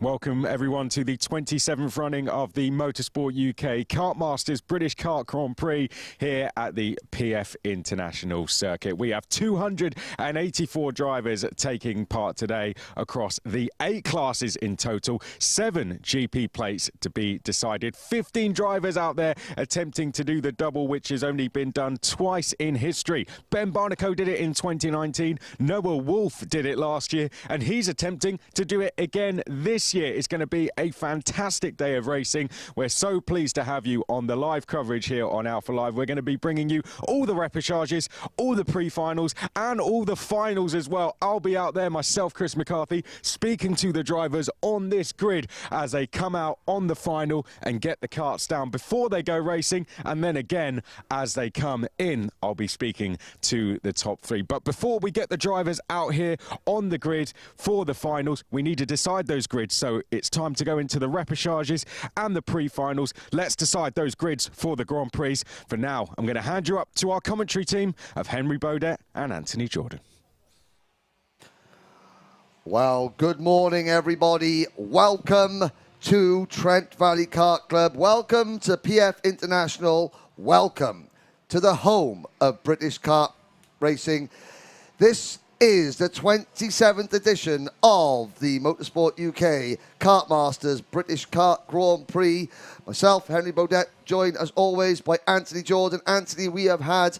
Welcome everyone to the 27th running of the Motorsport UK Kartmasters British Kart Grand Prix here at the PF International Circuit. We have 284 drivers taking part today across the 8 classes in total, 7 GP plates to be decided, 15 drivers out there attempting to do the double, which has only been done twice in history. Ben Barnicoe did it in 2019, Noah Wolf did it last year, and he's attempting to do it again this year. It's going to be a fantastic day of racing. We're so pleased to have you on the live coverage here on Alpha Live. We're going to be bringing you all the repechages, all the pre-finals, and all the finals as well. I'll be out there myself, Chris McCarthy, speaking to the drivers on this grid as they come out on the final and get the karts down before they go racing, and then again as they come in, I'll be speaking to the top 3. But before we get the drivers out here on the grid for the finals, we need to decide those grids. So it's time to go into the repechages and the pre-finals. Let's decide those grids for the Grand Prix. For now, I'm going to hand you up to our commentary team of Henry Baudet and Anthony Jordan. Well, good morning, everybody. Welcome to Trent Valley Kart Club. Welcome to PF International. Welcome to the home of British kart racing. This is the 27th edition of the Motorsport UK Kartmasters British Kart Grand Prix. Myself, Henry Baudet, joined as always by Anthony Jordan. Anthony, we have had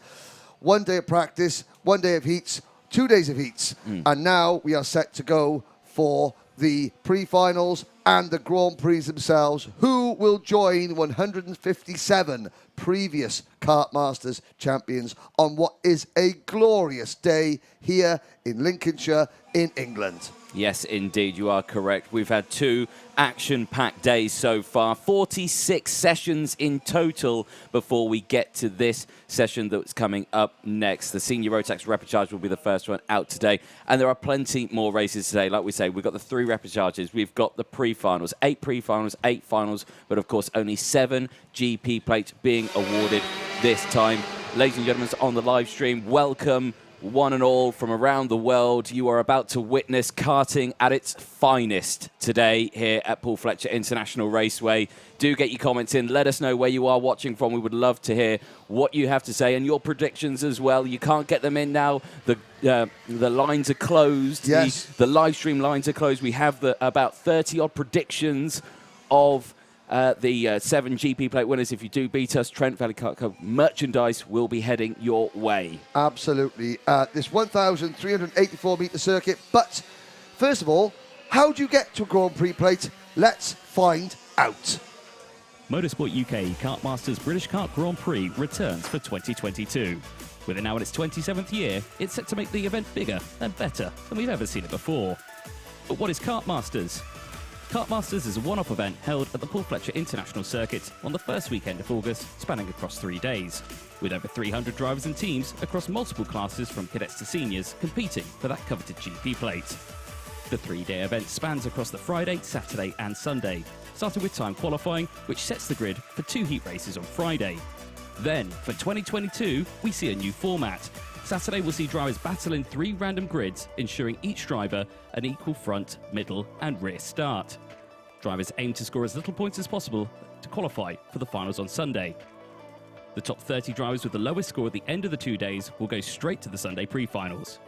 1 day of practice, 1 day of heats, 2 days of heats, and now we are set to go for the pre-finals and the Grand Prix themselves. Who will join 157 previous Kartmasters champions on what is a glorious day here in Lincolnshire in England? Yes, indeed, you are correct. We've had 2 action-packed days so far, 46 sessions in total before we get to this session that's coming up next. The Senior Rotax Repechage will be the first one out today, and there are plenty more races today. Like we say, we've got the 3 repechages, we've got the pre-finals, 8 pre-finals, 8 finals, but of course only 7 GP plates being awarded this time. Ladies and gentlemen, on the live stream, welcome one and all from around the world. You are about to witness karting at its finest today here at Paul Fletcher International Raceway. Do get your comments in. Let us know where you are watching from. We would love to hear what you have to say and your predictions as well. You can't get them in now. The lines are closed. Yes. The live stream lines are closed. We have about 30-odd predictions of the 7 GP plate winners. If you do beat us, Trent Valley Kart Club merchandise will be heading your way. Absolutely. This 1,384 metre circuit. But first of all, how do you get to a Grand Prix plate? Let's find out. Motorsport UK Kartmasters British Kart Grand Prix returns for 2022. With it now in its 27th year, it's set to make the event bigger and better than we've ever seen it before. But what is Kartmasters? Kartmasters is a one-off event held at the Paul Fletcher International Circuit on the first weekend of August, spanning across 3 days, with over 300 drivers and teams across multiple classes from cadets to seniors competing for that coveted GP plate. The 3-day event spans across the Friday, Saturday and Sunday, starting with time qualifying, which sets the grid for 2 heat races on Friday. Then, for 2022, we see a new format. Saturday will see drivers battle in 3 random grids, ensuring each driver an equal front, middle and rear start. Drivers aim to score as little points as possible to qualify for the finals on Sunday. The top 30 drivers with the lowest score at the end of the 2 days will go straight to the Sunday pre-finals.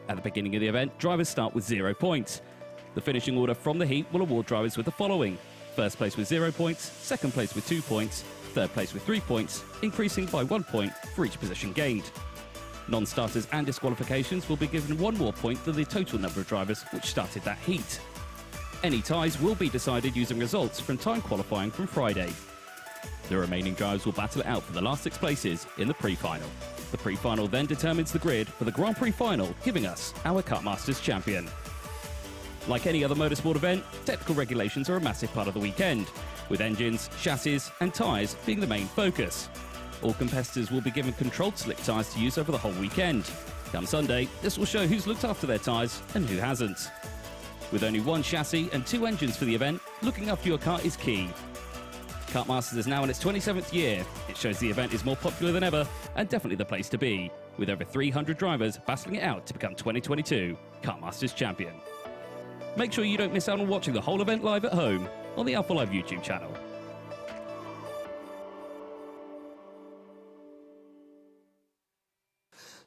At the beginning of the event, drivers start with 0 points. The finishing order from the heat will award drivers with the following: first place with 0 points, second place with 2 points, third place with 3 points, increasing by 1 point for each position gained. Non-starters and disqualifications will be given 1 more point than the total number of drivers which started that heat. Any ties will be decided using results from time qualifying from Friday. The remaining drivers will battle it out for the last 6 places in the pre-final. The pre-final then determines the grid for the Grand Prix final, giving us our Kartmasters champion. Like any other motorsport event, technical regulations are a massive part of the weekend, with engines, chassis and tyres being the main focus. All competitors will be given controlled slick tyres to use over the whole weekend. Come Sunday, this will show who's looked after their tyres and who hasn't. With only 1 chassis and 2 engines for the event, looking after your car is key. Kartmasters is now in its 27th year. It shows the event is more popular than ever and definitely the place to be, with over 300 drivers battling it out to become 2022 Kartmasters champion. Make sure you don't miss out on watching the whole event live at home on the Alpha Live YouTube channel.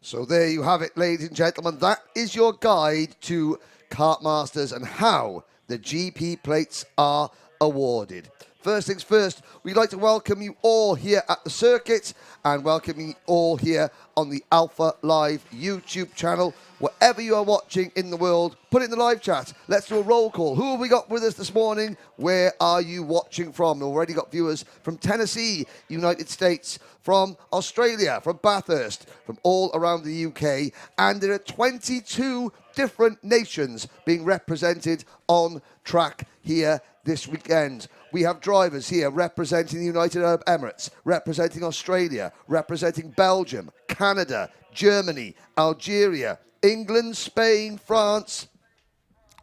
So there you have it, ladies and gentlemen. That is your guide to Kartmasters and how the GP plates are awarded. First things first, we'd like to welcome you all here at the circuit and welcome you all here on the Alpha Live YouTube channel. Wherever you are watching in the world, put it in the live chat. Let's do a roll call. Who have we got with us this morning? Where are you watching from? We've already got viewers from Tennessee, United States, from Australia, from Bathurst, from all around the UK. And there are 22 different nations being represented on track here this weekend. We have drivers here representing the United Arab Emirates, representing Australia, representing Belgium, Canada, Germany, Algeria, England, Spain, France,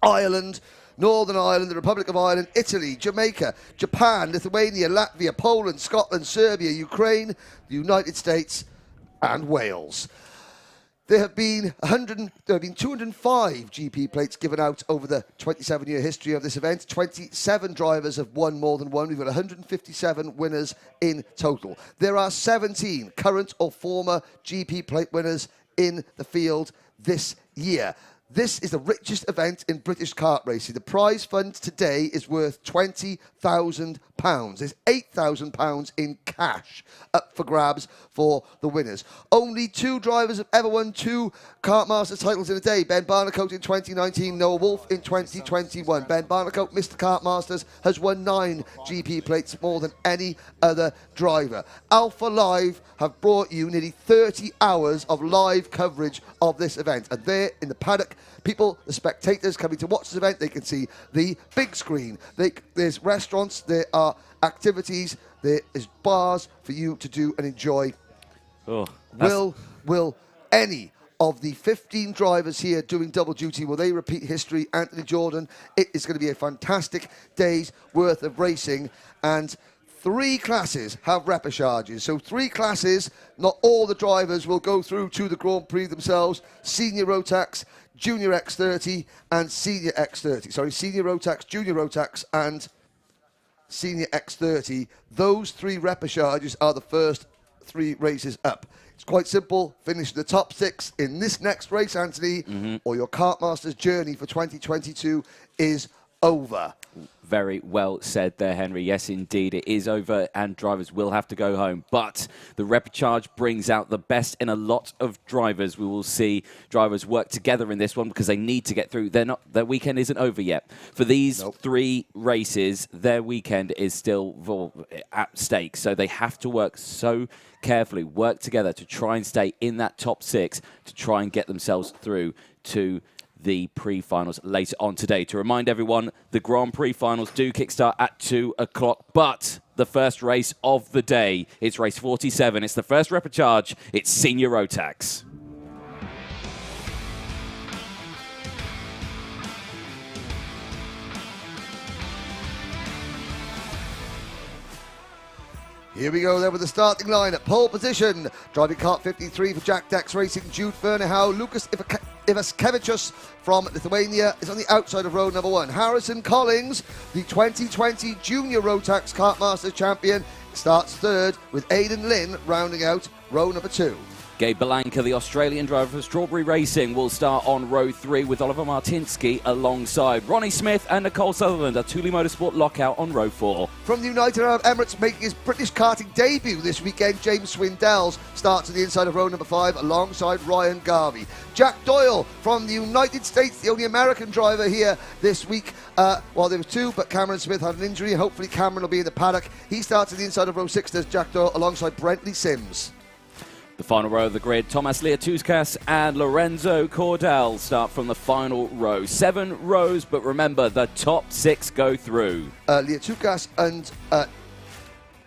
Ireland, Northern Ireland, the Republic of Ireland, Italy, Jamaica, Japan, Lithuania, Latvia, Poland, Scotland, Serbia, Ukraine, the United States, and Wales. There have been 205 GP plates given out over the 27-year history of this event. 27 drivers have won more than one. We've got 157 winners in total. There are 17 current or former GP plate winners in the field this year. This is the richest event in British kart racing. The prize fund today is worth £20,000. There's £8,000 in cash up for grabs for the winners. Only 2 drivers have ever won 2 Kartmasters titles in a day. Ben Barnicoat in 2019, Noah Wolf in 2021. Ben Barnicoat, Mr. Kartmasters, has won 9 GP plates, more than any other driver. Alpha Live have brought you nearly 30 hours of live coverage of this event. And there in the paddock, people, the spectators coming to watch this event, they can see the big screen. There's restaurants, there are activities, there is bars for you to do and enjoy. Oh, Will any of the 15 drivers here doing double duty, will they repeat history? Anthony Jordan, it is going to be a fantastic day's worth of racing, and 3 classes have repechages. So 3 classes, not all the drivers will go through to the Grand Prix themselves. Senior Rotax, Junior X30 and Senior X30. Sorry, Senior Rotax, Junior Rotax and Senior X30. Those 3 repechages are the first 3 races up. It's quite simple. Finish the top 6 in this next race, Anthony, or your Kartmasters journey for 2022 is over. Very well said there, Henry. Yes, indeed, it is over and drivers will have to go home. But the repechage brings out the best in a lot of drivers. We will see drivers work together in this one because they need to get through. Their weekend isn't over yet. For these 3 races, their weekend is still at stake. So they have to work so carefully, work together to try and stay in that top 6 to try and get themselves through to the pre-finals later on today. To remind everyone, the Grand Prix finals do kickstart at 2 o'clock, but the first race of the day, it's race 47. It's the first repechage. It's Senior Rotax. Here we go then with the starting line at pole position. Driving kart 53 for Jack Dex Racing, Jude Fernahau. Lucas Ivaskevicius from Lithuania is on the outside of row number 1. Harrison Collins, the 2020 Junior Rotax Kartmasters champion, starts 3rd with Aidan Lynn rounding out row number 2. Gabe Belanca, the Australian driver for Strawberry Racing, will start on row 3 with Oliver Martinsky alongside Ronnie Smith and Nicole Sutherland. A Thule Motorsport lockout on row 4. From the United Arab Emirates, making his British karting debut this weekend, James Swindells starts at the inside of row number 5 alongside Ryan Garvey. Jack Doyle from the United States, the only American driver here this week. Well, there were 2, but Cameron Smith had an injury. Hopefully Cameron will be in the paddock. He starts at the inside of row 6, does Jack Doyle alongside Brentley Sims. The final row of the grid, Thomas Liatuskas and Lorenzo Cordell start from the final row. 7 rows, but remember, the top 6 go through. Liatuskas and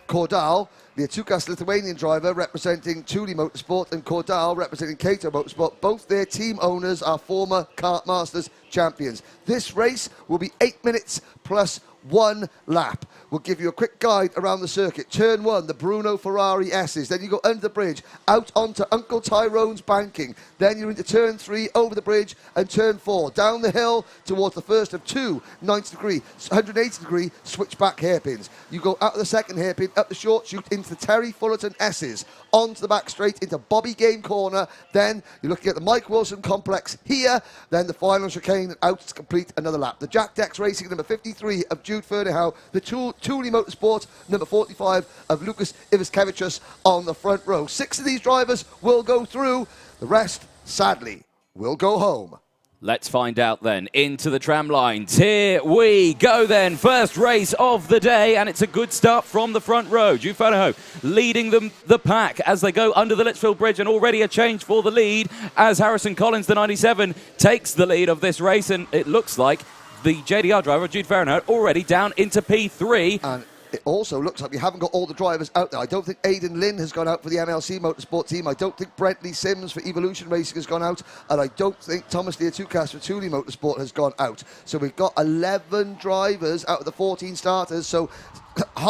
Cordell. Liatuskas, Lithuanian driver, representing Thule Motorsport, and Cordell, representing Kato Motorsport. Both their team owners are former Kartmasters champions. This race will be 8 minutes plus 1 lap. we'll give you a quick guide around the circuit. Turn 1, the Bruno Ferrari S's. Then you go under the bridge, out onto Uncle Tyrone's banking. Then you're into turn 3, over the bridge, and turn 4, down the hill towards the first of two 180-degree switchback hairpins. You go out of the second hairpin, up the short chute into the Terry Fullerton S's, onto the back straight into Bobby Game Corner. Then you're looking at the Mike Wilson complex here. Then the final chicane and out to complete another lap. The Jack Dex Racing number 53 of Jude Ferneyhough. The Thule Motorsport number 45 of Lucas Ivaskevicius on the front row. 6 of these drivers will go through. The rest, sadly, will go home. Let's find out then. Into the tram lines. Here we go then. First race of the day, and it's a good start from the front row. Jude Ferneyhough leading the pack as they go under the Litchfield Bridge, and already a change for the lead as Harrison Collins, the 97, takes the lead of this race, and it looks like the JDR driver, Jude Ferneyhough, already down into P3. And it also looks like we haven't got all the drivers out there. I don't think Aidan Lynn has gone out for the MLC Motorsport team. I don't think Brentley Sims for Evolution Racing has gone out. And I don't think Thomas Leatukas for Thule Motorsport has gone out. So we've got 11 drivers out of the 14 starters. So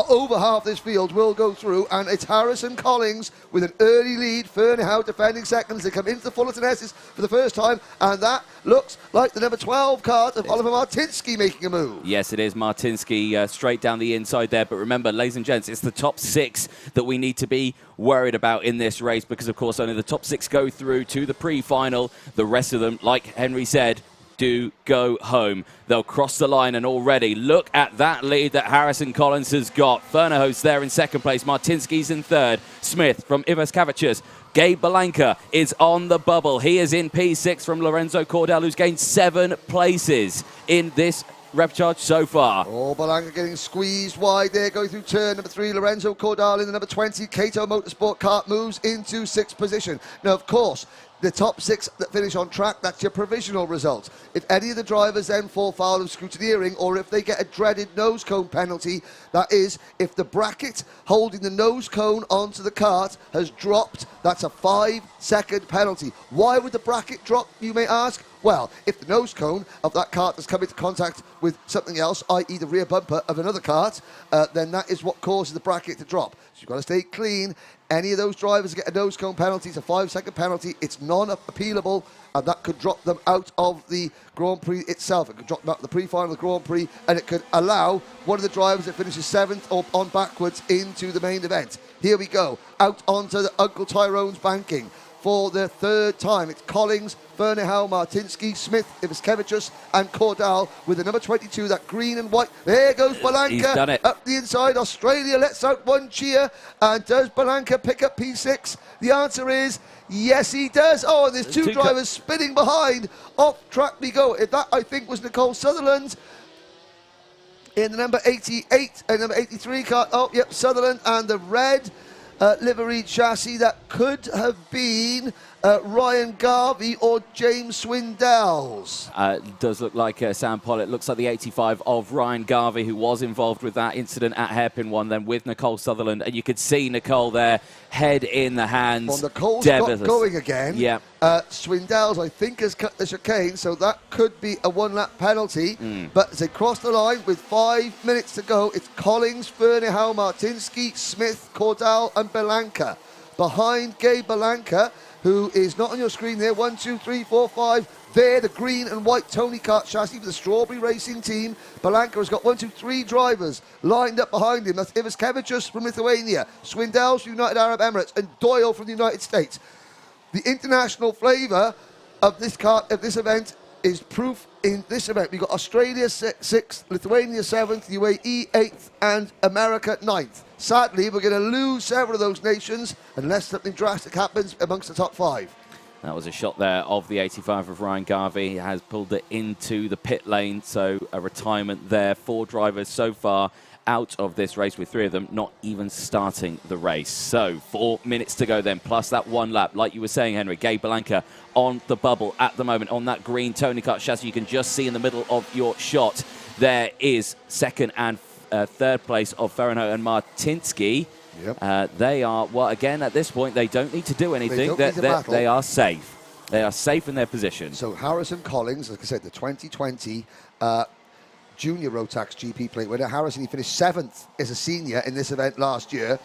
over half this field will go through, and it's Harrison Collins with an early lead. Ferneyhough defending seconds. They come into the Fullerton S's for the first time, and that looks like the number 12 cart of Oliver Martinsky making a move. Yes, it is Martinsky straight down the inside there. But remember, ladies and gents, it's the top 6 that we need to be worried about in this race, because, of course, only the top 6 go through to the pre-final. The rest of them, like Henry said, do go home. They'll cross the line, and already look at that lead that Harrison Collins has got. Ferneyhough's there in second place. Martinsky's in third. Smith from Ivaskevicius. Gabe Balanka is on the bubble. He is in P6 from Lorenzo Cordell, who's gained 7 places in this repechage so far. Oh, Balanka getting squeezed wide there, going through turn number 3. Lorenzo Cordell in the number 20. Cato Motorsport Kart moves into 6th position. Now, of course, the top 6 that finish on track, that's your provisional result. If any of the drivers then fall foul of scrutineering, or if they get a dreaded nose cone penalty, that is, if the bracket holding the nose cone onto the kart has dropped, that's a 5-second penalty. Why would the bracket drop, you may ask? Well, if the nose cone of that kart has come into contact with something else, i.e. the rear bumper of another kart, then that is what causes the bracket to drop. So you've got to stay clean. Any of those drivers get a nose cone penalty, it's a 5-second penalty. It's non-appealable, and that could drop them out of the Grand Prix itself. It could drop them out of the pre-final of the Grand Prix, and it could allow one of the drivers that finishes 7th or on backwards into the main event. Here we go, out onto the Uncle Tyrone's banking. For the 3rd time, it's Collins, Ferneyhough, Martinsky, Smith, Ivaskevicius, and Cordell with the number 22, that green and white. There goes Balanka. He's done it. Up the inside. Australia lets out one cheer. And does Balanka pick up P6? The answer is yes, he does. Oh, and there's 2 drivers spinning behind. Off track we go. That, I think, was Nicole Sutherland in the number 88 and number 83 car. Oh, yep, Sutherland, and the red livery chassis, that could have been Ryan Garvey or James Swindells. It does look like Sam Pollitt. Looks like the 85 of Ryan Garvey, who was involved with that incident at Hairpin 1, then with Nicole Sutherland. And you could see Nicole there, head in the hands. Well, Nicole's got going again. Yeah. Swindells, I think, has cut the chicane, so that could be a 1-lap penalty. But as they cross the line with 5 minutes to go, it's Collins, Ferneyhough, Martinsky, Smith, Cordell, and Balanka. Behind Gabe Balanka, who is not on your screen there. 1, 2, 3, 4, 5. There, the green and white Tony Kart chassis for the Strawberry Racing team. Balanka has got 1, 2, 3 drivers lined up behind him. That's Ivaskevicius from Lithuania, Swindells from the United Arab Emirates, and Doyle from the United States. The international flavour of this kart, of this event, is proof in this event. We've got Australia 6th, Lithuania 7th, UAE 8th, and America 9th. Sadly, we're going to lose several of those nations unless something drastic happens amongst the top 5. That was a shot there of the 85 of Ryan Garvey. He has pulled it into the pit lane, so a retirement there. 4 drivers so far out of this race, with 3 of them not even starting the race. So 4 minutes to go then, plus that 1 lap. Like you were saying, Henry, Gabe Balanka on the bubble at the moment on that green Tony Kart chassis. You can just see in the middle of your shot there is 2nd and 3rd place of Ferneyhough and Martinsky. Yep. They are, well, again, at this point, they don't need to do anything. They are safe. They are safe in their position. So Harrison Collins, like I said, the 2020 junior Rotax GP plate winner. Harrison, he finished 7th as a senior in this event last year.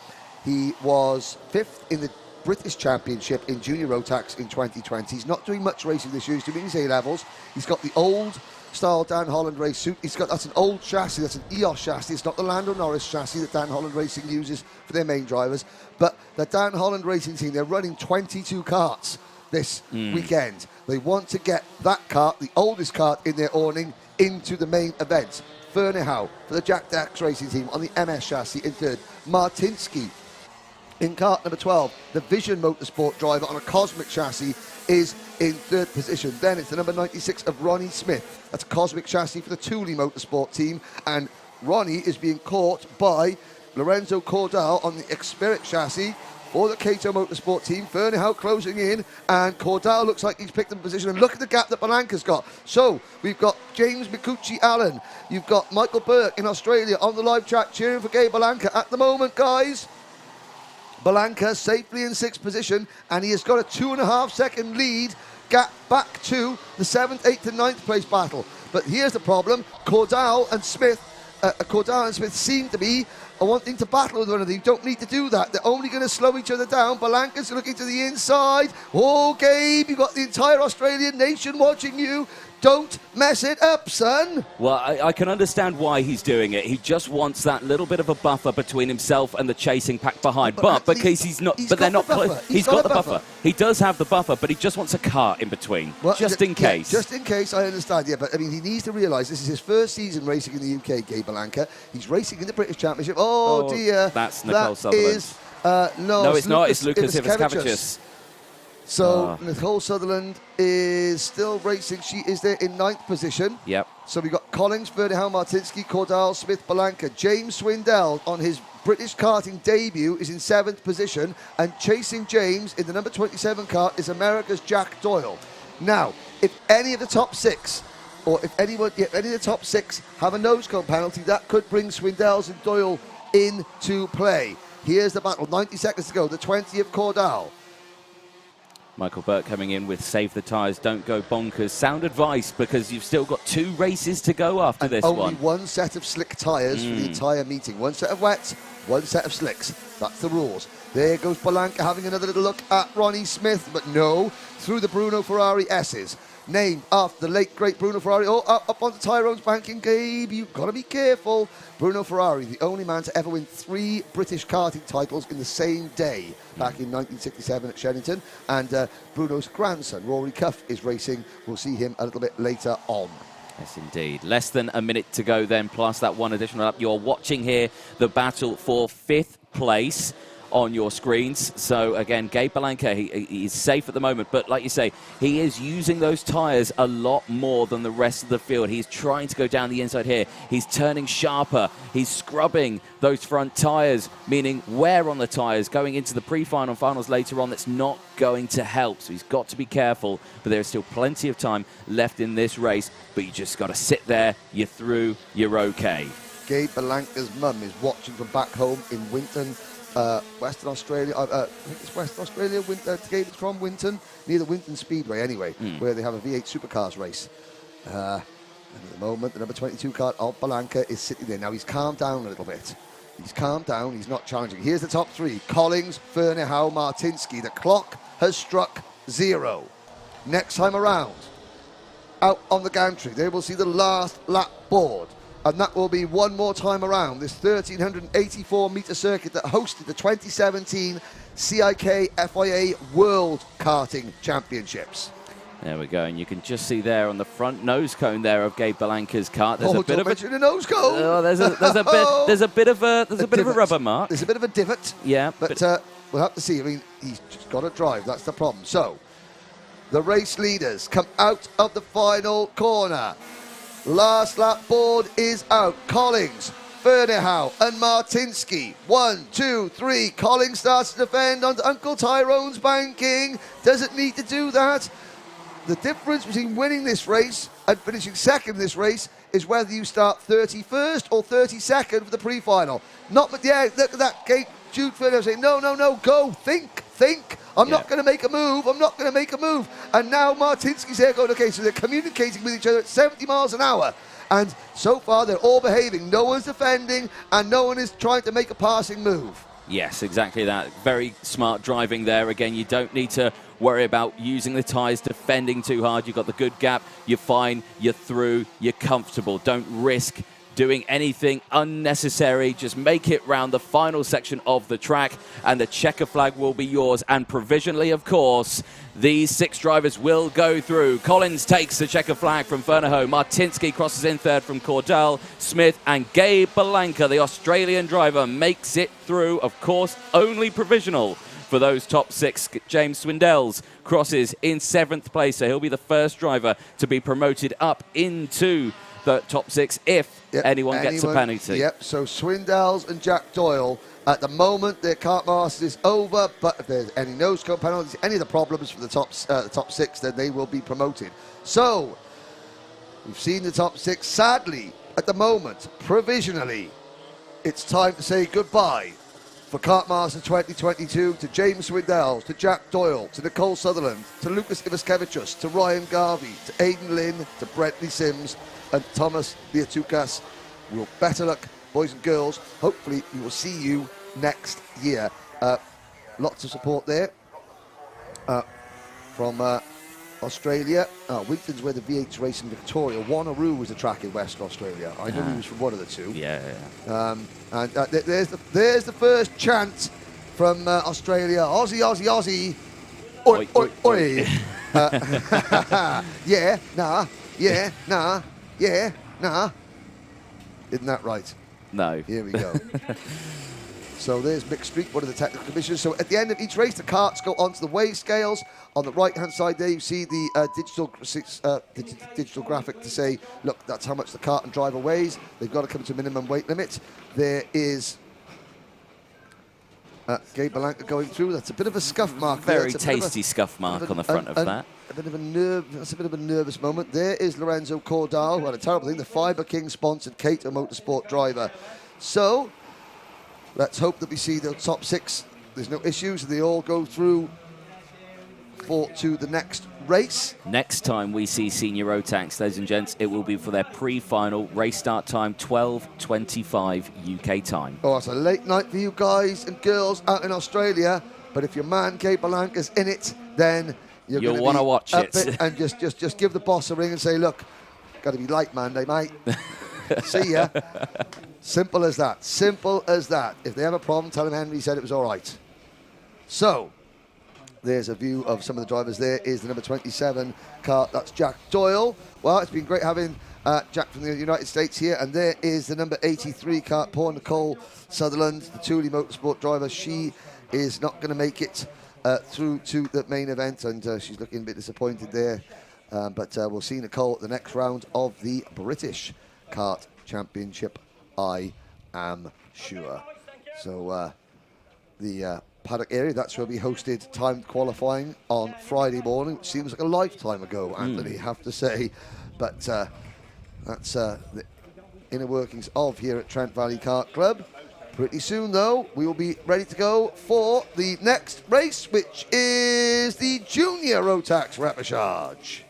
He was 5th in the British Championship in junior Rotax in 2020. He's not doing much racing this year. He's doing his A-levels. He's got the old style Dan Holland race suit. That's an old chassis. That's an EOS chassis. It's not the Lando Norris chassis that Dan Holland Racing uses for their main drivers. But the Dan Holland Racing team, they're running 22 karts this weekend. They want to get that kart, the oldest kart in their awning, into the main events. Fernihau for the Jack Dax Racing team on the MS chassis in 3rd. Martinsky in kart number 12, the Vision Motorsport driver on a Cosmic chassis, is in 3rd position. Then it's the number 96 of Ronnie Smith. That's a Cosmic chassis for the Thule Motorsport team. And Ronnie is being caught by Lorenzo Cordal on the Xperit chassis for the Cato Motorsport team. Fernihau closing in, and Cordal looks like he's picked up a position. And look at the gap that Balanca's got. So we've got James Mikuchi Allen. You've got Michael Burke in Australia on the live chat cheering for Gabe Balanca at the moment, guys. Balanca safely in 6th position, and he has got a 2.5-second lead gap back to the 7th, 8th and 9th place battle. But here's the problem. Cordal and Smith seem to be wanting to battle with one another. You don't need to do that. They're only going to slow each other down. Balanca's looking to the inside. Oh, Gabe, you've got the entire Australian nation watching you. Don't mess it up, son. Well, I can understand why he's doing it. He just wants that little bit of a buffer between himself and the chasing pack behind. But because he's not, but they're not. He's got the buffer. He does have the buffer, but he just wants a kart in between, well, just in case. Just in case, I understand. Yeah, but I mean, he needs to realise this is his first season racing in the UK, Gabe Balanca. He's racing in the British Championship. Oh dear, that's Nicole Sutherland. Is, no, it's not. It's Lucas Ivas-Kavicius. So Nicole Sutherland is still racing. She is there in 9th position. Yep. So we've got Collins, Fernihau, Martinsky, Cordal, Smith, Balanca. James Swindell on his British karting debut is in 7th position. And chasing James in the number 27 kart is America's Jack Doyle. Now, if any of the top 6, or if any of the top 6 have a nose cone penalty, that could bring Swindell's and Doyle into play. Here's the battle. 90 seconds to go. The 20 of Cordal. Michael Burke coming in with save the tyres, don't go bonkers. Sound advice, because you've still got 2 races to go after this one. Only one set of slick tyres for the entire meeting. One set of wets, one set of slicks. That's the rules. There goes Balanca having another little look at Ronnie Smith, but no, through the Bruno Ferrari S's. Named after the late, great Bruno Ferrari. Oh, up onto Tyrone's banking, Gabe. You've got to be careful. Bruno Ferrari, the only man to ever win 3 British karting titles in the same day, back in 1967 at Shenington. And Bruno's grandson, Rory Cuff, is racing. We'll see him a little bit later on. Yes, indeed. Less than a minute to go then, plus that one additional lap. You're watching here the battle for 5th place on your screens. So again, Gabe Balanca, he's safe at the moment, but like you say, he is using those tyres a lot more than the rest of the field. He's trying to go down the inside here. He's turning sharper. He's scrubbing those front tyres, meaning wear on the tyres going into the pre-final finals later on. That's not going to help. So he's got to be careful, but there's still plenty of time left in this race, but you just got to sit there. You're through. You're okay. Gabe Balanca's mum is watching from back home in Winton, Western Australia. I think it's Western Australia. Gabe is from Winton, near the Winton Speedway anyway, where they have a V8 Supercars race. And at the moment, the number 22 kart of Balanca is sitting there. Now he's calmed down a little bit. He's calmed down. He's not challenging. Here's the top 3. Collins, Fernihau, Martinsky. The clock has struck 0. Next time around, out on the gantry, they will see the last lap board. And that will be one more time around this 1,384-metre circuit that hosted the 2017 CIK FIA World Karting Championships. There we go, and you can just see there on the front nose cone there of Gabe Balanca's kart. There's a bit of a nose cone. Oh, there's a bit of a rubber mark. There's a bit of a divot. Yeah, but we'll have to see. I mean, he's just got to drive. That's the problem. So the race leaders come out of the final corner. Last lap board is out. Collins, Fernihau and Martinsky. 1, 2, 3. Collins starts to defend onto Uncle Tyrone's banking. Doesn't need to do that. The difference between winning this race and finishing second in this race is whether you start 31st or 32nd for the pre-final. Not, but yeah, look at that. Jude Fernihau saying, no, go, think. I'm not going to make a move. And now Martinsky's there going, okay, so they're communicating with each other at 70 miles an hour. And so far, they're all behaving. No one's defending, and no one is trying to make a passing move. Yes, exactly that. Very smart driving there. Again, you don't need to worry about using the tyres, defending too hard. You've got the good gap. You're fine. You're through. You're comfortable. Don't risk doing anything unnecessary. Just make it round the final section of the track, and the checker flag will be yours. And provisionally, of course, these 6 drivers will go through. Collins takes the checker flag from Fernahoe. Martinsky crosses in third from Cordell. Smith and Gabe Belanca, the Australian driver, makes it through. Of course, only provisional for those top 6. James Swindells crosses in 7th place, so he'll be the first driver to be promoted up into the top 6 if anyone gets a penalty. Yep, so Swindells and Jack Doyle, at the moment, their Kartmasters is over, but if there's any no-scope penalties, any of the problems for the top 6, then they will be promoted. So, we've seen the top 6. Sadly, at the moment, provisionally, it's time to say goodbye for Kartmasters 2022 to James Swindells, to Jack Doyle, to Nicole Sutherland, to Lucas Ivaskevicius, to Ryan Garvey, to Aidan Lynn, to Brentley Sims, and Thomas Liatukas. Well, better luck, boys and girls. Hopefully, we will see you next year. Lots of support there from Australia. Wigton's where the V8's racing Victoria. Wanneroo was the track in Western Australia. I know he was from one of the two. And there's the first chant from Australia. Aussie, Aussie, Aussie. Oi, oi, oi. Yeah, nah, yeah, nah. Yeah, nah. Isn't that right? No. Here we go. So there's Mick Street, one of the technical commissioners. So at the end of each race, the karts go onto the weigh scales. On the right-hand side there, you see the digital graphic to say, look, that's how much the kart and driver weighs. They've got to come to a minimum weight limit. There is Gabe Belanca going through. That's a bit of a scuff mark. Very tasty scuff mark on the front of that. That's a bit of a nervous moment. There is Lorenzo Cordal, who had a terrible thing, the Fibre King sponsored Cato Motorsport driver. So, let's hope that we see the top 6. There's no issues. They all go through to the next race. Next time we see Senior Rotax, ladies and gents, it will be for their pre-final race start time, 12:25 UK time. Oh, it's a late night for you guys and girls out in Australia. But if your man Gabe Belanca's in it, then you'll want to watch it. And just give the boss a ring and say, look, got to be light Monday, mate. See ya. Simple as that. Simple as that. If they have a problem, tell them Henry said it was all right. So, there's a view of some of the drivers. There is the number 27 kart. That's Jack Doyle. Well, it's been great having Jack from the United States here. And there is the number 83 kart, poor Nicole Sutherland, the Thule Motorsport driver. She is not going to make it through to the main event, and she's looking a bit disappointed there. But we'll see Nicole at the next round of the British Kart Championship, I am sure. So the paddock area, that's where we hosted timed qualifying on Friday morning, which seems like a lifetime ago, Anthony, have to say. But that's the inner workings of here at Trent Valley Kart Club. Pretty soon, though, we will be ready to go for the next race, which is the Junior Rotax Repechage.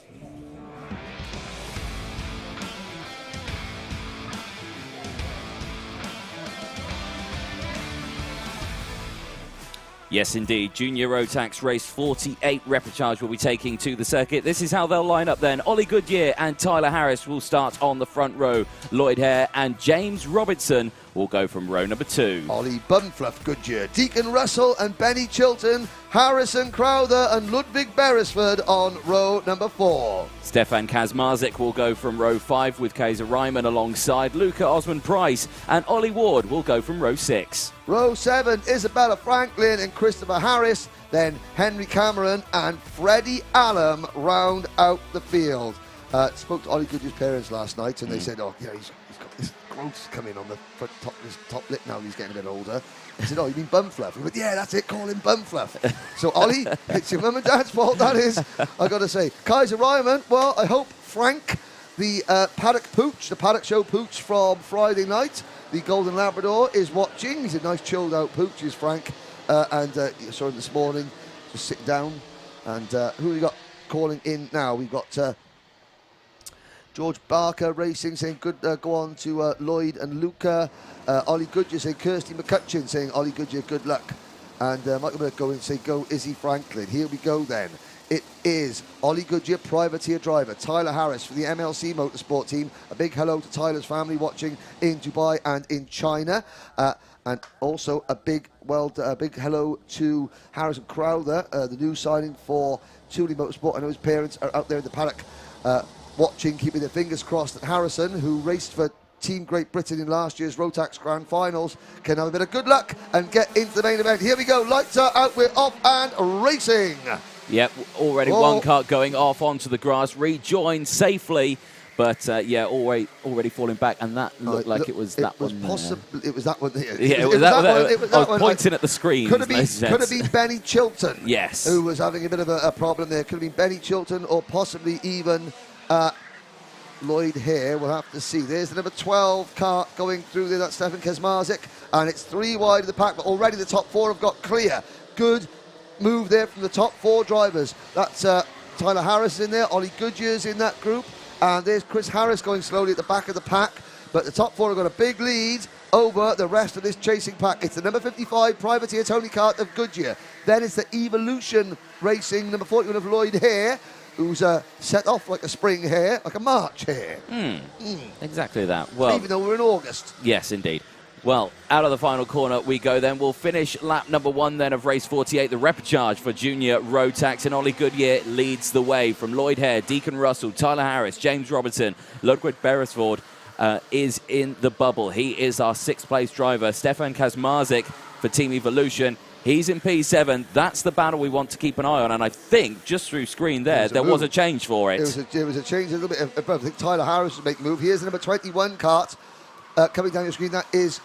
Yes, indeed. Junior Rotax Race 48 Repechage will be taking to the circuit. This is how they'll line up then. Ollie Goodyear and Tyler Harris will start on the front row. Lloyd Hare and James Robertson will go from row number 2. Ollie Bumfluff Goodyear, Deacon Russell and Benny Chilton, Harrison Crowther and Ludwig Beresford on row number 4. Stefan Kazmarzik will go from row 5 with Kaiser Ryman alongside Luca Osmond Price, and Ollie Ward will go from row 6. Row 7, Isabella Franklin and Christopher Harris, then Henry Cameron and Freddie Allam round out the field. Spoke to Ollie Goodyear's parents last night, and they said, oh, yeah, he's got this growth coming on the front top, his top lip now, he's getting a bit older. I said, oh, you mean Bumfluff? He went, yeah, that's it, call him Bumfluff. So, Ollie, it's your mum and dad's fault, that is, I got to say. Kaiser Ryman, well, I hope Frank, the paddock pooch, the paddock show pooch from Friday night, the Golden Labrador, is watching. He's a nice chilled out pooch, is Frank. And you saw him this morning, just sitting down. And who we got calling in now? We've got George Barker Racing saying good go on to Lloyd and Luca. Ollie Goodyear saying Kirsty McCutcheon saying Ollie Goodyear good luck. And Michael Burke going and say go Izzy Franklin. Here we go then. It is Ollie Goodyear, privateer driver. Tyler Harris for the MLC Motorsport team. A big hello to Tyler's family watching in Dubai and in China. And also a big hello to Harrison Crowther, the new signing for Thule Motorsport. I know his parents are out there in the paddock watching, keeping their fingers crossed that Harrison, who raced for Team Great Britain in last year's Rotax Grand Finals, can have a bit of good luck and get into the main event. Here we go, lights are out, we're off and racing. Yep, already one kart going off onto the grass, rejoined safely, but yeah, already falling back, and that looked like it was that one. It was that one there. Yeah, it was that one. I was pointing at the screen. Could have been Benny Chilton. Yes. Who was having a bit of a problem there. Could have been Benny Chilton or possibly even Lloyd here. We'll have to see. There's the number 12 kart going through there. That's Stefan Kazmarzik, and it's 3 wide of the pack, but already the top 4 have got clear. Good move there from the top 4 drivers. That's Tyler Harris in there, Ollie Goodyear's in that group, and there's Chris Harris going slowly at the back of the pack, but the top 4 have got a big lead over the rest of this chasing pack. It's the number 55 privateer Tony Kart of Goodyear. Then it's the Evolution Racing number 41 of Lloyd Hare, who's set off like a spring hare, like a March hare. Exactly that. Well, even though we're in August. Yes, indeed. Well, out of the final corner we go then. We'll finish lap number 1 then of race 48, the Repechage for Junior Rotax, and Ollie Goodyear leads the way from Lloyd Hare, Deacon Russell, Tyler Harris, James Robertson. Ludwig Beresford is in the bubble. He is our 6th place driver. Stefan Kazmarzik for Team Evolution. He's in P7. That's the battle we want to keep an eye on, and I think just through screen there was a change for it. There was a change a little bit. I think Tyler Harris will make a move. Here's the number 21 kart. Coming down your screen, that is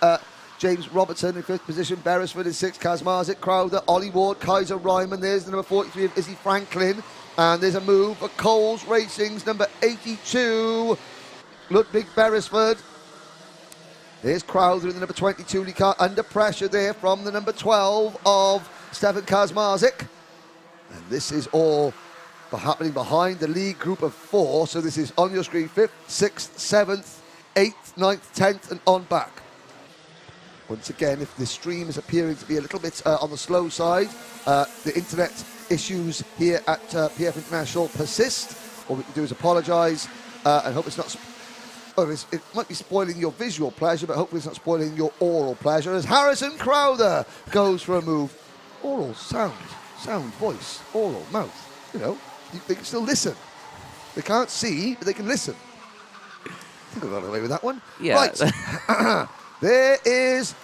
James Robertson in 5th position, Beresford in 6th, Kazmarzik, Crowther, Ollie Ward, Kaiser Ryman. There's the number 43 of Izzy Franklin, and there's a move for Coles Racing's number 82, Ludwig Beresford. There's Crowther in the number 22 car, under pressure there from the number 12 of Stefan Kazmarzik. And this is all happening behind the lead group of 4, so this is on your screen 5th, 6th, 7th, 8th, 9th, 10th, and on back. Once again, if the stream is appearing to be a little bit on the slow side, the internet issues here at PF International persist. All we can do is apologise and hope it's not... it might be spoiling your visual pleasure, but hopefully it's not spoiling your oral pleasure, as Harrison Crowther goes for a move. Oral, sound, voice, oral, mouth. You know, they can still listen. They can't see, but they can listen. I think I got away with that one. Yeah. Right. There's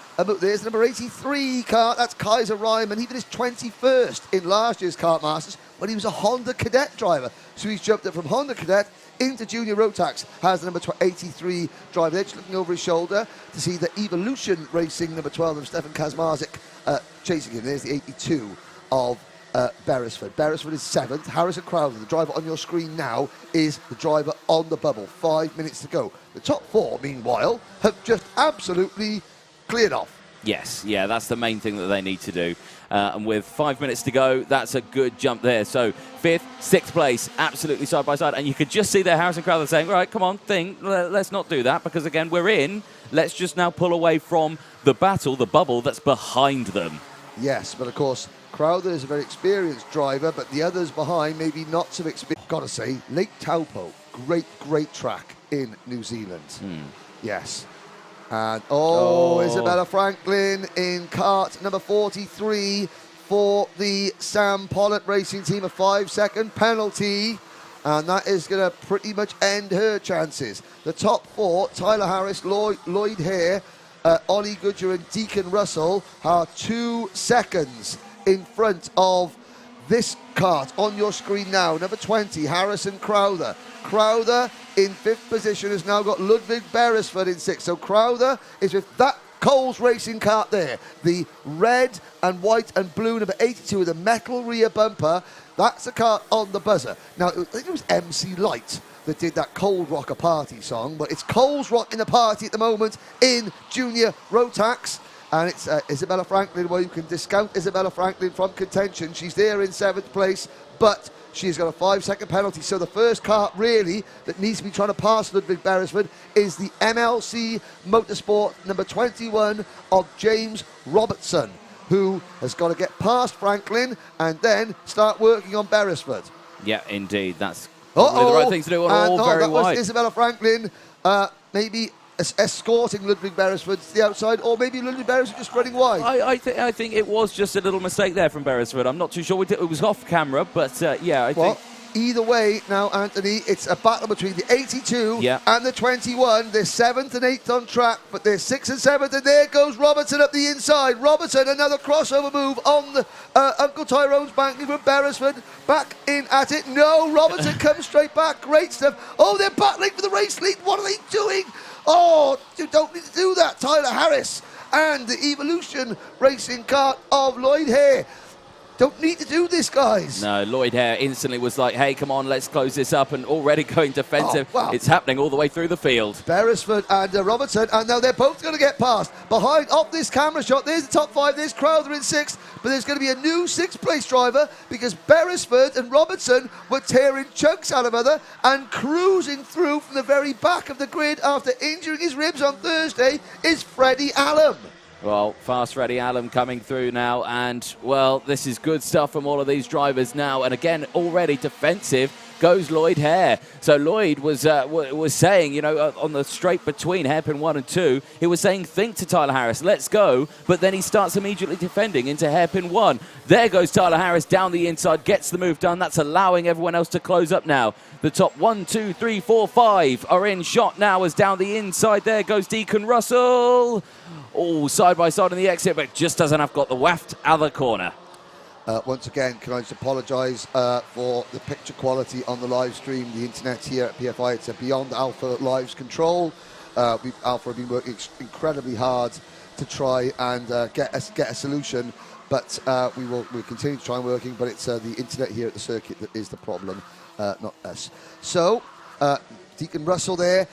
number 83 kart. That's Kaiser Ryman. He finished 21st in last year's Kartmasters when he was a Honda Cadet driver. So he's jumped up from Honda Cadet into Junior Rotax. Has the number 83 driver there, just looking over his shoulder to see the Evolution Racing number 12 of Stefan Kazmarzik chasing him. There's the 82 of Beresford. Beresford is 7th. Harrison Crowther, the driver on your screen now, is the driver on the bubble. 5 minutes to go. The top 4, meanwhile, have just absolutely cleared off. Yes, yeah, that's the main thing that they need to do. And with 5 minutes to go, that's a good jump there. So 5th, 6th place, absolutely side by side. And you could just see there Harrison Crowther saying, all right, come on, let's not do that, because again, we're in. Let's just now pull away from the battle, the bubble that's behind them. Yes, but of course, Crowther is a very experienced driver, but the others behind maybe not so experienced. Gotta say, Lake Taupo, great track in New Zealand. Yes. And Isabella Franklin in kart number 43 for the Sam Pollitt Racing Team, a 5-second penalty, and that is going to pretty much end her chances. The top 4, Tyler Harris, Lloyd Hare, Ollie Goodyear and Deacon Russell, are 2 seconds in front of this kart on your screen now. Number 20, Harrison Crowther. Crowther in 5th position has now got Ludwig Beresford in 6th. So Crowther is with that Coles Racing kart there. The red and white and blue number 82 with a metal rear bumper. That's a kart on the buzzer. Now, I think it was MC Light that did that Cold Rock a Party song, but it's Coles Rock in the party at the moment in Junior Rotax. And it's Isabella Franklin. Well, you can discount Isabella Franklin from contention. She's there in 7th place, but She's got a 5-second penalty. So the first kart really that needs to be trying to pass Ludwig Beresford is the MLC Motorsport number 21 of James Robertson, who has got to get past Franklin and then start working on Beresford. Yeah, indeed. That's probably the right thing to do on all very that wide. was Isabella Franklin maybe escorting Ludwig Beresford to the outside, or maybe Ludwig Beresford just running wide. I think it was just a little mistake there from Beresford. I'm not too sure. It was off camera, but yeah, I think... Either way now, Anthony, it's a battle between the 82 and the 21. They're 7th and 8th on track, but they're 6th and 7th, and there goes Robertson up the inside. Robertson, another crossover move on the Uncle Tyrone's banking from Beresford. Back in at it. No, Robertson comes straight back. Great stuff. Oh, they're battling for the race lead. What are they doing? Oh, you don't need to do that. Tyler Harris and the Evolution Racing Kart of Lloyd Hare. Don't need to do this, guys. No, Lloyd Hare instantly was like, hey, come on, let's close this up, and already going defensive. Oh, wow. It's happening all the way through the field. Beresford and Robertson, and now they're both going to get past. Behind, off this camera shot, there's the top 5, there's Crowther in 6th, but there's going to be a new 6th place driver because Beresford and Robertson were tearing chunks out of other and cruising through from the very back of the grid after injuring his ribs on Thursday is Freddie Allen. Well, fast Freddie Allen coming through now, and, well, this is good stuff from all of these drivers now. And again, already defensive goes Lloyd Hare. So Lloyd was saying, you know, on the straight between hairpin 1 and 2, he was saying, think to Tyler Harris, let's go. But then he starts immediately defending into hairpin 1. There goes Tyler Harris down the inside, gets the move done. That's allowing everyone else to close up now. The top 1, 2, 3, 4, 5 are in shot now as down the inside. There goes Deacon Russell. Oh, side by side on the exit, but just doesn't have got the waft out of the corner. Once again, can I just apologise for the picture quality on the live stream. The internet here at PFI, it's beyond Alpha Live's control. Alpha have been working incredibly hard to try and get a solution, but we'll continue to try and working. But it's the internet here at the circuit that is the problem, not us. So. Deacon Russell there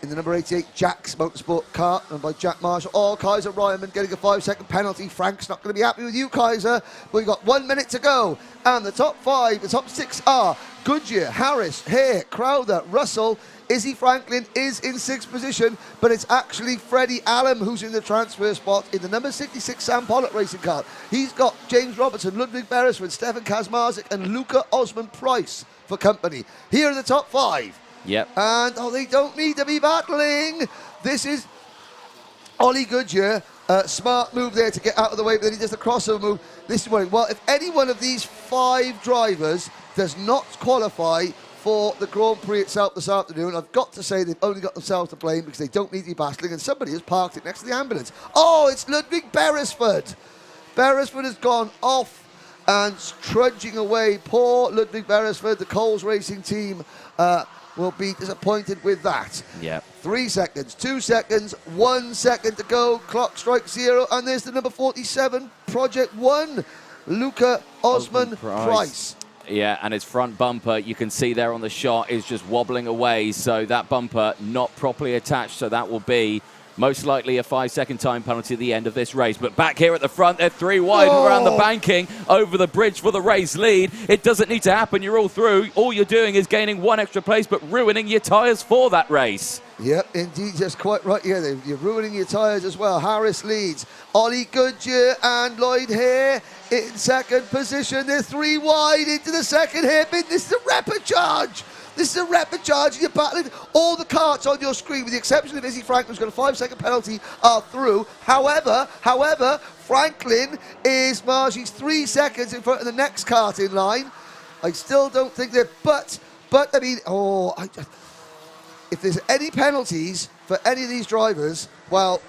in the number 88 Jack's Motorsport kart, and by Jack Marshall. Oh, Kaiser Ryman getting a 5-second penalty. Frank's not going to be happy with you, Kaiser. We've got 1 minute to go, and the top 5, the top 6 are Goodyear, Harris, Hare, Crowther, Russell. Izzy Franklin is in 6th position, but it's actually Freddie Allen who's in the transfer spot in the number 66 Sam Pollock racing car. He's got James Robertson, Ludwig Beresford, Stefan Kazmarzik, and Luca Osman Price for company. Here are the top 5. Yep. And, they don't need to be battling. This is Ollie Goodyear. Smart move there to get out of the way, but then he does the crossover move. This morning, well, if any one of these 5 drivers does not qualify for the Grand Prix itself this afternoon, I've got to say they've only got themselves to blame because they don't need to be battling, and somebody has parked it next to the ambulance. Oh, it's Ludwig Beresford. Beresford has gone off and trudging away. Poor Ludwig Beresford. The Coles Racing team will be disappointed with that. Yeah. 3 seconds, 2 seconds, 1 second to go. Clock strikes 0, and there's the number 47, Project 1, Luca Osman Price. Yeah, and his front bumper, you can see there on the shot, is just wobbling away. So that bumper not properly attached, so that will be most likely a 5-second time penalty at the end of this race. But back here at the front, they're 3 wide around the banking over the bridge for the race lead. It doesn't need to happen. You're all through. All you're doing is gaining 1 extra place, but ruining your tyres for that race. Yep, indeed, just quite right. Yeah, you're ruining your tyres as well. Harris leads. Ollie Goodyear and Lloyd Hare in 2nd position. They're 3 wide into the 2nd hairpin. This is a repechage. This is a repechage. You're battling. All the karts on your screen, with the exception of Izzy Franklin, who's got a 5-second penalty, are through. However, Franklin is Margie's 3 seconds in front of the next kart in line. I still don't think they're, but I mean, if there's any penalties for any of these drivers, well,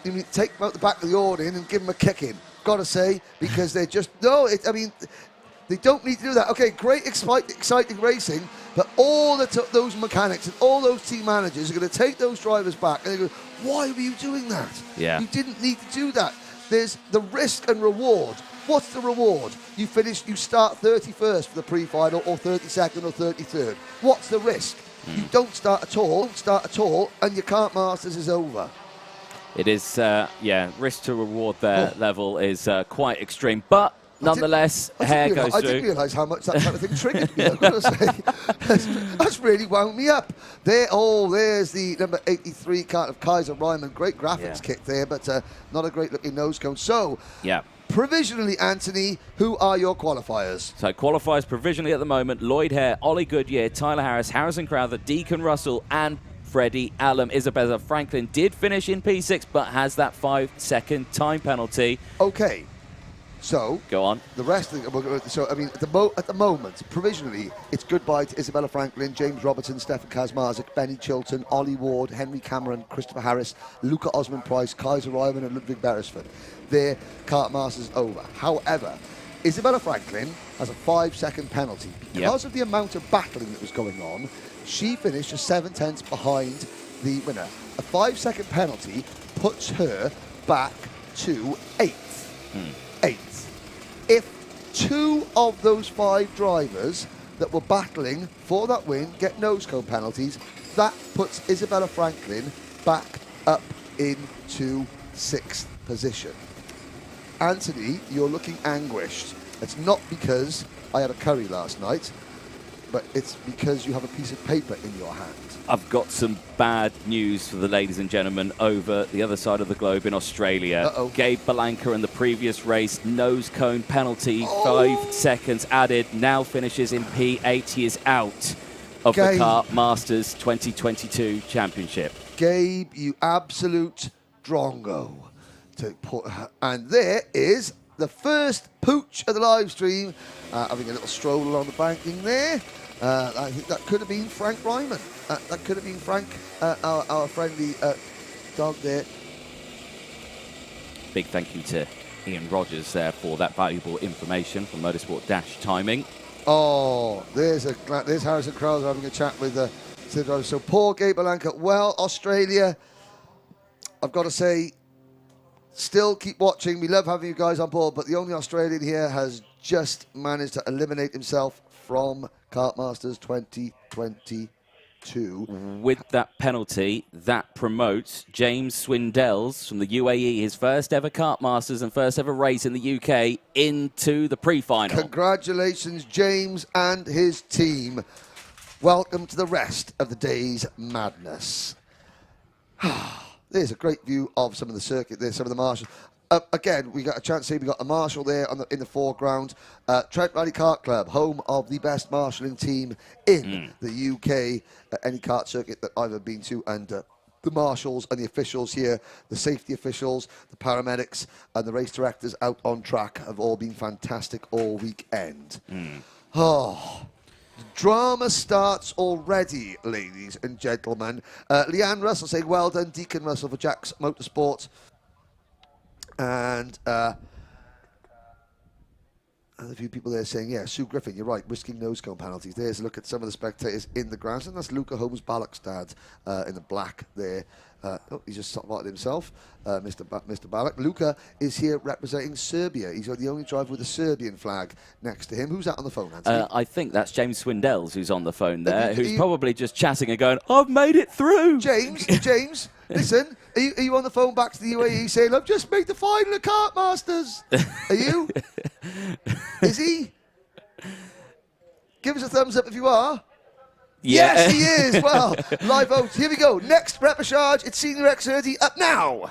you need to take them out the back of the awning and give them a kicking. Got to say, because they're just they don't need to do that. Okay, great, exciting racing, but all those mechanics and all those team managers are going to take those drivers back and they go, why were you doing that? Yeah. You didn't need to do that. There's the risk and reward. What's the reward? You start 31st for the pre-final, or 32nd or 33rd. What's the risk? You don't start at all, and your Kartmasters is over. It is, risk to reward there level is quite extreme. But nonetheless, hair goes I through. didn't realise how much that kind of thing triggered me, I've got to say. That's really wound me up. There's the number 83 Kart of Kaiser Ryman. Great graphics kit there, but not a great looking nose cone. So, Yeah. provisionally, Anthony, who are your qualifiers? So qualifiers provisionally at the moment: Lloyd Hare, Ollie Goodyear, Tyler Harris, Harrison Crowther, Deacon Russell, and Freddie Allen. Isabella Franklin did finish in P6, but has that 5-second time penalty. Okay, so Go on. the rest of the, so I mean at the moment, provisionally, it's goodbye to Isabella Franklin, James Robertson, Stefan Kazmarzik, Benny Chilton, Ollie Ward, Henry Cameron, Christopher Harris, Luca Osmond Price, Kaiser Ryman, and Ludwig Beresford. Their Kartmasters is over. However, Isabella Franklin has a 5-second penalty because of the amount of battling that was going on. She finished just 7/10 behind the winner. A 5-second penalty puts her back to 8th. 8th. If 2 of those 5 drivers that were battling for that win get nose cone penalties, that puts Isabella Franklin back up into 6th position. Anthony, you're looking anguished. It's not because I had a curry last night, but it's because you have a piece of paper in your hand. I've got some bad news for the ladies and gentlemen over the other side of the globe in Australia. Gabe Balanka in the previous race, nose cone penalty, 5 seconds added, now finishes in P8. He is out of the Kartmasters 2022 Championship. Gabe, you absolute drongo. And there is the first pooch of the live stream, having a little stroll along the banking there. I think that could have been Frank Ryman. That could have been Frank, our friendly dog there. Big thank you to Ian Rogers there for that valuable information from Motorsport Timing. Oh, there's Harrison Crowther having a chat with the driver. So poor Gabe Balanka. Well, Australia, I've got to say, still keep watching. We love having you guys on board, but the only Australian here has just managed to eliminate himself from Kartmasters 2022. With that penalty, that promotes James Swindells from the UAE, his first ever Kartmasters and first ever race in the UK, into the pre-final. Congratulations, James and his team. Welcome to the rest of the day's madness. There's a great view of some of the circuit there, some of the marshals. Again, we got a chance to see we got a marshal there in the foreground. Trent Valley Kart Club, home of the best marshalling team in the UK, any kart circuit that I've ever been to. And the marshals and the officials here, the safety officials, the paramedics, and the race directors out on track have all been fantastic all weekend. Oh, drama starts already, ladies and gentlemen. Leanne Russell saying, well done, Deacon Russell for Jack's Motorsport. And a few people there saying, yeah, Sue Griffin, you're right, risking nose cone penalties. There's a look at some of the spectators in the grounds, and that's Luca Holmes Balak's in the black there. He's just spotted himself, Mr. Balak. Luca is here representing Serbia. He's the only driver with a Serbian flag next to him. Who's that on the phone, Anthony? I think that's James Swindells who's on the phone there, who's probably just chatting and going, I've made it through. James, listen, are you on the phone back to the UAE saying, I've just made the final of Kartmasters? Are you? Is he? Give us a thumbs up if you are. Yeah. Yes, he is. Well, live votes. Here we go. Next Repechage. It's Senior X30 up now.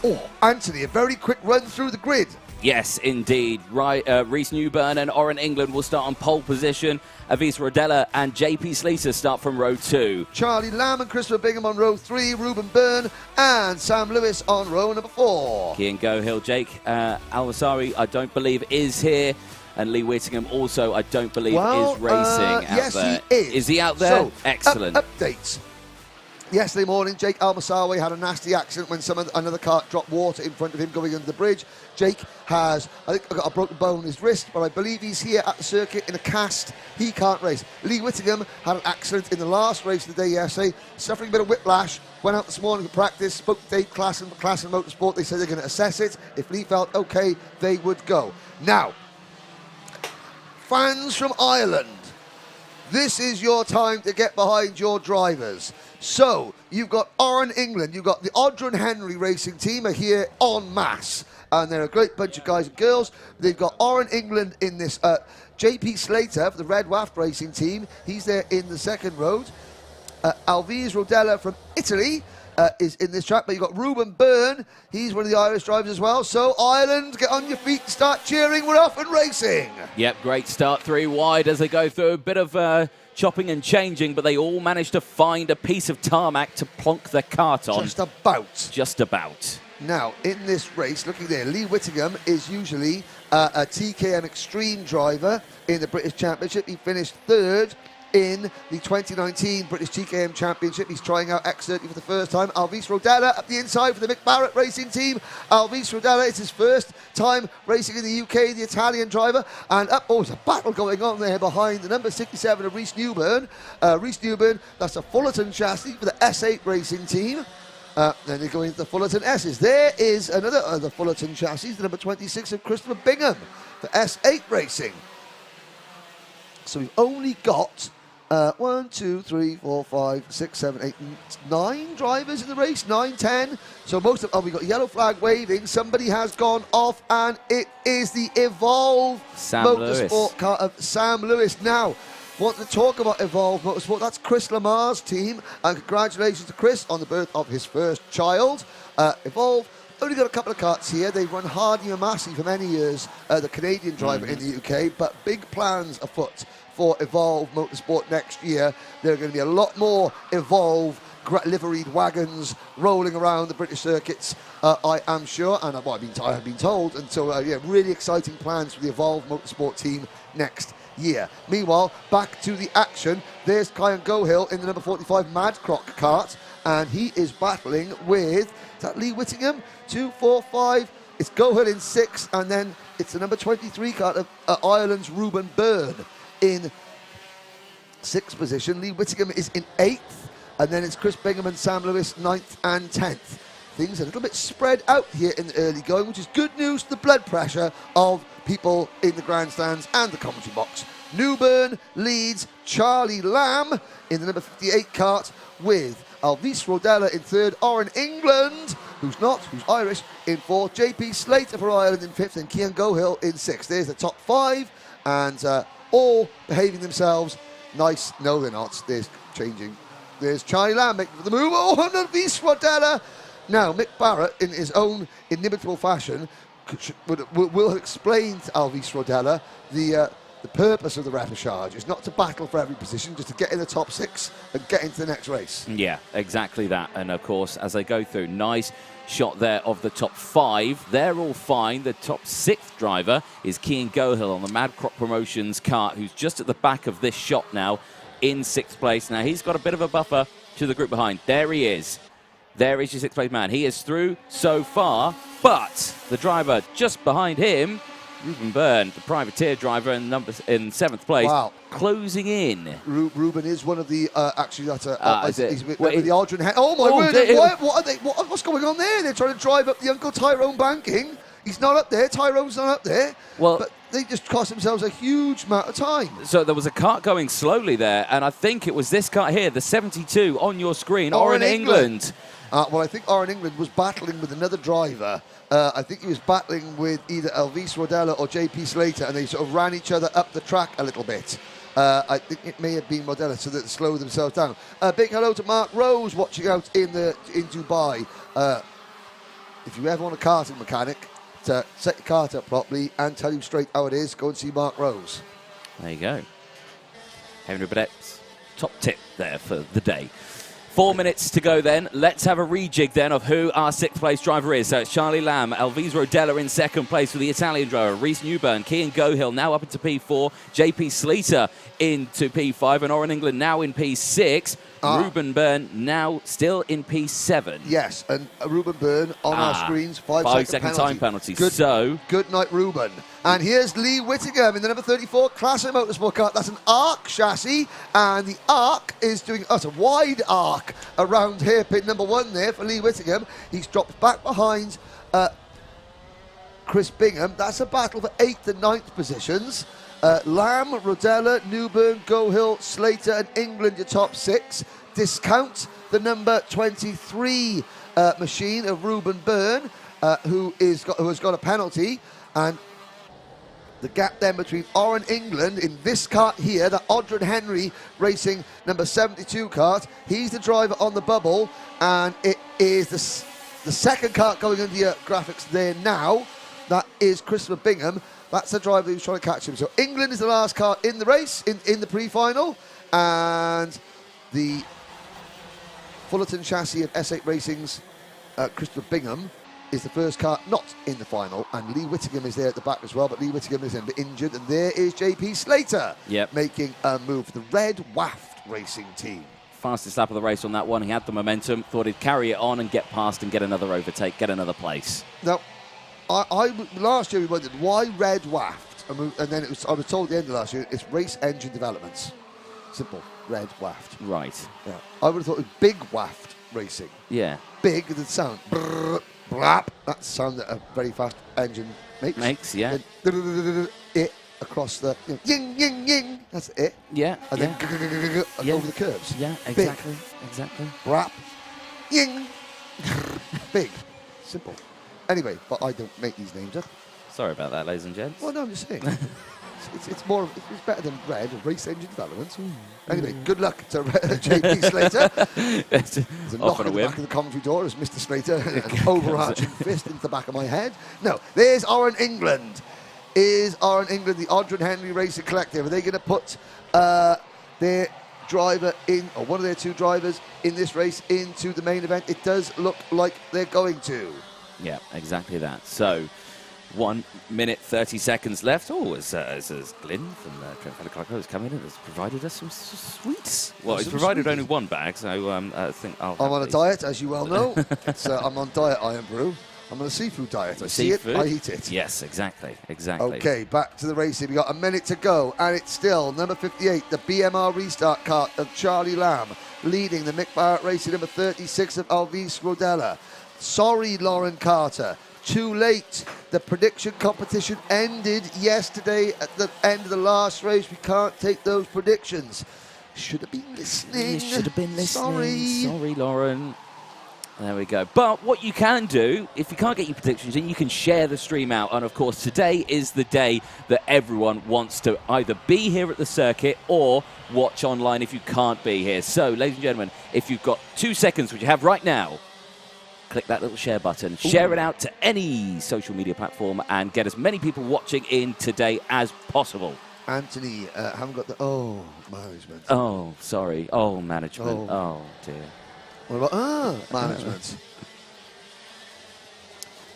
Oh, Anthony, a very quick run through the grid. Yes, indeed. Right, Reece Newburn and Oren England will start on pole position. Avis Rodella and JP Sleater start from row 2. Charlie Lamb and Christopher Bingham on row 3. Ruben Byrne and Sam Lewis on row number 4. Kian Gohill, Jake Alvasari, I don't believe, is here. And Lee Whittingham also, I don't believe, is racing out yes, there. He is. Is he out there? So, excellent. Updates. Yesterday morning, Jake Almasawi had a nasty accident when another cart dropped water in front of him going under the bridge. Jake has, I think, got a broken bone in his wrist, but I believe he's here at the circuit in a cast. He can't race. Lee Whittingham had an accident in the last race of the day yesterday, suffering a bit of whiplash. Went out this morning for practice, spoke to Dave Klassen Motorsport. They said they're going to assess it. If Lee felt okay, they would go. Now, fans from Ireland, this is your time to get behind your drivers. So, you've got Oran England, you've got the Audron Henry racing team are here en masse. And they're a great bunch of guys and girls. They've got Oran England in this. JP Slater for the Red Waft racing team. He's there in the second row. Alvise Rodella from Italy is in this track. But you've got Ruben Byrne. He's one of the Irish drivers as well. So, Ireland, get on your feet and start cheering. We're off and racing. Yep, great start, 3 wide as they go through a bit of chopping and changing, but they all managed to find a piece of tarmac to plonk their kart on. Just about. Just about. Now, in this race, looking there, Lee Whittingham is usually a TKM Extreme driver in the British Championship. He finished 3rd in the 2019 British TKM Championship. He's trying out X30 for the first time. Alvise Rodella up the inside for the Mick Barrett racing team. Alvise Rodella, it's his first time racing in the UK, the Italian driver. And up, oh, there's a battle going on there behind the number 67 of Rhys Newburn. Rhys Newburn, that's a Fullerton chassis for the S8 racing team. Then they go into the Fullerton S's. There is another Fullerton chassis, the number 26 of Christopher Bingham for S8 racing. So we've only got 1, 2, 3, 4, 5, 6, 7, 8, 9 drivers in the race, 9, 10. So most of we've got yellow flag waving. Somebody has gone off, and it is the Evolve Motorsport car of Sam Lewis. Now, want to talk about Evolve Motorsport? That's Chris Lamar's team, and congratulations to Chris on the birth of his first child. Evolve only got a couple of karts here. They've run Hardy and Massey for many years, the Canadian driver in the UK, but big plans afoot for Evolve Motorsport next year. There are going to be a lot more Evolve liveried wagons rolling around the British circuits, I am sure, and I have been told, and so yeah, really exciting plans for the Evolve Motorsport team next year. Meanwhile, back to the action. There's Kyan Gohill in the number 45 Mad Croc kart, and he is battling with, is that Lee Whittingham? 2, 4, 5. It's Gohill in 6, and then it's the number 23 kart of Ireland's Ruben Byrne in 6th position. Lee Whittingham is in 8th, and then it's Chris Bingham and Sam Lewis 9th and 10th. Things a little bit spread out here in the early going, which is good news to the blood pressure of people in the grandstands and the commentary box. Newburn leads Charlie Lamb in the number 58 kart with Alvise Rodella in 3rd, Oran England, who's Irish, in 4th, JP Slater for Ireland in 5th, and Kyan Gohill in 6th. There's the top 5, and all behaving themselves nice. No, they're not. There's changing. There's Charlie Lamb making the move. Oh, and Alvise Rodella. Now, Mick Barrett, in his own inimitable fashion, will have explained to Alvise Rodella the purpose of the repechage. It's not to battle for every position, just to get in the top 6 and get into the next race. Yeah, exactly that. And of course, as they go through, nice shot there of the top 5. They're all fine. The top 6th driver is Kyan Gohill on the Mad Croc Promotions kart, who's just at the back of this shot now in 6th place. Now, he's got a bit of a buffer to the group behind. There he is. There is your 6th place man. He is through so far, but the driver just behind him, Ruben Byrne, the privateer driver in 7th place, wow, closing in. Ruben is one of the actually that's he's with the Audron. Oh my word! What are they? What's going on there? They're trying to drive up the Uncle Tyrone banking. He's not up there. Tyrone's not up there. Well, but they just cost themselves a huge amount of time. So there was a kart going slowly there, and I think it was this kart here, the 72 on your screen, Oran England. Well, I think Oran England was battling with another driver. I think he was battling with either Alvise Rodella or JP Slater, and they sort of ran each other up the track a little bit. I think it may have been Rodella, so that they slowed themselves down. Big hello to Mark Rose watching out in Dubai. If you ever want a karting mechanic to set your kart up properly and tell you straight how it is, go and see Mark Rose. There you go. Henry Badet's top tip there for the day. 4 minutes to go then. Let's have a rejig then of who our 6th place driver is. So it's Charlie Lamb, Alvise Rodella in 2nd place for the Italian driver, Rhys Newburn, Kyan Gohill now up into P4, JP Slater into P5, and Oran England now in P6. Ruben Byrne now still in P7. Yes, and Ruben Byrne on our screens, 5-second time penalty. Good night, Ruben. And here's Lee Whittingham in the number 34 Classic Motorsport car. That's an arc chassis, and the arc is doing a wide arc around hairpin number 1 there for Lee Whittingham. He's dropped back behind Chris Bingham. That's a battle for 8th and 9th positions. Lamb, Rodella, Newburn, Gohill, Slater and England, your top 6. Discount the number 23 machine of Ruben Byrne, who has got a penalty. And the gap then between Oran England in this kart here, the Odrin Henry racing number 72 kart. He's the driver on the bubble, and it is the second kart going into your graphics there now. That is Christopher Bingham. That's the driver who's trying to catch him. So England is the last kart in the race, in the pre-final, and the Fullerton chassis of S8 Racing's Christopher Bingham is the first car not in the final, and Lee Whittingham is there at the back as well, but Lee Whittingham is injured, and there is JP Slater making a move for the Red Waft Racing team. Fastest lap of the race on that one. He had the momentum, thought he'd carry it on and get past and get another overtake, get another place. Now, last year we wondered why Red Waft, and then I was told at the end of last year it's Race Engine Developments. Simple, Red Waft. Right. Yeah. I would have thought it was Big Waft Racing. Yeah. Big, the sound. Brrr, blap. That's the sound that a very fast engine makes. Yeah. It across the ying, ying, ying. That's it. Yeah. And then over the curves. Yeah, exactly. Exactly. Blap. Ying. Big. Simple. Anyway, but I don't make these names up. Sorry about that, ladies and gents. Well, no, I'm just saying. It's better than Red, Race Engine Developments. Anyway, good luck to JP Slater. There's a knock at the back of the commentary door as Mr. Slater, an overarching fist into the back of my head. No, there's Oran England. Is Oran England the Odrin Henry Racing Collective? Are they going to put their driver in, or one of their 2 drivers in this race into the main event? It does look like they're going to. Yeah, exactly that. So, 1 minute 30 seconds left. Oh, as Glyn from Trent Valley Kart Club has come in and has provided us some sweets. Well, he's provided only 1 bag, so I think I'm on a diet, as you well know. I'm on diet Iron Brew. I'm on a seafood diet. I see it, I eat it. Yes, exactly. Okay, back to the racing. We got a minute to go, and it's still number 58, the BMR restart kart of Charlie Lamb, leading the Mick Barrett Racing number 36 of Alvis Rodella. Sorry, Lauren Carter. Too late. The prediction competition ended yesterday at the end of the last race. We can't take those predictions. Should have been listening. You should have been listening. Sorry, Lauren. There we go. But what you can do, if you can't get your predictions in, you can share the stream out. And, of course, today is the day that everyone wants to either be here at the circuit or watch online if you can't be here. So, ladies and gentlemen, if you've got 2 seconds, which you have right now, click that little share button, share it out to any social media platform and get as many people watching in today as possible. Anthony, haven't got the... management. Oh, sorry. Oh, management. Oh dear. What about... management.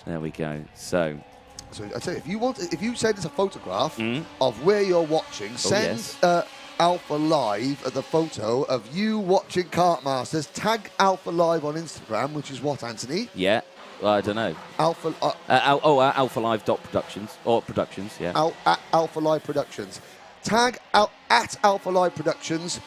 There we go. So I tell you, if you send us a photograph of where you're watching, send... Alpha Live at the photo of you watching Kartmasters. Tag Alpha Live on Instagram, which is what, Anthony? Yeah, well, I don't know. Alpha. Alpha Live Productions or Productions. Yeah. At Alpha Live Productions. Tag at Alpha Live Productions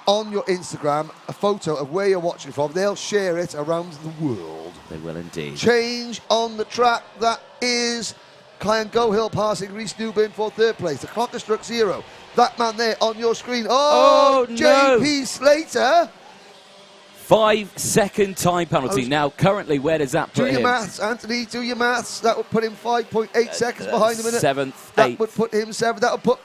on your Instagram a photo of where you're watching from. They'll share it around the world. They will indeed. Change on the track. That is Kyan Gohill passing Reese Newburn for 3rd place. The clock has struck 0. That man there on your screen. Oh, no. JP Slater. 5-second time penalty. Now, currently, where does that put him? Do your maths, Anthony. Do your maths. That would put him 5.8 seconds behind him. 7th, that would put him 7th.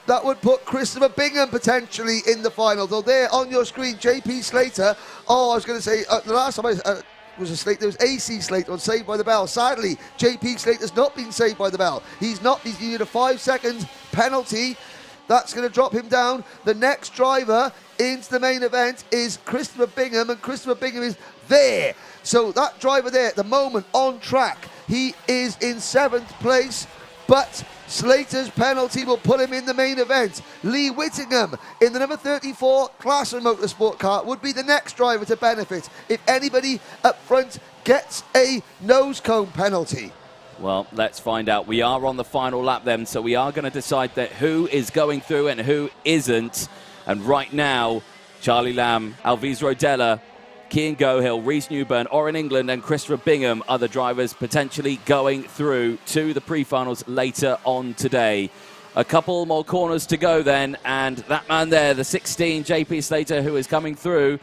That would put Christopher Bingham potentially in the final. So there on your screen, JP Slater. Oh, I was going to say the last time was a Slater. There was AC Slater on Saved by the Bell. Sadly, JP Slater's not been saved by the bell. He's needed a 5-second penalty. That's going to drop him down. The next driver into the main event is Christopher Bingham, and Christopher Bingham is there. So that driver there at the moment on track, he is in 7th place, but Slater's penalty will put him in the main event. Lee Whittingham in the number 34 Class and Motorsport car would be the next driver to benefit if anybody up front gets a nose cone penalty. Well, let's find out. We are on the final lap then, so we are going to decide that who is going through and who isn't. And right now, Charlie Lamb, Alvis Rodella, Kyan Gohill, Reese Newburn, Oran England and Christopher Bingham are the drivers potentially going through to the pre-finals later on today. A couple more corners to go then, and that man there, the 16, JP Slater, who is coming through,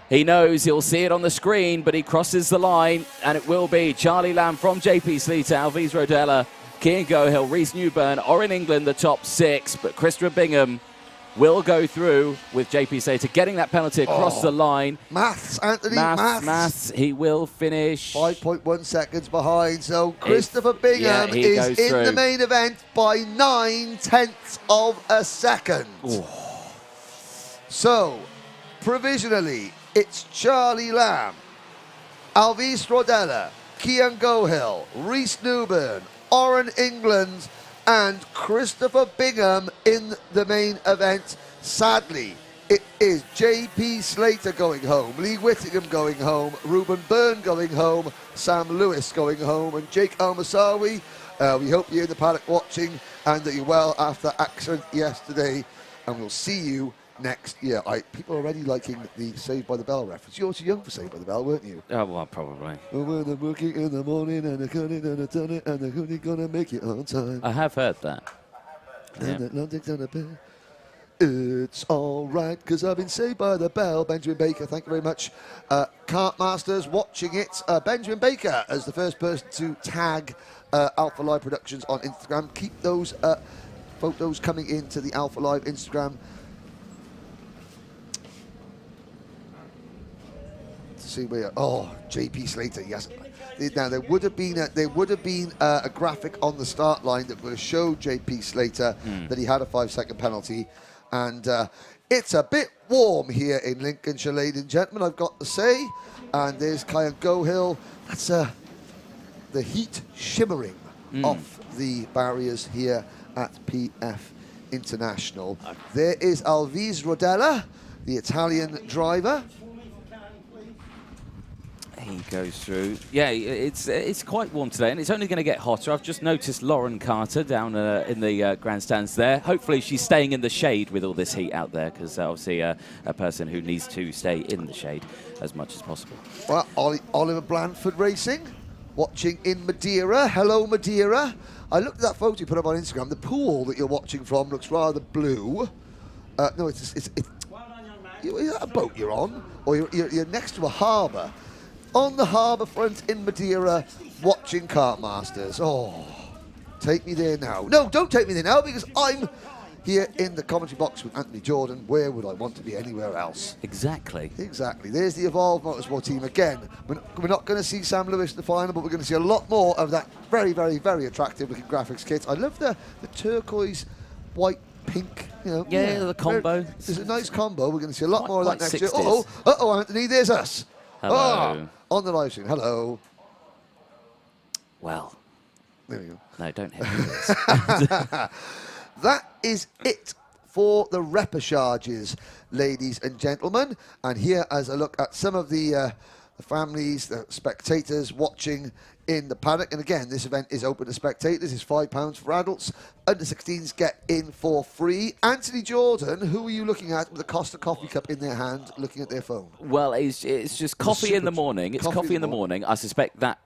he knows he'll see it on the screen, but he crosses the line, and it will be Charlie Lamb from JP Slater, Alves Rodella, Cian Gohill, Rhys Newburn, or in England, the top 6, but Christopher Bingham will go through with JP Slater getting that penalty across the line. Maths, Anthony, maths. He will finish 5.1 seconds behind. So Christopher Bingham is in the main event by 9/10 of a second. Ooh. So provisionally, it's Charlie Lamb, Alves Rodella, Cian Gohill, Rhys Newburn, Oren England, and Christopher Bingham in the main event. Sadly, it is JP Slater going home, Lee Whittingham going home, Ruben Byrne going home, Sam Lewis going home, and Jake Almasawi. We hope you're in the paddock watching and that you're well after accident yesterday, and we'll see you next year. People are already liking the Saved by the Bell reference. You're too young for Saved by the Bell, weren't you? Oh, well, probably. When I'm working in the morning and I'm gonna and I'm only gonna make it on time. I have heard that. It's all right, because I've been saved by the bell. Benjamin Baker, thank you very much. Kartmasters watching it. Benjamin Baker as the first person to tag Alpha Live Productions on Instagram. Keep those photos coming into the Alpha Live Instagram. See where JP Slater, yes. Now there would have been a graphic on the start line that would have showed JP Slater that he had a 5-second penalty, and it's a bit warm here in Lincolnshire, ladies and gentlemen, I've got to say. And there's Cian Gohill. That's the heat shimmering off the barriers here at PF International. There is Alves Rodella, the Italian driver. He goes through. Yeah, it's quite warm today, and it's only going to get hotter. I've just noticed Lauren Carter down in the grandstands there. Hopefully she's staying in the shade with all this heat out there, because obviously a person who needs to stay in the shade as much as possible. Well, Oliver Blandford Racing, watching in Madeira. Hello, Madeira. I looked at that photo you put up on Instagram. The pool that you're watching from looks rather blue. No, it's is that a boat you're on? Or you're next to a harbour? On the harbour front in Madeira, watching Kartmasters. Oh, take me there now. No, don't take me there now, because I'm here in the commentary box with Anthony Jordan. Where would I want to be anywhere else? Exactly. Exactly. There's the Evolve Motorsport team again. We're not going to see Sam Lewis in the final, but we're going to see a lot more of that very, very, very attractive looking graphics kit. I love the turquoise, white, pink, Yeah, the combo. It's a nice combo. We're going to see a lot more of that next year. Uh-oh, Anthony, there's us. Hello. On the live stream. Hello. Well. There we go. No, don't hit me with this. That is it for the repechages, ladies and gentlemen. And here as a look at some of the families, the spectators watching in the paddock. And again, this event is open to spectators. It's £5 for adults. Under 16s get in for free. Anthony Jordan, who are you looking at with a Costa coffee cup in their hand, looking at their phone? Well, it's just coffee in the morning. It's coffee in the morning. I suspect that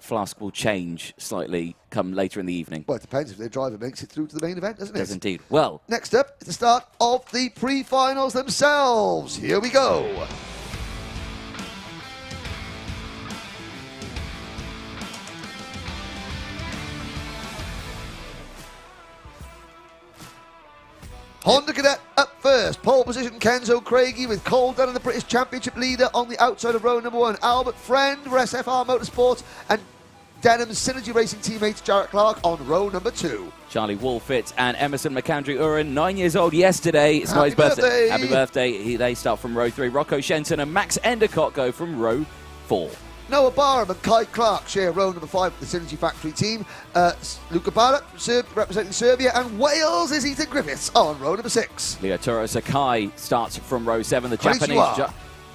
flask will change slightly come later in the evening. Well, it depends if their driver makes it through to the main event, doesn't it? It does indeed. Well, next up is the start of the pre-finals themselves. Here we go. Honda Cadet up first. Pole position, Kenzo Craigie with Cole Dunn, the British Championship leader on the outside of row number 1. Albert Friend, SFR Motorsport, and Denham's Synergy Racing teammate Jarrett Clark on row number 2. Charlie Wolfitz and Emerson McAndrew-Uren, 9 years old yesterday. It's Happy his birthday. Happy birthday. They start from row 3. Rocco Shenton and Max Endicott go from row 4. Noah Barham and Kai Clark share row number 5 with the Synergy Factory team. Luca Balak representing Serbia, and Wales is Ethan Griffiths on row number 6. Leo Toro Sakai starts from row 7. The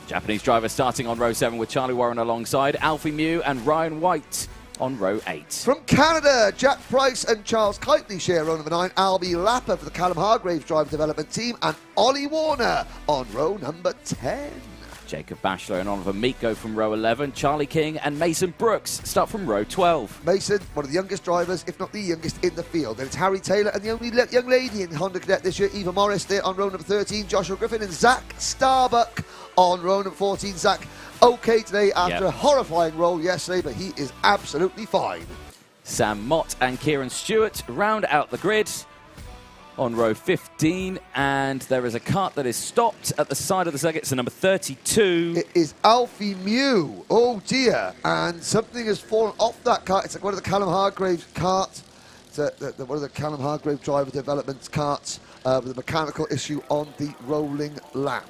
Japanese driver starting on row 7 with Charlie Warren alongside. Alfie Mew and Ryan White on row 8. From Canada, Jack Price and Charles Kitely share row number 9. Albie Lapper for the Callum Hargraves driver development team, and Ollie Warner on row number 10. Jacob Bachelor and Oliver Meek go from row 11. Charlie King and Mason Brooks start from row 12. Mason, one of the youngest drivers, if not the youngest in the field. Then it's Harry Taylor and the only young lady in Honda Cadet this year, Eva Morris, there on row number 13. Joshua Griffin and Zach Starbuck on row number 14. Zach, okay today after a horrifying roll yesterday, but he is absolutely fine. Sam Mott and Kieran Stewart round out the grid on row 15, and there is a kart that is stopped at the side of the circuit. So number 32. It is Alfie Mew. Oh dear, and something has fallen off that kart. It's like one of the Callum Hargrave's karts. It's one of the Callum Hargrave driver development karts with a mechanical issue on the rolling lap.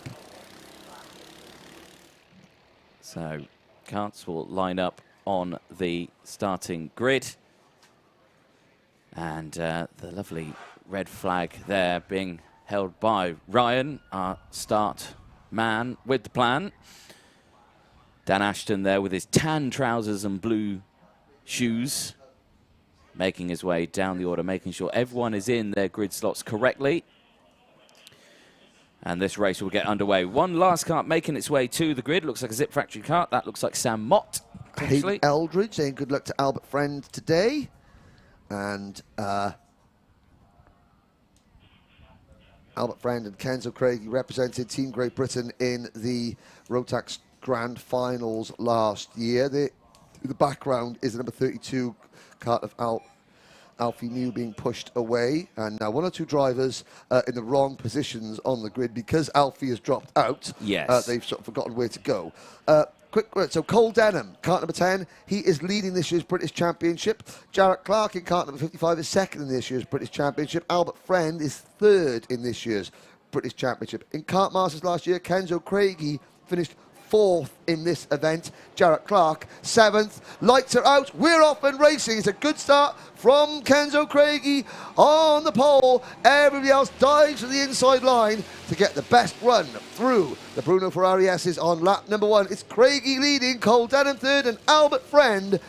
So karts will line up on the starting grid, and the lovely red flag there being held by Ryan, our start man with the plan. Dan Ashton there with his tan trousers and blue shoes, making his way down the order, making sure everyone is in their grid slots correctly. And this race will get underway. One last kart making its way to the grid. Looks like a Zip Factory kart. That looks like Sam Mott. Hayden Eldridge saying good luck to Albert Friend today. And Albert Friend and Kenzo Craigie represented Team Great Britain in the Rotax Grand Finals last year. The background is the number 32 kart of Alfie Mew being pushed away, and now one or two drivers in the wrong positions on the grid because Alfie has dropped out. Yes. They've sort of forgotten where to go. So Cole Denham, kart number 10, he is leading this year's British Championship. Jarrett Clark in kart number 55 is second in this year's British Championship. Albert Friend is third in this year's British Championship. In Kartmasters last year, Kenzo Craigie finished fourth in this event. Jarrett Clark, seventh. Lights are out. We're off and racing. It's a good start from Kenzo Craigie on the pole. Everybody else dives to the inside line to get the best run through the Bruno Ferrari S's on lap number 1. It's Craigie leading, Cole Denham third, and Albert Friend,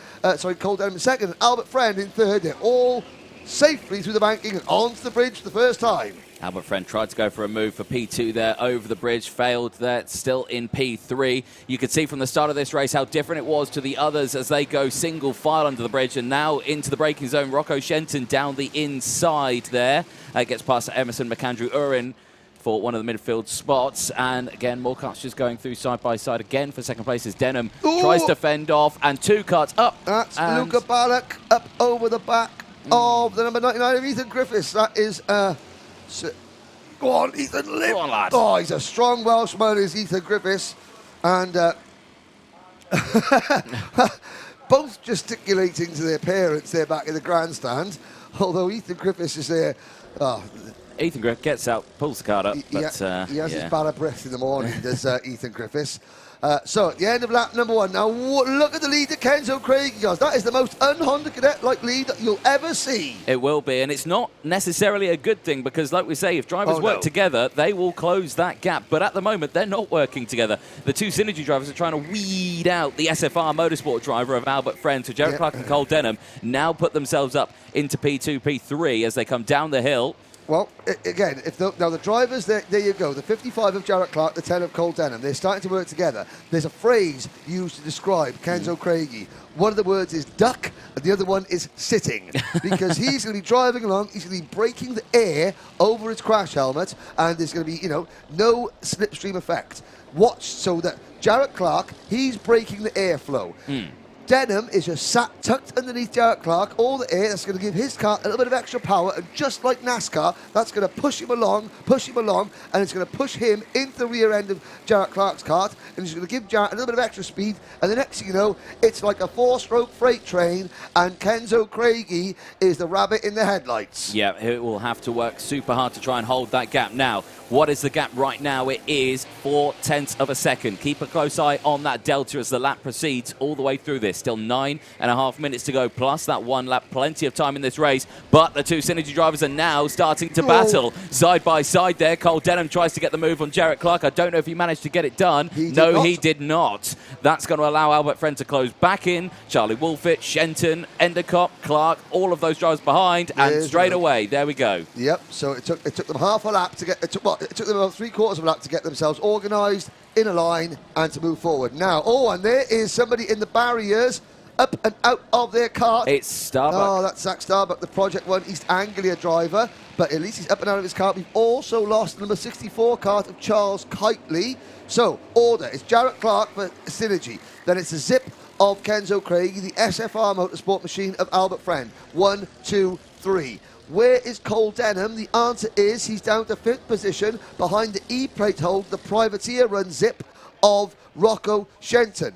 Cole Denham second, and Albert Friend in third. They're all safely through the banking and onto the bridge for the first time. Albert Friend tried to go for a move for P2 there over the bridge, failed there, still in P3. You could see from the start of this race how different it was to the others as they go single file under the bridge, and now into the braking zone. Rocco Shenton down the inside there. Gets past Emerson McAndrew Urin for one of the midfield spots, and again more karts just going through side by side again for second place as Denham tries to fend off, and two karts up. That's Luca Ballack up over the back of the number 99 of Ethan Griffiths. That is go on, Ethan, live. Go on, lad. Oh, he's a strong Welshman, is Ethan Griffiths. And both gesticulating to their parents there back in the grandstand, although Ethan Griffiths is there. Ethan Griffiths gets out, pulls the card up. He has his bad breath in the morning, does Ethan Griffiths. So at the end of lap number 1, now look at the lead that Kenzo Craigie has. That is the most un-Honda Cadet-like lead that you'll ever see. It will be, and it's not necessarily a good thing because, like we say, if drivers work together, they will close that gap. But at the moment, they're not working together. The two Synergy drivers are trying to weed out the SFR Motorsport driver of Albert Friend. So Jarrett Clark and Cole Denham now put themselves up into P2, P3 as they come down the hill. Well, again, now the drivers, there you go. The 55 of Jarrett Clark, the 10 of Cole Denham, they're starting to work together. There's a phrase used to describe Kenzo Craigie. One of the words is duck, and the other one is sitting. Because he's going to be driving along, he's going to be braking the air over his crash helmet, and there's going to be, no slipstream effect. Watch so that Jarrett Clark, he's braking the airflow. Denham is just tucked underneath Jarrett Clark, all the air. That's going to give his car a little bit of extra power, and just like NASCAR, that's going to push him along, and it's going to push him into the rear end of Jarrett Clark's kart, and it's going to give Jarrett a little bit of extra speed, and the next thing you know, it's like a 4-stroke freight train, and Kenzo Craigie is the rabbit in the headlights. Yeah, it will have to work super hard to try and hold that gap. Now, what is the gap right now? It is 0.4 of a second. Keep a close eye on that delta as the lap proceeds all the way through this. Still 9.5 minutes to go, plus that one lap. Plenty of time in this race, but the two Synergy drivers are now starting to battle side by side there. Cole Denham tries to get the move on Jarrett Clark. I don't know if he managed to get it done. He did not. That's going to allow Albert Friend to close back in. Charlie Wolfett, Shenton, Endicott, Clark, all of those drivers behind, and straight away, there we go. Yep, so it took them half a lap to get, it took them about 3/4 of a lap to get themselves organised, in a line and to move forward. Now, oh, and there is somebody in the barriers, up and out of their cart. It's Starbuck. Oh, that's Zach Starbuck, the Project 1 East Anglia driver. But at least he's up and out of his cart. We've also lost number 64 cart of Charles Kitely. So, order. It's Jarrett Clark for Synergy. Then it's the Zip of Kenzo Craig, the SFR Motorsport machine of Albert Friend. 1, 2, 3. Where is Cole Denham? The answer is he's down to 5th position behind the E-plate hold, the privateer run Zip of Rocco Shenton.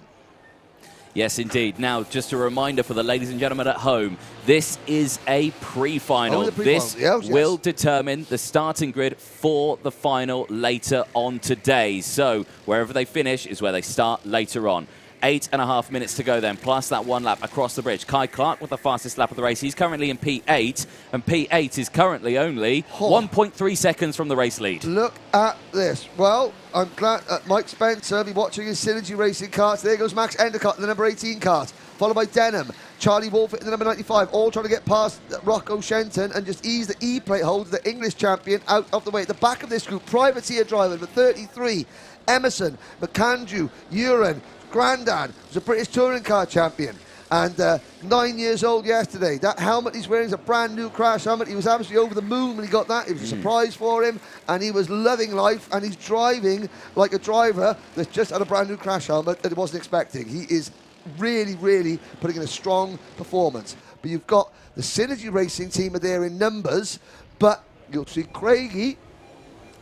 Yes, indeed. Now, just a reminder for the ladies and gentlemen at home, this is a pre-final. This will determine the starting grid for the final later on today. So, wherever they finish is where they start later on. 8.5 minutes to go then, plus that one lap across the bridge. Kai Clark with the fastest lap of the race. He's currently in P8, and P8 is currently only 1.3 seconds from the race lead. Look at this. Well, I'm glad Mike Spencer will be watching his Synergy Racing karts. There goes Max Endicott in the number 18 kart, followed by Denham. Charlie Wolfett in the number 95, all trying to get past Rocco Shenton and just ease the E-plate hold of the English champion out of the way. At the back of this group, privateer driver number 33, Emerson, McAndrew, Uren, Grandad was a British touring car champion and 9 years old yesterday. That helmet he's wearing is a brand new crash helmet. He was absolutely over the moon when he got that. It was a surprise for him and he was loving life, and he's driving like a driver that's just had a brand new crash helmet that he wasn't expecting. He is really, really putting in a strong performance. But you've got the Synergy Racing team are there in numbers, but you'll see Craigie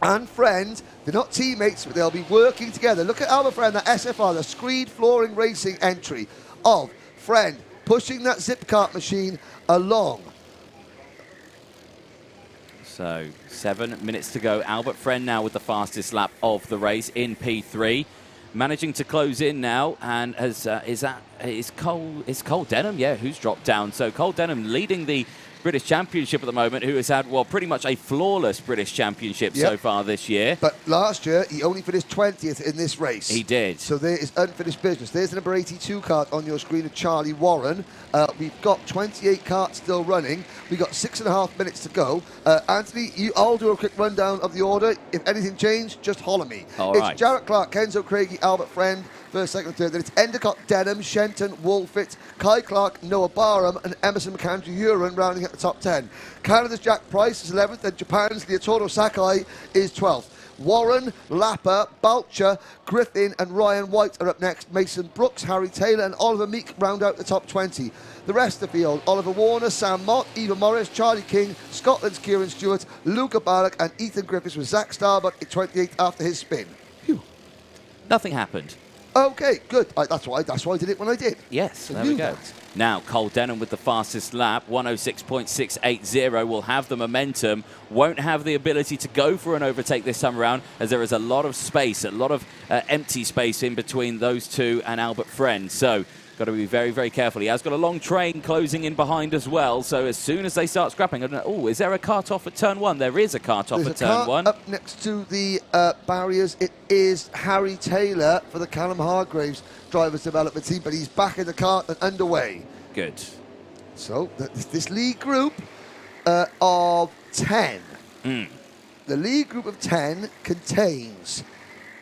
and Friend, they're not teammates, but they'll be working together. Look at Albert Friend, that SFR, the Screed Flooring Racing entry of Friend, pushing that zip kart machine along. So, 7 minutes to go. Albert Friend now with the fastest lap of the race in P3. Managing to close in now, and is Cole Denham? Yeah, who's dropped down. So Cole Denham leading the British Championship at the moment, who has had, well, pretty much a flawless British Championship so far this year. But last year, he only finished 20th in this race. He did. So there is unfinished business. There's the number 82 kart on your screen of Charlie Warren. We've got 28 karts still running. We've got 6.5 minutes to go. Anthony, I'll do a quick rundown of the order. If anything changed, just holler me. It's Jarrett Clark, Kenzo Craigie, Albert Friend, first, second, third. Then it's Endicott, Denham, Shenton, Wolfett, Kai Clark, Noah Barham, and Emerson McAndrew Uren rounding at the top 10. Canada's Jack Price is 11th, and Japan's Leotoro Sakai is 12th. Warren, Lapper, Balcher, Griffin and Ryan White are up next. Mason Brooks, Harry Taylor and Oliver Meek round out the top 20. The rest of the field, Oliver Warner, Sam Mott, Eva Morris, Charlie King, Scotland's Kieran Stewart, Luca Ballack and Ethan Griffiths with Zach Starbuck at 28th after his spin. Phew. Nothing happened. Okay, good. That's why I did it when I did. Yes, there we go. Now, Cole Denham with the fastest lap, 106.680, will have the momentum, won't have the ability to go for an overtake this time around, as there is a lot of space, a lot of empty space in between those two and Albert Friend. So, got to be very, very careful. He has got a long train closing in behind as well, so as soon as they start scrapping, I don't know, oh, is there a kart off at turn 1? There is a kart off at turn 1. Up next to the barriers, it is Harry Taylor for the Callum Hargraves Drivers Development Team, but he's back in the kart and underway. Good. So, this lead group of 10. The lead group of 10 contains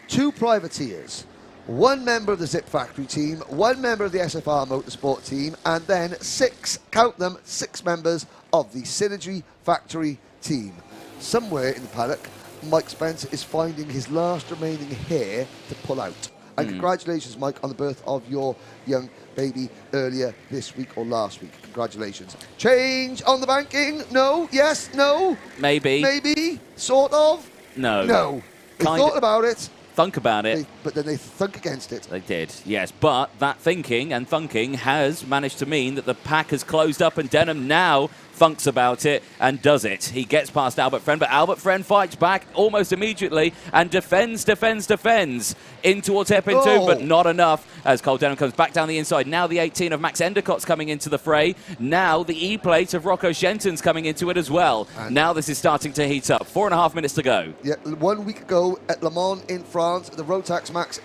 2 privateers, 1 member of the Zip Factory team, 1 member of the SFR Motorsport team, and then 6, count them, 6 members of the Synergy Factory team. Somewhere in the paddock, Mike Spencer is finding his last remaining hair to pull out. And congratulations, Mike, on the birth of your young baby earlier this week or last week. Congratulations. Change on the banking? No? Yes? No? Maybe. Maybe? Sort of? No. No. They thought about it. Thunk about it. But then they thunk against it. They did, yes. But that thinking and thunking has managed to mean that the pack has closed up, and Denham now funks about it and does it. He gets past Albert Friend, but Albert Friend fights back almost immediately and defends in towards hairpin 2, but not enough as Cole Denham comes back down the inside. Now the 18 of Max Endicott's coming into the fray. Now the E-plate of Rocco Shenton's coming into it as well. And now this is starting to heat up. 4.5 minutes to go. Yeah, 1 week ago at Le Mans in France, the Rotax Max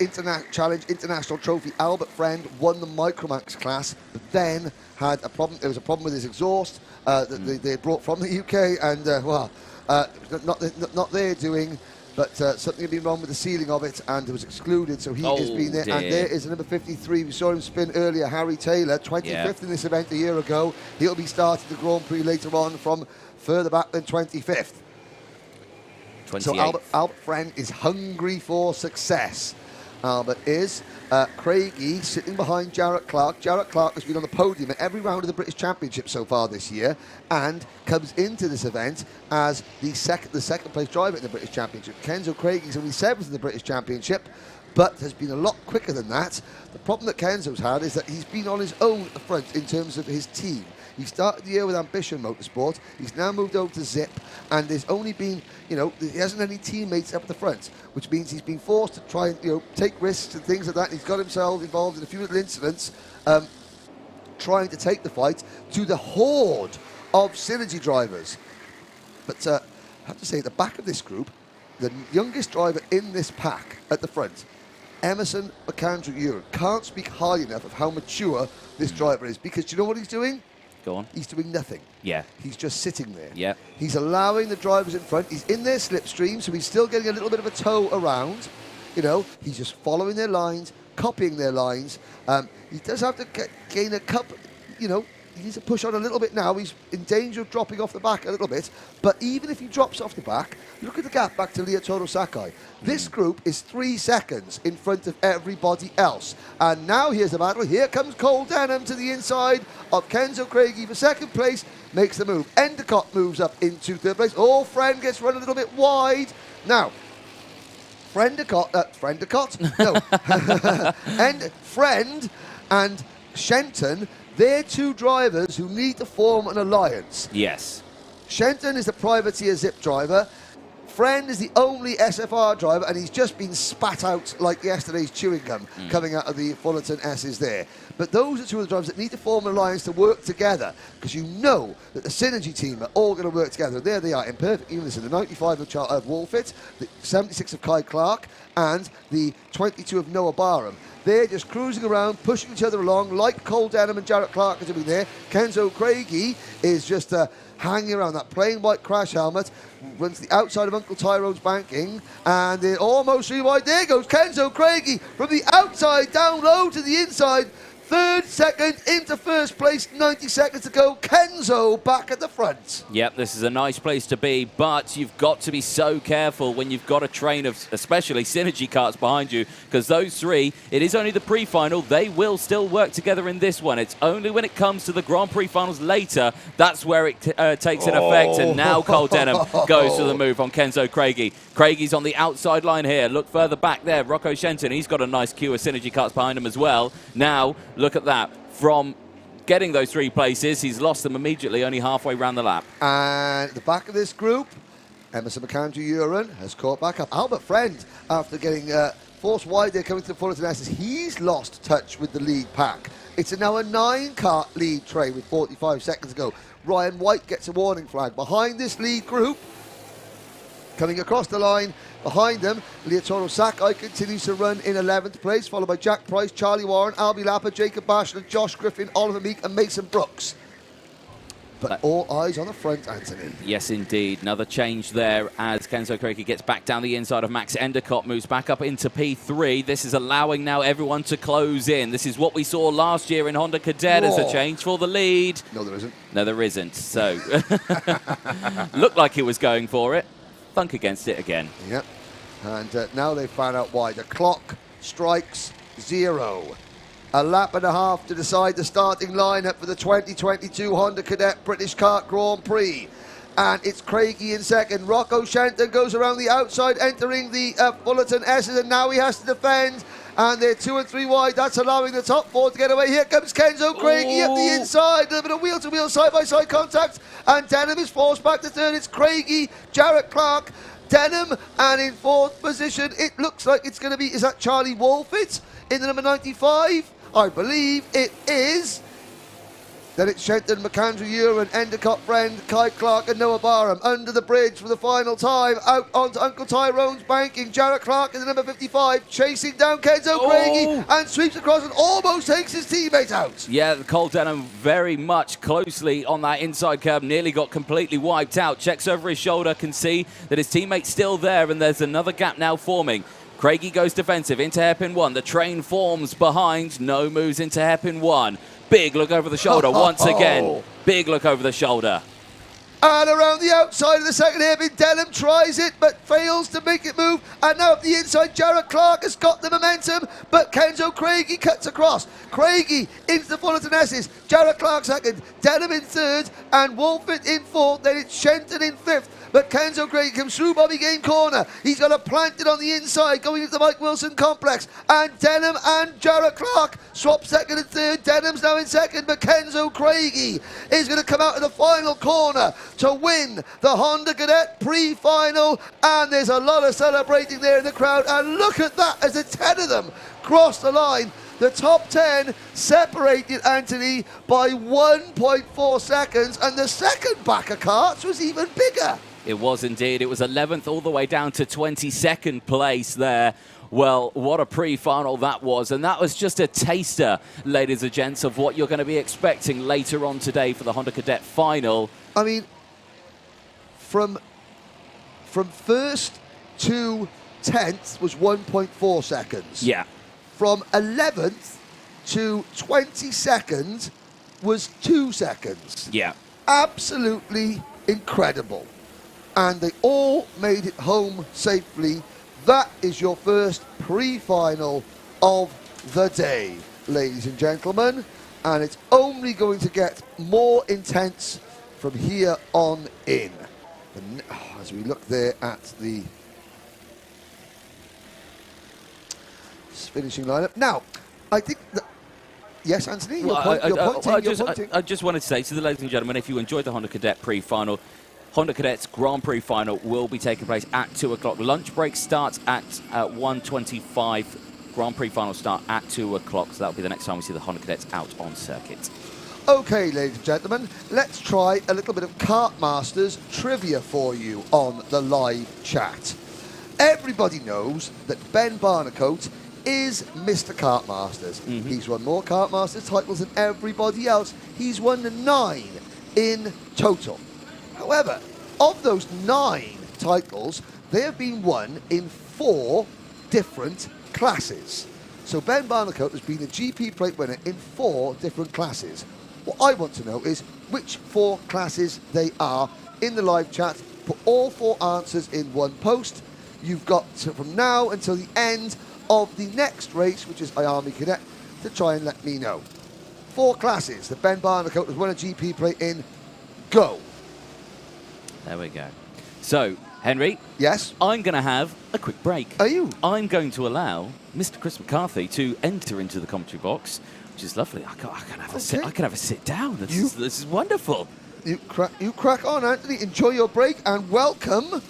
Challenge International Trophy, Albert Friend won the Micromax class, but then had a problem. There was a problem with his exhaust that they brought from the UK, and not their doing. but something had been wrong with the sealing of it, and it was excluded, so he has been there. Dear. And there is number 53. We saw him spin earlier, Harry Taylor, 25th in this event a year ago. He'll be starting the Grand Prix later on from further back than 25th. So Albert Friend is hungry for success. Albert is. Craigie sitting behind Jarrett Clark. Jarrett Clark has been on the podium at every round of the British Championship so far this year, and comes into this event as the second place driver in the British Championship. Kenzo Craigie's only 7th in the British Championship, but has been a lot quicker than that. The problem that Kenzo's had is that he's been on his own at the front in terms of his team. He started the year with Ambition Motorsport. He's now moved over to Zip, and there's only been, he hasn't any teammates up at the front, which means he's been forced to try and, take risks and things like that. He's got himself involved in a few little incidents, trying to take the fight to the horde of Synergy drivers. But I have to say, at the back of this group, the youngest driver in this pack at the front, Emerson McAndrew-Uren, can't speak highly enough of how mature this driver is, because do you know what he's doing? Go on. He's doing nothing. Yeah. He's just sitting there. Yeah. He's allowing the drivers in front. He's in their slipstream, so he's still getting a little bit of a tow around. He's just following their lines, copying their lines. He does have to gain a couple, he needs to push on a little bit now. He's in danger of dropping off the back a little bit. But even if he drops off the back, look at the gap back to Leotoro Sakai. This group is 3 seconds in front of everybody else. And now here's the battle. Here comes Cole Denham to the inside of Kenzo Craigie for second place. Makes the move. Endicott moves up into third place. Oh, Friend gets run a little bit wide. Now, Friend and Shenton, they're two drivers who need to form an alliance. Yes. Shenton is the privateer Zip driver. Friend is the only SFR driver, and he's just been spat out like yesterday's chewing gum coming out of the Fullerton S's there. But those are two of the drivers that need to form an alliance to work together, because you know that the Synergy team are all going to work together. There they are in perfect unison. The 95 of Wolfit, the 76 of Kai Clark, and the 22 of Noah Barham. They're just cruising around, pushing each other along, like Cole Denham and Jarrett Clark are doing there. Kenzo Craigie is just hanging around that plain white crash helmet, runs the outside of Uncle Tyrone's banking, and they're almost 3 wide. There goes Kenzo Craigie from the outside down low to the inside. Third, second, into first place, 90 seconds to go. Kenzo back at the front. Yep, this is a nice place to be, but you've got to be so careful when you've got a train of especially Synergy karts behind you, because those three, it is only the pre-final. They will still work together in this one. It's only when it comes to the Grand Prix finals later, that's where it takes an effect, and now Cole Denham goes to the move on Kenzo Craigie. Craigie's on the outside line here. Look further back there, Rocco Shenton. He's got a nice queue of Synergy karts behind him as well. Now, look at that. From getting those 3 places, he's lost them immediately, only halfway round the lap. And at the back of this group, Emerson McAndrew-Uren has caught back up. Albert Friend, after getting forced wide there coming to the Fullerton S's, he's lost touch with the lead pack. It's now a 9-kart lead train with 45 seconds to go. Ryan White gets a warning flag. Behind this lead group, coming across the line, behind them, Leotoro Sakai continues to run in 11th place, followed by Jack Price, Charlie Warren, Albie Lapper, Jacob Bashland, Josh Griffin, Oliver Meek and Mason Brooks. But all eyes on the front, Anthony. Yes, indeed. Another change there as Kenzo Craigie gets back down the inside of Max Endicott, moves back up into P3. This is allowing now everyone to close in. This is what we saw last year in Honda Cadet as a change for the lead. No, there isn't. No, there isn't. So, looked like he was going for it. Thunk against it again. Yep. And now they've found out why. The clock strikes 0. A lap and a half to decide the starting lineup for the 2022 Honda Cadet British Kart Grand Prix. And it's Craigie in second. Rocco Shenton goes around the outside, entering the Fullerton S's, and now he has to defend. And they're 2 and 3 wide. That's allowing the top 4 to get away. Here comes Kenzo Craigie up the inside. A little bit of wheel-to-wheel, side-by-side contact. And Denham is forced back to third. It's Craigie, Jarrett Clark, Denham, and in 4th position, it looks like it's going to be, is that Charlie Wolfit in the number 95? I believe it is. Then it's Shenton, McAndrew, Ewan, Endicott, Friend, Kai Clark and Noah Barham under the bridge for the final time. Out onto Uncle Tyrone's banking. Jarrett Clark in the number 55, chasing down Kenzo Craigie and sweeps across and almost takes his teammate out. Yeah, Cole Denham very much closely on that inside curb, nearly got completely wiped out. Checks over his shoulder, can see that his teammate's still there, and there's another gap now forming. Craigie goes defensive into hairpin 1. The train forms behind, no moves into hairpin 1. Big look over the shoulder once again. Big look over the shoulder. And around the outside of the second hairpin, Denham tries it but fails to make it move. And now up the inside, Jarrett Clark has got the momentum, but Kenzo Craigie cuts across. Craigie into the Fullerton S's. Jarrett Clark second, Denham in third, and Wolfett in fourth. Then it's Shenton in fifth. But Kenzo Craigie comes through Bobby Game corner. He's got a planted on the inside, going into the Mike Wilson complex. And Denham and Jarrett Clark swap second and third. Denham's now in second, but Kenzo Craigie is going to come out in the final corner to win the Honda Cadet Pre-Final. And there's a lot of celebrating there in the crowd. And look at that, as the 10 of them cross the line. The top 10 separated, Anthony, by 1.4 seconds, and the second back of Karts was even bigger. It was indeed. It was 11th all the way down to 22nd place there. Well, what a pre-final that was. And that was just a taster, ladies and gents, of what you're going to be expecting later on today for the Honda Cadet Final. I mean, from first to 10th was 1.4 seconds. Yeah. From 11th to 22nd was 2 seconds. Yeah. Absolutely incredible. And they all made it home safely. That is your first pre-final of the day, ladies and gentlemen. And it's only going to get more intense from here on in. And as we look there at the finishing lineup. Now, I think that... Yes, Anthony, you're pointing. I just wanted to say to the ladies and gentlemen, if you enjoyed the Honda Cadet Pre-Final, Honda Cadet's Grand Prix Final will be taking place at 2 o'clock. Lunch break starts at 1:25. Grand Prix Final start at 2 o'clock. So that'll be the next time we see the Honda Cadets out on circuit. Okay, ladies and gentlemen, let's try a little bit of Kartmasters trivia for you on the live chat. Everybody knows that Ben Barnacote is Mr. Kartmasters. He's won more Kartmasters titles than everybody else. He's won 9 in total. However, of those 9 titles, they have been won in 4 different classes. So Ben Barnacote has been a GP plate winner in 4 different classes. What I want to know is which 4 classes they are in the live chat. Put all 4 answers in one post. You've got from now until the end of the next race, which is IAME Cadet, to try and let me know. 4 classes that Ben Barnacote has won a GP plate in. Go. There we go. So, Henry. Yes? I'm going to have a quick break. Are you? I'm going to allow Mr. Chris McCarthy to enter into the commentary box, which is lovely. I can have a sit down. This is wonderful. You crack on, Anthony. Enjoy your break and welcome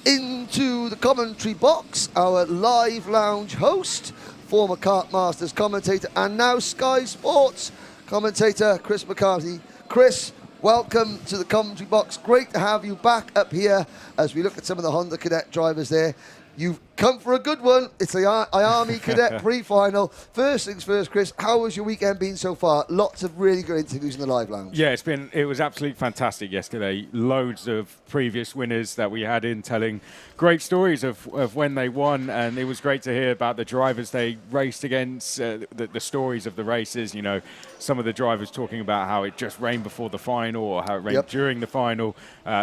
into the commentary box our live lounge host, former Kartmasters commentator and now Sky Sports commentator, Chris McCarthy. Chris, welcome to the commentary box. Great to have you back up here as we look at some of the Honda Cadet drivers there. You've come for a good one. It's the IAME Cadet Pre-Final. First things first, Chris, how has your weekend been so far? Lots of really good interviews in the live lounge. Yeah, it was absolutely fantastic yesterday. Loads of previous winners that we had in telling great stories of when they won, and it was great to hear about the drivers they raced against, the stories of the races. You know, some of the drivers talking about how it just rained before the final or how it rained during the final.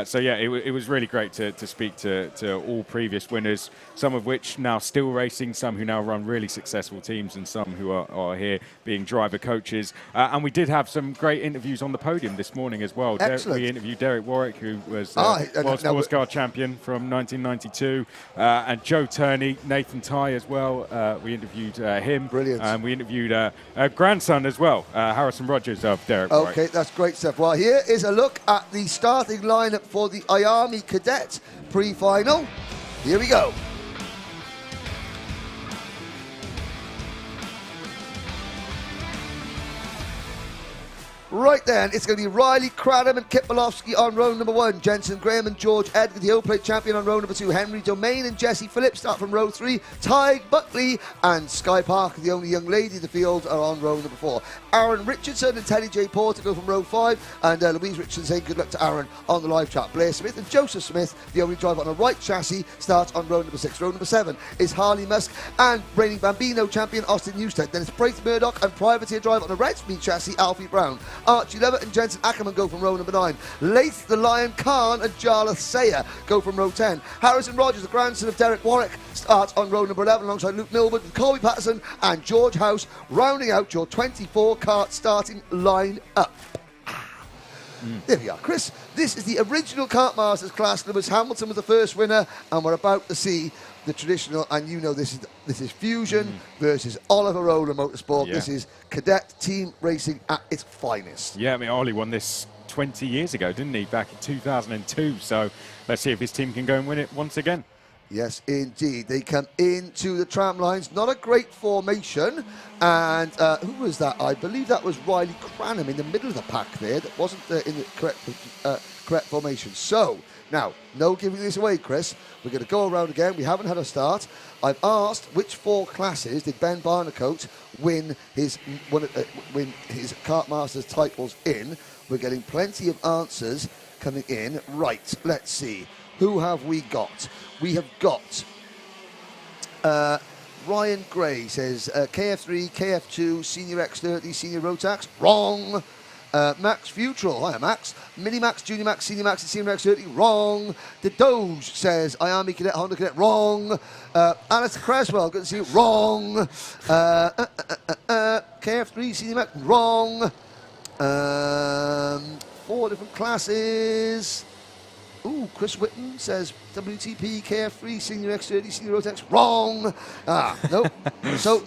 So yeah, it was really great to speak to all previous winners, some of which now still racing, some who now run really successful teams, and some who are here being driver coaches. And we did have some great interviews on the podium this morning as well. We interviewed Derek Warwick, who was world sports car champion from 1992, and Joe Turney, Nathan Ty as well. We interviewed him. Brilliant. And we interviewed grandson as well, Harrison Rogers of Derek Warwick. Okay, that's great stuff. Well, here is a look at the starting lineup for the IAME Cadet Pre-Final. Here we go. Right then, it's going to be Riley Cradham and Kit Malofsky on row number 1. Jensen Graham and George Edgar, the O-Plate champion, on row number 2. Henry Domain and Jesse Phillips start from row 3. Ty Buckley and Sky Parker, the only young lady in the field, are on row number 4. Aaron Richardson and Teddy J. Porter go from row 5. And Louise Richardson saying good luck to Aaron on the live chat. Blair Smith and Joseph Smith, the only driver on a right chassis, starts on row number 6. Row number 7 is Harley Musk and Reigning Bambino champion Austin Newstead. Then it's Braith Murdoch and privateer driver on a red speed chassis, Alfie Brown. Archie Levitt and Jensen Ackerman go from row number 9. Laith the Lion Khan and Jarlath Sayer go from row 10. Harrison Rogers, the grandson of Derek Warwick, starts on row number 11 alongside Luke Milburn, Colby Patterson and George House, rounding out your 24 kart starting line up. There we are, Chris. This is the original Kartmasters class. Lewis Hamilton was the first winner, and we're about to see the traditional, and you know this is Fusion versus Oliver Roller Motorsport. Yeah. This is Cadet team racing at its finest. Yeah, I mean, Ollie won this 20 years ago, didn't he, back in 2002? So let's see if his team can go and win it once again. Yes, indeed. They come into the tram lines. Not a great formation. And who was that? I believe that was Riley Cradham in the middle of the pack there. That wasn't in the correct formation. So, now, no giving this away, Chris. We're going to go around again. We haven't had a start. I've asked which 4 classes did Ben Barnacote win his Kartmasters titles in. We're getting plenty of answers coming in. Right, let's see. Who have we got? We have got Ryan Gray says KF3, KF2, Senior X30, Senior Rotax. Wrong. Max Futrell, hiya Max. Minimax, Junior Max, Senior Max and Senior X30. Wrong. The Doge says IAME Cadet, Honda Cadet. Wrong. Alistair Creswell, good to see you. Wrong. KF3, Senior Max. Wrong. 4 different classes. Ooh, Chris Whitten says WTP, KF3, Senior X30, Senior Rotax. Wrong. Nope. So,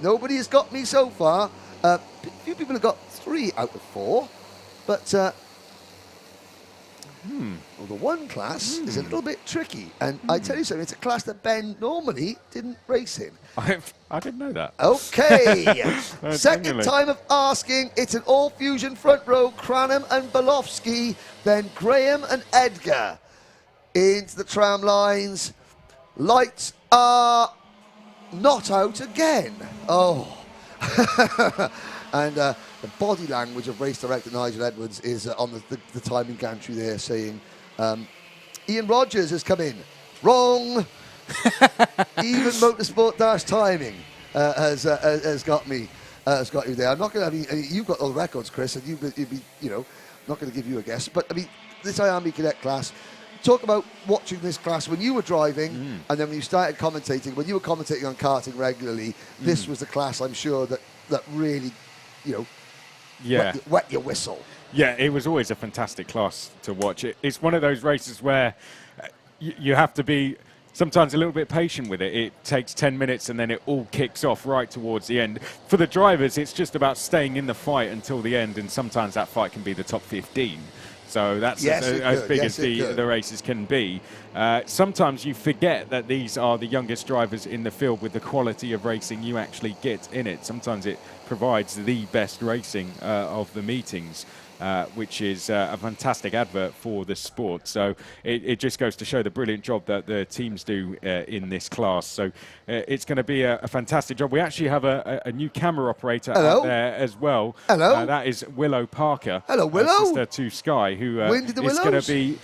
nobody has got me so far. A few people have got 3 out of 4. But, well, the 1 class is a little bit tricky. And I tell you something, it's a class that Ben normally didn't race in. I didn't know that. Okay. Second Genuinely. time of asking. It's an all-fusion front row. Cradham and Balofsky. Then Graham and Edgar into the tram lines. Lights are not out again. Oh. And the body language of race director Nigel Edwards is on the timing gantry there, saying Ian Rogers has come in. Wrong. Even Motorsport timing has got me. Has got you there. I'm not going to have you. You've got all the records, Chris, and you'd be not going to give you a guess. But I mean, this IAME Cadet class. Talk about watching this class when you were driving, and then when you started commentating. When you were commentating on karting regularly, this was the class I'm sure that really, wet your whistle. Yeah, it was always a fantastic class to watch. It's one of those races where you have to be sometimes a little bit patient with it. It takes 10 minutes and then it all kicks off right towards the end. For the drivers, it's just about staying in the fight until the end, and sometimes that fight can be the top 15. So that's as big as the races can be. Sometimes you forget that these are the youngest drivers in the field with the quality of racing you actually get in it. Sometimes it provides the best racing of the meetings, which is a fantastic advert for the sport. So it just goes to show the brilliant job that the teams do in this class. So it's going to be a fantastic job. We actually have a new camera operator out there as well. Hello. That is Willow Parker. Hello, Willow. Sister to Sky, who is going to be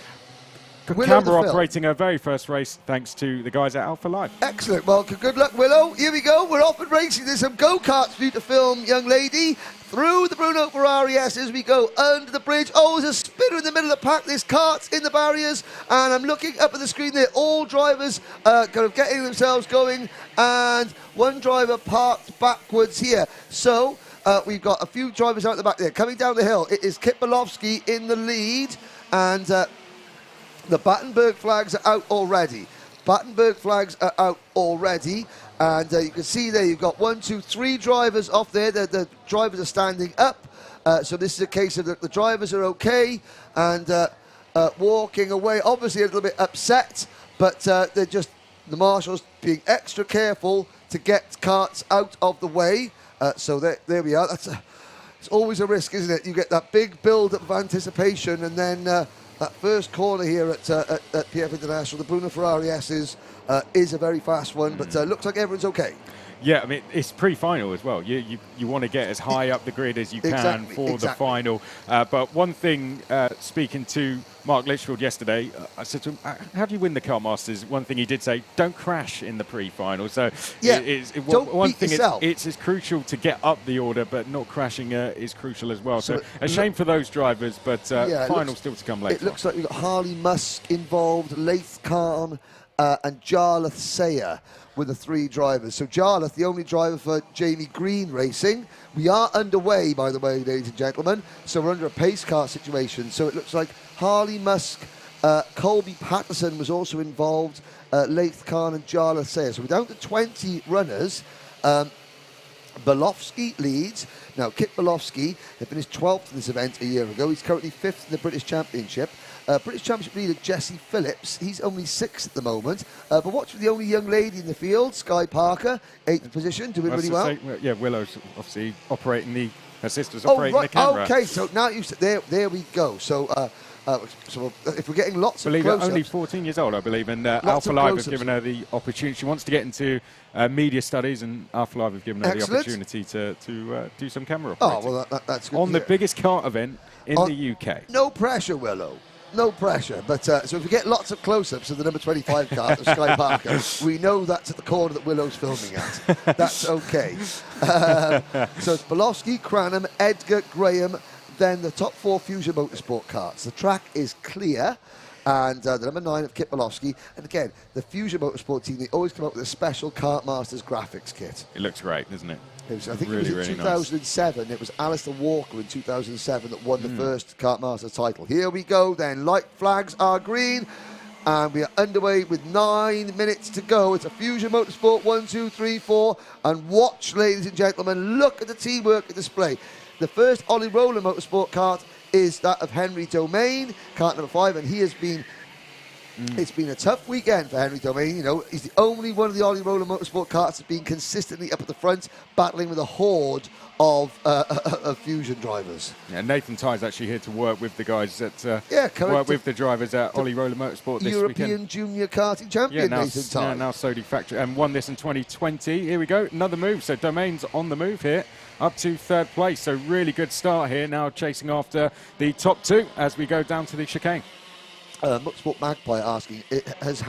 Willow camera operating her very first race, thanks to the guys at Alpha Live. Excellent. Well, good luck, Willow. Here we go. We're off and racing. There's some go-karts for you to film, young lady. Through the Bruno Ferrari S as we go under the bridge. Oh, there's a spinner in the middle of the pack. There's karts in the barriers. And I'm looking up at the screen there. All drivers kind of getting themselves going. And one driver parked backwards here. So we've got a few drivers out the back there. Coming down the hill, it is Kit Balofsky in the lead. And the Battenberg flags are out already. Battenberg flags are out already. And you can see there you've got 1, 2, 3 drivers off there. The drivers are standing up. So this is a case of the drivers are okay and walking away. Obviously a little bit upset, but they're just, the marshals being extra careful to get karts out of the way. So there we are. That's It's always a risk, isn't it? You get that big build-up of anticipation, and then that first corner here at PF International, the Bruno Ferrari S's, is a very fast one, but looks like everyone's okay. Yeah, I mean, it's pre-final as well. You want to get as high up the grid as you can for the final. But one thing, speaking to Mark Litchfield yesterday, I said to him, how do you win the Kartmasters? One thing he did say, don't crash in the pre-final. So yeah, one thing, it's as crucial to get up the order, but not crashing is crucial as well. So a shame for those drivers, but final still to come later. It looks like we've got Harley Musk involved, Laith Khan, and Jarlath Sayer with the 3 drivers. So Jarlath, the only driver for Jamie Green Racing. We are underway, by the way, ladies and gentlemen. So we're under a pace car situation. So it looks like Harley Musk, Colby Patterson was also involved, Laith Khan and Jarlath Sayer. So we're down to 20 runners. Belofsky leads. Now, Kit Belofsky had finished 12th in this event a year ago. He's currently 5th in the British Championship. British Championship leader Jesse Phillips, he's only 6th at the moment. But watch for the only young lady in the field, Sky Parker, 8th position, doing really well. Yeah, Willow's obviously operating her sister's operating the camera. Okay, so now you there we go. So if we're getting lots of close-ups, only 14 years old, I believe, and Alpha Live have given her the opportunity. She wants to get into media studies, and Alpha Live have given her the opportunity to do some camera operating. Oh, well, that's good. On the biggest kart event in the UK. No pressure, Willow. No pressure. But so if we get lots of close-ups of the number 25 kart of Sky Parker, we know that's at the corner that Willow's filming at. That's okay. So it's Belofsky, Cranham, Edgar, Graham, then the top 4 Fusion Motorsport karts. The track is clear, and the number 9 of Kit Belofsky. And again, the Fusion Motorsport team, they always come up with a special Kartmasters graphics kit. It looks great, doesn't it? I think it was in 2007. Nice. It was Alistair Walker in 2007 that won the first Kartmasters title. Here we go then. Light flags are green. And we are underway with 9 minutes to go. It's a Fusion Motorsport 1, 2, 3, 4. And watch, ladies and gentlemen, look at the teamwork display. The first Ollie Roller Motorsport kart is that of Henry Domain, kart number 5, and he has been... It's been a tough weekend for Henry Domain. You know, he's the only one of the Ollie Roller Motorsport karts that's been consistently up at the front, battling with a horde of Fusion drivers. Yeah, Nathan Ty's actually here to work with the guys that work with the drivers at Ollie Roller Motorsport this European weekend. Junior karting champion, Nathan Ty. Now Sodi Factory, and won this in 2020. Here we go, another move. So Domain's on the move here, up to 3rd place. So really good start here, now chasing after the top 2 as we go down to the chicane. Motorsport Magpie asking, has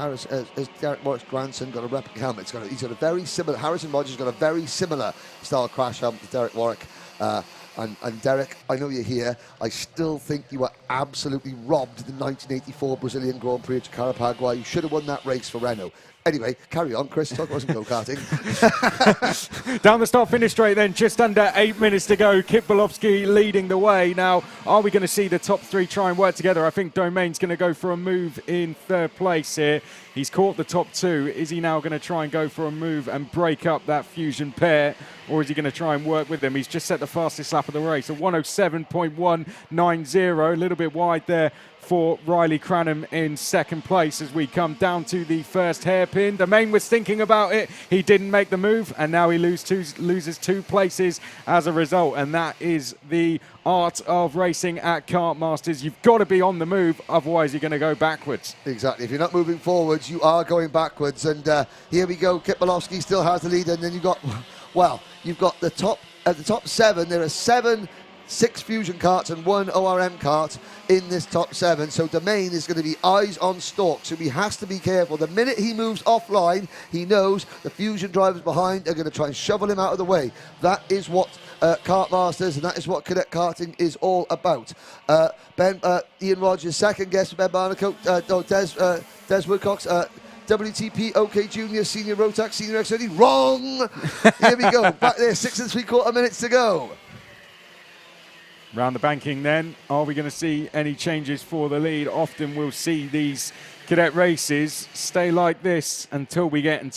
Derek Warwick's grandson got a replica helmet? He's got a very similar, Harrison Rogers got a very similar style crash helmet to Derek Warwick. And Derek, I know you're here. I still think you were absolutely robbed the 1984 Brazilian Grand Prix at Carapagua. You should have won that race for Renault. Anyway, carry on, Chris. Talk about some go-karting. Down the start-finish straight then, just under 8 minutes to go. Kit Belofsky leading the way. Now, are we going to see the top 3 try and work together? I think Domain's going to go for a move in 3rd place here. He's caught the top 2. Is he now going to try and go for a move and break up that Fusion pair? Or is he going to try and work with them? He's just set the fastest lap of the race, a 107.190, a little bit wide there for Riley Cranham in 2nd place as we come down to the first hairpin. Domain was thinking about it. He didn't make the move, and now he loses 2 places as a result. And that is the art of racing at Kartmasters. You've got to be on the move, otherwise you're going to go backwards. Exactly. If you're not moving forwards, you are going backwards. And here we go. Kit Belofsky still has the lead, and then you've got, well, you've got the top 7. There are 6 Fusion karts and 1 ORM kart in this top 7. So Domain is going to be eyes on stalk. So he has to be careful. The minute he moves offline, he knows the Fusion drivers behind are going to try and shovel him out of the way. That is what Kartmasters, and that is what cadet karting is all about. Ian Rogers, second guest for Ben Barnacote, Des Woodcocks, WTP, OK Junior, Senior Rotax, Senior X30. Wrong! Here we go. Back there, 6 3/4 minutes to go. Round the banking then, are we going to see any changes for the lead? Often we'll see these cadet races stay like this until 1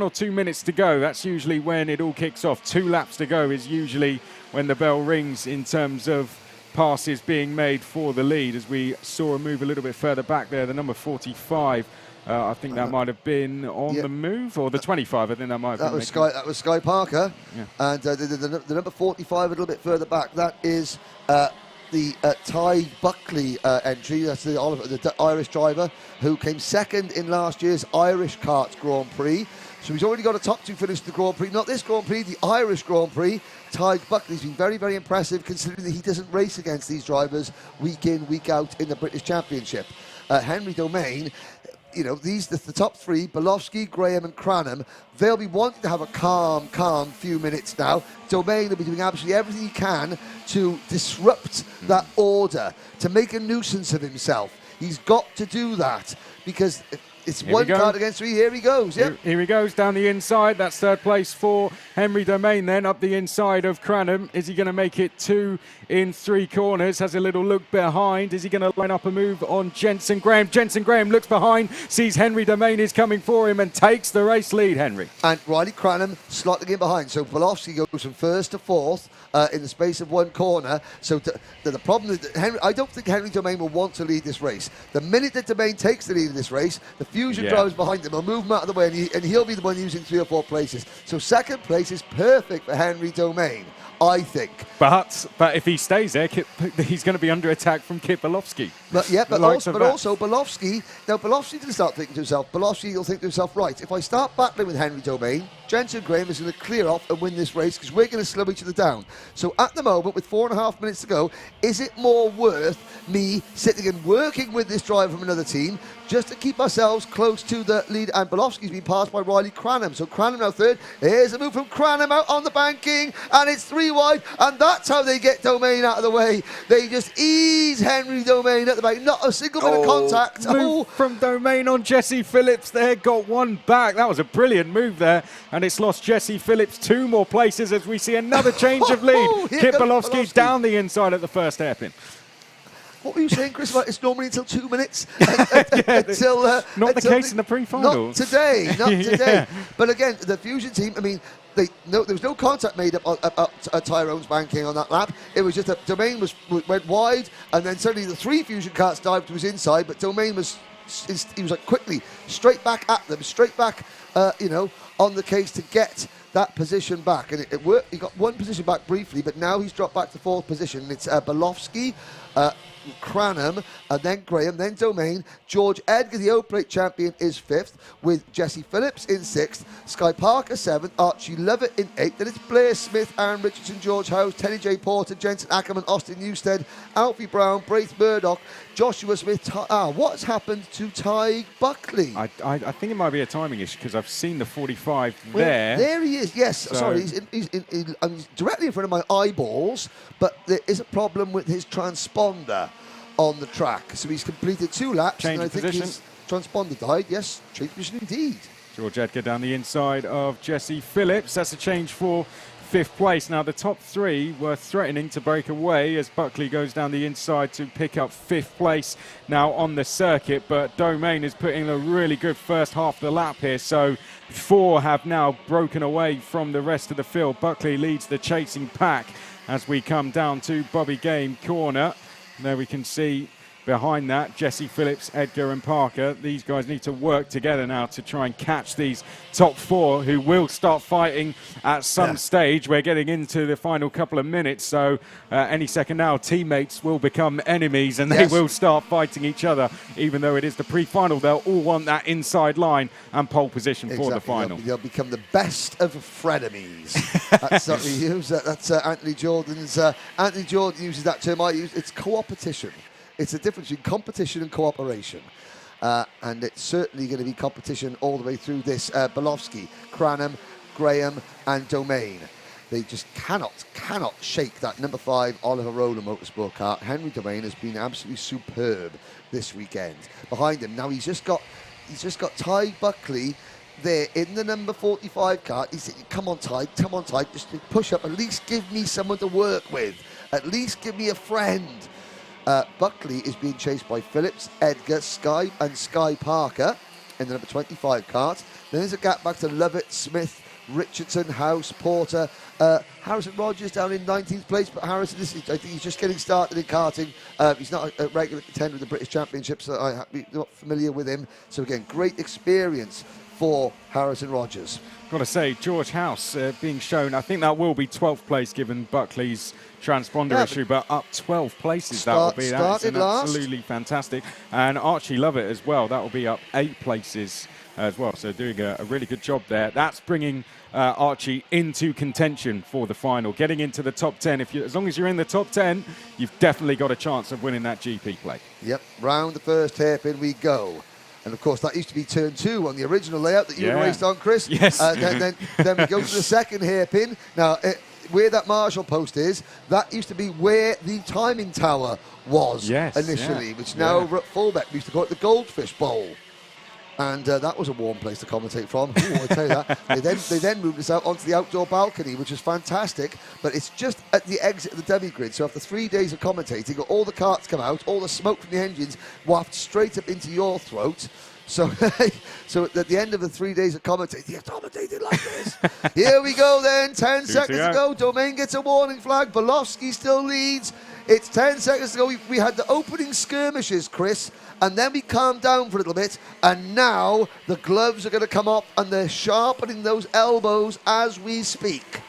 or 2 minutes to go. That's usually when it all kicks off. 2 laps to go is usually when the bell rings in terms of passes being made for the lead, as we saw a move a little bit further back there. The number 45, I think that might have been on the move, or the 25. I think that might have been. That was Sky Parker, and the number 45 a little bit further back. That is the Ty Buckley entry. That's the Irish driver who came second in last year's Irish Kart Grand Prix. So he's already got a top 2 finish at the Grand Prix. Not this Grand Prix, the Irish Grand Prix. Ty Buckley's been very, very impressive, considering that he doesn't race against these drivers week in, week out in the British Championship. Henry Domain, you know, the top 3, Belofsky, Graham and Cranham, they'll be wanting to have a calm few minutes now. Domain will be doing absolutely everything he can to disrupt that order, to make a nuisance of himself. He's got to do that, because it's one card against 3. Here he goes. Yep. Here he goes down the inside. That's third place for Henry Domain then, up the inside of Cranham. Is he going to make it 2 in 3 corners? Has a little look behind. Is he going to line up a move on Jensen Graham? Jensen Graham looks behind, sees Henry Domain is coming for him and takes the race lead, Henry. And Riley Cranham slotting in behind. So Belofsky goes from 1st to 4th in the space of 1 corner. So the problem is that I don't think Henry Domain will want to lead this race. The minute that Domain takes the lead in this race, the Fusion drivers behind him will move him out of the way, and he'll be the one using 3 or 4 places. So second place is perfect for Henry Domain, I think. But if he stays there, he's going to be under attack from Kit Belofsky. But also Belofsky, now Belofsky didn't start thinking to himself, Belofsky will think to himself, right, if I start battling with Henry Domain, Jensen Graham is going to clear off and win this race, because we're going to slow each other down. So at the moment, with 4.5 minutes to go, is it more worth me sitting and working with this driver from another team just to keep ourselves close to the lead? And Belofsky's been passed by Riley Cranham. So Cranham now 3rd. Here's a move from Cranham out on the banking, and it's 3 wide, and that's how they get Domain out of the way. They just ease Henry Domain at the back. Not a single bit of contact. Move from Domain on Jesse Phillips there. Got 1 back. That was a brilliant move there. And it's lost Jesse Phillips 2 more places as we see another change of lead. Kit Belofsky down the inside at the first hairpin. What were you saying, Chris? It's normally until 2 minutes. Until not the case in the pre-final. Not today. Not today. But again, the Fusion team, I mean, there was no contact made up Tyrone's banking on that lap. It was just that Domain went wide, and then suddenly the 3 Fusion karts dived to his inside, but Domain was like quickly straight back at them, straight back, on the case to get that position back, and it worked. He got 1 position back briefly, but now he's dropped back to 4th position. It's Belofsky, Cranham, and then Graham, then Domain. George Edgar, the O-Plate champion, is 5th, with Jesse Phillips in 6th, Sky Parker 7th, Archie Lovett in 8th. Then it's Blair Smith, Aaron Richardson, George House, Teddy J. Porter, Jensen Ackerman, Austin Newstead, Alfie Brown, Braith Murdoch, Joshua Smith. What's happened to Ty Buckley? I think it might be a timing issue, because I've seen the 45 well, there. There he is, yes. So sorry, he's directly in front of my eyeballs, but there is a problem with his transponder on the track. So he's completed 2 laps, Change and I think his transponder died. Yes, change position indeed. George Edgar down the inside of Jesse Phillips. That's a change for 5th place. Now, the top 3 were threatening to break away as Buckley goes down the inside to pick up 5th place now on the circuit. But Domain is putting a really good first half of the lap here. So 4 have now broken away from the rest of the field. Buckley leads the chasing pack as we come down to Bobby Game corner. There we can see behind that Jesse Phillips, Edgar and Parker. These guys need to work together now to try and catch these top 4 who will start fighting at some stage. We're getting into the final couple of minutes, so any second now teammates will become enemies and they will start fighting each other. Even though it is the pre-final, they'll all want that inside line and pole position for the final. They'll become the best of frenemies. That's what we use. That's Anthony Jordan's. Anthony Jordan uses that term. I use. It's co-opetition. It's the difference between competition and cooperation. And it's certainly going to be competition all the way through this. Belofsky, Cranham, Graham and Domain. They just cannot shake that number 5 Oliver Roller Motorsport car. Henry Domain has been absolutely superb this weekend. Behind him, now he's just got Ty Buckley there in the number 45 car. He said, come on Ty, just push up. At least give me someone to work with. At least give me a friend. Buckley is being chased by Phillips, Edgar, Sky Parker in the number 25 kart. Then there's a gap back to Lovett, Smith, Richardson, House, Porter, Harrison Rogers down in 19th place, but Harrison, I think he's just getting started in karting. He's not a regular contender in the British Championships, so I'm not familiar with him. So again, great experience for Harrison Rogers. Got to say, George House being shown, I think that will be 12th place given Buckley's transponder issue, but up 12 places, that will be absolutely fantastic. And Archie Lovett as well, that will be up 8 places as well, so doing a really good job there. That's bringing Archie into contention for the final, getting into the top 10. As long as you're in the top 10, you've definitely got a chance of winning that GP plate. Yep, round the first hairpin we go. And of course, that used to be turn 2 on the original layout that you raced on, Chris. Yes. Then we go to the second hairpin. Now, where that Marshall post is, that used to be where the timing tower was initially, which now we're at fullback. We used to call it the Goldfish Bowl. And that was a warm place to commentate from. Ooh, I tell you that. They then moved us out onto the outdoor balcony, which is fantastic. But it's just at the exit of the demi-grid. So after 3 days of commentating, all the karts come out, all the smoke from the engines waft straight up into your throat. So, so at the end of the 3 days of commentating, you're commentating like this. Here we go then, 10 seconds to go. Domain gets a warning flag. Belovsky still leads. It's 10 seconds to go. We had the opening skirmishes, Chris, and then we calmed down for a little bit, and now the gloves are going to come up, and they're sharpening those elbows as we speak.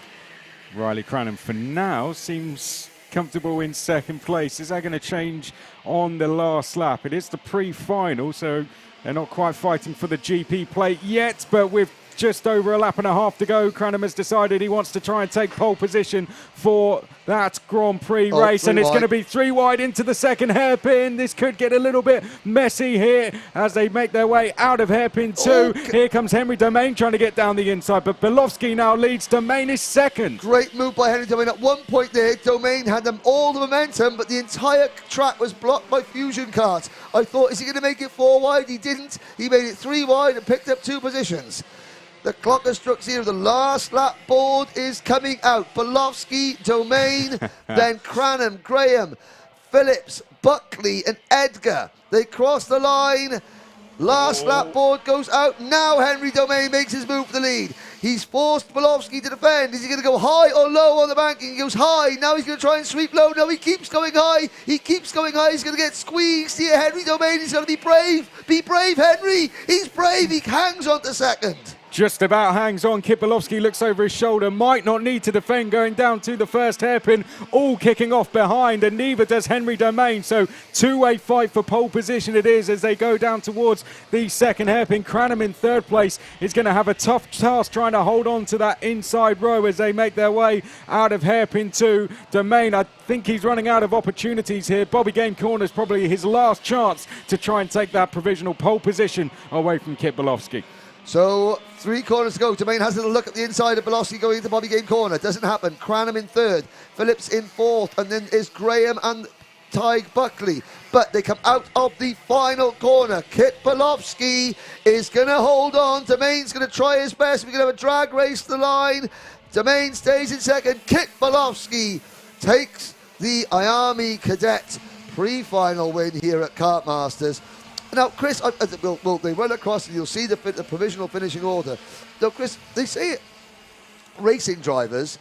Riley Cranham, for now, seems comfortable in second place. Is that going to change on the last lap? It is the pre-final, so they're not quite fighting for the GP plate yet, but with just over a lap and a half to go, Cranham has decided he wants to try and take pole position for that Grand Prix race, and it's going to be 3 wide into the second hairpin. This could get a little bit messy here as they make their way out of hairpin 2. Here comes Henry Domain trying to get down the inside, but Belovsky now leads. Domain is second. Great move by Henry Domain. At one point there, Domain had all the momentum, but the entire track was blocked by Fusion Kart. I thought, is he going to make it 4 wide? He didn't. He made it 3 wide and picked up 2 positions. The clock has struck 0. The last lap board is coming out. Belovsky, Domain, then Cranham, Graham, Phillips, Buckley and Edgar. They cross the line. Last lap board goes out. Now Henry Domain makes his move for the lead. He's forced Belovsky to defend. Is he going to go high or low on the banking? He goes high. Now he's going to try and sweep low. No, he keeps going high. He keeps going high. He's going to get squeezed here. Henry Domain is going to be brave. Be brave, Henry. He's brave. He hangs on to second. Just about hangs on. Kip Belovsky looks over his shoulder, might not need to defend going down to the first hairpin, all kicking off behind, and neither does Henry Domain. So 2-way fight for pole position it is as they go down towards the second hairpin. Cranham in third place is going to have a tough task trying to hold on to that inside row as they make their way out of hairpin 2. Domain, I think he's running out of opportunities here. Bobby Game Corner is probably his last chance to try and take that provisional pole position away from Kip Belovsky. So 3 corners to go. Domain has a little look at the inside of Belovsky going into Bobby Game Corner. Doesn't happen. Cranham in third. Phillips in fourth. And then is Graham and Tig Buckley. But they come out of the final corner. Kit Belovsky is going to hold on. Domain's going to try his best. We're going to have a drag race to the line. Domain stays in second. Kit Belovsky takes the IAME Cadet pre-final win here at Kartmasters. Now, Chris, they run across and you'll see the provisional finishing order. Now, Chris, they say racing drivers,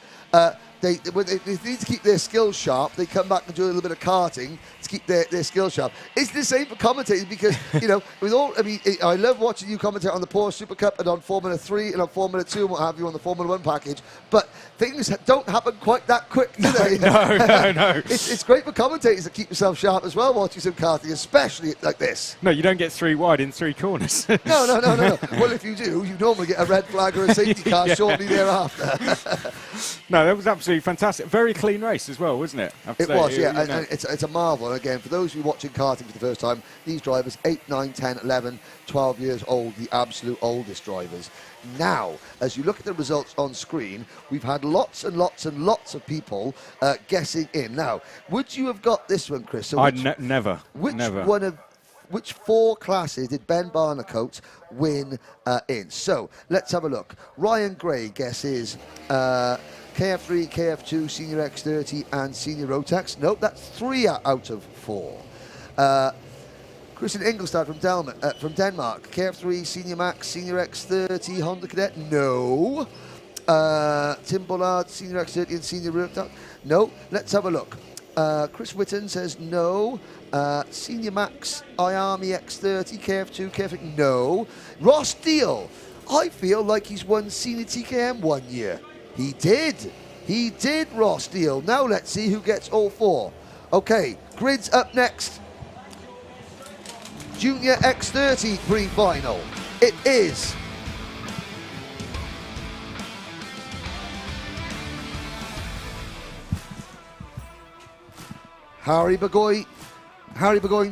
they need to keep their skills sharp. They come back and do a little bit of karting to keep their skills sharp. It's the same for commentating because, you know, I love watching you commentate on the Porsche Super Cup and on Formula 3 and on Formula 2 and what have you on the Formula 1 package, but things don't happen quite that quick, do they? No. It's great for commentators to keep yourself sharp as well watching some karting, especially like this. No, you don't get 3 wide in 3 corners. No. Well, if you do, you normally get a red flag or a safety car shortly thereafter. No, that was absolutely fantastic. Very clean race as well, wasn't it? It was, yeah. And it's a marvel. And again, for those of you watching karting for the first time, these drivers, 8, 9, 10, 11, 12 years old, the absolute oldest drivers. Now, as you look at the results on screen, we've had lots and lots and lots of people guessing in. Now, would you have got this one, Chris? So never. Which 4 classes did Ben Barnacote win in? So, let's have a look. Ryan Gray guesses KF3, KF2, Senior X30 and Senior Rotax. Nope, that's 3 out of 4. Christian Ingolstad from Denmark. KF3, Senior Max, Senior X30, Honda Cadet. No. Tim Bullard, Senior X30 and Senior Rotax. No. Let's have a look. Chris Whitten says no. Senior Max, IAME X30, KF2, KF3. No. Ross Deal. I feel like he's won Senior TKM 1 year. He did. He did, Ross Deal. Now let's see who gets all 4. Okay, Grid's up next. Junior X30 Pre-Final. It is Harry Burgoyne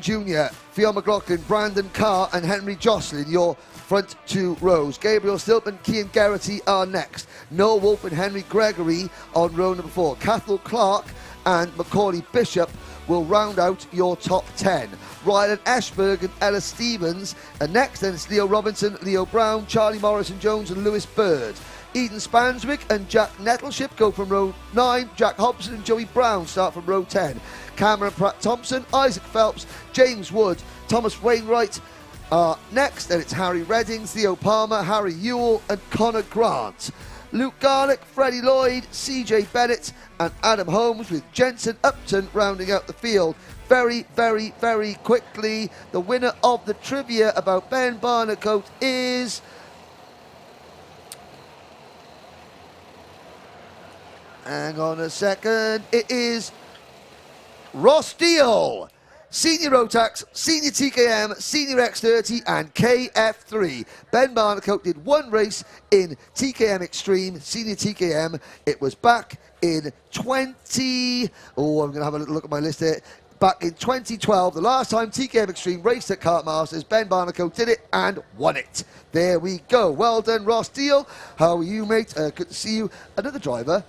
Jr., Theo McLaughlin, Brandon Carr and Henry Jocelyn, your front 2 rows. Gabriel Stilton, Cian Geraghty are next. Noah Wolf and Henry Gregory on row number 4. Cathal Clark and Macaulay Bishop will round out your top 10. Rylan Ashberg and Ella Stevens are next. Then it's Leo Robinson, Leo Brown, Charlie Morrison-Jones and Lewis Bird. Eden Spanswick and Jack Nettleship go from row 9. Jack Hobson and Joey Brown start from row 10. Cameron Pratt-Thompson, Isaac Phelps, James Wood, Thomas Wainwright are next. Then it's Harry Redding, Theo Palmer, Harry Ewell and Connor Grant. Luke Garlick, Freddie Lloyd, CJ Bennett and Adam Holmes, with Jensen Upton rounding out the field. Very, very, very quickly, the winner of the trivia about Ben Barnacote is... Hang on a second. It is Ross Deal. Senior Rotax, Senior TKM, Senior X30 and KF3. Ben Barnacote did 1 race in TKM Extreme, Senior TKM. It was back in 20... Oh, I'm going to have a little look at my list here. Back in 2012, the last time TKM Extreme raced at Kartmasters, Ben Barnacote did it and won it. There we go. Well done, Ross Deal. How are you, mate? Good to see you. Another driver.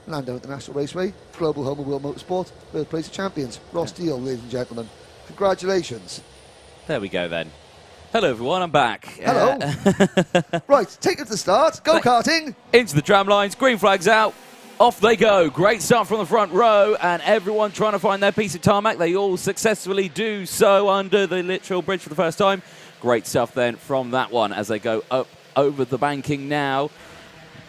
Lando International Raceway, Global Home of World Motorsport, birthplace of champions. Ross Deal, ladies and gentlemen. Congratulations. There we go then. Hello everyone, I'm back. Hello. Right, take it to the start. Go karting. Into the tram lines, green flags out. Off they go. Great start from the front row, and everyone trying to find their piece of tarmac. They all successfully do so under the literal bridge for the first time. Great stuff then from that one as they go up over the banking now.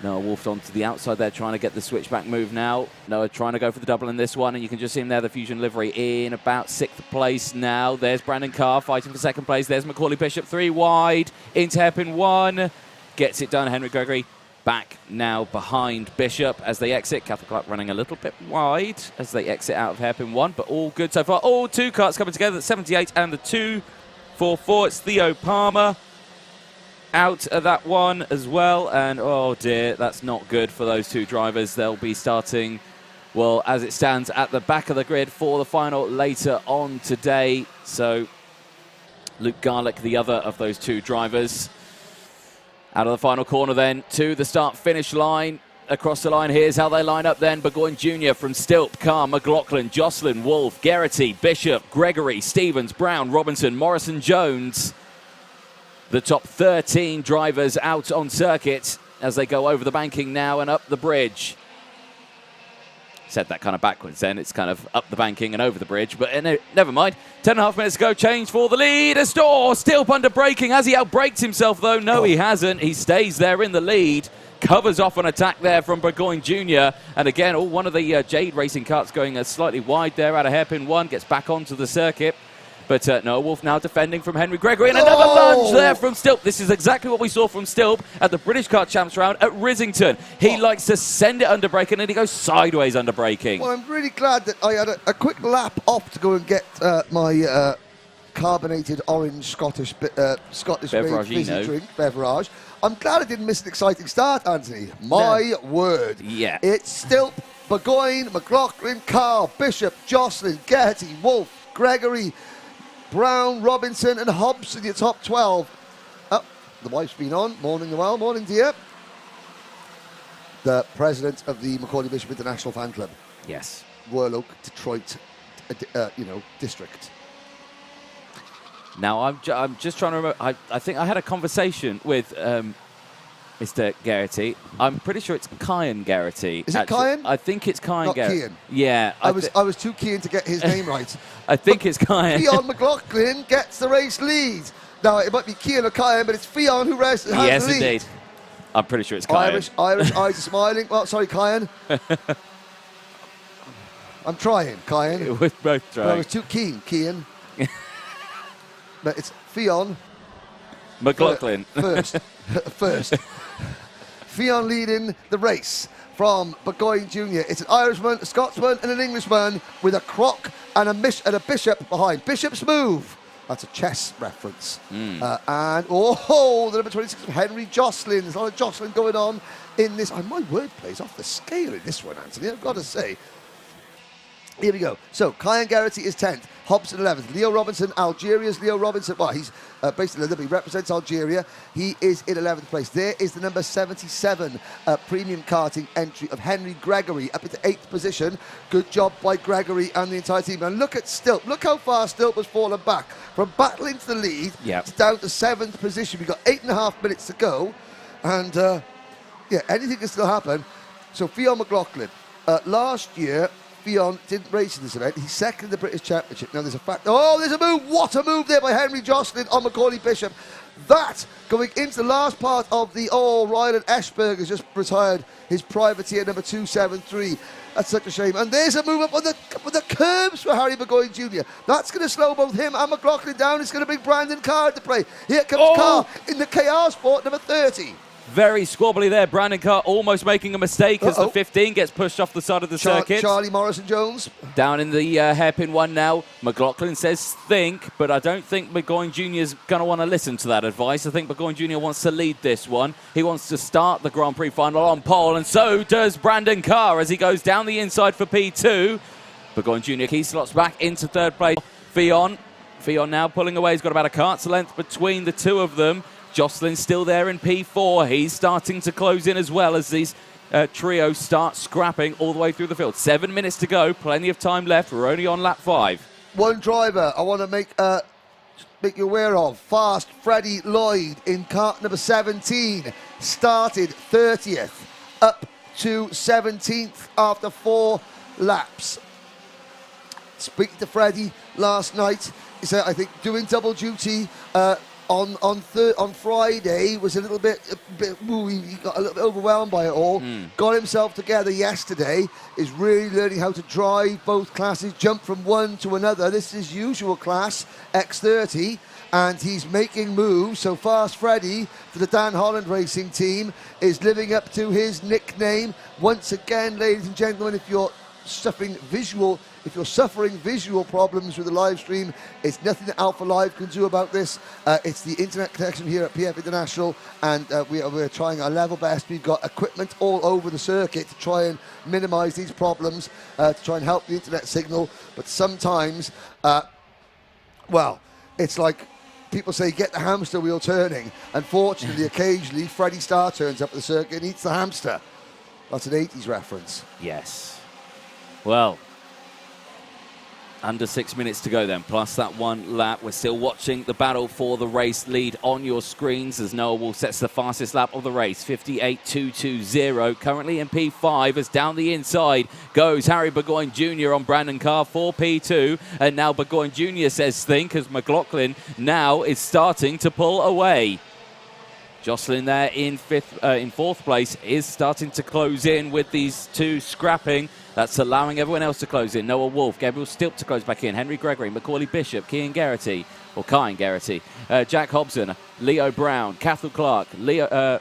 Noah Wolfed onto the outside there, trying to get the switchback move now. Noah trying to go for the double in this one, and you can just see him there, the Fusion livery in about 6th place now. There's Brandon Carr fighting for 2nd place. There's Macaulay Bishop, 3 wide, into hairpin 1. Gets it done, Henry Gregory back now behind Bishop as they exit. Cathal Clark running a little bit wide as they exit out of hairpin 1, but all good so far. All 2 karts coming together, the 78 and the 244. It's Theo Palmer out of that one as well, and oh dear, that's not good for those 2 drivers. They'll be starting, well, as it stands, at the back of the grid for the final later on today. So Luke Garlick, the other of those 2 drivers, out of the final corner then to the start-finish line. Across the line, here's how they line up then. Burgoyne Jr. from Stilt, Carr, McLaughlin, Jocelyn, Wolf, Geraghty, Bishop, Gregory, Stevens, Brown, Robinson, Morrison, Jones. The top 13 drivers out on circuit as they go over the banking now and up the bridge. Said that kind of backwards then. It's kind of up the banking and over the bridge, but never mind. 10.5 minutes to go. Change for the lead. Astor still under braking. Has he outbraked himself though? No, he hasn't. He stays there in the lead. Covers off an attack there from Burgoyne Jr. And again, one of the Jade Racing karts going slightly wide there out of hairpin 1. Gets back onto the circuit. But Noah Wolf now defending from Henry Gregory, and another lunge there from Stilp. This is exactly what we saw from Stilp at the British Kart Champs round at Risington. He likes to send it under braking, and he goes sideways under braking. Well, I'm really glad that I had a quick lap off to go and get my carbonated orange Scottish fizzy drink, beverage. I'm glad I didn't miss an exciting start, Anthony. My word. Yeah. It's Stilp, Burgoyne, McLaughlin, Carr, Bishop, Jocelyn, Geraghty, Wolf, Gregory, Brown, Robinson and Hobson, your top 12. Oh, the wife's been on. Morning, Noel. Morning, dear. The president of the Macaulay Bishop International Fan Club. Yes. Royal Oak, Detroit, district. Now, I'm just trying to remember. I think I had a conversation with Mr. Geraghty. I'm pretty sure it's Kyan Geraghty. Is it Kyan? I think it's Kyan Geraghty. Not Kian. Yeah. I was too keen to get his name right. I think it's Kyan. Fionn McLaughlin gets the race lead. Now, it might be Kian or Kyan, but it's Fionn who has the lead. Yes, indeed. I'm pretty sure it's Kyan. Irish eyes are smiling. Well, sorry, Kyan. I'm trying, Kyan. We're both trying. I was too keen, Kian. But it's Fionn. McLaughlin. First. Fionn leading the race from Burgoyne Jr. It's an Irishman, a Scotsman, and an Englishman with a croc and a bishop behind. Bishop's move. That's a chess reference. And, the number 26, Henry Jocelyn. There's a lot of Jocelyn going on in this. My wordplay's off the scale in this one, Anthony, I've got to say. Here we go. So, Kyan Garrity is 10th. Hobson 11th. Leo Robinson, Algeria's Leo Robinson. Well, he's basically, he represents Algeria. He is in 11th place. There is the number 77 premium karting entry of Henry Gregory up into 8th position. Good job by Gregory and the entire team. And look at Stilt. Look how far Stilt was fallen back. From battling to the lead, it's down to 7th position. We've got 8.5 minutes to go. And, anything can still happen. So, Fionn McLaughlin. Last year, Fionn didn't race in this event. He's second in the British Championship. Now there's a fact. Oh, there's a move. What a move there by Henry Jocelyn on Macaulay Bishop. That going into the last part of the Ryan Eschberg has just retired his privateer number 273. That's such a shame. And there's a move up on the curbs for Harry Burgoyne Jr. That's going to slow both him and McLaughlin down. It's going to bring Brandon Carr to play. Here comes Carr in the KR Sport number 30. Very squabbly there. Brandon Carr almost making a mistake as the 15 gets pushed off the side of the circuit. Charlie Morrison-Jones. Down in the hairpin one now. McLaughlin says think, but I don't think Burgoyne Jr. is going to want to listen to that advice. I think Burgoyne Jr. wants to lead this one. He wants to start the Grand Prix final on pole, and so does Brandon Carr as he goes down the inside for P2. Burgoyne Jr. key slots back into third place. Fionn now pulling away. He's got about a kart's length between the two of them. Jocelyn's still there in P4. He's starting to close in as well as these trios start scrapping all the way through the field. 7 minutes to go. Plenty of time left. We're only on lap 5. One driver I want to make you aware of. Fast Freddie Lloyd in kart number 17. Started 30th. Up to 17th after 4 laps. Speaking to Freddie last night, he said, I think doing double duty on Friday was a little bit he got a little bit overwhelmed by it all. Got himself together yesterday, is really learning how to drive both classes, jump from one to another. This is his usual class, X30, and he's making moves. So Fast Freddy for the Dan Holland Racing team is living up to his nickname. Once again, ladies and gentlemen, if you're suffering visual problems with the live stream, it's nothing that Alpha Live can do about this. It's the internet connection here at PF International, and we're trying our level best. We've got equipment all over the circuit to try and minimize these problems, to try and help the internet signal. But sometimes, it's like people say, get the hamster wheel turning. Unfortunately, occasionally, Freddie Starr turns up at the circuit and eats the hamster. That's an 80s reference. Yes. Well, under 6 minutes to go then, plus that one lap. We're still watching the battle for the race lead on your screens as Noah Wolf sets the fastest lap of the race, 58.220. Currently in P5 as down the inside goes Harry Burgoyne Jr. on Brandon Carr for P2. And now Burgoyne Jr. says think as McLaughlin now is starting to pull away. Jocelyn there in fourth place is starting to close in with these two scrapping. That's allowing everyone else to close in. Noah Wolf, Gabriel Stilt to close back in. Henry Gregory, Macaulay Bishop, Kyan Garrity, Jack Hobson, Leo Brown, Cathal Clark, Leo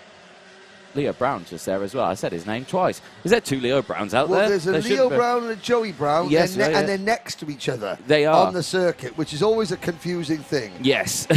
Brown just there as well. I said his name twice. Is there two Leo Browns out there? Well, there's a Leo Brown and a Joey Brown, yes, and they're next to each other. They are. On the circuit, which is always a confusing thing. Yes.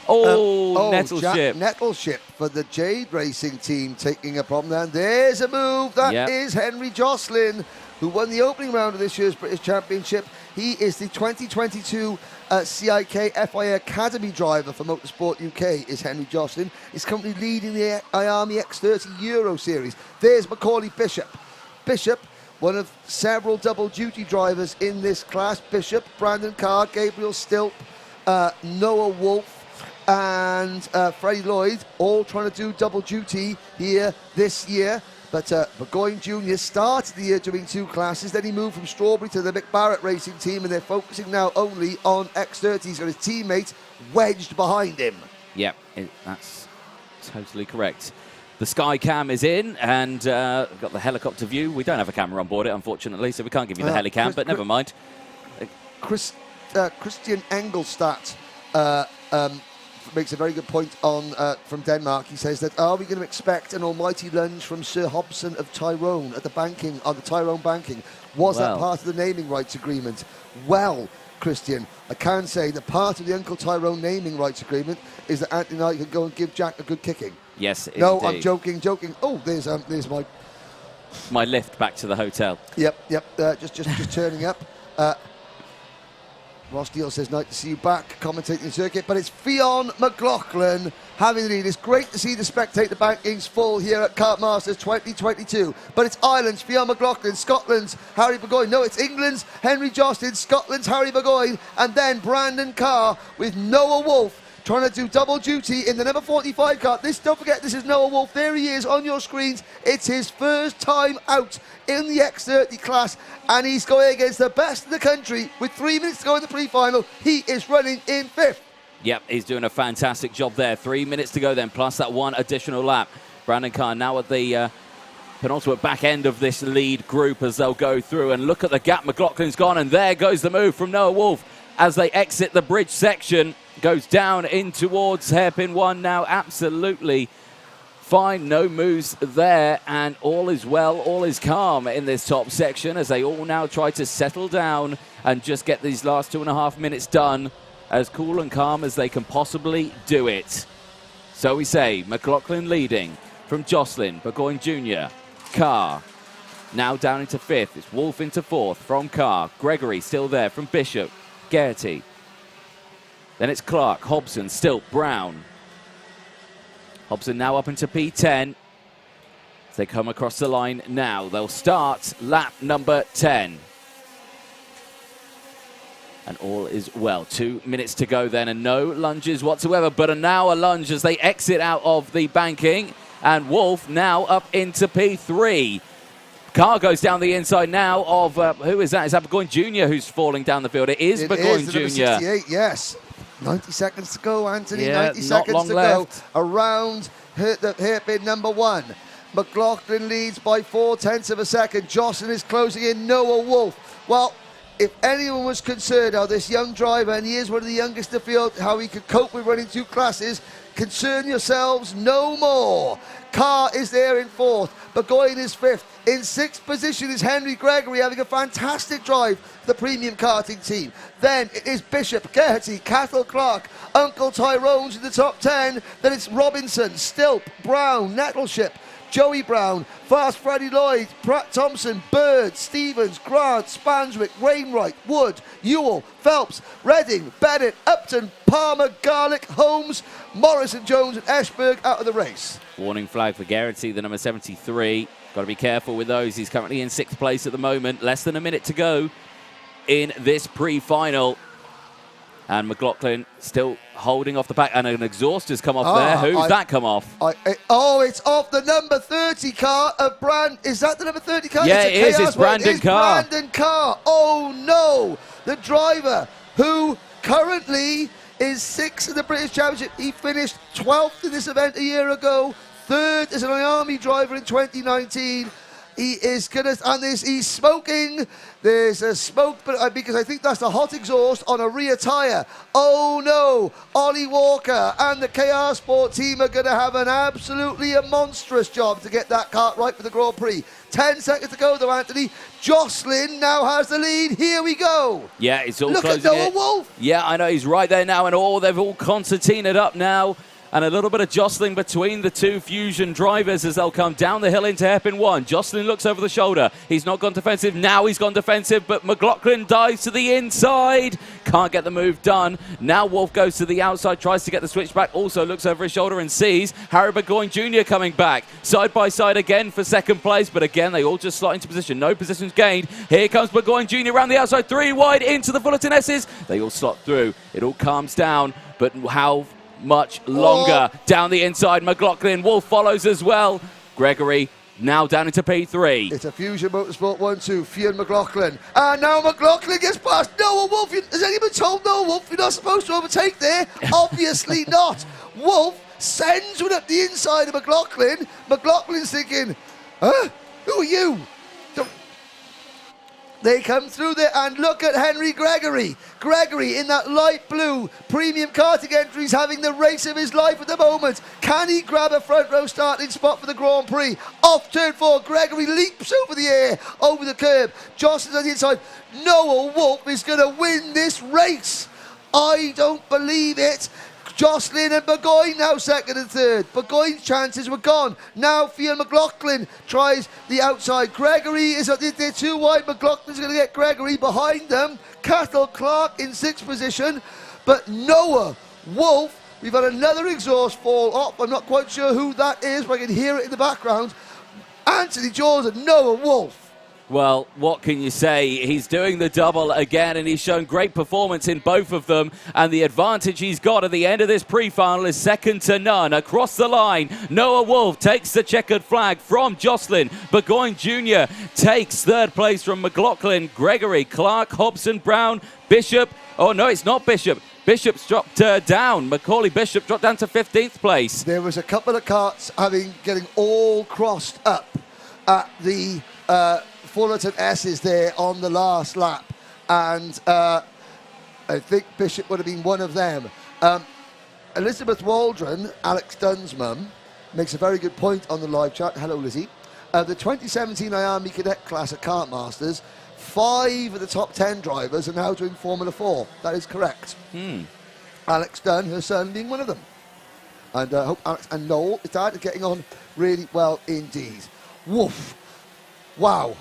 Nettleship. Nettleship for the Jade Racing team taking a problem there. And there's a move. That is Henry Jocelyn, who won the opening round of this year's British Championship. He is the 2022 CIK FIA Academy driver for Motorsport UK, is Henry Jocelyn. He's currently leading the IAME X30 Euro Series. There's Macaulay Bishop. Bishop, one of several double-duty drivers in this class. Bishop, Brandon Carr, Gabriel Stilt, Noah Wolf, and Freddie Lloyd, all trying to do double duty here this year. But Burgoyne Jr. started the year doing 2 classes, then he moved from Strawberry to the Mick Barrett Racing team, and they're focusing now only on X30. He's got his teammate wedged behind him. Yep, that's totally correct. The sky cam is in, and we've got the helicopter view. We don't have a camera on board it, unfortunately, so we can't give you the helicam, but never mind. Christian Engelstadt makes a very good point on from Denmark. He says that, are we going to expect an almighty lunge from Sir Hobson of Tyrone at the banking, on the Tyrone banking? Was that part of the naming rights agreement? Well, Christian, I can say that part of the Uncle Tyrone naming rights agreement is that Anthony and I can go and give Jack a good kicking. Yes, no, indeed. I'm joking. Oh, there's my lift back to the hotel. Yep. Just turning up. Ross Deal says, nice to see you back, commentating the circuit. But it's Fionn McLaughlin having the lead. It's great to see the spectator bankings full here at Kartmasters 2022. But it's Ireland's Fionn McLaughlin, Scotland's Harry Burgoyne. No, it's England's Henry Joslin, Scotland's Harry Burgoyne, and then Brandon Carr with Noah Wolf trying to do double duty in the number 45 car. Don't forget, this is Noah Wolf. There he is on your screens. It's his first time out in the X30 class, and he's going against the best in the country with 3 minutes to go in the pre-final. He is running in 5th. Yep, he's doing a fantastic job there. 3 minutes to go then, plus that one additional lap. Brandon Carr now at the penultimate back end of this lead group as they'll go through. And look at the gap McLaughlin's gone, and there goes the move from Noah Wolf as they exit the bridge section. Goes down in towards hairpin 1 now. Absolutely fine. No moves there. And all is well, all is calm in this top section as they all now try to settle down and just get these last 2.5 minutes done as cool and calm as they can possibly do it. So we say McLaughlin leading from Joslin, Burgoyne Jr., Carr. Now down into 5th. It's Wolf into 4th from Carr. Gregory still there from Bishop. Geraghty. Then it's Clark, Hobson, still Brown. Hobson now up into P10. As they come across the line now, they'll start lap number 10. And all is well. 2 minutes to go then, and no lunges whatsoever, but now a lunge as they exit out of the banking. And Wolf now up into P3. Carr goes down the inside now of, who is that? Is that Burgoyne Jr. who's falling down the field? It is Burgoyne Jr. 68, yes. 90 seconds to go, Anthony. Yeah, 90 seconds to left. go. Around the hairpin number 1. McLaughlin leads by 0.4 of a second. Jocelyn is closing in. Noah Wolf. Well, if anyone was concerned how this young driver, and he is one of the youngest in the field, how he could cope with running 2 classes, concern yourselves no more. Carr is there in 4th. Burgoyne is 5th. In 6th position is Henry Gregory, having a fantastic drive for the premium karting team. Then it is Bishop, Geraghty, Cathal Clark, Uncle Tyrone's in the top 10. Then it's Robinson, Stilp, Brown, Nettleship, Joey Brown, Fast Freddie Lloyd, Pratt Thompson, Bird, Stevens, Grant, Spanswick, Wainwright, Wood, Ewell, Phelps, Redding, Bennett, Upton, Palmer, Garlick, Holmes, Morrison, Jones and Eschberg out of the race. Warning flag for Geraghty, the number 73. Got to be careful with those. He's currently in 6th place at the moment. Less than a minute to go in this pre-final. And McLaughlin still holding off the back. And an exhaust has come off there. Who's that come off? It's off the number 30 car of Brand. Is that the number 30 car? Yeah, it is. It's Brandon Carr. Brandon Carr. Oh, no. The driver who currently is 6th in the British Championship. He finished 12th in this event a year ago. 3rd as an IAME driver in 2019. He is gonna, and he's smoking. There's a smoke, but because I think that's the hot exhaust on a rear tyre. Oh no! Ollie Walker and the KR Sport team are going to have an absolutely monstrous job to get that kart right for the Grand Prix. 10 seconds to go though, Anthony. Jocelyn now has the lead. Here we go. Yeah, it's all Look closing at Noah Wolf. Yeah, I know, he's right there now, and they've all concertinaed up now. And a little bit of jostling between the 2 Fusion drivers as they'll come down the hill into hairpin 1. Jocelyn looks over the shoulder. He's not gone defensive. Now he's gone defensive, but McLaughlin dives to the inside. Can't get the move done. Now Wolf goes to the outside, tries to get the switch back. Also looks over his shoulder and sees Harry Burgoyne Jr. coming back. Side by side again for 2nd place, but again, they all just slot into position. No positions gained. Here comes Burgoyne Jr. around the outside. 3 wide into the Fullerton S's. They all slot through. It all calms down, but how much longer down the inside? McLaughlin, Wolf follows as well. Gregory now down into P3. It's a Fusion Motorsport 1-2, Fionn McLaughlin. And now McLaughlin gets past Noah Wolf. Has anyone told Noah Wolf you're not supposed to overtake there? Obviously not. Wolf sends one up the inside of McLaughlin. McLaughlin's thinking, huh? Who are you? They come through there, and look at Henry Gregory. Gregory in that light blue premium karting entry is having the race of his life at the moment. Can he grab a front row starting spot for the Grand Prix? Off turn 4, Gregory leaps over the air, over the curb. Jocelyn's on the inside. Noah Wolf is going to win this race. I don't believe it. Jocelyn and Burgoyne now second and third. Burgoyne's chances were gone. Now Fionn McLaughlin tries the outside. Gregory is they're too wide. McLaughlin's going to get Gregory behind them. Cathal Clark in 6th position. But Noah Wolf, we've had another exhaust fall off. I'm not quite sure who that is, but I can hear it in the background. Anthony Jordan, Noah Wolf. Well, what can you say? He's doing the double again, and he's shown great performance in both of them. And the advantage he's got at the end of this pre-final is second to none. Across the line, Noah Wolf takes the checkered flag from Jocelyn. Burgoyne Jr. takes third place from McLaughlin. Gregory, Clark, Hobson, Brown, Bishop. Oh, no, it's not Bishop. Bishop's dropped down. Macaulay Bishop dropped down to 15th place. There was a couple of karts getting all crossed up at the Fullerton S's there on the last lap, and I think Bishop would have been one of them. Elizabeth Waldron, Alex Dunn's mum, makes a very good point on the live chat. Hello, Lizzie. The 2017 IAME Cadet class at Kartmasters, 5 of the top 10 drivers are now doing Formula 4. That is correct. Alex Dunn, her son, being one of them. And I hope Alex and Noel, his dad, are getting on really well indeed. Woof. Wow.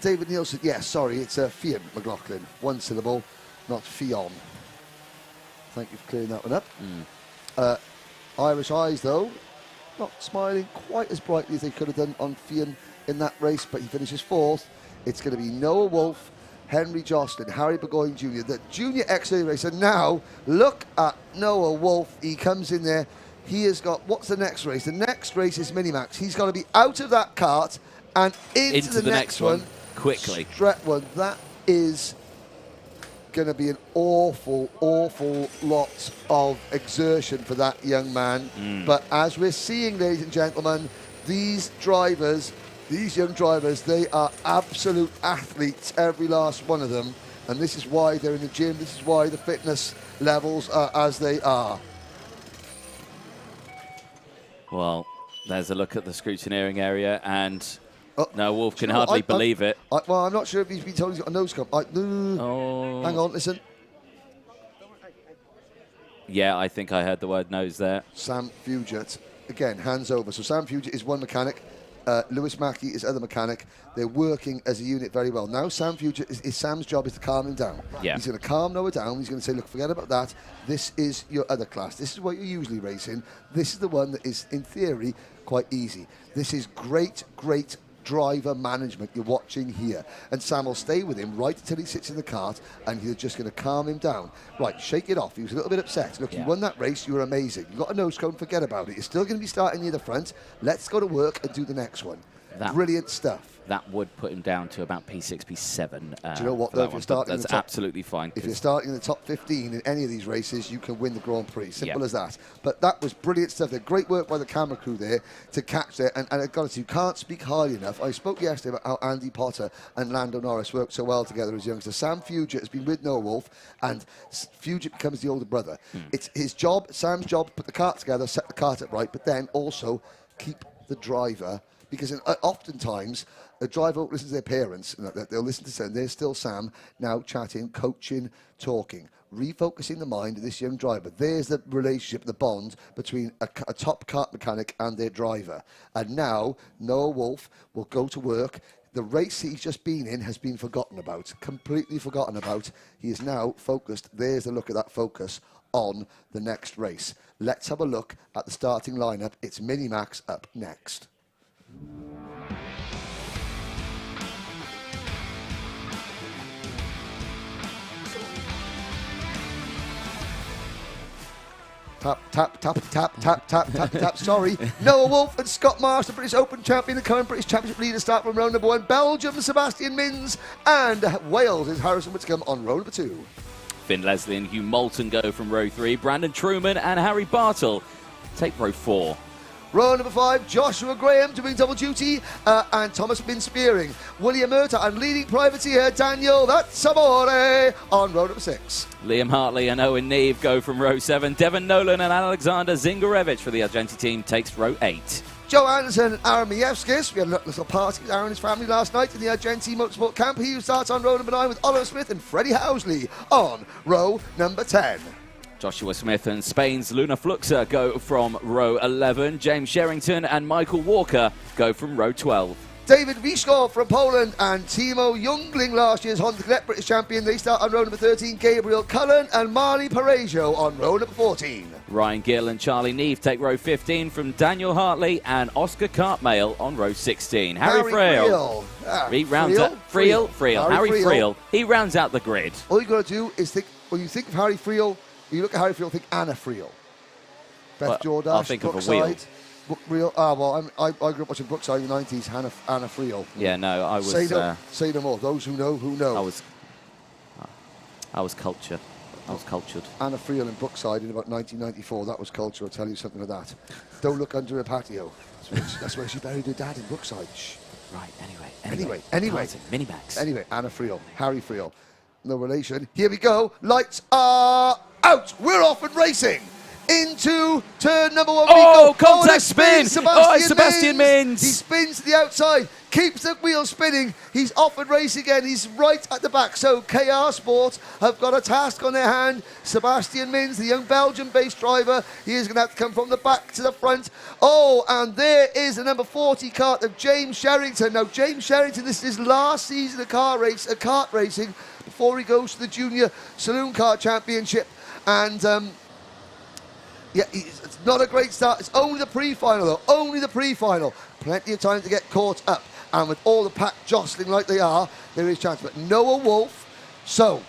David Nielsen, yes, sorry, it's Fionn McLaughlin. One syllable, not Fionn. Thank you for clearing that one up. Irish Eyes, though, not smiling quite as brightly as they could have done on Fionn in that race, but he finishes 4th. It's going to be Noah Wolf, Henry Jocelyn, Harry Burgoyne Jr., the junior X30 racer. Now, look at Noah Wolf. He comes in there. He has got, what's the next race? The next race is Minimax. He's got to be out of that kart and into the next one quickly. That is going to be an awful, awful lot of exertion for that young man. But as we're seeing, ladies and gentlemen, these young drivers, they are absolute athletes, every last one of them. And this is why they're in the gym. This is why the fitness levels are as they are. Well, there's a look at the scrutineering area, and no, Wolf can hardly believe it. Well, I'm not sure if he's been told he's got a nose cone. Hang on, listen. Yeah, I think I heard the word nose there. Sam Fugit, again, hands over. So Sam Fugit is one mechanic. Lewis Mackey is other mechanic. They're working as a unit very well. Now Sam Fugit, Sam's job is to calm him down. Yeah. He's going to calm Noah down. He's going to say, look, forget about that. This is your other class. This is what you're usually racing. This is the one that is, in theory, quite easy. This is great, great driver management you're watching here. And Sam will stay with him right until he sits in the kart, and he's just going to calm him down. Right, shake it off. He was a little bit upset. Look, you won that race. You were amazing. You got a nose cone. Forget about it. You're still going to be starting near the front. Let's go to work and do the next one. Brilliant stuff. That would put him down to about P6, P7. Do you know what, though? If you're starting that's absolutely fine. If you're starting in the top 15 in any of these races, you can win the Grand Prix. Simple as that. But that was brilliant stuff. Great work by the camera crew there to catch it. And I've got to say, you can't speak highly enough. I spoke yesterday about how Andy Potter and Lando Norris worked so well together as youngsters. Sam Fugit has been with Noah Wolf, and Fugit becomes the older brother. It's his job, Sam's job, to put the kart together, set the kart up right, but then also keep the driver. Because oftentimes, a driver listens to their parents, and they'll listen to them. There's still Sam now chatting, coaching, talking, refocusing the mind of this young driver. There's the relationship, the bond between a top kart mechanic and their driver. And now, Noah Wolf will go to work. The race he's just been in has been forgotten about, completely forgotten about. He is now focused. There's a look at that focus on the next race. Let's have a look at the starting lineup. It's Minimax up next. Tap, tap, tap, tap, tap, tap, tap, tap. Sorry. Noah Wolf and Scott Marsh, the British Open champion and current British Championship leader, start from row number 1. Belgium, Sebastian Mins, and Wales is Harrison Whitcomb on row number 2. Finn Leslie and Hugh Moulton go from row 3. Brandon Truman and Harry Bartle take row 4. Row number 5, Joshua Graham doing double duty, and Thomas Bin Spearing. William Murta and leading privateer Daniel Sabore on row number 6. Liam Hartley and Owen Neve go from row 7. Devon Nolan and Alexander Zingarevich for the Argenti team takes row 8. Joe Anderson and Aaron Mievskis. We had a little party with Aaron and his family last night in the Argenti Motorsport camp. He starts on row number 9 with Oliver Smith and Freddie Housley on row number 10. Joshua Smith and Spain's Luna Fluxa go from row 11. James Sherrington and Michael Walker go from row 12. David Wieskov from Poland and Timo Jungling, last year's Honda Cadet British champion. They start on row number 13. Gabriel Cullen and Marley Parejo on row number 14. Ryan Gill and Charlie Neve take row 15 from Daniel Hartley and Oscar Cartmail on row 16. Harry Friel. He rounds out Harry Friel. He rounds out the grid. All you got to do is think, when you think of Harry Friel, you look at Harry Friel, think Anna Friel. Beth Jordache, I'll think Brookside, of a wheel. I grew up watching Brookside in the 90s, Anna Friel. Yeah, no, I was... Say no more. Those who know, who know. I was cultured. Anna Friel in Brookside in about 1994. That was culture, I'll tell you something like that. Don't look under a patio. That's where she buried her dad in Brookside. Shh. Right, Anyway. Minimax. Anyway, Anna Friel, Harry Friel. No relation. Here we go. Lights are out. We're off and racing. Into turn number 1. Oh, contact spin. Sebastian Mins. He spins to the outside, keeps the wheel spinning. He's off and racing again. He's right at the back. So KR Sport have got a task on their hand. Sebastian Mins, the young Belgian-based driver, he is going to have to come from the back to the front. Oh, and there is the number 40 kart of James Sherrington. Now, James Sherrington, this is his last season of kart racing before he goes to the Junior Saloon Car Championship. And yeah, it's not a great start. It's only the pre-final, though. Only the pre-final. Plenty of time to get caught up. And with all the pack jostling like they are, there is chance. But Noah Wolf, so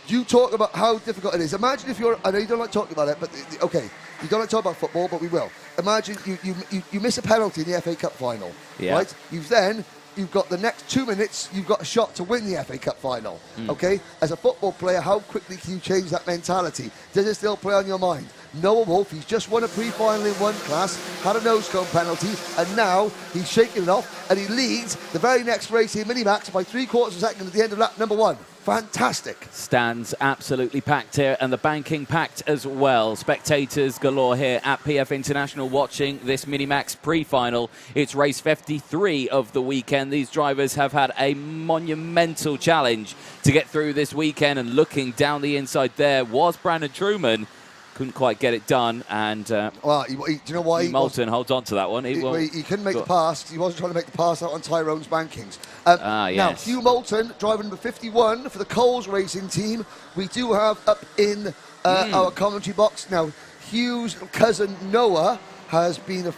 you talk about how difficult it is. Imagine if you're, I know you don't like talking about it, but okay, you don't like talking about football, but we will. Imagine you miss a penalty in the FA Cup final, right? You've got the next 2 minutes, you've got a shot to win the FA Cup final, okay? As a football player, how quickly can you change that mentality? Does it still play on your mind? Noah Wolf, he's just won a pre-final in one class, had a nose cone penalty, and now he's shaking it off, and he leads the very next race in Minimax by 3/4 of a second at the end of lap number 1. Fantastic. Stands absolutely packed here, and the banking packed as well. Spectators galore here at PF International watching this Minimax pre-final. It's race 53 of the weekend. These drivers have had a monumental challenge to get through this weekend, and looking down the inside there was Brandon Truman. Couldn't quite get it done, and well, do you know why? Moulton holds on to that one. He couldn't make the pass. He wasn't trying to make the pass out on Tyrone's bankings. Yes. Now, Hugh Moulton, driver number 51 for the Coles Racing team. We do have up in our commentary box now. Hugh's cousin Noah has been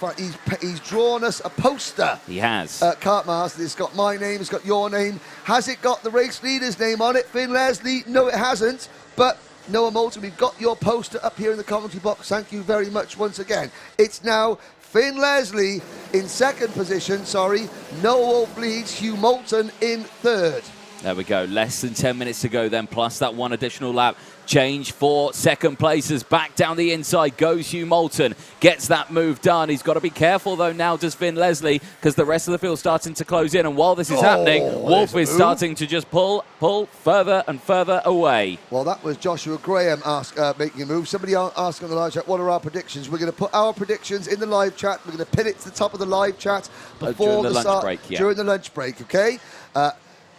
he's drawn us a poster. He has. Kartmasters. It's got my name. It's got your name. Has it got the race leader's name on it? Finn Leslie? No, it hasn't. But Noah Moulton, we've got your poster up here in the commentary box. Thank you very much once again. It's now Finn Leslie in second position. Noah Wolf leads, Hugh Moulton in third. There we go. Less than 10 minutes to go then, plus that one additional lap. Change for second places. Back down the inside goes Hugh Moulton. Gets that move done. He's got to be careful, though, now does Finn Leslie, because the rest of the field's starting to close in. And while this is happening, Wolf is starting to just pull further and further away. Well, that was Joshua Graham making a move. Somebody asked on the live chat, what are our predictions? We're going to put our predictions in the live chat. We're going to pin it to the top of the live chat before the lunch break. During the lunch break, okay?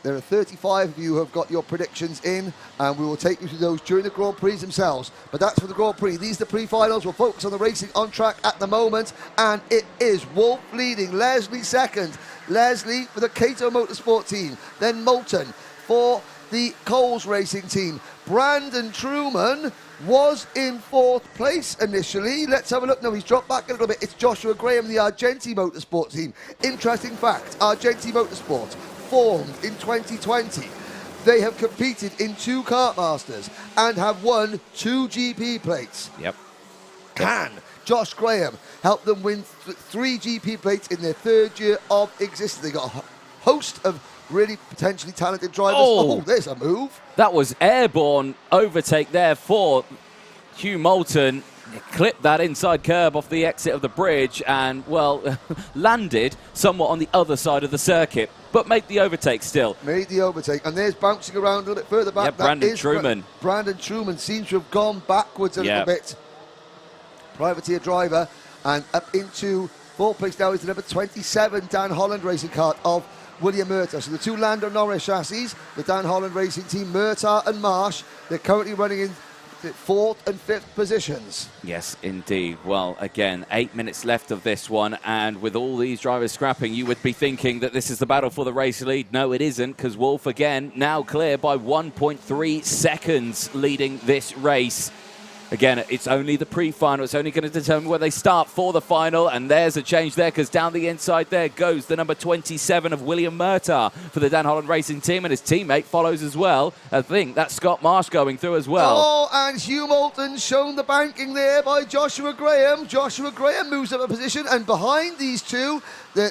There are 35 of you who have got your predictions in, and we will take you through those during the Grand Prix themselves. But that's for the Grand Prix. These are the pre-finals. We'll focus on the racing on track at the moment, and it is Wolf leading, Leslie second. Leslie for the Cato Motorsport team, then Moulton for the Coles Racing team. Brandon Truman was in fourth place initially. Let's have a look now. He's dropped back a little bit. It's Joshua Graham, the Argenti Motorsport team. Interesting fact, Argenti Motorsport formed in 2020. They have competed in 2 Kartmasters and have won 2 GP plates. Yep. Can Josh Graham help them win 3 GP plates in their 3rd year of existence? They got a host of really potentially talented drivers. Oh. Oh, there's a move. That was airborne overtake there for Hugh Moulton. Clipped that inside curb off the exit of the bridge and, well, landed somewhat on the other side of the circuit, but made the overtake still. Made the overtake, and there's bouncing around a little bit further back. Yeah, Brandon Truman. Brandon Truman seems to have gone backwards a little bit. Privateer driver, and up into fourth place now is the number 27 Dan Holland racing kart of William Murtagh. So the two Lando Norris chassis, the Dan Holland racing team, Murtagh and Marsh, they're currently running in fourth and fifth positions. Yes, indeed. Well, again, 8 minutes left of this one, and with all these drivers scrapping, you would be thinking that this is the battle for the race lead. No, it isn't, because Wolf, again, now clear by 1.3 seconds, leading this race. Again, it's only the pre-final. It's only going to determine where they start for the final. And there's a change there, because down the inside there goes the number 27 of William Murtagh for the Dan Holland Racing team. And his teammate follows as well. I think that's Scott Marsh going through as well. Oh, and Hugh Moulton shown the banking there by Joshua Graham. Joshua Graham moves up a position. And behind these two, the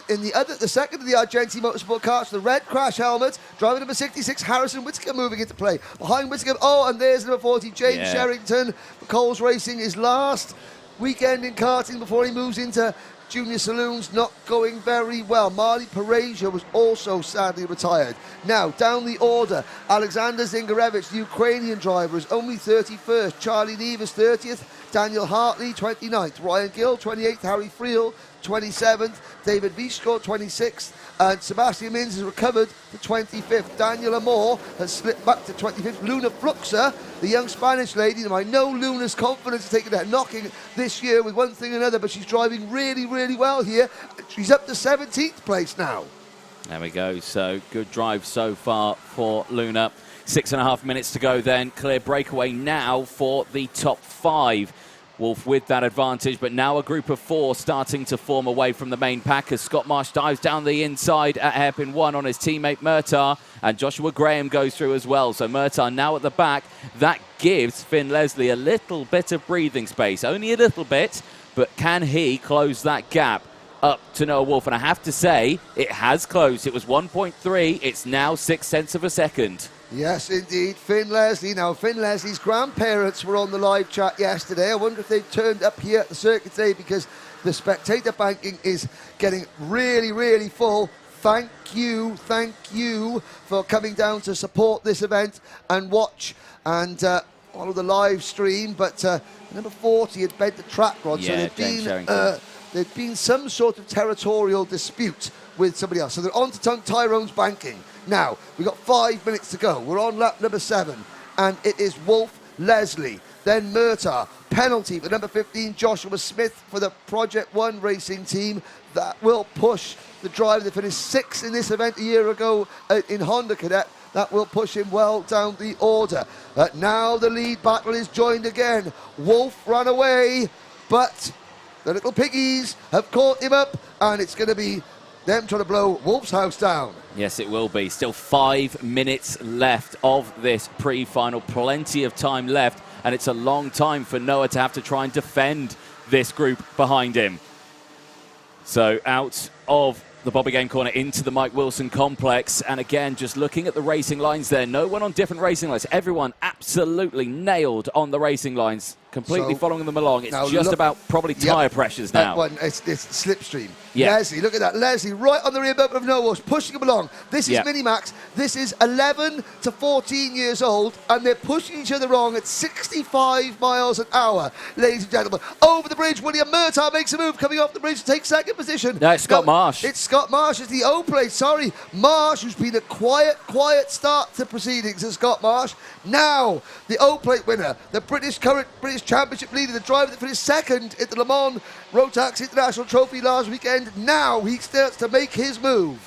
second of the Argenti Motorsport karts, the red crash helmet, driver number 66, Harrison Whittaker, moving into play. Behind Whittaker, and there's number 40, James Sherrington. Coles Racing, his last weekend in karting before he moves into junior saloons, not going very well. Marley Pereja was also sadly retired. Now, down the order, Alexander Zingarevich, the Ukrainian driver, is only 31st. Charlie Neves, 30th. Daniel Hartley, 29th. Ryan Gill, 28th. Harry Friel, 27th. David Vishko, 26th. And Sebastian Mins has recovered to 25th. Daniel Amor has slipped back to 25th. Luna Fluxer, the young Spanish lady, and I know Luna's confidence is taking that knocking this year with one thing or another, but she's driving really, really well here. She's up to 17th place now. There we go. So good drive so far for Luna. 6.5 minutes to go then. Clear breakaway now for the top 5. Wolf with that advantage, but now a group of 4 starting to form away from the main pack as Scott Marsh dives down the inside at hairpin 1 on his teammate Murtagh, and Joshua Graham goes through as well. So Murtagh now at the back. That gives Finn Leslie a little bit of breathing space, only a little bit, but can he close that gap up to Noah Wolf? And I have to say, it has closed. It was 1.3, it's now 0.6 of a second. Yes, indeed, Finn Leslie. Now, Finn Leslie's grandparents were on the live chat yesterday. I wonder if they've turned up here at the circuit today, because the spectator banking is getting really, really full. Thank you for coming down to support this event and watch and follow the live stream. But number 40 had bent the track rod, so there'd been some sort of territorial dispute with somebody else. So they're on to Tyrone's banking. Now, we've got 5 minutes to go. We're on lap number 7, and it is Wolf, Leslie, then Murtagh. Penalty for number 15, Joshua Smith, for the Project 1 racing team. That will push the driver that finished 6th in this event a year ago in Honda Cadet. That will push him well down the order. Now the lead battle is joined again. Wolf ran away, but the little piggies have caught him up, and it's going to be them trying to blow Wolf's house down. Yes, it will be. Still 5 minutes left of this pre-final. Plenty of time left, and it's a long time for Noah to have to try and defend this group behind him. So out of the Bobby Game Corner into the Mike Wilson complex, and again, just looking at the racing lines there, no one on different racing lines. Everyone absolutely nailed on the racing lines, completely following them along. It's just about probably tyre pressures now. It's slipstream. Yeah. Leslie, look at that. Leslie right on the rear bumper of Noah's, pushing him along. This is Minimax. This is 11 to 14 years old, and they're pushing each other along at 65 miles an hour, ladies and gentlemen. Over the bridge, William Murtagh makes a move, coming off the bridge to take second position. No, it's Scott Marsh. It's Scott Marsh. It's the O plate. Sorry, Marsh, who's been a quiet start to proceedings, and Scott Marsh. Now, the O plate winner, the current British Championship leader, the driver that finished second at the Le Mans Rotax International Trophy last weekend. Now he starts to make his move.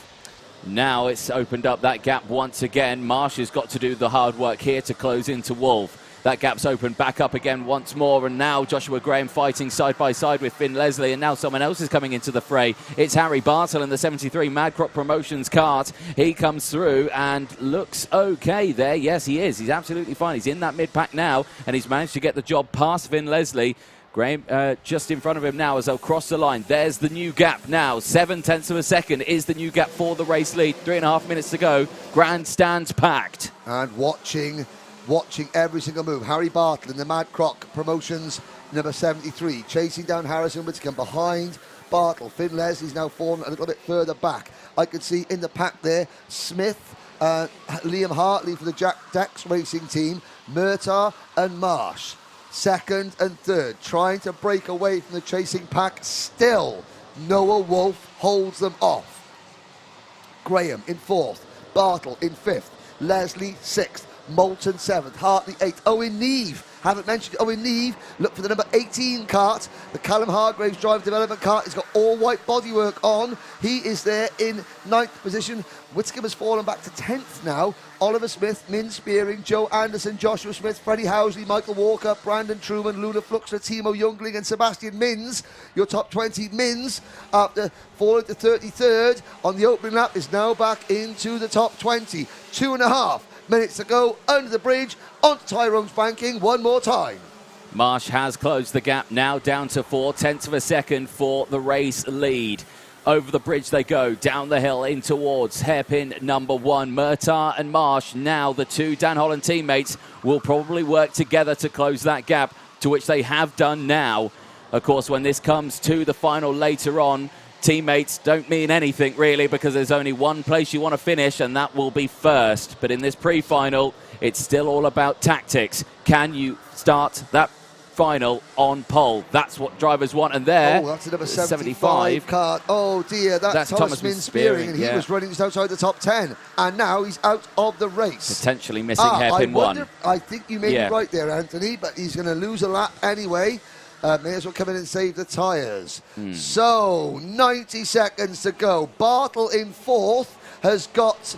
Now it's opened up that gap once again. Marsh has got to do the hard work here to close into Wolf. That gap's opened back up again once more, and now Joshua Graham fighting side by side with Finn Leslie, and now someone else is coming into the fray. It's Harry Bartle in the 73 Mad Crop Promotions kart. He comes through and looks okay there. Yes, he is. He's absolutely fine. He's in that mid-pack now, and he's managed to get the job past Finn Leslie. Graham just in front of him now as they'll cross the line. There's the new gap now. 0.7 of a second is the new gap for the race lead. 3.5 minutes to go. Grandstands packed. And watching every single move. Harry Bartle in the Mad Croc Promotions number 73, chasing down Harrison Whittaker behind Bartle. Finn Leslie's now fallen a little bit further back. I could see in the pack there, Smith, Liam Hartley for the Jack Dex Racing team, Murtagh and Marsh. Second and third, trying to break away from the chasing pack. Still, Noah Wolf holds them off. Graham in fourth, Bartle in fifth, Leslie sixth, Moulton seventh, Hartley eighth, Owen Neve. Haven't mentioned Owen Neve. Look for the number 18 kart, the Callum Hargraves drive development kart. He's got all white bodywork on. He is there in ninth position. Whittaker has fallen back to 10th now. Oliver Smith, Min Spearing, Joe Anderson, Joshua Smith, Freddie Housley, Michael Walker, Brandon Truman, Luna Fluxler, Timo Youngling and Sebastian Mins. Your top 20 Mins, after falling to 33rd on the opening lap, is now back into the top 20. 2.5 minutes to go under the bridge, onto Tyrone's banking one more time. Marsh has closed the gap now down to 0.4 of a second for the race lead. Over the bridge they go, down the hill in towards hairpin number 1. Murtagh and Marsh, now the two Dan Holland teammates, will probably work together to close that gap, to which they have done now. Of course, when this comes to the final later on, teammates don't mean anything really, because there's only one place you want to finish, and that will be first. But in this pre-final, it's still all about tactics. Can you start that final on pole? That's what drivers want. And there, oh, that's a number 75 kart. Oh dear, that's Thomas Min Spearing, and he was running just outside the top 10, and now he's out of the race. Potentially missing hairpin one. I think you may be right there, Anthony, but he's going to lose a lap anyway. May as well come in and save the tyres. So, 90 seconds to go. Bartle in fourth has got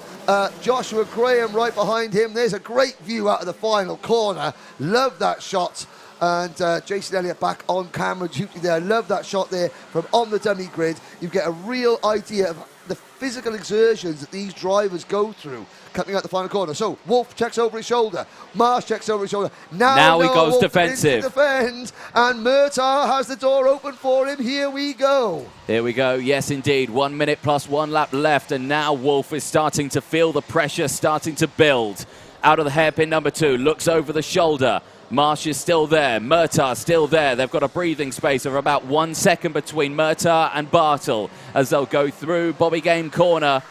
Joshua Graham right behind him. There's a great view out of the final corner. Love that shot. And Jason Elliott back on camera duty there. Love that shot there from on the dummy grid. You get a real idea of the physical exertions that these drivers go through coming out the final corner. So Wolf checks over his shoulder. Marsh checks over his shoulder. Now he goes Wolf defensive. Defend, and Murtagh has the door open for him. Here we go. Here we go. Yes, indeed. 1 minute plus 1 lap left, and now Wolf is starting to feel the pressure starting to build. Out of the hairpin number 2, looks over the shoulder. Marsh is still there. Murtagh still there. They've got a breathing space of about 1 second between Murtagh and Bartle as they'll go through Bobby Game corner.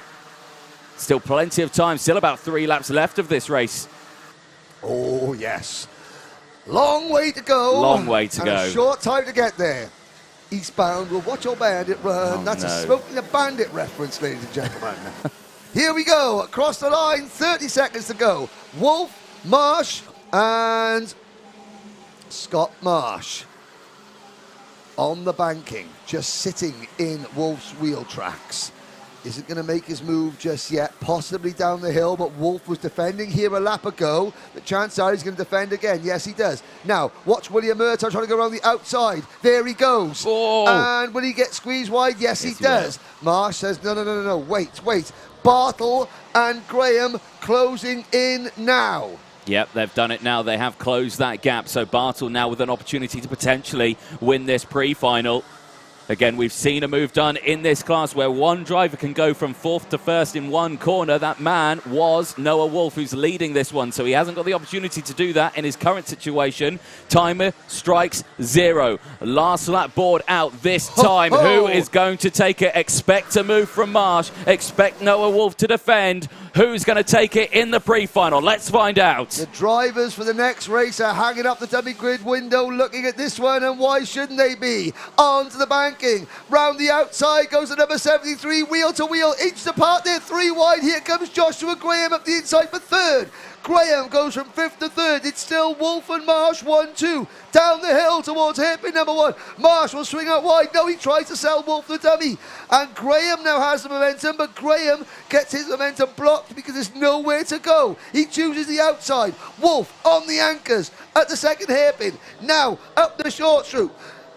Still plenty of time. Still about 3 laps left of this race. Oh, yes. Long way to go. Long way to and go. A short time to get there. Eastbound will watch your bandit run. Oh, That's no. a Smoking the Bandit reference, ladies and gentlemen. Here we go. Across the line. 30 seconds to go. Wolf, Marsh, and Scott Marsh on the banking, just sitting in Wolf's wheel tracks. Isn't going to make his move just yet, possibly down the hill, but Wolf was defending here a lap ago. The chance are he's going to defend again. Yes, he does. Now, watch William Murtagh trying to go around the outside. There he goes. Oh. And will he get squeezed wide? Yes, he does. Marsh says, no, wait. Bartle and Graham closing in now. Yep, they've done it now. They have closed that gap. So Bartle now with an opportunity to potentially win this pre-final. Again, we've seen a move done in this class where one driver can go from fourth to first in one corner. That man was Noah Wolf, who's leading this one. So he hasn't got the opportunity to do that in his current situation. Timer strikes 0. Last lap board out this time. Who is going to take it? Expect a move from Marsh. Expect Noah Wolf to defend. Who's going to take it in the pre-final? Let's find out. The drivers for the next race are hanging up the dummy grid window looking at this one, and why shouldn't they be? On to the banking. Round the outside goes the number 73, wheel to wheel, inch apart. They're 3 wide. Here comes Joshua Graham up the inside for third. Graham goes from 5th to 3rd. It's still Wolf and Marsh 1-2. Down the hill towards hairpin number 1. Marsh will swing out wide. No, he tries to sell Wolf the dummy. And Graham now has the momentum, but Graham gets his momentum blocked because there's nowhere to go. He chooses the outside. Wolf on the anchors at the second hairpin. Now up the short route.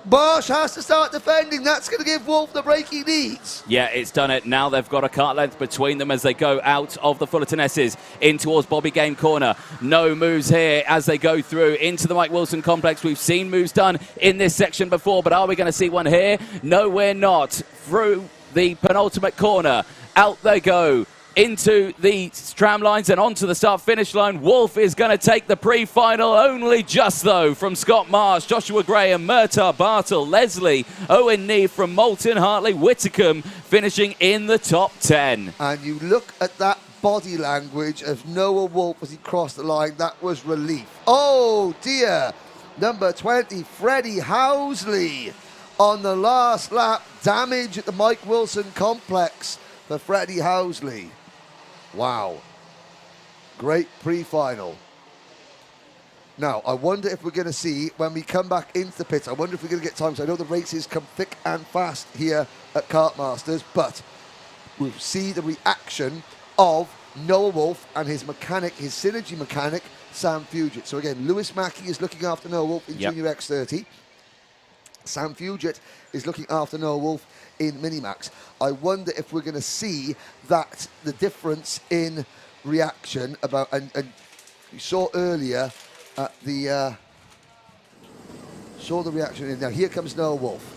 Marsh has to start defending. That's going to give Wolf the break he needs. Yeah, it's done it. Now they've got a kart length between them as they go out of the Fullerton S's in towards Bobby Game corner. No moves here as they go through into the Mike Wilson complex. We've seen moves done in this section before, but are we going to see one here? No, we're not. Through the penultimate corner. Out they go. Into the tram lines and onto the start-finish line. Wolf is going to take the pre-final only just, though, from Scott Marsh, Joshua Graham, Murtagh, Bartle, Leslie, Owen Neve from Moulton, Hartley, Whitcomb finishing in the top 10. And you look at that body language of Noah Wolf as he crossed the line. That was relief. Oh, dear. Number 20, Freddie Housley on the last lap. Damage at the Mike Wilson complex for Freddie Housley. Wow. Great pre-final. Now, I wonder if we're going to see, when we come back into the pits, I wonder if we're going to get time. So I know the races come thick and fast here at Kartmasters, but we'll see the reaction of Noah Wolf and his mechanic, his synergy mechanic, Sam Fugit. So again, Lewis Mackey is looking after Noah Wolf in Junior X30. Sam Fugit is looking after Noah Wolf in Minimax. I wonder if we're going to see that the difference in reaction about, and you saw earlier at the saw the reaction in. Now here comes Noah Wolf.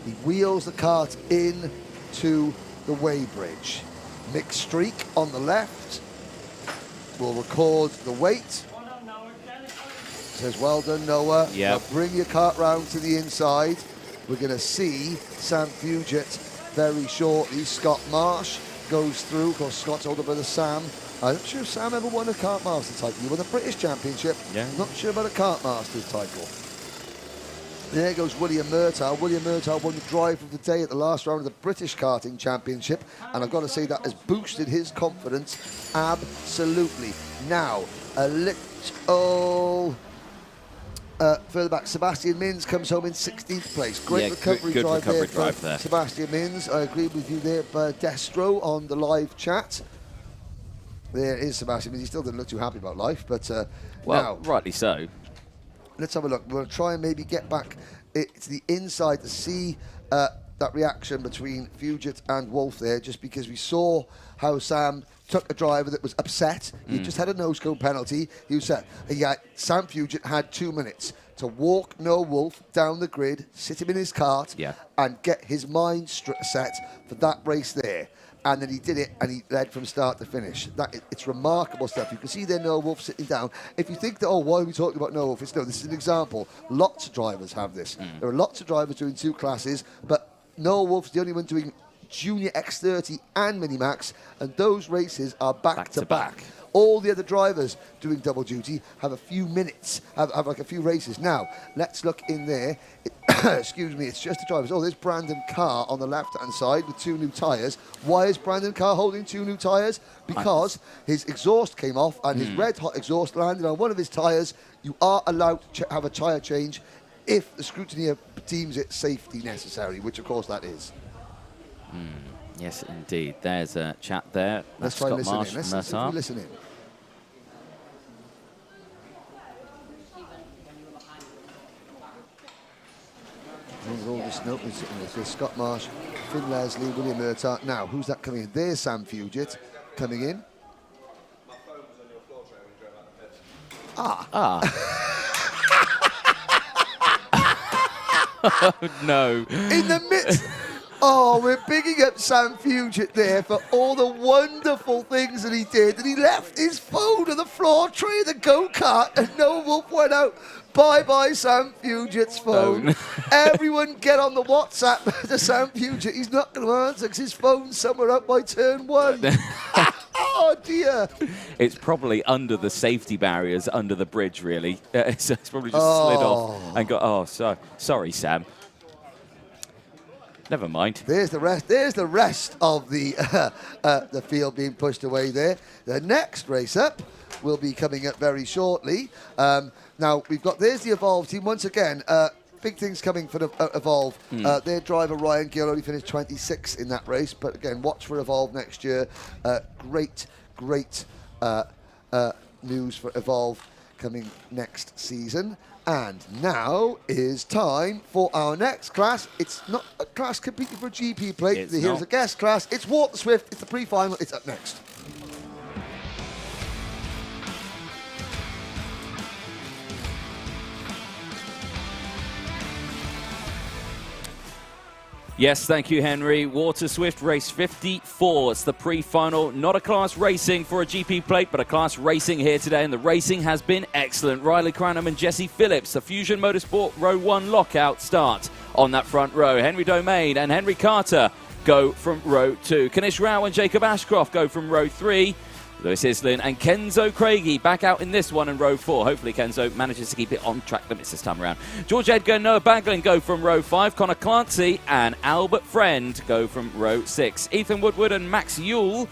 He wheels the kart in to the weighbridge. Mixed streak on the left. We'll record the weight. Says, well done, Noah. Yeah. Now bring your kart round to the inside. We're going to see Sam Fugit very shortly. Scott Marsh goes through. Of course, Scott's older brother Sam. I'm not sure if Sam ever won a Kartmasters title. He won the British Championship. Yeah. Not sure about a Kartmasters title. There goes William Murtagh. William Murtagh won the drive of the day at the last round of the British Karting Championship. And I've got to say that has boosted his confidence absolutely. Now, a little... further back, Sebastian Mins comes home in 16th place. Great recovery good drive recovery there drive for there. Sebastian Mins. I agree with you there, Destro, on the live chat. There is Sebastian Mins. He still didn't look too happy about life, but Well, now, rightly so. let's have a look. We'll try and maybe get back to the inside to see that reaction between Fugit and Wolf there, just because we saw how Sam took a driver that was upset. He just had a nose cone penalty. He was set. Sam Fugit had 2 minutes to walk Noah Wolf down the grid, sit him in his kart, and get his mind set for that race there. And then he did it, and he led from start to finish. It's remarkable stuff. You can see there Noah Wolf sitting down. If you think that, oh, why are we talking about Noah Wolf? This is an example. Lots of drivers have this. There are lots of drivers doing 2 classes, but Noah Wolf's the only one doing Junior X30 and Minimax, and those races are back to back. All the other drivers doing double duty have a few minutes, have like a few races. Now, let's look in there. Excuse me, it's just the drivers. Oh, there's Brandon Carr on the left-hand side with 2 new tyres. Why is Brandon Carr holding 2 new tyres? Because his exhaust came off and his red-hot exhaust landed on one of his tyres. You are allowed to have a tyre change if the scrutineer deems it safety necessary, which of course that is. Yes, indeed. There's a chat there. Let's try and listen Marsh, in. Let's listen in. All this note is Scott Marsh, Finn Leslie, William Murtagh. Now, who's that coming in? There's Sam Fugit coming in. Oh, no. In the midst... Oh, we're bigging up Sam Fugit there for all the wonderful things that he did. And he left his phone on the floor tray of the go-kart, and Noah Wolf went out. Bye-bye, Sam Fugit's phone. Everyone get on the WhatsApp to Sam Fugit. He's not going to answer because his phone's somewhere up by turn 1. Oh, dear. It's probably under the safety barriers under the bridge, really. So it's probably just slid off and got... Oh, sorry, Sam. Never mind. There's the rest. There's the rest of the field being pushed away there. The next race up will be coming up very shortly. Now we've got there's the Evolve team once again. Big things coming for the Evolve. Their driver Ryan Gill only finished 26 in that race, but again, watch for Evolve next year. Great news for Evolve coming next season. And now is time for our next class. It's not a class competing for a GP plate. Here's a guest class. It's Water Swift. It's the pre-final. It's up next. Yes, thank you, Henry. Water Swift race 54. It's the pre-final. Not a class racing for a GP plate, but a class racing here today. And the racing has been excellent. Riley Cranham and Jesse Phillips, the Fusion Motorsport Row 1 lockout start on that front row. Henry Domain and Henry Carter go from row 2. Kanish Rao and Jacob Ashcroft go from row 3. Lewis Islin and Kenzo Craigie back out in this one in row 4. Hopefully Kenzo manages to keep it on track limits this time around. George Edgar and Noah Baglin go from row 5. Connor Clancy and Albert Friend go from row 6. Ethan Woodward and Max Yule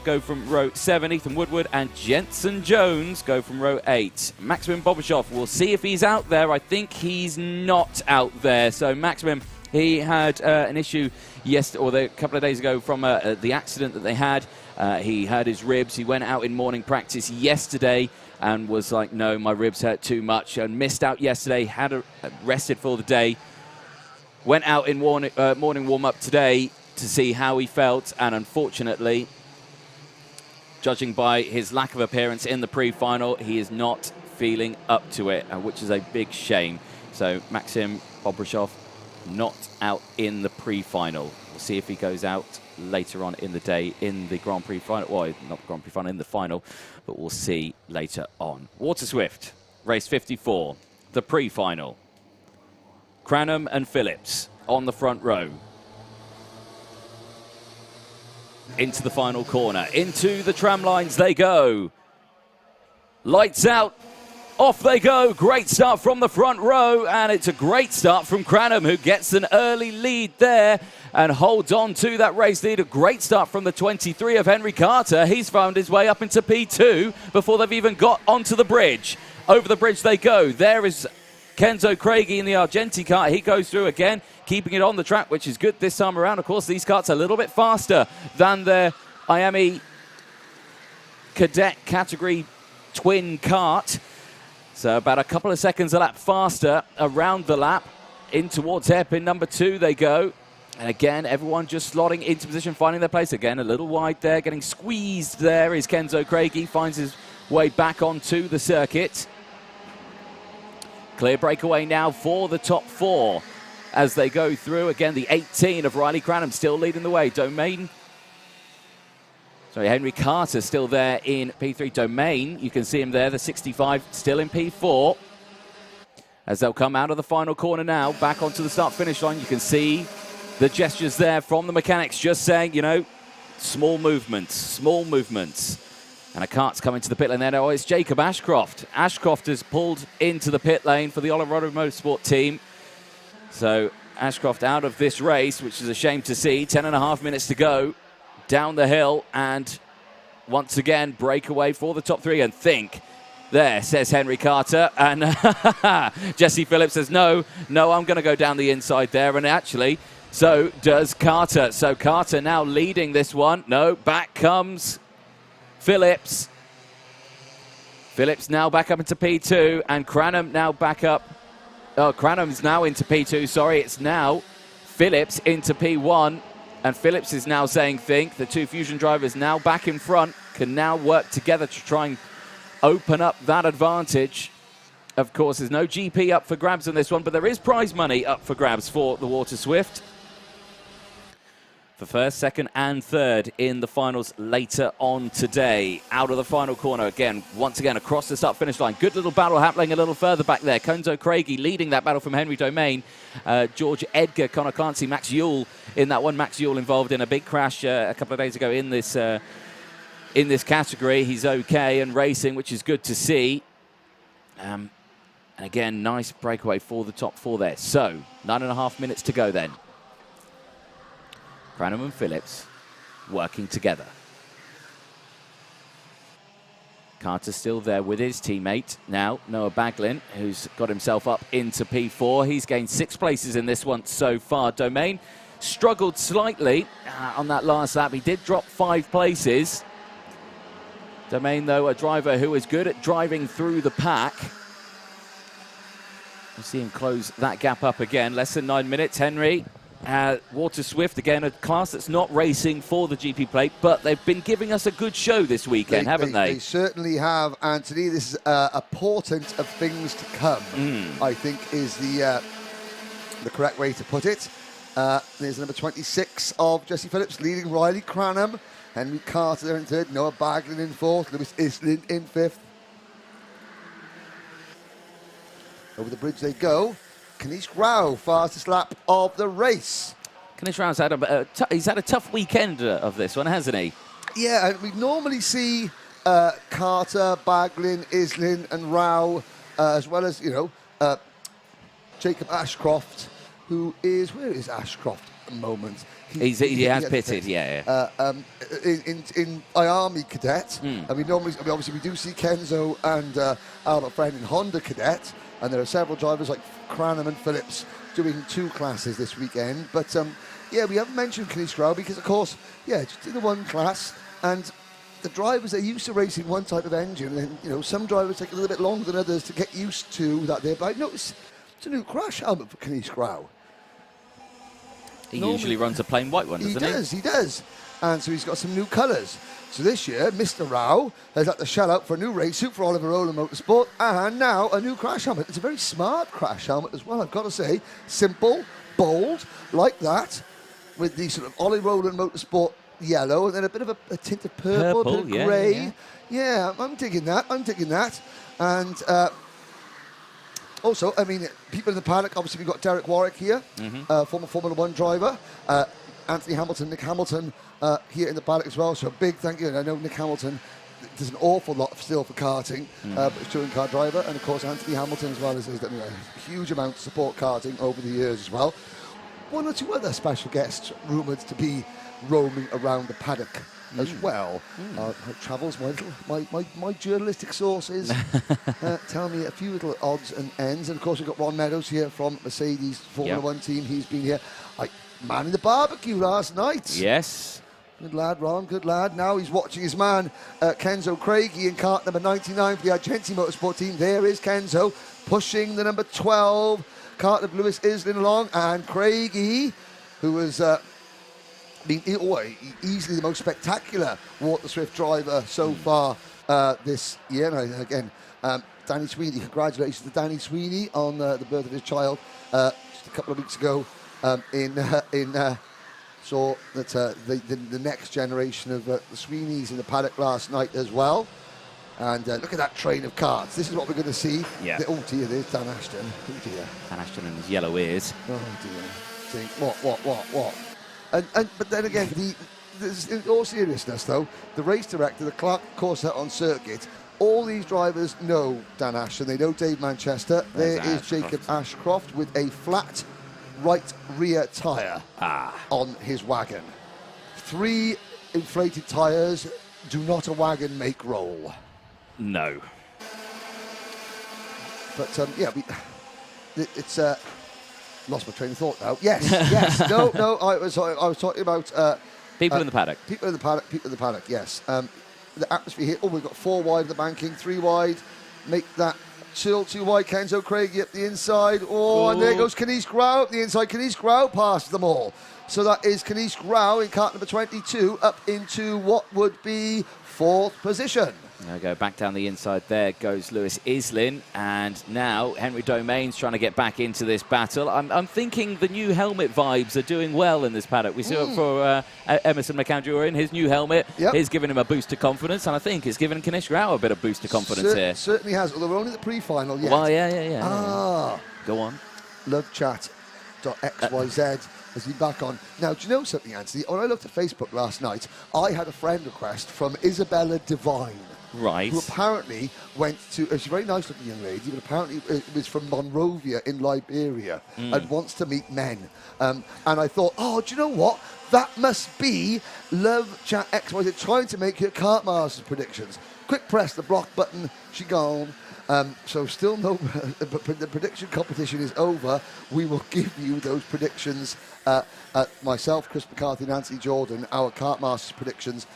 go from row 7. Ethan Woodward and Jensen Jones go from row 8. Maximum Bobashoff, we'll see if he's out there. I think he's not out there. So Maximum, he had an issue a couple of days ago from the accident that they had. He hurt his ribs. He went out in morning practice yesterday and was like, no, my ribs hurt too much, and missed out yesterday, had rested for the day. Went out in morning warm-up today to see how he felt, and unfortunately, judging by his lack of appearance in the pre-final, he is not feeling up to it, which is a big shame. So Maxim Bobrashov not out in the pre-final. We'll see if he goes out later on in the day in the Grand Prix final. Well, not Grand Prix final, in the final, but we'll see later on. Water Swift, race 54, the pre-final. Cranham and Phillips on the front row. Into the final corner. Into the tram lines they go. Lights out. Off they go. Great start from the front row, and it's a great start from Cranham, who gets an early lead there and holds on to that race lead. A great start from the 23 of Henry Carter. He's found his way up into P2 before they've even got onto the bridge. Over the bridge they go. There is Kenzo Craigie in the Argenti kart. He goes through again, keeping it on the track, which is good this time around. Of course, these karts are a little bit faster than their IAME Cadet category twin kart. So about a couple of seconds a lap faster around the lap. In towards hairpin number 2 they go. And again, everyone just slotting into position, finding their place. Again, a little wide there, getting squeezed there is Kenzo Craigie. Finds his way back onto the circuit. Clear breakaway now for the top 4 as they go through. Again, the 18 of Riley Cranham still leading the way. Henry Carter still there in P3. Domain, you can see him there, the 65, still in P4. As they'll come out of the final corner now, back onto the start-finish line, you can see the gestures there from the mechanics, just saying, you know, small movements, small movements. And a kart's coming to the pit lane there. Oh, it's Jacob Ashcroft. Ashcroft has pulled into the pit lane for the Colorado Motorsport team. So Ashcroft out of this race, which is a shame to see. 10.5 minutes to go. Down the hill, and once again breakaway for the top 3. And think there, says Henry Carter, and Jesse Phillips says no, I'm going to go down the inside there, and actually so does Carter. So Carter now leading this one. No, back comes Phillips. Phillips now back up into P2, and Cranham now back up. Oh, Cranham's now into P2, sorry, it's now Phillips into P1. And Phillips is now saying think. The 2 Fusion drivers now back in front, can now work together to try and open up that advantage. Of course, there's no GP up for grabs on this one, but there is prize money up for grabs for the Water Swift. For first, second, and third in the finals later on today. Out of the final corner again, once again across the start-finish line. Good little battle happening a little further back there. Kenzo Craigie leading that battle from Henry Domain. George Edgar, Connor Clancy, Max Yule in that one. Max Yule involved in a big crash a couple of days ago in this category. He's okay and racing, which is good to see. And again, nice breakaway for the top 4 there. So 9.5 minutes to go then. Cranham and Phillips working together. Carter still there with his teammate now, Noah Baglin, who's got himself up into P4. He's gained 6 places in this one so far. Domain struggled slightly on that last lap. He did drop 5 places. Domain, though, a driver who is good at driving through the pack. We'll see him close that gap up again. Less than 9 minutes. Henry, Water Swift, again, a class that's not racing for the GP plate, but they've been giving us a good show this weekend, haven't they? They certainly have, Anthony. This is a portent of things to come, I think, is the correct way to put it. There's number 26 of Jesse Phillips leading Riley Cranham. Henry Carter there in third, Noah Baglin in fourth, Lewis Islin in fifth. Over the bridge they go. Kanish Rao, fastest lap of the race. Kanish Rao's had he's had a tough weekend of this one, hasn't he? Yeah, and we normally see Carter, Baglin, Islin and Rao, as well as, Jacob Ashcroft, who is, where is Ashcroft at the moment? He has pitted, yeah. In IAME Cadet, and obviously we do see Kenzo and Albert Friend in Honda Cadet, and there are several drivers like Cranham and Phillips doing 2 classes this weekend. But yeah, we haven't mentioned Kanish Rao because, of course, just in the 1 class, and the drivers, they're used to racing one type of engine, and some drivers take a little bit longer than others to get used to that. But I noticed it's a new crash helmet for Kanish Rao. He usually runs a plain white one, doesn't he? He does. And so he's got some new colours. So this year, Mr. Rao has had to shell out for a new race suit for Oliver Rowland Motorsport, and now a new crash helmet. It's a very smart crash helmet as well, I've got to say. Simple, bold, like that, with the sort of Oliver Rowland Motorsport yellow, and then a bit of a tint of purple, a bit of grey. Yeah, I'm digging that. And also, I mean, people in the paddock, obviously we've got Derek Warwick here, former Formula 1 driver. Anthony Hamilton, Nick Hamilton here in the paddock as well. So a big thank you. And I know Nick Hamilton does an awful lot still for karting, but he's a touring car driver. And of course, Anthony Hamilton as well has done a huge amount to support karting over the years as well. 1 or 2 other special guests rumoured to be roaming around the paddock as well. How travels my journalistic sources tell me a few little odds and ends. And of course, we've got Ron Meadows here from Mercedes Formula 1 team. He's been here. Man in the barbecue last night. Yes. Good lad, Ron, good lad. Now he's watching his man, Kenzo Craigie, in kart number 99 for the Argenti Motorsport team. There is Kenzo, pushing the number 12, kart of Lewis Islin along, and Craigie, who has been easily the most spectacular Water Swift driver so far this year. And again, Danny Sweeney, congratulations to Danny Sweeney on the birth of his child just a couple of weeks ago. Saw that the next generation of the Sweeneys in the paddock last night as well. And look at that train of karts. This is what we're going to see. Yeah. Oh dear, there's Dan Ashton. Oh dear. Dan Ashton and his yellow ears. Oh dear. What? But then again, in all seriousness though, the race director, the Clark course on circuit, all these drivers know Dan Ashton. They know Dave Manchester. There is Jacob Ashcroft with a flat right rear tyre on his wagon. 3 inflated tyres. Do not a wagon make roll? No. But it's lost my train of thought now. Yes. No. I was talking about people in the paddock. People in the paddock. Yes. The atmosphere here. Oh, we've got 4 wide of the banking, 3 wide. Make that still 2 wide. Kenzo Craigie up the inside. And there goes Kanish Rao up the inside. Kanish Rao passes them all. So that is Kanish Rao in kart number 22 up into what would be 4th position. There we go, back down the inside there goes Lewis Islin, and now Henry Domain's trying to get back into this battle. I'm thinking the new helmet vibes are doing well in this paddock. We saw it for Emerson McAndrew. His new helmet is giving him a boost of confidence, and I think it's giving Kanish Rao a bit of boost of confidence here. Certainly has, although we're only at the pre-final yet. Well, yeah. Go on. Lovechat.xyz has been back on. Now, do you know something, Anthony? When I looked at Facebook last night, I had a friend request from Isabella Devine. Right. Who apparently went to, she's a very nice looking young lady, but apparently it was from Monrovia in Liberia and wants to meet men. And I thought, do you know what? That must be Love Chat XYZ trying to make her Kartmasters predictions. Quick press the block button, she gone. So still no, the prediction competition is over. We will give you those predictions, myself, Chris McCarthy and Anthony Jordan, our Kartmasters predictions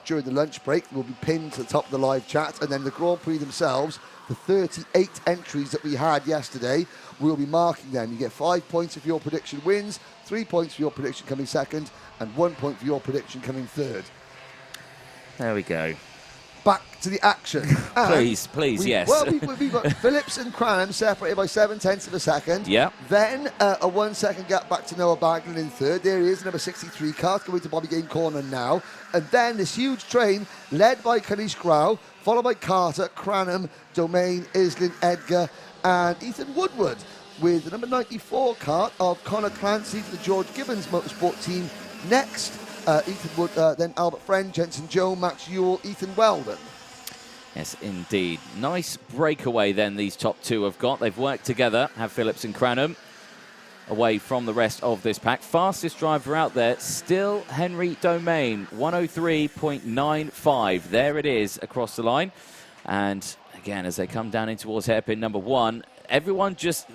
during the lunch break. Will be pinned to the top of the live chat, and then the Grand Prix themselves, the 38 entries that we had yesterday, we'll be marking them. You get 5 points if your prediction wins, 3 points for your prediction coming second, and 1 point for your prediction coming third. There we go. Back to the action. Please, yes. Well, we've got Phillips and Cranham separated by 7/10 of a second. Yeah. Then a 1 second gap back to Noah Baglan in third. There he is, number 63. Kart going to Bobby Game Corner now. And then this huge train led by Kanish Grau, followed by Carter, Cranham, Domain, Islin, Edgar, and Ethan Woodward, with the number 94 Kart of Connor Clancy for the George Gibbons Motorsport team next. Ethan Wood, then Albert Friend, Jensen Joe, Max Ewell, Ethan Weldon. Yes, indeed. Nice breakaway then these top two have got. They've worked together, have Phillips and Cranham, away from the rest of this pack. Fastest driver out there, still Henry Domain, 103.95. There it is across the line. And again, as they come down in towards hairpin number 1, everyone just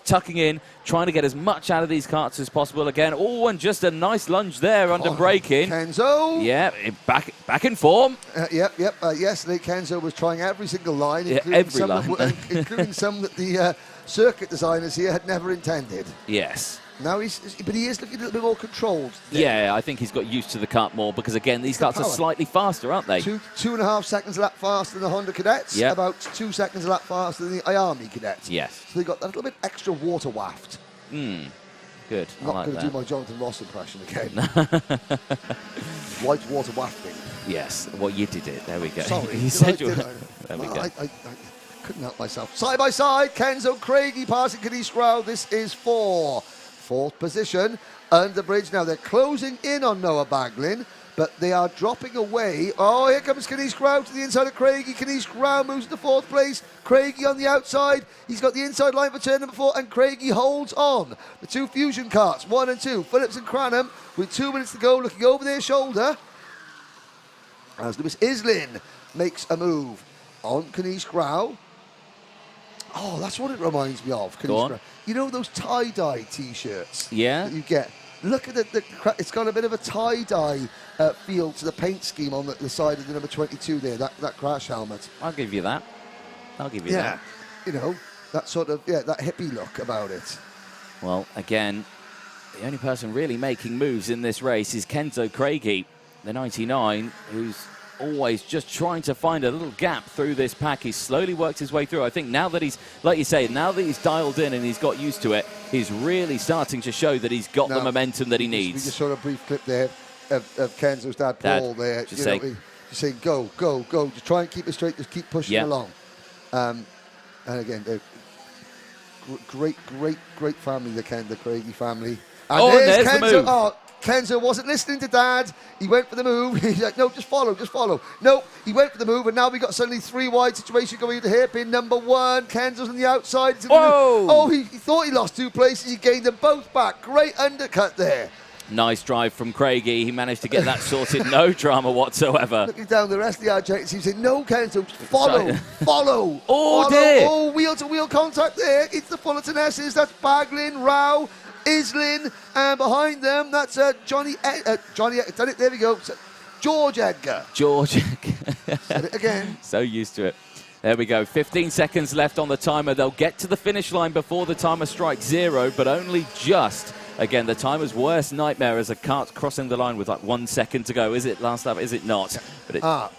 tucking in, trying to get as much out of these karts as possible again. Oh, and just a nice lunge there under braking. Kenzo. Yeah, back in form. Yesterday, Kenzo was trying every single line, including some that the circuit designers here had never intended. Yes. Now he is looking a little bit more controlled. Yeah, I think he's got used to the kart more because, again, these karts are slightly faster, aren't they? 2.5 seconds a lap faster than the Honda Cadets. Yep. About 2 seconds a lap faster than the IAME Cadets. Yes. So they got a little bit extra water waft. Good. I'm not going to do my Jonathan Ross impression again. White water wafting. Yes. Well, you did it. There we go. Sorry. You said you were. There we go. I couldn't help myself. Side by side, Kenzo Craigie passing Kanish Grau. This is fourth position under bridge. Now they're closing in on Noah Baglin, but they are dropping away. Oh, here comes Kanish Grau to the inside of Craigie. Kanish Grau moves to 4th place. Craigie on the outside. He's got the inside line for turn number 4, and Craigie holds on. The two Fusion karts, 1 and 2, Phillips and Cranham, with 2 minutes to go, looking over their shoulder as Lewis Islin makes a move on Kanish Grau. Oh, that's what it reminds me of. You know those tie-dye T-shirts? Yeah. That you get. Look at it's got a bit of a tie-dye feel to the paint scheme on the side of the number 22 there, that crash helmet. I'll give you that. I'll give you that. You know, that sort of, that hippie look about it. Well, again, the only person really making moves in this race is Kenzo Craigie, the 99, who's always just trying to find a little gap through this pack. He's slowly worked his way through. I think now that he's, like you say, now that he's dialed in and he's got used to it, he's really starting to show that he's got the momentum that he needs. We just saw a brief clip there of Kenzo's dad, Paul, there. Just saying, go. Just try and keep it straight. Just keep pushing along. And again, great family, the Craigie family. And there's Kenzo. the move. Oh, Kenzo wasn't listening to Dad. He went for the move. He's like, no, just follow. No, he went for the move, and now we got suddenly 3 wide situation going into hairpin number 1. Kenzo's on the outside. He thought he lost 2 places. He gained them both back. Great undercut there. Nice drive from Craigie. He managed to get that sorted. No drama whatsoever. Looking down the rest of the Argentines, he's saying, no, Kenzo, follow. Oh, dear. Oh, wheel-to-wheel contact there. It's the Fullerton S's. That's Baglin, Rao, Islin, and behind them, that's Johnny. Done it. There we go. George Edgar. Said it again. So used to it. There we go. 15 seconds left on the timer. They'll get to the finish line before the timer strikes 0, but only just. Again, the timer's worst nightmare as a kart crossing the line with like 1 second to go. Is it last lap? Is it not?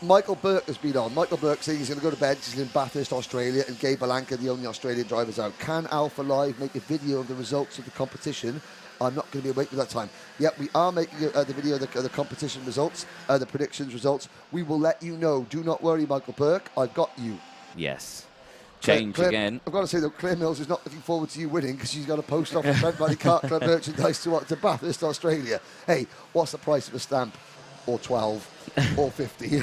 Michael Burke has been on. Michael Burke saying he's going to go to bed. He's in Bathurst, Australia, and Gabe Balanka, the only Australian drivers out. Can Alpha Live make a video of the results of the competition? I'm not going to be awake for that time. Yep, we are making the video of the competition results, the predictions results. We will let you know. Do not worry, Michael Burke. I've got you. Yes. Claire, again. I've got to say, though, Claire Mills is not looking forward to you winning because she's got to post off the Trent Valley Kart Club merchandise to Bathurst, Australia. Hey, what's the price of a stamp? Or 12, or 50.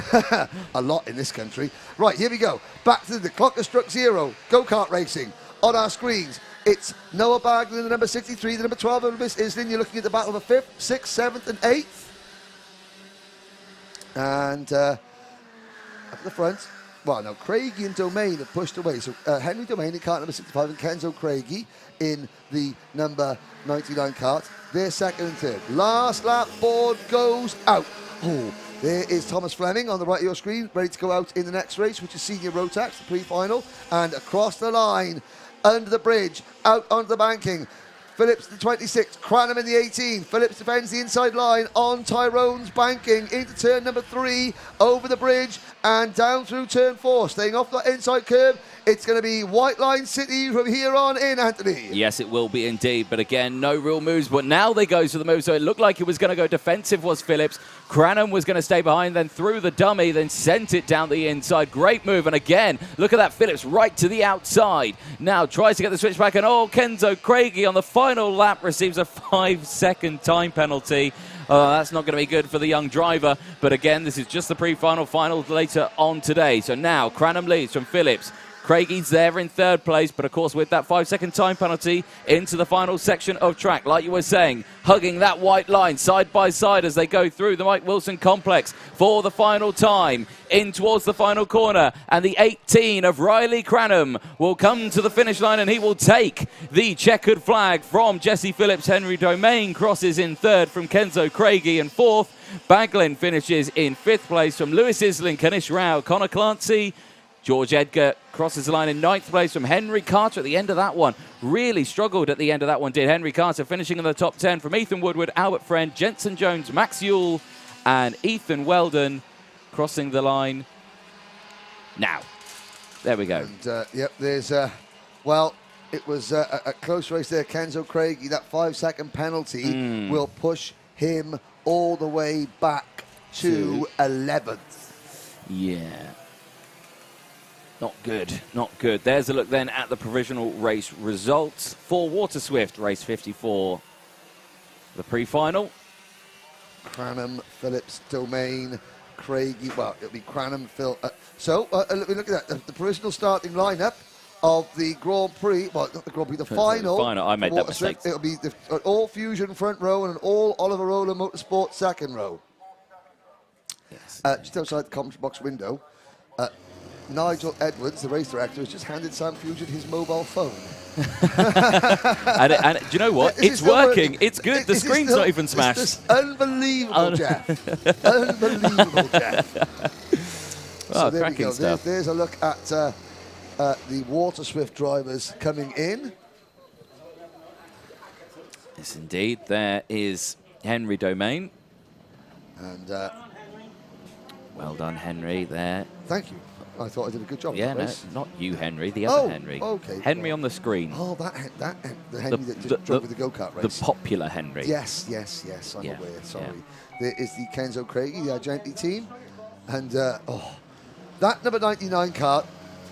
A lot in this country. Right, here we go. Back to the clock has struck 0. Go-kart racing. On our screens, it's Noah Baglin, the number 63, the number 12, Lewis Islin. You're looking at the battle of the 5th, 6th, 7th, and 8th. And up at the front, well, no, Craigie and Domain have pushed away. So Henry Domain in kart number 65 and Kenzo Craigie in the number 99 kart. They're second and third. Last lap, board goes out. Oh, there is Thomas Fleming on the right of your screen, ready to go out in the next race, which is Senior Rotax, the pre-final. And across the line, under the bridge, out onto the banking. Phillips the 26, Cranham in the 18. Phillips defends the inside line on Tyrone's banking into turn number 3, over the bridge and down through turn 4. Staying off the inside curb, it's going to be White Line City from here on in, Anthony. Yes, it will be indeed. But again, no real moves. But now they go to the move. So it looked like it was going to go defensive, was Phillips. Cranham was going to stay behind, then threw the dummy, then sent it down the inside. Great move. And again, look at that, Phillips right to the outside. Now tries to get the switch back. And Kenzo Craigie on the final lap receives a 5-second time penalty. That's not going to be good for the young driver. But again, this is just the pre-final, final later on today. So now Cranham leads from Phillips. Craigie's there in third place, but of course with that 5-second time penalty into the final section of track, like you were saying, hugging that white line side by side as they go through the Mike Wilson complex for the final time, in towards the final corner, and the 18 of Riley Cranham will come to the finish line and he will take the checkered flag from Jesse Phillips. Henry Domain crosses in third from Kenzo Craigie in fourth. Baglin finishes in fifth place from Lewis Isling, Kanish Rao, Connor Clancy. George Edgar crosses the line in ninth place from Henry Carter at the end of that one. Really struggled at the end of that one, did Henry Carter, finishing in the top 10 from Ethan Woodward, Albert Friend, Jensen Jones, Max Yule, and Ethan Weldon crossing the line now. There we go. And, yep, there's, well, it was a close race there. Kenzo Craigie, that 5-second penalty will push him all the way back to 11th. Yeah. Not good, not good. There's a look then at the provisional race results for Water Swift, race 54. The pre-final. Cranham, Phillips, Domain, Craigie. Well, it'll be Cranham, Phil. So, look at that. The provisional starting lineup of the Grand Prix, well, not the Grand Prix, the final. I made that mistake. It'll be the all Fusion front row and an all Oliver Roller Motorsport second row. Yes. Just outside the commentary box window, Nigel Edwards, the race director, has just handed Sam Fusion his mobile phone. and do you know what? It's working. It's good. The screen's not even smashed. It's unbelievable, Jeff. Unbelievable, Jeff. So there we go. There's a look at the Water Swift drivers coming in. Yes, indeed. There is Henry Domain. And well done, Henry, there. Thank you. I thought I did a good job. Yeah, no, not you, Henry. The other Henry. Okay. Henry on the screen. Oh, the Henry that just drove with the go-kart race. The popular Henry. Yes. I'm aware. Sorry. Yeah. There is the Kenzo Craigie, the Argenti team. And, that number 99 kart,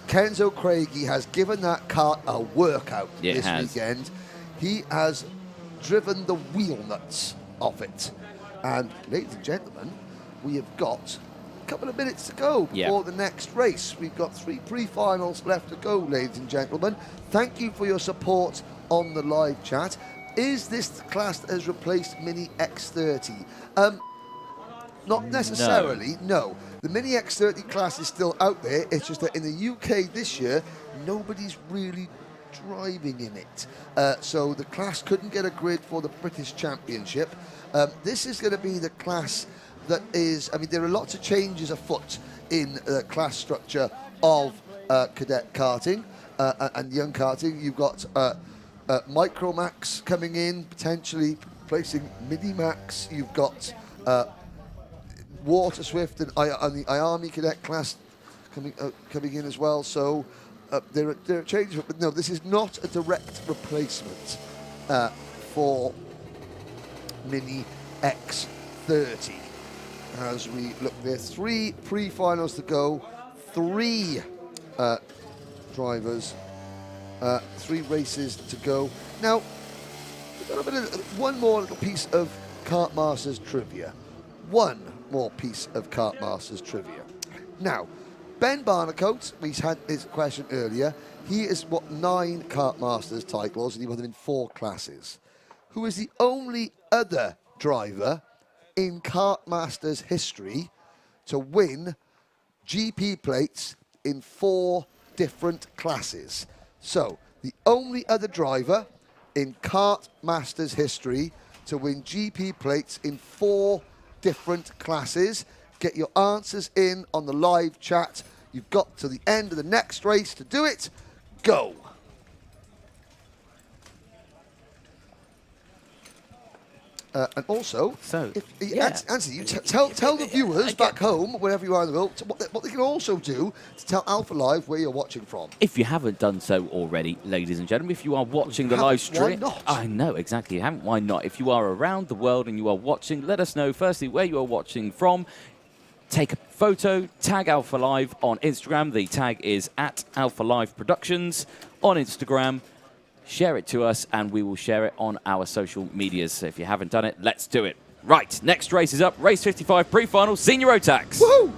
Kenzo Craigie has given that kart a workout this weekend. He has driven the wheel nuts off it. And, ladies and gentlemen, we have got a couple of minutes to go before the next race. We've got 3 pre-finals left to go, ladies and gentlemen. Thank you for your support on the live chat. Is this the class that has replaced Mini X30? Not necessarily, no. The Mini X30 class is still out there. It's just that in the UK this year, nobody's really driving in it. So the class couldn't get a grid for the British Championship. This is going to be the class that is, I mean, there are lots of changes afoot in the class structure of cadet karting and young karting. You've got Micromax coming in, potentially placing Minimax. You've got Water Swift and the IAME cadet class coming in as well. So there are changes, but no, this is not a direct replacement for Mini X30. As we look, there's 3 pre-finals to go, 3 drivers, 3 races to go. Now, we've got a bit of one more little piece of Kartmasters trivia. One more piece of Kartmasters trivia. Now, Ben Barnacote, we had his question earlier. He has got 9 Kartmasters titles, and he won them in 4 classes. Who is the only other driver in Kartmasters history to win GP plates in 4 different classes. So, the only other driver in Kartmasters history to win GP plates in 4 different classes. Get your answers in on the live chat. You've got to the end of the next race to do it. Go. And also, Anthony, tell the viewers back home, wherever you are in the world, what they can also do to tell Alpha Live where you're watching from. If you haven't done so already, ladies and gentlemen, if you are watching the live stream... Why not? I know, exactly. You haven't, why not? If you are around the world and you are watching, let us know, firstly, where you are watching from. Take a photo, tag Alpha Live on Instagram. The tag is @AlphaLiveProductions on Instagram. Share it to us, and we will share it on our social medias. So if you haven't done it, let's do it. Right, next race is up. Race 55 Pre-Final, Senior Rotax. Woohoo!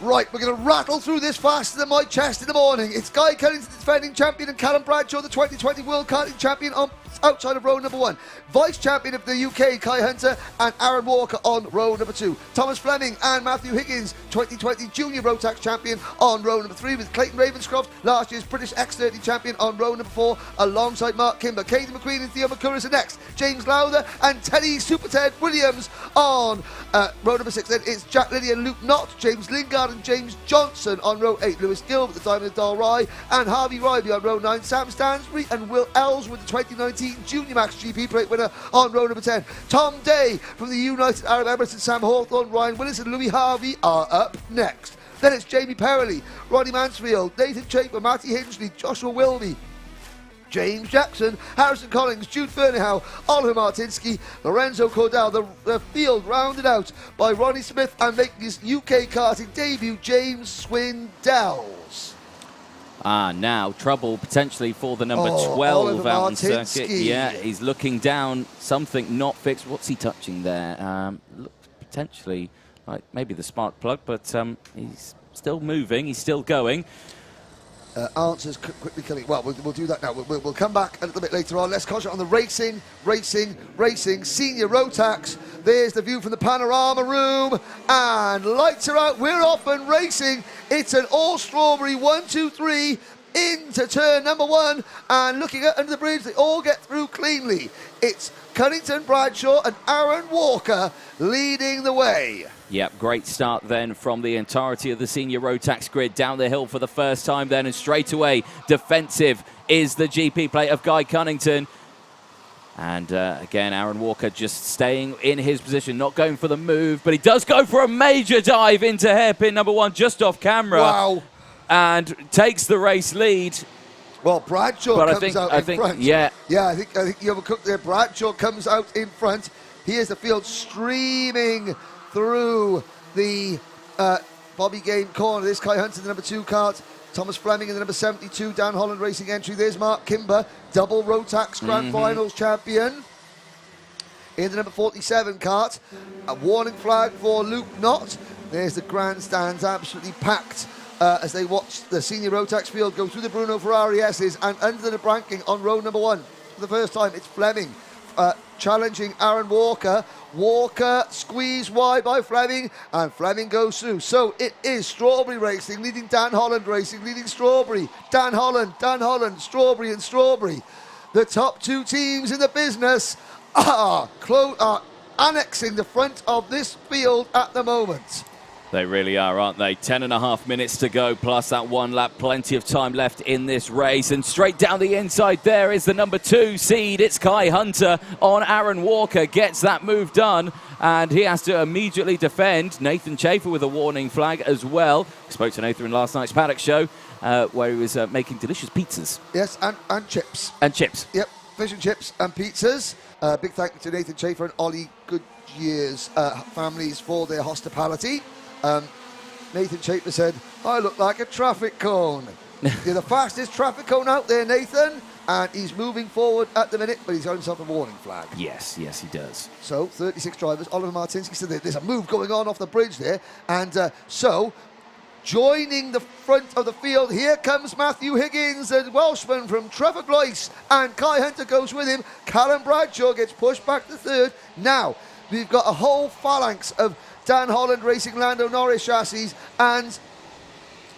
Right, we're going to rattle through this faster than my chest in the morning. It's Guy Cunnington, the defending champion, and Callum Bradshaw, the 2020 World Karting Champion, outside of row number 1. Vice champion of the UK, Kai Hunter, and Aaron Walker on row number 2. Thomas Fleming and Matthew Higgins, 2020 Junior Rotax champion, on row number 3, with Clayton Ravenscroft, last year's British X30 champion, on row number 4, alongside Mark Kimber. Katie McQueen and Theo McCurris are next. James Lowther and Teddy Super Ted Williams on row number 6. Then it's Jack Liddy and Luke Knott, James Lingard and James Johnson on row 8. Lewis Gilbert, the Diamond Doll Rye, and Harvey Riley on row 9. Sam Stansbury and Will Ellsworth, the 2019 Junior Max GP plate winner, on row number 10. Tom Day from the United Arab Emirates and Sam Hawthorne, Ryan Willis and Louis Harvey are up next. Then it's Jamie Perrelly, Ronnie Mansfield, Nathan Chaper, Matty Hingley, Joshua Wilby, James Jackson, Harrison Collins, Jude Fernhow, Oliver Martinsky, Lorenzo Cordell. The field rounded out by Ronnie Smith and making his UK karting debut, James Swindells. Now trouble potentially for the number 12 Oliver out on Martinsky. circuit. Yeah, he's looking down, something not fixed. What's he touching there? Looks potentially like maybe the spark plug, but he's still moving, he's still going. Answers quickly coming. Well, we'll do that now. We'll come back a little bit later on. Let's concentrate on the racing. Senior Rotax. There's the view from the panorama room. And lights are out. We're off and racing. It's an all-strawberry 1, 2, 3 into turn number 1. And looking at under the bridge, they all get through cleanly. It's Cunnington, Bradshaw and Aaron Walker leading the way. Yep, great start then from the entirety of the Senior Rotax grid, down the hill for the first time then, and straight away defensive is the GP plate of Guy Cunnington. And again, Aaron Walker just staying in his position, not going for the move, but he does go for a major dive into hairpin number 1 just off camera. Wow. And takes the race lead. Well, Bradshaw comes out in front. Yeah, I think you have a cook there. Bradshaw comes out in front. Here's the field streaming through the Bobby Game corner. This Kai Hunter, the number 2 kart. Thomas Fleming in the number 72 Dan Holland Racing entry. There's Mark Kimber, double Rotax Grand Finals champion. In the number 47 kart, a warning flag for Luke Knott. There's the grandstands absolutely packed as they watch the Senior Rotax field go through the Bruno Ferrari S's, and under the ranking on row number 1. For the first time, it's Fleming challenging Aaron Walker. Walker squeezed wide by Fleming, and Fleming goes through. So it is Strawberry Racing leading Dan Holland Racing, leading Strawberry. Dan Holland, Strawberry and Strawberry. The top 2 teams in the business are annexing the front of this field at the moment. They really are, aren't they? 10.5 minutes to go, plus that 1 lap. Plenty of time left in this race. And straight down the inside there is the number 2 seed. It's Kai Hunter on Aaron Walker. Gets that move done, and he has to immediately defend. Nathan Chafer with a warning flag as well. We spoke to Nathan in last night's paddock show, where he was making delicious pizzas. Yes, and chips. And chips. Yep, fish and chips and pizzas. Big thank you to Nathan Chafer and Ollie Goodyear's families for their hospitality. Nathan Chaper said, I look like a traffic cone. You're the fastest traffic cone out there, Nathan. And he's moving forward at the minute, but he's got himself a warning flag. Yes, he does. So, 36 drivers. Oliver Martinsky said there's a move going on off the bridge there. And so, Joining the front of the field, here comes Matthew Higgins, the Welshman from Trevor and Kai Hunter goes with him. Callum Bradshaw gets pushed back to third. Now, we've got a whole phalanx of Dan Holland Racing Lando Norris chassis and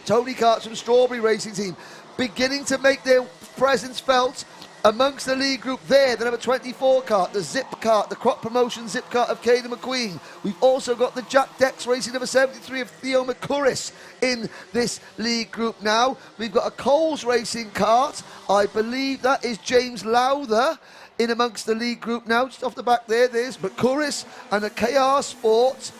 Tony Karts from Strawberry Racing Team beginning to make their presence felt amongst the lead group there. The number 24 kart, the Zip kart, the Crop Promotion Zip kart of Caden McQueen. We've also got the Jack Dex Racing number 73 of Theo McCurris in this lead group now. We've got a Coles Racing kart. I believe that is James Lowther in amongst the lead group now. Just off the back there's McCurris and a KR Sport.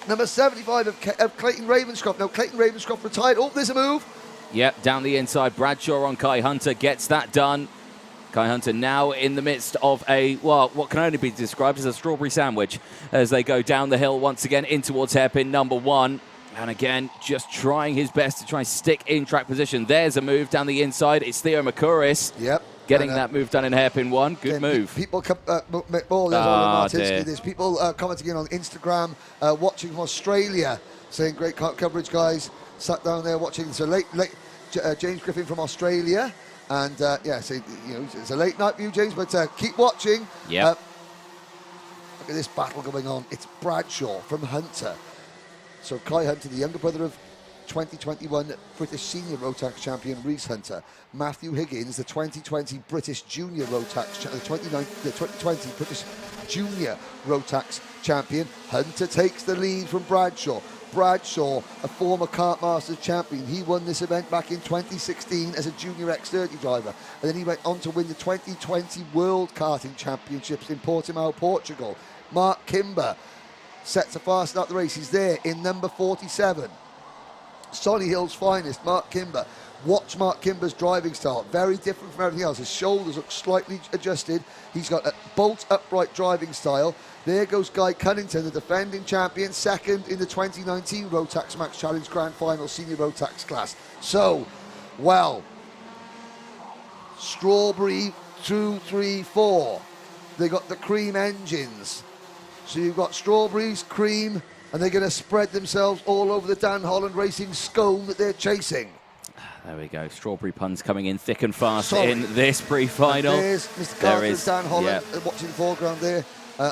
Number 75 of Clayton Ravenscroft. Now, Clayton Ravenscroft retired. Oh, there's a move. Yep, down the inside. Bradshaw on Kai Hunter gets that done. Kai Hunter now in the midst of what can only be described as a strawberry sandwich as they go down the hill once again in towards hairpin number 1. And again, just trying his best to try and stick in track position. There's a move down the inside. It's Theo McCurris. Yep. Getting that move done in hairpin 1. Good move. People, there's people commenting in on Instagram, watching from Australia, saying great coverage, guys. Sat down there watching. So late James Griffin from Australia, and so it's a late night view, James, but keep watching. Yeah. Look at this battle going on. It's Bradshaw from Hunter. So Kai Hunter, the younger brother of 2021 British Senior Rotax champion Reese Hunter. Matthew Higgins, the 2020 British Junior Rotax, the 2020 British Junior Rotax champion. Hunter takes the lead from Bradshaw. Bradshaw, a former Kartmasters champion. He won this event back in 2016 as a junior X30 driver. And then he went on to win the 2020 World Karting Championships in Portimao, Portugal. Mark Kimber sets to fasten up the race. He's there in number 47. Solihull's finest, Mark Kimber. Watch Mark Kimber's driving style. Very different from everything else. His shoulders look slightly adjusted. He's got a bolt upright driving style. There goes Guy Cunnington, the defending champion, second in the 2019 Rotax Max Challenge Grand Final Senior Rotax class. So, Strawberry 2, 3, 4. They got the cream engines. So you've got Strawberries, cream, and they're going to spread themselves all over the Dan Holland Racing scone that they're chasing. There we go. Strawberry puns coming in thick and fast in this pre-final. There's Mr. Carter and Dan Holland watching the foreground there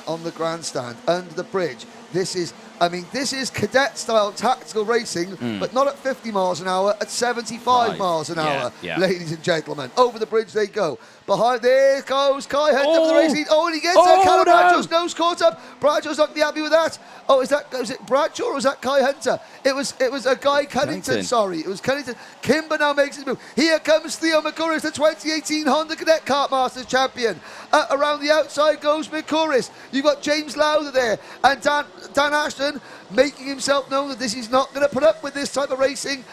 on the grandstand under the bridge. This is cadet style tactical racing, but not at 50 miles an hour, at 75 miles an hour, ladies and gentlemen. Over the bridge they go. Behind, there goes Kai Hunter for the racing. Oh, and he gets there. Callum Bradshaw's nose caught up. Bradshaw's not going to be happy with that. Oh, was it Bradshaw or was that Kai Hunter? It was a Guy Cunnington, sorry. It was Cunnington. Kimber now makes his move. Here comes Theo McCurris, the 2018 Honda Cadet Kartmasters champion. Around the outside goes McCurris. You've got James Lowther there and Dan Ashton making himself known that this is not going to put up with this type of racing.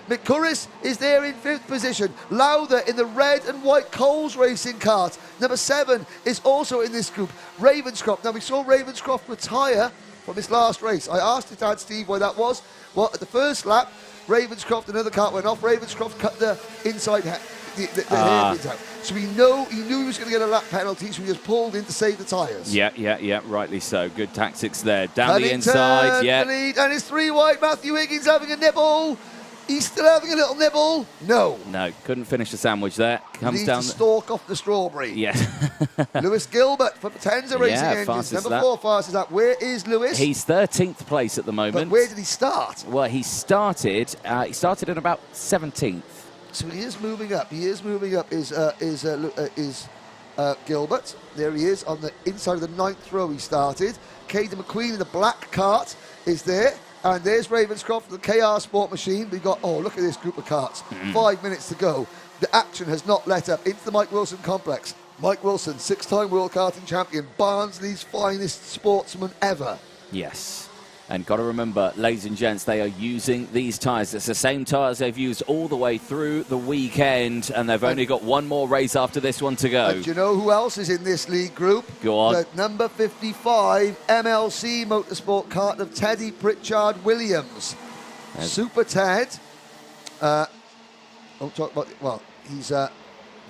McCurris is there in 5th position. Lowther in the red and white Coles Racing kart. Number 7 is also in this group. Ravenscroft. Now, we saw Ravenscroft retire from his last race. I asked his dad, Steve, why that was. Well, at the first lap, Ravenscroft, another kart went off. Ravenscroft cut the inside the hairpins out. So he knew he was going to get a lap penalty, so he just pulled in to save the tyres. Yeah, rightly so. Good tactics there. Down Cunnington, the inside, the lead, and it's 3 wide. Matthew Higgins having a nibble. He's still having a little nibble. No, couldn't finish the sandwich there. Comes down to stalk off the strawberry. Yeah. Lewis Gilbert for Potenza Racing Engines. Number 4 fastest lap. Where is Lewis? He's 13th place at the moment. But where did he start? Well, he started at about 17th. So he is moving up. Is Gilbert. There he is on the inside of the 9th row. He started. Caden McQueen in the black kart is there. And there's Ravenscroft, the KR Sport machine. We got, look at this group of karts. 5 minutes to go. The action has not let up into the Mike Wilson complex. Mike Wilson, 6-time world karting champion, Barnsley's finest sportsman ever. Yes. And got to remember, ladies and gents, they are using these tyres. It's the same tyres they've used all the way through the weekend, and they've only got one more race after this one to go. And do you know who else is in this league group? Go on. The number 55 MLC Motorsport kart of Teddy Pritchard Williams. Super Ted. He's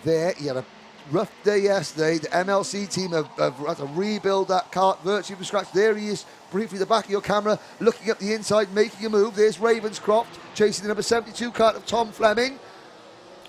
there. He had a rough day yesterday. The MLC team have had to rebuild that kart virtually from scratch. There he is, briefly the back of your camera, looking up the inside, making a move. There's Ravenscroft chasing the number 72 kart of Tom Fleming.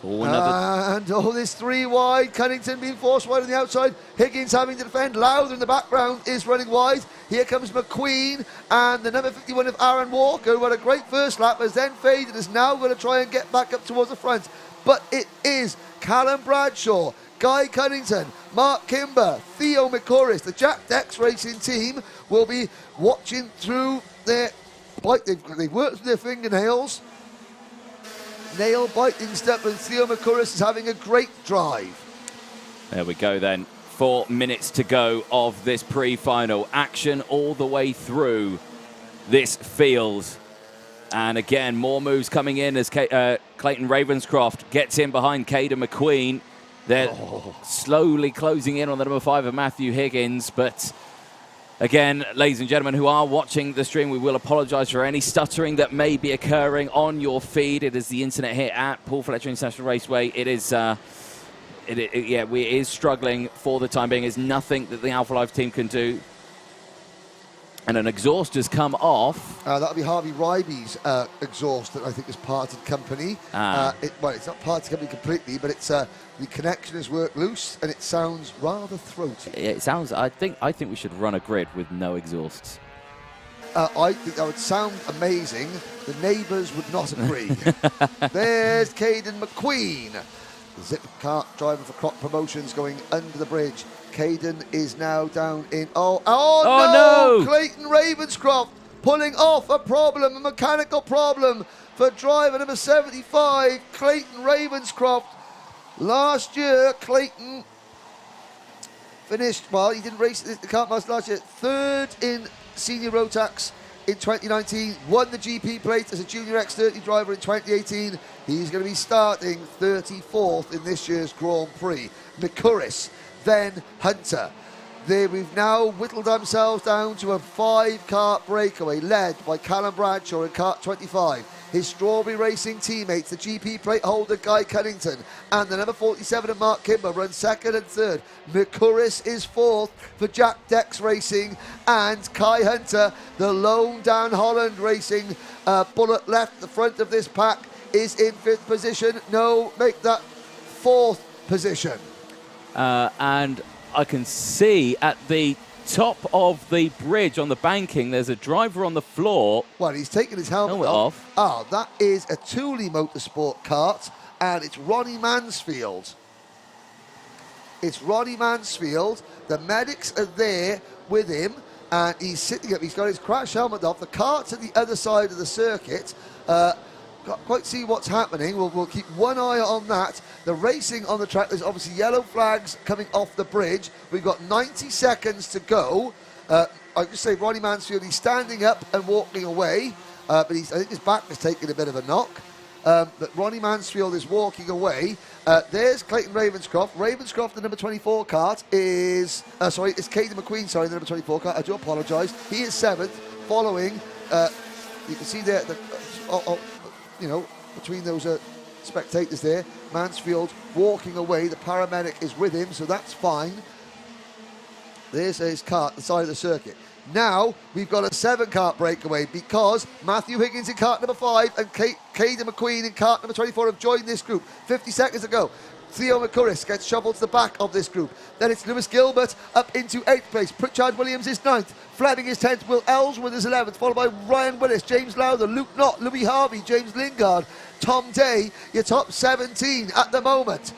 And this 3 wide. Cunnington being forced wide on the outside. Higgins having to defend. Lowther in the background is running wide. Here comes McQueen and the number 51 of Aaron Walker, who had a great first lap, has then faded, is now going to try and get back up towards the front. But it is Callum Bradshaw, Guy Cunnington, Mark Kimber, Theo McCorris. The Jack Dex Racing team will be watching through their bite. They've worked through their fingernails. Nail biting stuff, and Theo McCorris is having a great drive. There we go then. 4 minutes to go of this pre-final. Action all the way through this field. And again, more moves coming in as Clayton Ravenscroft gets in behind Caden McQueen. They're slowly closing in on the number 5 of Matthew Higgins, but again, ladies and gentlemen who are watching the stream, we will apologise for any stuttering that may be occurring on your feed. It is the internet here at Paul Fletcher International Raceway. It is, it is struggling for the time being. There's nothing that the Alpha Life team can do. And an exhaust has come off. That'll be Harvey Ryby's exhaust that I think has parted company. Well, it's not parted company completely, but it's the connection has worked loose and it sounds rather throaty. It sounds. I think we should run a grid with no exhausts. I think that would sound amazing. The neighbours would not agree. There's Caden McQueen, the Zip kart driver for Croc Promotions, going under the bridge. Caden is now down in... Oh no! Clayton Ravenscroft pulling off a problem, a mechanical problem for driver number 75, Clayton Ravenscroft. Last year, Clayton finished, well, he didn't race the Kartmasters last year, 3rd in Senior Rotax in 2019, won the GP plate as a Junior X30 driver in 2018. He's going to be starting 34th in this year's Grand Prix. McCurris, then Hunter. We've now whittled themselves down to a 5-kart breakaway led by Callum Bradshaw in kart 25. His Strawberry Racing teammates, the GP plate holder Guy Cunnington and the number 47 of Mark Kimber, run 2nd and 3rd. McCurris is 4th for Jack Dex Racing, and Kai Hunter, the lone Dan Holland Racing bullet left the front of this pack, is in 5th position. No, make that 4th position. And I can see at the top of the bridge on the banking, there's a driver on the floor. Well, he's taken his helmet off. Oh, that is a Thule Motorsport kart, and it's Ronnie Mansfield. It's Ronnie Mansfield. The medics are there with him, and he's sitting up. He's got his crash helmet off. The kart's at the other side of the circuit. Can't quite see what's happening. We'll keep one eye on that. The racing on the track, there's obviously yellow flags coming off the bridge. We've got 90 seconds to go. I just say Ronnie Mansfield, he's standing up and walking away, but I think his back is taking a bit of a knock. But Ronnie Mansfield is walking away. There's Clayton Ravenscroft. Ravenscroft, the number 24 kart, is... it's Caden McQueen, sorry, the number 24 kart. I do apologise. He is 7th, following... you can see there... you know, between those spectators there, Mansfield walking away. The paramedic is with him, so that's fine. There's his kart, the side of the circuit. Now we've got a 7-kart breakaway because Matthew Higgins in kart number 5 and Caden McQueen in kart number 24 have joined this group. 50 seconds to go. Theo McCurris gets shovelled to the back of this group. Then it's Lewis Gilbert up into 8th place. Pritchard Williams is 9th. Fleming is 10th. Will Ellsworth is 11th. Followed by Ryan Willis, James Lowther, Luke Knott, Louis Harvey, James Lingard, Tom Day. Your top 17 at the moment.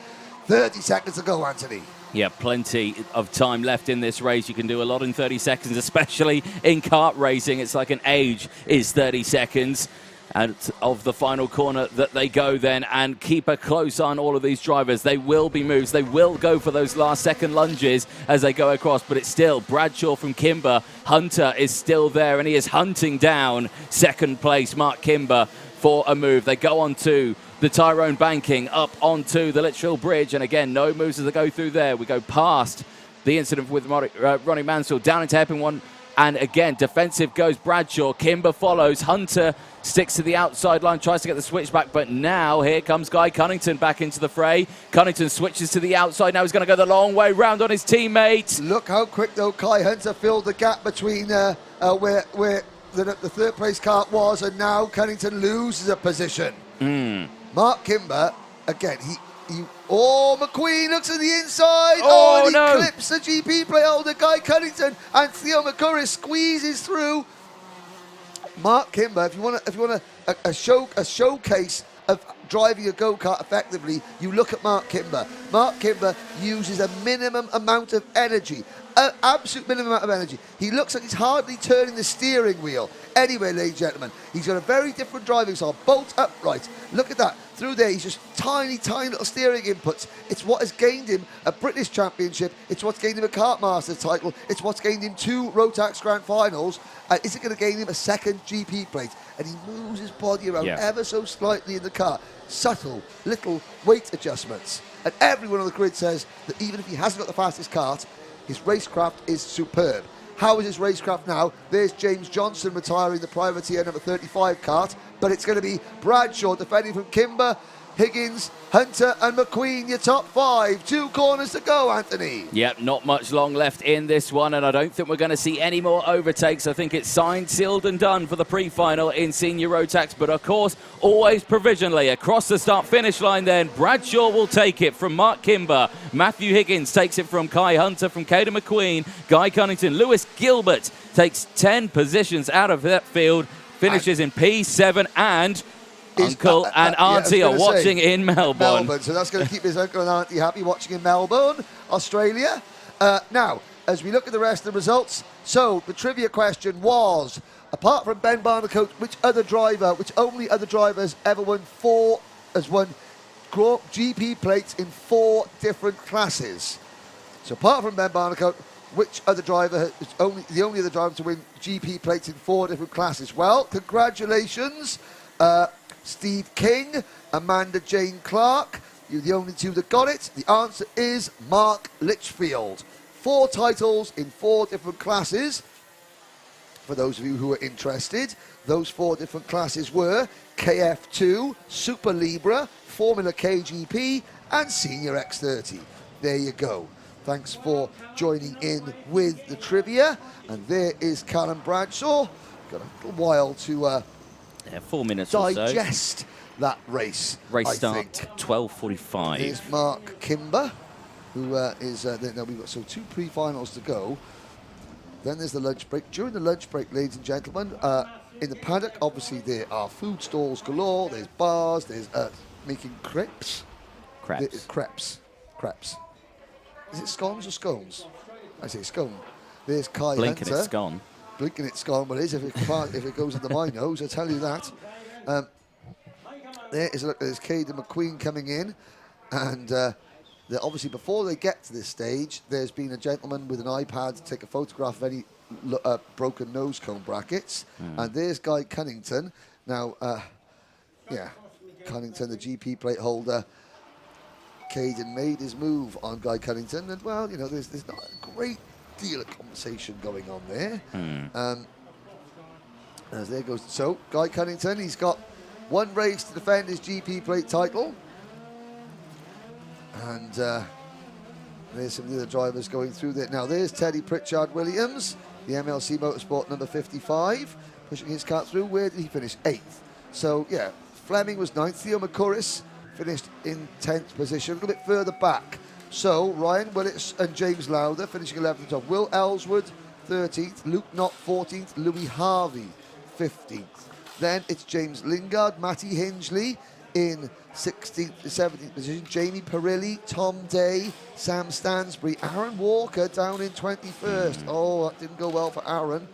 30 seconds to go, Anthony. Yeah, plenty of time left in this race. You can do a lot in 30 seconds, especially in kart racing. It's like an age is 30 seconds. And of the final corner that they go then, and keep a close eye on all of these drivers. They will be moves. They will go for those last second lunges as they go across, but it's still Bradshaw from Kimber. Hunter is still there, and he is hunting down 2nd place Mark Kimber for a move. They go on to the Tyrone banking, up onto the Litchfield Bridge, and again, no moves as they go through there. We go past the incident with Ronnie Mansfield, down into hairpin 1. And again, defensive goes Bradshaw. Kimber follows. Hunter sticks to the outside line, tries to get the switch back. But now here comes Guy Cunnington back into the fray. Cunnington switches to the outside. Now he's going to go the long way round on his teammate. Look how quick, though, Kai Hunter filled the gap between where the third place kart was, and now Cunnington loses a position. Mark Kimber, again, McQueen looks at the inside. And he clips the GP plate holder, Guy Cunnington, and Theo McCurry squeezes through. Mark Kimber, if you want a showcase of driving a go-kart effectively, you look at Mark Kimber. Mark Kimber uses a minimum amount of energy, an absolute minimum amount of energy. He looks like he's hardly turning the steering wheel. Anyway, ladies and gentlemen, he's got a very different driving style, bolt upright. Look at that. Through there, he's just tiny, tiny little steering inputs. It's what has gained him a British Championship. It's what's gained him a Kartmasters title. It's what's gained him 2 Rotax Grand Finals. Is it going to gain him a second GP plate? And he moves his body around ever so slightly in the car. Subtle, little weight adjustments. And everyone on the grid says that even if he hasn't got the fastest kart, his racecraft is superb. How is his racecraft now? There's James Johnson retiring the privateer number 35 kart, but it's going to be Bradshaw defending from Kimber, Higgins, Hunter and McQueen, your top 5. 2 corners to go, Anthony. Yep, not much long left in this one, and I don't think we're going to see any more overtakes. I think it's signed, sealed and done for the pre-final in Senior Rotax, but of course, always provisionally. Across the start-finish line then, Bradshaw will take it from Mark Kimber. Matthew Higgins takes it from Kai Hunter, from Caden McQueen. Guy Cunnington, Lewis Gilbert takes 10 positions out of that field, finishes in P7, and Uncle and Auntie are watching in Melbourne. So that's going to keep his uncle and auntie happy, watching in Melbourne, Australia. Now, as we look at the rest of the results, so the trivia question was, apart from Ben Barnacote, which only other driver has ever won GP plates in 4 different classes? So apart from Ben Barnacote, which other driver is the only other driver to win GP plates in 4 different classes? Well, congratulations. Steve King, Amanda Jane Clark, you're the only 2 that got it. The answer is Mark Litchfield. 4 titles in 4 different classes. For those of you who are interested, those 4 different classes were KF2, Super Libra, Formula KGP, and Senior X30. There you go. Thanks for joining in with the trivia. And there is Callum Bradshaw. Got a little while to 4 minutes or so. Digest that race. Race start 12:45. Here's Mark Kimber, who is now we've got 2 pre-finals to go. Then there's the lunch break. During the lunch break, ladies and gentlemen, in the paddock, obviously there are food stalls galore. There's bars. There's making crepes. Crepes. Is it scones or scones? I say scone. There's Kai Blinking Hunter. it's gone. Blinking it's gone, but it is if it goes into my nose, I tell you that. There is a look. There's Caden McQueen coming in, and obviously before they get to this stage, there's been a gentleman with an iPad to take a photograph of any broken nose cone brackets, and there's Guy Cunnington. Now, Cunnington, the GP plate holder. Caden made his move on Guy Cunnington, and well, you know, there's not a great deal of conversation going on there. As there goes. So Guy Cunnington, he's got 1 race to defend his GP plate title, and there's some of the other drivers going through there. Now there's Teddy Pritchard-Williams, the MLC Motorsport number 55, pushing his kart through. Where did he finish? 8th. So yeah, Fleming was 9th. Theo McCurris finished in 10th position, a little bit further back. So Ryan Willits and James Lowther finishing 11th top. Will Ellswood 13th, Luke Knott 14th, Louis Harvey 15th. Then it's James Lingard, Matty Hingley in 16th to 17th position, Jamie Perilli, Tom Day, Sam Stansbury, Aaron Walker down in 21st. Oh, that didn't go well for Aaron.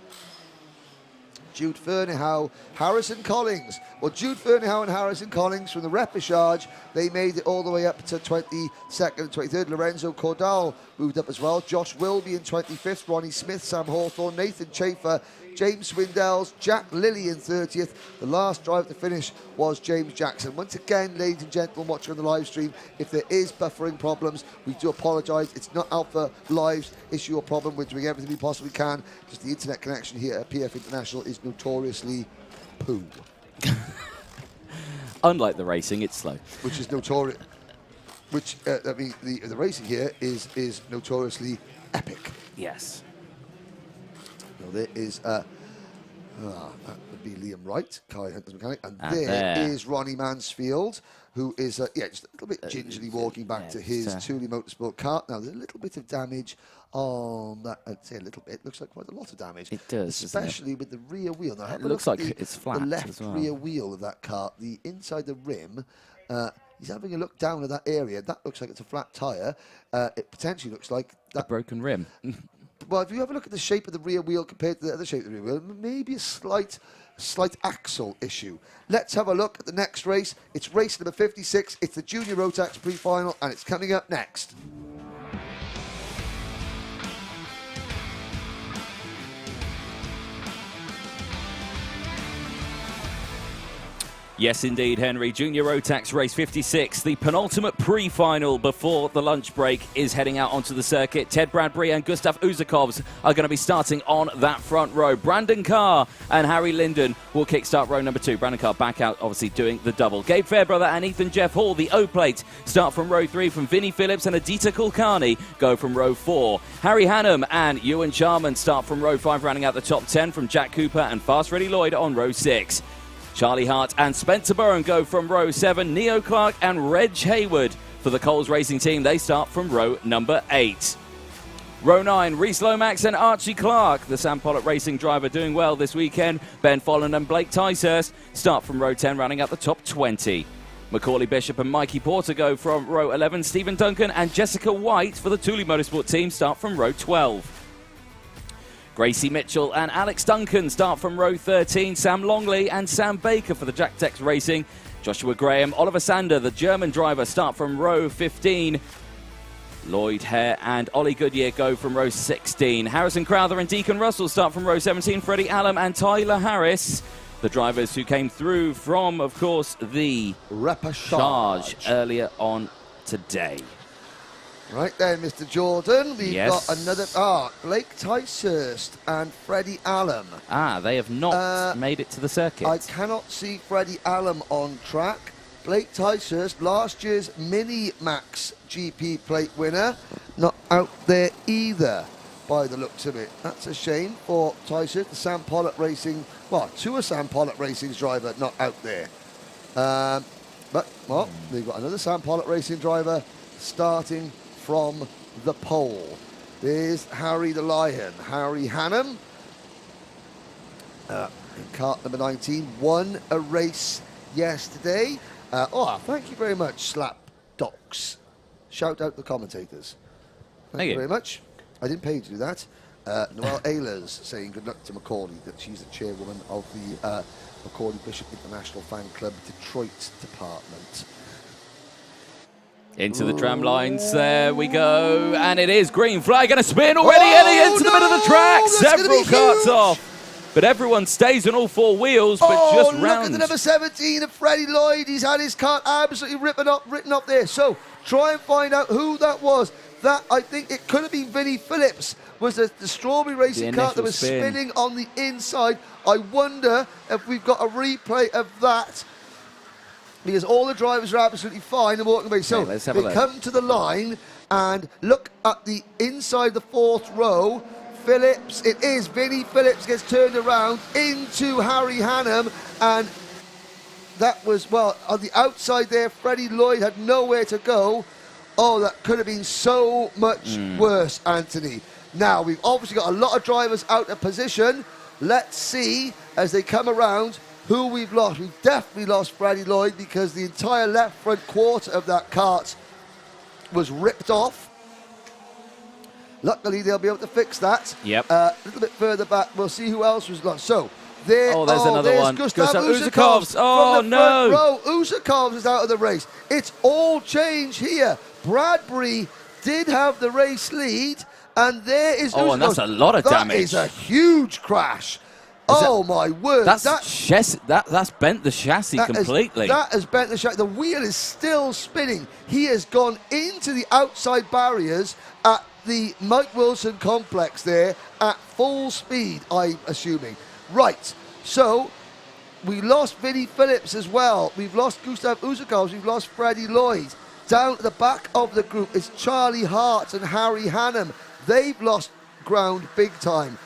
Jude Ferniehow, Harrison Collins. Well, Jude Ferniehow and Harrison Collins from the Repechage, they made it all the way up to 22nd and 23rd. Lorenzo Cordal moved up as well. Josh Wilby in 25th. Ronnie Smith, Sam Hawthorne, Nathan Chafer, James Swindell's, Jack Lilly in 30th. The last driver to finish was James Jackson. Once again, ladies and gentlemen watching on the live stream, if there is buffering problems, we do apologise. It's not Alpha Live's issue or problem. We're doing everything we possibly can. Just the internet connection here at PF International is notoriously poo. Unlike the racing, it's slow. Which is notorious. Which, I mean, the racing here is notoriously epic. Yes. So there is, that would be Liam Wright, Kai Hunter's mechanic. And there is Ronnie Mansfield, who is, just a little bit gingerly walking back to his Thule Motorsport kart. Now, there's a little bit of damage on that. I'd say a little bit. Looks like quite a lot of damage. It does, especially with the rear wheel. Now, it looks like it's flat the left as well. rear wheel of that kart, the inside the rim, he's having a look down at that area. That looks like it's a flat tyre. It potentially looks like that. A broken rim. Well, if you have a look at the shape of the rear wheel compared to the other shape of the rear wheel, maybe a slight axle issue. Let's have a look at the next race. It's race number 56. It's the Junior Rotax Pre-Final, and it's coming up next. Yes, indeed, Henry. Junior Rotax Race 56, the penultimate pre-final before the lunch break, is heading out onto the circuit. Ted Bradbury and Gustav Uzakovs are going to be starting on that front row. Brandon Carr and Harry Linden will kickstart row number 2. Brandon Carr back out, obviously, doing the double. Gabe Fairbrother and Ethan Jeff Hall, the O-plate, start from row 3 from Vinnie Phillips, and Aditya Kulkarni go from row 4. Harry Hannum and Ewan Charman start from row 5, rounding out the top 10 from Jack Cooper and Fast Reddy Lloyd on row 6. Charlie Hart and Spencer Burren go from row 7. Neo Clark and Reg Hayward for the Coles Racing team. They start from row number 8. Row 9, Reese Lomax and Archie Clark, the Sam Pollock Racing driver, doing well this weekend. Ben Follen and Blake Ticehurst start from row 10, rounding out the top 20. Macaulay Bishop and Mikey Porter go from row 11. Stephen Duncan and Jessica White for the Thule Motorsport team start from row 12. Gracie Mitchell and Alex Duncan start from row 13. Sam Longley and Sam Baker for the Jack Tex Racing. Joshua Graham, Oliver Sander, the German driver, start from row 15. Lloyd Hare and Ollie Goodyear go from row 16. Harrison Crowther and Deacon Russell start from row 17. Freddie Allen and Tyler Harris, the drivers who came through from, of course, the Repechage earlier on today. Right then, Mr. Jordan, we've got another... Blake Ticehurst and Freddie Allen. They have not made it to the circuit. I cannot see Freddie Allen on track. Blake Ticehurst, last year's Minimax GP plate winner, not out there either, by the looks of it. That's a shame for Ticehurst, the Sam Pollock Racing... Well, two Sam Pollock Racing's driver not out there. But we've got another Sam Pollock Racing driver starting from the pole. There's Harry the Lion, Harry Hannum, in kart number 19, won a race yesterday. Thank you very much, Slap Docs. Shout out the commentators. Thank you very much. I didn't pay you to do that. Noelle Ehlers saying good luck to Macaulay, that she's the chairwoman of the Macaulay Bishop International Fan Club Detroit department. Into the tram lines, there we go, and it is green flag and a spin already heading into the middle of the track. Several karts off, but everyone stays on all four wheels, but just round. Look at the number 17 of Freddie Lloyd. He's had his kart absolutely written up there. So try and find out who that was. That, I think it could have been Vinnie Phillips, was the Strawberry Racing kart that was spinning on the inside. I wonder if we've got a replay of that, because all the drivers are absolutely fine and walking away. So they come to the line and look at the inside the fourth row. Phillips, it is Vinnie Phillips, gets turned around into Harry Hannum, and that was, well, on the outside there, Freddie Lloyd had nowhere to go. Oh, that could have been so much worse, Anthony. Now, we've obviously got a lot of drivers out of position. Let's see, as they come around, who we've lost. We've definitely lost Freddie Lloyd, because the entire left front quarter of that kart was ripped off. Luckily, they'll be able to fix that. Yep. A little bit further back, we'll see who else was lost. So, there's another one. Gustav Uzakovs. Oh, no. Uzakovs is out of the race. It's all changed here. Bradbury did have the race lead, and there is Uzakovs. And that's a lot of damage. That is a huge crash. Oh, my word. That's bent the chassis completely. That has bent the chassis. The wheel is still spinning. He has gone into the outside barriers at the Mike Wilson complex there at full speed, I'm assuming. Right, so we lost Vinnie Phillips as well. We've lost Gustav Uzakos. We've lost Freddie Lloyd. Down at the back of the group is Charlie Hart and Harry Hannum. They've lost ground big time.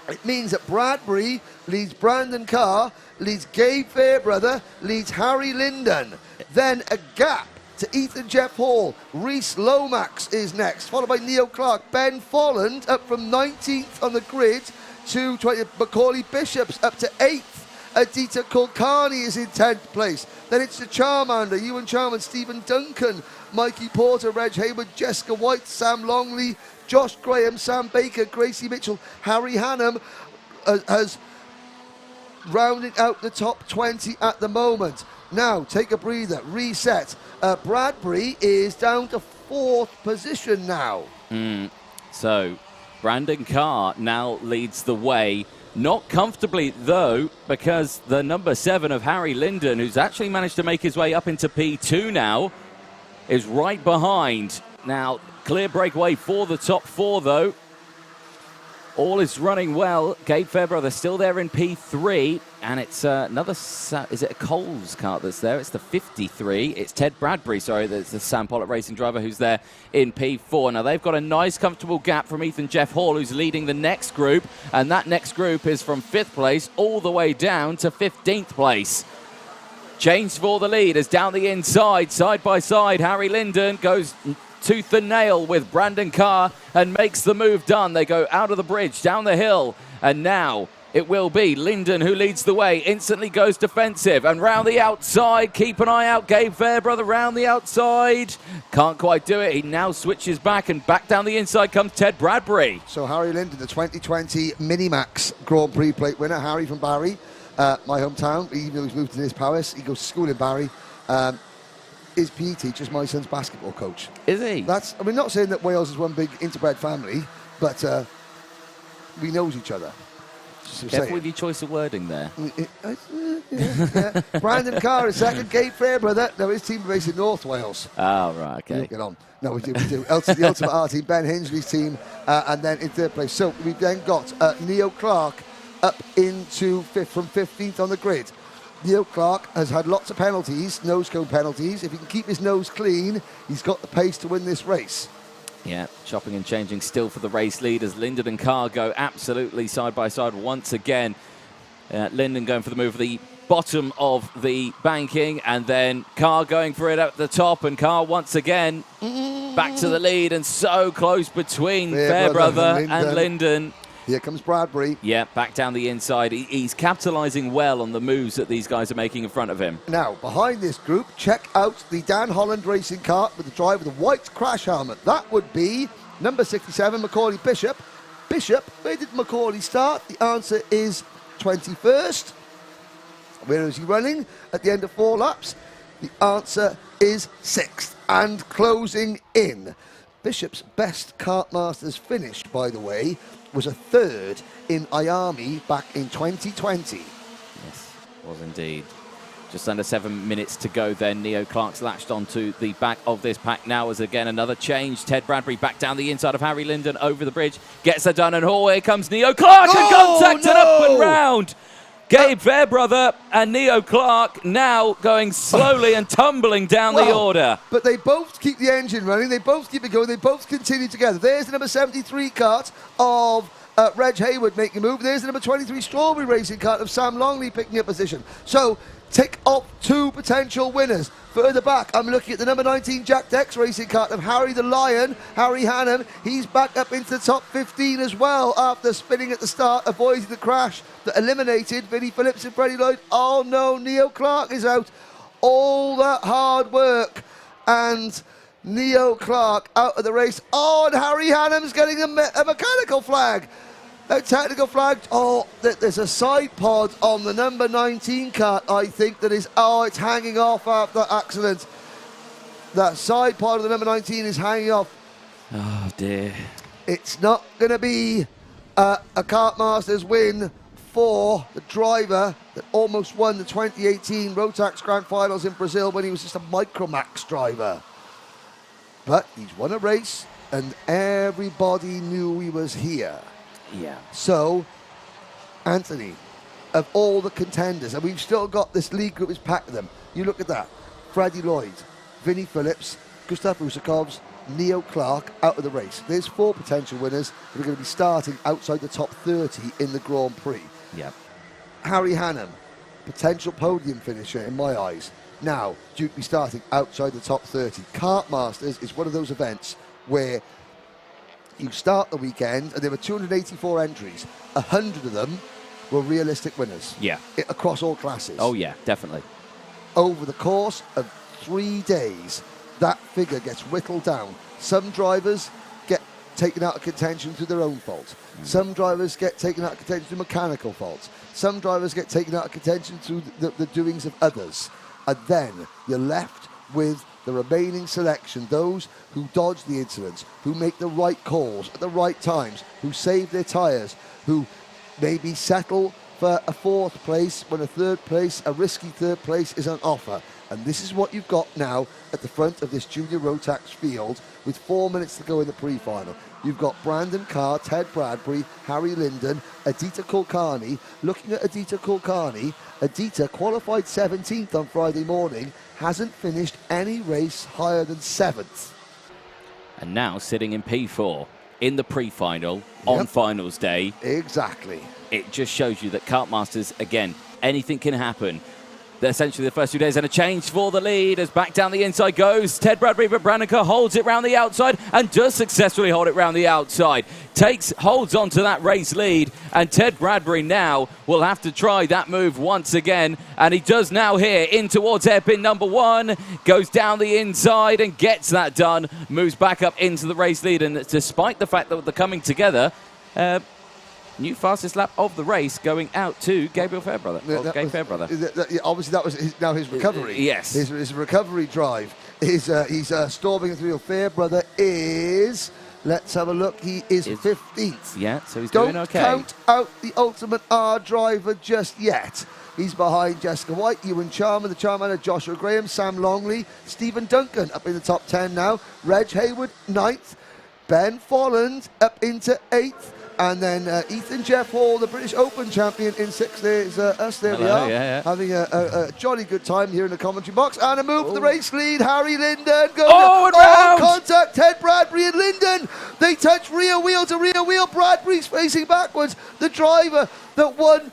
It means that Bradbury leads Brandon Carr, leads Gabe Fairbrother, leads Harry Linden. Then a gap to Ethan Jeff Hall. Reese Lomax is next, followed by Neil Clark. Ben Folland up from 19th on the grid to 20th. Macaulay Bishops up to 8th. Adita Kulkarni is in 10th place. Then it's the Charmander, Ewan Charman, Stephen Duncan, Mikey Porter, Reg Hayward, Jessica White, Sam Longley, Josh Graham, Sam Baker, Gracie Mitchell, Harry Hannum has rounded out the top 20 at the moment. Now, take a breather, reset. Bradbury is down to 4th position now. So, Brandon Carr now leads the way. Not comfortably, though, because the number 7 of Harry Linden, who's actually managed to make his way up into P2 now, is right behind. Now, clear breakaway for the top 4, though. All is running well. Gabe Fairbrother still there in P3, and it's another, is it a Coles kart that's there? It's the 53. It's Ted Bradbury, sorry, that's the Sam Pollock racing driver who's there in P4. Now, they've got a nice, comfortable gap from Ethan Jeff Hall, who's leading the next group, and that next group is from 5th place all the way down to 15th place. Change for the lead as down the inside, side by side, Harry Linden goes tooth and nail with Brandon Carr and makes the move done. They go out of the bridge, down the hill, and now it will be Linden who leads the way, instantly goes defensive, and round the outside, keep an eye out, Gabe Fairbrother round the outside, can't quite do it, he now switches back, and back down the inside comes Ted Bradbury. So Harry Linden, the 2020 Minimax Grand Prix plate winner, Harry from Barry, my hometown, even though he's moved to this Powys, he goes to school in Barry. His PE teacher's my son's basketball coach. Is he? That's, I mean, not saying that Wales is one big interbred family, but we knows each other. Careful with your choice of wording there. Yeah. Brandon Carr is second, Gabe Fairbrother. No, his team are based in North Wales. Oh, right, okay. Get on. No, we do. The Ultimate R team, Ben Hinsley's team, and then in 3rd place. So we've then got Neo Clark up into 5th, from 15th on the grid. Neil Clark has had lots of penalties, nose cone penalties. If he can keep his nose clean, he's got the pace to win this race. Yeah, chopping and changing still for the race leaders. Linden and Carr go absolutely side by side once again. Linden going for the move at the bottom of the banking, and then Carr going for it at the top, and Carr once again back to the lead, and so close between Fairbrother and Linden. Here comes Bradbury. Yeah, back down the inside. He's capitalising well on the moves that these guys are making in front of him. Now, behind this group, check out the Dan Holland racing kart with the driver with the white crash helmet. That would be number 67, Macaulay Bishop. Bishop, where did Macaulay start? The answer is 21st. Where is he running at the end of 4 laps? The answer is 6th and closing in. Bishop's best Kartmasters finish, by the way, was a 3rd in IAME back in 2020. Yes, was indeed. Just under 7 minutes to go then. Neo Clark's latched onto the back of this pack now as again another change. Ted Bradbury back down the inside of Harry Linden over the bridge. Gets it done, and here comes Neo Clark and contacted up and round. Gabe Fairbrother and Neo Clark now going slowly and tumbling down the order. But they both keep the engine running, they both keep it going, they both continue together. There's the number 73 kart of Reg Hayward making a move. There's the number 23 Strawberry Racing kart of Sam Longley picking up position. So, tick off 2 potential winners. Further back, I'm looking at the number 19 Jack Dex Racing kart of Harry the Lion, Harry Hannum. He's back up into the top 15 as well after spinning at the start, avoiding the crash that eliminated Vinnie Phillips and Freddie Lloyd. Oh no, Neo Clark is out. All that hard work and Neo Clark out of the race. Oh, and Harry Hannum's getting a mechanical flag. A technical flag. Oh, there's a side pod on the number 19 kart, I think, that is, it's hanging off after that accident. That side pod of the number 19 is hanging off. Oh, dear. It's not going to be A Kartmasters win for the driver that almost won the 2018 Rotax Grand Finals in Brazil when he was just a Micromax driver. But he's won a race, and everybody knew he was here. Yeah. So, Anthony, of all the contenders, and we've still got this league group is packed with them. You look at that. Freddie Lloyd, Vinnie Phillips, Gustav Usakovs, Neo Clark out of the race. There's 4 potential winners that are going to be starting outside the top 30 in the Grand Prix. Yep. Harry Hannam, potential podium finisher in my eyes. Now, due to be starting outside the top 30. Kartmasters is one of those events where you start the weekend and there were 284 entries. 100 of them were realistic winners. Yeah. Across all classes. Oh, yeah, definitely. Over the course of 3 days, that figure gets whittled down. Some drivers get taken out of contention through their own fault. Some drivers get taken out of contention through mechanical faults. Some drivers get taken out of contention through the doings of others. And then you're left with the remaining selection, those who dodge the incidents, who make the right calls at the right times, who save their tyres, who maybe settle for a 4th place when a 3rd place, a risky 3rd place is on offer. And this is what you've got now at the front of this junior Rotax field with 4 minutes to go in the pre-final. You've got Brandon Carr, Ted Bradbury, Harry Linden, Adita Kulkarni. Looking at Adita Kulkarni, Adita qualified 17th on Friday morning, hasn't finished any race higher than 7th. And now sitting in P4 in the pre-final on finals day. Exactly. It just shows you that Kartmasters, again, anything can happen. Essentially the first 2 days and a change for the lead as back down the inside goes Ted Bradbury, but Branniker holds it round the outside and does successfully hold it round the outside. Holds on to that race lead, and Ted Bradbury now will have to try that move once again, and he does now here in towards hairpin number 1, goes down the inside and gets that done, moves back up into the race lead, and despite the fact that they're coming together, new fastest lap of the race going out to Gabriel Fairbrother. Fairbrother. Obviously, that was now his recovery. Yes. His recovery drive. He's storming through. Fairbrother is, let's have a look, he is 15th. Yeah, so he's doing okay. Don't count out the Ultimate R driver just yet. He's behind Jessica White, Ewan Charman, the Charmander, Joshua Graham, Sam Longley, Stephen Duncan up in the top 10 now. Reg Hayward, 9th. Ben Folland up into 8th. And then Ethan Jeff Hall, the British Open champion, in 6th. There's us. There we are. Having a jolly good time here in the commentary box. And a move for the race lead. Harry Linden goes. Round. Contact. Ted Bradbury and Linden. They touch rear wheel to rear wheel. Bradbury's facing backwards. The driver that won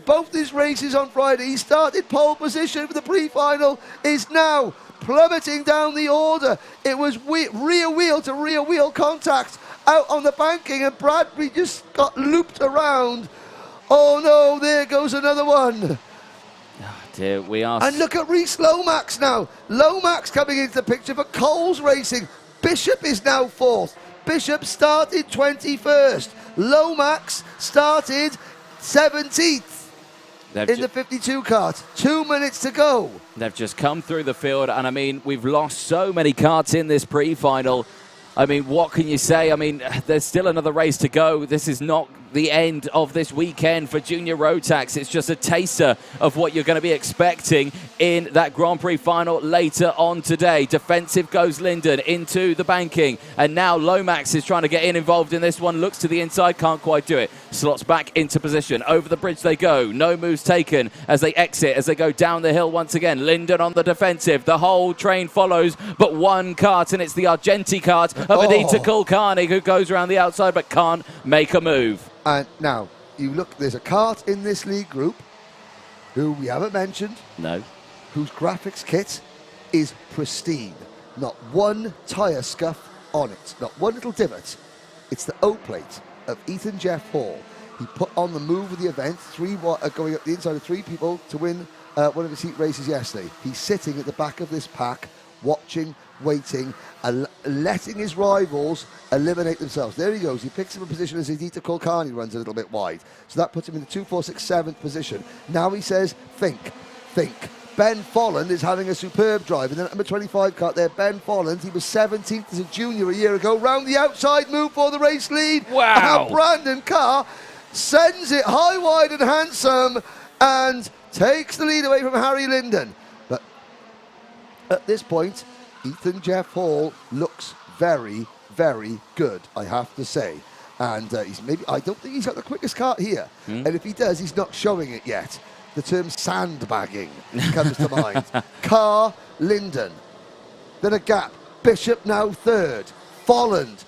both his races on Friday. He started pole position for the pre-final. Is now plummeting down the order. It was rear wheel to rear wheel contact out on the banking, and Bradbury just got looped around. Oh no, there goes another one. Oh dear, we are... And look at Reese Lomax now. Lomax coming into the picture for Coles Racing. Bishop is now 4th. Bishop started 21st. Lomax started 17th in the 52 kart. 2 minutes to go. They've just come through the field, and I mean, we've lost so many karts in this pre-final. I mean, what can you say? I mean, there's still another race to go. This is not the end of this weekend for Junior Rotax. It's just a taster of what you're going to be expecting in that Grand Prix final later on today. Defensive goes Linden into the banking, and now Lomax is trying to get involved in this one. Looks to the inside, can't quite do it. Slots back into position. Over the bridge they go. No moves taken as they exit, as they go down the hill once again. Linden on the defensive. The whole train follows, but one kart, and it's the Argenti kart of Adita Kulkarni, who goes around the outside but can't make a move. And now, you look, there's a kart in this league group who we haven't mentioned. No. Whose graphics kit is pristine. Not one tyre scuff on it. Not one little divot. It's the O-plate of Ethan Jeff Hall. He put on the move of the event, going up the inside of 3 people to win one of his heat races yesterday. He's sitting at the back of this pack, watching, waiting, and letting his rivals eliminate themselves. There he goes. He picks up a position as Adita Kulkarni runs a little bit wide. So that puts him in the 2, 4, 6, 7th position. Now he says, think. Ben Folland is having a superb drive. And then number 25 Kart there, Ben Folland. He was 17th as a junior a year ago. Round the outside move for the race lead. Wow. And Brandon Carr sends it high, wide and handsome and takes the lead away from Harry Linden. But at this point, Ethan Jeff Hall looks very, very good, I have to say. And I don't think he's got the quickest kart here. And if he does, he's not showing it yet. The term sandbagging comes to mind. Carr, Linden. Then a gap. Bishop now third. Folland.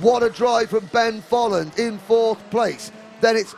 What a drive from Ben Folland in fourth place. Then it's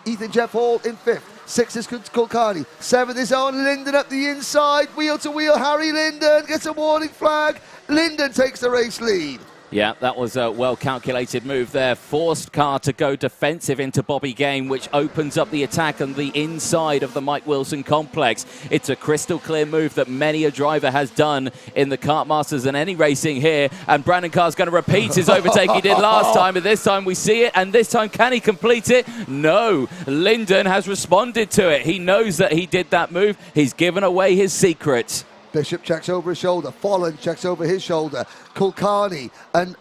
Ethan Jeff Hall in fifth. Sixth is Kulkarni. Seventh is Owen Linden up the inside. Wheel to wheel. Harry Linden gets a warning flag. Linden takes the race lead. Yeah, that was a well-calculated move there. Forced Carr to go defensive into Bobby Game, which opens up the attack on the inside of the Mike Wilson complex. It's a crystal clear move that many a driver has done in the Kartmasters and any racing here. And Brandon Carr's going to repeat his overtake he did last time, but this time we see it. And this time, can he complete it? No. Linden has responded to it. He knows that he did that move. He's given away his secret. Bishop checks over his shoulder. Folland checks over his shoulder. Kulkarni and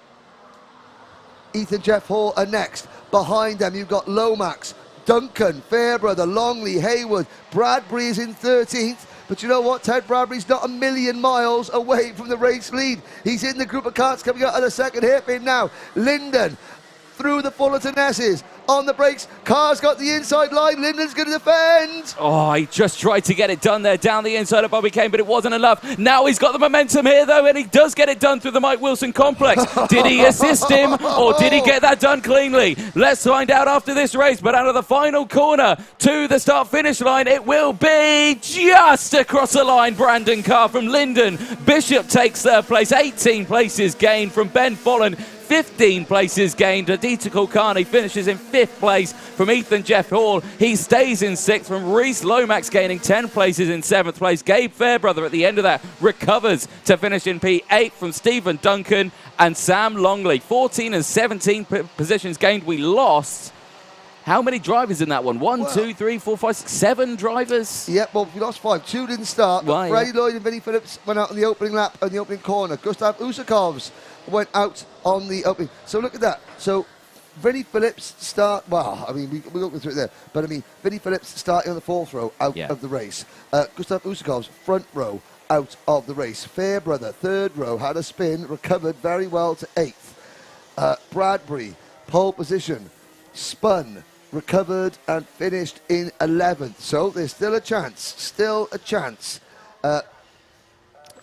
Ethan Jeff Hall are next. Behind them, you've got Lomax, Duncan, Fairbrother, Longley, Haywood. Bradbury is in 13th. But you know what? Ted Bradbury's not a million miles away from the race lead. He's in the group of karts coming out of the second hairpin now. Linden through the Fullerton S's. On the brakes, Carr's got the inside line, Linden's going to defend. Oh, he just tried to get it done there down the inside of Bobby Kane, but it wasn't enough. Now he's got the momentum here, though, and he does get it done through the Mike Wilson complex. Did he assist him, or did he get that done cleanly? Let's find out after this race, but out of the final corner to the start-finish line, it will be just across the line. Brandon Carr from Linden. Bishop takes third place, 18 places gained from Ben Folland. 15 places gained. Aditya Kulkarni finishes in 5th place from Ethan Jeff Hall. He stays in 6th from Reese Lomax, gaining 10 places in 7th place. Gabe Fairbrother at the end of that recovers to finish in P8 from Stephen Duncan and Sam Longley. 14 and 17 positions gained. We lost. How many drivers in that one? 1, 2, 3, 4, 5, 6, 7 drivers? Yep, well, we lost 5. 2 didn't start. Right, Freddie Lloyd and Vinnie Phillips went out on the opening lap, on the opening corner. Gustav Usakovs went out on the opening. So look at that. So Vinnie Phillips well, I mean, we'll go through it there. But I mean, Vinnie Phillips starting on the 4th row out of the race. Gustav Usakovs, front row, out of the race. Fairbrother, 3rd row, had a spin, recovered very well to 8th. Bradbury, pole position, spun, recovered and finished in 11th. So there's still a chance.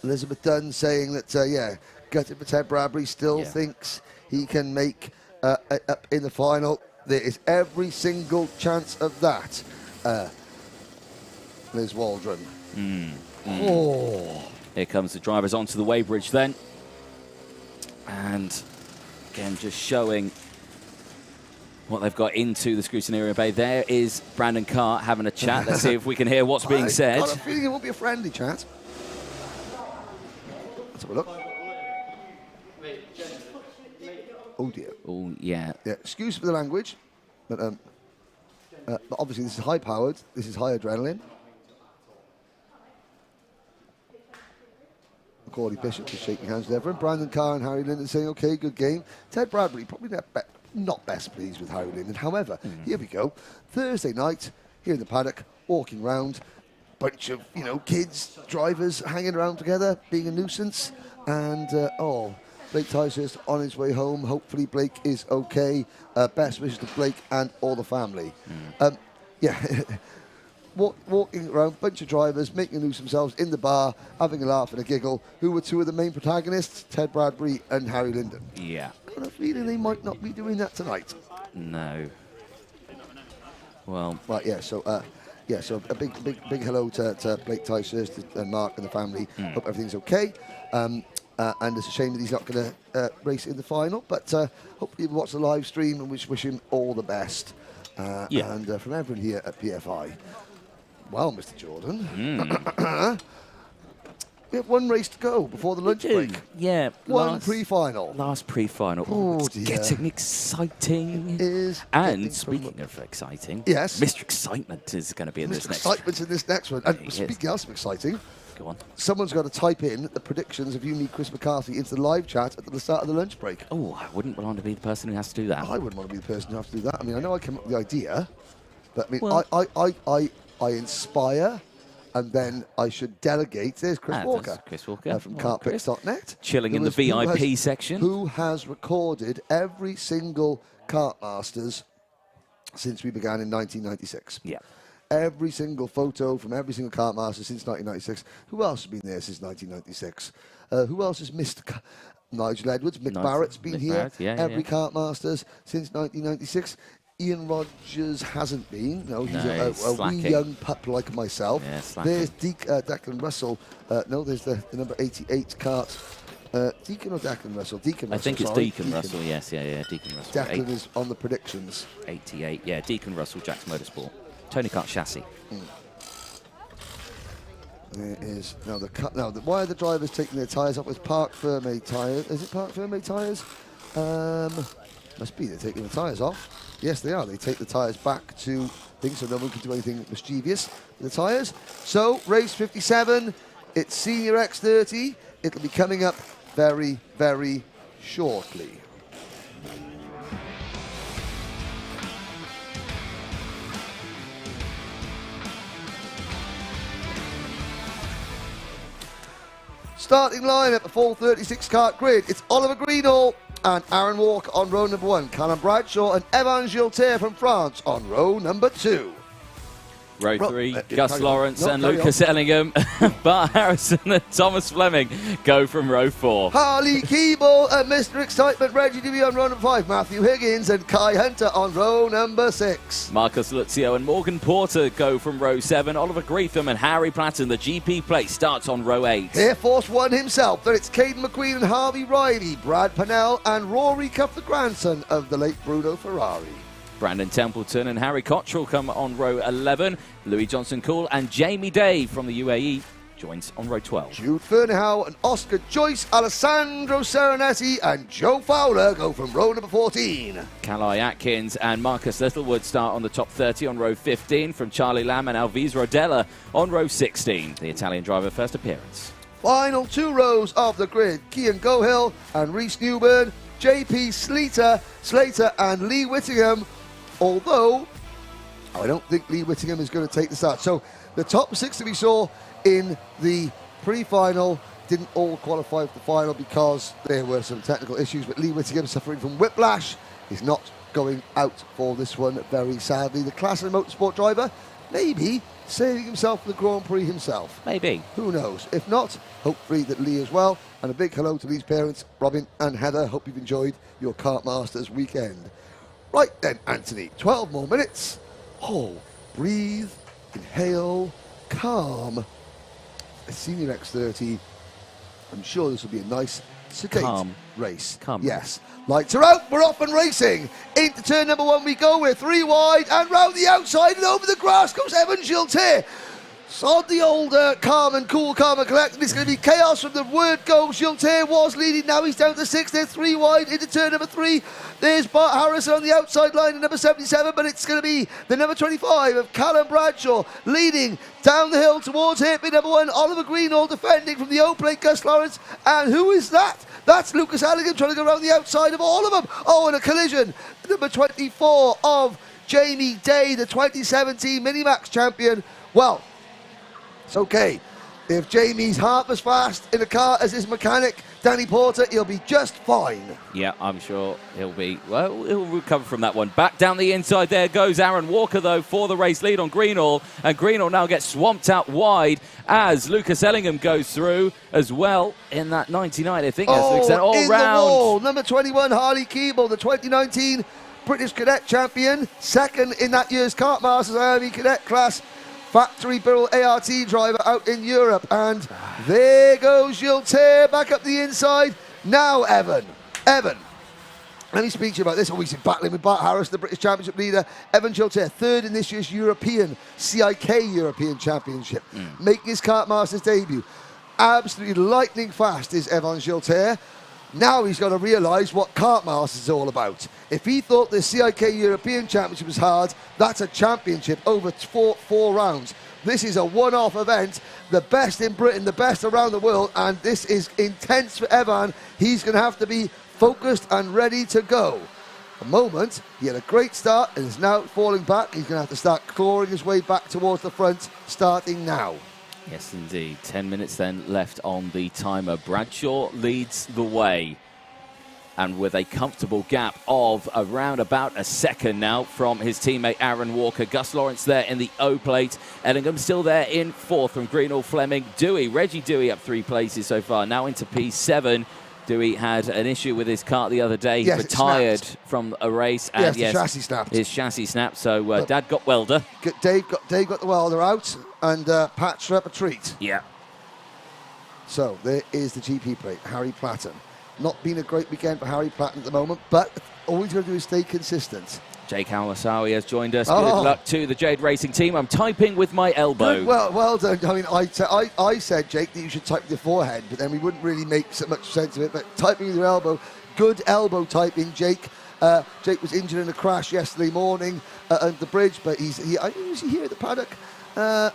Elizabeth Dunn saying that, gutted for Ted Bradbury, still thinks he can make it up in the final. There is every single chance of that. Liz Waldron. Oh. Here comes the drivers onto the weighbridge then. And again, just showing what they've got into the scrutineering bay. There is Brandon Carr having a chat. Let's see if we can hear what's being said. I've got a feeling it won't be a friendly chat. Let's have a look. Oh dear. Oh yeah. Excuse for the language, but obviously this is high-powered. This is high adrenaline. Corey Bishop is shaking hands with everyone. Brandon Carr and Harry Linden saying, "Okay, good game." Ted Bradbury probably not best pleased with Harry Linden. However, here we go. Thursday night here in the paddock, walking round, bunch of kids, drivers hanging around together, being a nuisance, and Blake Ticehurst on his way home. Hopefully Blake is okay. Best wishes to Blake and all the family. Walking around, bunch of drivers making a nuisance themselves in the bar, having a laugh and a giggle. Who were 2 of the main protagonists? Ted Bradbury and Harry Linden. Yeah. Got a feeling they might not be doing that tonight. No. Well. Right. Yeah. So a big hello to Blake Ticehurst and Mark and the family. Hope everything's okay. And it's a shame that he's not going to race in the final. But hopefully you'll watch the live stream and wish him all the best. And from everyone here at PFI. Well, Mr. Jordan. We have one race to go before the lunch break. Yeah. One pre-final. Last pre-final. Oh, it's dear. getting exciting. It is. And speaking of exciting, yes, Mr. Excitement is going to be in this next one. Excitement's in this next one. And speaking else of exciting, go on. Someone's got to type in the predictions of you, me, Chris McCarthy into the live chat at the start of the lunch break. Oh, I wouldn't want to be the person who has to do that. I wouldn't want to be the person who has to do that. I mean, I know I came up with the idea, but I mean, well, I inspire, and then I should delegate. There's Chris Walker. Chris Walker. From kartpicks.net. Chilling in the VIP section. Who has recorded every single Kartmasters since we began in 1996. Yeah. Every single photo from every single Kartmaster since 1996. Who else has been there since 1996? Who else has missed? Nigel Edwards, Mick Barrett's been here. Every Kartmasters since 1996. Ian Rogers hasn't been. No, he's a wee young pup like myself. Yeah, there's Declan Russell. No, there's the number 88 Kart. Deacon or Declan Russell? Deacon Russell. I think it's Deacon Russell, yes. Yeah, Deacon Russell. Declan is on the predictions. 88, yeah. Deacon Russell, Jack's Motorsport. Tony Kart chassis. There is now why are the drivers taking their tyres off with Parc Ferme tyres? Is it Parc Ferme tyres? Must be they're taking the tyres off. Yes, they are. They take the tyres back to things so no one can do anything mischievous with the tyres. So race 57, it's Senior X30. It'll be coming up very, very shortly. Starting line at the full 36 kart grid. It's Oliver Greenall and Aaron Walker on row number 1. Callum Bradshaw and Evan Giltaire from France on row number 2. Row 3, Gus Lawrence and Lucas Ellingham, Bart Harrison and Thomas Fleming go from row 4. Harley Keeble and Mr. Excitement, Reggie Dewey on row number 5. Matthew Higgins and Kai Hunter on row number 6. Marcus Luzio and Morgan Porter go from row 7. Oliver Greetham and Harry Platten, the GP plate, starts on row 8. Air Force One himself. Then it's Caden McQueen and Harvey Riley, Brad Pennell and Rory Cuff, the grandson of the late Bruno Ferrari. Brandon Templeton and Harry Cottrell come on row 11. Louis Johnson-Cool and Jamie Day from the UAE joins on row 12. Jude Fernhow and Oscar Joyce, Alessandro Serenetti and Joe Fowler go from row number 14. Calai Atkins and Marcus Littlewood start on the top 30 on row 15 from Charlie Lamb and Alvise Rodella on row 16. The Italian driver first appearance. Final 2 rows of the grid. Cian Gohill and Rhys Newburn, JP Slater and Lee Whittingham. Although, I don't think Lee Whittingham is going to take the start. So, the top 6 that we saw in the pre-final didn't all qualify for the final because there were some technical issues. But Lee Whittingham, suffering from whiplash, is not going out for this one, very sadly. The Class A Motorsport driver, maybe saving himself for the Grand Prix himself. Maybe. Who knows? If not, hopefully that Lee as well. And a big hello to Lee's parents, Robin and Heather. Hope you've enjoyed your Kartmasters weekend. Right then, Anthony, 12 more minutes. Oh, breathe, inhale, calm. A Senior X30. I'm sure this will be a nice, sedate race. Calm. Yes. Lights are out, we're off and racing. Into turn number 1 we go, we're 3 wide, and round the outside and over the grass goes Evan Giltaire. Sod the old calm and cool, calm and collected. It's going to be chaos from the word go. Giltaire was leading, now he's down to 6. They're 3 wide into turn number 3. There's Bart Harrison on the outside line at number 77, but it's going to be the number 25 of Callum Bradshaw leading down the hill towards hairpin number 1. Oliver Greenall defending from the O-plate, Gus Lawrence. And who is that? That's Lucas Ellingham trying to go around the outside of all of them. Oh, and a collision. Number 24 of Jamie Day, the 2017 Minimax champion. Well, it's okay. If Jamie's half as fast in the car as his mechanic, Danny Porter, he'll be just fine. Yeah, I'm sure he'll be. Well, he'll recover from that one. Back down the inside there goes Aaron Walker, though, for the race lead on Greenall. And Greenall now gets swamped out wide as Lucas Ellingham goes through as well in that 99, I think. All in round. The wall. Number 21, Harley Keeble, the 2019 British Cadet champion. Second in that year's Kartmasters IAME Cadet class. Factory built ART driver out in Europe. And there goes Giltaire back up the inside. Now Evan, let me speak to you about this. He's battling with Bart Harris, the British Championship leader. Evan Giltaire, 3rd in this year's European CIK European Championship, making his Kartmasters debut. Absolutely lightning fast is Evan Gilter. Now he's got to realise what Kartmasters is all about. If he thought the CIK European Championship was hard, that's a championship over four rounds. This is a one-off event, the best in Britain, the best around the world, and this is intense for Evan. He's going to have to be focused and ready to go. At the moment, he had a great start and is now falling back. He's going to have to start clawing his way back towards the front, starting now. Yes, indeed. 10 minutes then left on the timer. Bradshaw leads the way. And with a comfortable gap of around about a second now from his teammate Aaron Walker. Gus Lawrence there in the O plate. Ellingham still there in fourth from Greenall, Fleming. Reggie Dewey up 3 places so far. Now into P7. Dewey had an issue with his kart the other day. He retired from a race. And yes, the chassis snapped. His chassis snapped, so Dad got welder. Dave got the welder out, and Pat's up a treat. Yeah. So there is the GP plate, Harry Platten. Not been a great weekend for Harry Platten at the moment, but all he's going to do is stay consistent. Jake Hawasawi has joined us. Good luck to the Jade Racing team. I'm typing with my elbow. Good, well done. I mean, I said, Jake, that you should type with your forehead, but then we wouldn't really make so much sense of it. But typing with your elbow, good elbow typing, Jake. Jake was injured in a crash yesterday morning under the bridge, but is he here at the paddock,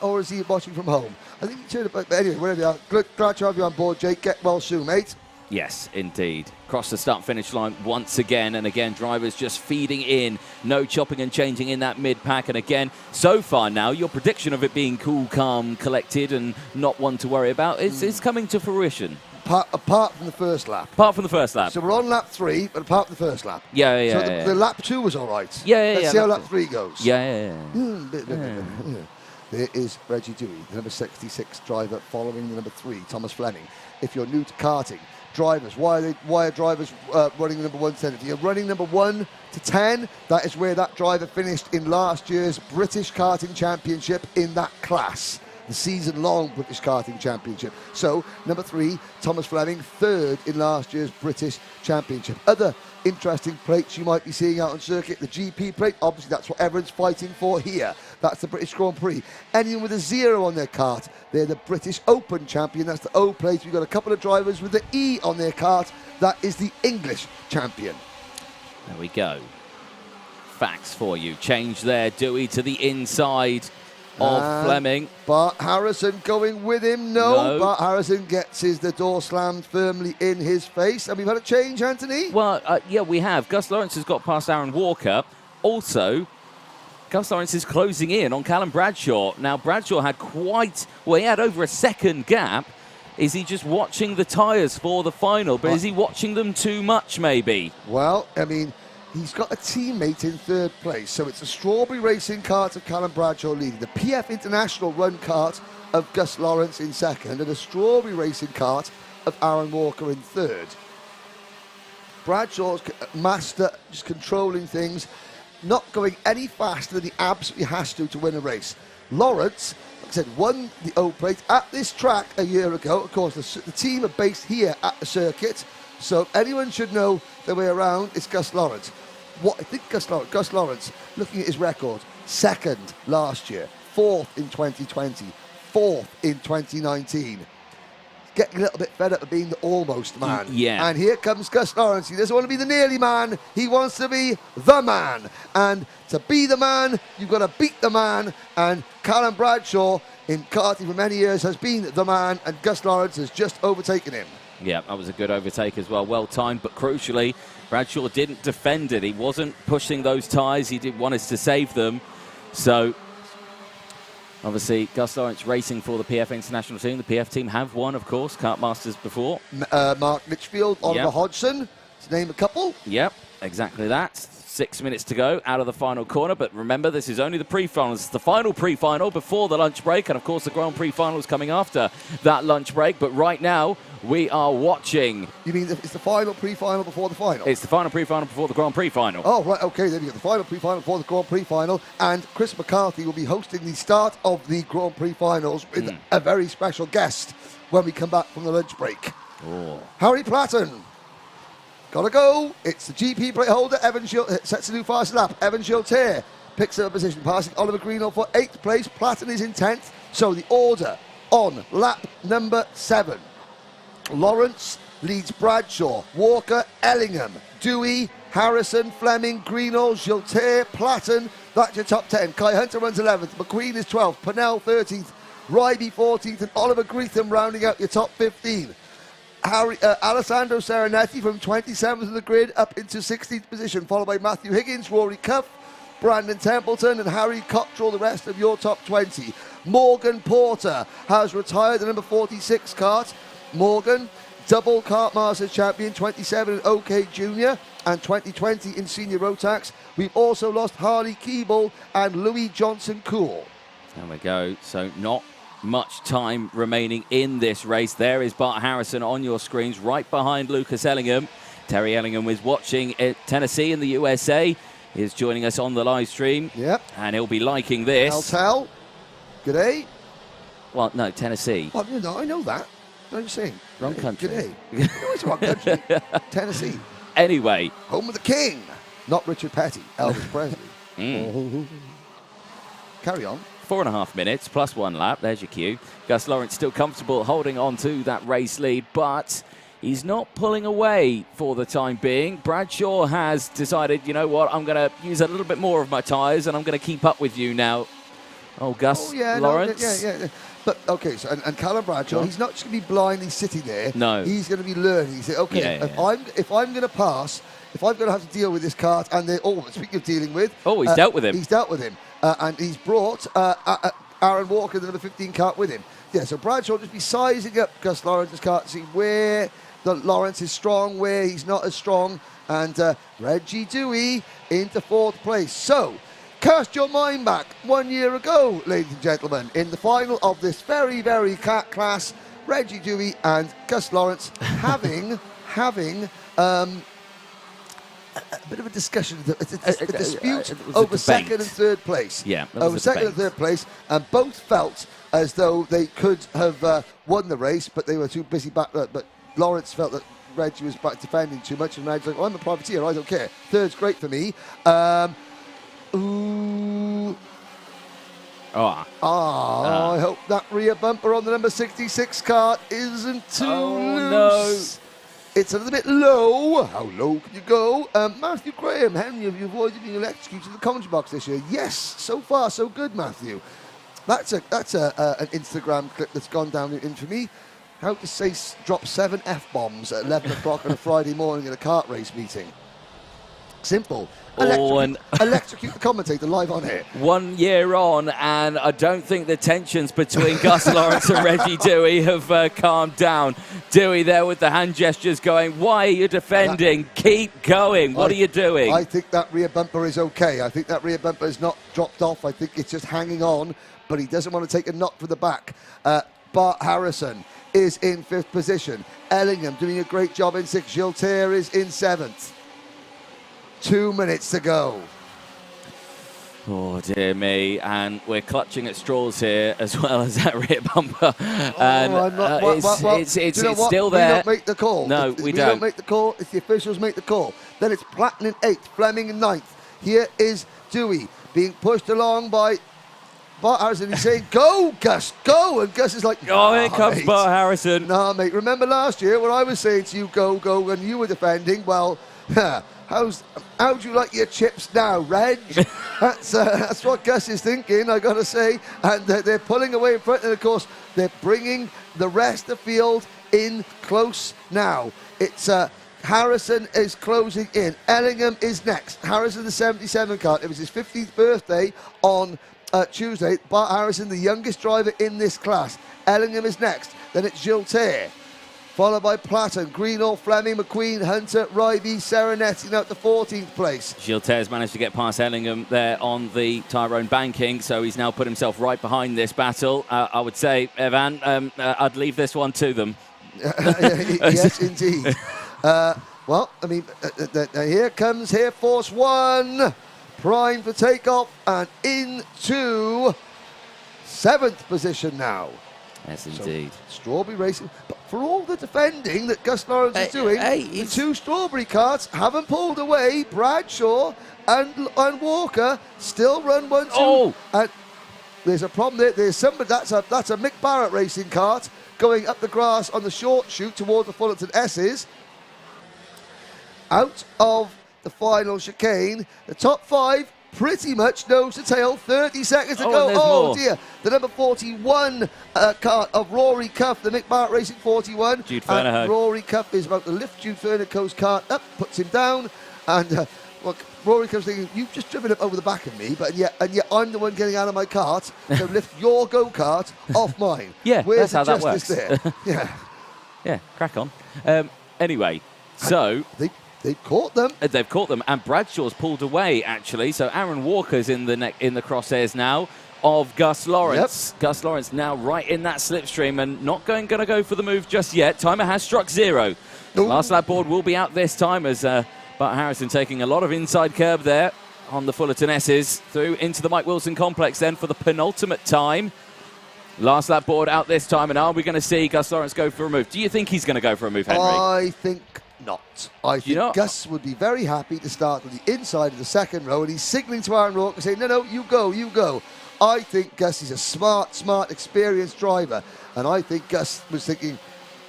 or is he watching from home? I think he turned it back. But anyway, wherever you are, glad to have you on board, Jake. Get well soon, mate. Yes, indeed. Cross the start-finish line once again, and again, drivers just feeding in. No chopping and changing in that mid-pack, and again, so far now, your prediction of it being cool, calm, collected, and not one to worry about is coming to fruition. Apart from the first lap. Apart from the first lap. So we're on lap 3, but apart from the first lap. Yeah. So the lap 2 was all right. Let's see how lap 3 goes. Yeah. There is Reggie Dewey, the number 66 driver, following the number 3, Thomas Fleming. If you're new to karting, drivers, why are drivers running number 1 to 10? If you're running number 1 to 10, that is where that driver finished in last year's British Karting Championship in that class, the season-long British Karting Championship. So, number 3, Thomas Fleming, 3rd in last year's British Championship. Other interesting plates you might be seeing out on circuit, the GP plate, obviously that's what everyone's fighting for here. That's the British Grand Prix. Anyone with a 0 on their kart, they're the British Open champion. That's the O plate. We've got a couple of drivers with the E on their kart. That is the English champion. There we go. Facts for you. Change there, Dewey to the inside of Fleming. Bart Harrison going with him. No. Bart Harrison gets the door slammed firmly in his face. And we've had a change, Anthony? Well, yeah, we have. Gus Lawrence has got past Aaron Walker. Also, Gus Lawrence is closing in on Callum Bradshaw. Now, Bradshaw had he had over a second gap. Is he just watching the tyres for the final? But is he watching them too much, maybe? Well, I mean, he's got a teammate in 3rd place. So it's a Strawberry Racing kart of Callum Bradshaw leading. The PF International run kart of Gus Lawrence in 2nd. And a Strawberry Racing kart of Aaron Walker in 3rd. Bradshaw's master, just controlling things. Not going any faster than he absolutely has to win a race. Lawrence, like I said, won the O plate at this track a year ago. Of course, the team are based here at the circuit, so if anyone should know their way around, it's Gus Lawrence. What I think Gus Lawrence, looking at his record, 2nd last year, 4th in 2020, 4th in 2019. Getting a little bit fed up of being the almost man. Yeah. And here comes Gus Lawrence. He doesn't want to be the nearly man. He wants to be the man. And to be the man, you've got to beat the man. And Callum Bradshaw, in karting for many years, has been the man. And Gus Lawrence has just overtaken him. Yeah, that was a good overtake as well. Well timed, but crucially, Bradshaw didn't defend it. He wasn't pushing those tyres. He did want us to save them. So, obviously, Gus Lawrence racing for the PF International team. The PF team have won, of course, Kartmasters before. Mark Litchfield, Oliver Hodgson, to name a couple. Yep, exactly that. 6 minutes to go out of the final corner. But remember, this is only the pre-final. It's the final pre-final before the lunch break. And, of course, the Grand Prix final is coming after that lunch break. But right now, we are watching. You mean it's the final pre-final before the final? It's the final pre-final before the Grand Prix final. Oh, right, okay, then you get the final pre-final before the Grand Prix final, and Chris McCarthy will be hosting the start of the Grand Prix finals with a very special guest when we come back from the lunch break. Oh. Harry Platten. Gotta go. It's the GP plate holder. Evan sets a new fast lap. Evan Gilter picks up a position, passing Oliver Greenall for 8th place. Platten is in 10th. So the order on lap number 7. Lawrence leads Bradshaw, Walker, Ellingham, Dewey, Harrison, Fleming, Greenall, Giltaire, Platten. That's your top 10. Kai Hunter runs 11th, McQueen is 12th, Pennell 13th, Ryby 14th, and Oliver Greetham rounding out your top 15. Alessandro Serenetti from 27th of the grid up into 16th position, followed by Matthew Higgins, Rory Cuff, Brandon Templeton, and Harry Cottrell, the rest of your top 20. Morgan Porter has retired, the number 46 kart. Morgan, double Kartmasters champion, 27 in OK Junior and 2020 in Senior Rotax. We've also lost Harley Keeble and Louis Johnson-Cool. There we go. So not much time remaining in this race. There is Bart Harrison on your screens, right behind Lucas Ellingham. Terry Ellingham is watching at Tennessee in the USA. He's joining us on the live stream. Yep. And he'll be liking this. I'll tell. Good day. Well, no, Tennessee. Well, you know, I know that. I'm just saying. Wrong country. Good day. No, it's wrong country. Tennessee. Anyway. Home of the king. Not Richard Petty. Elvis Presley. Carry on. 4.5 minutes plus 1 lap. There's your cue. Gus Lawrence still comfortable holding on to that race lead, but he's not pulling away for the time being. Bradshaw has decided, you know what, I'm going to use a little bit more of my tyres and I'm going to keep up with you now. Oh, Gus Lawrence. No, yeah. But, okay, so, and Callum Bradshaw, he's not just going to be blindly sitting there. No. He's going to be learning. He said, okay, if I'm going to pass, if I'm going to have to deal with this kart, and speaking of dealing with... Oh, he's dealt with him. He's dealt with him. And he's brought Aaron Walker, the number 15 kart, with him. Yeah, so Bradshaw will just be sizing up Gus Lawrence's kart to see where Lawrence is strong, where he's not as strong. And Reggie Dewey into 4th place. So, cast your mind back 1 year ago, ladies and gentlemen, in the final of this very, very kart class, Reggie Dewey and Gus Lawrence having a bit of a discussion, a dispute over second and third place. Yeah, over second and third place, and both felt as though they could have won the race, but they were too busy back. But Lawrence felt that Reggie was back defending too much, and Reggie's like, I'm a privateer, I don't care. Third's great for me. I hope that rear bumper on the number 66 kart isn't too loose. No. It's a little bit low. How low can you go? Matthew Graham, how many of you avoided being electrocuted in the commentary box this year? Yes, so far so good, Matthew. That's an Instagram clip that's gone down in infamy. How to say drop 7 F-bombs at 11 o'clock on a Friday morning at a kart race meeting. Simple. Electrocute the commentator live on here. 1 year on, and I don't think the tensions between Gus Lawrence and Reggie Dewey have calmed down. Dewey there with the hand gestures going, why are you defending? Keep going. What are you doing? I think that rear bumper is okay. I think that rear bumper is not dropped off. I think it's just hanging on, but he doesn't want to take a knock for the back. Bart Harrison is in 5th position. Ellingham doing a great job in 6th. Giltaire is in 7th. 2 minutes to go. Oh, dear me. And we're clutching at straws here as well as that rear bumper. And it's still there. We don't make the call. No, we don't. We don't make the call. It's the officials make the call. Then it's Platten in 8th, Fleming in 9th. Here is Dewey being pushed along by Bart Harrison. He's saying, go, Gus, go. And Gus is like, oh, here comes Bart Harrison. Nah, mate. Remember last year when I was saying to you, go, go, and you were defending? Well, how'd you like your chips now, Reg? That's what Gus is thinking, I got to say. And they're pulling away in front, and of course, they're bringing the rest of the field in close now. It's Harrison is closing in. Ellingham is next. Harrison, the 77 kart. It was his 15th birthday on Tuesday. Bart Harrison, the youngest driver in this class. Ellingham is next. Then it's Giltaire, followed by Platten, Greenall, Fleming, McQueen, Hunter, Ryby, Serenetti now at the 14th place. Giltaire's managed to get past Ellingham there on the Tyrone banking, so he's now put himself right behind this battle. I would say, Evan, I'd leave this one to them. Yes, indeed. Well, I mean, here comes Air Force One, primed for takeoff and into 7th position now. Yes, indeed. So, Strawberry Racing. But for all the defending that Gus Lawrence is doing, the 2 Strawberry karts haven't pulled away. Bradshaw and Walker still run 1-2. Oh! there's a problem there. There's somebody, that's a Mick Barrett racing kart going up the grass on the short chute towards the Fullerton S's. Out of the final chicane, the top 5 pretty much nose to tail, 30 seconds to go. Oh dear, the number 41 kart of Rory Cuff, the Mick Barrett Racing 41. Jude Fernahoe. Rory Cuff is about to lift Jude Fernahoe's kart up, puts him down, and look, Rory Cuff's thinking, you've just driven up over the back of me, but yet I'm the one getting out of my kart to lift your go-kart off mine. Yeah, where's that's the how that justice works. there? Yeah. Yeah, crack on. Anyway, so... They've caught them. They've caught them, and Bradshaw's pulled away, actually. So Aaron Walker's in the crosshairs now of Gus Lawrence. Yep. Gus Lawrence now right in that slipstream and not going to go for the move just yet. Timer has struck 0. Ooh. Last lap board will be out this time as Bart Harrison taking a lot of inside curb there on the Fullerton S's through into the Mike Wilson complex then for the penultimate time. Last lap board out this time, and are we going to see Gus Lawrence go for a move? Do you think he's going to go for a move, Henry? I think not. I think Gus would be very happy to start with the inside of the second row, and he's signalling to Aaron Walker saying, no, you go, you go. I think Gus is a smart, experienced driver, and I think Gus was thinking,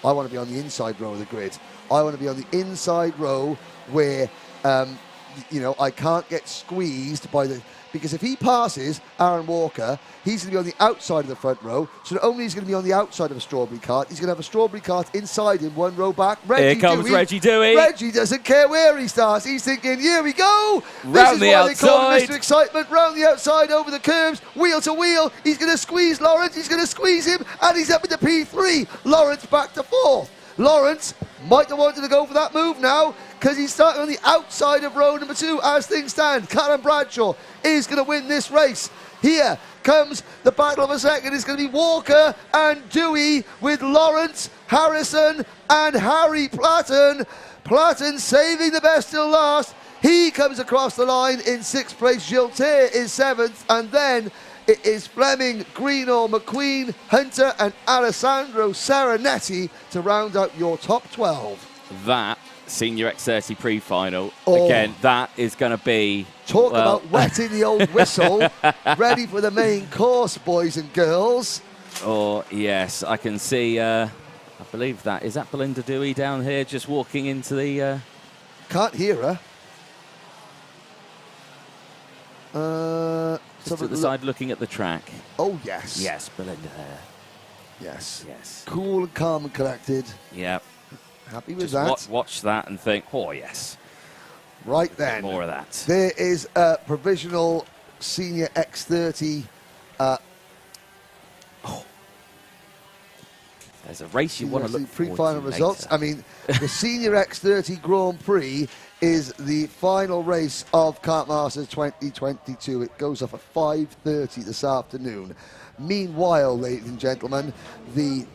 I want to be on the inside row of the grid. I want to be on the inside row where, I can't get squeezed by the... Because if he passes Aaron Walker, he's going to be on the outside of the front row. So not only is he going to be on the outside of a strawberry cart, he's going to have a strawberry cart inside him, 1 row back. Here comes Reggie Dewey. Reggie doesn't care where he starts. He's thinking, here we go. Round the outside. This is why they call him Mr. Excitement. Round the outside, over the curbs, wheel to wheel. He's going to squeeze Lawrence. He's going to squeeze him. And he's up into P3. Lawrence back to 4th. Lawrence might have wanted to go for that move now, because he's starting on the outside of row number 2 as things stand. Callum Bradshaw is going to win this race. Here comes the battle of a second. It's going to be Walker and Dewey with Lawrence, Harrison and Harry Platten. Platten saving the best till last. He comes across the line in 6th place. Giltier is 7th, and then it is Fleming, Greenall, McQueen, Hunter and Alessandro Saranetti to round out your top 12. That Senior X30 Pre-Final, again, that is going to be... Talk about wetting the old whistle. Ready for the main course, boys and girls. Oh, yes, I can see, I believe that. Is that Belinda Dewey down here just walking into the... Can't hear her. Just at the side looking at the track. Oh, yes. Yes, Belinda there. Yes. Yes. Cool and calm and collected. Yeah. Happy with just that. Watch that and think, oh, yes. Right then. More of that. There is a provisional Senior X30. There's a race you want to look for. Pre-final results. I mean, the Senior X30 Grand Prix is the final race of Kartmasters 2022. It goes off at 5:30 this afternoon. Meanwhile, ladies and gentlemen, the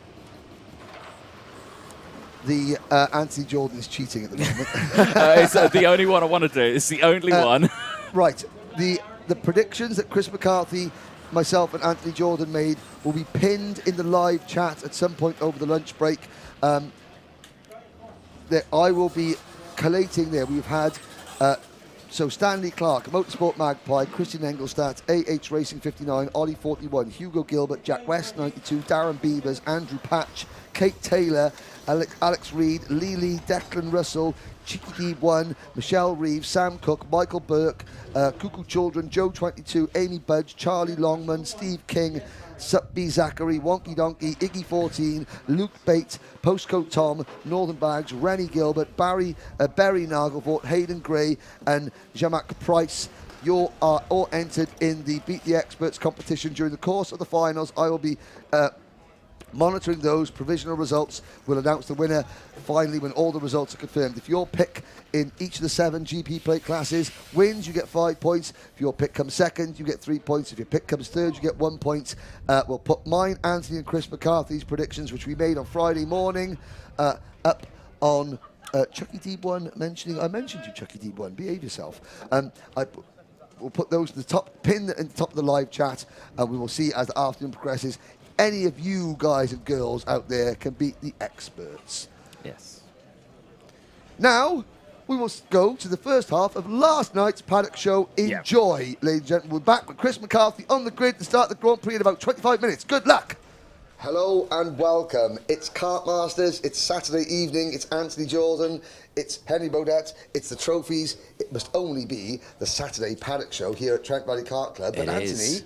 Anthony Jordan is cheating at the moment. It's the only one I want to do. It's the only one. Right. The predictions that Chris McCarthy, myself and Anthony Jordan made will be pinned in the live chat at some point over the lunch break. That I will be collating there. We've had so Stanley Clark, Motorsport Magpie, Christian Engelstadt, AH Racing 59, Ollie 41, Hugo Gilbert, Jack West 92, Darren Beavers, Andrew Patch, Kate Taylor, Alex Reed, Lily, Declan Russell, Cheeky Deeb 1, Michelle Reeves, Sam Cook, Michael Burke, Cuckoo Children, Joe 22, Amy Budge, Charlie Longman, Steve King, Sup B Zachary, Wonky Donkey, Iggy 14, Luke Bate, Postcode Tom, Northern Bags, Rennie Gilbert, Barry Nagelfort, Hayden Gray and Jean-Marc Price. You are all entered in the Beat the Experts competition. During the course of the finals, I will be monitoring those provisional results. We'll announce the winner finally when all the results are confirmed. If your pick in each of the 7 GP plate classes wins, you get 5 points. If your pick comes second, you get 3 points. If your pick comes third, you get 1 point. We'll put mine, Anthony and Chris McCarthy's predictions, which we made on Friday morning, up on Chucky Deeb 1 mentioning. I mentioned you, Chucky Deeb 1. Behave yourself. We'll put those to the top, pin at the top of the live chat, and we will see as the afternoon progresses. Any of you guys and girls out there can beat the experts. Yes. Now, we will go to the first half of last night's paddock show. Enjoy, ladies and gentlemen. We're back with Chris McCarthy on the grid to start the Grand Prix in about 25 minutes. Good luck. Hello and welcome. It's Kartmasters, it's Saturday evening, it's Anthony Jordan, it's Henry Baudet, it's the trophies. It must only be the Saturday paddock show here at Trent Valley Kart Club. But Anthony,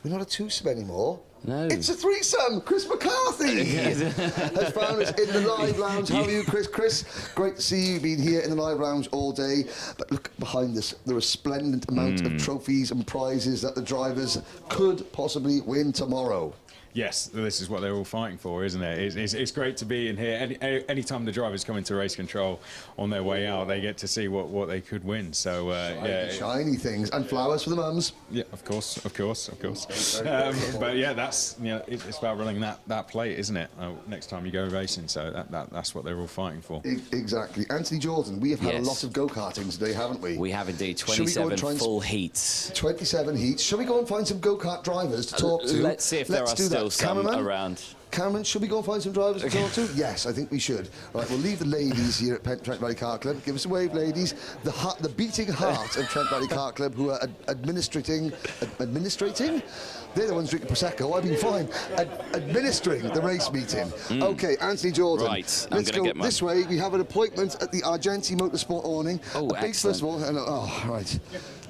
we're not a twosome anymore. No. It's a threesome. Chris McCarthy has found us in the live lounge. How are you, Chris? Chris, great to see you. You've been here in the live lounge all day. But look behind us, the resplendent amount of trophies and prizes that the drivers could possibly win tomorrow. Yes, this is what they're all fighting for, isn't it? It's great to be in here. Anytime the drivers come into race control on their way out, they get to see what they could win. So shiny things and flowers for the mums. Yeah, of course. But yeah, that's it's about running that plate, isn't it? Next time you go racing, so that's what they're all fighting for. Exactly. Anthony Jordan, we have had a lot of go-karting today, haven't we? We have indeed. 27 full heats. 27 heats. Shall we go and find some go-kart drivers to talk to? Let's see if there are still some around. Cameron, should we go and find some drivers to talk to? Yes, I think we should. Right, we'll leave the ladies here at Trent Valley Kart Club. Give us a wave, ladies. The beating heart of Trent Valley Kart Club, who are administrating? They're the ones drinking Prosecco. I've been fine. Administering the race meeting. Okay, Anthony Jordan. Right, let's go this way. We have an appointment at the Argenti Motorsport awning. Oh, excellent. First of all, right.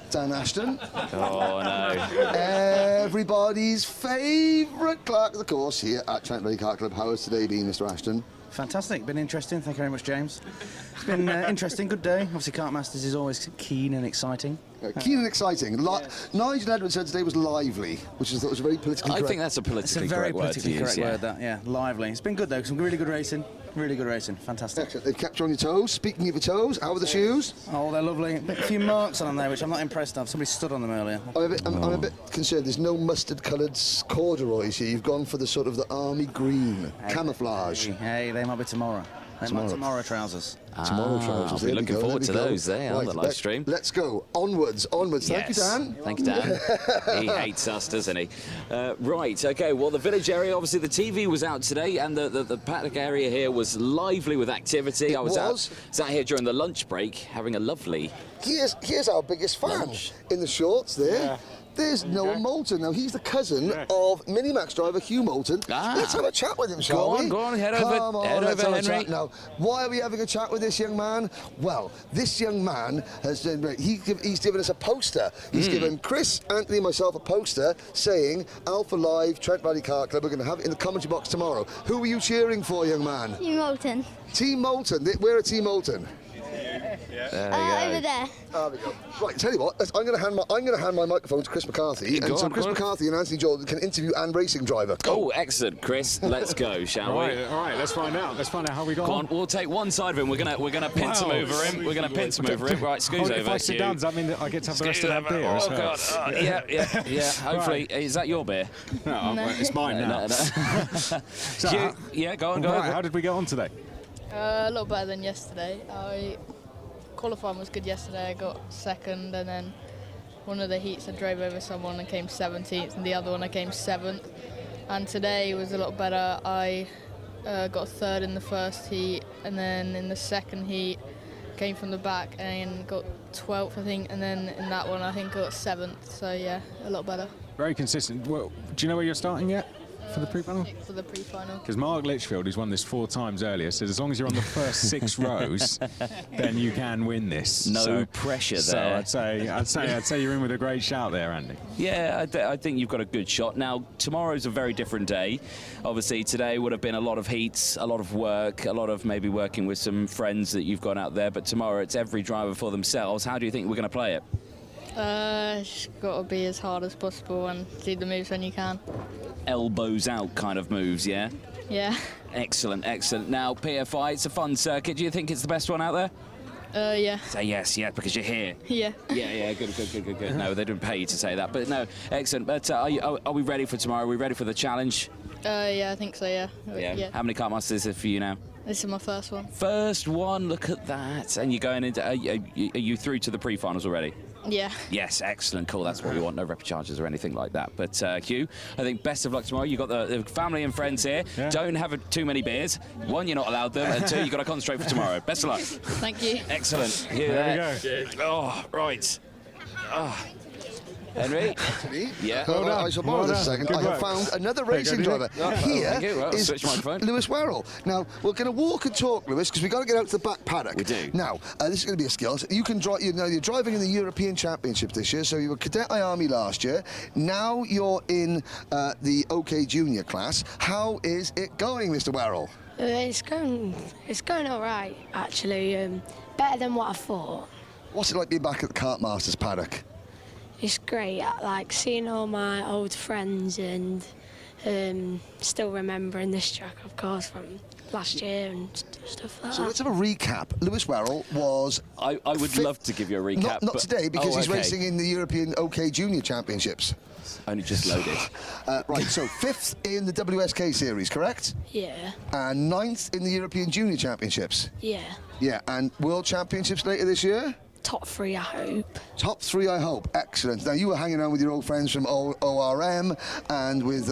Dan Ashton. Oh, no. Everybody's favourite clerk of the course here at Trent Valley Kart Club. How has today been, Mr. Ashton? Fantastic, been interesting. Thank you very much, James. It's been interesting, good day. Obviously, Kartmasters is always keen and exciting. Keen and exciting. Nigel Edwards said today was lively, which I thought was a very politically correct. I think that's a politically correct word to use. It's a very politically correct word, that, yeah. Lively. It's been good, though. Some really good racing. Really good racing. Fantastic. Excellent. They've kept you on your toes. Speaking of your toes, how are the shoes? Oh, they're lovely. A few marks on them there, which I'm not impressed of. Somebody stood on them earlier. I'm a bit concerned. There's no mustard-coloured corduroys here. You've gone for the sort of the army green camouflage. Hey, they might be tomorrow. Tomorrow trousers. Tomorrow trousers. I'll be looking forward to those there on the live stream. Let's go. Onwards. Thank you, Dan. Thank you, Dan. He hates us, doesn't he? Right, okay, well, the village area, obviously the TV was out today, and the paddock area here was lively with activity. I was out here during the lunch break, having a lovely Here's our biggest fan in the shorts there. Yeah. There's Noah Moulton. Now, he's the cousin of Minimax driver Hugh Moulton. Let's have a chat with him, shall we? Go on, head over, Henry. Now, why are we having a chat with this young man? Well, this young man has done, he's given us a poster. He's given Chris, Anthony, and myself a poster saying Alpha Live, Trent Valley Kart Club. We're going to have it in the commentary box tomorrow. Who are you cheering for, young man? Team Moulton. Team Moulton. We're a Team Moulton. Over there. There we go. Right, tell you what, I'm going to hand my microphone to Chris McCarthy, and so Chris McCarthy and Anthony Jordan can interview and racing driver. Go. Oh, excellent, Chris. Let's go, shall we? All right. Let's find out. How we got on. We'll take one side of him. We're gonna pinch him over him. We're gonna pinch him over him. Right, scoot over. If I sit down, does that mean that I get to have the rest of that beer? Oh God. Yeah. Hopefully, is that your beer? No, it's mine now. So, go on. How did we get on today? A lot better than yesterday. Qualifying was good yesterday. I got second, and then one of the heats I drove over someone and came 17th, and the other one I came 7th. And today was a lot better. I got third in the first heat, and then in the second heat came from the back and got 12th, I think, and then in that one I think I got 7th. So yeah, a lot better. Very consistent. Well, do you know where you're starting yet? For the pre-final? For the pre-final. Because Mark Litchfield, who's won this 4 times earlier, said as long as you're on the first 6 rows, then you can win this. No pressure there. So I'd say you're in with a great shout there, Andy. Yeah, I think you've got a good shot. Now, tomorrow's a very different day. Obviously, today would have been a lot of heats, a lot of work, a lot of maybe working with some friends that you've got out there. But tomorrow, it's every driver for themselves. How do you think we're going to play it? It's got to be as hard as possible and do the moves when you can. Elbows out kind of moves, yeah? Yeah. Excellent. Now, PFI, it's a fun circuit. Do you think it's the best one out there? Yeah. Say yes, because you're here. Yeah. Yeah, good. No, they didn't pay you to say that, but no, excellent. But are we ready for tomorrow? Are we ready for the challenge? Yeah, I think so, yeah. How many Kartmasters is it for you now? This is my first one. First one, look at that. And you're going into, are you through to the pre-finals already? Yeah. Yes, excellent, cool. That's what we want. No repechages or anything like that. But Hugh, I think best of luck tomorrow. You've got the family and friends here. Yeah. Don't have too many beers. One, you're not allowed them, and two, you've got to concentrate for tomorrow. Best of luck. Thank you. Excellent. Hugh, there we go. Oh, right. Oh. Henry? Yeah. I shall borrow this a second. I have found another racing driver. Here is Lewis Werrell. Now, we're going to walk and talk, Lewis, because we've got to get out to the back paddock. We do. Now, this is going to be a skill. You can drive. You're driving in the European Championship this year, so you were Cadet IAME last year. Now you're in the OK Junior class. How is it going, Mr. Werrell? It's going all right, actually. Better than what I thought. What's it like being back at the Kartmasters paddock? It's great, like seeing all my old friends and still remembering this track, of course, from last year and stuff like that. So let's have a recap. Lewis Werrell was... I would love to give you a recap. Not today, because he's racing in the European OK Junior Championships. Only just loaded. Right, so 5th in the WSK Series, correct? Yeah. And 9th in the European Junior Championships? Yeah. Yeah, and World Championships later this year? Top 3, I hope. Top 3, I hope. Excellent. Now, you were hanging around with your old friends from ORM and with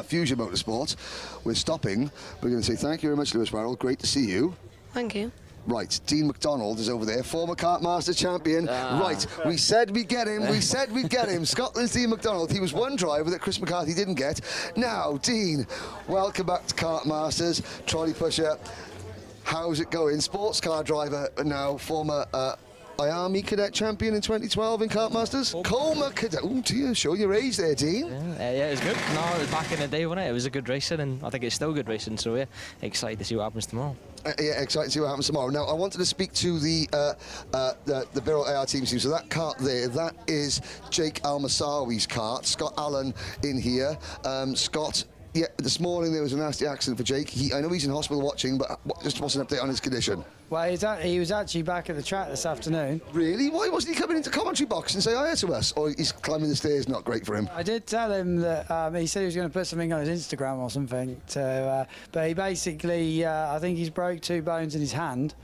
Fusion Motorsport. We're stopping. We're going to say thank you very much, Lewis Werrell. Great to see you. Thank you. Right, Dean McDonald is over there, former Kartmaster champion. Right, we said we'd get him, we said we'd get him. Scotland's Dean McDonald. He was one driver that Chris McCarthy didn't get. Now, Dean, welcome back to Kartmasters, trolley pusher. How's it going? Sports car driver now, former IAME Cadet champion in 2012 in Kartmasters. Colma Cadet. Oh dear, show your age there, Dean. Yeah, it was good. No, it was back in the day, wasn't it? It was a good racing, and I think it's still good racing. So yeah, excited to see what happens tomorrow. Yeah, excited to see what happens tomorrow. Now, I wanted to speak to the Birrell AR team. So that cart there, that is Jake Almasawi's cart. Scott Allen in here. Scott. Yeah, this morning there was a nasty accident for Jake. I know he's in hospital watching, but just what's an update on his condition? Well, he was actually back at the track this afternoon. Really? Why wasn't he coming into commentary box and say hi to us? Or he's climbing the stairs, not great for him? I did tell him that he said he was going to put something on his Instagram or something. But he basically, I think he's broke 2 bones in his hand.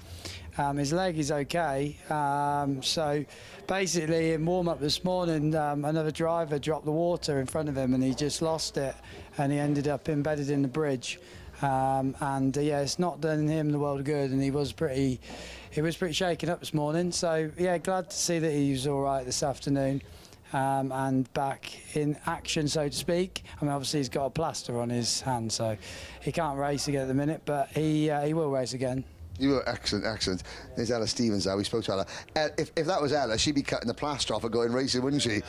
His leg is okay. So basically, in warm-up this morning, another driver dropped the water in front of him and he just lost it. And he ended up embedded in the bridge. Yeah, it's not done him the world of good, and he was pretty shaken up this morning. So yeah, glad to see that he was all right this afternoon, and back in action, so to speak. I mean, obviously he's got a plaster on his hand, so he can't race again at the minute, but he will race again. You were excellent, excellent. There's Ella Stevens there. We spoke to Ella. If that was Ella, she'd be cutting the plaster off and going racing, wouldn't she?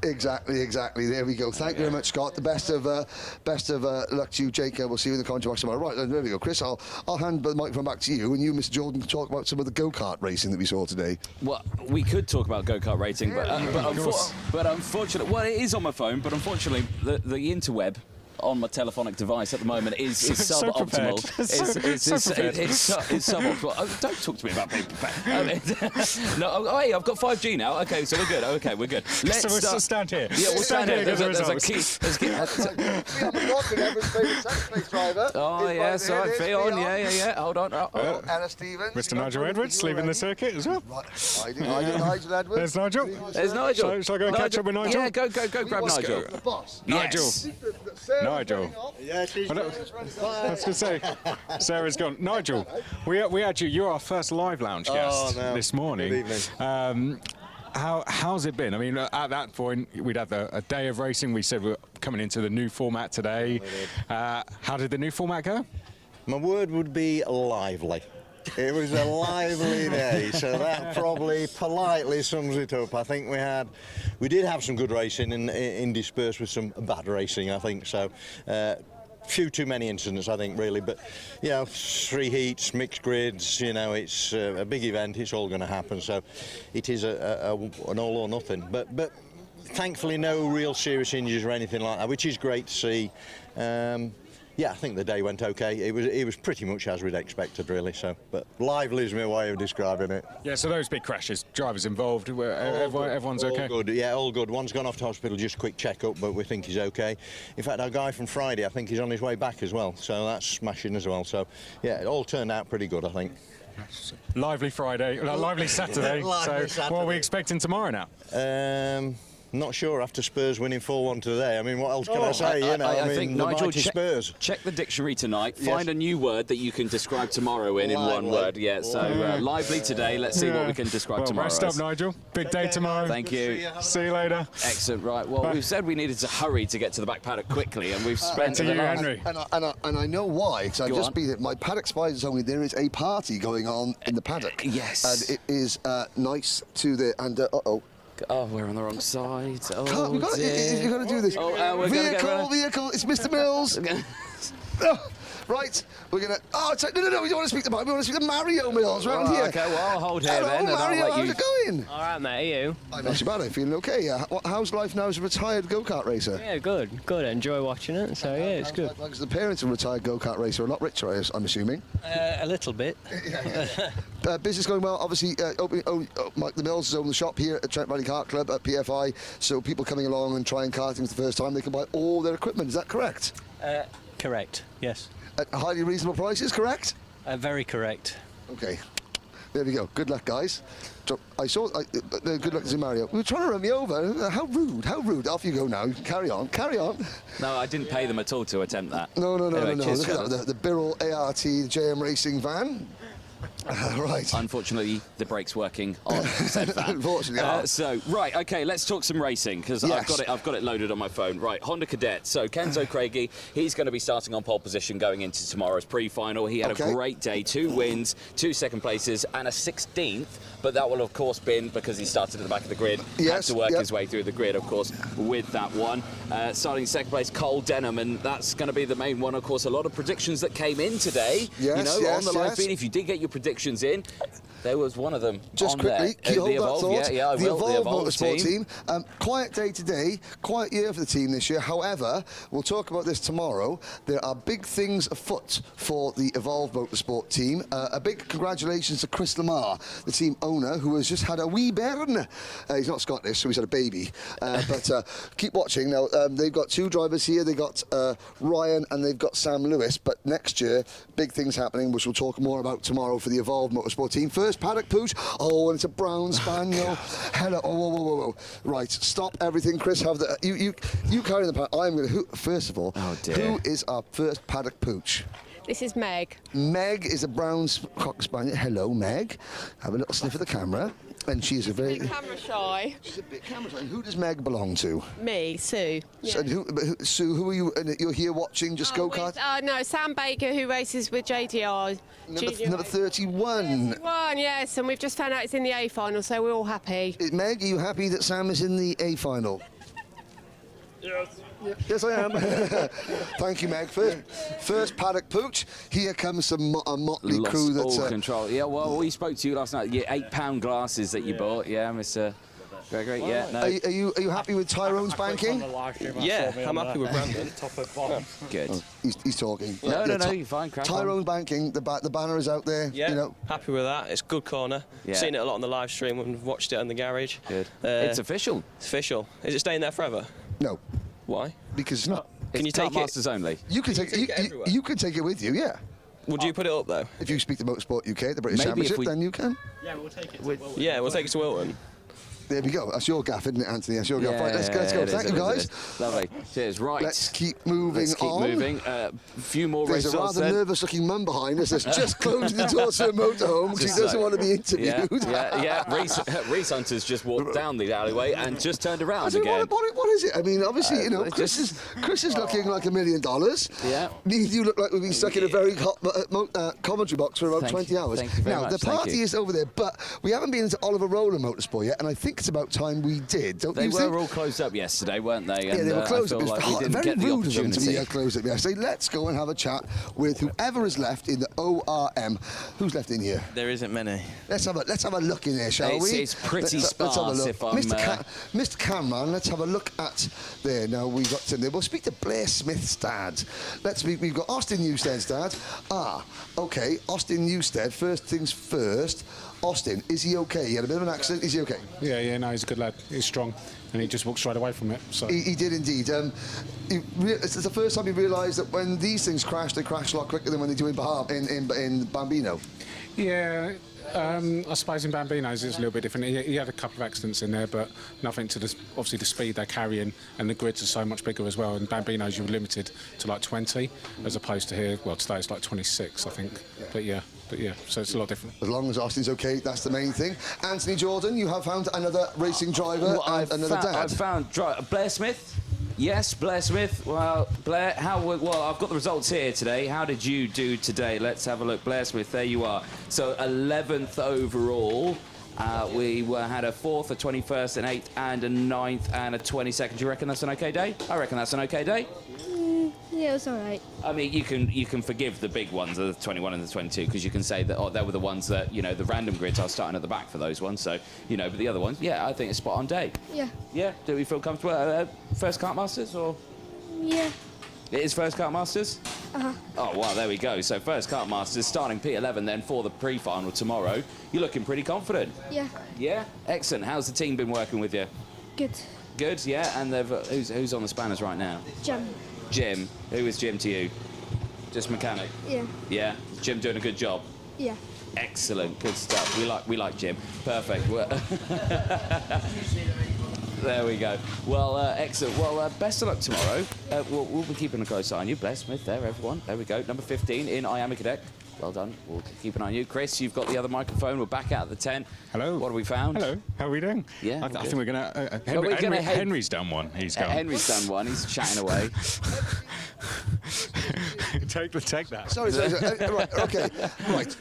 Exactly. There we go. Thank you very much, Scott. The best of luck to you, Jake. We'll see you in the commentary box tomorrow. Right, there we go, Chris. I'll hand the microphone back to you, and you, Mr. Jordan, can talk about some of the go-kart racing that we saw today. Well, we could talk about go-kart racing, but unfortunately, well, it is on my phone, but unfortunately, the interweb on my telephonic device at the moment is suboptimal. It's suboptimal. Oh, don't talk to me about being prepared. No, hey, I've got 5G now. Okay, so we're good. Okay, we're good. Let's we'll stand here. Yeah, we'll stand here. There's a key. Oh, yes, all right. Fion, yeah. Hold on. Ella Stevens. Mr. Nigel Edwards leaving the circuit as well. Nigel Edwards. There's Nigel. There's Nigel. Shall I go and catch up with Nigel? Yeah, go grab Nigel. The boss. Nigel. Nigel. Yeah, she's I was going to say, Sarah's gone. Nigel, we had you. You're our first live lounge guest this morning. Good evening. How's it been? I mean, at that point, we'd had a day of racing. We said we're coming into the new format today. How did the new format go? My word would be lively. It was a lively day, so that probably politely sums it up. I think we did have some good racing interspersed with some bad racing, I think, so few too many incidents, I think, really, but you know, 3 heats, mixed grids, you know, it's a big event, it's all going to happen, so it is an all or nothing, but thankfully no real serious injuries or anything like that, which is great to see. Yeah, I think the day went okay. It was pretty much as we'd expected, really. So, but lively is my way of describing it. Yeah. So those big crashes, drivers involved, everyone's okay. All good. Yeah, all good. One's gone off to hospital, just a quick check-up, but we think he's okay. In fact, our guy from Friday, I think he's on his way back as well. So that's smashing as well. So, yeah, it all turned out pretty good, I think. Lively Friday, lively Saturday. Lively So what are we expecting tomorrow now? Not sure after Spurs winning 4-1 today. I mean, what else can I say? I think Nigel, Spurs. Check the dictionary tonight. Find a new word that you can describe tomorrow in one word. Yeah, so lively today. Let's see what we can describe tomorrow. Rest up, Nigel. Big day tomorrow. Thank you. See you later. Excellent. Right. Well, we've said we needed to hurry to get to the back paddock quickly, and we've spent to you, Henry. And I know why, because I've just been at my paddock spiders only. There is a party going on in the paddock. Yes. And it is nice to the Oh, we're on the wrong side. Oh, you've got to do this. Vehicle, it's Mr. Mills. Right, we're going to... Oh, no, we don't want to speak to Mike. We want to speak to Mario Mills around here. OK, well, I'll hold here Hello, then. Mario, how's it going? All right, mate, are you? I'm not too bad, I'm feeling OK. How's life now as a retired go-kart racer? Yeah, good. I enjoy watching it, so yeah, it's good. Because the parents of a retired go-kart racer are a lot richer, I'm assuming. A little bit. Business going well. Obviously, Mike the Mills has opened the shop here at Trent Valley Kart Club at PFI, so people coming along and trying karting for the first time, they can buy all their equipment. Is that correct? Correct, yes. At highly reasonable prices, correct? Very correct. OK. There we go. Good luck, guys. Good luck to Mario. We were trying to run me over. How rude, how rude. Off you go now. Carry on. No, I didn't pay them at all to attempt that. No. Anyway, Look at that. The Birrell ART JM Racing van. Right. Unfortunately, the brake's working on said van. Unfortunately. So, right, OK, let's talk some racing, because I've got it loaded on my phone. Right, Honda Cadet. So, Kenzo Craigie, he's going to be starting on pole position going into tomorrow's pre-final. He had a great day, 2 wins, 2 second places, and a 16th. But that will, of course, been because he started at the back of the grid. Had to work his way through the grid, of course, with that one. Starting second place, Cole Denham, and that's going to be the main one. Of course, a lot of predictions that came in today. On the live feed. If you did get your predictions in, there was one of them. Just on quickly, there. hold the that Evolve, thought. I the will. Evolve Motorsport team. Quiet day today, quiet year for the team this year. However, we'll talk about this tomorrow. There are big things afoot for the Evolve Motorsport team. A big congratulations to Chris Lamar, the team owner, who has just had a wee bairn. He's not Scottish, so he's had a baby. But keep watching. Now, they've got 2 drivers here. They've got Ryan and they've got Sam Lewis. But next year, big things happening, which we'll talk more about tomorrow for the Evolve Motorsport team. First, paddock pooch. Oh, and it's a brown spaniel. Hello. Oh, whoa. Right, stop everything, Chris. Have the you carry the paddock. I'm going to. First of all, who is our first paddock pooch? This is Meg. Meg is a brown cocker spaniel. Hello, Meg. Have a little sniff of the camera. And she's a very... camera shy. She's a bit camera shy. Who does Meg belong to? Me, Sue. Yeah. And Sue, who are you? And you're here watching just go-kart? No, Sam Baker, who races with JDR. Number 31. 31, yes, and we've just found out it's in the A final, so we're all happy. Meg, are you happy that Sam is in the A final? Yes. Yes, I am. Thank you, Meg. First paddock pooch. Here comes a motley crew that's... all control. Yeah, well, we spoke to you last night. Your £8 glasses that you bought. Yeah, Mr. Gregory. Yeah, no. Are you happy with Tyrone's banking? Yeah, I'm happy with Brandon. Good. Oh, he's talking. No, you're fine. Tyrone's banking. The banner is out there. Yeah, you know. Happy with that. It's good corner. Yeah. Seen it a lot on the live stream and watched it in the garage. Good. It's official. It's official. Is it staying there forever? No. Why? Because it's not. Can you take Kartmasters only? You can take it. You can take it with you. Yeah. Would you put it up though? If you speak to Motorsport UK, the British Championship, then you can. Yeah, we'll take it. We'll take it to Wilton. There we go. That's your gaff, isn't it, Anthony? That's your gaff. Right, let's go. Thank you, guys. Lovely. Cheers. Right. Let's keep moving on. A few more There's results. There's a rather nervous-looking mum behind us that's just closing the door to a motorhome because he doesn't want to be interviewed. Yeah. Reese Hunter's just walked down the alleyway and just turned around again. What is it? I mean, obviously, Chris is looking like $1 million. Yeah. Me and you look like we've been stuck in a very hot commentary box for about 20 hours. Thank you very much. Now, the party is over there, but we haven't been into Oliver Roller Motorsport yet, and I think it's about time we did. Don't you think? They were all closed up yesterday, weren't they? Yeah, they were closed up. It was like very rude of them to be closed up yesterday. Let's go and have a chat with whoever is left in the ORM. Who's left in here? There isn't many. Let's have a look in there, shall we? It's pretty sparse. Let's have a look. If I'm, Mr. Cameron, let's have a look at there. Now we've got there. We'll speak to Blair Smith's dad. We've got Austin Newstead's dad. Okay. Austin Newstead. First things first. Austin, is he okay? He had a bit of an accident. Is he okay? Yeah, no, he's a good lad. He's strong, and he just walked straight away from it. So he did indeed. It's the first time he realised that when these things crash, they crash a lot quicker than when they do in Bambino. Yeah, I suppose in Bambinos it's a little bit different. He had a couple of accidents in there, but nothing to obviously the speed they're carrying, and the grids are so much bigger as well. In Bambinos you were limited to like 20, as opposed to here, well, today it's like 26, I think. But yeah, so it's a lot different. As long as Austin's okay, that's the main thing. Anthony Jordan, you have found another racing driver and another dad. I've found Blair Smith. Yes, Blair Smith. Well, Blair, well, I've got the results here today. How did you do today? Let's have a look. Blair Smith, there you are. So 11th overall. We had a 4th, a 21st, an 8th, and a 9th, and a 22nd. Do you reckon that's an okay day? I reckon that's an okay day. Yeah, it was all right. I mean, you can forgive the big ones, the 21 and the 22, because you can say that, oh, they were the ones that, you know, the random grids are starting at the back for those ones. So, you know, but the other ones, yeah, I think it's a spot on day. Yeah. Yeah. Do we feel comfortable? First Kartmasters or? Yeah. It is first Kartmasters? Uh-huh. Oh, well, there we go. So first Kartmasters, starting P11 then for the pre-final tomorrow. You're looking pretty confident. Yeah. Yeah? Excellent. How's the team been working with you? Good. Good, yeah? And they've, who's on the spanners right now? Jim. Who is Jim to you? Just mechanic? Yeah. Yeah? Is Jim doing a good job? Yeah. Excellent. Good stuff. We like Jim. Perfect. There we go. Well, excellent. Well, best of luck tomorrow. We'll be keeping a close eye on you. Blair Smith there, everyone. There we go. Number 15 in IAME Cadet. Well done. We'll keep an eye on you. Chris, you've got the other microphone. We're back out at the 10. Hello. What have we found? Hello. How are we doing? Yeah. I think we're going to... Henry's done one. He's gone. Henry's done one. He's chatting away. Take that. Sorry. Right, okay. Right.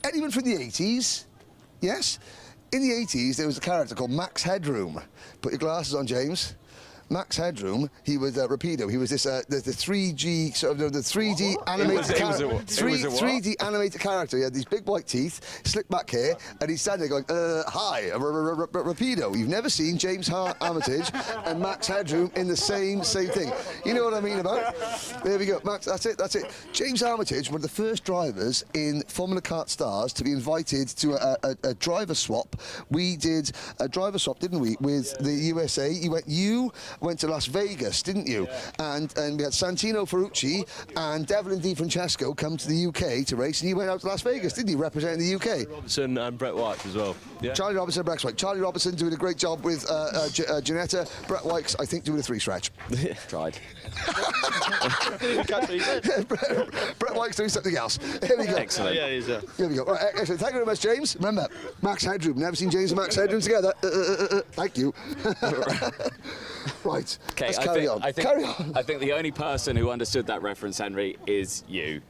Anyone from the 80s? Yes? In the 80s, there was a character called Max Headroom. Put your glasses on, James. Max Headroom, he was Rapido. He was this the 3G sort of the 3D animated character. 3D animated character. He had these big white teeth, slick back hair, and he's standing there going, "Hi, Rapido." You've never seen James Armitage and Max Headroom in the same thing. You know what I mean about? There we go, Max. That's it. James Armitage, one of the first drivers in Formula Kart Stars to be invited to a driver swap. We did a driver swap, didn't we, with the USA? You went to Las Vegas, didn't you? Yeah. And we had Santino Ferrucci and Devlin Di Francesco come to the UK to race, and you went out to Las Vegas, didn't you, representing the UK? Robertson and Brett White as well. Yeah. Charlie Robertson and Brett White. Charlie Robertson doing a great job with Janetta. Brett White, I think, doing a 3-stretch. Tried. Brett White's doing something else. Here we go. Excellent. Yeah, he's Here we go. Right, excellent. Thank you very much, James. Remember, Max Headroom. Never seen James and Max Headroom together. Thank you. Right. Okay, let's carry on. Carry on. I think the only person who understood that reference, Henry, is you.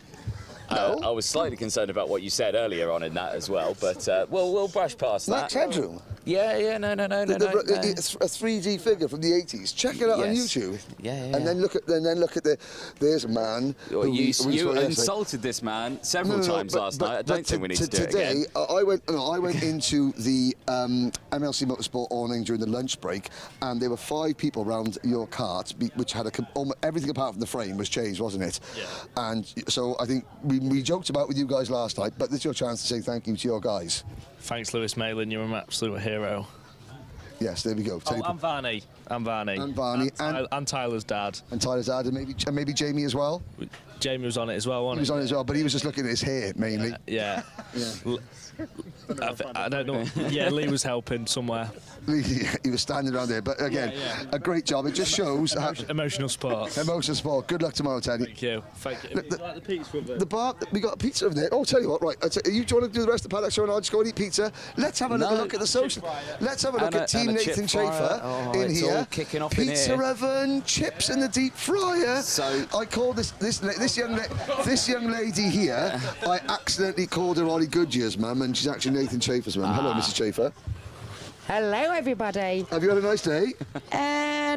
No. I was slightly concerned about what you said earlier on in that as well, but we'll brush past that. Max Headroom? Yeah, no. It's a 3D figure from the 80s. Check it out on YouTube. Yeah. And then look at there's a man. Well, you insulted this man several times last night. I don't think we need to do it again. I went into the MLC Motorsport awning during the lunch break, and there were 5 people around your kart, which had almost everything apart from the frame was changed, wasn't it? Yeah. And so I think we joked about with you guys last night, but this is your chance to say thank you to your guys. Thanks, Lewis Malin. You're an absolute hero. Yes, there we go. I'm Varney. And Tyler's dad. And Tyler's dad, and maybe Jamie as well. Jamie was on it as well, wasn't he? He was on it as well, but he was just looking at his hair mainly. Yeah. I don't know. Yeah, Lee was helping somewhere. He was standing around there, but again, a great job. It just shows emotional sport. Emotional sport. Good luck tomorrow, Teddy. Thank you. Would you like the pizza over there? The bar, we got a pizza over there. Oh, tell you what, right? Do you want to do the rest of the paddock show and I'll just go and eat pizza? Let's have a little look at the social. Let's have a look at Team Nathan Schaefer in here. All kicking off pizza in here. Oven, chips in the deep fryer. So I called this young lady here. I accidentally called her Ollie Goodyear's mum, and she's actually Nathan Schaefer's mum. Hello, Mrs. Schaefer. Hello, everybody. Have you had a nice day?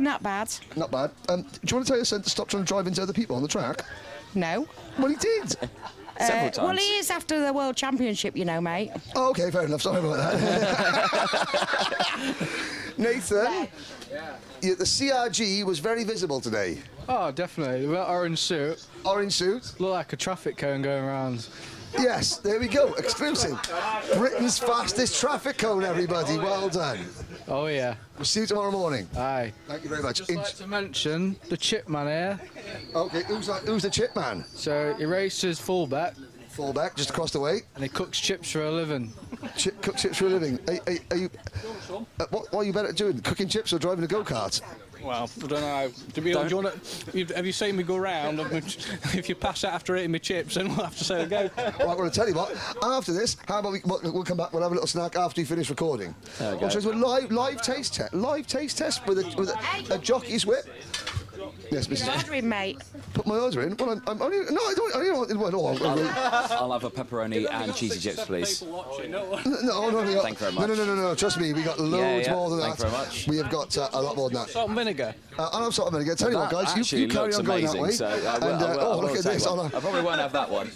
Not bad. Not bad. Do you want to tell your son to stop trying to drive into other people on the track? No. Well, he did. Several times. Well, he is after the World Championship, you know, mate. Oh, OK, fair enough. Sorry about that. Nathan, the CRG was very visible today. Oh, definitely. The orange suit. Orange suit. Looked like a traffic cone going around. Yes, there we go. Exclusive. Britain's fastest traffic cone, everybody. Well done. Oh, yeah. We'll see you tomorrow morning. Aye. Thank you very much. Just like to mention the chip man here. OK, who's the chip man? So he races fullback Fullback, just across the way. And he cooks chips for a living. Cooks chips for a living. Are you? What are you better at doing? Cooking chips or driving a go-kart? Well, I don't know. To be honest, have you seen me go round? If you pass out after eating my chips, then we'll have to say a go. Right, I'm going to tell you what. After this, how about we'll come back. We'll have a little snack after you finish recording. We'll show you a live taste test with a jockey's whip. Yes, Mrs. Ordering, mate. Put my order in. Well, I'm only, no, I don't. Well, I'll have a pepperoni and cheesy chips, please. No. Thank you very much. No. Trust me, we got loads more than that. Thank you very much. We have got a lot more than that. Salt and vinegar. And I'm salt and vinegar. Tell you what, guys, you carry on going that way. So look at this. I probably won't have that one.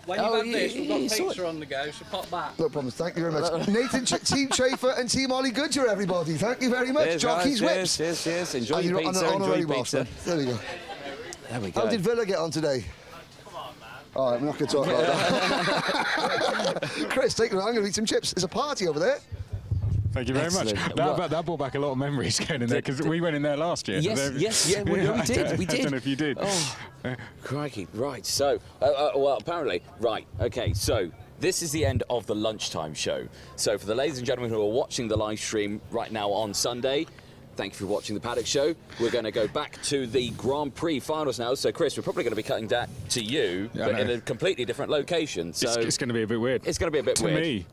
When you've had this, we've got pizza on the go, so pop back. No problem. Thank you very much. Nathan, Team Chafer and Team Ollie Goodyear, everybody. Thank you very much. Jockey's whips. Cheers. Enjoy your pizza. Enjoy your pizza. There we go. There we go. How did Villa get on today? All right, we're not going to talk about that. Chris, take it. I'm going to eat some chips. There's a party over there. Thank you very much. That brought back a lot of memories going in there because we went in there last year. Yes, we did. I don't know if you did. Oh, crikey. Right, so, well, apparently, right, okay, so this is the end of the lunchtime show. So for the ladies and gentlemen who are watching the live stream right now on Sunday, thank you for watching the Paddock Show. We're going to go back to the Grand Prix finals now. So, Chris, we're probably going to be cutting back to you, but in a completely different location. So it's going to be a bit weird. It's going to be a bit weird. To me.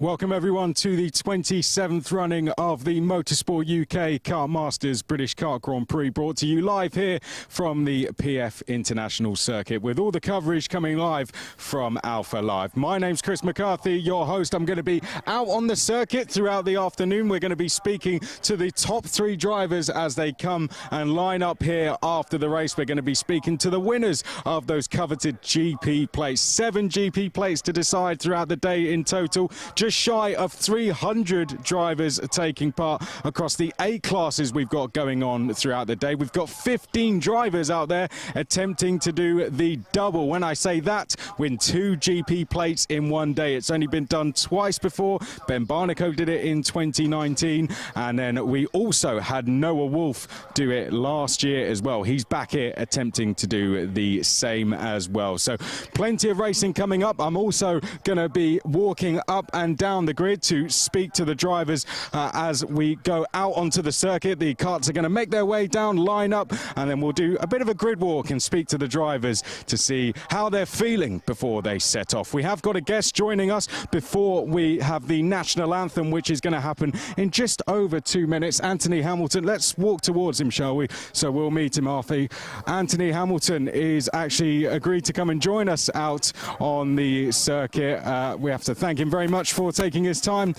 Welcome everyone to the 27th running of the Motorsport UK Kartmasters British Kart Grand Prix, brought to you live here from the PF International Circuit, with all the coverage coming live from Alpha Live. My name's Chris McCarthy, your host. I'm going to be out on the circuit throughout the afternoon. We're going to be speaking to the top 3 drivers as they come and line up here after the race. We're going to be speaking to the winners of those coveted GP plates. 7 GP plates to decide throughout the day in total. Just shy of 300 drivers taking part across the 8 classes we've got going on throughout the day. We've got 15 drivers out there attempting to do the double. When I say that, win 2 GP plates in one day. It's only been done twice before. Ben Barnico did it in 2019, and then we also had Noah Wolf do it last year as well. He's back here attempting to do the same as well. So plenty of racing coming up. I'm also going to be walking up and down the grid to speak to the drivers as we go out onto the circuit. The karts are going to make their way down, line up, and then we'll do a bit of a grid walk and speak to the drivers to see how they're feeling before they set off. We have got a guest joining us before we have the national anthem, which is going to happen in just over 2 minutes. Anthony Hamilton, let's walk towards him, shall we? So we'll meet him after. Anthony Hamilton is actually agreed to come and join us out on the circuit. We have to thank him very much for taking his time.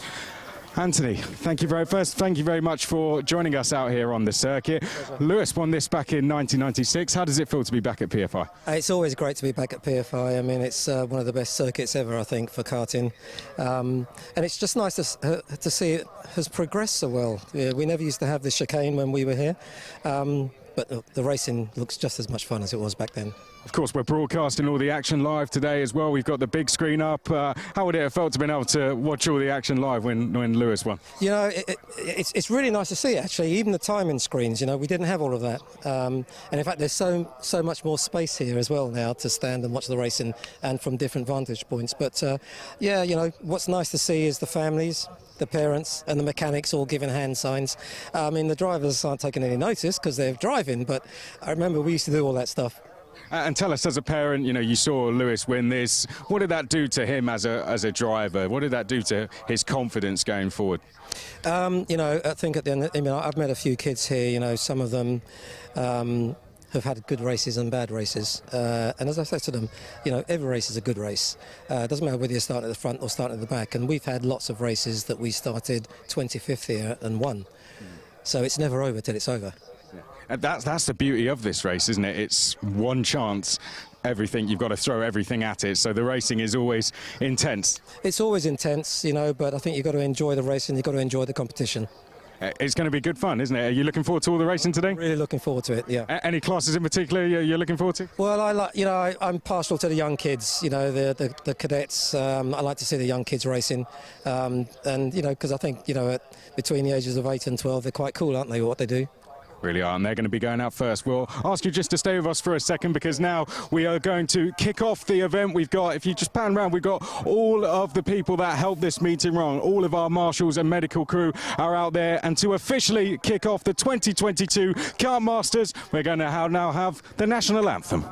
Anthony, thank you very much for joining us out here on the circuit. Lewis won this back in 1996. How does it feel to be back at PFI? It's always great to be back at PFI. I mean, it's one of the best circuits ever, I think, for karting. And it's just nice to see it has progressed so well. Yeah, we never used to have this chicane when we were here. But the racing looks just as much fun as it was back then. Of course, we're broadcasting all the action live today as well. We've got the big screen up. How would it have felt to be able to watch all the action live when Lewis won? You know, it's really nice to see, actually. Even the timing screens, you know, we didn't have all of that. And in fact, there's so much more space here as well now to stand and watch the racing, and from different vantage points. But yeah, you know, what's nice to see is the families, the parents and the mechanics all giving hand signs. I mean, the drivers aren't taking any notice because they're driving, but I remember we used to do all that stuff. And tell us, as a parent, you know, you saw Lewis win this. What did that do to him as a driver? What did that do to his confidence going forward? You know, I think at the end, I mean, I've met a few kids here. You know, some of them have had good races and bad races. And as I said to them, you know, every race is a good race. It doesn't matter whether you're starting at the front or starting at the back. And we've had lots of races that we started 25th here and won. So it's never over till it's over. And that's the beauty of this race, isn't it? It's one chance, everything. You've got to throw everything at it. So the racing is always intense. It's always intense, you know, but I think you've got to enjoy the racing. You've got to enjoy the competition. It's going to be good fun, isn't it? Are you looking forward to all the racing today? Really looking forward to it, yeah. Any classes in particular you're looking forward to? Well, I like, you know, I'm partial to the young kids, you know, the cadets. I like to see the young kids racing. And, you know, because I think, you know, between the ages of 8 and 12, they're quite cool, aren't they, what they do? Really are, and they're going to be going out first. We'll ask you just to stay with us for a second, because now we are going to kick off the event. We've got, if you just pan around, we've got all of the people that helped this meeting run. All of our marshals and medical crew are out there, and to officially kick off the 2022 Kartmasters, we're going to now have the national anthem.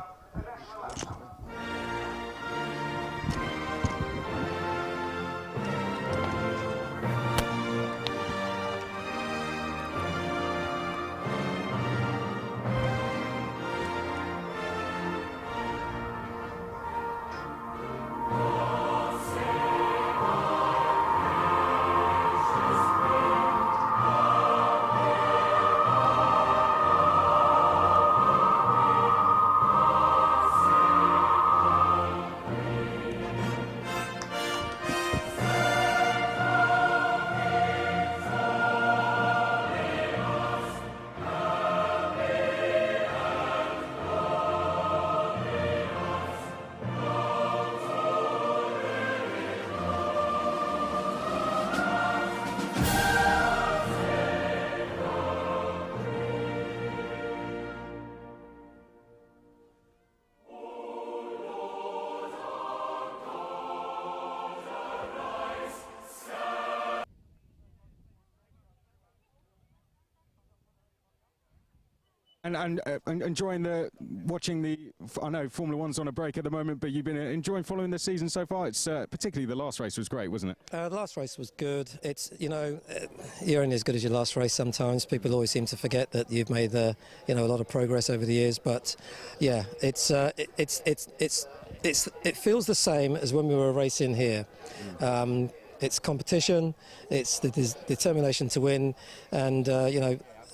And enjoying watching I know Formula One's on a break at the moment, but you've been enjoying following the season so far. It's particularly the last race was great, wasn't it? The last race was good. It's, you're only as good as your last race sometimes. People always seem to forget that you've made a lot of progress over the years. But yeah, it feels the same as when we were racing here. It's competition, it's the determination to win, and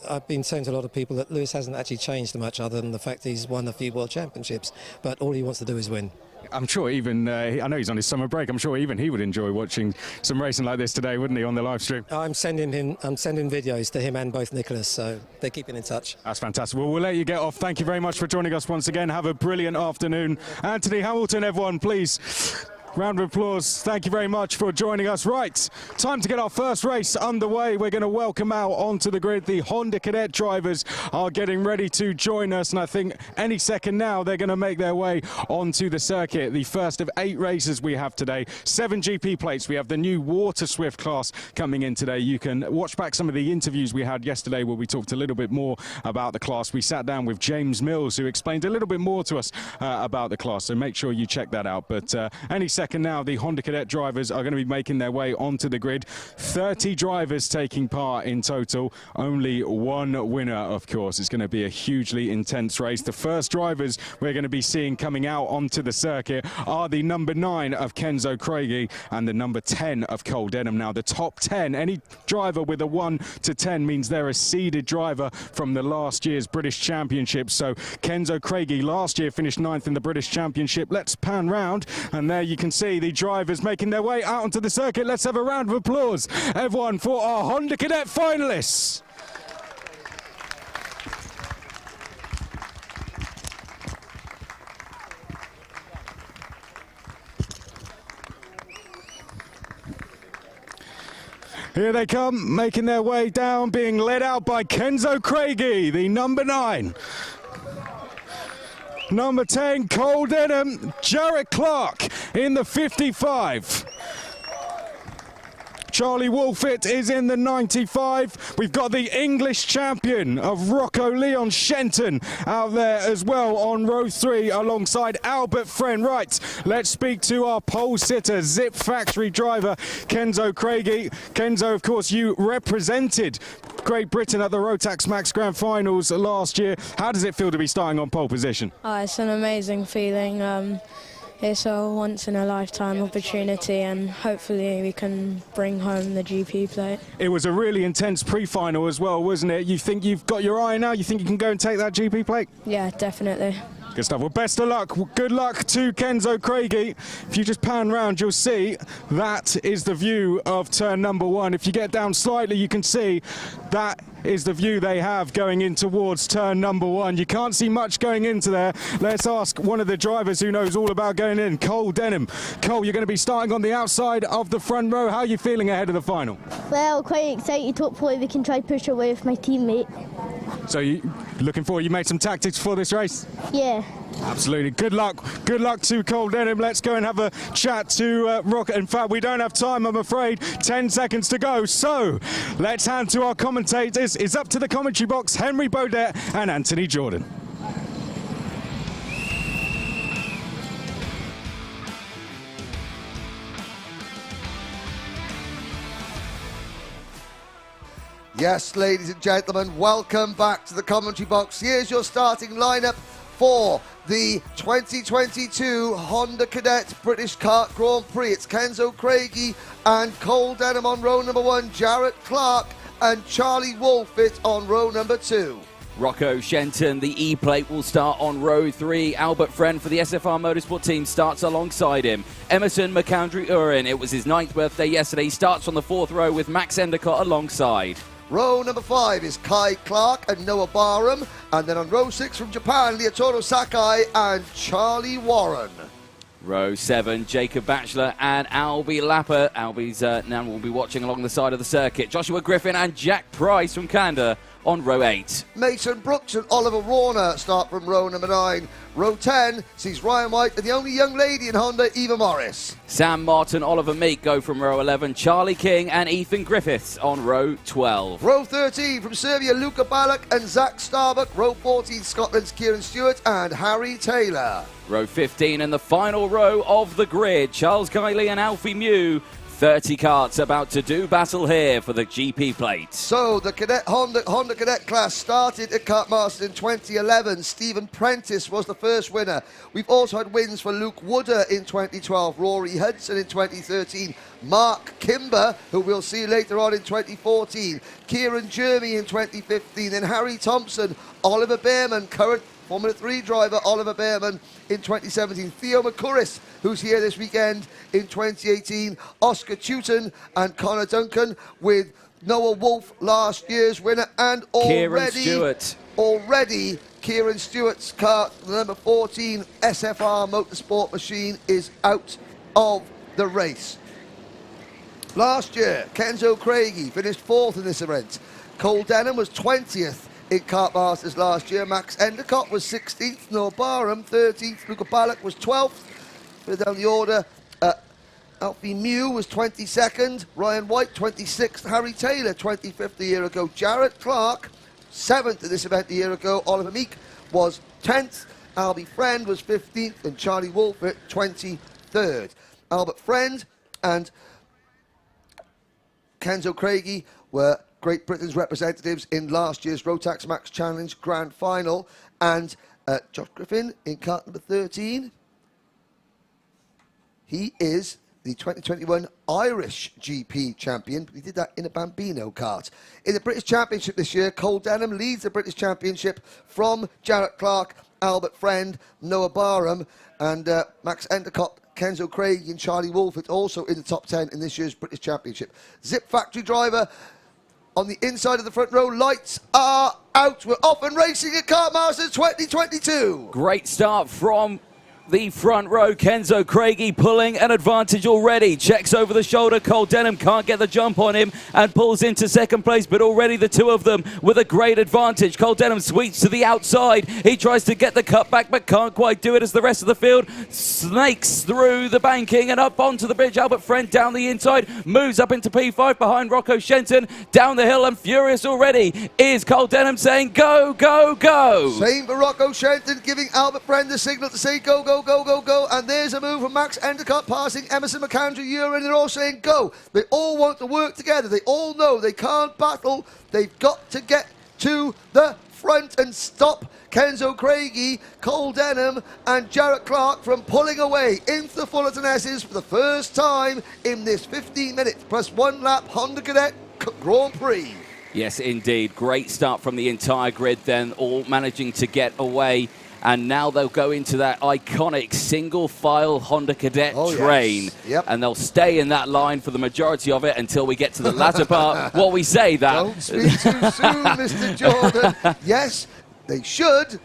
I've been saying to a lot of people that Lewis hasn't actually changed much other than the fact he's won a few World Championships, but all he wants to do is win. I'm sure even, I know he's on his summer break, I'm sure even he would enjoy watching some racing like this today, wouldn't he, on the live stream? I'm sending videos to him and both Nicholas, so they're keeping in touch. That's fantastic. Well, we'll let you get off. Thank you very much for joining us once again. Have a brilliant afternoon. Anthony Hamilton, everyone, please. Round of applause. Thank you very much for joining us. Right, time to get our first race underway. We're going to welcome out onto the grid. The Honda Cadet drivers are getting ready to join us, and I think any second now they're going to make their way onto the circuit. The first of 8 races we have today. 7 GP plates. We have the new Water Swift class coming in today. You can watch back some of the interviews we had yesterday where we talked a little bit more about the class. We sat down with James Mills, who explained a little bit more to us about the class, so make sure you check that out. But any second now, the Honda Cadet drivers are going to be making their way onto the grid. 30 drivers taking part in total. Only one winner, of course. It's going to be a hugely intense race. The first drivers we're going to be seeing coming out onto the circuit are the number 9 of Kenzo Craigie and the number 10 of Cole Denham. Now, the top 10, any driver with a 1 to 10 means they're a seeded driver from the last year's British Championship. So Kenzo Craigie last year finished 9th in the British Championship. Let's pan round, and there you can see the drivers making their way out onto the circuit. Let's have a round of applause, everyone, for our Honda Cadet finalists. Here they come, making their way down, being led out by Kenzo Craigie, the number 9. Number 10, Cole Denham, Jarrett Clark in the 55. Charlie Wolfett is in the 95. We've got the English champion of Rocco Leon Shenton out there as well on row 3 alongside Albert Friend. Right, let's speak to our pole sitter, Zip Factory driver, Kenzo Craigie. Kenzo, of course, you represented Great Britain at the Rotax Max Grand Finals last year. How does it feel to be starting on pole position? It's an amazing feeling. It's a once-in-a-lifetime opportunity, and hopefully we can bring home the GP plate. It was a really intense pre-final as well, wasn't it? You think you've got your eye now? You think you can go and take that GP plate? Yeah, definitely. Good stuff. Well, best of luck. Good luck to Kenzo Craigie. If you just pan round, you'll see that is the view of turn number 1. If you get down slightly, you can see that is the view they have going in towards turn number 1. You can't see much going into there. Let's ask one of the drivers who knows all about going in, Cole Denham. Cole, you're going to be starting on the outside of the front row. How are you feeling ahead of the final? Well, quite excited. Hopefully we can try push away with my teammate. So you looking forward, you made some tactics for this race? Yeah. Absolutely. Good luck. Good luck to Cole Denham. Let's go and have a chat to Rock. In fact, we don't have time, I'm afraid. 10 seconds to go. So let's hand to our commentators. It's up to the commentary box, Henry Baudet and Anthony Jordan. Yes, ladies and gentlemen, welcome back to the commentary box. Here's your starting lineup for the 2022 Honda Cadet British Kart Grand Prix. It's Kenzo Craigie and Cole Denham on row number 1, Jarrett Clark and Charlie Wolfett on row number 2. Rocco Shenton, the E-plate, will start on row 3. Albert Friend for the SFR Motorsport team starts alongside him. Emerson McAndrew-Urin, it was his 9th birthday yesterday. He starts on the 4th row with Max Endicott alongside. Row number 5 is Kai Clark and Noah Barham. And then on row 6 from Japan, Leotono Sakai and Charlie Warren. Row 7, Jacob Batchelor and Albie Lapper. Albie's now will be watching along the side of the circuit. Joshua Griffin and Jack Price from Canada on row 8. Mason Brooks and Oliver Warner start from row number 9. Row 10 sees Ryan White and the only young lady in Honda, Eva Morris. Sam Martin, Oliver Meek go from row 11. Charlie King and Ethan Griffiths on row 12. Row 13 from Serbia, Luca Ballack and Zach Starbuck. Row 14, Scotland's Kieran Stewart and Harry Taylor. Row 15 and the final row of the grid, Charles Kiley and Alfie Mew. 30 karts about to do battle here for the GP plate. So the Honda Cadet class started at Kartmasters in 2011. Stephen Prentice was the first winner. We've also had wins for Luke Wooder in 2012, Rory Hudson in 2013, Mark Kimber, who we'll see later on in 2014, Kieran Jeremy in 2015, and Harry Thompson, Oliver Behrman, current Formula 3 driver Oliver Behrman in 2017, Theo McCurris, who's here this weekend in 2018, Oscar Tewton and Connor Duncan with Noah Wolf, last year's winner, and already Kieran Stewart's car, the number 14 SFR Motorsport machine, is out of the race. Last year, Kenzo Craigie finished 4th in this event. Cole Denham was 20th in Kartmasters last year. Max Endicott was 16th, Noah Barham 13th, Luca Ballack was 12th. Further down the order, Alfie Mew was 22nd, Ryan White 26th, Harry Taylor 25th a year ago, Jarrett Clark 7th at this event a year ago, Oliver Meek was 10th, Albie Friend was 15th, and Charlie Wolfert 23rd. Albert Friend and Kenzo Craigie were Great Britain's representatives in last year's Rotax Max Challenge Grand Final, and Josh Griffin in kart number 13. He is the 2021 Irish GP champion, but he did that in a Bambino kart. In the British Championship this year, Cole Denham leads the British Championship from Jarrett Clark, Albert Friend, Noah Barham, and Max Endicott, Kenzo Craig and Charlie Wolfert also in the top 10 in this year's British Championship. Zip Factory driver on the inside of the front row. Lights are out. We're off and racing at Kartmasters 2022. Great start from the front row. Kenzo Craigie pulling an advantage already. Checks over the shoulder. Cole Denham can't get the jump on him and pulls into second place, but already the two of them with a great advantage. Cole Denham sweeps to the outside. He tries to get the cut back, but can't quite do it as the rest of the field snakes through the banking and up onto the bridge. Albert Friend down the inside, moves up into P5 behind Rocco Shenton. Down the hill and furious already is Cole Denham saying go, go, go. Same for Rocco Shenton, giving Albert Friend the signal to say go, go, go, go, go. And there's a move from Max Endicott passing Emerson McAndrew-Uren. They're all saying go. They all want to work together. They all know they can't battle. They've got to get to the front and stop Kenzo Craigie, Cole Denham and Jarrett Clark from pulling away into the Fullerton S's for the first time in this 15 minutes plus 1 lap Honda Cadet Grand Prix. Yes, indeed. Great start from the entire grid then, all managing to get away. And now they'll go into that iconic single-file Honda Cadet train. Yes. Yep. And they'll stay in that line for the majority of it until we get to the latter part. What we say that. Don't speak too soon, Mr. Jordan. Yes, they should.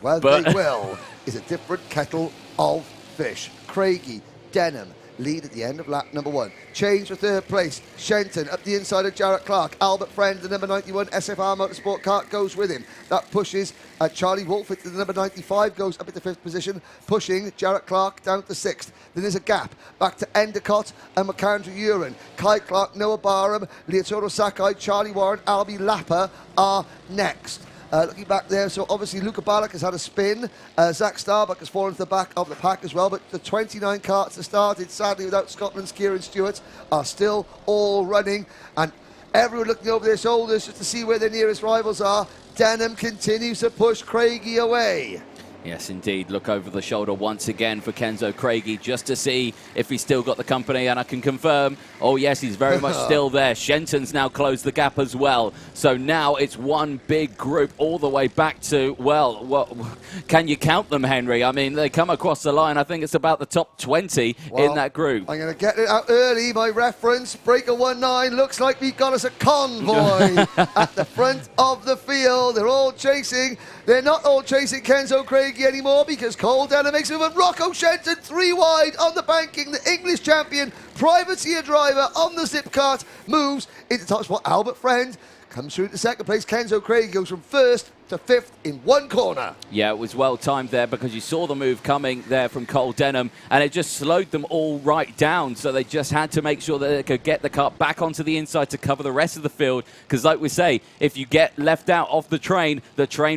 Well, they will. It's a different kettle of fish. Craigie, Denham, lead at the end of lap number 1. Change for third place. Shenton up the inside of Jarrett Clark. Albert Friend, the number 91 SFR Motorsport kart, goes with him. That pushes Charlie Wolfert to the number 95, goes up into 5th position, pushing Jarrett Clark down to 6th. Then there's a gap. Back to Endicott and McAndrew-Uren. Kai Clark, Noah Barham, Leotoro Sakai, Charlie Warren, Albie Lapper are next. Looking back there, so obviously Luca Ballack has had a spin. Zach Starbuck has fallen to the back of the pack as well, but the 29 karts that started, sadly, without Scotland's Kieran Stewart, are still all running. And everyone looking over their shoulders just to see where their nearest rivals are. Denham continues to push Craigie away. Yes, indeed. Look over the shoulder once again for Kenzo Craigie just to see if he's still got the company, and I can confirm, oh yes, he's very much still there. Shenton's now closed the gap as well. So now it's one big group all the way back to, well, can you count them, Henry? I mean, they come across the line. I think it's about the top 20 in that group. I'm going to get it out early. My reference, Breaker 19, looks like we've got us a convoy at the front of the field. They're all chasing. They're not all chasing Kenzo Craigie anymore because Cole Denham makes a move and Rocco Shenton 3 wide on the banking. The English champion privateer driver on the zip kart moves into top spot. Albert Friend comes through to second place. Kenzo Craig goes from first to fifth in one corner. Yeah, it was well timed there because you saw the move coming there from Cole Denham, and it just slowed them all right down. So they just had to make sure that they could get the kart back onto the inside to cover the rest of the field. Because like we say, if you get left out off the train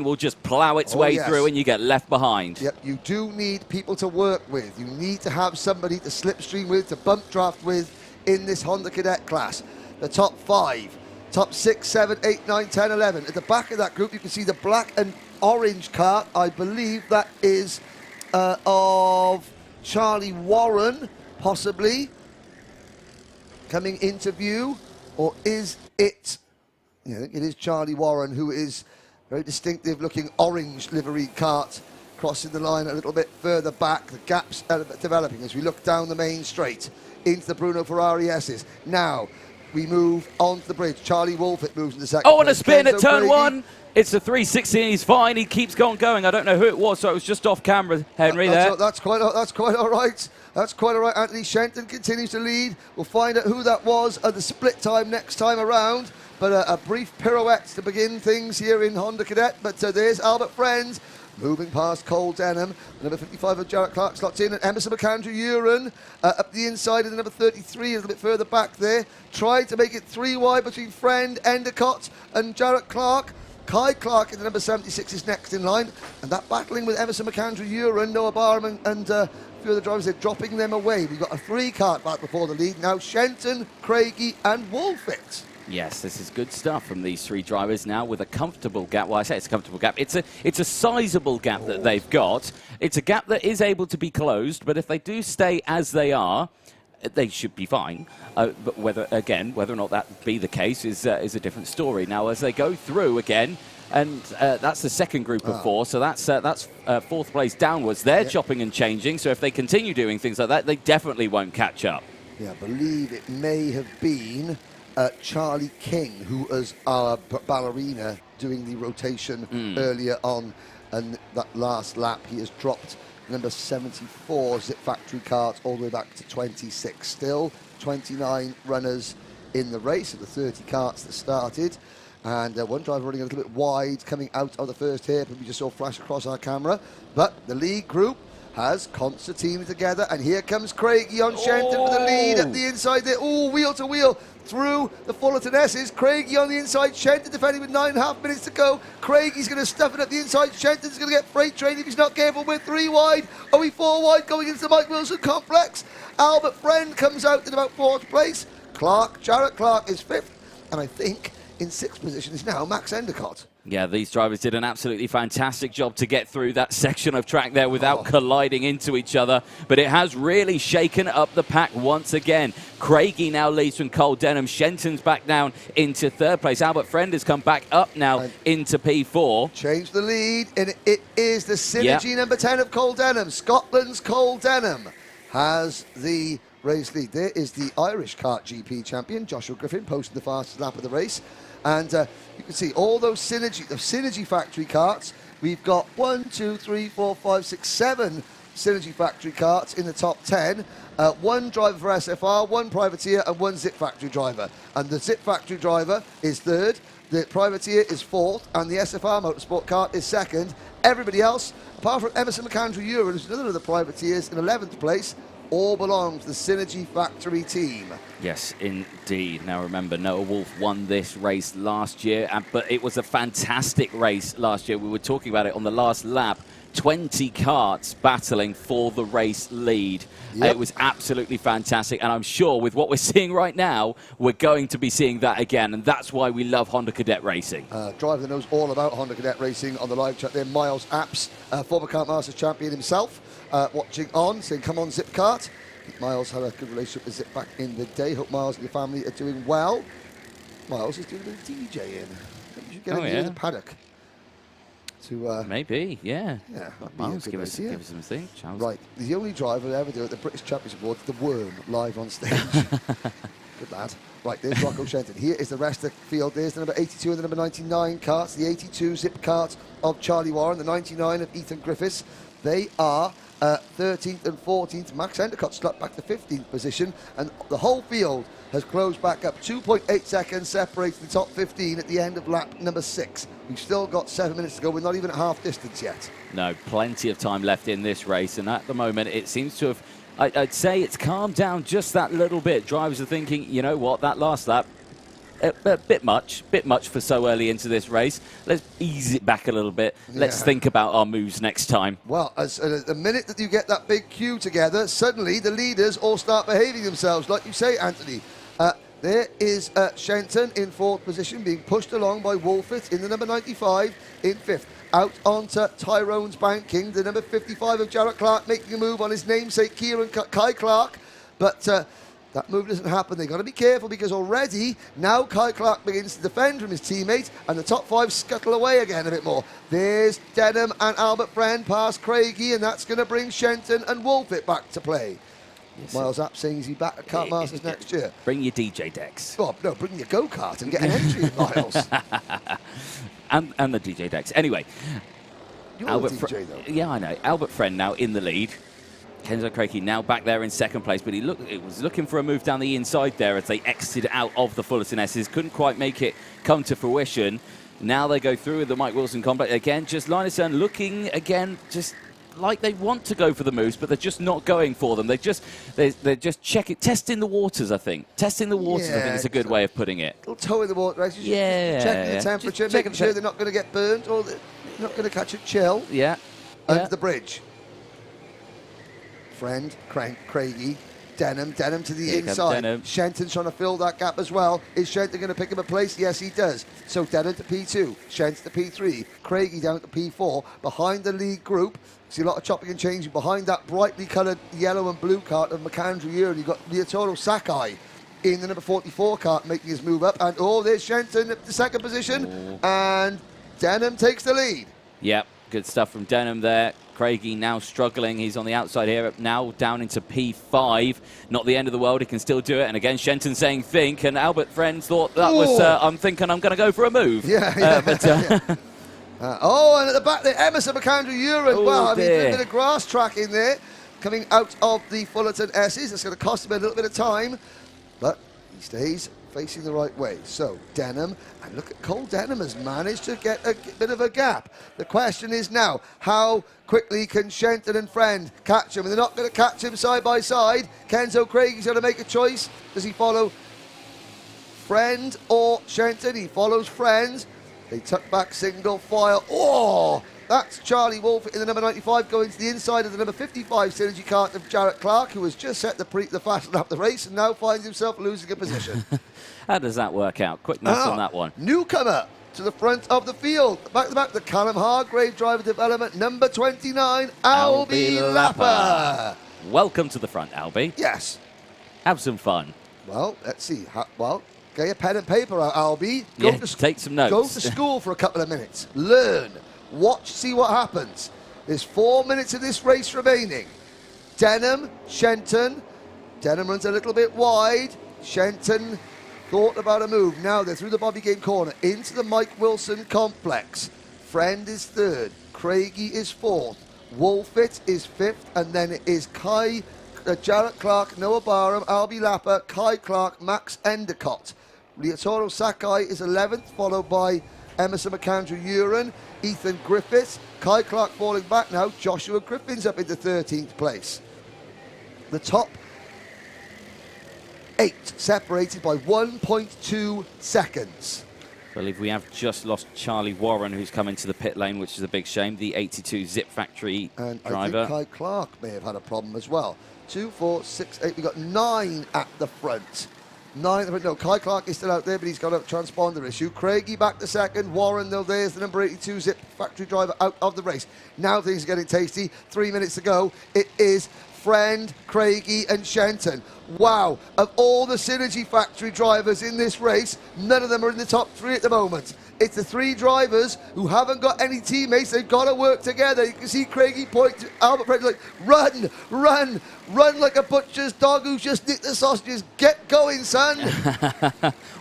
will just plough its way through and you get left behind. Yep, you do need people to work with. You need to have somebody to slipstream with, to bump draft with in this Honda Cadet class. The top 5. Top 6, 7, 8, 9, 10, 11. At the back of that group, you can see the black and orange kart. I believe that is of Charlie Warren, possibly, coming into view. Or is it? Yeah, I think it is Charlie Warren, who is very distinctive-looking orange livery kart, crossing the line a little bit further back. The gaps developing as we look down the main straight into the Bruno Ferrari S's. Now, we move onto the bridge. Charlie Wolfett moves into second. Oh, and a spin at turn 1. It's a 360 and he's fine. He keeps on going. I don't know who it was, so it was just off camera, Henry, there. That's quite all right. That's quite all right. Anthony Shenton continues to lead. We'll find out who that was at the split time next time around. But a brief pirouette to begin things here in Honda Cadet. But there's Albert Friend moving past Cole Denham. Number 55 of Jarrett Clark slots in, and Emerson McAndrew Uren up the inside, and the number 33 a little bit further back there. Tried to make it 3 wide between Friend, Endicott and Jarrett Clark. Kai Clark in the number 76 is next in line, and that battling with Emerson McAndrew Uren, Noah Barham and a few other drivers, they're dropping them away. We've got a 3-kart back before the lead. Now Shenton, Craigie and Wolfett. Yes, this is good stuff from these 3 drivers now with a comfortable gap. Well, I say it's a comfortable gap. It's a sizable gap that they've got. It's a gap that is able to be closed, but if they do stay as they are, they should be fine. But whether or not that be the case is a different story. Now, as they go through again, and that's the second group of 4, so that's fourth place downwards. They're chopping and changing, so if they continue doing things like that, they definitely won't catch up. Yeah, I believe it may have been Charlie King, who was our ballerina doing the rotation earlier on, and that last lap he has dropped number 74 Zip Factory kart all the way back to 26. Still 29 runners in the race of the 30 karts that started, and one driver running a little bit wide coming out of the first hairpin we just saw flash across our camera. But the lead group has Constantine together, and here comes Craigie on Shenton with the lead at the inside there. Oh, wheel to wheel through the Fullerton S's. Craigie on the inside, Shenton defending with 9.5 minutes to go. Craigie's going to stuff it up the inside. Shenton's going to get freight train if he's not careful. We're 3 wide. Are we 4 wide going into the Mike Wilson complex? Albert Friend comes out in about 4th place. Jarrett Clark is 5th, and I think in 6th position is now Max Endicott. Yeah, these drivers did an absolutely fantastic job to get through that section of track there without colliding into each other. But it has really shaken up the pack once again. Craigie now leads from Cole Denham. Shenton's back down into 3rd place. Albert Friend has come back up now into P4. Change the lead, and it is the Synergy number 10 of Cole Denham. Scotland's Cole Denham has the race lead. There is the Irish Kart GP champion, Joshua Griffin, posting the fastest lap of the race. And you can see all those Synergy factory karts. We've got 1, 2, 3, 4, 5, 6, 7 Synergy factory karts in the top 10. 1 driver for SFR, 1 privateer, and 1 Zip factory driver. And the Zip factory driver is 3rd, the privateer is 4th, and the SFR Motorsport kart is 2nd. Everybody else, apart from Emerson McAndrew Uren, who's another of the privateers, in 11th place, all belong to the Synergy factory team. Yes, indeed. Now remember, Noah Wolf won this race last year, but it was a fantastic race last year. We were talking about it on the last lap. 20 karts battling for the race lead. It was absolutely fantastic, and I'm sure with what we're seeing right now, we're going to be seeing that again, and that's why we love Honda Cadet racing. Driver that knows all about Honda Cadet racing on the live chat there, Miles Apps, former Kartmasters champion himself, watching on, saying, come on, Zip Kart. I think Miles had a good relationship with Zip back in the day. Hope Miles and your family are doing well. Miles is doing a bit of DJing. I think you should get him in the paddock. Maybe, yeah. Miles, give us something. Right, the only driver to ever do at the British Championship Awards, the Worm, live on stage. Good lad. Right, there's Rocco Shenton. Here is the rest of the field. There's the number 82 and the number 99 karts. The 82 Zip kart of Charlie Warren, the 99 of Ethan Griffiths, They are 13th and 14th. Max Endicott slumped back to 15th position, and the whole field has closed back up. 2.8 seconds separates the top 15 at the end of lap number 6. We've still got 7 minutes to go. We're not even at half distance yet. No, plenty of time left in this race, and at the moment it seems to have, I'd say it's calmed down just that little bit. Drivers are thinking, you know what, that last lap, a bit much for so early into this race. Let's ease it back a little bit. Let's think about our moves next time. Well, the minute that you get that big queue together, suddenly the leaders all start behaving themselves, like you say, Anthony. There is Shenton in 4th position, being pushed along by Wolfett in the number 95 in 5th. Out onto Tyrone's banking, the number 55 of Jarrett Clark making a move on his namesake Kieran Kai Clark. But that move doesn't happen. They've got to be careful, because already now Kai Clark begins to defend from his teammate, and the top 5 scuttle away again a bit more. There's Denham and Albert Friend past Craigie, and that's going to bring Shenton and Wolfett back to play. Miles App saying, is he back at Kartmasters next year? Bring your DJ decks. Oh, no, bring your go-kart and get an entry in, Miles. and the DJ decks. Anyway. You're Albert the DJ, though. Yeah, I know. Albert Friend now in the lead. Kenzo Craigie now back there in 2nd place, but it was looking for a move down the inside there as they exited out of the Fullerton S's. Couldn't quite make it come to fruition. Now they go through with the Mike Wilson complex again. Just Linus looking again, just like they want to go for the moves, but they're just not going for them. They're just testing the waters, I think. Testing the waters, I think, is a good way of putting it. A little toe in the water, right? Just checking the temperature, making sure they're not going to get burnt or they're not going to catch a chill. Yeah. Under the bridge. Friend, Craigie, Denham to the inside. Shenton's trying to fill that gap as well. Is Shenton going to pick him a place? Yes, he does. So Denham to P2, Shenton to P3, Craigie down to P4. Behind the lead group, see a lot of chopping and changing. Behind that brightly coloured yellow and blue cart of McAndrew here, you've got Leotoro Sakai in the number 44 cart making his move up. And there's Shenton at the 2nd position. And Denham takes the lead. Yep, good stuff from Denham there. Craigie now struggling. He's on the outside here, now down into P5. Not the end of the world. He can still do it. And again, Shenton saying think. And Albert Friend thought that was, I'm thinking I'm going to go for a move. And at the back there, Emerson McAndrew-Uren. Well, I mean, a bit of grass track in there coming out of the Fullerton S's. It's going to cost him a little bit of time, but he stays facing the right way. So Denham, and look at Cole Denham has managed to get a bit of a gap. The question is now, how quickly can Shenton and Friend catch him? And they're not going to catch him side by side. Kenzo Craigie's going to make a choice. Does he follow Friend or Shenton? He follows Friend. They tuck back single file. That's Charlie Wolf in the number 95 going to the inside of the number 55 Synergy cart of Jarrett Clark, who has just set the fast lap the race and now finds himself losing a position. How does that work out? Quick maths on that one. Newcomer to the front of the field. Back to back, the Callum Hargrave driver development, number 29, Albie Lapper. Welcome to the front, Albie. Yes. Have some fun. Well, let's see. Get your pen and paper out, Albie. Take some notes. Go to school for a couple of minutes. Learn. Watch, see what happens. There's 4 minutes of this race remaining. Denham, Shenton. Denham runs a little bit wide. Shenton thought about a move. Now they're through the Bobby Game corner into the Mike Wilson complex. Friend is 3rd. Craigie is 4th. Wolfett is 5th. And then it is Jarrett Clark, Noah Barham, Albie Lapper, Kai Clark, Max Endicott. Leotoro Sakai is 11th, followed by Emerson McAndrew-Uren, Ethan Griffiths, Kai Clark falling back now, Joshua Griffin's up into 13th place. The top 8 separated by 1.2 seconds. I believe we have just lost Charlie Warren, who's come into the pit lane, which is a big shame, the 82 Zip Factory driver. I think Kai Clark may have had a problem as well. 2, 4, 6, 8, we've got 9 at the front. 9 at the front. No, Kai Clark is still out there, but he's got a transponder issue. Craigie back to 2nd. Warren, though, there's the number 82 Zip Factory driver out of the race. Now things are getting tasty. 3 minutes to go. It is Friend, Craigie and Shenton. Wow, of all the Synergy Factory drivers in this race, none of them are in the top 3 at the moment. It's the three drivers who haven't got any teammates. They've got to work together. You can see Craigie point to Albert Fred like, run, run, run like a butcher's dog who's just nicked the sausages. Get going, son.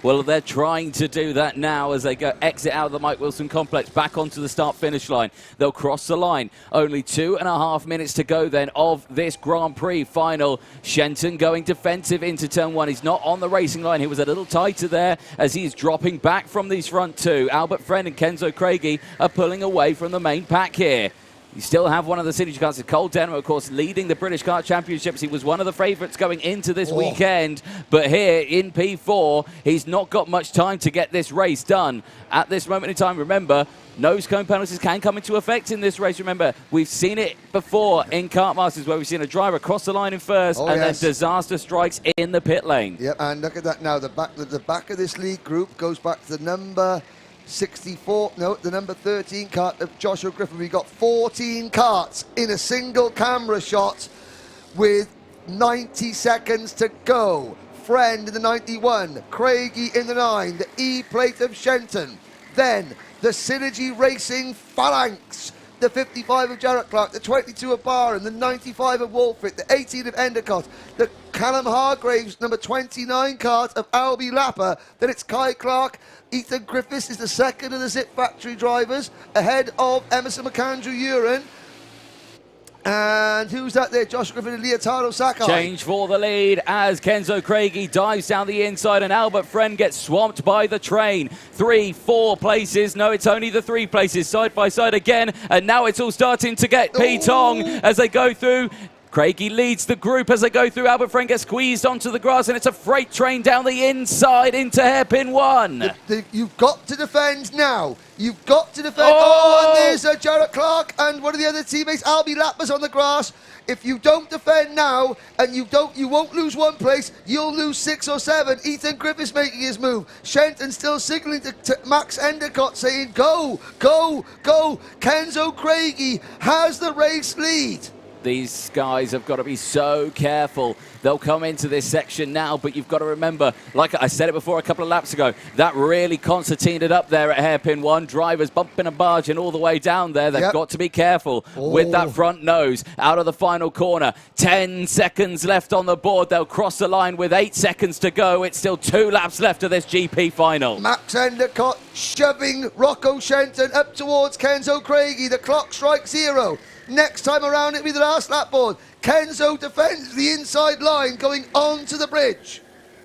Well, they're trying to do that now as they go exit out of the Mike Wilson complex back onto the start-finish line. They'll cross the line. Only 2.5 minutes to go then of this Grand Prix final. Shenton going defensive into turn one. He's not on the racing line. He was a little tighter there as he's dropping back from these front two. Albert Friend and Kenzo Craigie are pulling away from the main pack here. You still have one of the Synergy cars. Cole Denham, of course, leading the British Kart Championships. He was one of the favourites going into this weekend. But here in P4, he's not got much time to get this race done. At this moment in time, remember, nose cone penalties can come into effect in this race. Remember, we've seen it before in Kartmasters where we've seen a driver cross the line in first and then disaster strikes in the pit lane. Yep, and look at that now. The back of this lead group goes back to the number 64, no, the number 13 kart of Joshua Griffin. We got 14 karts in a single camera shot with 90 seconds to go. Friend in the 91, Craigie in the 9, the E-plate of Shenton. Then the Synergy Racing Phalanx, the 55 of Jarrett Clark, the 22 of Barron, the 95 of Wolfit, the 18 of Endicott, the Callum Hargraves, number 29 kart of Albie Lapper. Then it's Kai Clark. Ethan Griffiths is the second of the Zip Factory drivers, ahead of Emerson McAndrew-Uren. And who's that there? Josh Griffin and Leotardo Sakai. Change for the lead as Kenzo Craigie dives down the inside and Albert Friend gets swamped by the train. 3, 4 places. No, it's only the 3 places. Side by side again. And now it's all starting to get P-Tong as they go through. Craigie leads the group as they go through. Albert Friend gets squeezed onto the grass and it's a freight train down the inside into hairpin 1. You've got to defend now. You've got to defend. Oh, and there's Jarrett Clark and one of the other teammates, Albie Lapper's on the grass. If you don't defend now and you won't lose one place, you'll lose 6 or 7. Ethan Griffiths making his move. Shenton still signaling to Max Endicott saying, go, go, go. Kenzo Craigie has the race lead. These guys have got to be so careful. They'll come into this section now, but you've got to remember, like I said it before a couple of laps ago, that really concertinaed it up there at hairpin 1. Drivers bumping and barging all the way down there. They've got to be careful with that front nose out of the final corner. 10 seconds left on the board. They'll cross the line with 8 seconds to go. It's still 2 laps left of this GP final. Max Endicott shoving Rocco Shenton up towards Kenzo Craigie. The clock strikes 0. Next time around, it'll be the last lap board. Kenzo defends the inside line going onto the bridge.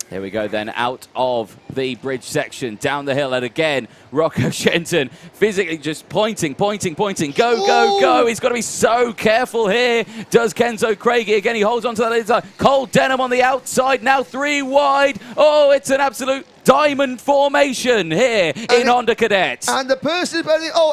Here we go then, out of the bridge section, down the hill, and again, Rocco Shenton physically just pointing. Go, go, go. He's got to be so careful here. Does Kenzo Craigie. Again, he holds on to that inside. Cole Denham on the outside, now 3 wide. Oh, it's an absolute diamond formation here in Honda Cadet. And the person,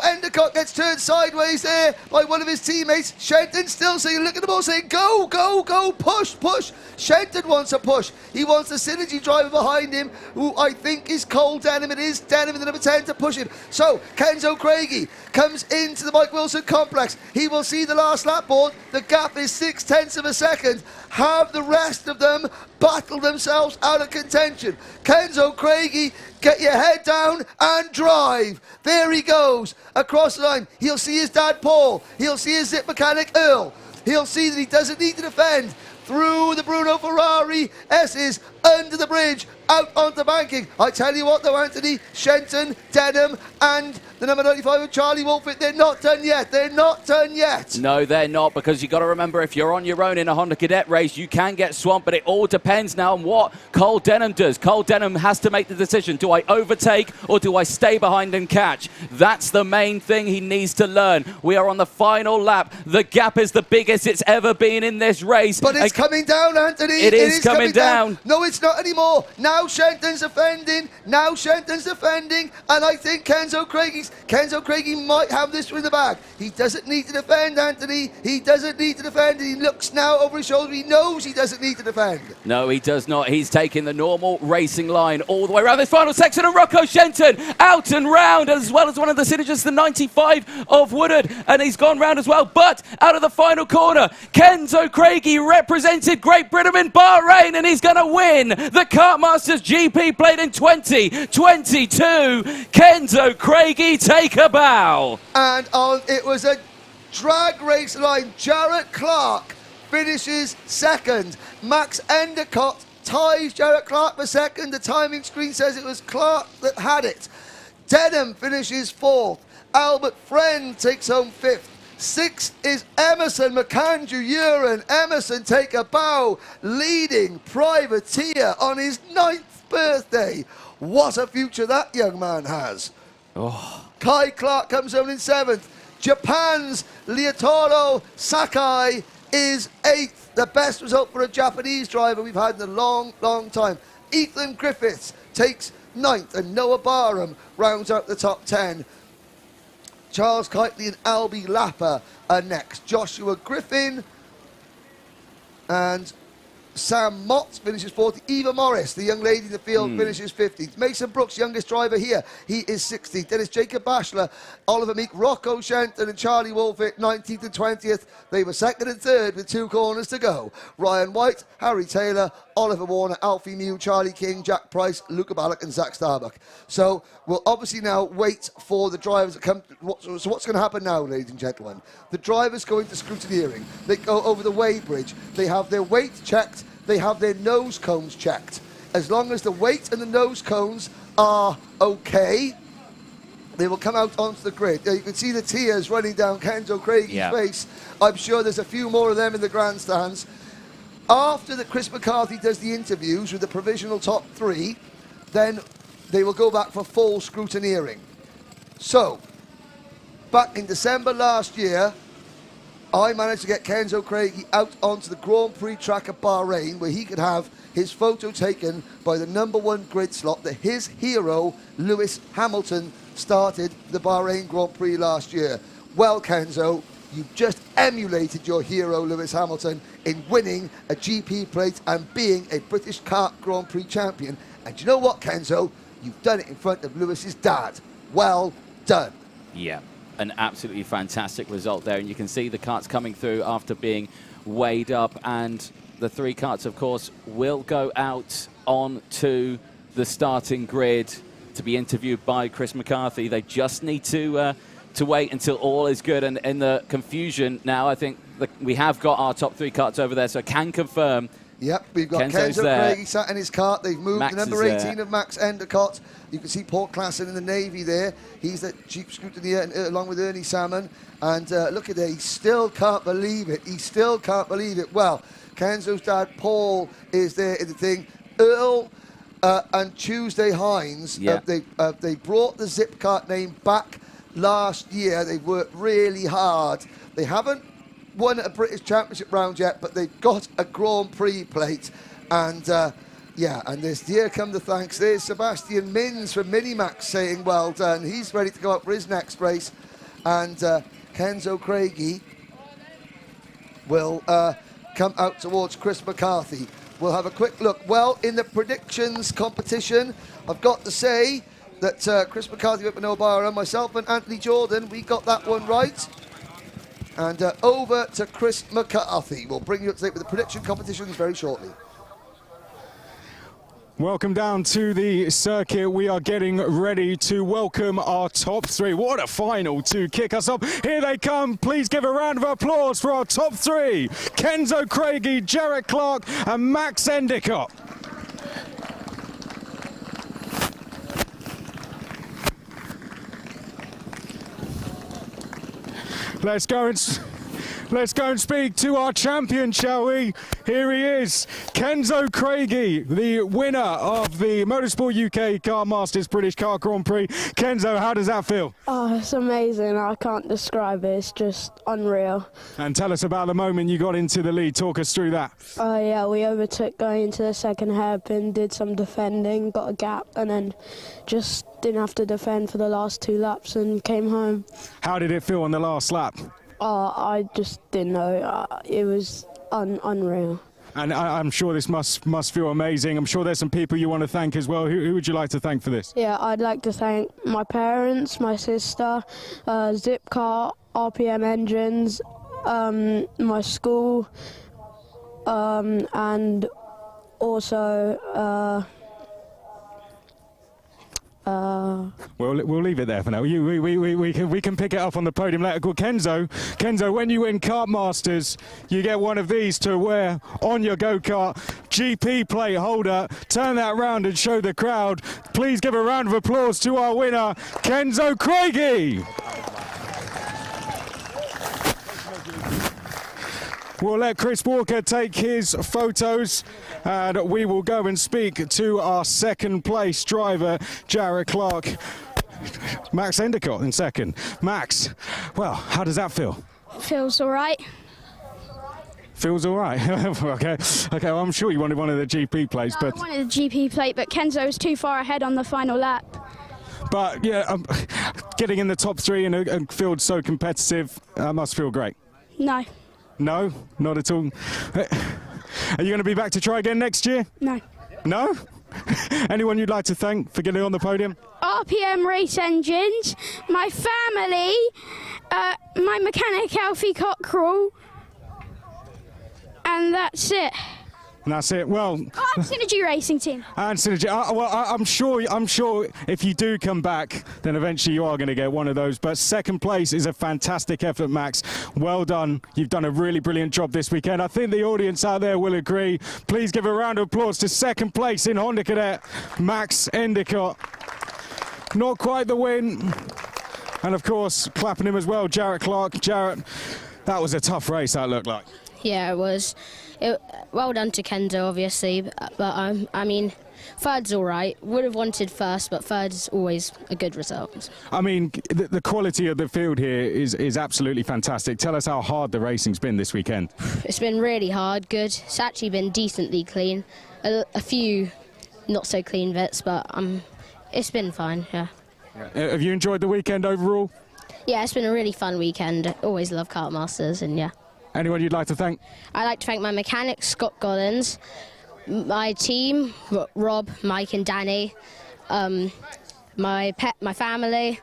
Endicott gets turned sideways there by one of his teammates. Shenton still saying, look at them all saying, go, go, go, push, push. Shenton wants a push. He wants the Synergy driver behind him, who I think is Cole Denham. It is Denham in the number 10 to push him. So Kenzo Craigie comes into the Mike Wilson complex. He will see the last lap board. The gap is 0.6 of a second. Have the rest of them battle themselves out of contention. Kenzo Craigie, get your head down and drive. There he goes across the line. He'll see his dad Paul. He'll see his Zip mechanic Earl. He'll see that he doesn't need to defend. Through the Bruno Ferrari S's, under the bridge, out onto banking. I tell you what though, Anthony, Shenton, Denham and the number 95 of Charlie Wolfit, they're not done yet. They're not done yet. No, they're not, because you've got to remember, if you're on your own in a Honda Cadet race, you can get swamped, but it all depends now on what Cole Denham does. Cole Denham has to make the decision. Do I overtake or do I stay behind and catch? That's the main thing he needs to learn. We are on the final lap. The gap is the biggest it's ever been in this race. But it's coming down, Anthony. It is coming down. No, it's not anymore. Now Shenton's defending. And I think Kenzo Craigie might have this in the bag. He doesn't need to defend, Anthony. He doesn't need to defend. He looks now over his shoulder. He knows he doesn't need to defend. No, he does not. He's taking the normal racing line all the way around this final section. And Rocco Shenton out and round, as well as one of the Synergists, the 95 of Woodard. And he's gone round as well. But out of the final corner, Kenzo Craigie represented Great Britain in Bahrain, and he's going to win win the Kartmasters GP Plate in 2022. Kenzo Craigie, take a bow. And it was a drag race line. Jarrett Clark finishes second. Max Endicott ties Jarrett Clark for second. The timing screen says it was Clark that had it. Denham finishes fourth. Albert Friend takes home fifth. Sixth is Emerson McAndrew-Uren. Emerson, take a bow, leading privateer on his 9th birthday. What a future that young man has. Oh. Kai Clark comes home in 7th. Japan's Leotaro Sakai is 8th. The best result for a Japanese driver we've had in a long, long time. Ethan Griffiths takes 9th, and Noah Barham rounds out the top 10. Charles Kitely and Albie Lapper are next. Joshua Griffin and Sam Mott finishes 4th. Eva Morris, the young lady in the field, finishes 15th. Mason Brooks, youngest driver here, he is 16th. Dennis Jacob Bashler, Oliver Meek, Rocco Shenton and Charlie Wolfett, 19th and 20th. They were 2nd and 3rd with 2 corners to go. Ryan White, Harry Taylor, Oliver Warner, Alfie Mew, Charlie King, Jack Price, Luca Ballack and Zach Starbuck. So we'll obviously now wait for the drivers to come. So what's going to happen now, ladies and gentlemen? The drivers go into scrutineering. They go over the weighbridge. They have their weight checked. They have their nose cones checked. As long as the weight and the nose cones are okay, they will come out onto the grid. You can see the tears running down Kenzo Craigie's face. I'm sure there's a few more of them in the grandstands. After Chris McCarthy does the interviews with the provisional top 3, then they will go back for full scrutineering. So, back in December last year, I managed to get Kenzo Craigie out onto the Grand Prix track at Bahrain, where he could have his photo taken by the #1 grid slot that his hero, Lewis Hamilton, started the Bahrain Grand Prix last year. Well, Kenzo, you've just emulated your hero, Lewis Hamilton, in winning a GP plate and being a British Kart Grand Prix champion. And you know what, Kenzo? You've done it in front of Lewis's dad. Well done. Yeah. An absolutely fantastic result there, and you can see the karts coming through after being weighed up, and the 3 karts, of course, will go out onto the starting grid to be interviewed by Chris McCarthy. They just need to wait until all is good, and in the confusion now, I think we have got our top 3 karts over there, so I can confirm. Yep, we've got Kenzo Craigie sat in his kart. They've moved Max the number 18 of Max Endicott. You can see Paul Klassen in the navy there. He's the chief scrutineer along with Ernie Salmon. And look at that, he still can't believe it. He still can't believe it. Well, Kenzo's dad, Paul, is there in the thing. Earl and Tuesday Hines, they brought the Zipkart name back last year. They've worked really hard. They haven't won a British Championship round yet, but they've got a Grand Prix plate. And and here come the thanks. There's Sebastian Mins from Minimax saying well done. He's ready to go up for his next race. And Kenzo Craigie will come out towards Chris McCarthy. We'll have a quick look. Well, in the predictions competition, I've got to say that Chris McCarthy went with Noah Barham, myself and Anthony Jordan, we got that one right. And over to Chris McCarthy. We'll bring you up to date with the prediction competitions very shortly. Welcome down to the circuit. We are getting ready to welcome our top 3. What a final to kick us off. Here they come. Please give a round of applause for our top 3. Kenzo Craigie, Jarrett Clark and Max Endicott. Let's go and speak to our champion, shall we? Here he is, Kenzo Craigie, the winner of the Motorsport UK Kartmasters British Kart Grand Prix. Kenzo, how does that feel? Oh, it's amazing. I can't describe it. It's just unreal. And tell us about the moment you got into the lead. Talk us through that. Yeah, we overtook going into the second hairpin, did some defending, got a gap, and then just didn't have to defend for the last 2 laps and came home. How did it feel on the last lap? I just didn't know. It was unreal. And I'm sure this must feel amazing. I'm sure there's some people you want to thank as well. Who would you like to thank for this? Yeah, I'd like to thank my parents, my sister, Zipkart, RPM Engines, my school, and also, we'll leave it there for now. We can pick it up on the podium later. Kenzo, when you win Kartmasters, you get one of these to wear on your go-kart. GP plate holder. Turn that round and show the crowd. Please give a round of applause to our winner, Kenzo Craigie. We'll let Chris Walker take his photos, and we will go and speak to our second place driver, Jarrett Clark. Max Endicott in second. Max, well, how does that feel? Feels all right. Feels all right. Okay, well, I'm sure you wanted one of the GP plates, but I wanted the GP plate, but Kenzo was too far ahead on the final lap. But yeah, getting in the top three in a field so competitive must feel great. No. No, not at all. Are you going to be back to try again next year? No. No? Anyone you'd like to thank for getting on the podium? RPM Race Engines, my family, my mechanic Alfie Cockrell, and that's it. And that's it. Well, Synergy Racing Team. And Synergy. I'm sure if you do come back, then eventually you are going to get one of those. But second place is a fantastic effort, Max. Well done. You've done a really brilliant job this weekend. I think the audience out there will agree. Please give a round of applause to second place in Honda Cadet, Max Endicott. Not quite the win. And of course, clapping him as well, Jarrett Clark. Jarrett, that was a tough race, that looked like. Yeah, it was. Well done to Kenzo, obviously, but I mean, third's all right. Would have wanted first, but third's always a good result. I mean, the quality of the field here is absolutely fantastic. Tell us how hard the racing's been this weekend. It's been really hard, good. It's actually been decently clean. A few not so clean bits, but it's been fine, yeah. Have you enjoyed the weekend overall? Yeah, it's been a really fun weekend. Always love Kartmasters, and yeah. Anyone you'd like to thank? I'd like to thank my mechanic, Scott Gollins, my team, Rob, Mike and Danny, my family,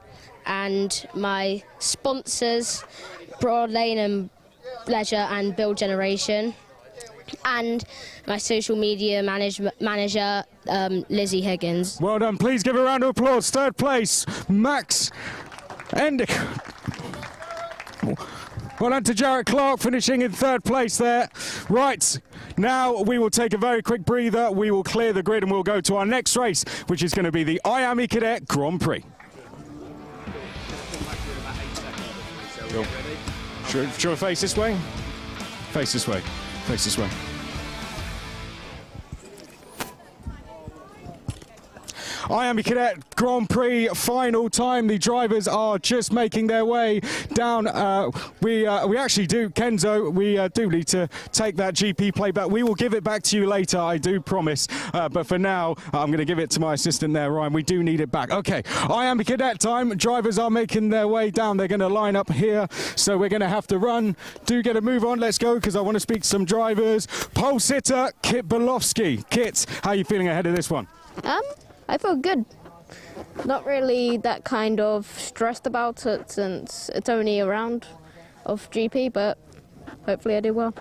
and my sponsors, Broad Lane and Leisure and Build Generation, and my social media manager, Lizzie Higgins. Well done. Please give a round of applause. Third place, Max Endicott. Well done to Jarrett Clark, finishing in third place there. Right, now we will take a very quick breather. We will clear the grid and we'll go to our next race, which is going to be the IAME Cadet Grand Prix. Should we face this way? Face this way. Face this way. IAME Cadet Grand Prix final time. The drivers are just making their way down. We actually do, Kenzo, we do need to take that GP play back. We will give it back to you later, I do promise. But for now, I'm going to give it to my assistant there, Ryan. We do need it back. Okay, IAME Cadet time. Drivers are making their way down. They're going to line up here, so we're going to have to run. Do get a move on. Let's go, because I want to speak to some drivers. Pole sitter, Kit Belofsky. Kit, how are you feeling ahead of this one? I feel good. Not really that kind of stressed about it since it's only a round of GP, but hopefully I do well.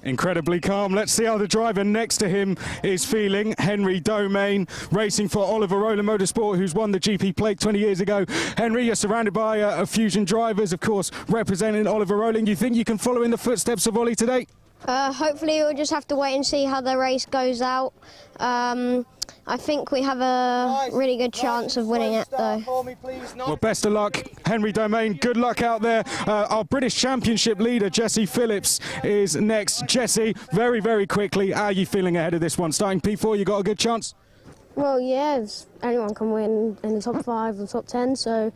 Incredibly calm. Let's see how the driver next to him is feeling. Henry Domain, racing for Oliver Rowland Motorsport, who's won the GP plate 20 years ago. Henry, you're surrounded by Fusion drivers, of course, representing Oliver Rowland. You think you can follow in the footsteps of Ollie today? Hopefully we'll just have to wait and see how the race goes out. I think we have a really good chance of winning it, though. Well, best of luck, Henry Domain. Good luck out there. Our British Championship leader, Jesse Phillips, is next. Jesse, very, very quickly, how are you feeling ahead of this one? Starting P4, you got a good chance? Well, yeah, anyone can win in the top 5 or top 10, so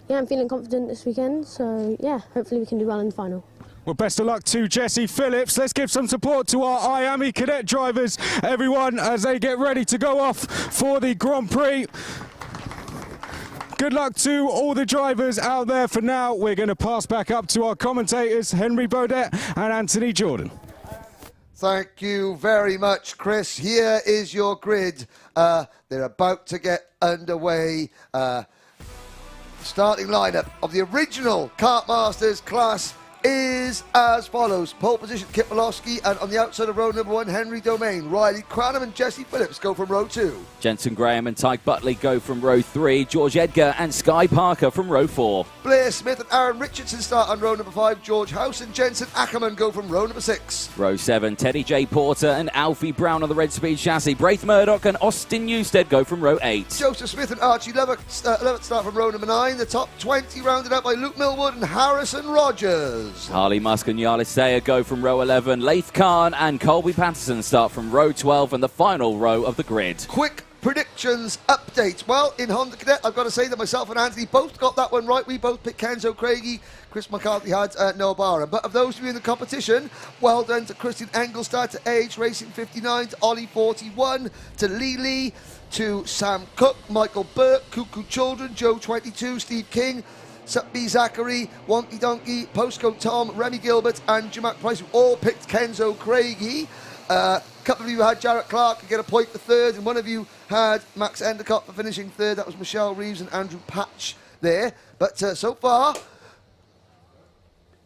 yeah, I'm feeling confident this weekend, so yeah, hopefully we can do well in the final. Well, best of luck to Jesse Phillips. Let's give some support to our IAME Cadet drivers, everyone, as they get ready to go off for the Grand Prix. Good luck to all the drivers out there. For now, we're going to pass back up to our commentators, Henry Baudet and Anthony Jordan. Thank you very much, Chris. Here is your grid. They're about to get underway. Starting lineup of the original Kartmasters class is is as follows. Pole position, Kit Malowski, and on the outside of row number 1, Henry Domain. Riley Cranham and Jesse Phillips go from row 2. Jensen Graham and Tyke Butley go from row 3. George Edgar and Sky Parker from row 4. Blair Smith and Aaron Richardson start on row number 5. George House and Jensen Ackerman go from row number 6. Row 7, Teddy J. Porter and Alfie Brown on the Red Speed chassis. Braith Murdoch and Austin Newstead go from row 8. Joseph Smith and Archie Levitt start from row number 9. The top 20 rounded out by Luke Millwood and Harrison Rogers. Harley Musk and Yarlis Sayer go from row 11. Laith Khan and Colby Patterson start from row 12 and the final row of the grid. Quick predictions update. Well, in Honda Cadet, I've got to say that myself and Anthony both got that one right. We both picked Kenzo Craigie. Chris McCarthy had Noah Barham. But of those of you in the competition, well done to Christian Engelstad, to AH Racing 59, to Ollie 41, to Lee, to Sam Cook, Michael Burke, Cuckoo Children, Joe 22, Steve King, B. Zachary, Wonky Donkey, Postcode Tom, Remy Gilbert, and Jamak Price, who all picked Kenzo Craigie. A couple of you had Jarrett Clark to get a point for third, and one of you had Max Endicott for finishing third. That was Michelle Reeves and Andrew Patch there. But so far,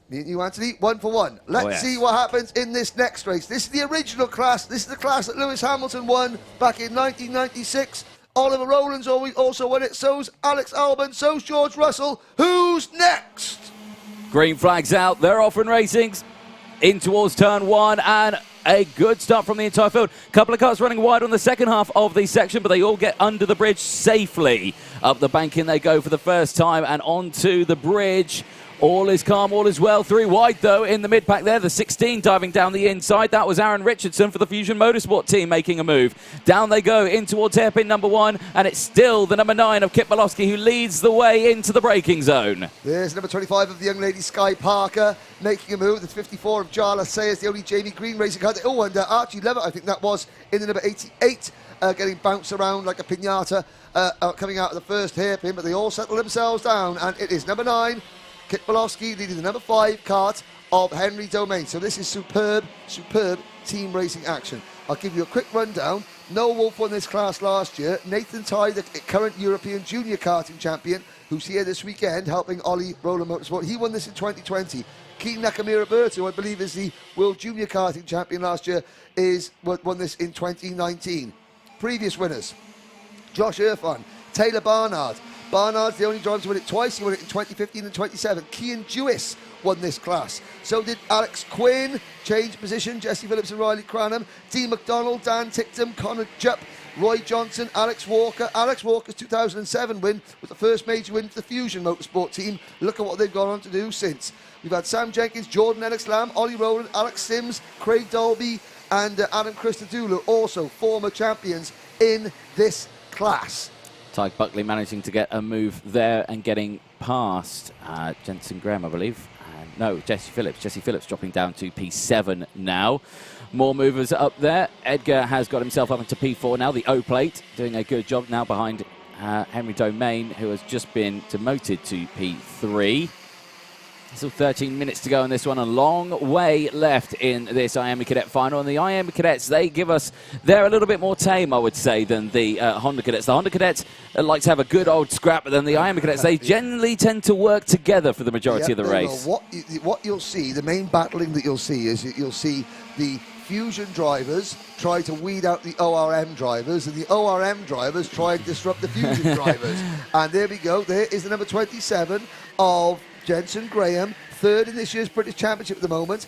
me and you, Anthony, 1 for 1. Let's see what happens in this next race. This is the original class. This is the class that Lewis Hamilton won back in 1996. Oliver Rowland's also won it. So's Alex Albon. So's George Russell. Who's next? Green flags out. They're off and racing in towards turn 1, and a good start from the entire field. Couple of cars running wide on the second half of the section, but they all get under the bridge safely. Up the banking they go for the first time and onto the bridge. All is calm, all is well. 3 wide, though, in the mid-pack there. The 16 diving down the inside. That was Aaron Richardson for the Fusion Motorsport team making a move. Down they go in towards hairpin number 1, and it's still the number 9 of Kit Malowski who leads the way into the braking zone. There's number 25 of the young lady, Sky Parker, making a move. The 54 of Jarla Sayers, the only Jamie Green racing car. Oh, and Archie Levitt, I think that was, in the number 88, getting bounced around like a piñata, coming out of the first hairpin, but they all settle themselves down, and it is number 9, Kit Malowski leading the number 5 kart of Henry Domain. So this is superb team racing action. I'll give you a quick rundown. Noah Wolf won this class last year. Nathan Ty, the current European Junior karting champion, who's here this weekend helping Ollie Roland Motorsport. He won this in 2020. Keen Nakamura Burt, who I believe is the World Junior karting champion last year, won this in 2019. Previous winners: Josh Irfan, Taylor Barnard. Barnard's the only driver to win it twice. He won it in 2015 and 2017. Cian Dewis won this class. So did Alex Quinn, changed position, Jesse Phillips and Riley Cranham, Dean McDonald, Dan Ticktum, Connor Jupp, Roy Johnson, Alex Walker. Alex Walker's 2007 win was the first major win for the Fusion Motorsport team. Look at what they've gone on to do since. We've had Sam Jenkins, Jordan Lennox Lamb, Ollie Rowland, Alex Sims, Craig Dolby, and Adam Christodoulou, also former champions in this class. Tyke Buckley managing to get a move there and getting past Jensen Graham, I believe. No, Jesse Phillips. Jesse Phillips dropping down to P7 now. More movers up there. Edgar has got himself up into P4 now. The O-plate doing a good job now behind Henry Domain, who has just been demoted to P3. Still 13 minutes to go in this one. A long way left in this IAME Cadet final. And the IAME Cadets, they're a little bit more tame, I would say, than the Honda Cadets. The Honda Cadets like to have a good old scrap, but then the IAME Cadets, they generally tend to work together for the majority of the race. What you'll see, the main battling that you'll see is you'll see the Fusion drivers try to weed out the ORM drivers, and the ORM drivers try and disrupt the Fusion drivers. And there we go. There is the number 27 of Jensen Graham, third in this year's British Championship at the moment.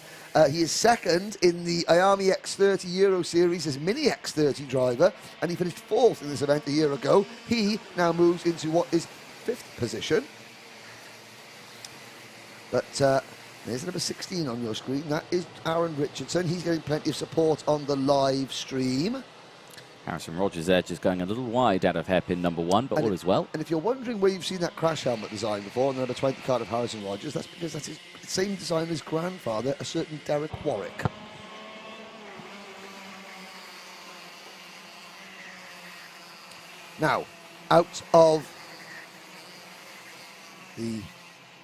He is second in the IAME X30 Euro Series as Mini X30 driver, and he finished fourth in this event a year ago. He now moves into what is 5th position. But there's number 16 on your screen. That is Aaron Richardson. He's getting plenty of support on the live stream. Harrison Rogers there just going a little wide out of hairpin number 1, but all is well. And if you're wondering where you've seen that crash helmet design before on the number 20 card of Harrison Rogers, that's because that's his same design as his grandfather, a certain Derek Warwick. Now, out of the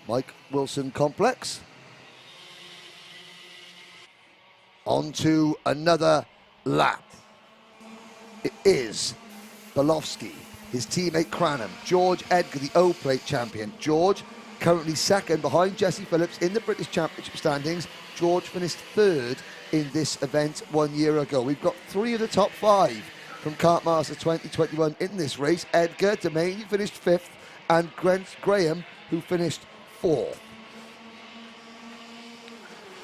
Mike Wilson complex, onto another lap. It is Belofsky, his teammate Cranham, George Edgar, the O-plate champion. George currently second behind Jesse Phillips in the British Championship standings. George finished third in this event 1 year ago. We've got 3 of the top 5 from Kartmasters 2021 in this race. Edgar, Domain, who finished 5th, and Graham, who finished 4th.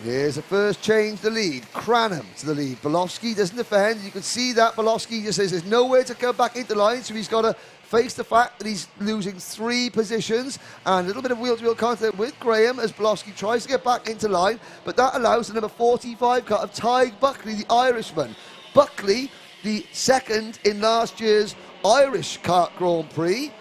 Here's the first change, the lead. Cranham to the lead. Bolofsky doesn't defend. You can see that Bolofsky just says there's nowhere to go back into line, so he's got to face the fact that he's losing 3 positions, and a little bit of wheel-to-wheel contact with Graham as Bolofsky tries to get back into line, but that allows the number 45 car of Tig Buckley, the Irishman. Buckley, the second in last year's Irish Kart Grand Prix,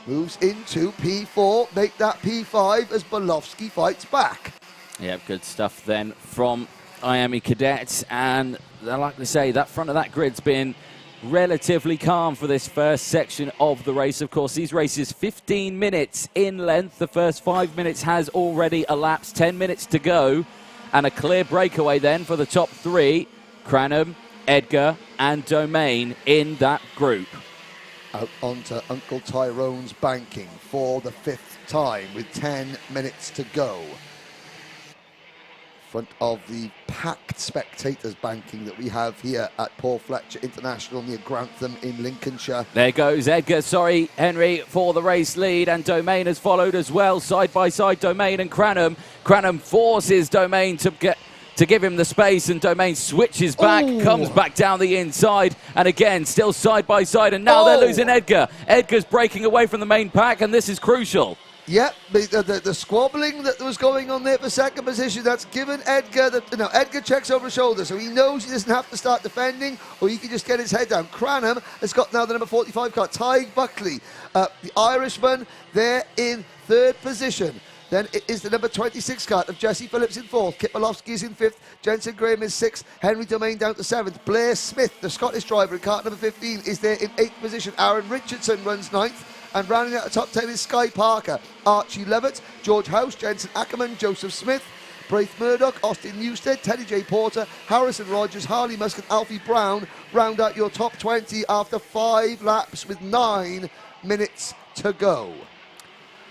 moves into P4, make that P5 as Bolofsky fights back. Yeah, good stuff then from IAME Cadet, and like they say, that front of that grid's been relatively calm for this first section of the race. Of course, these races 15 minutes in length. The first 5 minutes has already elapsed, 10 minutes to go, and a clear breakaway then for the top 3, Cranham, Edgar and Domain in that group. Out onto Uncle Tyrone's banking for the 5th time with 10 minutes to go. Front of the packed spectators banking that we have here at Paul Fletcher International near Grantham in Lincolnshire. There goes Edgar, sorry, Henry, for the race lead, and Domain has followed as well, side by side, Domain and Cranham. Cranham forces Domain to give him the space, and Domain switches back, comes back down the inside, and again, still side by side, and now they're losing Edgar. Edgar's breaking away from the main pack, and this is crucial. Yep, the squabbling that was going on there for second position, that's given Edgar, Edgar checks over his shoulder, so he knows he doesn't have to start defending, or he can just get his head down. Cranham has got now the number 45 car, Tig Buckley, the Irishman, there in 3rd position. Then it is the number 26 car of Jesse Phillips in 4th. Kit Bolofsky is in 5th. Jensen Graham is 6th. Henry Domain down to 7th. Blair Smith, the Scottish driver in car number 15, is there in 8th position. Aaron Richardson runs 9th. And rounding out the top 10 is Sky Parker, Archie Levitt, George House, Jensen Ackerman, Joseph Smith, Braith Murdoch, Austin Newstead, Teddy J. Porter, Harrison Rogers, Harley Musk and Alfie Brown round out your top 20 after 5 laps with 9 minutes to go.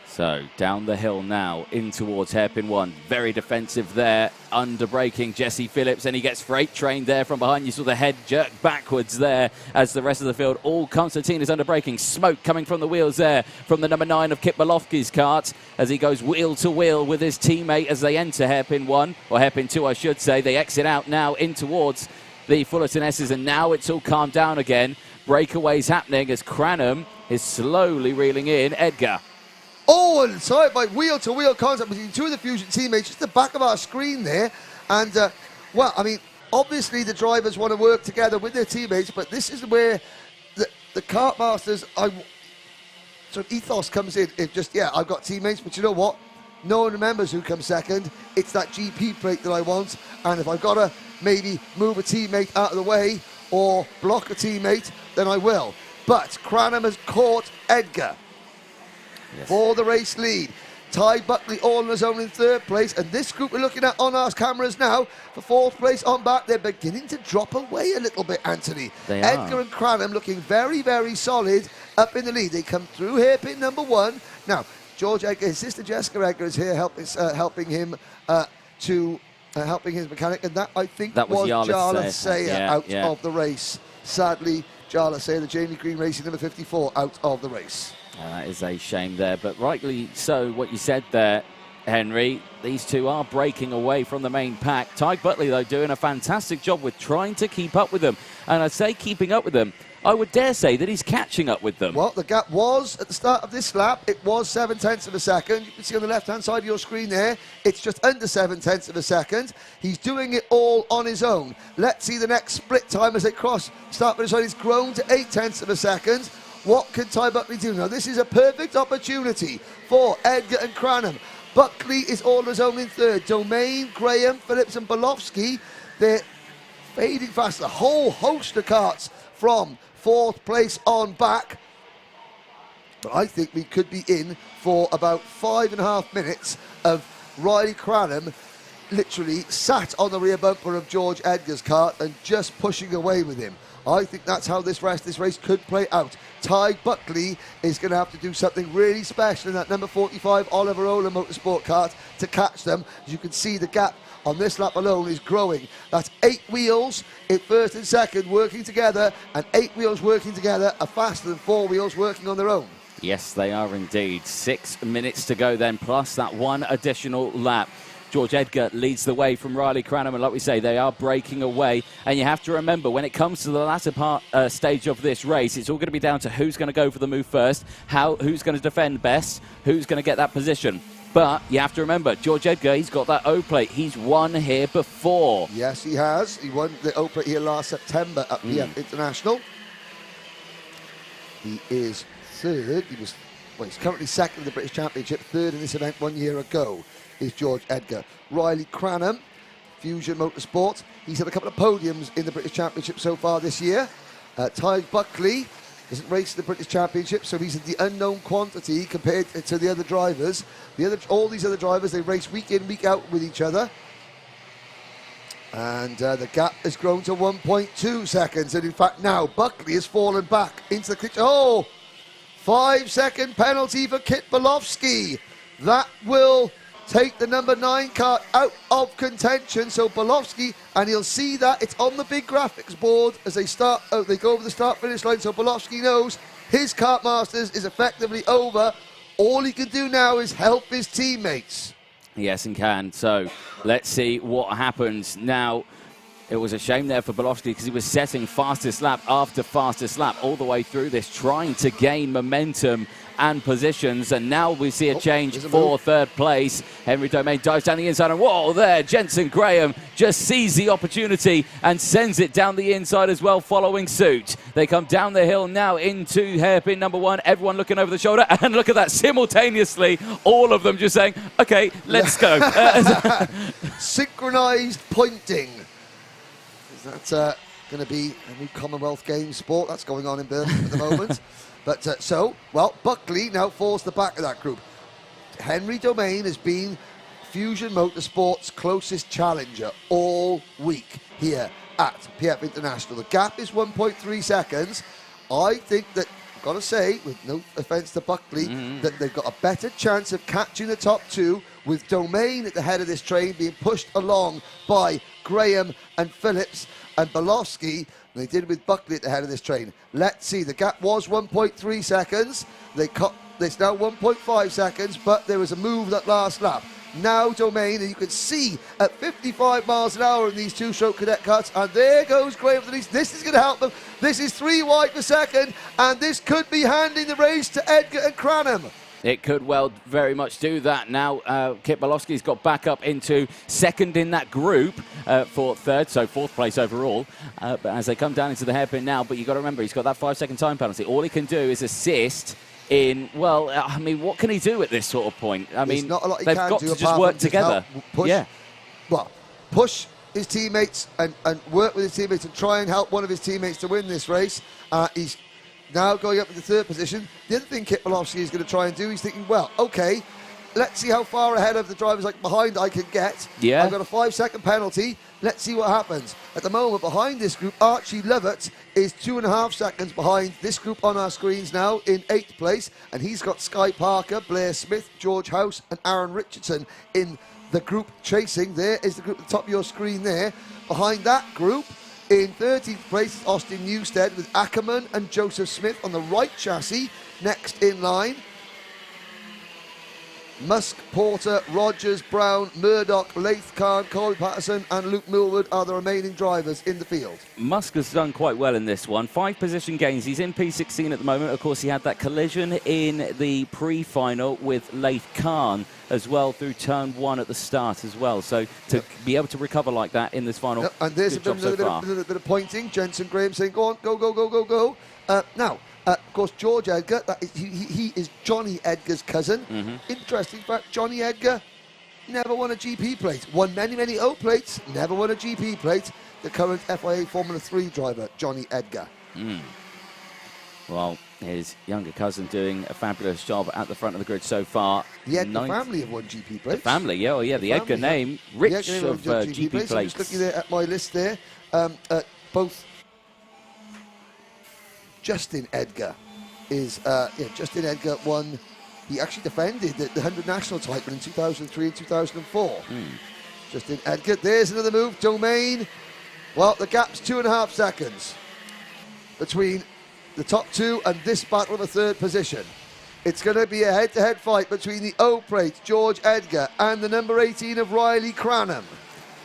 So down the hill now in towards hairpin 1. Very defensive there, under braking Jesse Phillips, and he gets freight trained there from behind. You saw the head jerk backwards there as the rest of the field all Constantine is under braking. Smoke coming from the wheels there from the number 9 of Kit Bolofsky's kart as he goes wheel to wheel with his teammate as they enter hairpin 1, or hairpin 2 I should say. They exit out now in towards the Fullerton S's, and now it's all calmed down again. Breakaways happening as Cranham is slowly reeling in Edgar. Oh, and side by wheel-to-wheel contact between 2 of the Fusion teammates, just the back of our screen there. And, well, I mean, obviously the drivers want to work together with their teammates, but this is where the Kartmasters sort of ethos comes in. It just, yeah, I've got teammates, but you know what? No one remembers who comes second. It's that GP plate that I want, and if I've got to maybe move a teammate out of the way or block a teammate, then I will. But Cranham has caught Edgar. Yes. For the race lead. Tig Buckley all on his own in 3rd place, and this group we're looking at on our cameras now for 4th place on back. They're beginning to drop away a little bit, Anthony. They Edgar are. and Cranham looking very, very solid up in the lead. They come through hairpin number 1. Now, George Edgar, his sister Jessica Edgar is here helping him helping his mechanic, and that I think that was Jarlath Sayer out of the race. Sadly, Jarlath Sayer, the Jamie Green Racing number 54, out of the race. That is a shame there, but rightly so what you said there, Henry. These two are breaking away from the main pack. Tig Buckley, though, doing a fantastic job with trying to keep up with them. And I say keeping up with them, I would dare say that he's catching up with them. Well, the gap was, at the start of this lap, it was 7/10 of a second. You can see on the left-hand side of your screen there, it's just under 7/10 of a second. He's doing it all on his own. Let's see the next split time as they cross. Start with his side, he's grown to 8/10 of a second. What can Tig Buckley do? Now, this is a perfect opportunity for Edgar and Cranham. Buckley is all on his own in 3rd. Domain, Graham, Phillips and Bolofsky, they're fading fast. A whole host of karts from 4th place on back. But I think we could be in for about 5.5 minutes of Riley Cranham literally sat on the rear bumper of George Edgar's kart and just pushing away with him. I think that's how this race could play out. Ty Buckley is going to have to do something really special in that number 45 Oliver Ola Motorsport kart to catch them. As you can see, the gap on this lap alone is growing. That's 8 wheels in first and second working together, and 8 wheels working together are faster than 4 wheels working on their own. Yes, they are indeed. 6 minutes to go then, plus that one additional lap. George Edgar leads the way from Riley Cranham, and like we say, they are breaking away. And you have to remember, when it comes to the latter stage of this race, it's all going to be down to who's going to go for the move first, who's going to defend best, who's going to get that position. But you have to remember, George Edgar, he's got that O-plate. He's won here before. Yes, he has. He won the O-plate here last September at PF International. He is third. He's currently second in the British Championship, third in this event 1 year ago. Is George Edgar. Riley Cranham, Fusion Motorsport. He's had a couple of podiums in the British Championship so far this year. Ty Buckley doesn't race the British Championship, so he's the unknown quantity compared to the other drivers. All these other drivers, they race week in, week out with each other. And the gap has grown to 1.2 seconds. And in fact, now Buckley has fallen back into the clinch. Oh, 5-second penalty for Kit Bolofsky. That will take the number 9 kart out of contention. So Bolofsky, and you'll see that it's on the big graphics board as they start. Oh, they go over the start-finish line. So Bolofsky knows his Kartmasters is effectively over. All he can do now is help his teammates. Yes, and can. So let's see what happens now. It was a shame there for Bolofsky because he was setting fastest lap after fastest lap all the way through this, trying to gain momentum and positions. And now we see a change for third place. Henry Domain dives down the inside, and whoa, there, Jensen Graham just sees the opportunity and sends it down the inside as well, following suit. They come down the hill now into hairpin number 1. Everyone looking over the shoulder, and look at that, simultaneously, all of them just saying, okay, let's go. Synchronized pointing. That's going to be a new Commonwealth Games sport that's going on in Birmingham at the moment. But Buckley now falls to the back of that group. Henry Domain has been Fusion Motorsport's closest challenger all week here at PF International. The gap is 1.3 seconds. I think that, I've got to say, with no offence to Buckley, that they've got a better chance of catching the top 2 with Domain at the head of this train being pushed along by Graham and Phillips and Bolofsky. They did with Buckley at the head of this train. Let's see, the gap was 1.3 seconds. It's now 1.5 seconds, but there was a move that last lap. Now Domain, and you can see at 55 miles an hour in these 2-stroke cadet karts, and there goes Graham for the lead. This is going to help them. This is 3 wide per second, and this could be handing the race to Edgar and Cranham. It could well very much do that. Now, Kit Bolofsky's got back up into second in that group for third, so 4th place overall. But as they come down into the hairpin now, but you've got to remember, he's got that 5-second time penalty. All he can do is assist in, well, I mean, what can he do at this sort of point? I mean, not a lot he they've can got do to just work together. Push his teammates and work with his teammates and try and help one of his teammates to win this race. He's now going up into 3rd position. The other thing Kit Bolofsky is going to try and do, he's thinking, well, okay, let's see how far ahead of the drivers behind I can get. Yeah. I've got a 5-second penalty. Let's see what happens. At the moment, behind this group, Archie Lovett is 2.5 seconds behind this group on our screens now in 8th place. And he's got Sky Parker, Blair Smith, George House and Aaron Richardson in the group chasing. There is the group at the top of your screen there. Behind that group, in 13th place, Austin Newstead with Ackerman and Joseph Smith on the right chassis. Next in line, Musk, Porter, Rogers, Brown, Murdoch, Lath Khan, Colby Patterson and Luke Millwood are the remaining drivers in the field. Musk has done quite well in this one. 5 position gains. He's in P16 at the moment. Of course, he had that collision in the pre-final with Lath Khan as well through turn 1 at the start as well. So to be able to recover like that in this final, and there's a little bit of pointing. Jensen Graham saying, go on, go, go, go, go, go. Now, of course, George Edgar, he is Johnny Edgar's cousin. Interesting fact, Johnny Edgar never won a GP plate. Won many, many O plates, never won a GP plate. The current FIA Formula 3 driver, Johnny Edgar. Well, his younger cousin doing a fabulous job at the front of the grid so far. The Edgar family have won GP plates. The family, the Edgar name, rich of GP plates. I'm just looking there at my list there. Both Justin Edgar is Justin Edgar won. He actually defended the 100 national title in 2003 and 2004. Justin Edgar, there's another move. Domain. Well, the gap's 2.5 seconds between the top two and this battle of a third position. It's going to be a head-to-head fight between the O-Plate, George Edgar, and the number 18 of Riley Cranham.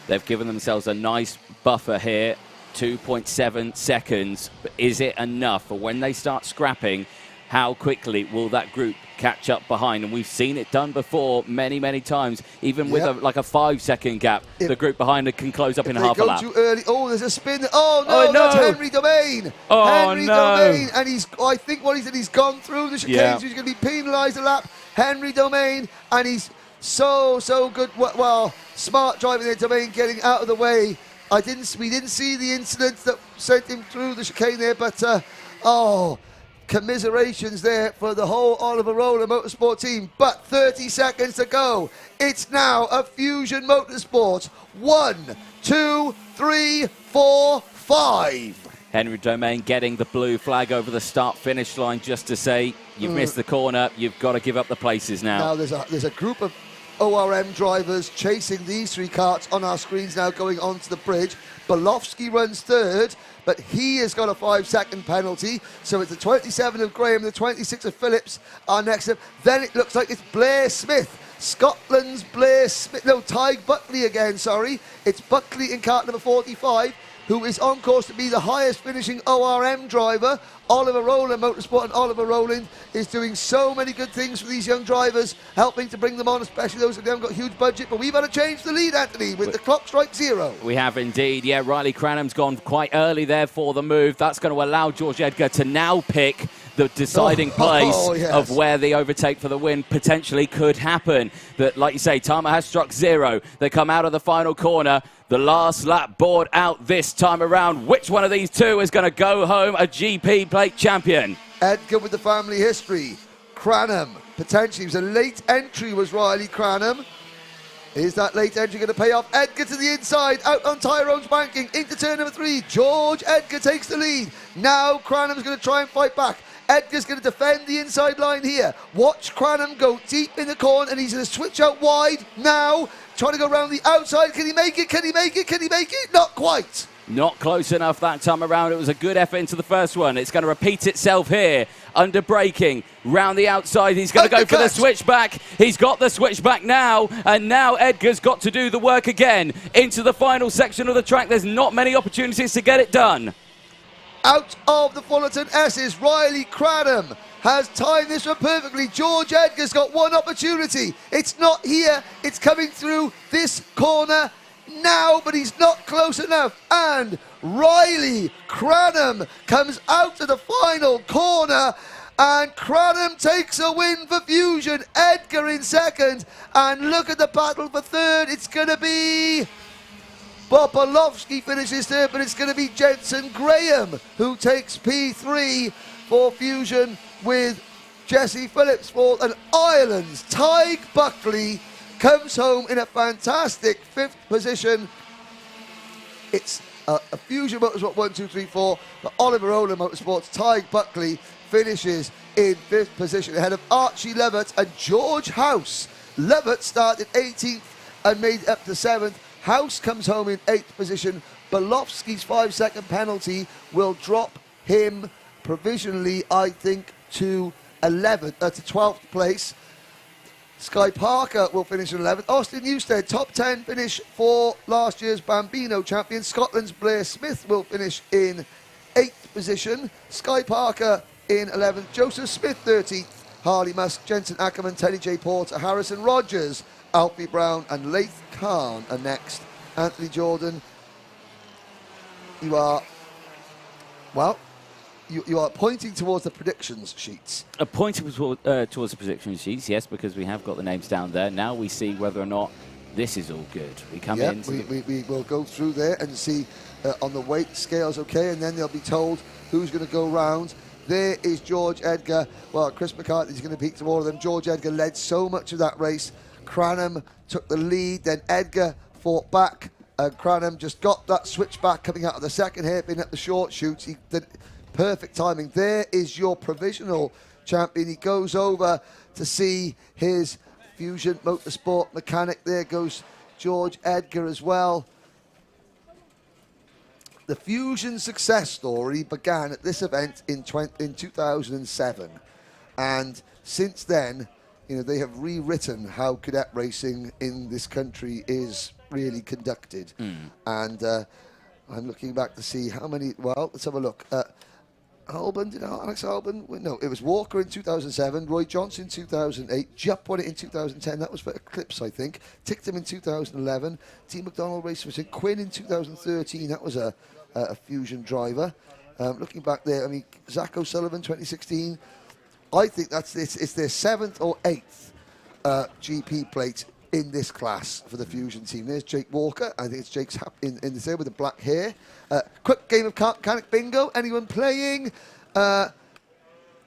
They've given themselves a nice buffer here, 2.7 seconds. But is it enough for when they start scrapping? How quickly will that group catch up behind? And we've seen it done before many, many times. Even with a 5-second gap, the group behind it can close up in half a lap. They go too early. Oh, there's a spin. Oh, no, that's Henry Domain. Oh, Henry no. Domain. And I think what he said, he's gone through the chicanes. He's going to be penalised a lap. Henry Domain. And he's so good. Well, smart driving there, Domain, getting out of the way. We didn't see the incident that sent him through the chicane there, but commiserations there for the whole Oliver Rowland Motorsport team. But 30 seconds to go. It's now a Fusion Motorsport. 1, 2, 3, 4, 5. Henry Domain getting the blue flag over the start-finish line just to say, you've missed the corner, you've got to give up the places now. Now there's a group of ORM drivers chasing these 3 karts on our screens now going onto the bridge. Bolofsky runs third, but he has got a 5-second penalty. So it's the 27 of Graham, the 26 of Phillips are next up. Then it looks like it's Blair Smith. Scotland's Blair Smith. No, Tig Buckley again, sorry. It's Buckley in kart number 45, who is on course to be the highest finishing ORM driver. Oliver Rowland Motorsport, and Oliver Rowland is doing so many good things for these young drivers, helping to bring them on, especially those that haven't got a huge budget. But we've had to change the lead, Anthony, with the clock strike 0. We have indeed. Yeah, Riley Cranham's gone quite early there for the move. That's going to allow George Edgar to now pick the deciding place of where the overtake for the win potentially could happen. That, like you say, timer has struck 0. They come out of the final corner. The last lap board out this time around. Which one of these two is going to go home a GP plate champion? Edgar with the family history. Cranham, potentially, it was a late entry, was Riley Cranham. Is that late entry going to pay off? Edgar to the inside, out on Tyrone's banking, into turn number 3. George Edgar takes the lead. Now Cranham's going to try and fight back. Edgar's going to defend the inside line here. Watch Cranham go deep in the corner, and he's going to switch out wide now. Trying to go around the outside. Can he make it? Can he make it? Can he make it? Not quite. Not close enough that time around. It was a good effort into the first one. It's going to repeat itself here. Under braking, round the outside. He's going to go for the switchback. He's got the switchback now. And now Edgar's got to do the work again. Into the final section of the track. There's not many opportunities to get it done. Out of the Fullerton S's, Riley Cranham has timed this one perfectly. George Edgar's got one opportunity. It's not here. It's coming through this corner now, but he's not close enough. And Riley Cranham comes out to the final corner, and Cranham takes a win for Fusion. Edgar in second, and look at the battle for third. It's going to be Bobolowski finishes third, but it's going to be Jensen Graham who takes P3 for Fusion, with Jesse Phillips fourth, and Ireland's Tig Buckley comes home in a fantastic 5th position. It's a Fusion Motorsport 1, 2, 3, 4, but Oliver Rowland Motorsports, Tig Buckley finishes in 5th position ahead of Archie Levitt and George House. Levitt started 18th and made it up to 7th. House comes home in 8th position. Bolofsky's 5-second penalty will drop him provisionally, I think, to 12th place. Sky Parker will finish in 11th. Austin Newstead, top 10 finish for last year's Bambino champion. Scotland's Blair Smith will finish in 8th position. Sky Parker in 11th. Joseph Smith 13th. Harley Musk, Jensen Ackerman, Teddy J. Porter, Harrison Rogers, Alfie Brown and Laith Khan are next. Anthony Jordan, you are pointing towards the predictions sheets. Pointing towards the prediction sheets, yes, because we have got the names down there. Now we see whether or not this is all good. We come in. We will go through there and see on the weight scales, okay, and then they'll be told who's going to go round. There is George Edgar. Well, Chris McCarthy's going to peek to all of them. George Edgar led so much of that race. Cranham took the lead, then Edgar fought back, and Cranham just got that switch back coming out of the second hairpin at the short shoots. Perfect timing. There is your provisional champion. He goes over to see his Fusion Motorsport mechanic. There goes George Edgar as well. The Fusion success story began at this event in 2007. And since then, you know, they have rewritten how cadet racing in this country is really conducted. And I'm looking back to see how many, well, let's have a look. Albon, did Alex Albon? No, it was Walker in 2007, Roy Johnson in 2008, Jupp won it in 2010, that was for Eclipse, I think. Ticked-him in 2011, T. McDonald Racing was in Quinn in 2013, that was a Fusion driver. Looking back there, I mean, Zach O'Sullivan, 2016, I think it's their 7th or 8th GP plate in this class for the Fusion team. There's Jake Walker. I think it's Jake's in this there with the black hair. Quick game of mechanic bingo. Anyone playing?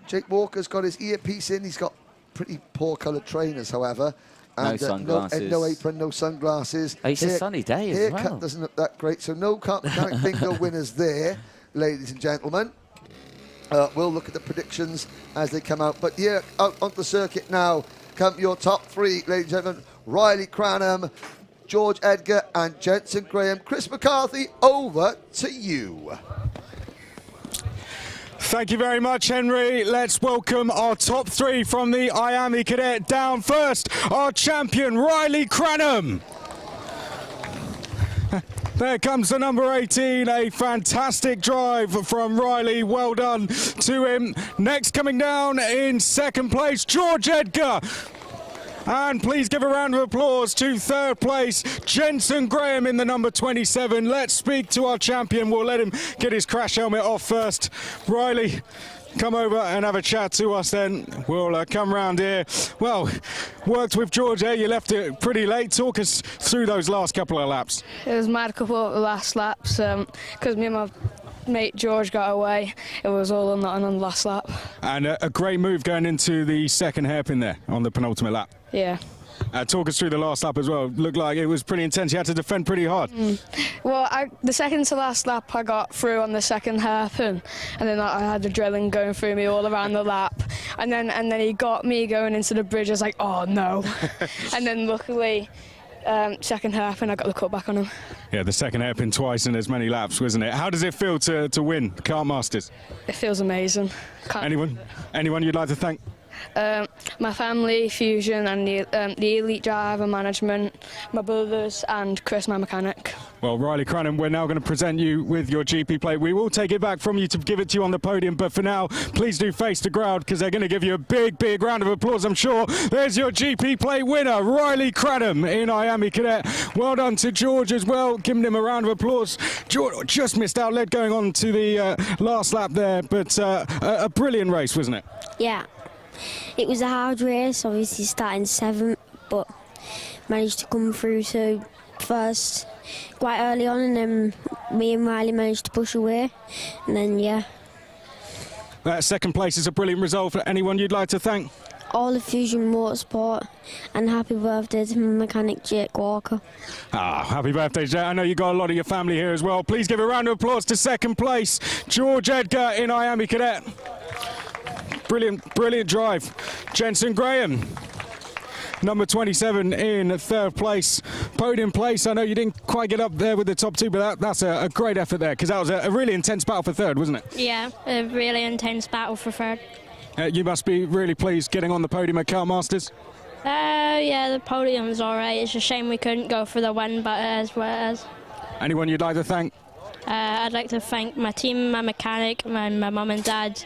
Jake Walker's got his earpiece in. He's got pretty poor coloured trainers, however. No And, sunglasses. no apron, no sunglasses. It's a sunny day as well. Haircut doesn't look that great. So no mechanic bingo winners there, ladies and gentlemen. We'll look at the predictions as they come out. But yeah, out onto the circuit now come your top 3, ladies and gentlemen. Riley Cranham, George Edgar and Jensen Graham. Chris McCarthy, over to you. Thank you very much, Henry. Let's welcome our top 3 from the IAME Cadet. Down first, our champion, Riley Cranham. There comes the number 18, a fantastic drive from Riley, well done to him. Next coming down in 2nd place, George Edgar. And please give a round of applause to 3rd place, Jensen Graham in the number 27. Let's speak to our champion. We'll let him get his crash helmet off first. Riley, come over and have a chat to us then. We'll come round here. Well, worked with George there. You left it pretty late. Talk us through those last couple of laps. It was mad couple of the last laps because me and my mate George got away. It was all or nothing on the last lap. And a great move going into the 2nd hairpin there on the penultimate lap. Yeah. Talk us through the last lap as well. Looked like it was pretty intense. You had to defend pretty hard. Well, the second to last lap, I got through on the 2nd hairpin, and then I had the drilling going through me all around the lap, and then he got me going into the bridge. I was like, oh no, and then luckily. 2nd hairpin, I got the cut back on him. Yeah, the 2nd hairpin twice in as many laps, wasn't it? How does it feel to win Kartmasters? It feels amazing. Anyone you'd like to thank? My family, Fusion, and the elite driver management, my brothers, and Chris, my mechanic. Well, Riley Cranham, we're now going to present you with your GP plate. We will take it back from you to give it to you on the podium, but for now, please do face the crowd because they're going to give you a big, big round of applause, I'm sure. There's your GP plate winner, Riley Cranham in IAME Cadet. Well done to George as well, giving him a round of applause. George just missed out, led going on to the last lap there, but a brilliant race, wasn't it? Yeah. It was a hard race, obviously starting 7th, but managed to come through to 1st quite early on, and then me and Riley managed to push away, and then yeah. That 2nd place is a brilliant result. For anyone you'd like to thank? All of Fusion Motorsport, and happy birthday to my mechanic Jake Walker. Happy birthday, Jake. I know you got a lot of your family here as well. Please give a round of applause to 2nd place, George Edgar in IAME Cadet. Brilliant, brilliant drive. Jensen Graham, number 27 in 3rd place. Podium place. I know you didn't quite get up there with the top 2, but that's a great effort there because that was a really intense battle for 3rd, wasn't it? Yeah, a really intense battle for 3rd. You must be really pleased getting on the podium at Kartmasters. Yeah, the podium's all right. It's a shame we couldn't go for the win, but it is what it is. Anyone you'd like to thank? I'd like to thank my team, my mechanic, my mum and dad.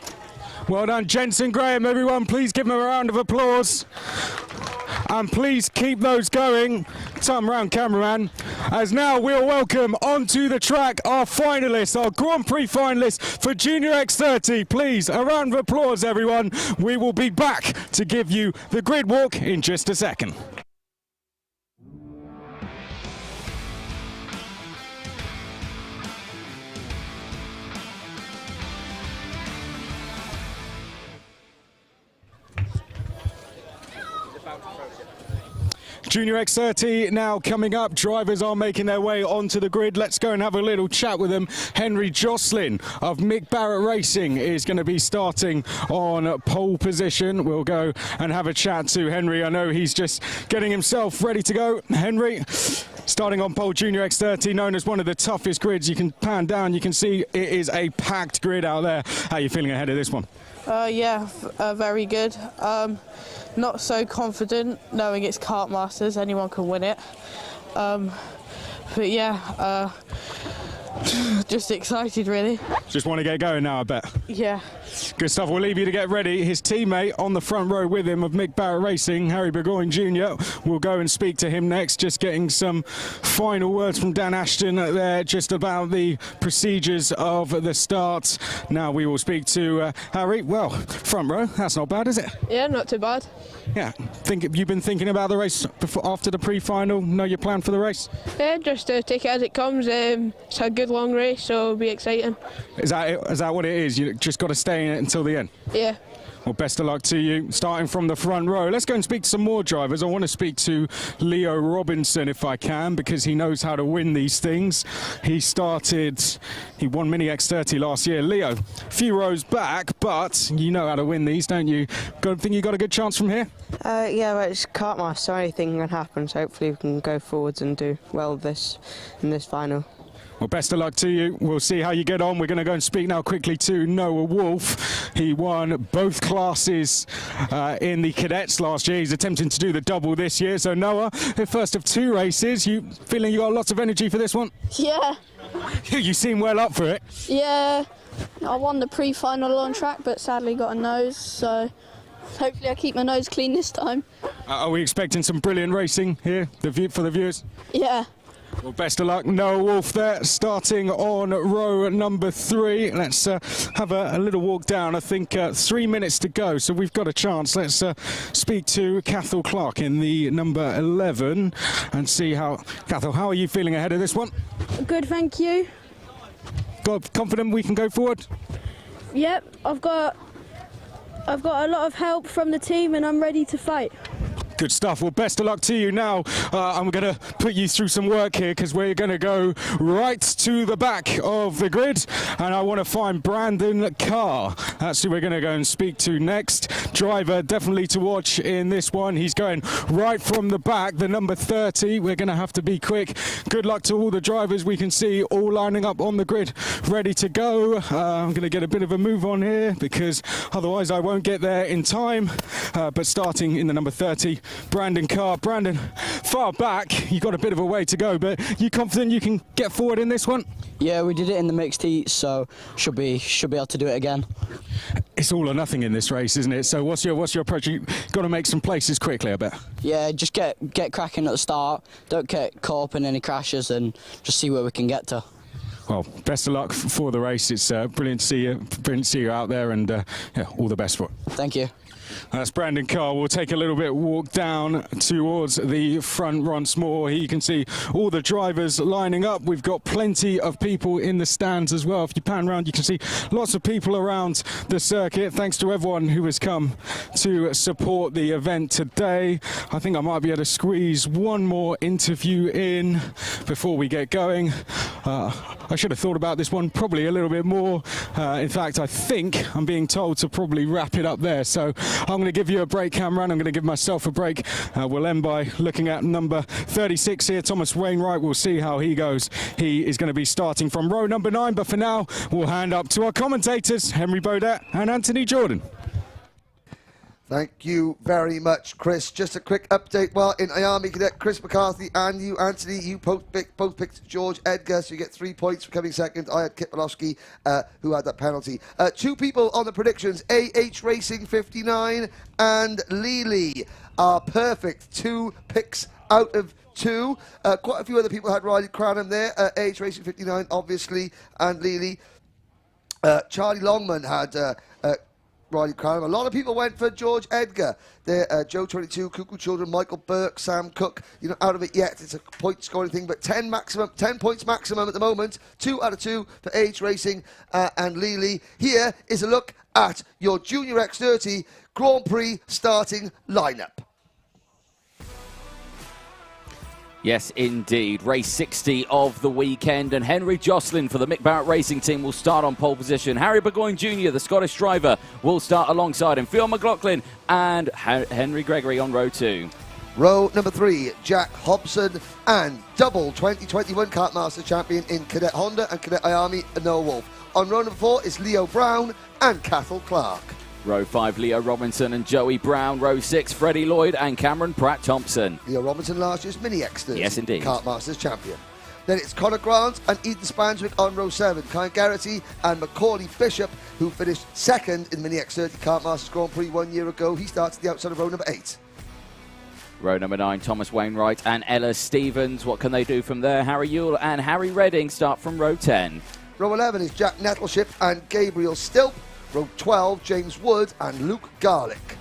Well done, Jensen Graham, everyone. Please give him a round of applause. And please keep those going. Turn round, cameraman. As now we'll welcome onto the track our finalists, our Grand Prix finalists for Junior X30. Please, a round of applause, everyone. We will be back to give you the grid walk in just a second. Junior X30 now coming up. Drivers are making their way onto the grid. Let's go and have a little chat with them. Henry Jocelyn of Mick Barrett Racing is going to be starting on pole position. We'll go and have a chat to Henry. I know he's just getting himself ready to go. Henry, starting on pole, Junior X30, known as one of the toughest grids. You can pan down, you can see it is a packed grid out there. How are you feeling ahead of this one? Yeah, very good. Not so confident, knowing it's Kartmasters, anyone can win it. But yeah, just excited really. Just want to get going now, I bet. Yeah. Good stuff. We'll leave you to get ready. His teammate on the front row with him of Mick Barrett Racing, Harry Burgoyne Jr. We'll go and speak to him next. Just getting some final words from Dan Ashton there, just about the procedures of the start. Now we will speak to Harry. Well, front row, that's not bad, is it? Yeah, not too bad. Yeah. You've been thinking about the race before, after the pre-final? Know your plan for the race? Yeah, just take it as it comes. It's a good long race, so it'll be exciting. Is that what it is? You just got to stay in it until the end? Yeah. Well, best of luck to you. Starting from the front row, let's go and speak to some more drivers. I want to speak to Leo Robinson if I can, because he knows how to win these things. He won Mini X30 last year. Leo, a few rows back, but you know how to win these, don't you? Think you got a good chance from here? Yeah, but it's Kartmasters, so anything can happen. So hopefully we can go forwards and do well in this final. Well, best of luck to you. We'll see how you get on. We're going to go and speak now quickly to Noah Wolf. He won both classes in the cadets last year. He's attempting to do the double this year. So, Noah, the first of two races. You feeling you got lots of energy for this one? Yeah. You seem well up for it. Yeah. I won the pre-final on track, but sadly got a nose. So, hopefully I keep my nose clean this time. Are we expecting some brilliant racing here for the viewers? Yeah. Well, best of luck. Noah Wolf there, starting on row number 3. Let's have a little walk down. I think 3 minutes to go, so we've got a chance. Let's speak to Cathal Clark in the number 11 and see how... Cathal, how are you feeling ahead of this one? Good, thank you. Confident we can go forward? Yep, I've got a lot of help from the team and I'm ready to fight. Good stuff. Well, best of luck to you now. I'm going to put you through some work here because we're going to go right to the back of the grid, and I want to find Brandon Carr. That's who we're going to go and speak to next. Driver definitely to watch in this one. He's going right from the back, the number 30. We're going to have to be quick. Good luck to all the drivers we can see all lining up on the grid, ready to go. I'm going to get a bit of a move on here because otherwise I won't get there in time. But starting in the number 30, Brandon Carr. Brandon, far back, you got a bit of a way to go, but you confident you can get forward in this one? Yeah, we did it in the mixed heat, so should be able to do it again. It's all or nothing in this race, isn't it? So what's your approach? You've got to make some places quickly, I bet. Yeah, just get cracking at the start, don't get caught up in any crashes, and just see where we can get to. Well, best of luck for the race. It's brilliant to see you out there, and yeah, all the best for it. Thank you. That's Brandon Carr. We'll take a little bit walk down towards the front once more. Here you can see all the drivers lining up. We've got plenty of people in the stands as well. If you pan around, you can see lots of people around the circuit. Thanks to everyone who has come to support the event today. I think I might be able to squeeze one more interview in before we get going. I should have thought about this one probably a little bit more. In fact, I think I'm being told to probably wrap it up there. So I'm going to give you a break, Cameron. I'm going to give myself a break. We'll end by looking at number 36 here, Thomas Wainwright. We'll see how he goes. He is going to be starting from row number 9. But for now, we'll hand up to our commentators, Henry Baudet and Anthony Jordan. Thank you very much, Chris. Just a quick update. Well, in IAME Cadet, Chris McCarthy and you, Anthony, you both picked George Edgar, so you get 3 points for coming second. I had Kit Malowski, who had that penalty. 2 people on the predictions, AH Racing 59 and Lely are perfect. 2 picks out of 2. Quite a few other people had Riley Cranham there. AH Racing 59, obviously, and Lely. Charlie Longman had... Riley Cranham. A lot of people went for George Edgar. There, Joe 22, Cuckoo Children, Michael Burke, Sam Cook. You're not out of it yet. It's a point scoring thing, but 10 points maximum at the moment. 2 out of 2 for AH Racing and Lely. Here is a look at your Junior X30 Grand Prix starting lineup. Yes, indeed. Race 60 of the weekend, and Henry Jocelyn for the Mick Barrett Racing Team will start on pole position. Harry Burgoyne Jr., the Scottish driver, will start alongside him. Phil McLaughlin and Henry Gregory on row 2. Row number 3, Jack Hobson and double 2021 Kartmasters champion in Cadet Honda and Cadet IAME, Noah Wolf. On row number 4 is Leo Brown and Cathal Clark. Row 5, Leo Robinson and Joey Brown. Row 6, Freddie Lloyd and Cameron Pratt-Thompson. Leo Robinson, last year's Mini X30 yes, indeed. Kartmasters champion. Then it's Conor Grant and Ethan Spanswick on row 7. Kyle Garrity and Macaulay Bishop, who finished second in Mini X30 Kartmasters Grand Prix 1 year ago. He starts at the outside of row number 8. Row number 9, Thomas Wainwright and Ella Stevens. What can they do from there? Harry Yule and Harry Redding start from row 10. Row 11 is Jack Nettleship and Gabriel Stilp. Row 12, James Wood and Luke Garlick.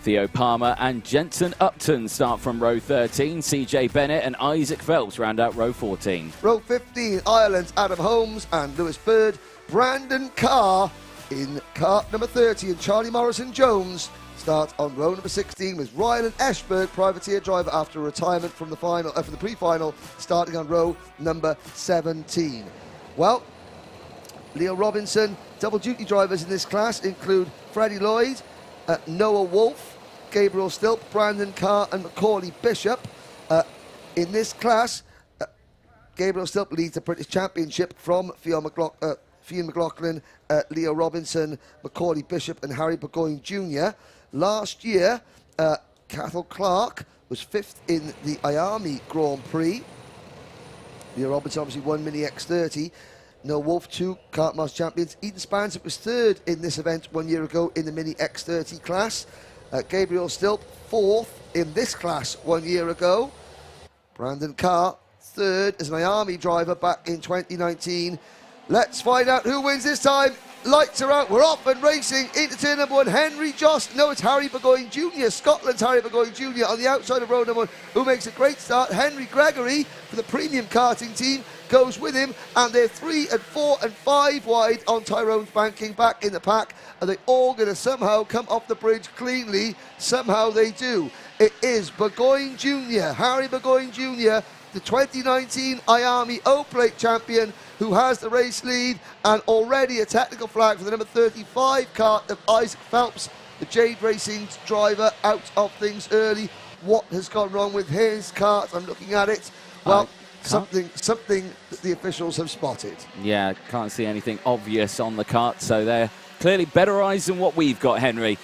Theo Palmer and Jensen Upton start from row 13. CJ Bennett and Isaac Phelps round out row 14. Row 15, Ireland's Adam Holmes and Lewis Bird. Brandon Carr in kart number 30 and Charlie Morrison-Jones start on row number 16 with Ryan Eschberg, privateer driver after retirement from the final, from the pre-final, starting on row number 17. Well, Leo Robinson, double duty drivers in this class include Freddie Lloyd, Noah Wolf, Gabriel Stilp, Brandon Carr and Macaulay Bishop. In this class, Gabriel Stilp leads the British Championship from Fionn McLaughlin, Leo Robinson, Macaulay Bishop and Harry Burgoyne Jr. Last year, Cathal Clark was 5th in the IAME Grand Prix. Leo Robinson obviously won Mini X30. Noah Wolf, 2 Kartmasters champions. Ethan Spanswick was 3rd in this event 1 year ago in the Mini X30 class. Gabriel Stilp, 4th in this class 1 year ago. Brandon Carr, 3rd as an IAME driver back in 2019. Let's find out who wins this time. Lights are out, we're off and racing into turn number 1. Henry Jost, no, it's Harry Burgoyne Jr., Scotland's Harry Burgoyne Jr. on the outside of row number 1, who makes a great start. Henry Gregory for the premium karting team goes with him, and they're 3 and 4 and 5 wide on Tyrone's banking back in the pack. Are they all going to somehow come off the bridge cleanly? Somehow they do. It is Burgoyne Jr., Harry Burgoyne Jr., the 2019 IAME O-Plate champion, who has the race lead, and already a technical flag for the number 35 kart of Isaac Phelps, the Jade Racing driver, out of things early. What has gone wrong with his kart? I'm looking at it. Well, something that the officials have spotted. Yeah, can't see anything obvious on the kart, so they're clearly better eyes than what we've got, Henry.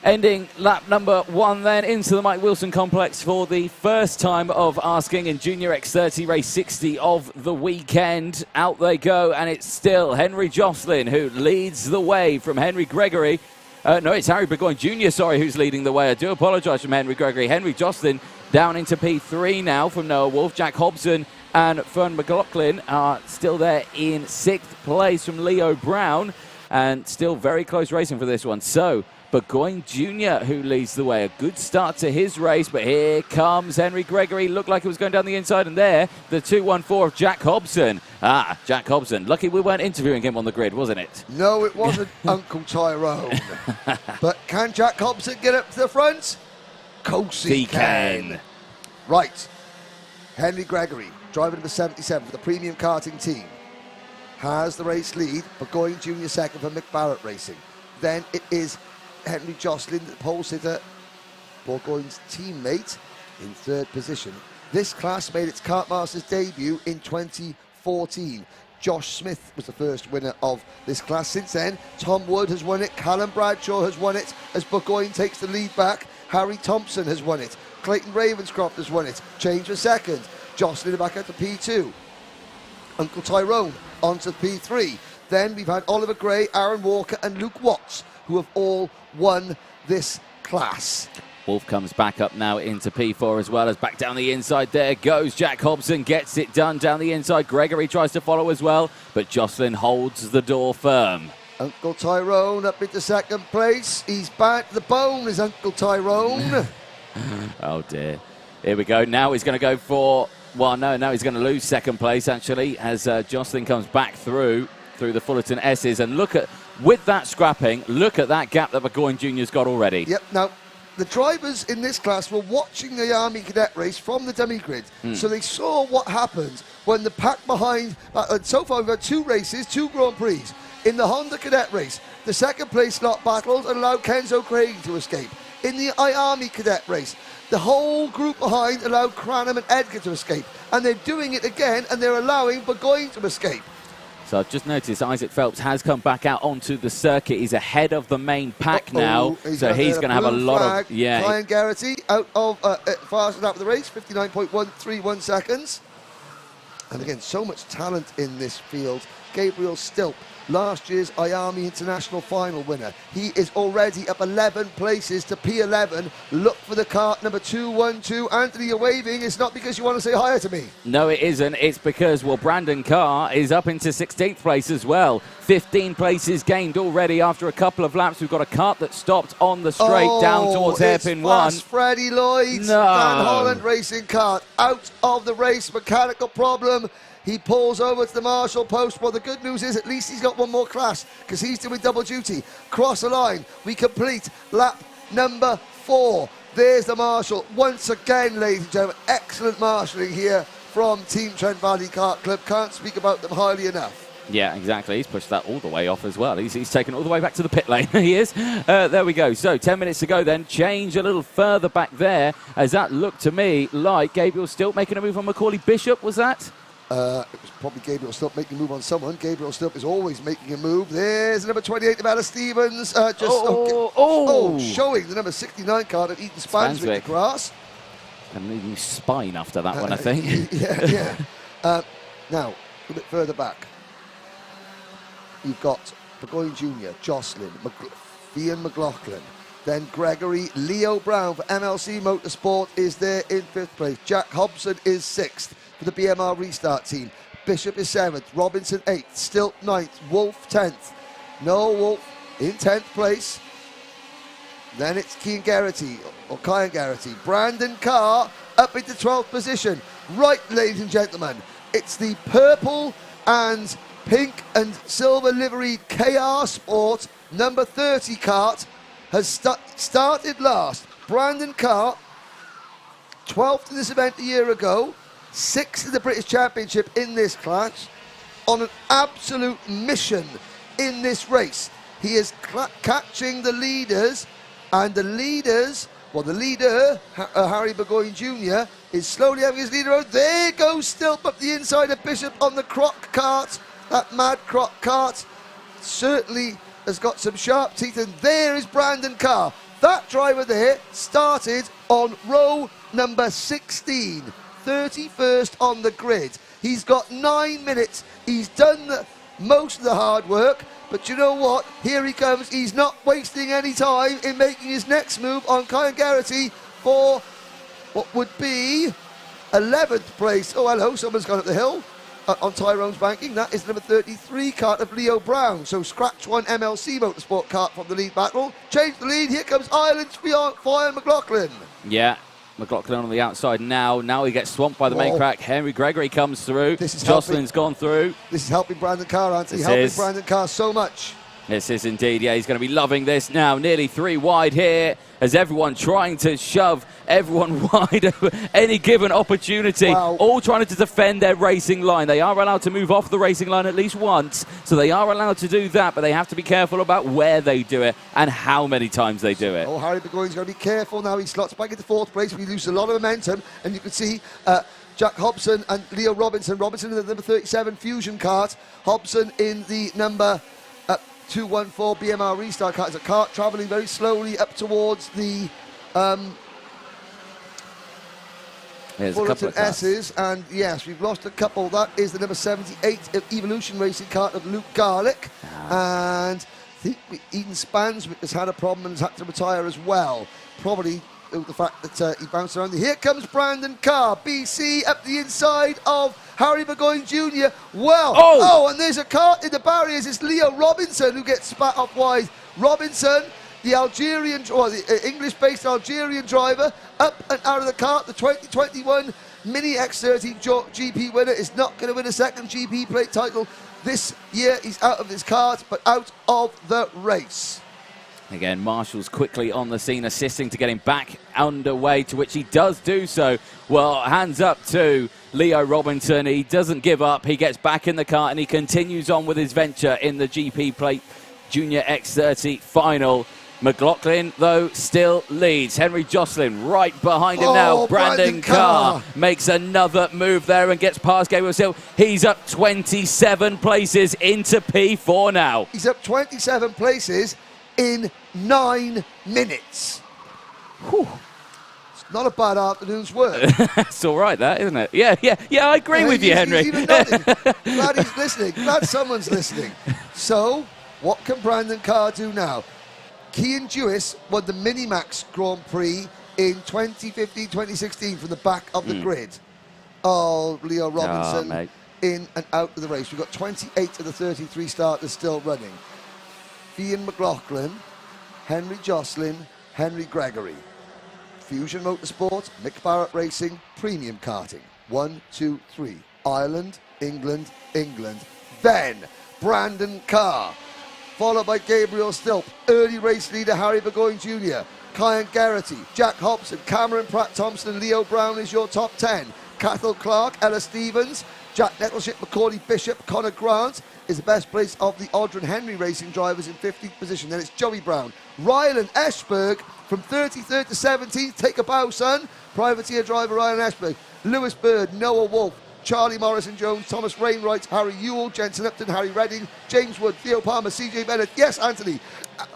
Ending lap number 1 then into the Mike Wilson complex for the first time of asking in Junior X30 race 60 of the weekend. Out they go, and it's still Henry Jocelyn who leads the way from Henry Gregory. No, it's Harry Burgoyne Jr., sorry, who's leading the way. I do apologise from Henry Gregory. Henry Jocelyn down into P3 now from Noah Wolf. Jack Hobson and Fern McLaughlin are still there in 6th place from Leo Brown, and still very close racing for this one. So, Burgoyne Jr., who leads the way. A good start to his race, but here comes Henry Gregory. Looked like it was going down the inside, and there, the 214 of Jack Hobson. Jack Hobson. Lucky we weren't interviewing him on the grid, wasn't it? No, it wasn't Uncle Tyrone. But can Jack Hobson get up to the front? Of course he can. Right. Henry Gregory, driver number 77 for the premium karting team, has the race lead. Burgoyne Jr. second for Mick Barrett Racing. Then it is Henry Jocelyn, the pole sitter, Burgoyne's teammate, in 3rd position. This class made its Kartmasters debut in 2014. Josh Smith was the first winner of this class. Since then, Tom Wood has won it, Callum Bradshaw has won it, as Burgoyne takes the lead back. Harry Thompson has won it, Clayton Ravenscroft has won it, change for second. Jocelyn back up to P2. Uncle Tyrone onto P3. Then we've had Oliver Gray, Aaron Walker and Luke Watts, who have all won this class. Wolf comes back up now into P4 as well, as back down the inside there goes Jack Hobson, gets it done down the inside. Gregory tries to follow as well, but Jocelyn holds the door firm. Uncle Tyrone up into 2nd place. He's back to the bone, is Uncle Tyrone. Oh dear. Here we go. Now he's going to go for, well, no, now he's going to lose 2nd place actually, as Jocelyn comes back through the Fullerton S's, and look at, with that scrapping, look at that gap that Burgoyne Jr.'s got already. Yep, now, the drivers in this class were watching the IAME Cadet race from the dummy grid, so they saw what happened when the pack behind. So far, we've had 2 races, 2 Grand Prix. In the Honda Cadet race, the second place slot battled and allowed Kenzo Craig to escape. In the IAME Cadet race, the whole group behind allowed Cranham and Edgar to escape, and they're doing it again, and they're allowing Burgoyne to escape. So I've just noticed Isaac Phelps has come back out onto the circuit. He's ahead of the main pack now, so he's going to have a lot of... Yeah. Ryan Garrity out of fastest out of the race, 59.131 seconds. And again, so much talent in this field. Gabriel Stilp, last year's IAME International Final winner. He is already up 11 places to P11. Look for the kart number 212. Anthony, you're waving. It's not because you want to say hi to me. No, it isn't. It's because, well, Brandon Carr is up into 16th place as well. 15 places gained already after a couple of laps. We've got a kart that stopped on the straight down towards hairpin 1. Freddie Lloyd, no. Van Holland Racing Kart, out of the race, mechanical problem. He pulls over to the marshal post. Well, the good news is at least he's got one more class because he's doing double duty. Cross the line. We complete lap number 4. There's the marshal. Once again, ladies and gentlemen, excellent marshalling here from Team Trent Valley Kart Club. Can't speak about them highly enough. Yeah, exactly. He's pushed that all the way off as well. He's taken all the way back to the pit lane. He is. There we go. So 10 minutes to go then. Change a little further back there, as that looked to me like Gabriel Stilp making a move on Macaulay Bishop. Was that? It was probably Gabriel Stilp making a move on someone. Gabriel Stilp is always making a move. There's number 28, Nevada Stevens. Showing the number 69 card of Eaton Spanswick with the grass. And leaving spine after that one, I think. Yeah. Now, a bit further back, you've got Burgoyne Jr., Jocelyn, Ian McLaughlin, then Gregory. Leo Brown for MLC Motorsport is there in 5th place. Jack Hobson is 6th. For the BMR restart team. Bishop is 7th, Robinson 8th, Stilt 9th, Wolf 10th. Noel Wolf in 10th place. Then it's Kyan Garrity. Brandon Carr up into 12th position. Right, ladies and gentlemen, it's the purple and pink and silver liveried KR Sport number 30 kart has started last. Brandon Carr, 12th in this event a year ago. 6th in the British Championship in this class, on an absolute mission in this race. He is catching the leaders, and the leader, Harry Burgoyne Jr., is slowly having his leader out. There goes Stilp up the inside of Bishop on the croc kart. That mad croc kart certainly has got some sharp teeth, and there is Brandon Carr. That driver there started on row number 16. 31st on the grid. He's got 9 minutes. He's done most of the hard work, but you know what? Here he comes. He's not wasting any time in making his next move on Kyan Garrity for what would be 11th place. Oh, hello, someone's gone up the hill on Tyrone's banking. That is number 33 kart of Leo Brown. So scratch one MLC Motorsport kart from the lead battle. Change the lead. Here comes Ireland's Fire McLaughlin. Yeah. McLaughlin on the outside now. Now he gets swamped by the main crack. Henry Gregory comes through. Jocelyn's gone through. This is helping Brandon Carr, Anthony. Helping Brandon Carr so much. This is indeed. Yeah, he's going to be loving this now. Nearly 3 wide here as everyone trying to shove everyone wide over any given opportunity. Wow. All trying to defend their racing line. They are allowed to move off the racing line at least once, so they are allowed to do that, but they have to be careful about where they do it and how many times they do it. Oh, Harry Burgoyne's going to be careful now. He slots back into 4th place. We lose a lot of momentum, and you can see Jack Hobson and Leo Robinson. Robinson in the number 37 Fusion kart. Hobson in the number 214 BMR restart kart. It's a kart travelling very slowly up towards the Fullerton S's, and yes, we've lost a couple. That is the number 78 of Evolution Racing kart of Luke Garlick, and I think Eden Spanswick has had a problem and has had to retire as well. Probably the fact that he bounced around. Here comes Brandon Carr, BC, up the inside of Harry Burgoyne Jr. And there's a kart in the barriers. It's Leo Robinson who gets spat off wide. Robinson, the Algerian, or the English-based Algerian driver, up and out of the kart. The 2021 Mini X30 GP winner is not going to win a second GP plate title this year. He's out of his kart, but out of the race. Again, Marshall's quickly on the scene, assisting to get him back underway, to which he does do so. Well, hands up to Leo Robinson. He doesn't give up. He gets back in the car and he continues on with his venture in the GP Plate Junior X30 final. McLaughlin, though, still leads. Henry Jocelyn right behind him now. Brandon Carr makes another move there and gets past Gabriel Seal. He's up 27 places into P4 now. He's up 27 places in 9 minutes. Whew. It's not a bad afternoon's work. It's all right, that, isn't it? Yeah, I agree with you, Henry. He's even nodding. Glad he's listening. Glad someone's listening. So, what can Brandon Carr do now? Cian Dewis won the Minimax Grand Prix in 2015-2016 from the back of the grid. Oh, Leo Robinson in and out of the race. We've got 28 of the 33 starters still running. Ian McLaughlin, Henry Jocelyn, Henry Gregory. Fusion Motorsport, Mick Barrett Racing, Premium Karting. 1, 2, 3. Ireland, England, England. Then Brandon Carr, followed by Gabriel Stilp, early race leader Harry Burgoyne Jr., Kyan Garrity, Jack Hobson, Cameron Pratt-Thompson, Leo Brown is your top 10. Cathal Clark, Ella Stevens, Jack Nettleship, Macaulay Bishop, Connor Grant is the best place of the Audrin Henry Racing drivers in 15th position. Then it's Joey Brown. Rylan Eschberg from 33rd to 17th. Take a bow, son. Privateer driver Rylan Eschberg. Lewis Bird, Noah Wolf, Charlie Morrison-Jones, Thomas Rainwright, Harry Ewell, Jensen Upton, Harry Redding, James Wood, Theo Palmer, CJ Bennett. Yes, Anthony.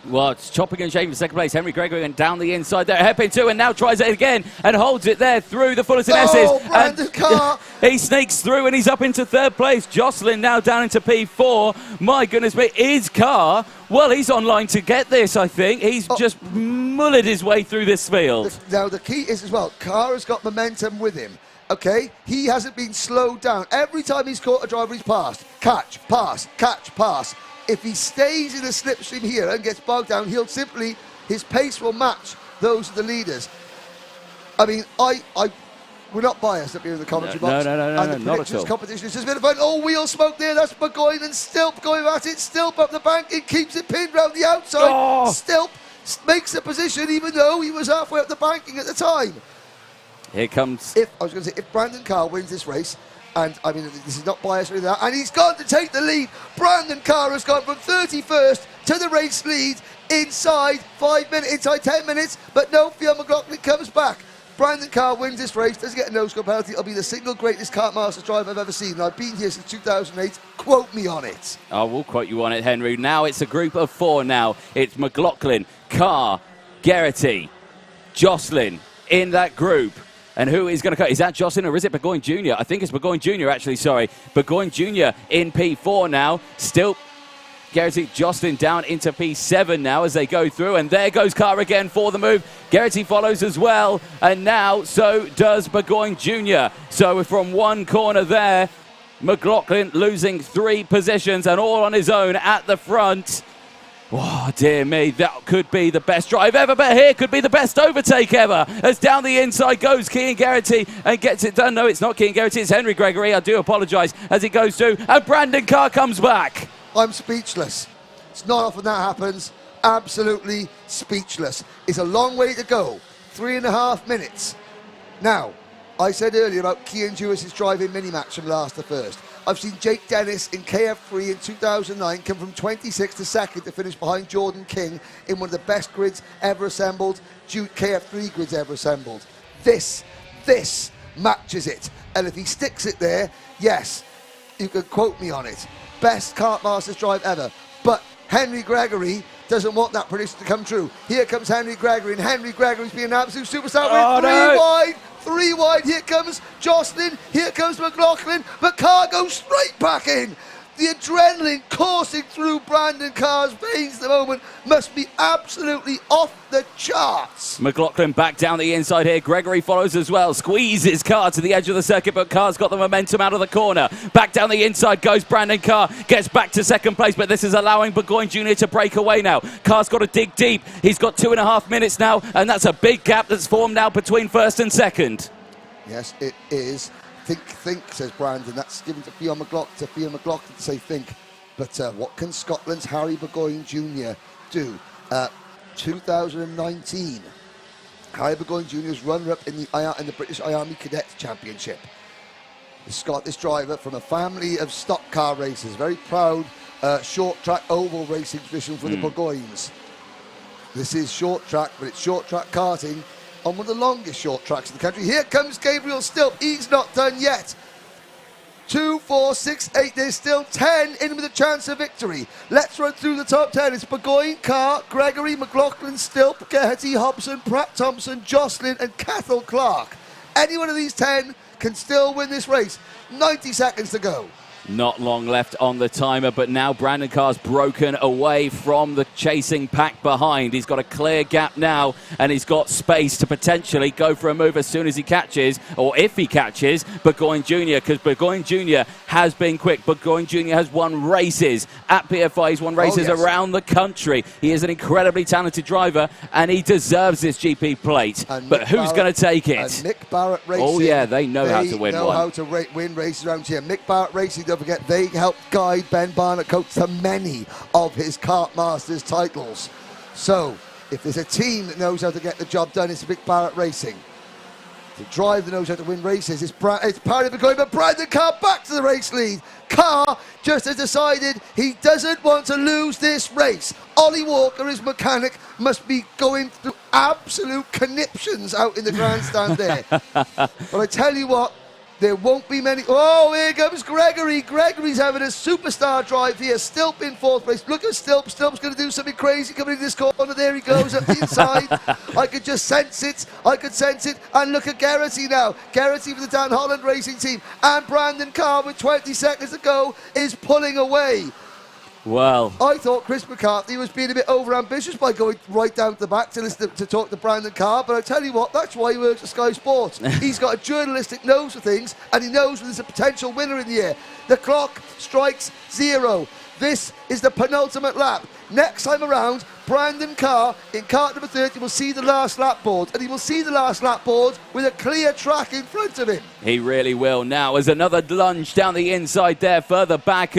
Well, it's chopping and shaving for second place. Henry Gregory and down the inside there. Hairpin 2 and now tries it again and holds it there through the Fullerton S's. Oh, Brandon Carr. He sneaks through and he's up into third place. Jocelyn now down into P4. My goodness me, is Carr? Well, he's online to get this, I think. He's just mullered his way through this field. Now, the key is as well, Carr has got momentum with him. Okay, he hasn't been slowed down. Every time he's caught a driver, he's passed. Catch, pass, catch, pass. If he stays in the slipstream here and gets bogged down, he'll simply, his pace will match those of the leaders. I mean, we're not biased up here in the commentary box. No, not at all. Competition is just a bit of fun. Oh, wheel smoke there. That's Burgoyne and Stilp going at it. Stilp up the bank. It keeps it pinned round the outside. Stilp makes the position even though he was halfway up the banking at the time. Here comes... If Brandon Carr wins this race, and I mean, this is not biased or anything like that, and he's gone to take the lead. Brandon Carr has gone from 31st to the race lead inside 5 minutes, inside 10 minutes, but no, Theo McLaughlin comes back. Brandon Carr wins this race, doesn't get a no-score penalty. It'll be the single greatest Kartmasters drive I've ever seen. And I've been here since 2008. Quote me on it. I will quote you on it, Henry. Now it's a group of 4 now. It's McLaughlin, Carr, Garrity, Jocelyn in that group. And who is going to cut? Is that Jocelyn or is it Burgoyne Jr.? I think it's Burgoyne Jr. actually, sorry. Burgoyne Jr. in P4 now. Still Garrity, Jocelyn down into P7 now as they go through. And there goes Carr again for the move. Garrity follows as well. And now so does Burgoyne Jr. So from one corner there, McLaughlin losing 3 positions and all on his own at the front. Oh, dear me, that could be the best drive ever, but here could be the best overtake ever. As down the inside goes Cian Garrity and gets it done. No, it's not Cian Garrity, it's Henry Gregory. I do apologise as he goes through. And Brandon Carr comes back. I'm speechless. It's not often that happens. Absolutely speechless. It's a long way to go. 3.5 minutes. Now, I said earlier about Cian Dewis's driving Minimax from last to first. I've seen Jake Dennis in KF3 in 2009 come from 26th to 2nd to finish behind Jordan King in one of the best grids ever assembled, KF3 grids ever assembled. This matches it. And if he sticks it there, yes, you can quote me on it. Best Kartmasters drive ever. But Henry Gregory doesn't want that prediction to come true. Here comes Henry Gregory, and Henry Gregory's being an absolute superstar with 3 wide. 3 wide, here comes Jocelyn, here comes McLaughlin, but Carr goes straight back in. The adrenaline coursing through Brandon Carr's veins at the moment must be absolutely off the charts. McLaughlin back down the inside here. Gregory follows as well. Squeezes Carr to the edge of the circuit, but Carr's got the momentum out of the corner. Back down the inside goes Brandon Carr. Gets back to 2nd place, but this is allowing Burgoyne Jr. to break away now. Carr's got to dig deep. He's got 2.5 minutes now, and that's a big gap that's formed now between 1st and 2nd. Yes, it is. Think, says Brandon. That's given to Theo McLaughlin to say think. But what can Scotland's Harry Burgoyne Jr. do? 2019. Harry Burgoyne Jr. is runner-up in the British IAME Cadet Championship. The Scottish driver from a family of stock car racers, very proud short track oval racing tradition for the Burgoynes. This is short track, but it's short track karting on one of the longest short tracks in the country. Here comes Gabriel Stilp. He's not done yet. 2, 4, 6, 8. There's still 10 in with a chance of victory. Let's run through the top 10. It's Burgoyne, Carr, Gregory, McLaughlin, Stilp, Geraghty, Hobson, Pratt Thompson, Jocelyn and Cathal Clark. Any one of these 10 can still win this race. 90 seconds to go. Not long left on the timer, but now Brandon Carr's broken away from the chasing pack behind. He's got a clear gap now, and he's got space to potentially go for a move as soon as he catches, or if he catches, Burgoyne Jr., because Burgoyne Jr. has been quick. Burgoyne Jr. has won races at PFI. He's won races around the country. He is an incredibly talented driver, and he deserves this GP plate. But who's going to take it? And Mick Barrett Racing. Oh, yeah, they know how to win one. They know how to win races around here. Mick Barrett Racing, don't forget, they helped guide Ben Barnett Coates to many of his Kartmasters titles. So, if there's a team that knows how to get the job done, it's Mick Barrett Racing. The driver that knows how to win races, it's Paddy Burgoyne, but Brandon Carr back to the race lead. Carr just has decided he doesn't want to lose this race. Ollie Walker, his mechanic, must be going through absolute conniptions out in the grandstand there. But I tell you what, there won't be many. Oh, here comes Gregory. Gregory's having a superstar drive here. Stilp in fourth place. Look at Stilp. Stilp's going to do something crazy coming in this corner. There he goes up the inside. I could just sense it. I could sense it. And look at Geraghty now. Geraghty for the Dan Holland racing team. And Brandon Carr with 20 seconds to go is pulling away. Well, I thought Chris McCarthy was being a bit over-ambitious by going right down to the back to listen to talk to Brandon Carr, but I tell you what, that's why he works at Sky Sports. He's got a journalistic nose for things, and he knows when there's a potential winner in the air. The clock strikes 0. This is the penultimate lap. Next time around, Brandon Carr in kart number 30 will see the last lap board, and he will see the last lap board with a clear track in front of him. He really will. Now, as another lunge down the inside there, further back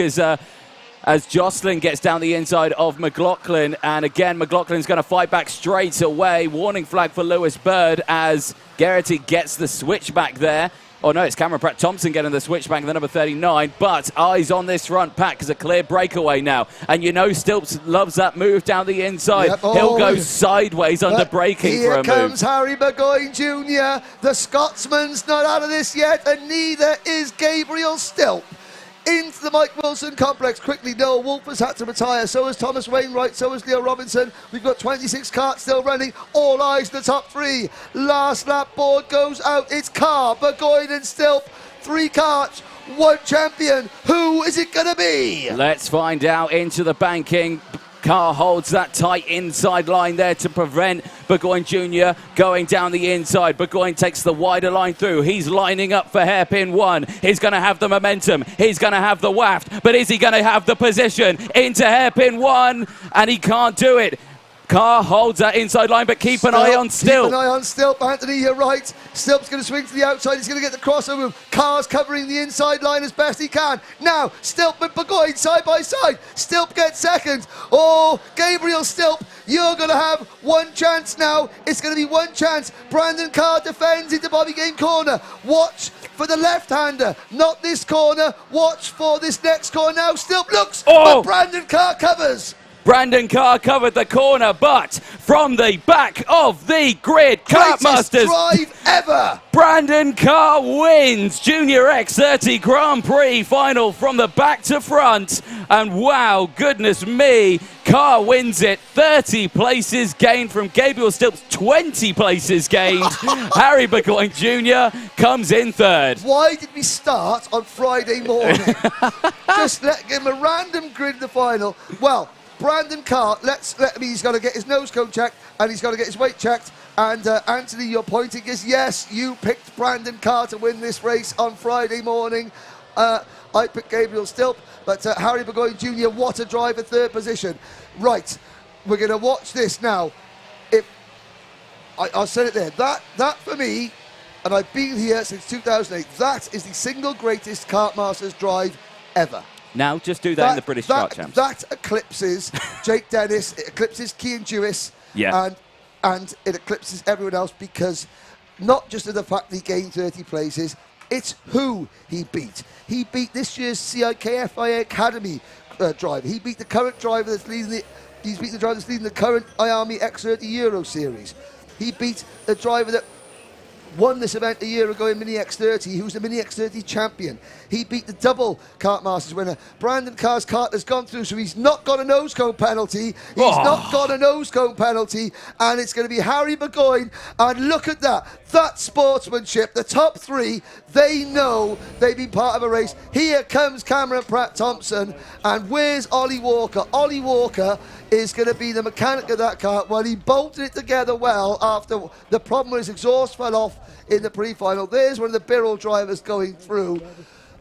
as Jocelyn gets down the inside of McLaughlin. And again, McLaughlin's going to fight back straight away. Warning flag for Lewis Bird as Geraghty gets the switchback there. Oh no, it's Cameron Pratt Thompson getting the switchback in the number 39. But eyes on this front pack as a clear breakaway now. And you know Stilps loves that move down the inside. Yep. He'll go sideways under braking for a move. Here comes Harry Burgoyne Jr. The Scotsman's not out of this yet, and neither is Gabriel Stilp. Into the Mike Wilson complex quickly. Noah Wolf has had to retire. So has Thomas Wainwright. So has Leo Robinson. We've got 26 karts still running. All eyes on the top 3. Last lap board goes out. It's Carr, Burgoyne and Stilp. 3 karts, 1 champion. Who is it going to be? Let's find out. Into the banking. Carr holds that tight inside line there to prevent Burgoyne Jr. going down the inside. Burgoyne takes the wider line through. He's lining up for hairpin 1. He's going to have the momentum. He's going to have the waft. But is he going to have the position into hairpin 1? And he can't do it. Carr holds that inside line, but keep an eye on Stilp. Keep an eye on Stilp. Anthony, you're right. Stilp's going to swing to the outside. He's going to get the crossover move. Carr's covering the inside line as best he can. Now, Stilp and Burgoyne side by side. Stilp gets second. Oh, Gabriel Stilp, you're going to have 1 chance now. It's going to be 1 chance. Brandon Carr defends into Bobby Game corner. Watch for the left-hander. Not this corner. Watch for this next corner. Now, Stilp looks, but Brandon Carr covers. Brandon Carr covered the corner, but from the back of the grid, Kartmasters drive ever. Brandon Carr wins Junior X30 Grand Prix final from the back to front. And wow, goodness me, Carr wins it. 30 places gained from Gabriel Stilp's 20 places gained. Harry Burgoyne Jr. comes in 3rd. Why did we start on Friday morning? Just give him a random grid in the final. Well, Brandon Carr, he's got to get his nose cone checked and he's got to get his weight checked. And Anthony, your pointing is yes, you picked Brandon Carr to win this race on Friday morning. I picked Gabriel Stilp, but Harry Burgoyne Jr., what a drive at 3rd position. Right, we're going to watch this now. I'll say it there. That for me, and I've been here since 2008, that is the single greatest Kartmasters drive ever. Now, just do that in the British Kart Champs. That eclipses Jake Dennis, it eclipses Cian Jewis, Yeah. And it eclipses everyone else because not just of the fact that he gained 30 places, it's who he beat. He beat this year's CIKFIA Academy driver. He beat the current driver that's leading he's beat the driver that's leading the current IAME X30 Euro Series. He beat the driver that won this event a year ago in Mini X30, who's the Mini X30 champion. He beat the double Kartmasters winner. Brandon Carr's kart has gone through, so he's not got a nose cone penalty. He's not got a nose cone penalty, and it's going to be Harry Burgoyne. And look at that. That sportsmanship. The top three, they know they've been part of a race. Here comes Cameron Pratt-Thompson, and where's Ollie Walker? Ollie Walker is going to be the mechanic of that kart. Well, he bolted it together well after the problem with his exhaust fell off in the pre-final. There's one of the Birrell drivers going through.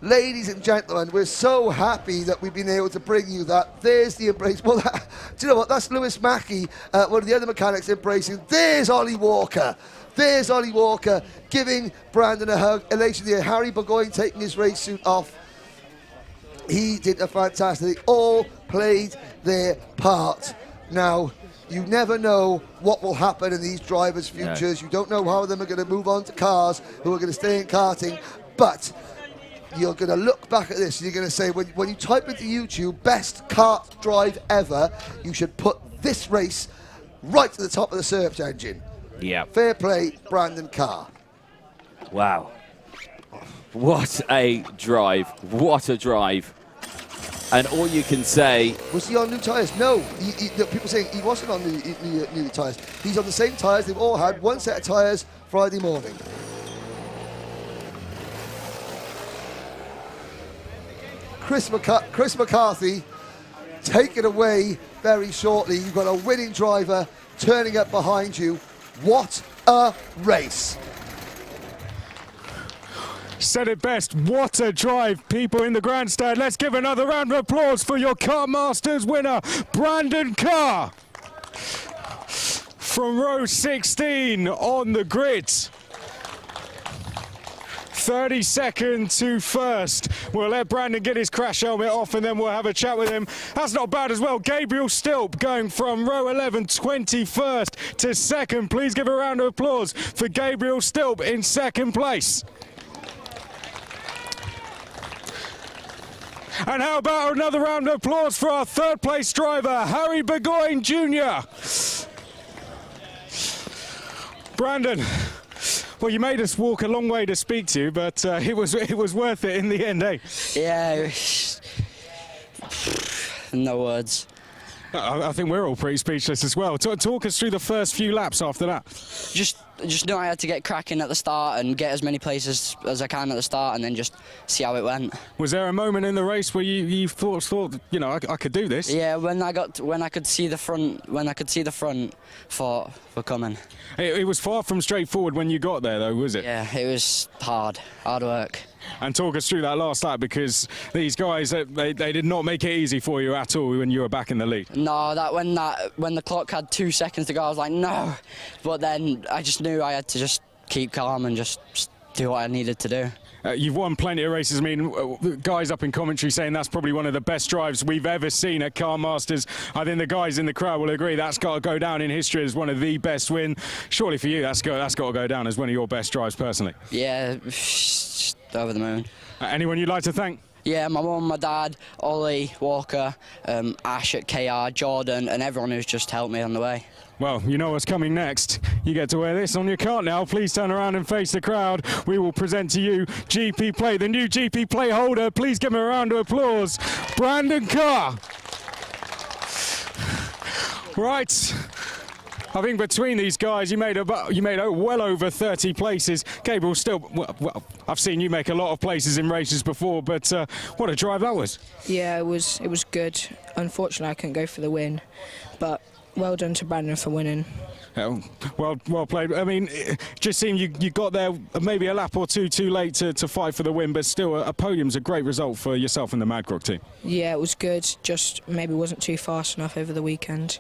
Ladies and gentlemen, we're so happy that we've been able to bring you that. There's the embrace. Well, do you know what? That's Lewis Mackey, one of the other mechanics embracing. There's Ollie Walker. There's Ollie Walker giving Brandon a hug. Elation there. Harry Burgoyne taking his race suit off. He did a fantastic. They all played their part. Now, you never know what will happen in these drivers' futures. You don't know how them are going to move on to cars, who are going to stay in karting. But you're going to look back at this and you're going to say, when you type into YouTube, best kart drive ever, you should put this race right to the top of the search engine. Yeah. Fair play, Brandon Carr. Wow. What a drive. What a drive. And all you can say... Was he on new tyres? No. People saying he wasn't on new tyres. He's on the same tyres they've all had, one set of tyres Friday morning. Chris McCarthy, take it away very shortly. You've got a winning driver turning up behind you. What a race. Said it best. What a drive, people in the grandstand. Let's give another round of applause for your Kartmasters winner, Brandon Carr. From row 16 on the grid. 32nd to first. We'll let Brandon get his crash helmet off and then we'll have a chat with him. That's not bad as well. Gabriel Stilp going from row 11, 21st to second. Please give a round of applause for Gabriel Stilp in second place. And how about another round of applause for our third place driver, Harry Burgoyne Jr. Brandon, well, you made us walk a long way to speak to you, but it was worth it in the end, eh? Yeah, no words. I think we're all pretty speechless as well. Talk us through the first few laps after that. Just know I had to get cracking at the start and get as many places as I can at the start, and then just see how it went. Was there a moment in the race where you thought, you know, I could do this? Yeah, when I could see the front, thought we're coming. It was far from straightforward when you got there, though, was it? Yeah, it was hard work. And talk us through that last lap, because these guys, they did not make it easy for you at all when you were back in the lead. No, when the clock had 2 seconds to go, I was like, no. But then I just knew I had to just keep calm and just do what I needed to do. You've won plenty of races. I mean, guys up in commentary saying that's probably one of the best drives we've ever seen at Kartmasters. I think the guys in the crowd will agree that's got to go down in history as one of the best wins. Surely for you, that's got to go down as one of your best drives personally. Yeah, over the moon. Anyone you'd like to thank? Yeah, my mum, my dad, Ollie, Walker, Ash at KR, Jordan, and everyone who's just helped me on the way. Well, you know what's coming next. You get to wear this on your kart now. Please turn around and face the crowd. We will present to you GP Play, the new GP Play holder. Please give him a round of applause. Brandon Carr. Right. I think between these guys, you made well over 30 places. Gabriel, still, well, I've seen you make a lot of places in races before, but what a drive that was. Yeah, it was good. Unfortunately, I couldn't go for the win, but well done to Brandon for winning. Well played. I mean, it just seemed you got there maybe a lap or two too late to fight for the win, but still a podium's a great result for yourself and the Madgrog team. Yeah, it was good. Just maybe wasn't too fast enough over the weekend.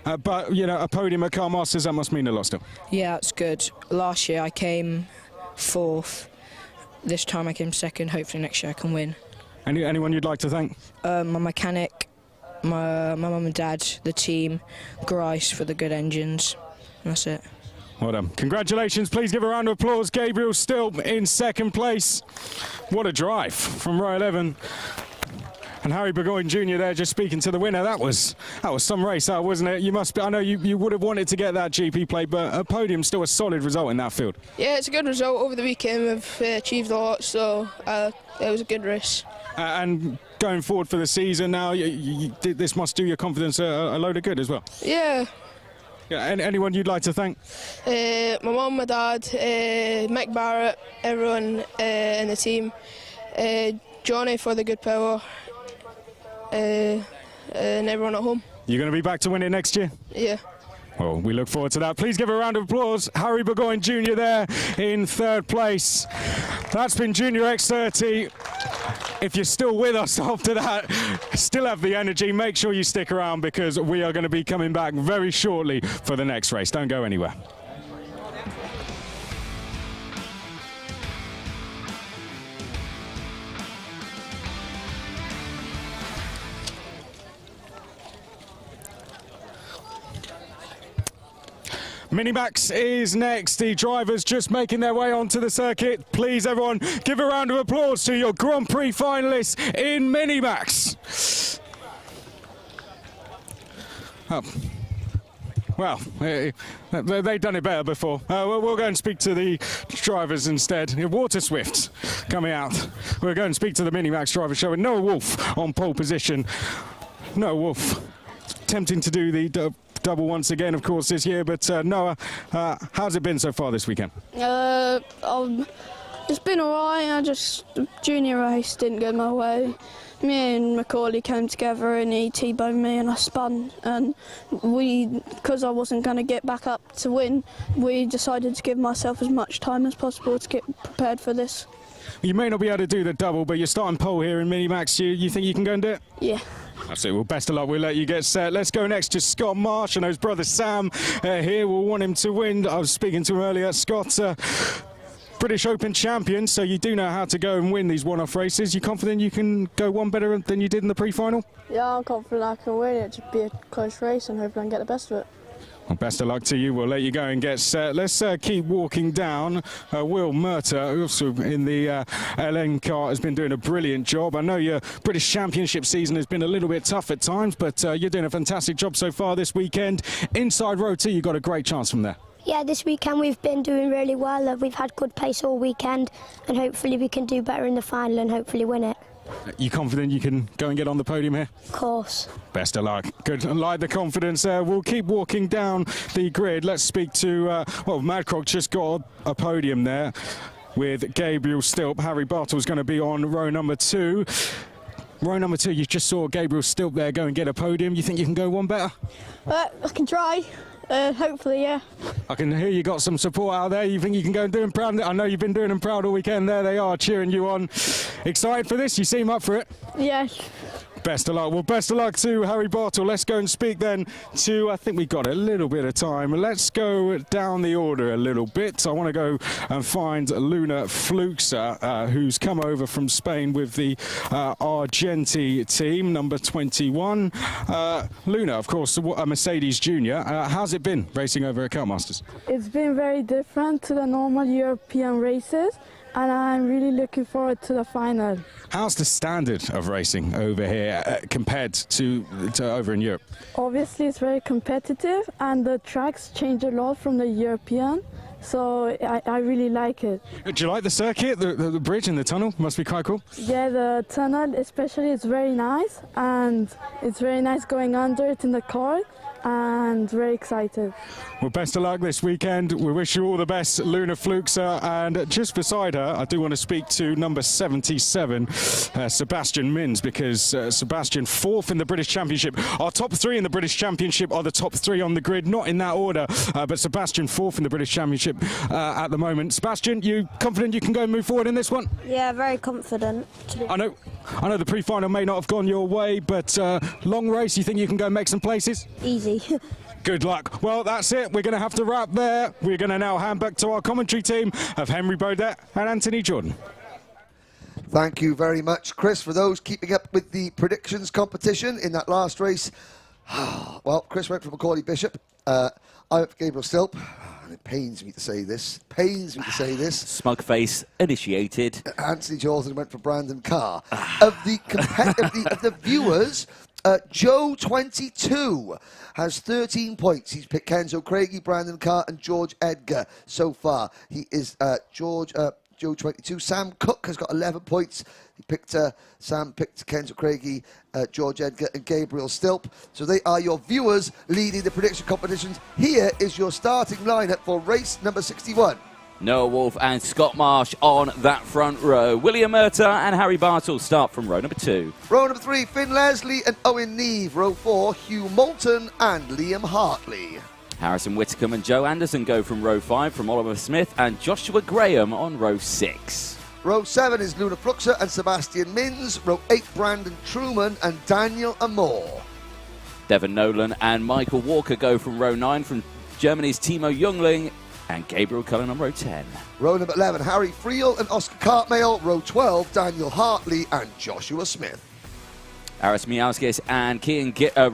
But, you know, a podium at Kartmasters, that must mean a lot still. Yeah, it's good. Last year I came fourth. This time I came second. Hopefully next year I can win. Anyone you'd like to thank? My mechanic, my mum and dad, the team, Grice for the good engines. That's it. Well done. Congratulations. Please give a round of applause. Gabriel Stilp in second place. What a drive from row 11. And Harry Burgoyne Jr. there just speaking to the winner. That was some race, wasn't it? You must be, I know you would have wanted to get that GP plate, but a podium still a solid result in that field. Yeah, it's a good result over the weekend. We've achieved a lot, so it was a good race. And going forward for the season now, this must do your confidence a load of good as well. Yeah. Yeah. Anyone you'd like to thank? My mum, my dad, Mick Barrett, everyone in the team, Johnny for the good power, and everyone at home. You're going to be back to win it next year? Yeah. Well, we look forward to that. Please give a round of applause. Harry Burgoyne Jr. there in third place. That's been Junior X30. If you're still with us after that, still have the energy, make sure you stick around because we are going to be coming back very shortly for the next race. Don't go anywhere. Minimax is next. The drivers just making their way onto the circuit. Please, everyone, give a round of applause to your Grand Prix finalists in Minimax. Oh. Well, they've done it better before. We'll go and speak to the drivers instead. Water Swift coming out. We'll go and speak to the Minimax driver showing Noah Wolf on pole position. Noah Wolf attempting to do the double once again, of course, this year. But Noah, how's it been so far this weekend? It's been alright. The junior race didn't go my way. Me and Macaulay came together and he T-boned me and I spun, and because I wasn't going to get back up to win, we decided to give myself as much time as possible to get prepared for this. You may not be able to do the double, but you're starting pole here in Minimax. You think you can go and do it? Yeah. That's it. Well, best of luck. We'll let you get set. Let's go next to Scott Marsh and his brother Sam here. We'll want him to win. I was speaking to him earlier. Scott's British Open champion, so you do know how to go and win these one-off races. You confident you can go one better than you did in the pre-final? Yeah, I'm confident I can win it. It'll be a close race and hopefully I can get the best of it. Well, best of luck to you. We'll let you go and get set. Let's keep walking down. Will Murter, also in the LN car, has been doing a brilliant job. I know your British Championship season has been a little bit tough at times, but you're doing a fantastic job so far this weekend. Inside row 2, you got a great chance from there. Yeah, this weekend we've been doing really well. We've had good pace all weekend, and hopefully we can do better in the final and hopefully win it. You confident you can go and get on the podium here? Of course. Best of luck. Good. I like the confidence there. We'll keep walking down the grid. Let's speak to, Madcock just got a podium there with Gabriel Stilp. Harry Bartle's going to be on row number 2. Row number 2, you just saw Gabriel Stilp there go and get a podium. You think you can go one better? I can try. Hopefully, yeah. I can hear you got some support out there. You think you can go and do them proud? I know you've been doing them proud all weekend. There they are, cheering you on. Excited for this? You seem up for it? Yes. Best of luck. Well, best of luck to Harry Bartle. Let's go and speak then to, I think we've got a little bit of time. Let's go down the order a little bit. I want to go and find Luna Fluxa, who's come over from Spain with the Argenti team, number 21. Luna, of course, a Mercedes Junior. How's it been racing over at Kartmasters? It's been very different to the normal European races, and I'm really looking forward to the final. How's the standard of racing over here compared to over in Europe? Obviously, it's very competitive, and the tracks change a lot from the European, so I really like it. Do you like the circuit, the bridge and the tunnel? Must be quite cool. Yeah, the tunnel especially is very nice, and it's very nice going under it in the car, and very excited. Well, best of luck this weekend. We wish you all the best, Luna Fluxa. And just beside her, I do want to speak to number 77, Sebastian Mins, because Sebastian, 4th in the British Championship. Our top 3 in the British Championship are the top 3 on the grid, not in that order, but Sebastian 4th in the British Championship at the moment. Sebastian, you confident you can go and move forward in this one? Yeah, very confident. I know the pre-final may not have gone your way, but long race, you think you can go and make some places? Easy. Good luck. Well, that's it. We're going to have to wrap there. We're going to now hand back to our commentary team of Henry Baudet and Anthony Jordan. Thank you very much, Chris, for those keeping up with the predictions competition in that last race. Well, Chris went for Macaulay Bishop. I went for Gabriel Stilp. It pains me to say this. Smug face initiated. Anthony Jordan went for Brandon Carr. Of the viewers, Joe22 has 13 points. He's picked Kenzo Craigie, Brandon Carr, and George Edgar so far. He is Joe 22. Sam Cook has got 11 points. He picked Sam picked Kenzo Craigie, George Edgar, and Gabriel Stilp. So they are your viewers leading the prediction competitions. Here is your starting lineup for race number 61. Noah Wolf and Scott Marsh on that front row. William Murtagh and Harry Bartle start from row number 2. Row number 3, Finn Leslie and Owen Neve. Row 4, Hugh Moulton and Liam Hartley. Harrison Whitcomb and Joe Anderson go from row 5 from Oliver Smith and Joshua Graham on row 6. Row 7 is Luna Fruxer and Sebastian Mins. Row 8, Brandon Truman and Daniel Amor. Devon Nolan and Michael Walker go from row 9 from Germany's Timo Jungling and Gabriel Cullen on row 10. Row number 11, Harry Friel and Oscar Cartmail. Row 12, Daniel Hartley and Joshua Smith. Aris Miauskis and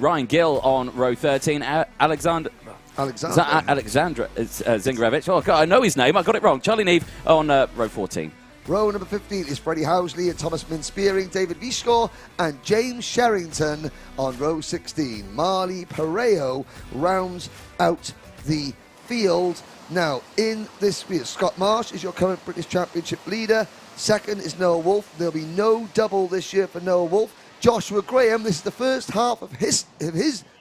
Ryan Gill on row 13. Alexandra Zingarevich. Oh, God, I know his name. I got it wrong. Charlie Neve on row 14. Row number 15 is Freddie Housley and Thomas Min-Spearing, David Vishkor and James Sherrington on row 16. Marley Pareo rounds out the field. Now, in this field, Scott Marsh is your current British Championship leader. Second is Noah Wolf. There'll be no double this year for Noah Wolf. Joshua Graham, this is the first half of his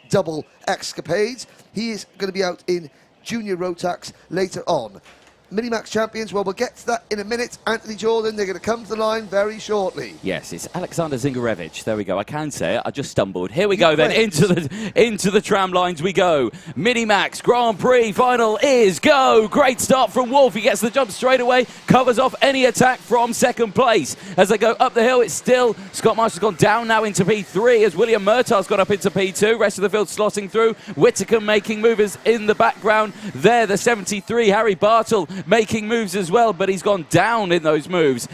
double escapades. He is going to be out in Junior Rotax later on. Minimax champions, well, we'll get to that in a minute. Anthony Jordan, they're going to come to the line very shortly. Yes, it's Alexander Zingarevich. There we go. I can say it. I just stumbled. Here we go then. Into the tram lines we go. Minimax Grand Prix final is go. Great start from Wolf. He gets the jump straight away. Covers off any attack from second place. As they go up the hill, it's still Scott Marsh has gone down now into P3 as William Murtagh's got up into P2. Rest of the field slotting through. Whittaker making moves in the background. There, the 73. Harry Bartle making moves as well, but he's gone down in those moves.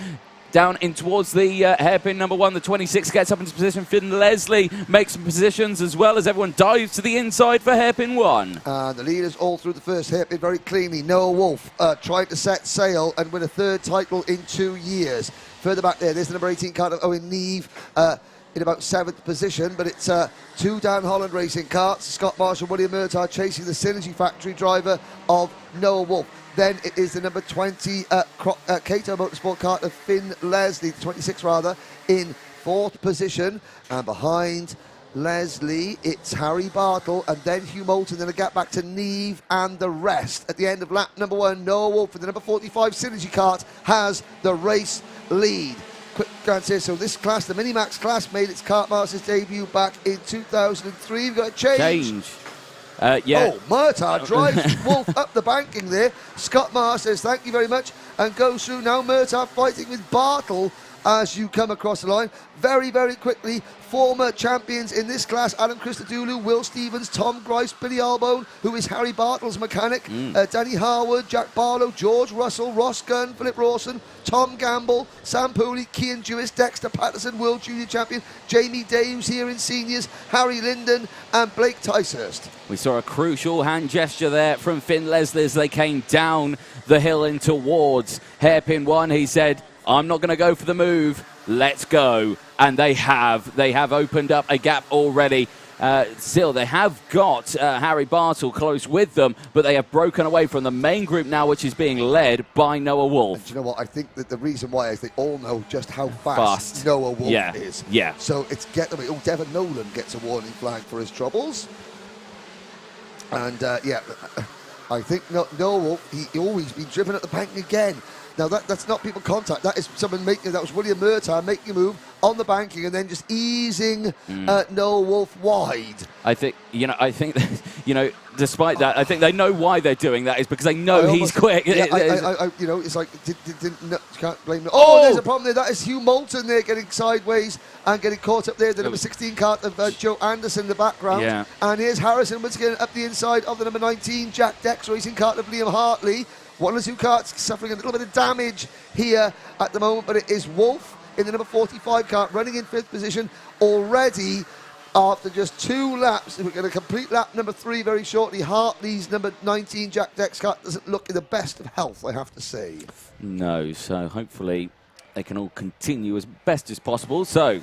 Down in towards the hairpin number 1. The 26 gets up into position. Finn Leslie makes some positions as well as everyone dives to the inside for hairpin 1. The leaders all through the first hairpin very cleanly. Noah Wolf tried to set sail and win a third title in 2 years. Further back there's the number 18 card of Owen Neve in about 7th position, but it's 2 Dan Holland racing carts. Scott Marsh and William Murtagh chasing the Synergy Factory driver of Noah Wolf. Then it is the number 20 Cato Motorsport kart of Finn Leslie, 26 rather, in 4th position. And behind Leslie, it's Harry Bartle and then Hugh Moulton. Then a gap back to Neve and the rest. At the end of lap number 1, Noah Wolf for the number 45 Synergy kart has the race lead. Quick glance here. So this class, the Minimax class, made its Kartmasters debut back in 2003. We've got a change. Yeah. Oh, Murtagh drives Wolf up the banking there. Scott Marsh says thank you very much and goes through now. Murtagh fighting with Bartle as you come across the line. Very, very quickly, former champions in this class, Adam Christodoulou, Will Stevens, Tom Grice, Billy Albone, who is Harry Bartle's mechanic, Danny Harwood, Jack Barlow, George Russell, Ross Gunn, Philip Rawson, Tom Gamble, Sam Pooley, Cian Jewis, Dexter Patterson, World Junior Champion, Jamie Day, who's here in seniors, Harry Linden and Blake Ticehurst. We saw a crucial hand gesture there from Finn Leslie as they came down the hill and towards hairpin 1. He said, I'm not going to go for the move. Let's go. And they have. They have opened up a gap already. Still, they have got Harry Bartle close with them, but they have broken away from the main group now, which is being led by Noah Wolf. And do you know what? I think that the reason why is they all know just how fast Noah Wolf is. Yeah. So it's getaway. Oh, Devon Nolan gets a warning flag for his troubles. And, I think Noah Wolf, he always been driven at the bank again. Now, that's not people contact. That is someone that was William Murtagh making a move on the banking and then just easing Noah Wolf wide. I think, despite that, I think they know why they're doing that is because they know he's quick. Yeah, it's like, can't blame them. Oh, there's a problem there. That is Hugh Moulton there getting sideways and getting caught up there. The number 16 kart of Joe Anderson in the background. Yeah. And here's Harrison once again up the inside of the number 19 Jack Dex racing kart of Liam Hartley. One of the 2 karts suffering a little bit of damage here at the moment, but it is Wolf in the number 45 car, running in 5th position already after just 2 laps. We're going to complete lap number 3 very shortly. Hartley's number 19 Jack Deck's car doesn't look in the best of health, I have to say. No, so hopefully they can all continue as best as possible. So,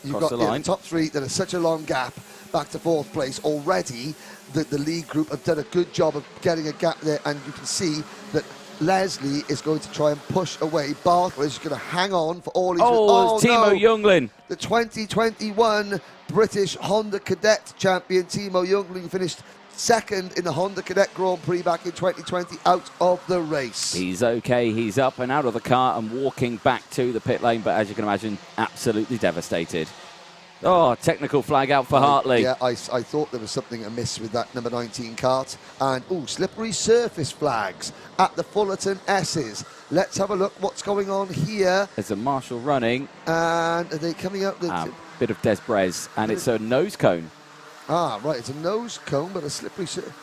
You've across got the line. the top 3 that are such a long gap back to 4th place already. The lead group have done a good job of getting a gap there, and you can see that Leslie is going to try and push away. Bartle is going to hang on for all his... Oh, it's Timo Youngling. The 2021 British Honda Cadet champion, Timo Youngling, finished 2nd in the Honda Cadet Grand Prix back in 2020, out of the race. He's okay. He's up and out of the car and walking back to the pit lane, but as you can imagine, absolutely devastated. Oh, technical flag out for Hartley. Yeah, I thought there was something amiss with that number 19 kart. And, slippery surface flags at the Fullerton S's. Let's have a look what's going on here. There's a marshal running. And are they coming up? Bit of Desbrez, and it's a nose cone. Ah, right, it's a nose cone, but a slippery surface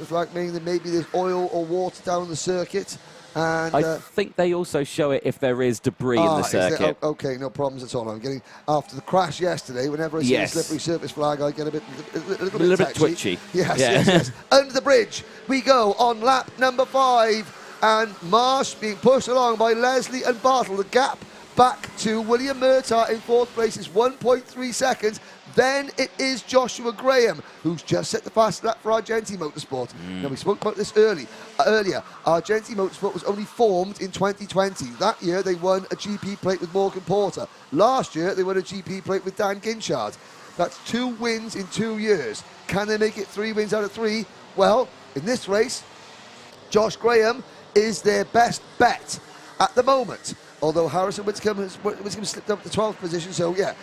flag, meaning that maybe there's oil or water down the circuit. And I think they also show it if there is debris in the circuit. Okay, no problems at all. I'm getting, after the crash yesterday, whenever I see a slippery surface flag, I get a little bit twitchy. Yes. Under the bridge we go on lap number 5, and Marsh being pushed along by Leslie and Bartle. The gap back to William Murtaugh in 4th place is 1.3 seconds. Then it is Joshua Graham, who's just set the fast lap for Argenti Motorsport. Now, we spoke about this earlier. Argenti Motorsport was only formed in 2020. That year, they won a GP plate with Morgan Porter. Last year, they won a GP plate with Dan Ginchard. That's 2 wins in 2 years. Can they make it 3 wins out of 3? Well, in this race, Josh Graham is their best bet at the moment. Although Harrison Whitcomb slipped up to 12th position, so yeah,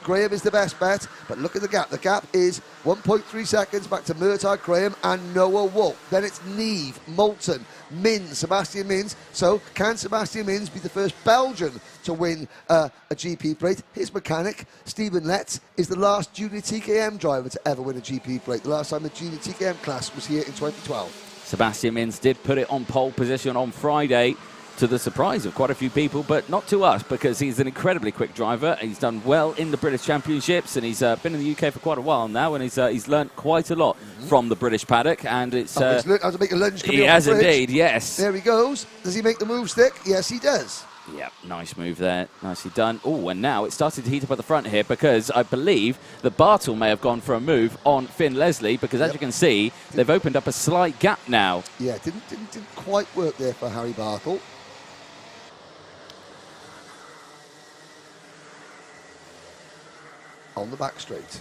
Graham is the best bet, but look at the gap. The gap is 1.3 seconds back to Murtaugh, Graham and Noah Wolf. Then it's Neve, Moulton, Mins, Sebastian Mins. So can Sebastian Mins be the first Belgian to win a GP plate? His mechanic, Stephen Letts, is the last junior TKM driver to ever win a GP plate. The last time the junior TKM class was here in 2012. Sebastian Mins did put it on pole position on Friday, to the surprise of quite a few people, but not to us, because he's an incredibly quick driver. He's done well in the British Championships, and he's been in the UK for quite a while now, and he's learnt quite a lot from the British paddock. And it's he's learnt how to make a lunge. He has indeed, yes. There he goes. Does he make the move stick? Yes, he does. Yeah, nice move there. Nicely done. Oh, and now it started to heat up at the front here, because I believe that Bartle may have gone for a move on Finn Leslie, because as you can see, they've opened up a slight gap now. Yeah, didn't quite work there for Harry Bartle. On the back straight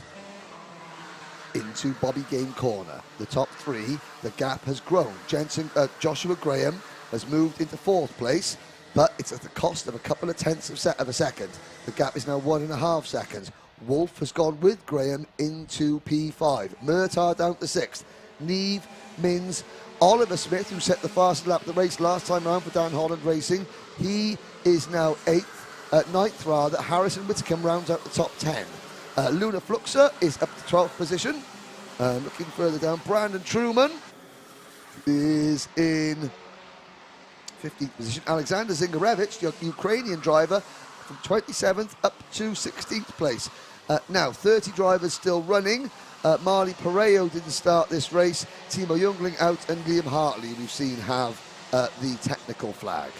into Bobby Game corner, the top 3, the gap has grown. Joshua Graham has moved into 4th place, but it's at the cost of a couple of tenths of a second. The gap is now 1.5 seconds. Wolf has gone with Graham into P5. Murtaugh down to 6th. Neve, Mins, Oliver Smith, who set the fastest lap of the race last time round for Dan Holland Racing, he is now 9th rather. Harrison Whitcomb rounds out the top 10. Luna Fluxer is up to 12th position. Looking further down, Brandon Truman is in 15th position. Alexander Zingarevich, the Ukrainian driver, from 27th up to 16th place. Now, 30 drivers still running. Marley Pareo didn't start this race. Timo Youngling out, and Liam Hartley, we've seen, have the technical flag.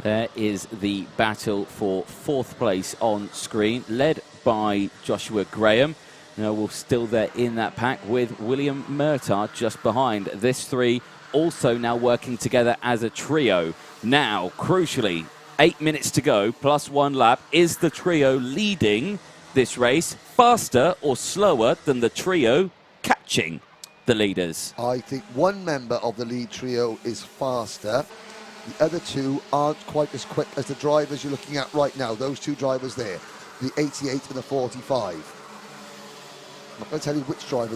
There is the battle for 4th place on screen, led by Joshua Graham. Now we're still there in that pack with William Murtaugh just behind. This 3 also now working together as a trio. Now, crucially, 8 minutes to go, plus 1 lap. Is the trio leading this race faster or slower than the trio catching the leaders? I think one member of the lead trio is faster. The other 2 aren't quite as quick as the drivers you're looking at right now. Those 2 drivers there, the 88 and the 45. I'm not going to tell you which driver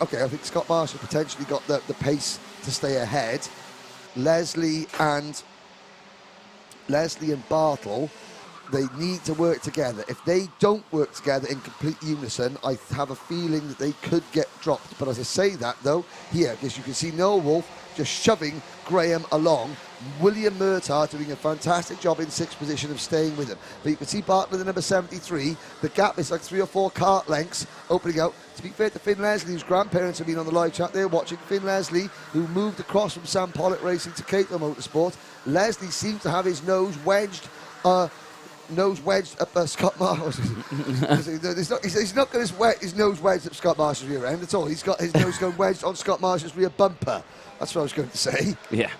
okay, I think Scott Marshall potentially got the pace to stay ahead. Leslie and Bartle, they need to work together. If they don't work together in complete unison, I have a feeling that they could get dropped. But as I say that, though, here, because you can see Noah Wolf just shoving Graham along. William Murtagh doing a fantastic job in 6th position of staying with him. But you can see Bartlett, the number 73, the gap is like 3 or 4 kart lengths opening out. To be fair to Finn Leslie, whose grandparents have been on the live chat there watching, Finn Leslie, who moved across from Sam Pollock Racing to Cato Motorsport. Leslie seems to have his nose wedged up Scott Marsh. He's not got his nose wedged up Scott Marsh's rear end at all. He's got his nose going wedged on Scott Marsh's rear bumper. That's what I was going to say. Yeah.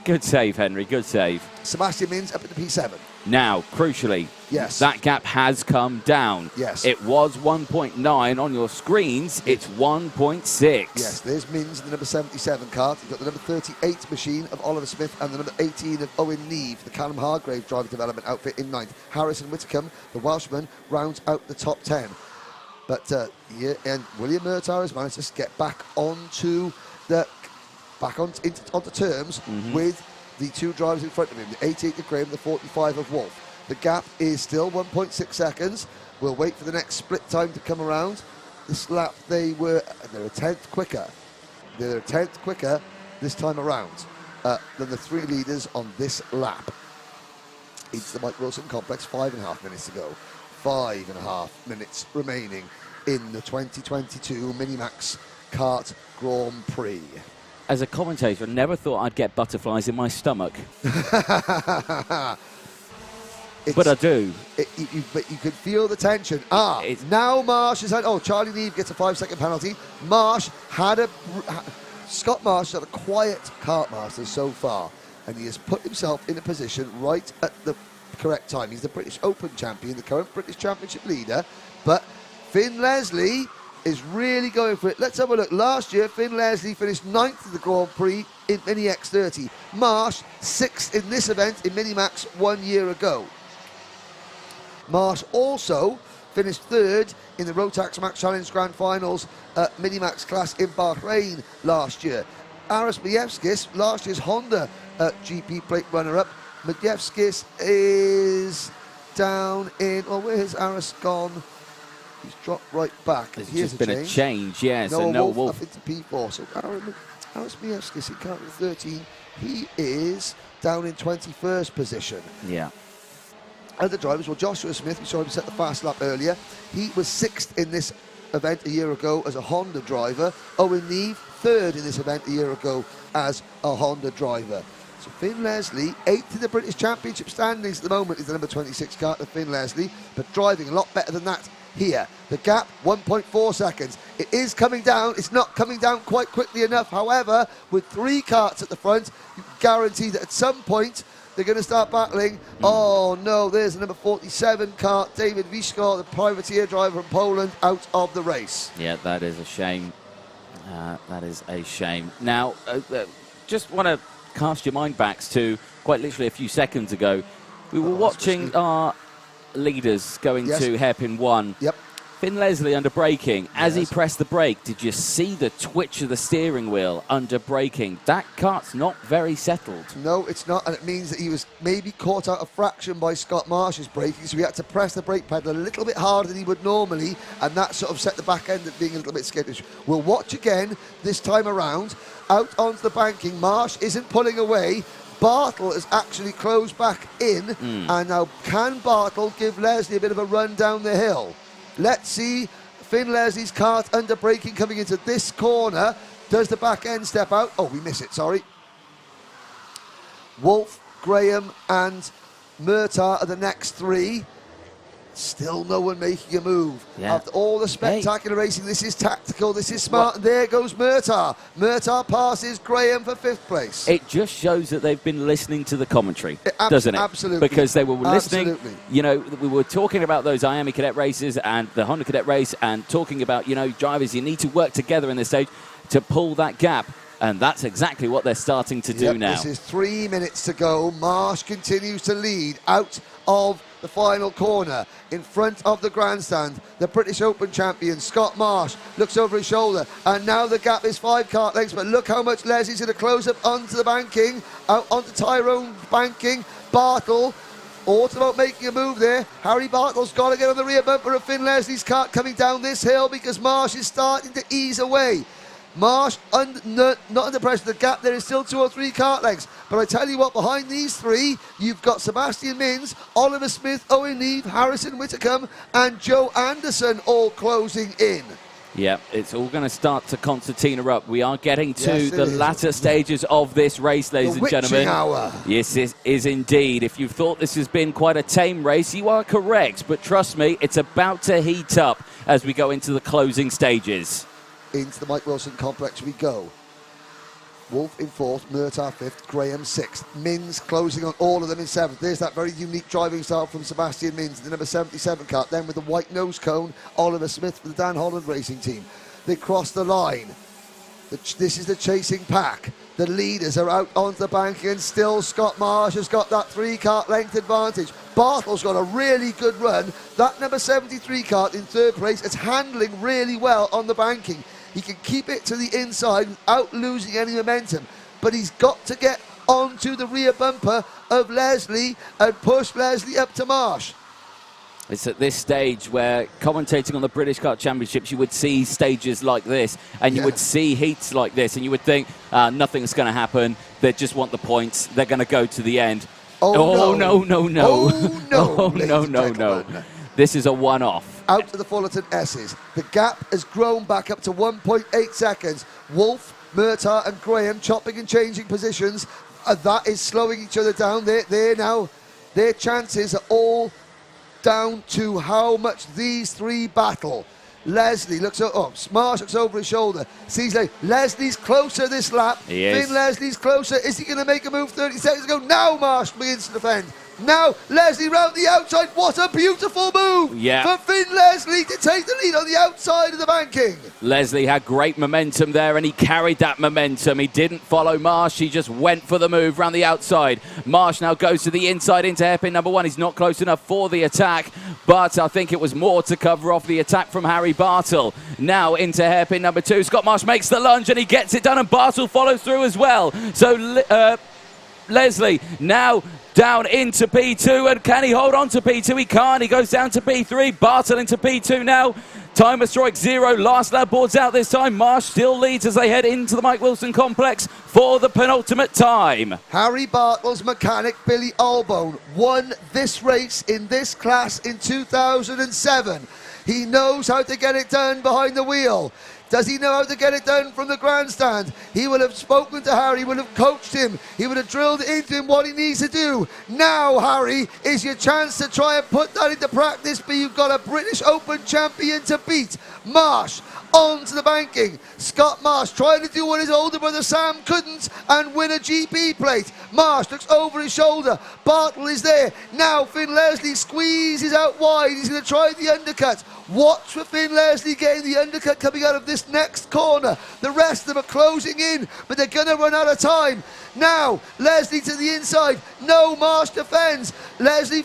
Good save, Henry. Good save. Sebastian Mins up at the P7. Now, crucially, yes, that gap has come down. Yes. It was 1.9 on your screens. It's 1.6. Yes, there's Mins in the number 77 kart. You've got the number 38 machine of Oliver Smith and the number 18 of Owen Neve, the Callum Hargrave driver development outfit in 9th. Harrison Whitcomb, the Welshman, rounds out the top 10. But and William Murtagh has managed to get back onto onto terms with the 2 drivers in front of him, the 88 of Graham, the 45 of Wolf. The gap is still 1.6 seconds. We'll wait for the next split time to come around. This lap they're a tenth quicker. They're a tenth quicker this time around than the 3 leaders on this lap. It's the Mike Wilson Complex, 5.5 minutes to go. 5.5 minutes remaining in the 2022 Minimax Kart Grand Prix. As a commentator, I never thought I'd get butterflies in my stomach. But I do. But you could feel the tension. Now Marsh has had... Oh, Charlie Neve gets a 5-second penalty. Scott Marsh has had a quiet Kartmasters so far, and he has put himself in a position right at the correct time. He's the British Open champion, the current British Championship leader, but Finn Leslie is really going for it. Let's have a look. Last year, Finn Leslie finished 9th in the Grand Prix in Mini X30. Marsh, 6th in this event in Minimax 1 year ago. Marsh also finished 3rd in the Rotax Max Challenge Grand Finals Minimax class in Bahrain last year. Aras Majewskis, last year's Honda GP plate runner-up. Majewskis is down in... Oh, where's Aras gone? He's dropped right back. There's just been a change, yes. Noah Wolf up into P4. So Aras Majewskis in car 13. He is down in 21st position. Yeah. Other drivers, well, Joshua Smith, we saw him set the fast lap earlier. He was 6th in this event a year ago as a Honda driver. Owen Neve, 3rd in this event a year ago as a Honda driver. So Finn Leslie, 8th in the British Championship standings at the moment is the number 26 kart of Finn Leslie, but driving a lot better than that here. The gap, 1.4 seconds. It is coming down. It's not coming down quite quickly enough. However, with 3 karts at the front, you can guarantee that at some point they're going to start battling. Oh no, there's the number 47 kart, David Wischko, the privateer driver from Poland, out of the race. Yeah, that is a shame. That is a shame. Now, just want to cast your mind back to quite literally a few seconds ago. We were watching our leaders going to hairpin 1. Yep. Finn Leslie under braking. As he pressed the brake, did you see the twitch of the steering wheel under braking? That kart's not very settled. No, it's not, and it means that he was maybe caught out a fraction by Scott Marsh's braking, so he had to press the brake pedal a little bit harder than he would normally, and that sort of set the back end at being a little bit skittish. We'll watch again this time around. Out onto the banking, Marsh isn't pulling away. Bartle has actually closed back in, and now can Bartle give Leslie a bit of a run down the hill? Let's see Finn Leslie's kart under braking coming into this corner. Does the back end step out? Oh, we miss it, sorry. Wolf, Graham and Murtagh are the next 3. Still no one making a move. Yeah. After all the spectacular racing, this is tactical, this is smart, and there goes Murtagh. Murtagh passes Graham for 5th place. It just shows that they've been listening to the commentary, doesn't it? Absolutely. Because they were listening. Absolutely. You know, we were talking about those IAME Cadet races and the Honda Cadet race and talking about, you know, drivers, you need to work together in this stage to pull that gap. And that's exactly what they're starting to do now. This is 3 minutes to go. Marsh continues to lead out of the final corner in front of the grandstand. The British Open champion, Scott Marsh, looks over his shoulder, and now the gap is 5 kart lengths, but look how much Leslie's going to close up onto the banking, out onto Tyrone banking. Bartle, all about making a move there. Harry Bartle's got to get on the rear bumper of Finn Leslie's kart coming down this hill because Marsh is starting to ease away. Marsh, not under pressure. The gap there is still 2 or 3 kart lengths. But I tell you what, behind these 3, you've got Sebastian Mins, Oliver Smith, Owen Neve, Harrison Whitcomb, and Joe Anderson all closing in. Yeah, it's all going to start to concertina up. We are getting to the latter stages of this race, ladies and gentlemen. Hour. Yes, it is indeed. If you've thought this has been quite a tame race, you are correct. But trust me, it's about to heat up as we go into the closing stages. Into the Mike Wilson complex we go. Wolf in 4th, Murtaugh 5th, Graham 6th. Mins closing on all of them in 7th. There's that very unique driving style from Sebastian Mins, the number 77 kart. Then with the white nose cone, Oliver Smith for the Dan Holland Racing Team. They cross the line. This is the chasing pack. The leaders are out onto the banking, and still Scott Marsh has got that 3 kart length advantage. Bartle's got a really good run. That number 73 kart in 3rd place, it's handling really well on the banking. He can keep it to the inside without losing any momentum. But he's got to get onto the rear bumper of Leslie and push Leslie up to Marsh. It's at this stage where, commentating on the British Kart Championships, you would see stages like this, and you would see heats like this, and you would think, nothing's going to happen. They just want the points. They're going to go to the end. Oh, no. Oh, no. Oh, no. This is a one-off. Out to the Fullerton S's. The gap has grown back up to 1.8 seconds. Wolf, Murtaugh and Graham chopping and changing positions. That is slowing each other down. They're now, their chances are all down to how much these 3 battle. Leslie looks Marsh looks over his shoulder. Sees Leslie's closer this lap. Finn Leslie's closer. Is he going to make a move 30 seconds ago? Now Marsh begins to defend. Now Leslie round the outside. What a beautiful move for Finn Leslie to take the lead on the outside of the banking. Leslie had great momentum there, and he carried that momentum. He didn't follow Marsh. He just went for the move round the outside. Marsh now goes to the inside into hairpin number 1. He's not close enough for the attack, but I think it was more to cover off the attack from Harry Bartle. Now into hairpin number 2. Scott Marsh makes the lunge, and he gets it done, and Bartle follows through as well. So Leslie now down into P2, and can he hold on to P2? He can't. He goes down to P3. Bartle into P2 now. Timer strike 0. Last lap boards out this time. Marsh still leads as they head into the Mike Wilson complex for the penultimate time. Harry Bartle's mechanic, Billy Albone, won this race in this class in 2007. He knows how to get it done behind the wheel. Does he know how to get it done from the grandstand? He will have spoken to Harry, will have coached him. He would have drilled into him what he needs to do. Now, Harry, is your chance to try and put that into practice, but you've got a British Open champion to beat. Marsh on to the banking. Scott Marsh trying to do what his older brother Sam couldn't and win a GP plate. Marsh looks over his shoulder. Bartle is there. Now Finn Leslie squeezes out wide. He's going to try the undercut. Watch for Finn Leslie getting the undercut coming out of this next corner. The rest of them are closing in, but they're going to run out of time. Now, Leslie to the inside. No, Marsh defends. Leslie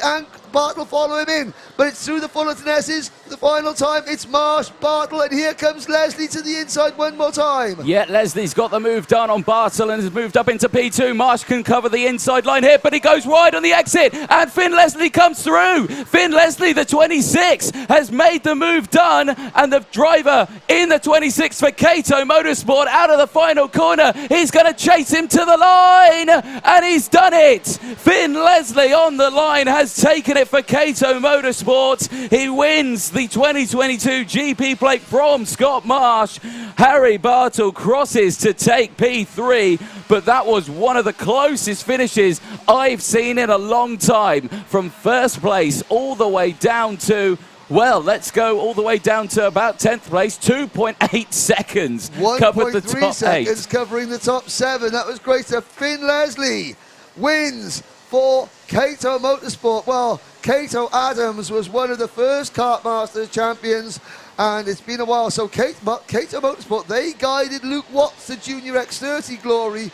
and Bartle follow him in, but it's through the Fullerton S's. The final time, it's Marsh, Bartle, and here comes Leslie to the inside one more time. Yeah, Leslie's got the move done on Bartle and has moved up into P2. Marsh can cover the inside line here, but he goes wide on the exit, and Finn Leslie comes through. Finn Leslie, the 26, has made the move done, and the driver in the 26 for Cato Motorsport out of the final corner. He's going to chase him to the line, and he's done it. Finn Leslie on the line has taken it for Cato Motorsport. He wins the 2022 GP plate from Scott Marsh. Harry Bartle crosses to take P3, but that was one of the closest finishes I've seen in a long time. From first place all the way down to, well, let's go all the way down to about 10th place. 2.8 seconds covered the top 8. 1.3 seconds covering the top 7. That was great. So Finn Leslie wins for Cato Motorsport. Well, Cato Adams was one of the first Kartmasters champions, and it's been a while. So Cato Motorsport, they guided Luke Watts to Junior X30 glory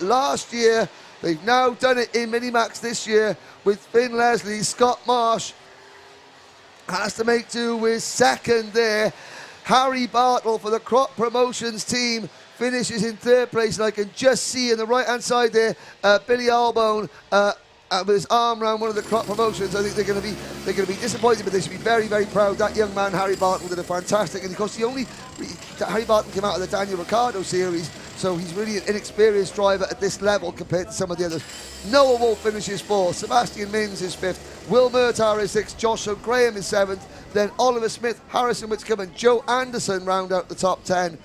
last year. They've now done it in Minimax this year with Finn Leslie. Scott Marsh has to make do with second there. Harry Bartle for the Crop Promotions team finishes in 3rd place, and I can just see in the right-hand side there, Billy Albone with his arm around one of the Crop Promotions. I think they're going to be disappointed, but they should be very, very proud. That young man, Harry Bartle, did a fantastic, and of course he only Harry Barton came out of the Daniel Ricciardo series, so he's really an inexperienced driver at this level compared to some of the others. Noah Wolf finishes 4th, Sebastian Mins is 5th, Will Murtagh is 6th, Joshua Graham is 7th, then Oliver Smith, Harrison Whitcomb and Joe Anderson round out the top 10.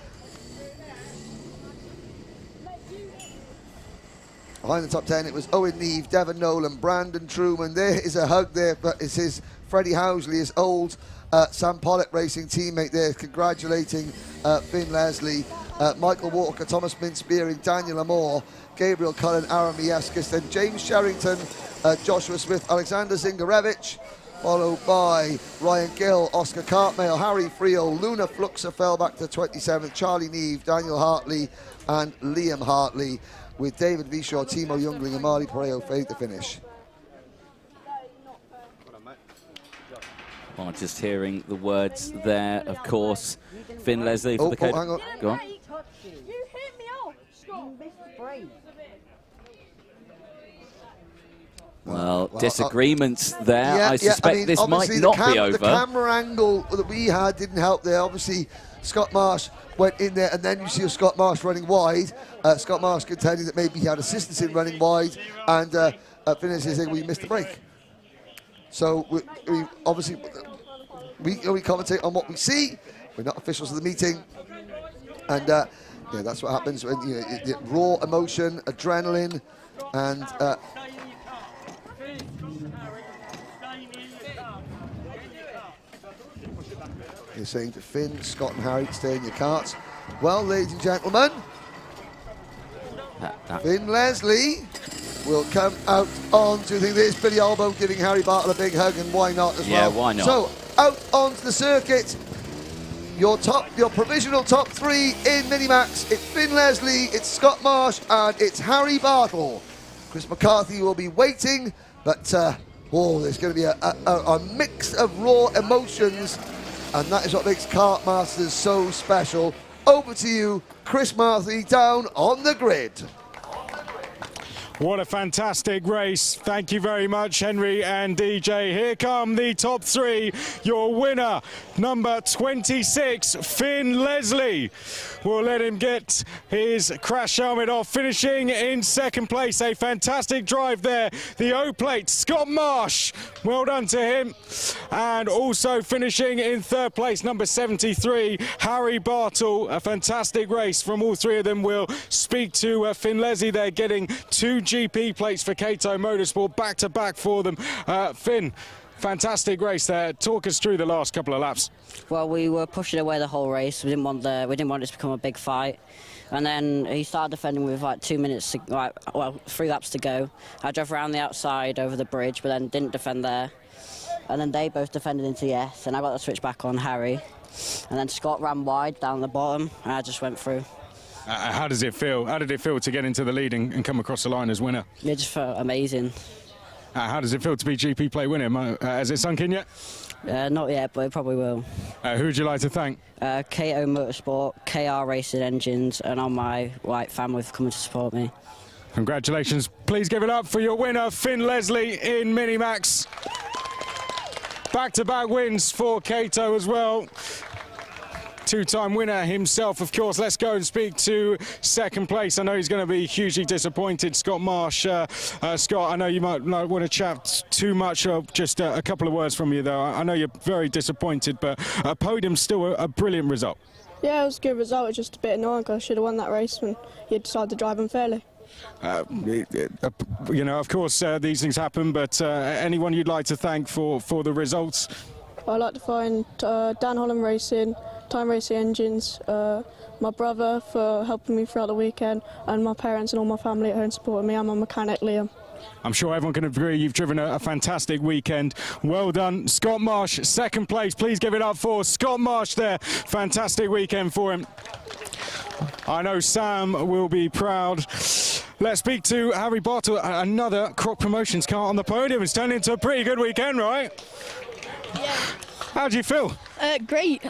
Behind the top 10, it was Owen Neve, Devon Nolan, Brandon Truman. There is a hug there, but it's his Freddie Housley, his old Sam Pollock racing teammate there, congratulating Finn Leslie, Michael Walker, Thomas Mintz-Beering, Daniel Amore, Gabriel Cullen, Aaron Miaskis, then James Sherrington, Joshua Smith, Alexander Zingarevich, followed by Ryan Gill, Oscar Cartmail, Harry Friel, Luna Fluxer fell back to 27th, Charlie Neve, Daniel Hartley and Liam Hartley, with David Vishaw, Timo Youngling and Marty Pareo fade to finish. Well, just hearing the words there, of course. Finn Leslie for the Cadet. Hang on. Go on. You hit me off. You missed Prix. Well, disagreements there. I suspect this might not be over. The camera angle that we had didn't help there. Obviously, Scott Marsh went in there, and then you see Scott Marsh running wide. Scott Marsh contending that maybe he had assistance in running wide, and Finn saying, we missed the break. So, we obviously, we commentate on what we see. We're not officials of the meeting. And yeah, that's what happens when raw emotion, adrenaline, and you're saying to Finn, Scott and Harry to stay in your carts. Well, ladies and gentlemen, Finn Leslie will come out onto this. Billy Albo giving Harry Bartle a big hug, and why not as well? Yeah, why not? So, out onto the circuit. Your provisional top 3 in Minimax. It's Finn Leslie, it's Scott Marsh, and it's Harry Bartle. Chris McCarthy will be waiting, but there's going to be a mix of raw emotions, and that is what makes Kartmasters so special. Over to you, Chris Marthy, down on the grid. What a fantastic race. Thank you very much, Henry and DJ. Here come the top 3. Your winner, number 26, Finn Leslie. We'll let him get his crash helmet off, finishing in 2nd place. A fantastic drive there. The O-plate, Scott Marsh. Well done to him. And also finishing in 3rd place, number 73, Harry Bartle. A fantastic race from all 3 of them. We'll speak to Finn Leslie. They're getting 2 GP plates for Cato Motorsport, back-to-back for them. Finn, fantastic race there. Talk us through the last couple of laps. Well, we were pushing away the whole race. We didn't want it to become a big fight. And then he started defending with like 2 minutes, 3 laps to go. I drove around the outside over the bridge, but then didn't defend there. And then they both defended into the S, and I got the switch back on Harry. And then Scott ran wide down the bottom, and I just went through. How does it feel? How did it feel to get into the lead and come across the line as winner? It just felt amazing. How does it feel to be GP plate winner? Has it sunk in yet? Not yet, but it probably will. Who would you like to thank? KO Motorsport, KR Racing Engines, and all my white family for coming to support me. Congratulations. Please give it up for your winner, Finn Leslie in Minimax. Back-to-back wins for Cato as well. 2-time winner himself, of course. Let's go and speak to 2nd place. I know he's going to be hugely disappointed, Scott Marsh. Scott, I know you might not want to chat too much. Just a couple of words from you, though. I know you're very disappointed, but a podium's still a brilliant result. Yeah, it was a good result. It's just a bit annoying because I should have won that race when you decided to drive unfairly. Of course, these things happen, but anyone you'd like to thank for the results? I'd like to find Dan Holland Racing, Time Racing Engines, my brother for helping me throughout the weekend, and my parents and all my family at home supporting me, and my mechanic, Liam. I'm sure everyone can agree you've driven a fantastic weekend. Well done. Scott Marsh, 2nd place. Please give it up for Scott Marsh there. Fantastic weekend for him. I know Sam will be proud. Let's speak to Harry Bartle. Another Croc Promotions car on the podium. It's turned into a pretty good weekend, right? Yeah. How do you feel? Great.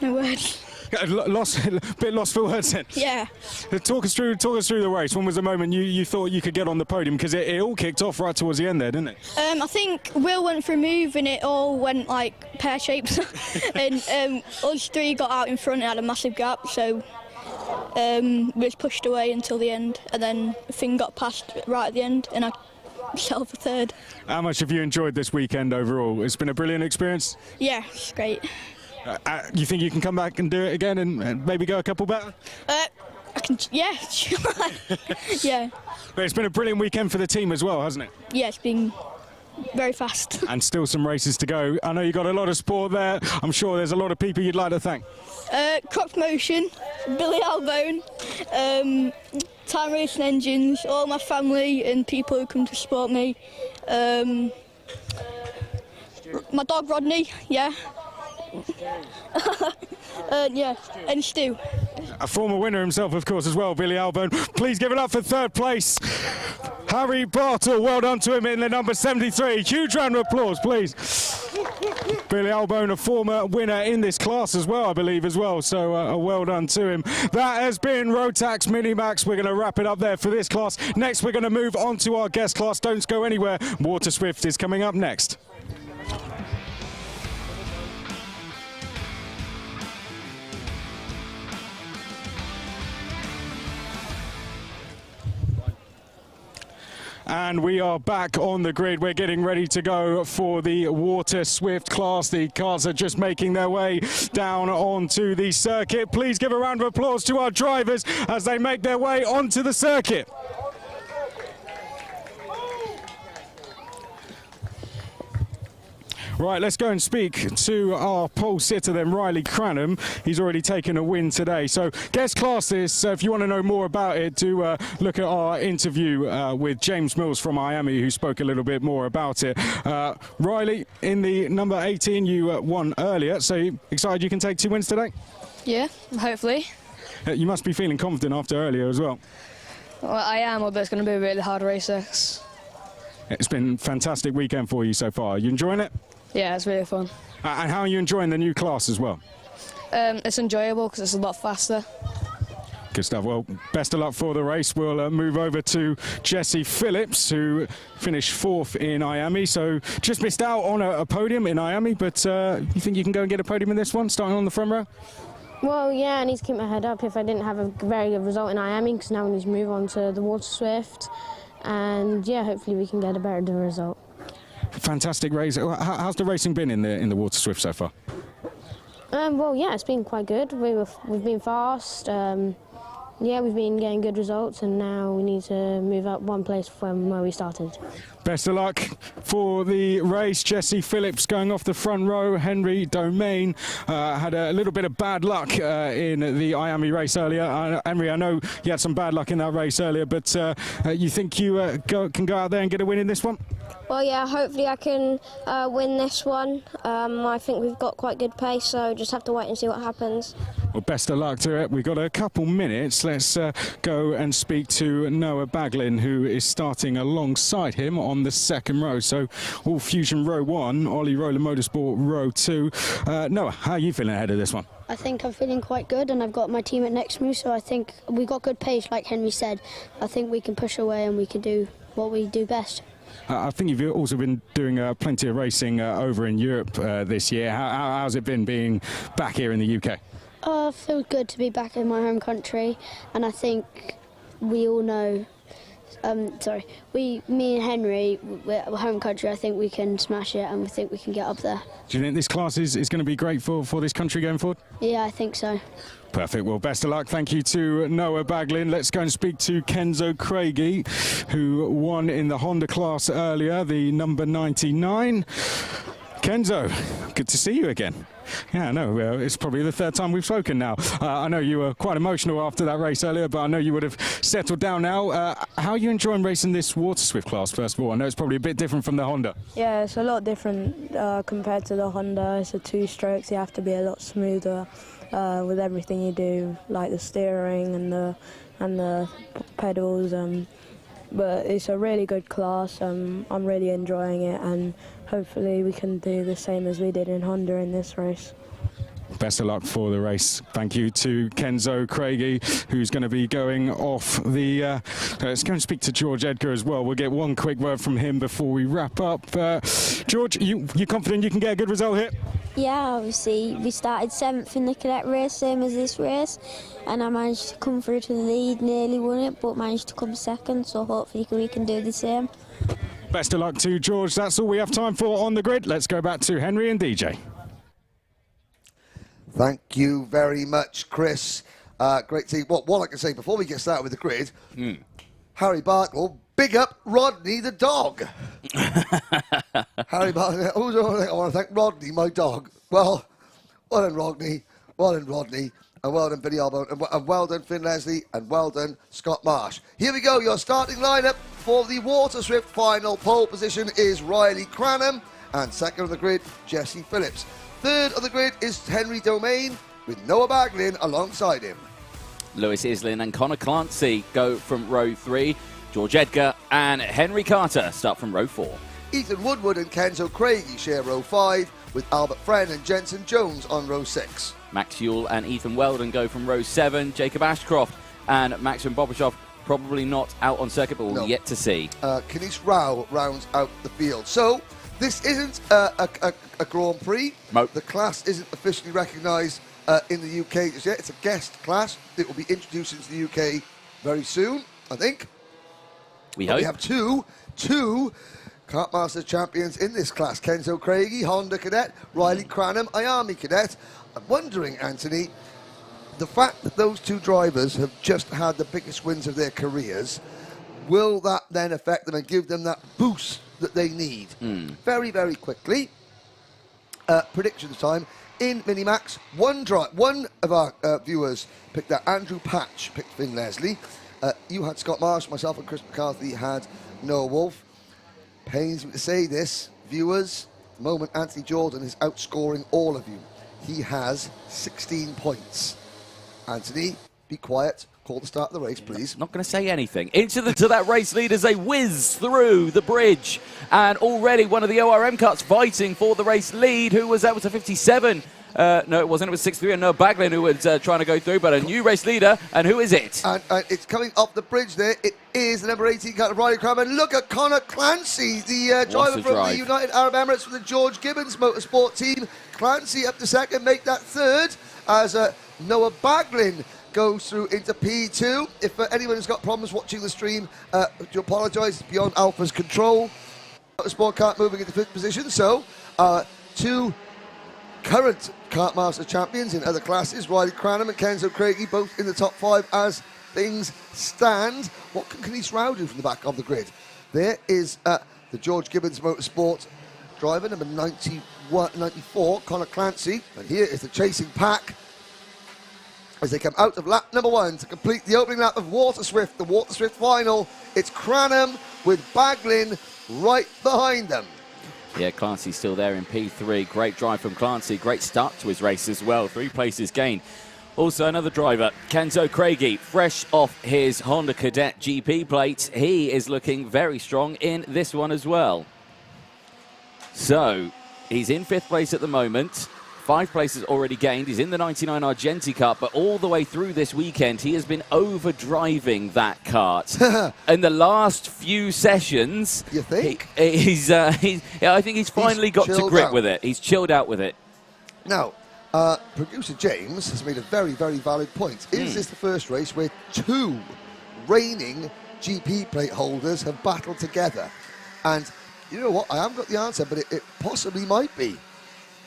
No words. Lost for words then. Yeah. Talk us through the race. When was the moment you thought you could get on the podium? Because it all kicked off right towards the end there, didn't it? I think Will went for a move and it all went like pear shapes, and us three got out in front and had a massive gap. So we just pushed away until the end, and then Finn got past right at the end, and I settled for third. How much have you enjoyed this weekend overall? It's been a brilliant experience. Yeah, it's great. You think you can come back and do it again and maybe go a couple better? I can, yeah, sure. Yeah. But it's been a brilliant weekend for the team as well, hasn't it? Yeah, it's been very fast. And still some races to go. I know you got a lot of support there. I'm sure there's a lot of people you'd like to thank. Crop Motion, Billy Albone, Time Racing Engines, all my family and people who come to support me. My dog Rodney, yeah. Yeah, and Stu. A former winner himself, of course, as well, Billy Albone. Please give it up for third place. Harry Bartle, well done to him in the number 73. Huge round of applause, please. Billy Albone, a former winner in this class as well, I believe, as well. So a well done to him. That has been Rotax Minimax. We're going to wrap it up there for this class. Next, we're going to move on to our guest class. Don't go anywhere. Water Swift is coming up next. And we are back on the grid. We're getting ready to go for the Water Swift class. The cars are just making their way down onto the circuit. Please give a round of applause to our drivers as they make their way onto the circuit. Right, let's go and speak to our pole sitter then, Riley Cranham. He's already taken a win today. So guest classes, if you want to know more about it, do look at our interview with James Mills from IAME, who spoke a little bit more about it. Riley, in the number 18, you won earlier. So you excited you can take 2 wins today? Yeah, hopefully. You must be feeling confident after earlier as well. Well, I am, although it's going to be a really hard race. It's been a fantastic weekend for you so far. Are you enjoying it? Yeah, it's really fun. And how are you enjoying the new class as well? It's enjoyable because it's a lot faster. Good stuff. Well, best of luck for the race. We'll move over to Jesse Phillips, who finished 4th in IAME. So just missed out on a podium in IAME, but you think you can go and get a podium in this one, starting on the front row? Well, yeah, I need to keep my head up if I didn't have a very good result in IAME, because now we need to move on to the Water Swift. And yeah, hopefully we can get a better result. Fantastic race. How's the racing been in the Water Swift so far? Well, yeah, it's been quite good. We've been fast. Yeah, we've been getting good results, and now we need to move up one place from where we started. Best of luck for the race. Jesse Phillips going off the front row. Henry Domain had a little bit of bad luck in the IAME race earlier. Henry, I know you had some bad luck in that race earlier, but you think you can go out there and get a win in this one? Well, yeah, hopefully I can win this one. I think we've got quite good pace, so just have to wait and see what happens. Well, best of luck to it. We've got a couple minutes. Let's go and speak to Noah Baglin, who is starting alongside him on the second row. So All Fusion row 1, Ollie Roller Motorsport row 2. Noah, how are you feeling ahead of this one? I think I'm feeling quite good, and I've got my team at next to me, so I think we've got good pace, like Henry said. I think we can push away and we can do what we do best. I think you've also been doing plenty of racing over in Europe this year. How's it been being back here in the UK? It feels good to be back in my home country, and I think we all know, me and Henry, we're home country. I think we can smash it, and we think we can get up there. Do you think this class is going to be great for this country going forward? Yeah, I think so. Perfect. Well, best of luck. Thank you to Noah Baglin. Let's go and speak to Kenzo Craigie, who won in the Honda class earlier, the number 99. Kenzo, good to see you again. Yeah, I know. It's probably the third time we've spoken now. I know you were quite emotional after that race earlier, but I know you would have settled down now. How are you enjoying racing this Water Swift class, first of all? I know it's probably a bit different from the Honda. Yeah, it's a lot different compared to the Honda. It's a 2-stroke, so you have to be a lot smoother with everything you do, like the steering and the pedals. But it's a really good class. I'm really enjoying it, and hopefully we can do the same as we did in Honda in this race. Best of luck for the race. Thank you to Kenzo Craigie, who's going to be going off the... let's go and speak to George Edgar as well. We'll get one quick word from him before we wrap up. George, you confident you can get a good result here? Yeah, obviously we started 7th in the cadet race, same as this race, and I managed to come through to the lead, nearly won it, but managed to come 2nd, so hopefully we can do the same. Best of luck to George. That's all we have time for on the grid. Let's go back to Henry and DJ. Thank you very much, Chris. Great to see. What I can say before we get started with the grid, Harry Bartle, big up Rodney the dog. Harry Bartle, I want to thank Rodney, my dog. Well done, Rodney. Well done, Rodney. And well done, Billy Albo. And well done, Finn Leslie. And well done, Scott Marsh. Here we go. Your starting lineup for the Waterswift final. Pole position is Riley Cranham. And second on the grid, Jesse Phillips. Third on the grid is Henry Domain with Noah Baglin alongside him. Lewis Islin and Connor Clancy go from row 3. George Edgar and Henry Carter start from row 4. Ethan Woodward and Kenzo Craigie share row 5 with Albert Friend and Jensen Jones on row 6. Max Yule and Ethan Weldon go from row 7. Jacob Ashcroft and Maxim Bobashov probably not out on circuit, but we'll yet to see. Kanish Rao rounds out the field. So this isn't a Grand Prix. Nope. The class isn't officially recognised in the UK just yet. It's a guest class. It will be introduced into the UK very soon, I think. We hope. We have two Kartmasters champions in this class. Kenzo Craigie, Honda Cadet, Riley Cranham, IAME Cadet. I'm wondering, Anthony, the fact that those two drivers have just had the biggest wins of their careers, will that then affect them and give them that boost that they need? Very, very quickly, predictions time. In Minimax, one of our viewers picked that. Andrew Patch picked Finn Leslie. You had Scott Marsh, myself and Chris McCarthy had Noah Wolf. Pains me to say this, viewers, the moment Anthony Jordan is outscoring all of you. He has 16 points. Anthony, be quiet. Call the start of the race, please. Not going to say anything. Into that race lead as they whiz through the bridge. And already one of the ORM carts fighting for the race lead. Who was that? Was a 57. No, it wasn't. It was 6-3 and Noah Baglin who was trying to go through, but a new race leader. And who is it? And it's coming up the bridge there. It is the number 18 car of Riley Cranham. And look at Connor Clancy, the driver from the United Arab Emirates from the George Gibbons Motorsport team. Clancy up to second, make that third as Noah Baglin goes through into P2. If anyone has got problems watching the stream, do apologise, it's beyond Alpha's control. Motorsport kart moving into 5th position, so two current Kartmaster champions in other classes, Riley Cranham and Kenzo Craigie, both in the top 5 as things stand. What can Kanish Rao do from the back of the grid? There is the George Gibbons Motorsport driver, number 94, Connor Clancy, and here is the chasing pack as they come out of lap number 1 to complete the opening lap of Waterswift, the Waterswift final. It's Cranham with Baglin right behind them. Yeah, Clancy's still there in P3. Great drive from Clancy. Great start to his race as well. 3 places gained. Also another driver, Kenzo Craigie, fresh off his Honda Cadet GP plate. He is looking very strong in this one as well. So, he's in 5th place at the moment. 5 places already gained. He's in the 99 Argenti kart, but all the way through this weekend, he has been overdriving that kart. In the last few sessions, you think? I think he's finally got to grip with it. He's chilled out with it. Now, producer James has made a very, very valid point. Is this the first race where 2 reigning GP plate holders have battled together? And you know what? I haven't got the answer, but it possibly might be.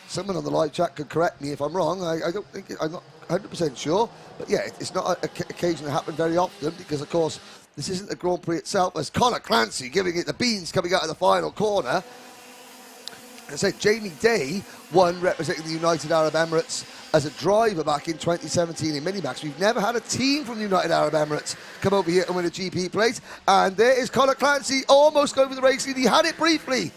Someone on the live chat could correct me if I'm wrong. I don't think I'm not 100% sure, but yeah, it's not an occasion that happens very often because, of course, this isn't a Grand Prix itself. As Connor Clancy giving it the beans coming out of the final corner. I said Jamie Day won representing the United Arab Emirates as a driver back in 2017 in Minimax. We've never had a team from the United Arab Emirates come over here and win a GP plate. And there is Connor Clancy almost going for the race lead. He had it briefly.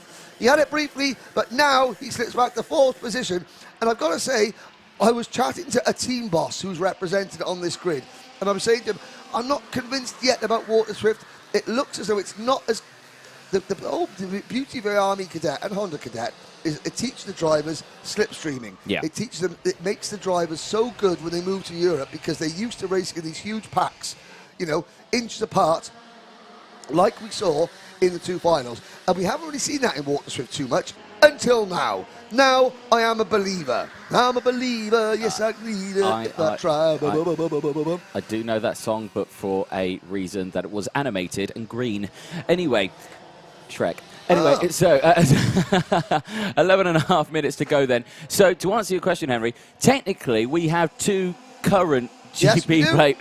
But now he slips back to 4th position. And I've got to say, I was chatting to a team boss who's represented on this grid. And I'm saying to him, I'm not convinced yet about Waterswift. It looks as though it's not as the beauty of IAME Cadet and Honda Cadet is it teaches the drivers slipstreaming. Yeah. It teaches them, it makes the drivers so good when they move to Europe because they're used to racing in these huge packs, you know, inches apart, like we saw in the 2 finals. And we haven't really seen that in Water Swift too much until now. Now I am a believer. I'm a believer. Yes, I need it. I do know that song, but for a reason that it was animated and green. Anyway, Shrek. Anyway, so 11 and a half minutes to go then. So to answer your question, Henry, technically we have 2 current GP plate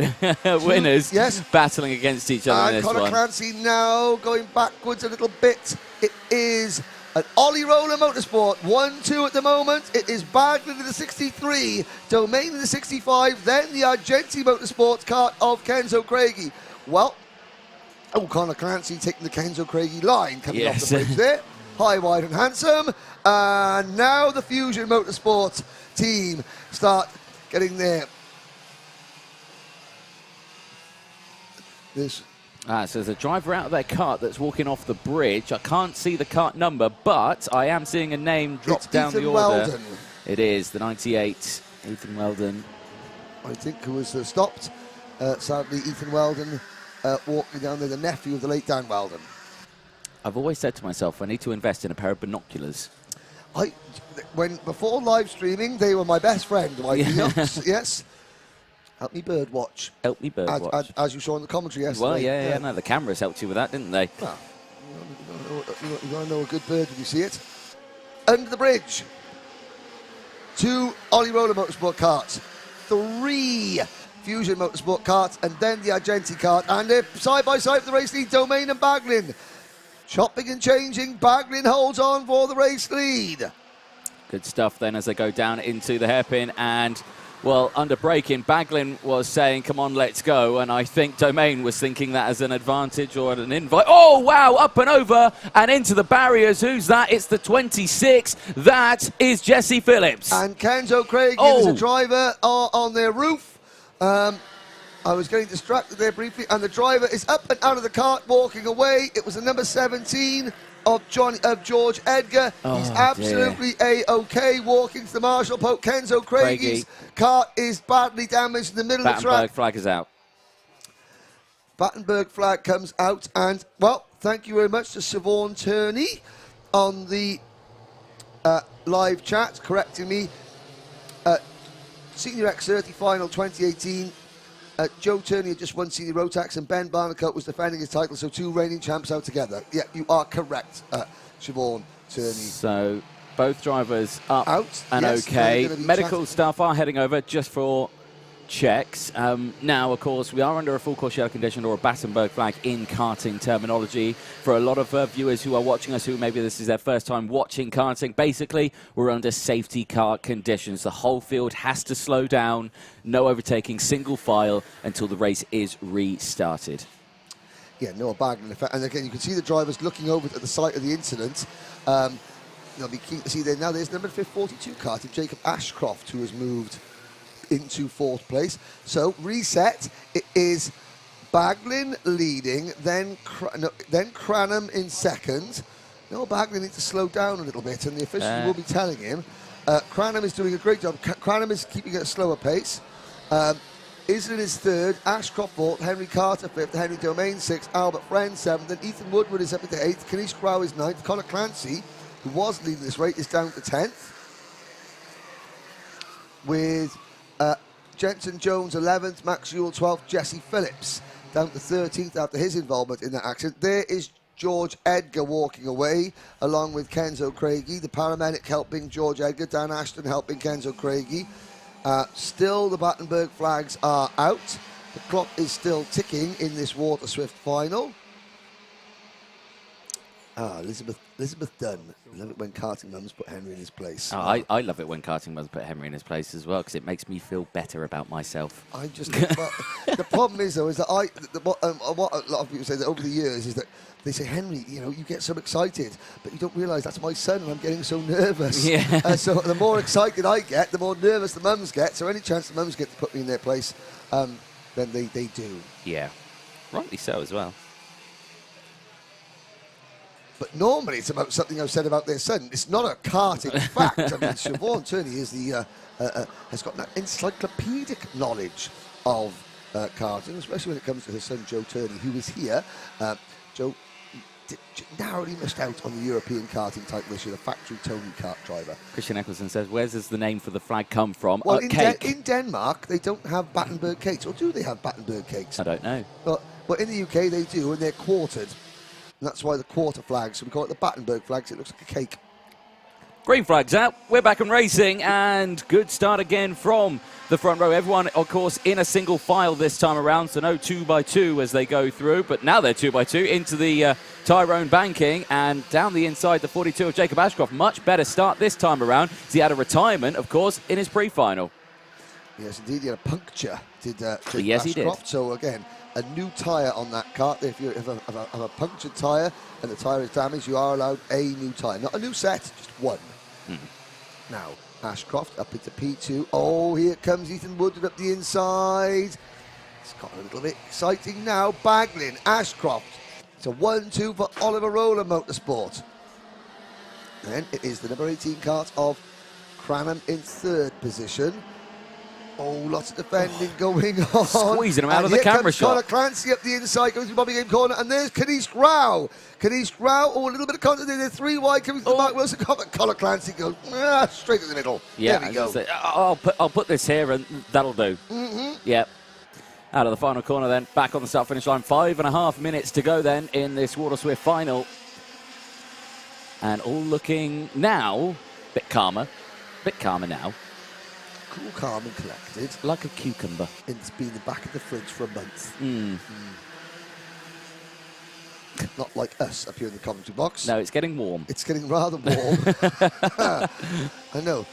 winners battling against each other in this Conor one. Clancy now going backwards a little bit. It is an Ollie Roller Motorsport 1-2 at the moment. It is Baglin in the 63, Domain in the 65, then the Argenti Motorsport kart of Kenzo Craigie. Well, Conor Clancy taking the Kenzo Craigie line coming off the bridge there. High, wide and handsome. And now the Fusion Motorsport team start getting there. So there's a driver out of their kart that's walking off the bridge. I can't see the kart number, but I am seeing a name drop down the order. Weldon. It is the 98, Ethan Weldon. I think who was stopped. Sadly, Ethan Weldon walking down there, the nephew of the late Dan Weldon. I've always said to myself, I need to invest in a pair of binoculars. Before live streaming, they were my best friend. Yes. Help me bird watch. Help me bird watch. As you saw in the commentary yesterday. Well, yeah, no, the cameras helped you with that, didn't they? Well, you got to know a good bird when you see it. Under the bridge. 2 Ollie Roller Motorsport karts. 3 Fusion Motorsport karts. And then the Argenti kart. And they're side by side for the race lead, Domain and Baglin. Chopping and changing. Baglin holds on for the race lead. Good stuff then as they go down into the hairpin. And, well, under braking, Baglin was saying, come on, let's go. And I think Domain was thinking that as an advantage or an invite. Oh, wow, up and over and into the barriers. Who's that? It's the 26. That is Jesse Phillips. And Kenzo Craig is a driver on their roof. I was getting distracted there briefly, and the driver is up and out of the kart, walking away. It was the number 17 of George Edgar. He's absolutely A-OK, walking to the Marshall Pope. Kenzo Craigie's kart is badly damaged in the middle of the track. Battenberg flag is out. Battenberg flag comes out, and, well, thank you very much to Siobhan Turney on the live chat, correcting me. Senior X30 Final 2018. Joe Turney had just won Senior Rotax, and Ben Barnacote was defending his title, so 2 reigning champs out together. Yeah, you are correct, Siobhan Turney. So both drivers up and OK. Medical staff are heading over just for checks. Now, of course, we are under a full course shell condition, or a Battenberg flag in karting terminology. For a lot of viewers who are watching us, who maybe this is their first time watching karting, basically, we're under safety car conditions. The whole field has to slow down, no overtaking, single file until the race is restarted. Yeah, no bagging effect. And again, you can see the drivers looking over at the site of the incident. They'll be keen to see there. Now, there's number 42 karting, Jacob Ashcroft, who has moved into 4th place. So reset, it is Baglin leading, then Cranham in 2nd. No, Baglin needs to slow down a little bit, and the officials will be telling him. Cranham is doing a great job. Cranham is keeping at a slower pace. Islin is 3rd, Ashcroft 4th, Henry Carter 5th, Henry Domain 6th, Albert Friend 7th, then Ethan Woodward is up into 8th, Kanish Grau is 9th, Conor Clancy, who was leading this race, is down to 10th. With Jensen Jones 11th, Max Ewell 12th, Jesse Phillips down to 13th after his involvement in that accident. There is George Edgar walking away along with Kenzo Craigie, the paramedic helping George Edgar, Dan Ashton helping Kenzo Craigie. Still the Battenberg flags are out. The clock is still ticking in this Water Swift final. Elizabeth Dunn. I love it when karting mums put Henry in his place. I love it when karting mums put Henry in his place as well, because it makes me feel better about myself. The problem is, though, is that what a lot of people say that over the years is that they say, Henry, you know, you get so excited, but you don't realise that's my son and I'm getting so nervous. Yeah. So the more excited I get, the more nervous the mums get. So any chance the mums get to put me in their place, then they do. Yeah, rightly so as well. but normally it's about something I've said about their son. It's not a karting fact. I mean, Siobhan Turney is has got that encyclopedic knowledge of karting, especially when it comes to his son Joe Turney, who is here. Joe narrowly missed out on the European karting title this year, the factory Tony kart driver. Christian Eccleston says, where's does the name for the flag come from? Well, Cake. in Denmark, they don't have Battenberg cakes. Or do they have Battenberg cakes? I don't know. But in the UK, they do, and they're quartered. And that's why the quarter flags, so we call it the Battenberg flags. It looks like a cake. Green flag's out. We're back and racing, and good start again from the front row. Everyone, of course, in a single file this time around, so no 2x2 as they go through, but now they're 2x2 into the Tyrone banking and down the inside, the 42 of Jacob Ashcroft. Much better start this time around. He had a retirement, of course, in his pre-final. Yes, indeed, he had a puncture, did Jacob yes, Ashcroft. he did. So, again, a new tyre on that kart. If you have a punctured tyre and the tyre is damaged, you are allowed a new tyre. Not a new set, just one. Now, Ashcroft up into P2. Oh, here comes Ethan Woodward up the inside. It's got a little bit exciting now. Baglin, Ashcroft. It's a 1-2 for Oliver Roller Motorsport. Then it is the number 18 kart of Cranham in third position. Oh, lots of defending going on. Squeezing him out of the camera shot. Connor Clancy up the inside, goes to Bobby Game corner, and there's Kanish Rao. Kanish Rao, oh, a little bit of contact there. 3 wide coming to Mark Wilson. Connor Clancy goes straight in the middle. Yeah, there we go. Say, I'll put this here, and that'll do. Yep. Out of the final corner then, back on the start-finish line. 5.5 minutes to go then in this Water Swift final. And all looking now a bit calmer now. Cool, calm and collected. Like a cucumber. It's been in the back of the fridge for a month. Not like us up here in the commentary box. No, it's getting warm. It's getting rather warm. I know.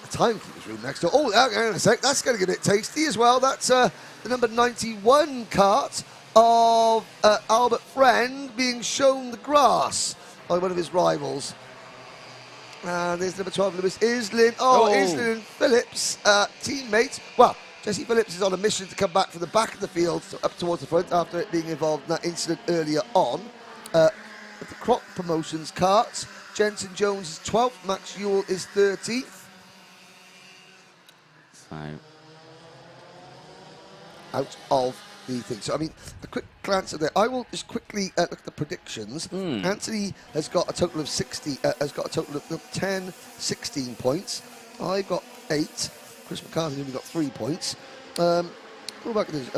The timekeeper's room next door. Oh, hang on a sec. That's getting a bit tasty as well. That's the number 91 kart of Albert Friend being shown the grass by one of his rivals. And there's number 12, Lewis Islin. Oh, Islin and Phillips, teammates. Well, Jesse Phillips is on a mission to come back from the back of the field up towards the front after it being involved in that incident earlier on. The Croc Promotions karts, Jensen Jones is 12th, Max Ewell is 13th. So, out of the thing. So, I mean, a quick glance at that. I will just quickly look at the predictions. Anthony has got a total of 10, 16 points. I got 8. Chris McCarthy only got 3 points.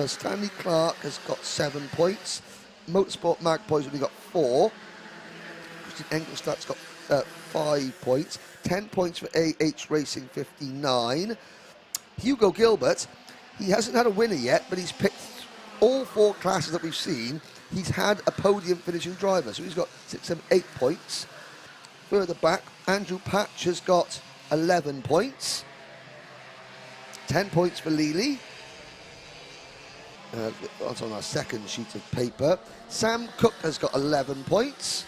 Stanley Clark has got 7 points. Motorsport Magpies only got 4. Christian Engelstadt's got 5 points. 10 points for AH Racing 59. Hugo Gilbert, he hasn't had a winner yet, but he's picked all 4 classes that we've seen. He's had a podium finishing driver, so he's got 6, 7, 8 points. Further back, Andrew Patch has got 11 points. 10 points for Lely. That's on our second sheet of paper. Sam Cook has got 11 points.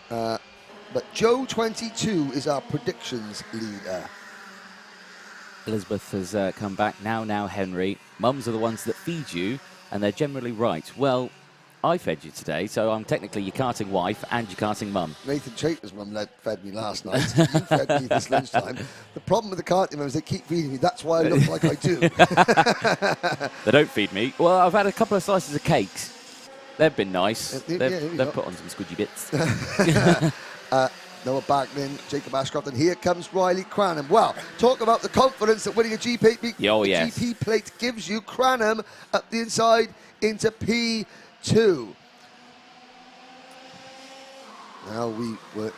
But Joe 22 is our predictions leader. Elizabeth has come back. Now, Henry. Mums are the ones that feed you, and they're generally right. Well, I fed you today, so I'm technically your karting wife and your karting mum. Nathan Chater's mum fed me last night. You fed me this lunchtime. The problem with the karting mum is they keep feeding me. That's why I look like I do. They don't feed me. Well, I've had a couple of slices of cakes. They've been nice. They've put on some squidgy bits. Noah Baglin, Jacob Ashcroft, and here comes Riley Cranham. Well, talk about the confidence that winning a GP plate gives you. Cranham up the inside into P2. Now we were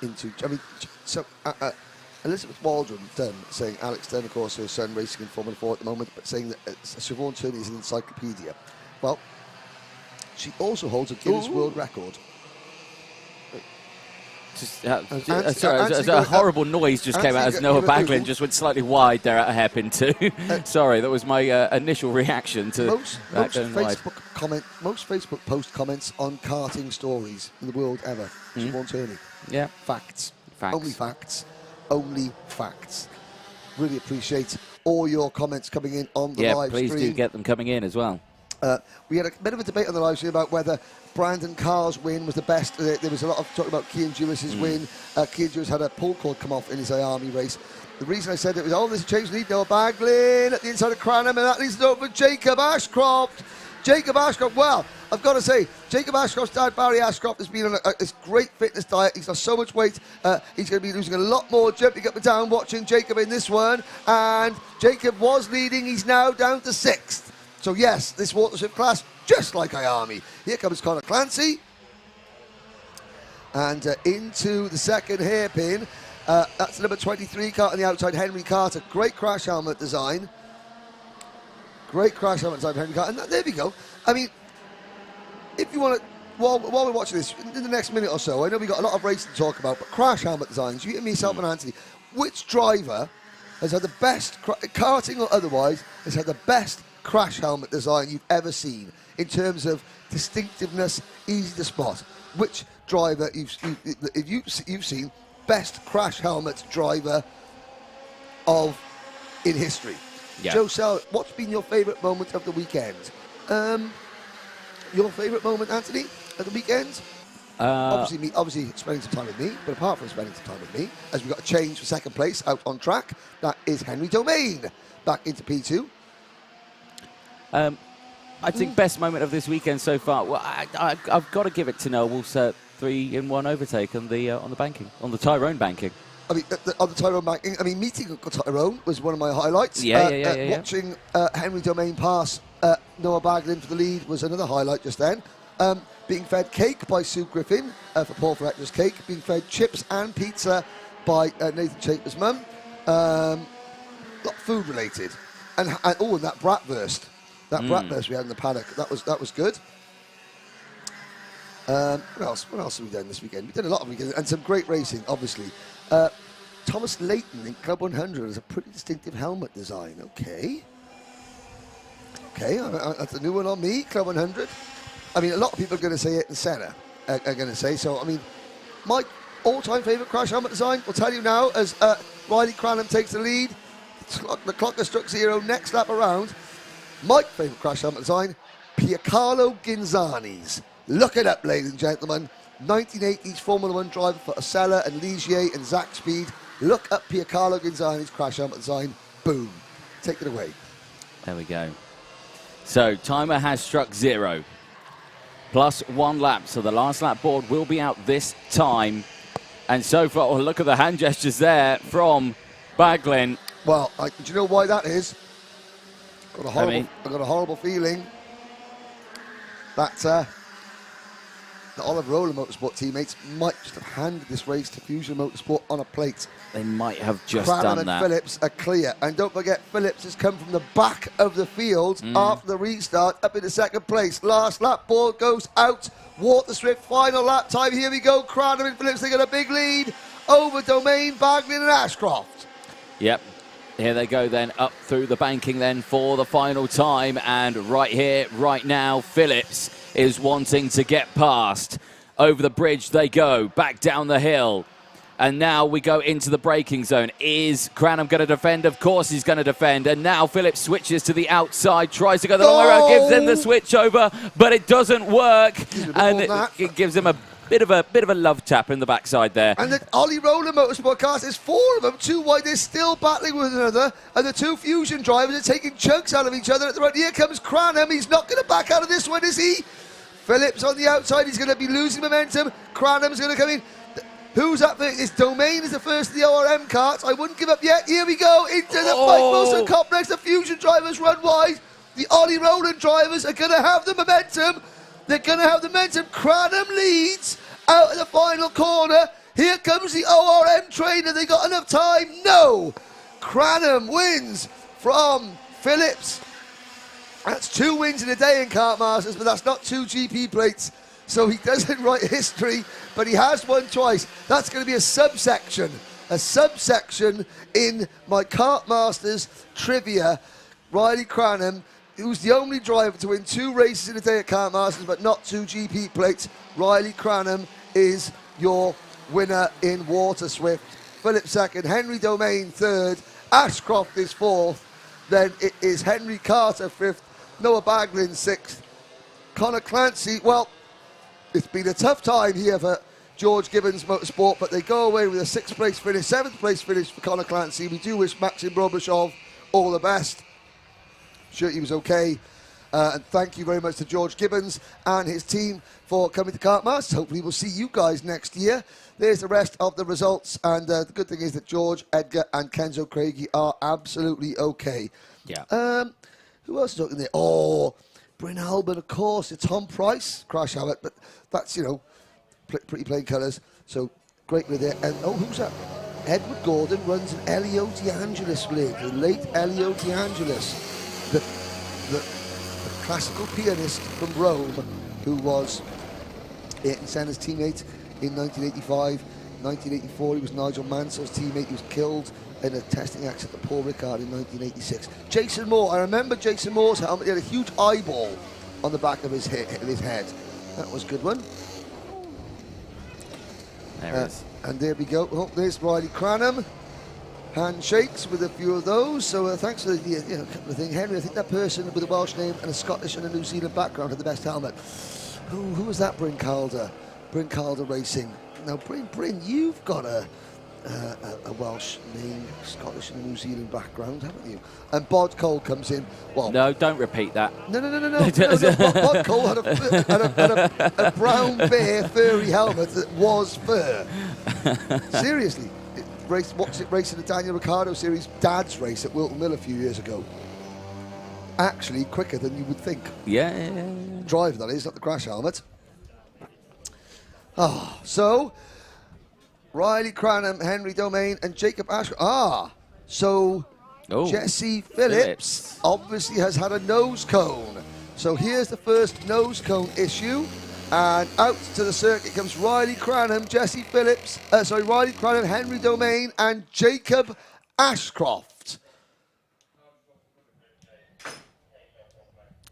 into, Elizabeth Waldron saying Alex Dunn, of course, her son racing in Formula 4 at the moment, but saying that Siobhan Turney is an encyclopedia. Well, she also holds a Guinness World Record. A horrible noise just came out as Noah Baglin just went slightly wide there at a hairpin too. Sorry, that was my initial reaction to most wide. Most Facebook post comments on karting stories in the world ever. Siobhan Turney. Yeah. Facts. Only facts. Only facts. Really appreciate all your comments coming in on the live stream. Yeah, please do get them coming in as well. We had a bit of a debate on the live stream about whether Brandon Carr's win was the best. There was a lot of talk about Cian Jewis's win. Cian Jewis had a pull cord come off in his IAME race. The reason I said it was, there's a change lead. Noah Baglin at the inside of Cranham, and that leads it over for Jacob Ashcroft. Jacob Ashcroft, well, I've got to say, Jacob Ashcroft's dad, Barry Ashcroft, has been on this great fitness diet. He's lost so much weight. He's going to be losing a lot more jumping up and down watching Jacob in this one. And Jacob was leading. He's now down to 6th. So, yes, this water swift class, just like IAME. Here comes Connor Clancy. And into the second hairpin. That's number 23 Kart on the outside, Henry Carter. Great crash helmet design. Great crash helmet design, Henry Carter. And there we go. I mean, if you want to, while we're watching this, in the next minute or so, I know we've got a lot of racing to talk about, but crash helmet designs, you and myself and Anthony, which driver has had the best, karting or otherwise, has had the best crash helmet design you've ever seen in terms of distinctiveness, easy to spot? Which driver you've seen best crash helmet driver in history? Yeah. Joe Sell, what's been your favourite moment of the weekend? Your favourite moment, Anthony, of the weekend? Obviously spending some time with me, but apart from spending some time with me, as we've got a change for second place out on track, that is Henry Domain back into P2. I think best moment of this weekend so far. Well, I've got to give it to Noble's 3-in-1 overtake on the banking, on the Tyrone banking. I mean, on the Tyrone banking. I mean, meeting Tyrone was one of my highlights. Watching Henry Domain pass Noah Baglin for the lead was another highlight just then. Being fed cake by Sue Griffin for Paul Fletcher's cake. Being fed chips and pizza by Nathan Chapers' mum. Not food related. And that bratwurst. That bratwurst we had in the paddock. That was good. What else have we done this weekend? We've done a lot of weekends and some great racing, obviously. Thomas Layton in Club 100 has a pretty distinctive helmet design. Okay, that's a new one on me, Club 100. I mean, a lot of people are going to say it, and Senna are going to say so. I mean, my all-time favourite crash helmet design, we'll tell you now, as Riley Cranham takes the lead. The clock has struck 0, next lap around. My favourite crash helmet design, Piercarlo Ginzani's. Look it up, ladies and gentlemen. 1980s Formula 1 driver for Osella and Ligier and Zach Speed. Look up Piercarlo Ginzani's crash helmet design. Boom. Take it away. There we go. So, timer has struck 0. Plus 1 lap. So, the last lap board will be out this time. And so far, look at the hand gestures there from Baglin. Well, do you know why that is? I've got a horrible feeling that the Olive Roller Motorsport teammates might just have handed this race to Fusion Motorsport on a plate. They might have just Cranham done and that. Phillips are clear. And don't forget, Phillips has come from the back of the field after the restart, up in the second place. Last lap board goes out. Water Swift, final lap time. Here we go. Cranham and Phillips, they got a big lead over Domain, Baglin and Ashcroft. Yep. Here they go then, up through the banking then for the final time. And right here, right now, Phillips is wanting to get past. Over the bridge they go, back down the hill. And now we go into the braking zone. Is Cranham going to defend? Of course he's going to defend. And now Phillips switches to the outside, tries to go the long way around, gives him the switch over, but it doesn't work. And it gives him a bit of a love tap in the backside there. And the Ollie Roller Motorsport cars, there's 4 of them, 2 wide, they're still battling with one another, and the 2 Fusion drivers are taking chunks out of each other at the right. Here comes Cranham, he's not going to back out of this one, is he? Phillips on the outside, he's going to be losing momentum. Cranham's going to come in. Who's up there? It's Domain is the first of the ORM karts. I wouldn't give up yet. Here we go into the Mike Wilson complex. The Fusion drivers run wide. The Ollie Rowland drivers are going to have the momentum. They're going to have the momentum. Cranham leads out of the final corner. Here comes the ORM train. Have they got enough time? No. Cranham wins from Phillips. That's 2 wins in a day in Kartmasters, but that's not 2 GP plates. So he doesn't write history, but he has won twice. That's going to be a subsection in my Kartmasters trivia. Riley Cranham, who's the only driver to win 2 races in a day at Kartmasters, but not 2 GP plates. Riley Cranham is your winner in Water Swift. Phillips second, Henry Domain third, Ashcroft is fourth. Then it is Henry Carter fifth, Noah Bagley in 6th. Connor Clancy, well, it's been a tough time here for George Gibbons Motorsport, but they go away with a 6th place finish, 7th place finish for Connor Clancy. We do wish Maxim Robrashov all the best. Sure he was okay. And thank you very much to George Gibbons and his team for coming to Kartmasters. Hopefully we'll see you guys next year. There's the rest of the results, and the good thing is that George, Edgar and Kenzo Craigie are absolutely okay. Yeah. Who else is talking there? Oh, Bryn Albin, of course. It's Tom Price, crash helmet, but that's, you know, pretty plain colours. So great with it. And oh, who's that? Edward Gordon runs an Elio De Angelis rig, the late Elio De Angelis, the classical pianist from Rome, who was Ayrton Senna's teammate in 1985. 1984, he was Nigel Mansell's teammate. He was killed in a testing accident at Paul Ricard in 1986. Jason Moore, I remember Jason Moore's helmet. He had a huge eyeball on the back of his head. That was a good one. There it is. And there we go. Oh, there's Riley Cranham. Handshakes with a few of those. So thanks for the couple of things. Henry, I think that person with a Welsh name and a Scottish and a New Zealand background had the best helmet. Who was that? Bryn Calder. Bryn Calder Racing. Now, Bryn, you've got a Welsh name, Scottish and a New Zealand background, haven't you? And Bod Cole comes in. Well, no, don't repeat that. No. Bod Cole had a brown bear furry helmet that was fur. Seriously. Racing the Daniel Ricciardo Series Dad's race at Wilton Mill a few years ago. Actually, quicker than you would think. Yeah. Drive, that is, not the crash helmet. So Riley Cranham, Henry Domain, and Jacob Ashcroft. So Jesse Phillips obviously has had a nose cone. So here's the first nose cone issue. And out to the circuit comes Riley Cranham, Jesse Phillips, Riley Cranham, Henry Domain, and Jacob Ashcroft.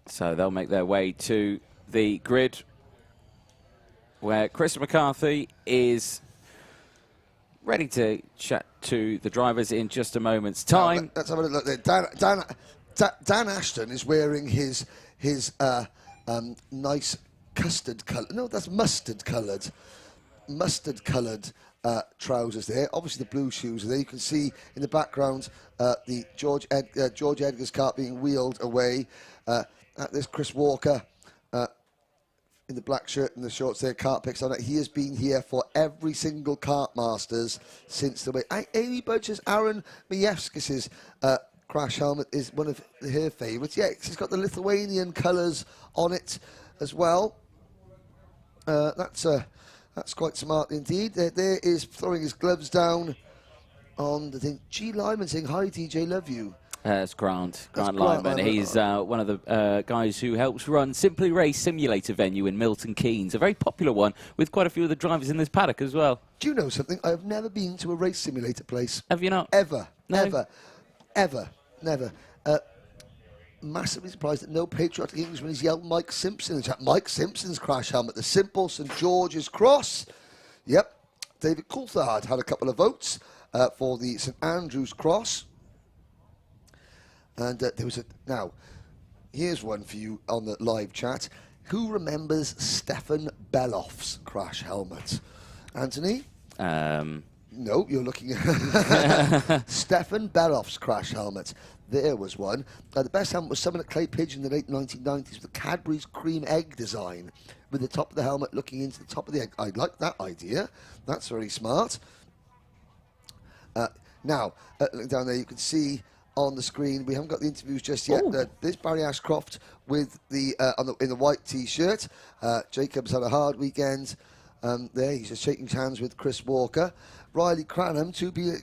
So they'll make their way to the grid, where Chris McCarthy is ready to chat to the drivers in just a moment's time. Let's have a look there. Dan Ashton is wearing his nice custard colour. No, that's mustard coloured trousers there. Obviously the blue shoes are there. You can see in the background the George Edgar's kart being wheeled away. There's Chris Walker in the black shirt and the shorts there, kart picks on it. He has been here for every single Kartmasters since the way. Amy Budge's, Aaron Majewskis' crash helmet is one of her favourites. Yeah, it's got the Lithuanian colours on it as well. That's quite smart indeed. There is throwing his gloves down on the thing. G. Lyman saying, "Hi DJ, love you." It's Grant Lyman. He's one of the guys who helps run Simply Race Simulator venue in Milton Keynes, a very popular one with quite a few of the drivers in this paddock as well. Do you know something? I have never been to a race simulator place. Have you not? Ever. No. Never. Massively surprised that no patriotic Englishman has yelled Mike Simpson in chat. Mike Simpson's crash helmet, the simple St George's Cross. Yep. David Coulthard had a couple of votes for the St Andrew's Cross. And there was now, here's one for you on the live chat. Who remembers Stefan Beloff's crash helmet? Anthony? No, you're looking at Stefan Beloff's crash helmet. There was one. The best helmet was someone at Clay Pigeon in the late 1990s with the Cadbury's cream egg design, with the top of the helmet looking into the top of the egg. I like that idea. That's very smart. Now, looking down there, you can see on the screen, we haven't got the interviews just yet. There's Barry Ashcroft with the in the white T-shirt. Jacob's had a hard weekend. There, he's just shaking hands with Chris Walker. Riley Cranham,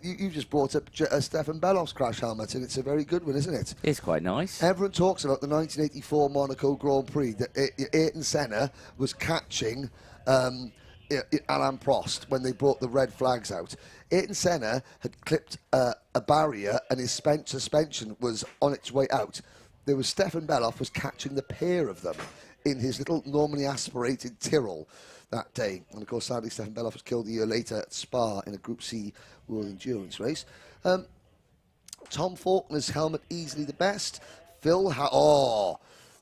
you just brought up Stefan Beloff's crash helmet, and it's a very good one, isn't it? It's quite nice. Everyone talks about the 1984 Monaco Grand Prix that Ayrton Senna was catching Alain Prost when they brought the red flags out. Ayrton Senna had clipped a barrier and his suspension was on its way out. There was Stefan Beloff was catching the pair of them in his little normally aspirated Tyrrell that day. And of course, sadly, Stefan Beloff was killed a year later at Spa in a Group C World Endurance race. Tom Faulkner's helmet, easily the best.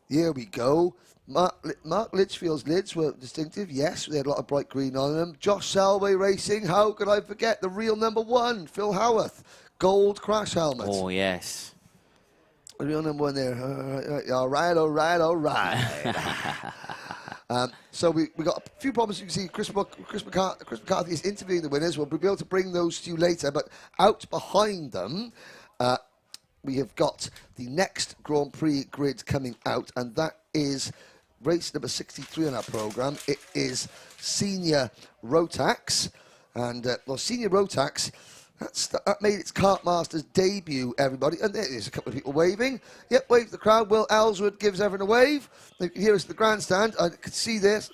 Here we go. Mark Litchfield's lids were distinctive. Yes, they had a lot of bright green on them. Josh Selway Racing. How could I forget the real number 1, Phil Howarth. Gold crash helmet. Oh, yes. The real number 1 there. All right, all right, all right. So we got a few problems. You can see Chris McCarthy is interviewing the winners. We'll be able to bring those to you later. But out behind them, we have got the next Grand Prix grid coming out, and that is race number 63 on our programme. It is Senior Rotax. And, well, Senior Rotax, that made its Kartmasters debut, everybody. And there's a couple of people waving. Yep, wave to the crowd. Will Ellsworth gives everyone a wave. You can hear us at the grandstand. I can see this.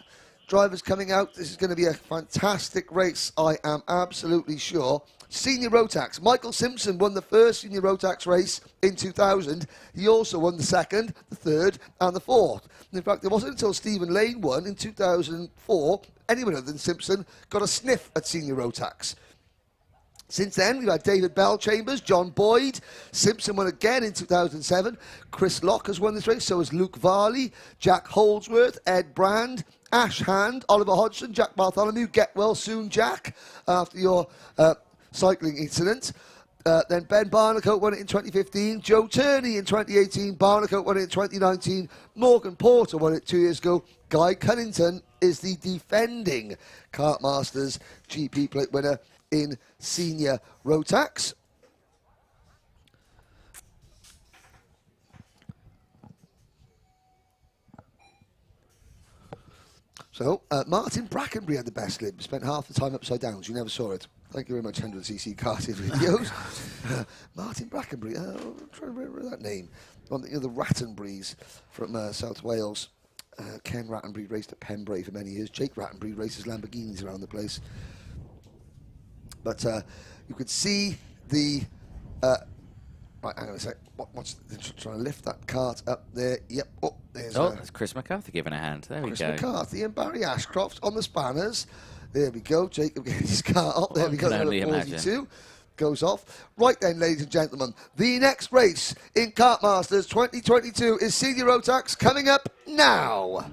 Drivers coming out. This is going to be a fantastic race, I am absolutely sure. Senior Rotax. Michael Simpson won the first Senior Rotax race in 2000. He also won the second, the third, and the fourth. And in fact, it wasn't until Stephen Lane won in 2004, anyone other than Simpson got a sniff at Senior Rotax. Since then, we've had David Bellchambers, John Boyd. Simpson won again in 2007. Chris Locke has won this race, so has Luke Varley, Jack Holdsworth, Ed Brand, Ash Hand, Oliver Hodgson, Jack Bartholomew. Get well soon, Jack, after your cycling incident. Then Ben Barnacote won it in 2015. Joe Turney in 2018. Barnacote won it in 2019. Morgan Porter won it 2 years ago. Guy Cunnington is the defending Kartmasters GP plate winner in Senior Rotax. So, Martin Brackenbury had the best lib. Spent half the time upside down, so you never saw it. Thank you very much, 100cc karting videos. Martin Brackenbury, I'm trying to remember that name. On the Rattenburys from South Wales. Ken Rattenbury raced at Pembrey for many years. Jake Rattenbury races Lamborghinis around the place. But you could see the... right, hang on a sec. What's trying to lift that cart up there? Yep. Oh, there's... that's Chris McCarthy giving a hand. There we go. Chris McCarthy and Barry Ashcroft on the spanners. There we go. Jacob getting his car up. There we go. Number 42 goes off. Right then, ladies and gentlemen, the next race in Kartmasters 2022 is Senior Rotax, coming up now.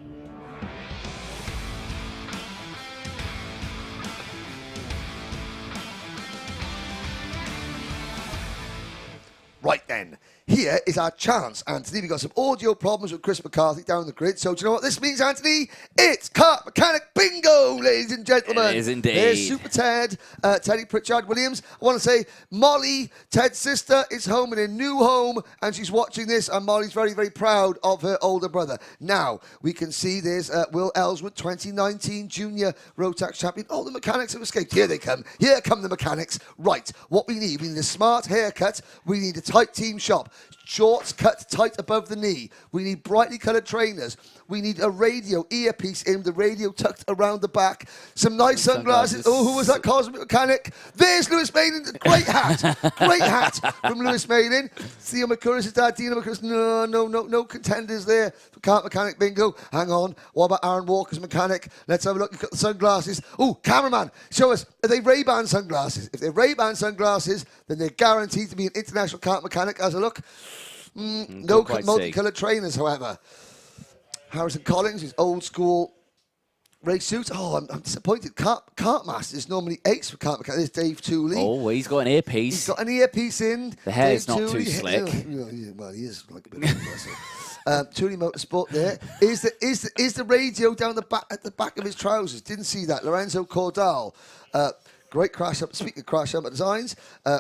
Right then, here is our chance, Anthony. We've got some audio problems with Chris McCarthy down the grid. So do you know what this means, Anthony? It's Kart Mechanic Bingo, ladies and gentlemen. It is indeed. There's Super Ted, Teddy Pritchard Williams. I want to say Molly, Ted's sister, is home in a new home, and she's watching this, and Molly's very, very proud of her older brother. Now, we can see there's Will Ellsworth, 2019 Junior Rotax champion. Oh, the mechanics have escaped. Here they come. Here come the mechanics. Right, what we need a smart haircut. We need a tight team shop. Shorts cut tight above the knee. We need brightly coloured trainers. We need a radio earpiece in, the radio tucked around the back. Some nice sunglasses. Oh, who was that Cosmic Mechanic? There's Lewis Malin. Great hat. Great hat from Lewis Malin. Theo McCurris' dad, Dino McCurris. No contenders there for Kart Mechanic Bingo. Hang on. What about Aaron Walker's mechanic? Let's have a look. You've got the sunglasses. Oh, cameraman, show us. Are they Ray-Ban sunglasses? If they're Ray-Ban sunglasses, then they're guaranteed to be an international Kart Mechanic. As a look. No multicoloured trainers, however. Harrison Collins, his old school race suit. Oh, I'm disappointed. Kartmasters normally ace for Kart Mechanic. There's Dave Tooley. Oh, he's got an earpiece. He's got an earpiece in. The hair's not too slick. Well, he is like a bit of a person. Tooley Motorsport there. Is the radio down the back at the back of his trousers? Didn't see that. Lorenzo Cordal. Great crash up. Speaking of crash helmet designs,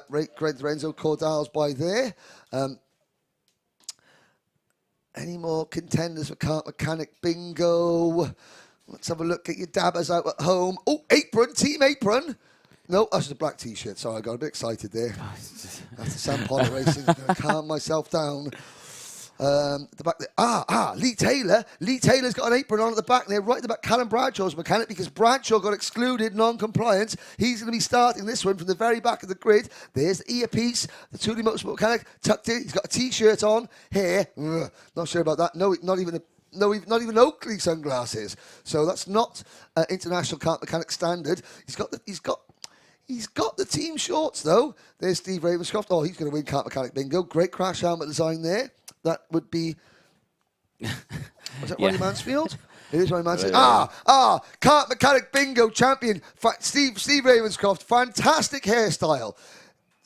great Lorenzo Cordal's by there. Any more contenders for Kart Mechanic Bingo? Let's have a look at your dabbers out at home. Oh, apron, team apron. No, that's just a black T-shirt. Sorry, I got a bit excited there. That's the Sam Potter Racing. I'm going to calm myself down. At the back there. Lee Taylor. Lee Taylor's got an apron on at the back there, right at the back. Callum Bradshaw's mechanic, because Bradshaw got excluded, non-compliant. He's going to be starting this one from the very back of the grid. There's the earpiece. The Tooley Motorsport mechanic tucked in. He's got a T-shirt on. Hair. Not sure about that. No, not even Oakley sunglasses. So that's not international Kart Mechanic standard. He's got the team shorts though. There's Steve Ravenscroft. Oh, he's going to win Kart Mechanic Bingo. Great crash helmet design there. That would be Was that Ronnie Mansfield? It is Ronnie Mansfield. Kart Mechanic Bingo champion, Steve Ravenscroft. Fantastic hairstyle.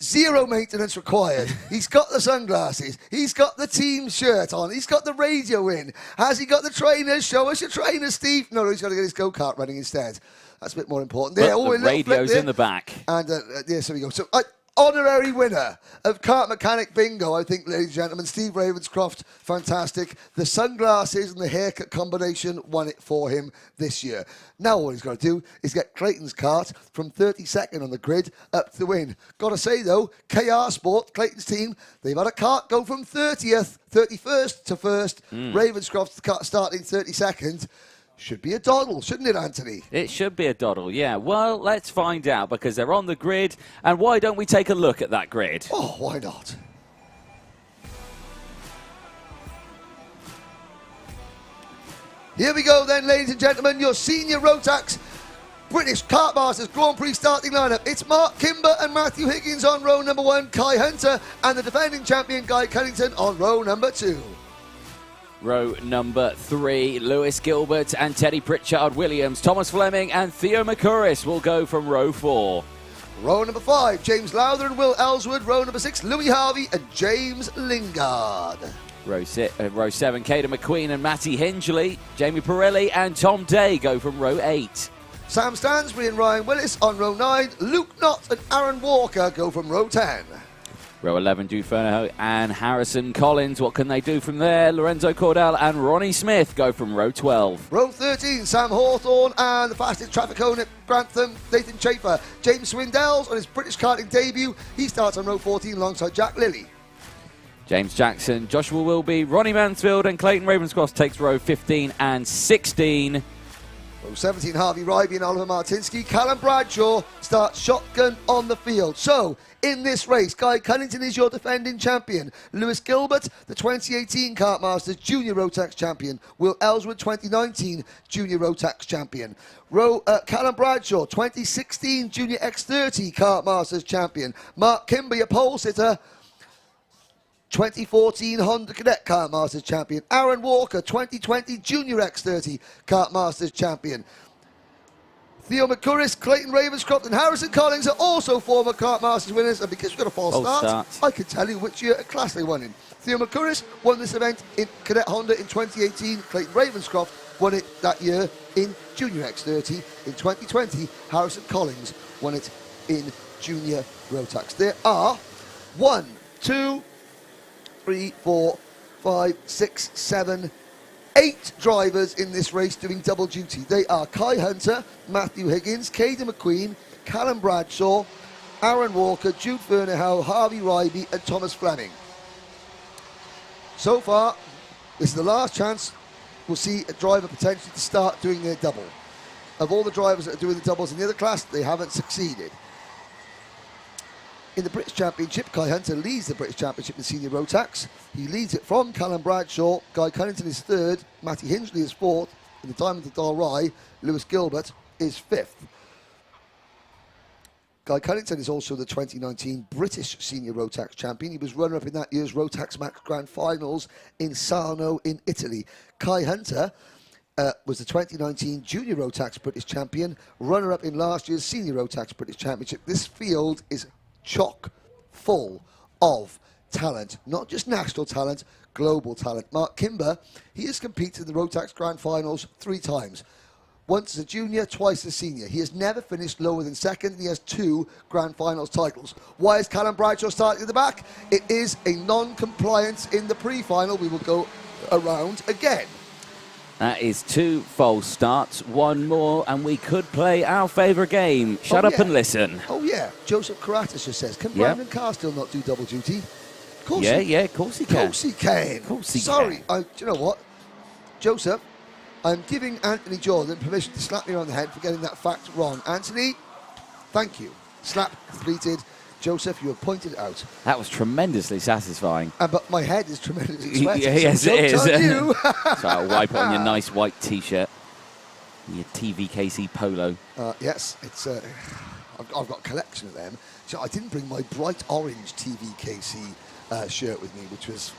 0 maintenance required. He's got the sunglasses. He's got the team shirt on. He's got the radio in. Has he got the trainers? Show us your trainers, Steve. No, he's got to get his go-kart running instead. That's a bit more important. There, the radio's in the back. And yes, there we go. So, honorary winner of Kart Mechanic Bingo, I think, ladies and gentlemen, Steve Ravenscroft, fantastic. The sunglasses and the haircut combination won it for him this year. Now all he's got to do is get Clayton's kart from 32nd on the grid up to the win. Got to say, though, KR Sport, Clayton's team, they've had a kart go from 31st to 1st. Ravenscroft's kart starting 32nd. Should be a doddle, shouldn't it, Anthony? It should be a doddle, yeah. Well, let's find out, because they're on the grid. And why don't we take a look at that grid? Oh, why not? Here we go then, ladies and gentlemen. Your senior Rotax British Kartmasters Grand Prix starting lineup. It's Mark Kimber and Matthew Higgins on row number 1, Kai Hunter and the defending champion Guy Cunnington on row number 2. Row number 3, Lewis Gilbert and Teddy Pritchard-Williams. Thomas Fleming and Theo McCurris will go from row 4. Row number 5, James Lowther and Will Ellswood. Row number 6, Louis Harvey and James Lingard. Row 7, Caden McQueen and Matty Hingley. Jamie Pirelli and Tom Day go from row 8. Sam Stansbury and Ryan Willis on row 9. Luke Knott and Aaron Walker go from row 10. Row 11, Drew Fernahoe and Harrison Collins. What can they do from there? Lorenzo Cordell and Ronnie Smith go from row 12. Row 13, Sam Hawthorne and the fastest traffic cone at Grantham, Nathan Chafer. James Swindells on his British karting debut. He starts on row 14 alongside Jack Lilly. James Jackson, Joshua Wilby, Ronnie Mansfield and Clayton Ravenscroft takes row 15 and 16. Row 17, Harvey Ryby and Oliver Martinsky. Callum Bradshaw starts shotgun on the field. So, in this race, Guy Cunnington is your defending champion. Lewis Gilbert, the 2018 Kartmasters Junior Rotax champion. Will Ellswood, 2019 Junior Rotax champion. Callum Bradshaw, 2016 Junior X30 Kartmasters champion. Mark Kimber, your pole sitter, 2014 Honda Cadet Kartmasters champion. Aaron Walker, 2020 Junior X30 Kartmasters champion. Theo McCurris, Clayton Ravenscroft and Harrison Collins are also former Kartmasters winners, and because we've got a false start, I can tell you which year class they won in. Theo McCurris won this event in Cadet Honda in 2018. Clayton Ravenscroft won it that year in Junior X30. In 2020, Harrison Collins won it in Junior Rotax. There are 1, 2, 3, 4, 5, 6, 7, 8 drivers in this race doing double duty. They are Kai Hunter, Matthew Higgins, Caden McQueen, Callum Bradshaw, Aaron Walker, Jude Fernahoe, Harvey Ryby and Thomas Fleming. So far, this is the last chance we'll see a driver potentially to start doing their double. Of all the drivers that are doing the doubles in the other class, they haven't succeeded. In the British Championship, Kai Hunter leads the British Championship in Senior Rotax. He leads it from Callum Bradshaw. Guy Cunnington is 3rd. Matty Hingley is 4th. In the Diamond of Dalry, Lewis Gilbert is 5th. Guy Cunnington is also the 2019 British Senior Rotax champion. He was runner-up in that year's Rotax Max Grand Finals in Sarno in Italy. Kai Hunter was the 2019 Junior Rotax British champion, runner-up in last year's Senior Rotax British Championship. This field is chock full of talent, not just national talent, global talent. Mark Kimber, he has competed in the Rotax Grand Finals 3 times. Once as a junior, twice as a senior. He has never finished lower than 2nd. He has 2 Grand Finals titles. Why is Callum Bradshaw starting at the back? It is a non-compliance in the pre-final. We will go around again. That is 2 false starts, 1 more, and we could play our favourite game. Shut up and listen. Oh, yeah. Joseph Karatas just says, can Brandon Carr still not do double duty? Of course of course he can. Of course he can. Of course he Sorry, can. Do you know what? Joseph, I'm giving Anthony Jordan permission to slap me on the head for getting that fact wrong. Anthony, thank you. Slap completed. Joseph, you have pointed out. That was tremendously satisfying. But my head is tremendously sweaty. Yes, so it is. On you. So I'll wipe it on your nice white T-shirt. Your TVKC polo. Yes, it's. I've got a collection of them. So I didn't bring my bright orange TVKC shirt with me, which was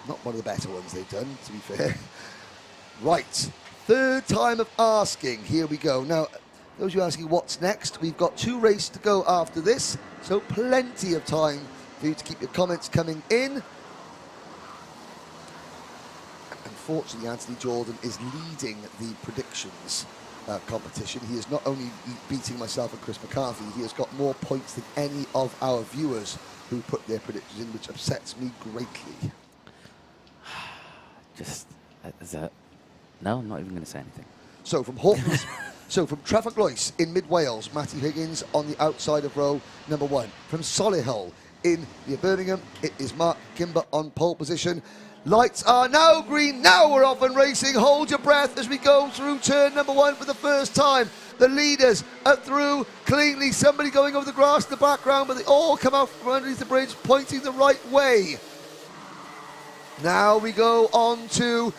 Not one of the better ones they've done, to be fair. Right, third time of asking. Here we go. Now, those of you asking what's next, we've got 2 races to go after this, so plenty of time for you to keep your comments coming in. Unfortunately, Anthony Jordan is leading the predictions competition. He is not only beating myself and Chris McCarthy, he has got more points than any of our viewers who put their predictions in, which upsets me greatly. No, I'm not even going to say anything. So from Hawkins, so from Trefaglois in mid Wales, Matthew Higgins on the outside of row number 1. From Solihull in near Birmingham, it is Mark Kimber on pole position. Lights are now green. Now we're off and racing. Hold your breath as we go through turn number 1 for the first time. The leaders are through cleanly. Somebody going over the grass in the background, but they all come out from underneath the bridge, pointing the right way. Now we go on to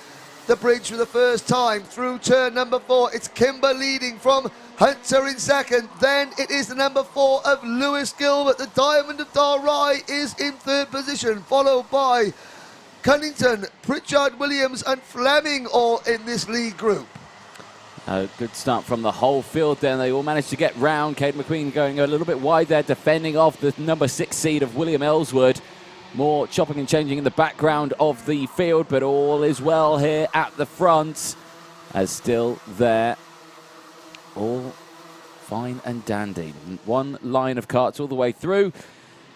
the bridge for the first time through turn number 4. It's Kimber leading from Hunter in second. Then it is the number 4 of Lewis Gilbert. The Diamond of Dalry is in third position, followed by Cunnington, Pritchard, Williams and Fleming all in this lead group. Good start from the whole field then. They all managed to get round. Caden McQueen going a little bit wide there, defending off the number 6 seed of William Ellswood. More chopping and changing in the background of the field, but all is well here at the front. As still there, all fine and dandy. 1 line of karts all the way through.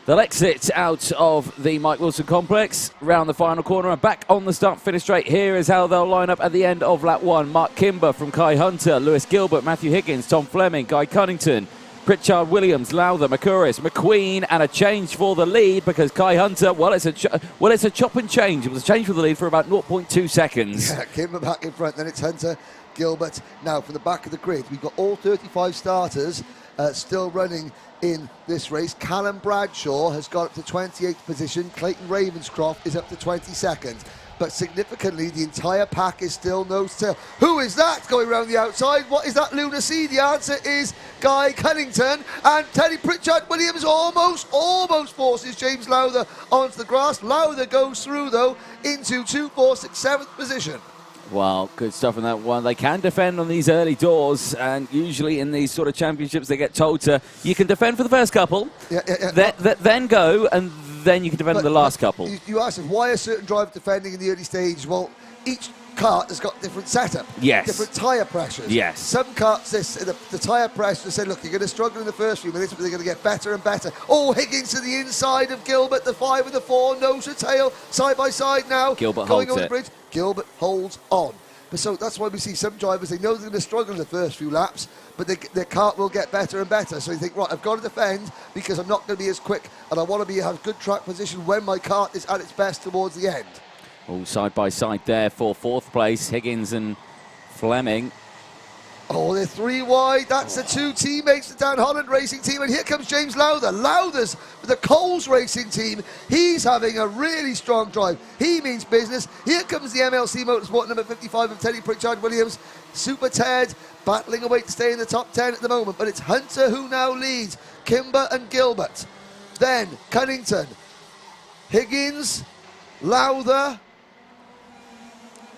They'll exit out of the Mike Wilson complex, round the final corner and back on the start-finish straight. Here is how they'll line up at the end of lap 1. Mark Kimber from Kai Hunter, Lewis Gilbert, Matthew Higgins, Tom Fleming, Guy Cunnington, Pritchard, Williams, Lowther, McCurris, McQueen, and a change for the lead because Kai Hunter, it's a chop and change. It was a change for the lead for about 0.2 seconds. Yeah, Kimber back in front, then it's Hunter, Gilbert. Now from the back of the grid, we've got all 35 starters still running in this race. Callum Bradshaw has got up to 28th position. Clayton Ravenscroft is up to 22nd. But significantly, the entire pack is still nose to tail. Who is that going around the outside? What is that Luna C? The answer is Guy Cunnington. And Teddy Pritchard Williams almost forces James Lowther onto the grass. Lowther goes through, though, into 2, 4, 6, 7th position. Well, good stuff in that one. They can defend on these early doors, and usually in these sort of championships, they get told to, you can defend for the first couple, then go, and then you can defend for the last couple. You asked us, why are certain drivers defending in the early stage? Well, each kart has got different setup. Yes. Different tyre pressures. Yes. Some karts, the tyre pressure say, look, you're going to struggle in the first few minutes, but they're going to get better and better. Oh, Higgins to the inside of Gilbert, the 5 and the 4, nose to tail, side by side now. Gilbert going holds over the bridge. Gilbert holds on. But so that's why we see some drivers, they know they're going to struggle in the first few laps, but their kart will get better and better. So you think, right, I've got to defend because I'm not going to be as quick, and I want to have good track position when my kart is at its best towards the end. All side by side there for 4th place, Higgins and Fleming. Oh, they're 3 wide. That's the 2 teammates, the Dan Holland Racing team. And here comes James Lowther. Lowther's with the Coles Racing team. He's having a really strong drive. He means business. Here comes the MLC Motorsport number 55 of Teddy Pritchard Williams. Super Ted battling away to stay in the top 10 at the moment. But it's Hunter who now leads. Kimber and Gilbert. Then Cunnington. Higgins. Lowther.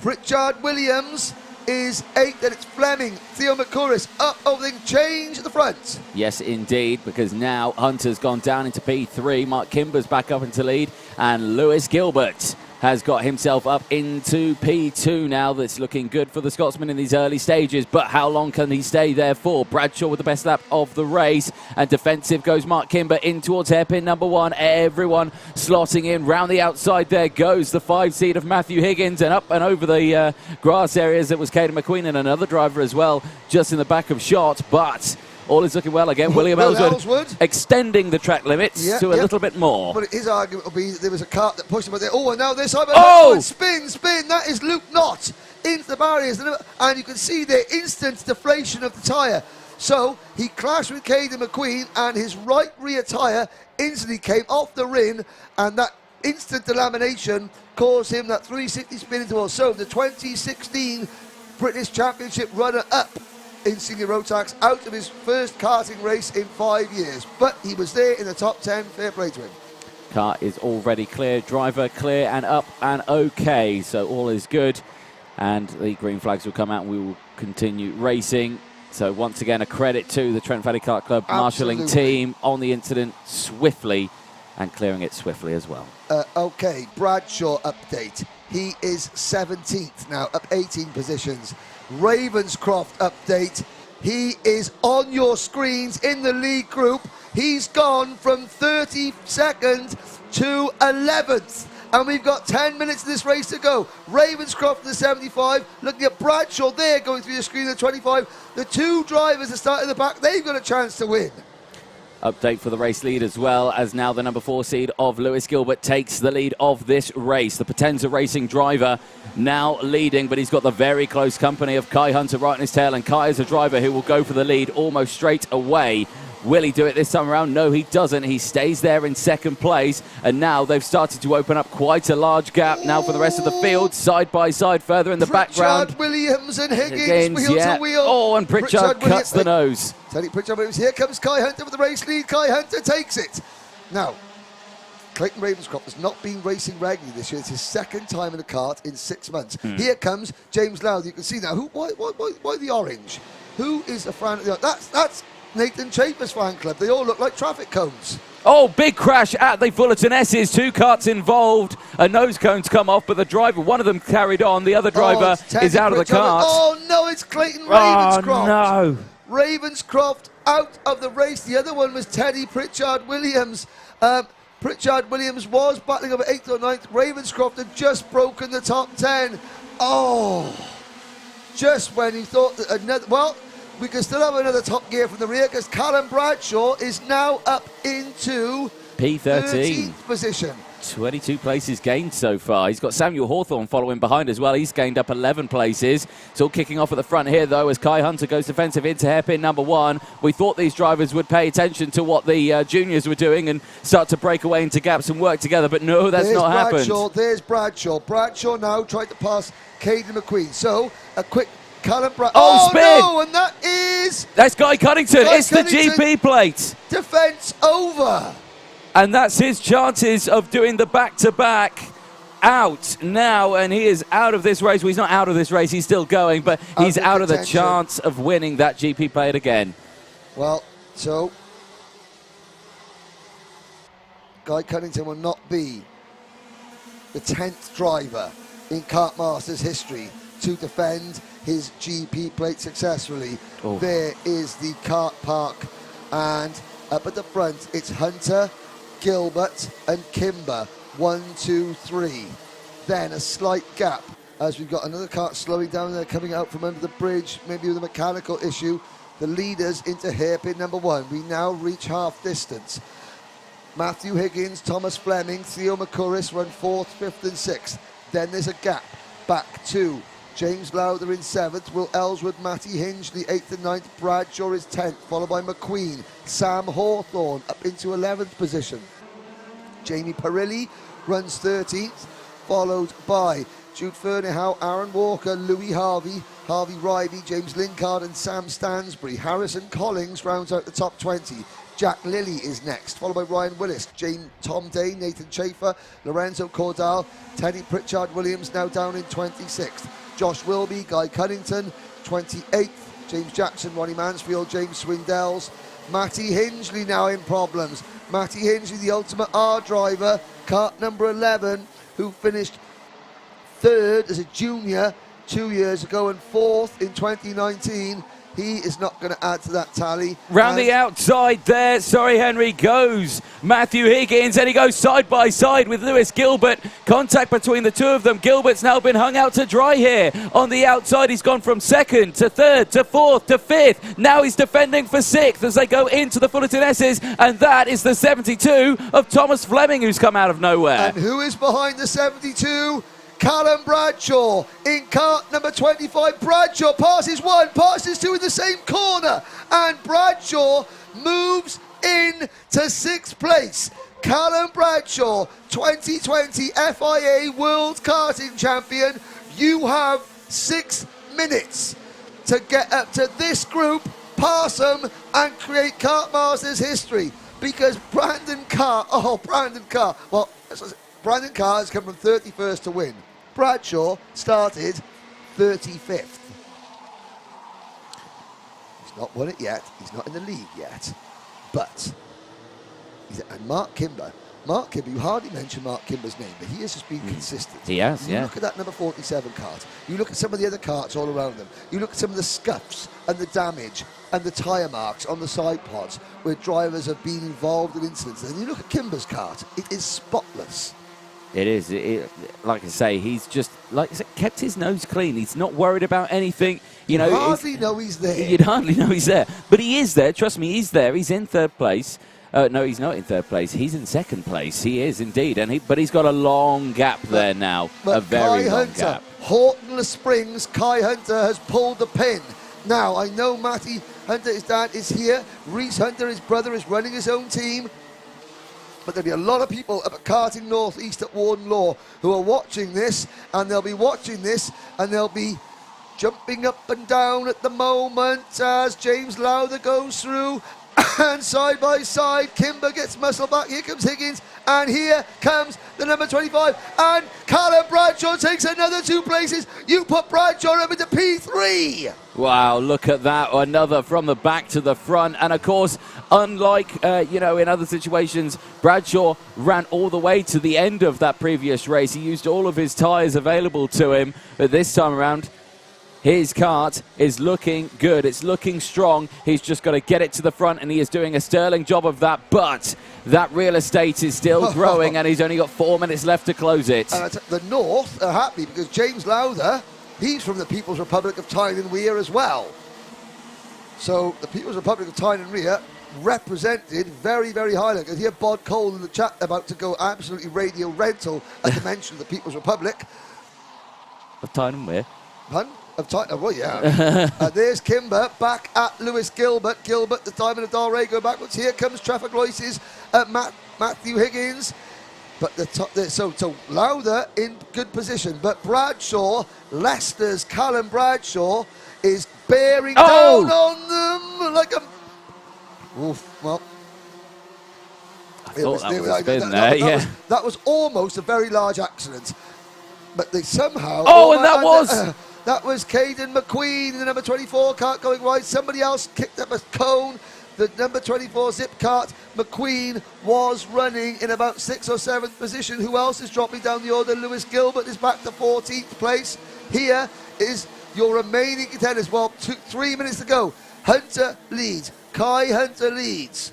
Pritchard Williams is 8, then it's Fleming, Theo McCurris up over the change at the front. Yes, indeed, because now Hunter's gone down into P3, Mark Kimber's back up into lead, and Lewis Gilbert has got himself up into P2 now. That's looking good for the Scotsman in these early stages, but how long can he stay there for? Bradshaw with the best lap of the race, and defensive goes Mark Kimber in towards hairpin number 1. Everyone slotting in round the outside. There goes the 5 seed of Matthew Higgins, and up and over the grass areas. It was Caden McQueen and another driver as well, just in the back of shot, but all is looking well again. William Ellswood extending the track limits to a little bit more. But his argument will be that there was a kart that pushed him. Oh, and now this side. Oh! Spin. That is Luke Knott into the barriers. And you can see the instant deflation of the tyre. So he clashed with Caden McQueen, and his right rear tyre instantly came off the rim, and that instant delamination caused him that 360 spin into all. So the 2016 British Championship runner-up in senior Rotax, out of his first karting race in 5 years. But he was there in the top 10, fair play to him. Car is already clear, driver clear and up and okay, so all is good. And the green flags will come out and we will continue racing. So once again, a credit to the Trent Valley Kart Club marshalling team on the incident swiftly and clearing it swiftly as well. Okay, Bradshaw update. He is 17th now, up 18 positions. Ravenscroft update. He is on your screens in the lead group. He's gone from 32nd to 11th. And we've got 10 minutes of this race to go. Ravenscroft in the 75, looking at Bradshaw there going through the screen at 25. The two drivers that start in the back, they've got a chance to win. Update for the race lead as well, as now the number 4 seed of Lewis Gilbert takes the lead of this race. The Potenza Racing driver now leading, but he's got the very close company of Kai Hunter right on his tail, and Kai is a driver who will go for the lead almost straight away. Will he do it this time around? No, he doesn't. He stays there in second place, and now they've started to open up quite a large gap now for the rest of the field, side by side, further in the background. Williams and Higgins, wheel to wheel. Oh, and Pritchard cuts the nose. Teddy Pritchard Williams, here comes Kai Hunter with the race lead. Kai Hunter takes it. Now, Clayton Ravenscroft has not been racing regularly this year. It's his second time in a kart in 6 months. Here comes James Lowth. You can see now, why the orange? Who is a fan of the That's Nathan Chafer's fan club. They all look like traffic cones. Oh, big crash at the Fullerton S's. 2 karts involved. A nose cone's come off, but the driver, one of them carried on. The other driver is out of the kart. Oh, no, it's Clayton Ravenscroft. Oh, no. Ravenscroft out of the race. The other one was Teddy Pritchard Williams. Pritchard Williams was battling over 8th or 9th. Ravenscroft had just broken the top 10. Oh, just when he thought that another... Well, we can still have another top gear from the rear because Callum Bradshaw is now up into P13 13th position. 22 places gained so far. He's got Samuel Hawthorne following behind as well. He's gained up 11 places. It's all kicking off at the front here, though, as Kai Hunter goes defensive into hairpin number 1. We thought these drivers would pay attention to what the juniors were doing and start to break away into gaps and work together, but no, that's not happened. There's Bradshaw. Bradshaw now tried to pass Caden McQueen. So, a quick... Callum spin! No, and that is... That's Guy Cunnington. It's the GP plate. Defence over. And that's his chances of doing the back-to-back out now, and he is out of this race. Well, he's not out of this race. He's still going, but he's out of the chance of winning that GP plate again. Well, so... Guy Cunnington will not be the 10th driver in Kartmasters history to defend his GP plate successfully. Oh. There is the kart park, and up at the front it's Hunter, Gilbert and Kimber. 1, 2, 3. Then a slight gap as we've got another kart slowing down there, coming out from under the bridge, maybe with a mechanical issue. The leaders into hairpin number 1. We now reach half distance. Matthew Higgins, Thomas Fleming, Theo McCurris run 4th, 5th and 6th. Then there's a gap back to James Lowther in 7th, Will Ellswood, Matty Hingley 8th and 9th, Bradshaw is 10th, followed by McQueen, Sam Hawthorne up into 11th position. Jamie Perilli runs 13th, followed by Jude Ferniehow, Aaron Walker, Louis Harvey, Harvey Rivey, James Linkard and Sam Stansbury. Harrison Collins rounds out the top 20. Jack Lilly is next, followed by Ryan Willis, Tom Day, Nathan Chafer, Lorenzo Cordal, Teddy Pritchard Williams now down in 26th. Josh Wilby, Guy Cunnington, 28th. James Jackson, Ronnie Mansfield, James Swindells. Matty Hingley now in problems. Matty Hingley, the Ultimate R driver, kart number 11, who finished 3rd as a junior 2 years ago and 4th in 2019. He is not going to add to that tally. Round the outside there, sorry Henry, goes Matthew Higgins, and he goes side by side with Lewis Gilbert. Contact between the two of them. Gilbert's now been hung out to dry here. On the outside, he's gone from 2nd to 3rd to 4th to 5th. Now he's defending for 6th as they go into the Fullerton S's, and that is the 72 of Thomas Fleming, who's come out of nowhere. And who is behind the 72? Callum Bradshaw in kart number 25. Bradshaw passes 1, passes 2 in the same corner, and Bradshaw moves in to 6th place. Callum Bradshaw, 2020 FIA World Karting Champion. You have 6 minutes to get up to this group, pass them, and create Kartmasters history. because Brandon Carr, well, Brandon Carr has come from 31st to win. Bradshaw started 35th. He's not won it yet. He's not in the league yet. But, and Mark Kimber, you hardly mention Mark Kimber's name, but he has just been consistent. He has, You look at that number 47 kart. You look at some of the other karts all around them. You look at some of the scuffs and the damage and the tyre marks on the side pods where drivers have been involved in incidents. And you look at Kimber's kart, it is spotless. It is. Like I say, he's just kept his nose clean. He's not worried about anything. You hardly know he's there. You'd hardly know he's there. But he is there. Trust me, he's there. He's in third place. No, he's not in third place. He's in second place. He is indeed. But he's got a long gap there now. A very long gap. Horton Springs, Kai Hunter has pulled the pin. Now, I know Matty Hunter, his dad, is here. Reese Hunter, his brother, is running his own team. But there'll be a lot of people up at Karting North East at Warden Law who are watching this, and they'll be watching this, and they'll be jumping up and down at the moment as James Lowther goes through. And side by side, Kimber gets muscle back. Here comes Higgins, and here comes the number 25. And Callum Bradshaw takes another 2 places. You put Bradshaw up into P3. Wow, look at that. Another from the back to the front. And, of course, unlike, in other situations, Bradshaw ran all the way to the end of that previous race. He used all of his tyres available to him. But this time around, his kart is looking good. It's looking strong. He's just got to get it to the front, and he is doing a sterling job of that. But that real estate is still growing, and he's only got 4 minutes left to close it. The North are happy because James Lowther, he's from the People's Republic of Tyne and Wear as well. So the People's Republic of Tyne and Wear represented very, very highly. I can hear Bod Cole in the chat about to go absolutely radio rental at the mention of the People's Republic. Of Tyne and Wear? Pun? Well, yeah. There's Kimber back at Lewis Gilbert. Gilbert, the Diamond of Dalray, go backwards. Here comes Traffic Loises at Matthew Higgins. But so Lowther in good position. But Bradshaw, Leicester's Callum Bradshaw, is bearing down on them like a... Oof, well... I thought that was a spin there, yeah. That was almost a very large accident. But they somehow... That was Caden McQueen in the number 24 kart going wide. Somebody else kicked up a cone. The number 24 zip kart, McQueen, was running in about 6th or 7th position. Who else is dropping down the order? Lewis Gilbert is back to 14th place. Here is your remaining contenders. Well, 3 minutes to go. Hunter leads. Kai Hunter leads.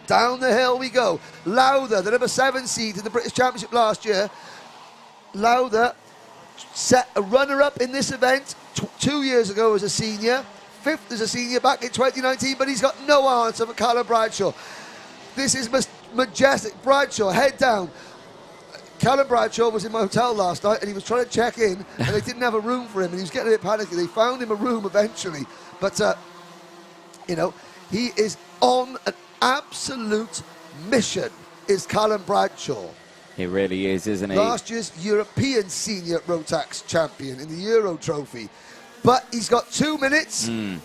Down the hill we go. Lowther, the number 7 seed in the British Championship last year. Lowther set a runner-up in this event 2 years ago as a senior, 5th as a senior back in 2019, but he's got no answer for Callum Bradshaw. This is majestic. Bradshaw, head down. Callum Bradshaw was in my hotel last night, and he was trying to check in, and they didn't have a room for him, and he was getting a bit panicky. They found him a room eventually, but, he is on an absolute mission, is Callum Bradshaw. He really is, isn't he? Last year's European Senior Rotax champion in the Euro Trophy. But he's got 2 minutes and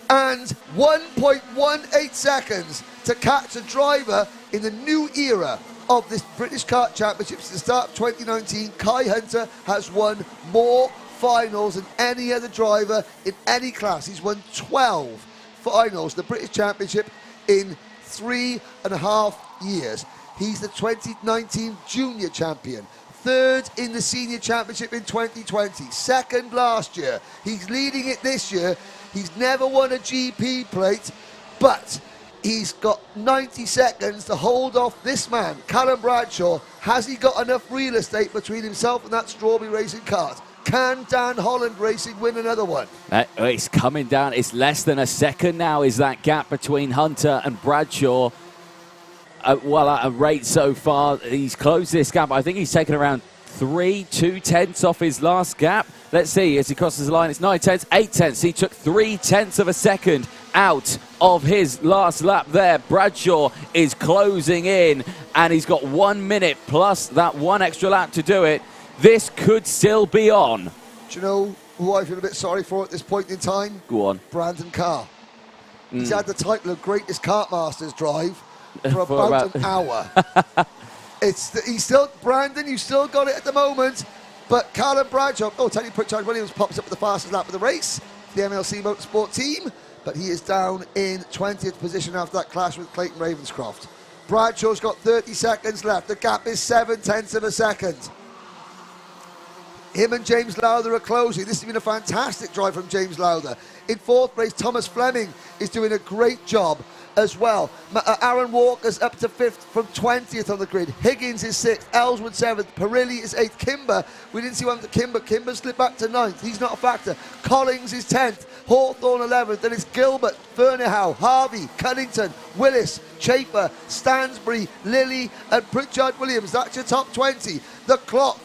1.18 seconds to catch a driver in the new era of this British Kart Championship. Since the start of 2019, Kai Hunter has won more finals than any other driver in any class. He's won 12 finals, the British Championship, in 3.5 years. He's the 2019 Junior Champion, 3rd in the Senior Championship in 2020, 2nd last year. He's leading it this year. He's never won a GP plate, but he's got 90 seconds to hold off this man, Callum Bradshaw. Has he got enough real estate between himself and that Strawberry Racing kart? Can Dan Holland Racing win another one? It's coming down. It's less than a second now is that gap between Hunter and Bradshaw. Well, at a rate so far, he's closed this gap. I think he's taken around 2/10 off his last gap. Let's see, as he crosses the line, it's 9/10, 8/10. He took 0.3 of a second out of his last lap there. Bradshaw is closing in, and he's got 1 minute plus that one extra lap to do it. This could still be on. Do you know who I feel a bit sorry for at this point in time? Go on. Brandon Carr. He's had the title of greatest Kartmasters drive, for about an hour. He's still, Brandon, you still got it at the moment, but Callum Bradshaw, Teddy Pritchard Williams pops up with the fastest lap of the race, the MLC Motorsport team, but he is down in 20th position after that clash with Clayton Ravenscroft. Bradshaw's got 30 seconds left. The gap is 0.7 of a second. Him and James Lowther are closing. This has been a fantastic drive from James Lowther. In fourth place, Thomas Fleming is doing a great job as well. Aaron Walker's up to 5th from 20th on the grid. Higgins is 6th. Ellswood 7th. Perilli is 8th. Kimber, we didn't see one to Kimber. Kimber slipped back to 9th. He's not a factor. Collins is 10th. Hawthorne 11th. Then it's Gilbert, Fernehow, Harvey, Cunnington, Willis, Chafer, Stansbury, Lilly and Pritchard Williams. That's your top 20. The clock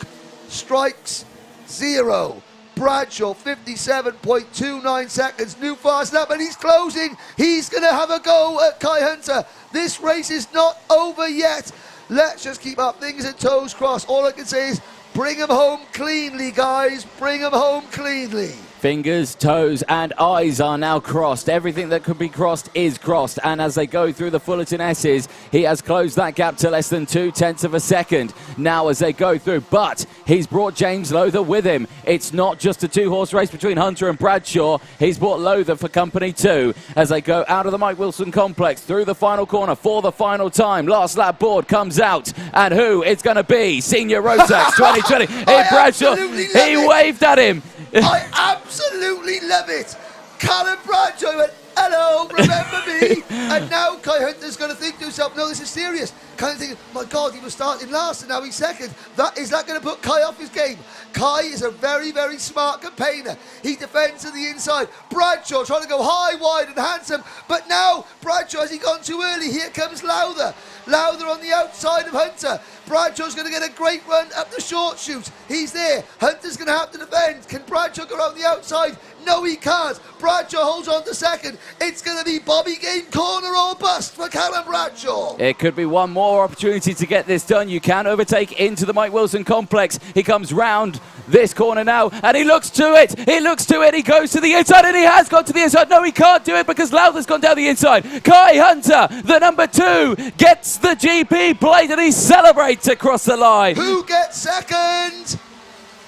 strikes 0. Bradshaw, 57.29 seconds, new fast lap, and he's closing. He's going to have a go at Kai Hunter. This race is not over yet. Let's just keep our fingers and toes crossed. All I can say is bring him home cleanly, guys. Bring him home cleanly. Fingers, toes, and eyes are now crossed. Everything that could be crossed is crossed. And as they go through the Fullerton S's, he has closed that gap to less than 0.2 of a second. Now as they go through, but he's brought James Lowther with him. It's not just a two-horse race between Hunter and Bradshaw. He's brought Lowther for company too. As they go out of the Mike Wilson complex through the final corner for the final time. Last lap board comes out. And who it's going to be? Senior Rotax 2020. Hey, Bradshaw, he waved at him. I absolutely love it. Callum Bradshaw went, hello, remember me? And now Kai Hunter's going to think to himself, no, this is serious. Kind of thinking, my God, he was starting last and now he's second. Is that going to put Kai off his game? Kai is a very, very smart campaigner. He defends to the inside. Bradshaw trying to go high, wide and handsome. But now, Bradshaw, has he gone too early? Here comes Lowther. Lowther on the outside of Hunter. Bradshaw's going to get a great run up the short chute. He's there. Hunter's going to have to defend. Can Bradshaw go around the outside? No, he can't. Bradshaw holds on to second. It's going to be Bobby Game corner or bust for Callum Bradshaw. It could be one more opportunity to get this done. You can overtake into the Mike Wilson complex. He comes round this corner now, and he looks to it. He looks to it. He goes to the inside, and he has got to the inside. No, he can't do it because Lowther's gone down the inside. Kai Hunter, the number 2, gets the GP plate, and he celebrates across the line. Who gets second?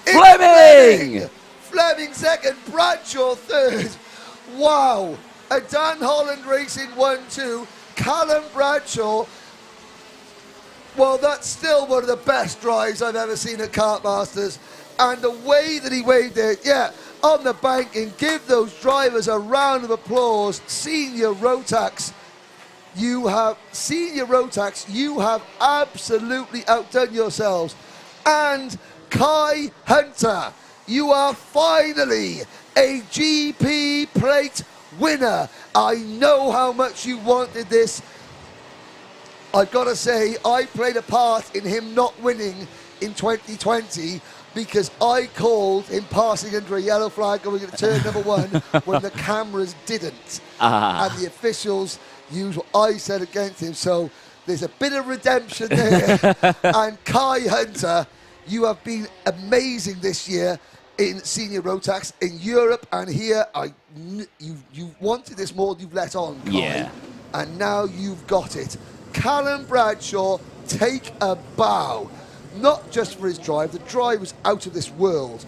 Fleming! Fleming second, Bradshaw third. Wow. A Dan Holland Racing 1-2. Callum Bradshaw. Well, that's still one of the best drives I've ever seen at Kartmasters. And the way that he waved it, on the banking, give those drivers a round of applause. Senior Rotax, you have absolutely outdone yourselves. And Kai Hunter, you are finally a GP plate winner. I know how much you wanted this. I've got to say, I played a part in him not winning in 2020 because I called him passing under a yellow flag going into turn number 1 when the cameras didn't. And the officials used what I said against him. So there's a bit of redemption there. And Kai Hunter, you have been amazing this year in Senior Rotax, in Europe and here. You wanted this more than you've let on, Kai. Yeah. And now you've got it. Callum Bradshaw, take a bow. Not just for his drive, the drive was out of this world,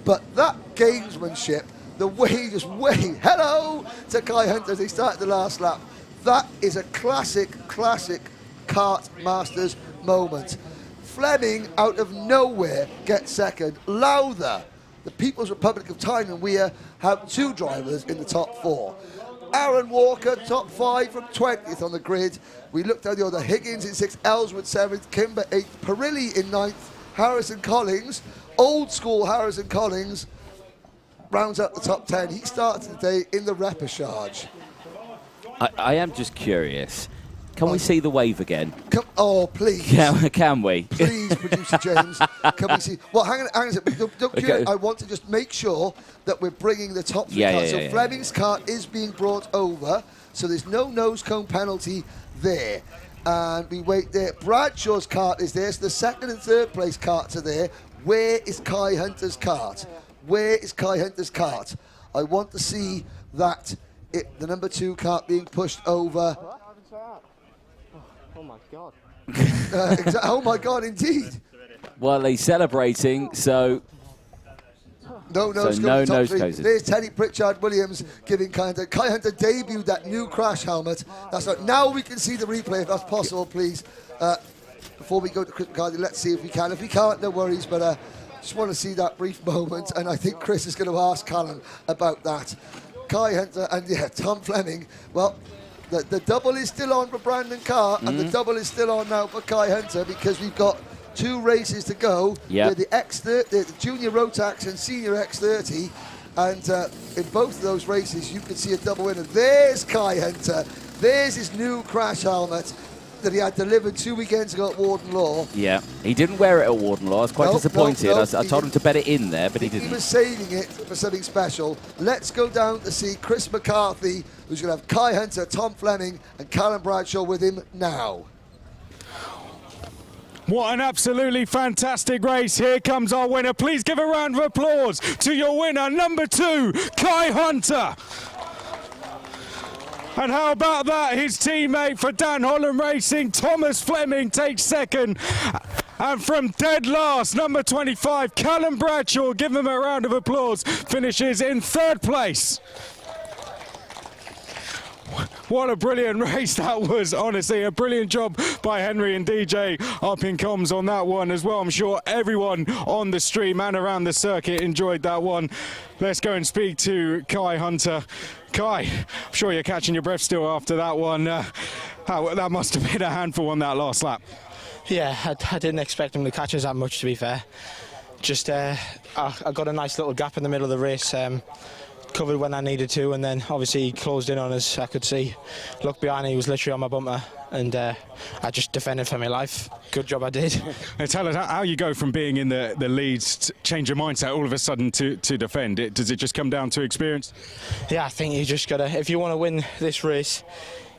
but that gamesmanship, the way he just waved hello to Kai Hunter as he started the last lap, that is a classic Kartmasters moment. Fleming, out of nowhere, gets second. Lowther, the People's Republic of Thailand, we have 2 drivers in the top 4. Aaron Walker, top 5 from 20th on the grid. We looked at the other. Higgins in 6th, Ellswood 7th, Kimber 8th, Perilli in 9th, Harrison Collins, old school Harrison Collins, rounds out the top 10. He started today in the Repechage. I am just curious. Can we see the wave again? Oh, please. Can we? Please, Producer James. Can we see? Well, hang on a second. Okay. I want to just make sure that we're bringing the top 3 cars. So Fleming's car is being brought over, so there's no nose cone penalty there. And we wait there. Bradshaw's cart is there, so the 2nd and 3rd place carts are there. Where is Kai Hunter's cart? Where is Kai Hunter's cart? I want to see that the number 2 cart being pushed over. Oh my God. Oh my God, indeed. Well, he's celebrating, so... No nose So cone no in the top nose three. coses. There's Teddy Pritchard-Williams giving Kai Hunter. Kai Hunter debuted that new crash helmet. That's right. Now we can see the replay if that's possible, please. Before we go to Chris McCarthy, let's see if we can. If we can't, no worries, but just want to see that brief moment, and I think Chris is going to ask Callum about that. Kai Hunter and, yeah, Tom Fleming. Well, the double is still on for Brandon Carr, and the double is still on now for Kai Hunter because we've got 2 races to go. Yep. The X30, the Junior Rotax and Senior X30, and in both of those races you can see a double winner. There's Kai Hunter. There's his new crash helmet that he had delivered 2 weekends ago at Warden Law. Yeah, he didn't wear it at Warden Law. I was quite disappointed. No, I told him to bet it in there, but he He didn't. was saving it for something special. Let's go down to see Chris McCarthy, who's going to have Kai Hunter, Tom Fleming, and Callum Bradshaw with him now. What an absolutely fantastic race. Here comes our winner. Please give a round of applause to your winner, number 2, Kai Hunter. And how about that? His teammate for Dan Holland Racing, Thomas Fleming, takes second. And from dead last, number 25, Callum Bradshaw, give him a round of applause, finishes in 3rd place. What a brilliant race that was, honestly. A brilliant job by Henry and DJ up in comms on that one as well. I'm sure everyone on the stream and around the circuit enjoyed that one. Let's go and speak to Kai Hunter. Kai, I'm sure you're catching your breath still after that one. That must have been a handful on that last lap. Yeah, I didn't expect him to catch us that much, to be fair. Just, I got a nice little gap in the middle of the race. Covered when I needed to, and then obviously he closed in on us. I could see, look behind, he was literally on my bumper, and I just defended for my life. Good job I did. Now tell us how you go from being in the leads, change your mindset all of a sudden to defend it. Does it just come down to experience? Yeah, I think you just gotta, if you want to win this race,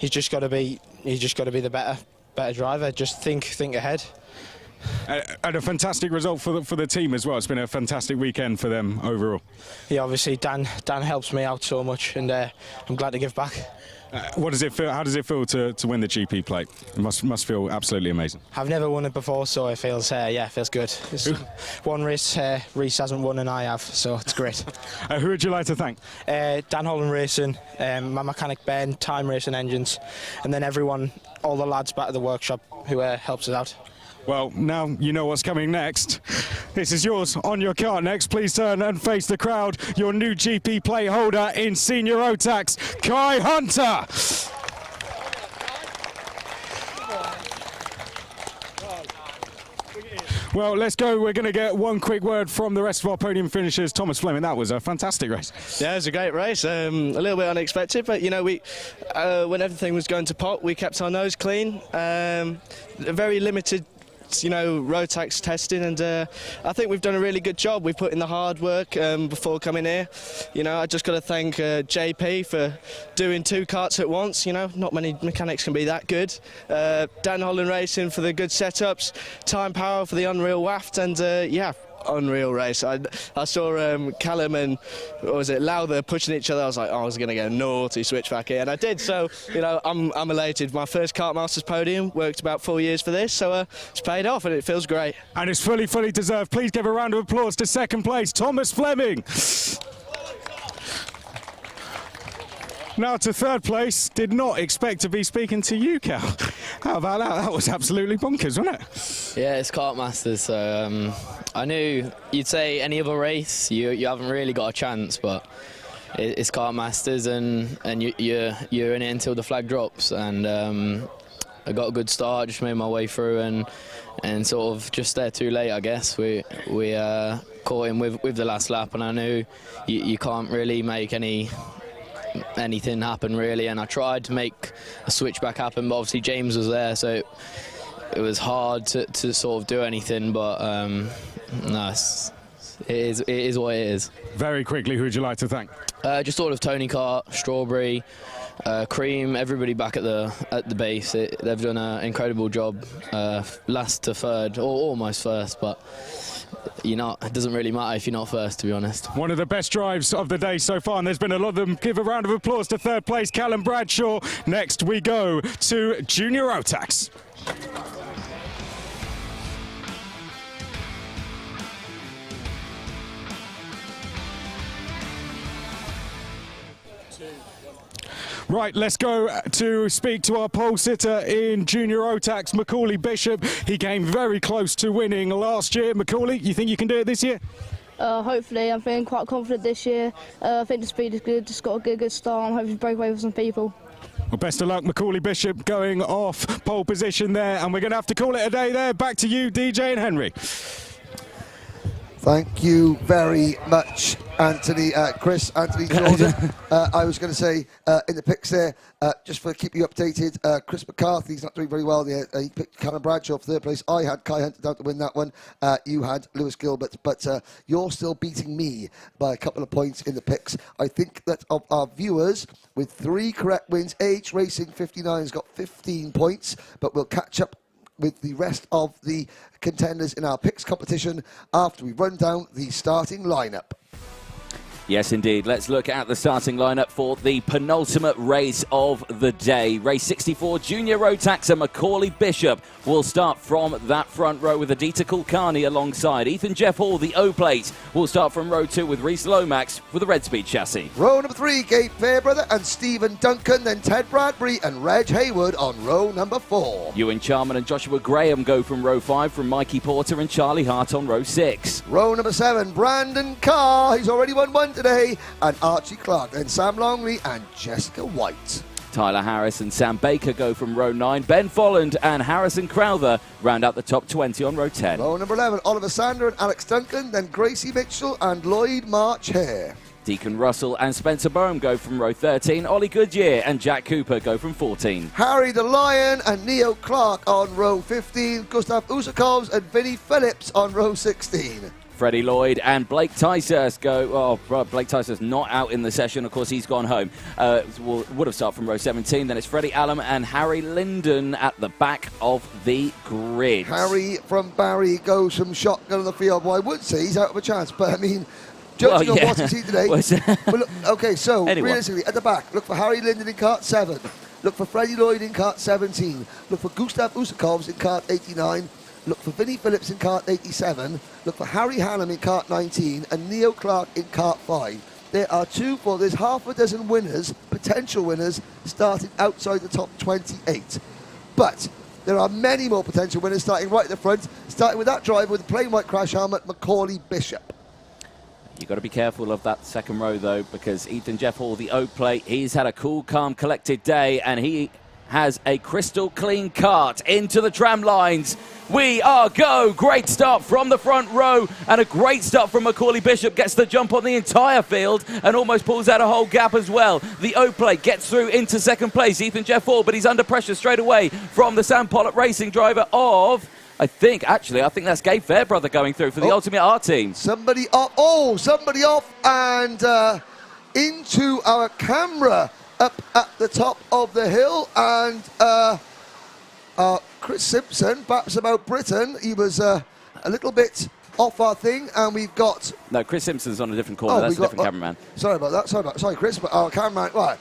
you just gotta be the better driver. Just think ahead. And a fantastic result for the team as well. It's been a fantastic weekend for them overall. Yeah, obviously Dan helps me out so much, and I'm glad to give back. What does it feel? How does it feel to win the GP plate? It must feel absolutely amazing. I've never won it before, so it feels it feels good. It's one race Reese hasn't won and I have, so it's great. Who would you like to thank? Dan Holland Racing, my mechanic Ben, Time Racing Engines, and then everyone, all the lads back at the workshop who helps us out. Well, now you know what's coming next. This is yours on your car next. Please turn and face the crowd. Your new GP plate holder in Senior Rotax, Kai Hunter. Well, let's go. We're going to get one quick word from the rest of our podium finishers. Thomas Fleming, that was a fantastic race. Yeah, it was a great race. A little bit unexpected, but, you know, we when everything was going to pot, we kept our nose clean. Very limited, you know, Rotax testing, and I think we've done a really good job. We've put in the hard work before coming here. You know, I just got to thank JP for doing 2 karts at once. You know, not many mechanics can be that good. Dan Holland Racing for the good setups, Time Power for the unreal waft, and yeah, unreal race. I saw Callum and what was it, Lowther pushing each other. I was like, oh, I was going to get a naughty switchback here, and I did. So, you know, I'm elated. My first Kartmasters podium, worked about 4 years for this, so it's paid off and it feels great. And it's fully deserved. Please give a round of applause to second place, Thomas Fleming. Now to third place. Did not expect to be speaking to you, Cal. How about that? That was absolutely bonkers, wasn't it? Yeah, it's Kartmasters, so I knew you'd say any other race, you haven't really got a chance, but it's Kartmasters, and you're in it until the flag drops, and I got a good start, just made my way through, and sort of just there too late, I guess. We caught him with the last lap, and I knew you can't really make anything happen really, and I tried to make a switchback happen, but obviously James was there, so it was hard to sort of do anything, but no, it is what it is. Very quickly, who would you like to thank? Just all of Tony Kart, Strawberry, Cream, everybody back at the base. They've done an incredible job, last to third, or almost first, but it doesn't really matter if you're not first, to be honest. One of the best drives of the day so far, and there's been a lot of them. Give a round of applause to third place, Callum Bradshaw. Next we go to Junior Rotax. Right, let's go to speak to our pole sitter in Junior Rotax, Macaulay Bishop. He came very close to winning last year. Macaulay, you think you can do it this year? Hopefully, I'm feeling quite confident this year. I think the speed is good, just got a good start. I'm hoping to break away with some people. Well, best of luck, Macaulay Bishop going off pole position there, and we're going to have to call it a day there. Back to you, DJ and Henry. Thank you very much, Anthony. Anthony Jordan. I was going to say in the picks there, just for keep you updated, Chris McCarthy's not doing very well there. He picked Callum Bradshaw for third place. I had Kai Hunter down to win that one. You had Lewis Gilbert, but you're still beating me by a couple of points in the picks. I think that of our viewers, with 3 correct wins, AH Racing 59 has got 15 points, but we'll catch up with the rest of the contenders in our picks competition after we run down the starting lineup. Yes, indeed. Let's look at the starting lineup for the penultimate race of the day. Race 64, Junior Rotax and Macaulay Bishop will start from that front row with Aditya Kulkarni alongside. Ethan Jeff Hall, the O-Plate, will start from row 2 with Reese Lomax with the Red Speed chassis. Row number 3, Gabe Fairbrother and Stephen Duncan, then Ted Bradbury and Reg Haywood on row number 4. Ewan Charman and Joshua Graham go from row 5 from Mikey Porter and Charlie Hart on row 6. Row number 7, Brandon Carr, he's already won one today, and Archie Clark, then Sam Longley and Jessica White. Tyler Harris and Sam Baker go from row 9. Ben Folland and Harrison Crowther round out the top 20 on row 10. Row number 11, Oliver Sander and Alex Duncan, then Gracie Mitchell and Lloyd March Hare. Deacon Russell and Spencer Boehm go from row 13. Ollie Goodyear and Jack Cooper go from 14. Harry the Lion and Neo Clark on row 15. Gustav Usakovs and Vinnie Phillips on row 16. Freddie Lloyd and Blake Tysers go. Oh, Blake Tysers not out in the session. Of course, he's gone home. Would have started from row 17. Then it's Freddie Allen and Harry Linden at the back of the grid. Harry from Barry goes from shotgun on the field. Well, I would say he's out of a chance, but I mean, judging on what he's seen today. But look, okay, so realistically, at the back, look for Harry Linden in kart 7. Look for Freddie Lloyd in kart 17. Look for Gustav Usakovs in kart 89. Look for Vinnie Phillips in kart 87. Look for Harry Hannum in kart 19 and Neo Clark in kart 5. There's half a dozen winners, potential winners, starting outside the top 28. But there are many more potential winners starting right at the front, starting with that driver with the plain white crash helmet, Macaulay Bishop. You've got to be careful of that second row, though, because Ethan Jeff Hall, the O-Plate, he's had a cool, calm, collected day, and he has a crystal clean kart into the tram lines. We are go. Great start from the front row and a great start from Macaulay Bishop. Gets the jump on the entire field and almost pulls out a whole gap as well. The O-Plate gets through into second place. Ethan Jeff Hall, but he's under pressure straight away from the Sam Pollock Racing driver of... I think that's Gabe Fairbrother going through for the Ultimate R team. somebody off and into our camera up at the top of the hill, and Chris Simpson, perhaps about Britain, he was a little bit off our thing, and we've got... No, Chris Simpson's on a different corner, that's a different cameraman. Sorry about that, sorry Chris, but our cameraman, right.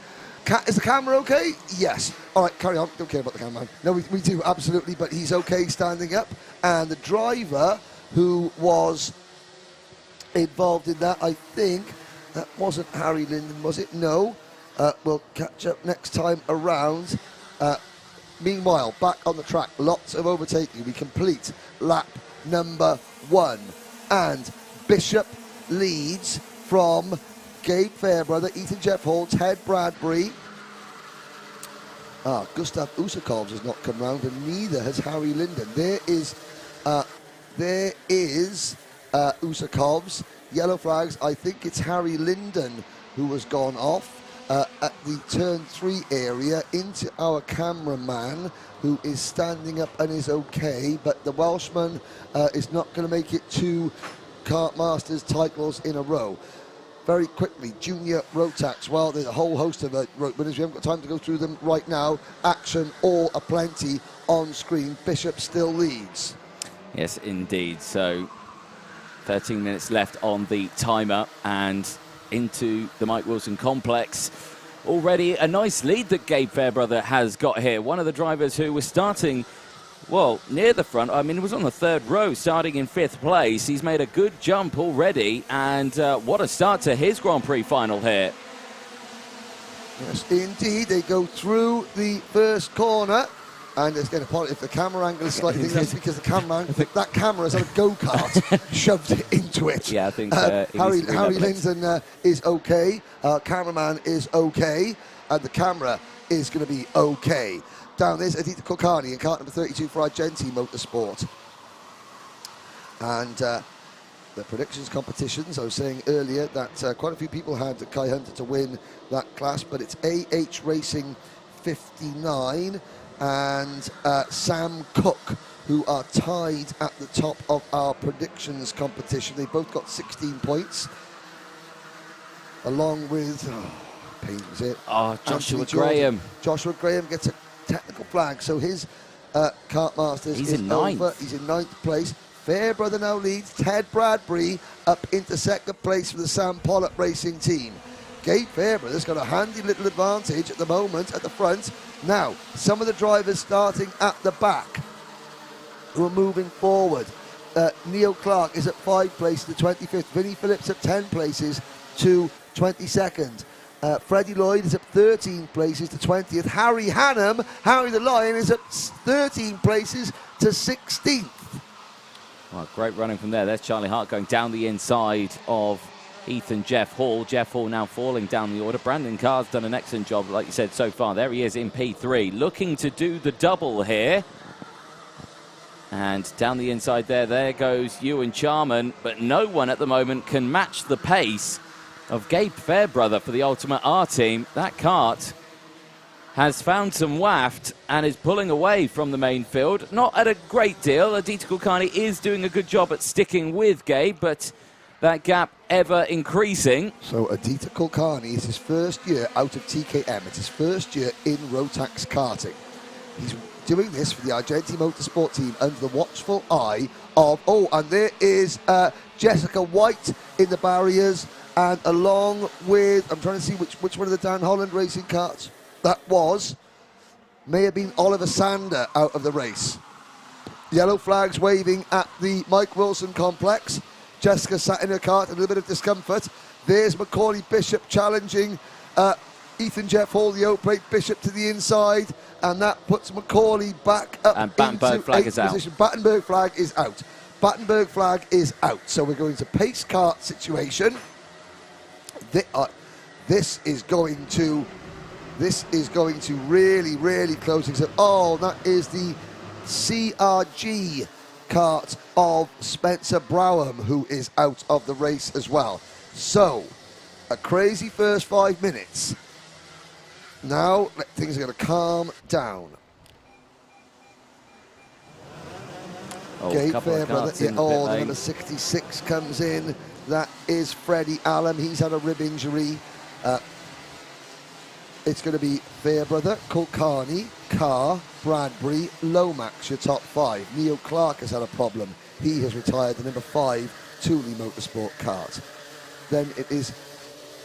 Is the camera okay? Yes. All right, carry on. Don't care about the cameraman. No, we do, absolutely, but he's okay standing up. And the driver who was involved in that, I think, that wasn't Harry Linden, was it? No. We'll catch up next time around. Meanwhile, back on the track, lots of overtaking. We complete lap number 1. And Bishop leads from Gabe Fairbrother, Ethan Jeff Hall, Ted Bradbury. Gustav Usakovs has not come round, and neither has Harry Linden. There is Usakovs. Yellow flags. I think it's Harry Linden who has gone off at the turn 3 area into our cameraman, who is standing up and is okay, but the Welshman is not going to make it 2 Kartmasters titles in a row. Very quickly, Junior Rotax. Well, there's a whole host of winners. We haven't got time to go through them right now. Action all aplenty on screen. Bishop still leads. Yes, indeed. So 13 minutes left on the timer, and into the Mike Wilson complex. Already a nice lead that Gabe Fairbrother has got here. One of the drivers who was starting, well, near the front. I mean, he was on the 3rd row, starting in 5th place. He's made a good jump already, and what a start to his Grand Prix final here. Yes, indeed. They go through the first corner. And it's going to if the camera angle is slightly, that's because that camera has had a go-kart shoved into it. Yeah, I think Harry Linden is okay. Cameraman is okay, and the camera is going to be okay. Down there's Aditya Kulkarni in kart number 32 for Argenti Motorsport. And the predictions competitions, I was saying earlier that quite a few people had Kai Hunter to win that class, but it's AH Racing 59 and Sam Cook, who are tied at the top of our predictions competition. They both got 16 points, along with, pains it. Joshua Graham. Joshua Graham gets a technical flag, so his Kartmasters is in 9th. over. He's in 9th place. Fairbrother now leads. Ted Bradbury up into 2nd place for the Sam Pollock Racing team. Gabe Fairbrother's got a handy little advantage at the moment at the front. Now, some of the drivers starting at the back who are moving forward. Neil Clark is at 5 places to 25th. Vinnie Phillips at 10 places to 22nd. Freddie Lloyd is at 13 places to 20th. Harry Hannum, Harry the Lion, is at 13 places to 16th. Well, great running from there. There's Charlie Hart going down the inside of Ethan Jeff Hall. Jeff Hall now falling down the order. Brandon Carr's done an excellent job, like you said, so far. There he is in P3, looking to do the double here. And down the inside there goes Ewan Charman, but no one at the moment can match the pace of Gabe Fairbrother for the Ultimate R team. That kart has found some waft and is pulling away from the main field. Not at a great deal. Aditya Kulkarni is doing a good job at sticking with Gabe, but that gap ever increasing. So Aditya Kulkarni is his first year out of TKM. It's his first year in Rotax karting. He's doing this for the Argenti Motorsport team under the watchful eye of, and there is Jessica White in the barriers, and along with, I'm trying to see which one of the Dan Holland racing karts that may have been Oliver Sander out of the race. Yellow flags waving at the Mike Wilson complex. Jessica sat in her kart, a little bit of discomfort. There's Macaulay Bishop challenging Ethan Jeff Hall, the O-plate. Bishop to the inside, and that puts Macaulay back up and Battenberg flag is position. Out. Battenberg flag is out. Battenberg flag is out. So we're going to pace kart situation. This is going to really, really close things up. That is the CRG kart of Spencer Browham, who is out of the race as well. So, a crazy first 5 minutes. Now, things are going to calm down. Gabe Fairbrother, the number 66 comes in. That is Freddie Allen. He's had a rib injury. It's going to be Fairbrother, Kulkarni, Carr, Bradbury, Lomax, your top 5. Neil Clark has had a problem. He has retired the number 5 Thule Motorsport kart. Then it is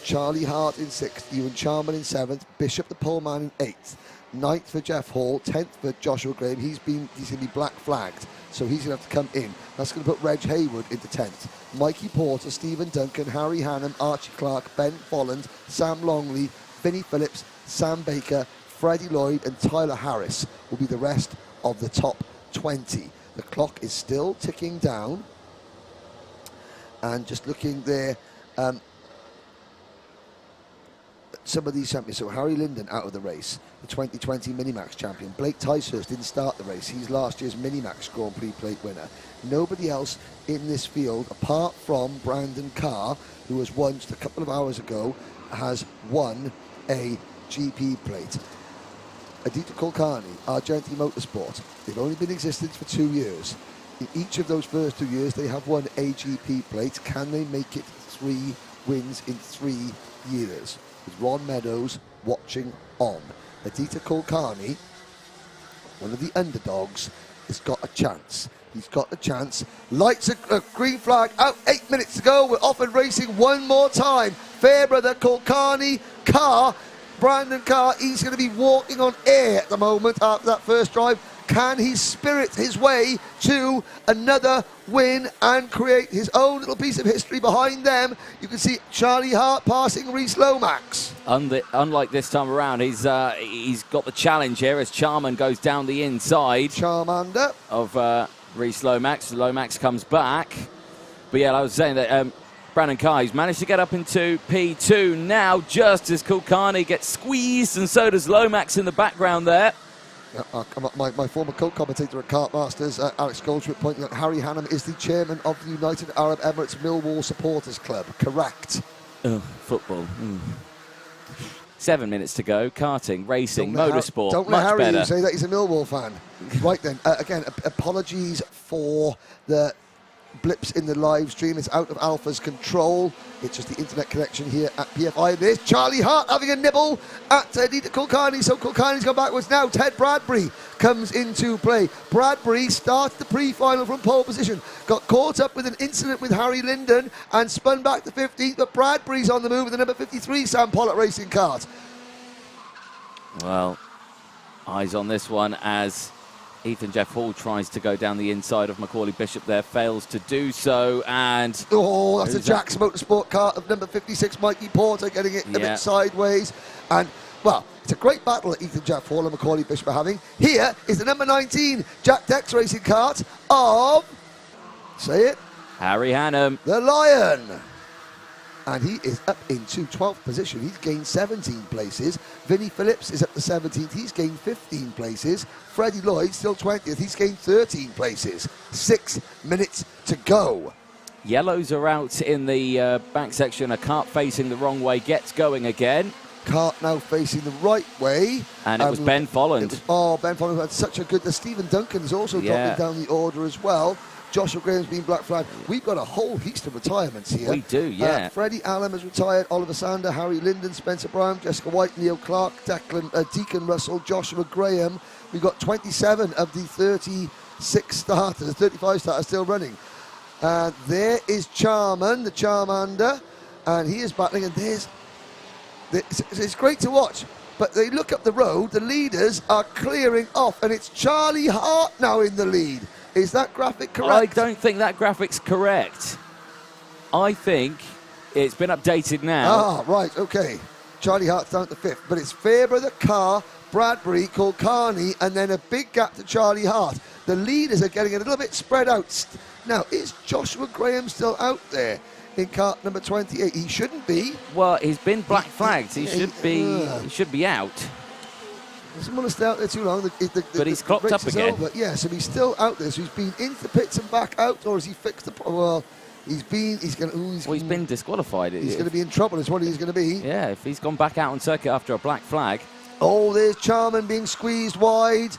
Charlie Hart in 6th, Ewan Charman in 7th, Bishop the poleman in 8th, 9th for Jeff Hall, 10th for Joshua Graham. He's going to be black flagged, so he's going to have to come in. That's going to put Reg Haywood into 10th. Mikey Porter, Stephen Duncan, Harry Hannum, Archie Clark, Ben Folland, Sam Longley, Vinnie Phillips, Sam Baker, Freddie Lloyd and Tyler Harris will be the rest of the top 20. The clock is still ticking down. And just looking there, some of these champions. So Harry Linden out of the race, the 2020 Minimax champion. Blake Ticehurst didn't start the race. He's last year's Minimax Grand Prix plate winner. Nobody else in this field, apart from Brandon Carr, who was won just a couple of hours ago, has won a GP plate. Aditya Kulkarni, Argenti Motorsport, they've only been in existence for 2 years. In each of those first 2 years, they have won a GP plate. Can they make it 3 wins in 3 years? With Ron Meadows watching on. Aditya Kulkarni, one of the underdogs has got a chance. He's got a chance. Lights a green flag out. 8 minutes to go. We're off and racing one more time. Fairbrother, Kulkarni, Carr, Brandon Carr. He's going to be walking on air at the moment after that first drive. Can he spirit his way to another win and create his own little piece of history behind them? You can see Charlie Hart passing Reese Lomax. Unlike this time around, he's got the challenge here as Charman goes down the inside. Charmander. Of Reese Lomax. Lomax comes back. But yeah, I was saying that Brandon Carr, he's managed to get up into P2 now, just as Kulkarni gets squeezed, and so does Lomax in the background there. My former co-commentator at Kartmasters, Alex Goldschmidt, pointing out Harry Hannam is the chairman of the United Arab Emirates Millwall Supporters Club. Correct. Oh, football. 7 minutes to go. Karting, racing, motorsport. Don't let Harry say that he's a Millwall fan. Right then, again, apologies for the blips in the live stream. It's out of Alpha's control. It's just the internet connection here at PFI. There's Charlie Hart having a nibble at Dieter Kulkarni. So Kulkarni's gone backwards now. Ted Bradbury comes into play. Bradbury started the pre-final from pole position. Got caught up with an incident with Harry Linden and spun back to 15th. But Bradbury's on the move with the number 53 Sam Pollock racing kart. Well, eyes on this one as Ethan Jeff Hall tries to go down the inside of Macaulay Bishop there, fails to do so, and... Oh, that's a Jack's Motorsport car of number 56, Mikey Porter, getting it a bit sideways. And, well, it's a great battle that Ethan Jeff Hall and Macaulay Bishop are having. Here is the number 19 Jack Dex racing kart of... Say it. Harry Hannam. The Lion. And he is up into 12th position. He's gained 17 places. Vinnie Phillips is up to 17th. He's gained 15 places. Freddie Lloyd still 20th. He's gained 13 places. 6 minutes to go. Yellows are out in the back section. A kart facing the wrong way gets going again. Kart now facing the right way. And it was Ben Folland. Ben Folland had such a good... Stephen Duncan is also dropping down the order as well. Joshua Graham's been black flagged. We've got a whole heap of retirements here. We do, yeah. Freddie Allen has retired. Oliver Sander, Harry Linden, Spencer Brown, Jessica White, Neil Clark, Deacon Russell, Joshua Graham. We've got 27 of the 36 starters, 35 starters still running. There is Charman, the Charmander, and he is battling. And it's great to watch. But they look up the road, the leaders are clearing off, and it's Charlie Hart now in the lead. Is that graphic correct? I don't think that graphic's correct. I think it's been updated now. Ah, right, okay. Charlie Hart's down to 5th, but it's Fairbrother, Carr, Bradbury, Kulkarni, and then a big gap to Charlie Hart. The leaders are getting a little bit spread out. Now, is Joshua Graham still out there in kart number 28? He shouldn't be. Well, he's been black flagged. He should be out. Doesn't want to stay out there too long. But he's clocked up again. Yeah, so he's still out there. So he's been into the pits and back out, or has he fixed the... Well, he's been disqualified. He's going to be in trouble, is what he's going to be. Yeah, if he's gone back out on circuit after a black flag. Oh, there's Charman being squeezed wide.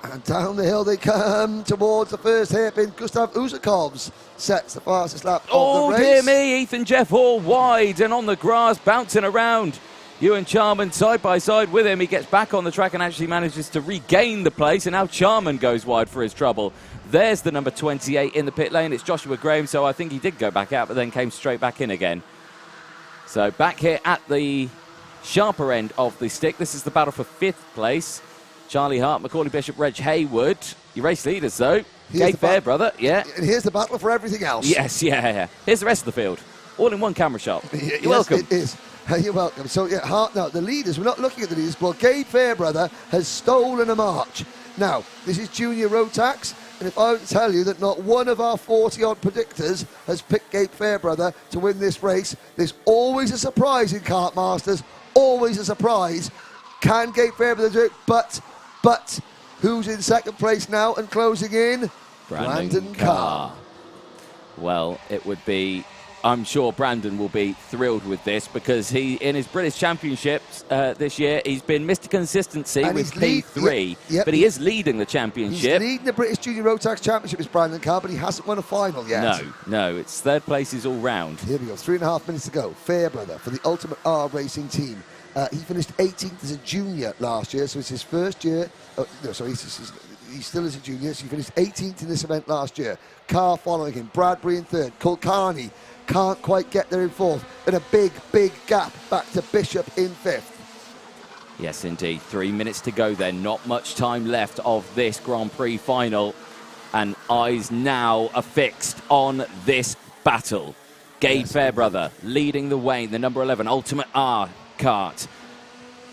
And down the hill they come towards the first hairpin. Gustav Uzakovs sets the fastest lap of the race. Oh, dear me, Ethan Jeff Hall wide and on the grass, bouncing around. Ewan Charman side by side with him. He gets back on the track and actually manages to regain the place, and now Charman goes wide for his trouble. There's the number 28 in the pit lane. It's Joshua Graham, so I think he did go back out, but then came straight back in again. So back here at the sharper end of the stick. This is the battle for 5th place. Charlie Hart, Macaulay Bishop, Reg Haywood. Your race leaders, though. Gabe Fairbrother, yeah. And here's the battle for everything else. Yes, yeah. Here's the rest of the field. All in one camera shot. You're welcome. It is. You're welcome. So, yeah, Hart now, the leaders, we're not looking at the leaders, but Gabe Fairbrother has stolen a march. Now, this is Junior Rotax, and if I were to tell you that not one of our 40-odd predictors has picked Gabe Fairbrother to win this race, there's always a surprise in Kartmasters, always a surprise. Can Gabe Fairbrother do it? But who's in 2nd place now and closing in? Brandon Carr. Well, it would be... I'm sure Brandon will be thrilled with this because he, in his British Championships this year, he's been Mr. Consistency and with P3, but he is leading the championship. He's leading the British Junior Rotax Championship, is Brandon Carr, but he hasn't won a final yet. No, it's 3rd place is all round. Here we go, 3.5 minutes to go. Fairbrother for the Ultimate R Racing team. He finished 18th as a junior last year, so it's his first year. No, sorry, he still is a junior, so he finished 18th in this event last year. Carr following him, Bradbury in third, Kulkarni can't quite get there in fourth, and a big, big gap back to Bishop in fifth. Yes, indeed. 3 minutes to go then. Not much time left of this Grand Prix final. And eyes now are fixed on this battle. Gabe Fairbrother leading the way in the number 11 Ultimate R kart.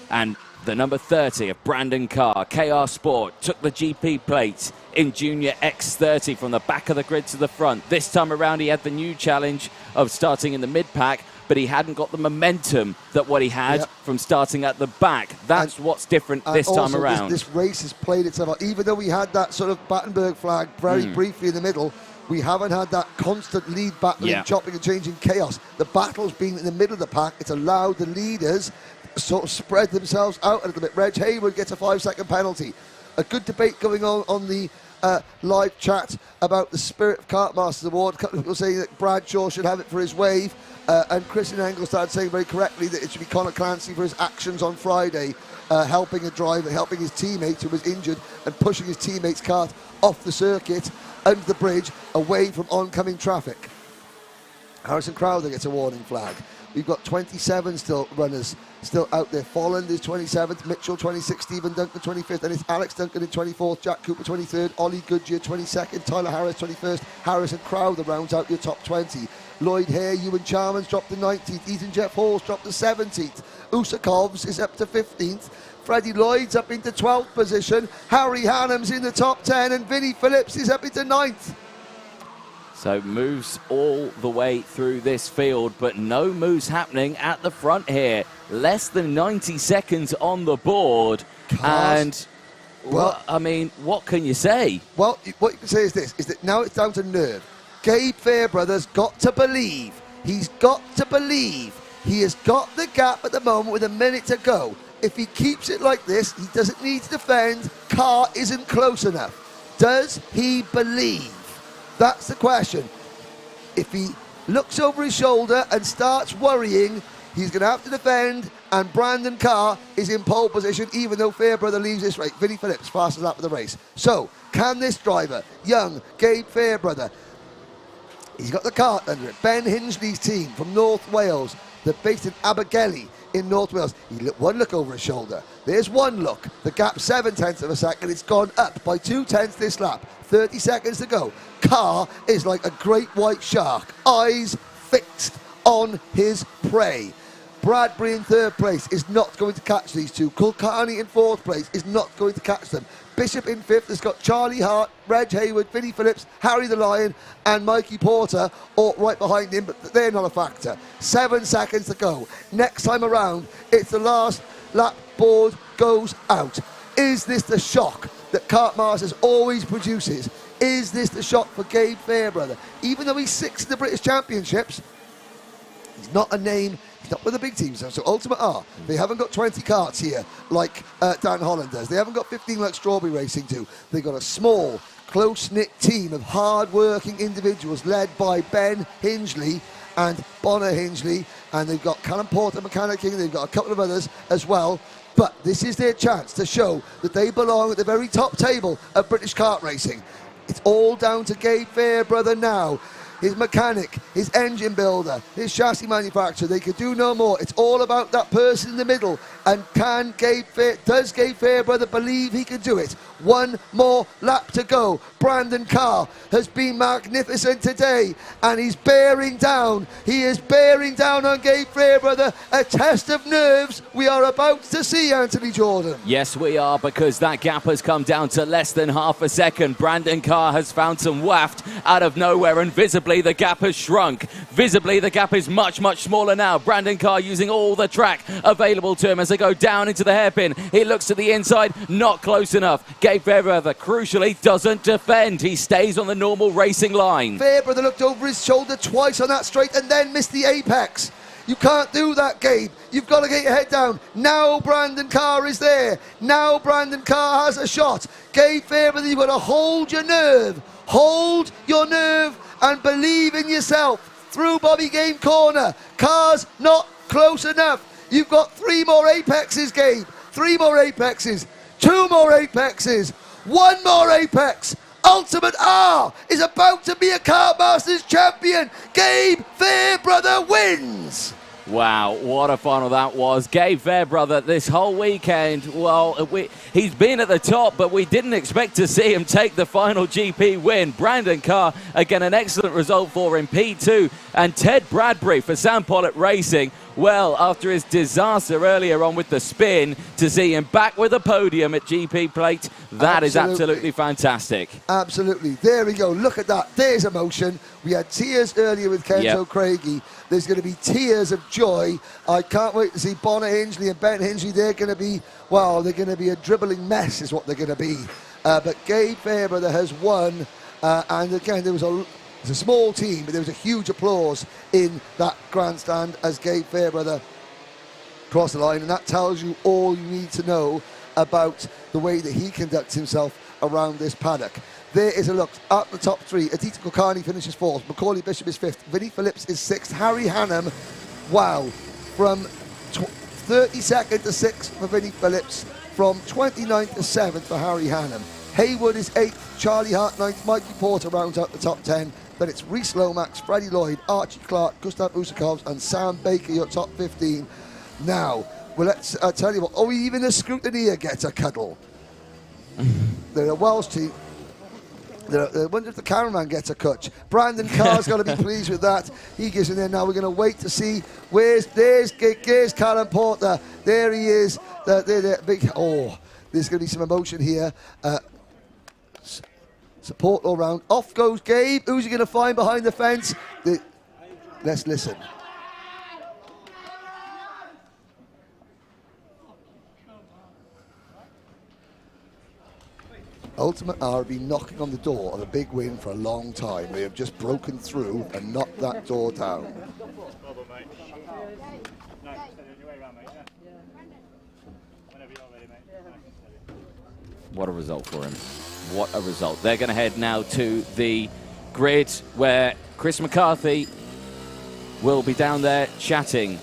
And the number 30 of Brandon Carr, KR Sport, took the GP plate in Junior X30 from the back of the grid to the front. This time around, he had the new challenge of starting in the mid-pack, but he hadn't got the momentum that what he had from starting at the back. That's what's different this time around. This race has played itself out. Even though we had that sort of Battenberg flag very briefly in the middle, we haven't had that constant lead battling, chopping and changing chaos. The battle's been in the middle of the pack. It's allowed the leaders sort of spread themselves out a little bit. Reg Hayward gets a 5-second penalty. A good debate going on the live chat about the Spirit of Kartmasters Award. A couple of people saying that Bradshaw should have it for his wave, and Christian Engelstad saying very correctly that it should be Conor Clancy for his actions on Friday, helping a driver, helping his teammate who was injured and pushing his teammate's kart off the circuit, under the bridge, away from oncoming traffic. Harrison Crowther gets a warning flag. We've got 27 runners still out there. Folland is 27th, Mitchell 26th, Stephen Duncan 25th, and it's Alex Duncan in 24th, Jack Cooper 23rd, Ollie Goodyear 22nd, Tyler Harris 21st, Harrison Crowther rounds out your top 20. Lloyd Hare, Ewan Charmans dropped to 19th, Ethan Jeff Halls dropped to 17th, Usakovs is up to 15th, Freddie Lloyd's up into 12th position, Harry Hannam's in the top 10, and Vinnie Phillips is up into 9th. So moves all the way through this field, but no moves happening at the front here. Less than 90 seconds on the board. And, well, I mean, what can you say? Well, what you can say is this, is that now it's down to nerve. Gabe Fairbrother's got to believe. He's got to believe. He has got the gap at the moment with a minute to go. If he keeps it like this, he doesn't need to defend. Carr isn't close enough. Does he believe? That's the question. If he looks over his shoulder and starts worrying, he's going to have to defend, and Brandon Carr is in pole position, even though Fairbrother leaves this race. Vinnie Phillips fastest lap of the race. So, can this driver, young Gabe Fairbrother, he's got the kart under it. Ben Hingley's team from North Wales, they're based in Abergele in North Wales. One look over his shoulder. There's one look. The gap 0.7 of a second. It's gone up by 0.2 this lap. 30 seconds to go. Carr is like a great white shark, eyes fixed on his prey. Bradbury in third place is not going to catch these two. Kulkarni in fourth place is not going to catch them. Bishop in fifth has got Charlie Hart, Reg Hayward, Vinnie Phillips, Harry the Lion, and Mikey Porter all right behind him, but they're not a factor. 7 seconds to go. Next time around, it's the last lap. Board goes out. Is this the shock that Kartmasters always produces? Is this the shock for Gabe Fairbrother? Even though he's 6th in the British Championships, he's not a name. He's not with the big teams. So Ultimate R, they haven't got 20 karts here like Dan Holland does. They haven't got 15 like Strawberry Racing do. They've got a small, close-knit team of hard-working individuals led by Ben Hingley and Bonner Hingley, and they've got Callum Porter, Mechanic King, they've got a couple of others as well. But this is their chance to show that they belong at the very top table of British kart racing. It's all down to Gabe Fairbrother now. His mechanic, his engine builder, his chassis manufacturer, they could do no more. It's all about that person in the middle. And does Gabe Fairbrother believe he can do it? One more lap to go. Brandon Carr has been magnificent today, and he's bearing down. He is bearing down on Gabe Fairbrother. A test of nerves we are about to see, Anthony Jordan. Yes, we are, because that gap has come down to less than half a second. Brandon Carr has found some waft out of nowhere, and visibly the gap has shrunk. Visibly the gap is much, much smaller now. Brandon Carr using all the track available to him as they go down into the hairpin. He looks to the inside, not close enough. Gabe Fairbrother, crucially, doesn't defend. He stays on the normal racing line. Fairbrother looked over his shoulder twice on that straight and then missed the apex. You can't do that, Gabe. You've got to get your head down. Now Brandon Carr is there. Now Brandon Carr has a shot. Gabe Fairbrother, you've got to hold your nerve. Hold your nerve and believe in yourself. Through Bobby Game corner. Carr's not close enough. You've got 3 more apexes, Gabe. 3 more apexes. 2 more apexes. 1 more apex. Ultimate R is about to be a Kartmasters champion. Gabe Fairbrother wins. Wow, what a final that was. Gabe Fairbrother this whole weekend, well, he's been at the top, but we didn't expect to see him take the final GP win. Brandon Carr, again, an excellent result for him, P2. And Ted Bradbury for Sam Pollitt Racing. Well, after his disaster earlier on with the spin, to see him back with a podium at GP Plate, that is absolutely fantastic. Absolutely. There we go. Look at that. There's emotion. We had tears earlier with Kento Craigie. There's going to be tears of joy. I can't wait to see Bonner Hingley and Ben Hingley. They're going to be, well, they're going to be a dribbling mess is what they're going to be. But Gabe Fairbrother has won. And again, there was it's a small team, but there was a huge applause in that grandstand as Gabe Fairbrother crossed the line, and that tells you all you need to know about the way that he conducts himself around this paddock. There is a look at the top 3. Aditya Kulkarni finishes 4th, Macaulay Bishop is 5th, Vinnie Phillips is 6th, Harry Hannam, wow, from 32nd to 6th for Vinnie Phillips, from 29th to 7th for Harry Hannam. Haywood is 8th, Charlie Hart 9th, Mikey Porter rounds out the top 10. Then it's Reese Lomax, Freddie Lloyd, Archie Clark, Gustav Usakovs, and Sam Baker, your top 15. Now, well, let's tell you what. Oh, even the scrutineer gets a cuddle. They're a Welsh team. I wonder if the cameraman gets a touch. Brandon Carr's got to be pleased with that. He gives in there. Now we're going to wait to see there's Callum Porter. There he is. Big. Oh, there's going to be some emotion here. Support all round. Off goes Gabe. Who's he going to find behind the fence? Let's listen. Ultimate R have been knocking on the door of a big win for a long time. They have just broken through and knocked that door down. What a result for him. What a result. They're going to head now to the grid where Chris McCarthy will be down there chatting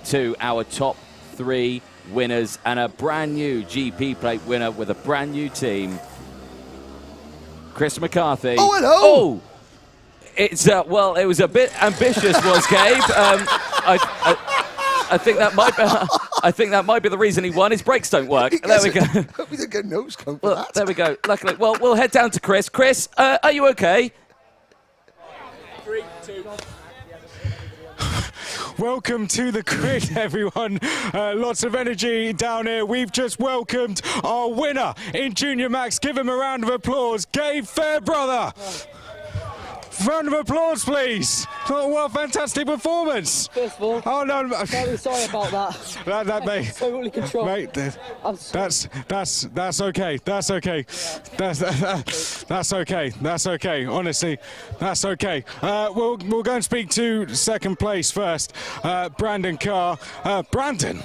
to our top 3 winners and a brand new GP Plate winner with a brand new team. Chris McCarthy. Oh, hello! Oh! It's, well, it was a bit ambitious, was Gabe. I think that might be. I think that might be the reason he won. His brakes don't work. There we go. We didn't get nose cone for Well, that. there we go. Luckily, well, we'll head down to Chris. Chris, are you okay? 3, 2. Welcome to the grid, everyone. Lots of energy down here. We've just welcomed our winner in Junior Max. Give him a round of applause. Gabe Fairbrother. Round of applause, please. Oh, what a fantastic performance. First of all, very sorry about that. That mate. Totally control. Mate, that's okay. That's okay. That's okay. That's okay. Honestly, that's okay. We'll go and speak to second place first. Brandon Carr. Brandon,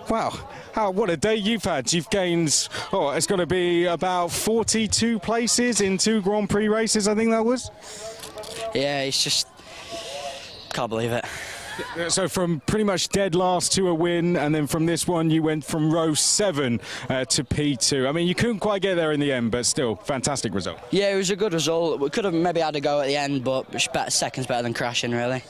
wow. What a day you've had. You've gained, it's going to be about 42 places in 2 Grand Prix races, I think that was. Yeah, it's just, can't believe it. So from pretty much dead last to a win, and then from this one you went from row 7 to P2. I mean, you couldn't quite get there in the end, but still, fantastic result. Yeah, it was a good result. We could have maybe had a go at the end, but seconds better than crashing, really,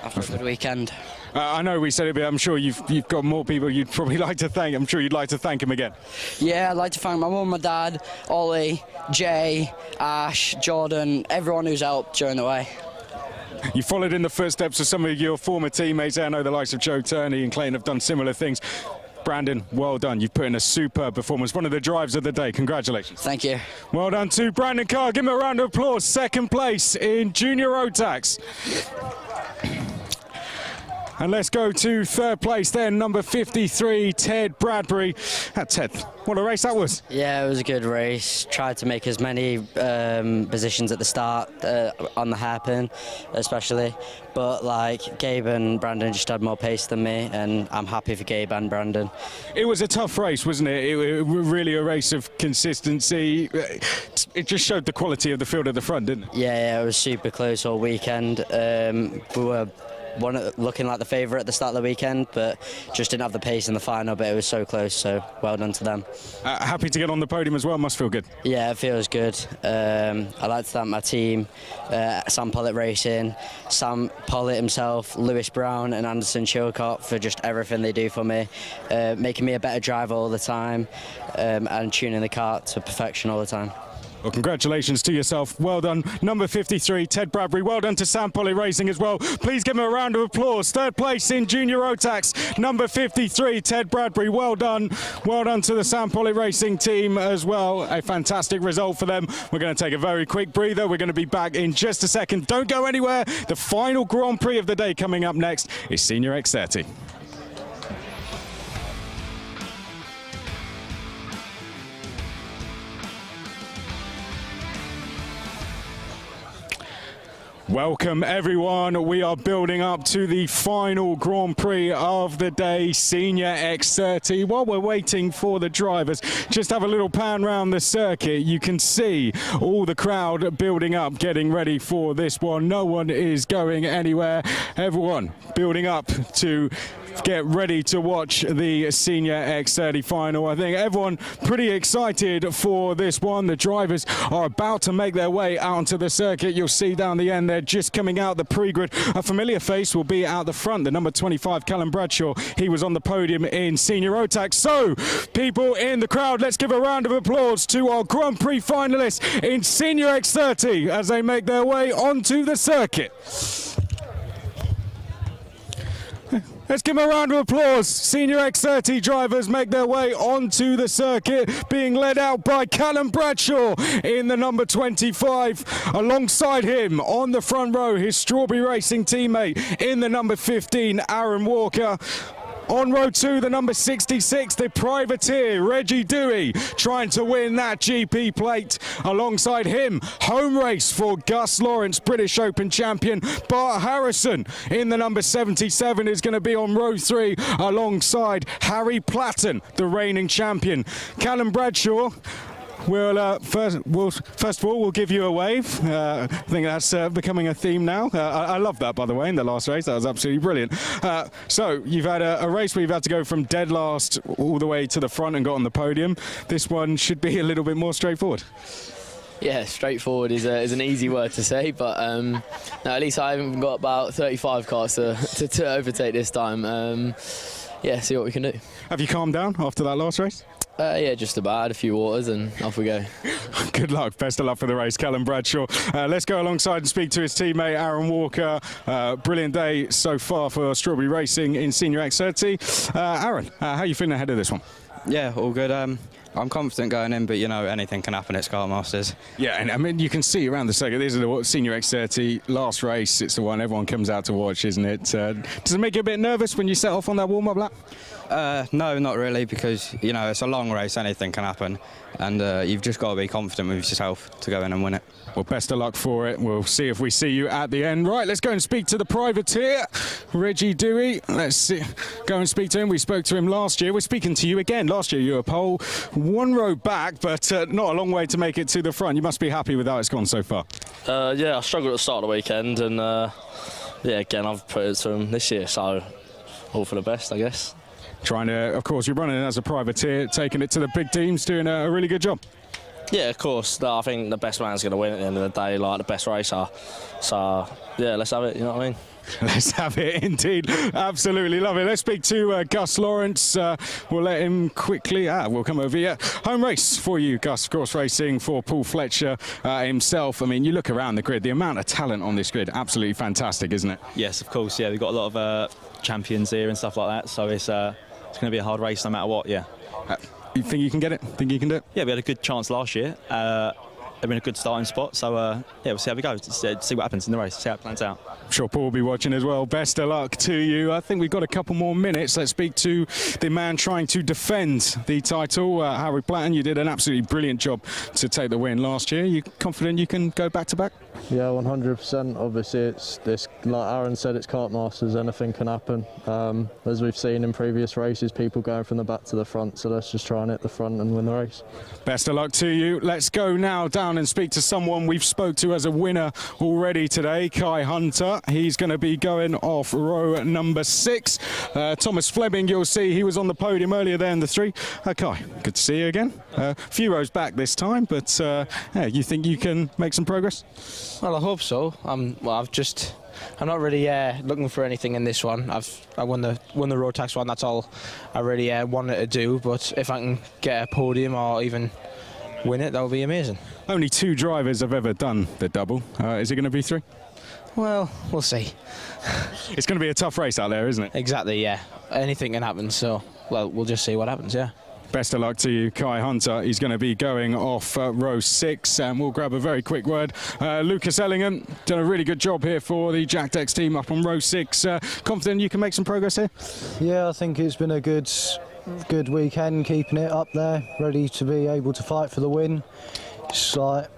after a good weekend. I know we said it, but I'm sure you've got more people you'd probably like to thank. I'm sure you'd like to thank him again. Yeah, I'd like to thank my mum, my dad, Ollie, Jay, Ash, Jordan, everyone who's helped during the way. You followed in the footsteps of some of your former teammates. I know the likes of Joe Turney and Clayton have done similar things. Brandon, well done. You've put in a superb performance. One of the drives of the day. Congratulations. Thank you. Well done to Brandon Carr. Give him a round of applause. Second place in Junior Rotax. And let's go to third place then, number 53, Ted Bradbury. Ted, what a race that was. Yeah, it was a good race. Tried to make as many positions at the start, on the hairpin especially. But like Gabe and Brandon just had more pace than me, and I'm happy for Gabe and Brandon. It was a tough race, wasn't it? It was really a race of consistency. It just showed the quality of the field at the front, didn't it? Yeah, it was super close all weekend. We were looking like the favourite at the start of the weekend, but just didn't have the pace in the final, but it was so close, so well done to them. Happy to get on the podium as well, must feel good. Yeah, it feels good. I'd like to thank my team, Sam Pollitt Racing, Sam Pollitt himself, Lewis Brown and Anderson Chilcott for just everything they do for me, making me a better driver all the time, and tuning the kart to perfection all the time. Well, congratulations to yourself. Well done. Number 53, Ted Bradbury. Well done to Sam Pollitt Racing as well. Please give him a round of applause. Third place in Junior Rotax, number 53, Ted Bradbury. Well done. Well done to the Sam Pollitt Racing team as well. A fantastic result for them. We're going to take a very quick breather. We're going to be back in just a second. Don't go anywhere. The final Grand Prix of the day coming up next is Senior X30. Welcome everyone, we are building up to the final Grand Prix of the day, Senior X30. While we're waiting for the drivers, just have a little pan round the circuit. You can see all the crowd building up, getting ready for this one. No one is going anywhere. Everyone building up to get ready to watch the Senior X30 final. I think everyone pretty excited for this one. The drivers are about to make their way out onto the circuit. You'll see down the end, they're just coming out the pre-grid. A familiar face will be out the front, the number 25, Callum Bradshaw. He was on the podium in Senior Rotax. So, people in the crowd, let's give a round of applause to our Grand Prix finalists in Senior X30 as they make their way onto the circuit. Let's give them a round of applause. Senior X30 drivers make their way onto the circuit, being led out by Callum Bradshaw in the number 25. Alongside him on the front row, his Strawberry Racing teammate in the number 15, Aaron Walker. On row 2, the number 66, the privateer, Reggie Dewey, trying to win that GP plate. Alongside him, home race for Gus Lawrence, British Open champion. Bart Harrison in the number 77 is going to be on row 3, alongside Harry Platten, the reigning champion. Callum Bradshaw. First of all, we'll give you a wave. I think that's becoming a theme now. I love that, by the way, in the last race. That was absolutely brilliant. So you've had a race where you've had to go from dead last all the way to the front and got on the podium. This one should be a little bit more straightforward. Yeah, straightforward is an easy word to say, but no, at least I haven't got about 35 cars to overtake this time. Yeah, see what we can do. Have you calmed down after that last race? Yeah, just about. Had a few waters and off we go. Good luck. Best of luck for the race, Callum Bradshaw. Let's go alongside and speak to his teammate, Aaron Walker. Brilliant day so far for Strawberry Racing in Senior X30. Aaron, how are you feeling ahead of this one? Yeah, all good. I'm confident going in, but you know, anything can happen at Kartmasters. Yeah, and I mean, you can see around the circuit, this is the Senior X30 last race. It's the one everyone comes out to watch, isn't it? Does it make you a bit nervous when you set off on that warm-up lap? No, not really, because, you know, it's a long race, anything can happen, and you've just got to be confident with yourself to go in and win it. Well, best of luck for it. We'll see if we see you at the end. Right, let's go and speak to the privateer, Reggie Dewey. Let's go and speak to him. We spoke to him last year. We're speaking to you again. Last year you were pole, one row back, but not a long way to make it to the front. You must be happy with how it's gone so far. Yeah, I struggled at the start of the weekend, and yeah, again, I've put it to him this year, so all for the best, I guess. Trying to, of course, you're running as a privateer, taking it to the big teams, doing a really good job. Yeah, of course. No, I think the best man's going to win at the end of the day, like the best racer. So, yeah, let's have it, you know what I mean? Let's have it, indeed. Absolutely love it. Let's speak to Gus Lawrence. We'll let him quickly... we'll come over here. Home race for you, Gus. Of course, racing for Paul Fletcher himself. I mean, you look around the grid, the amount of talent on this grid, absolutely fantastic, isn't it? Yes, of course, yeah. We've got a lot of champions here and stuff like that, so it's going to be a hard race no matter what, yeah. You think you can get it? Think you can do it? Yeah, we had a good chance last year. They're in a good starting spot, so yeah, we'll see how we go. See what happens in the race, see how it plans out. I'm sure Paul will be watching as well. Best of luck to you. I think we've got a couple more minutes. Let's speak to the man trying to defend the title, Harry Platten. You did an absolutely brilliant job to take the win last year. You confident you can go back to back? Yeah, 100%. Obviously, it's this, like Aaron said, it's Kartmasters. Anything can happen. As we've seen in previous races, people going from the back to the front. So let's just try and hit the front and win the race. Best of luck to you. Let's go now down down and speak to someone we've spoke to as a winner already today, Kai Hunter. He's going to be going off row number 6. Thomas Fleming, you'll see, he was on the podium earlier there in the 3. Kai, good to see you again. A few rows back this time, but yeah, you think you can make some progress? Well, I hope so. I'm not really looking for anything in this one. I won the Rotax one. That's all I really wanted to do. But if I can get a podium or even win it, that would be amazing. Only 2 drivers have ever done the double. Is it going to be 3? Well, we'll see. It's going to be a tough race out there, isn't it? Exactly. Yeah. Anything can happen. So, well, we'll just see what happens. Yeah. Best of luck to you, Kai Hunter. He's going to be going off row 6, and we'll grab a very quick word. Lucas Ellingham, done a really good job here for the Jack Dex team up on row 6. Confident you can make some progress here? Yeah, I think it's been a good weekend, keeping it up there, ready to be able to fight for the win. It's like...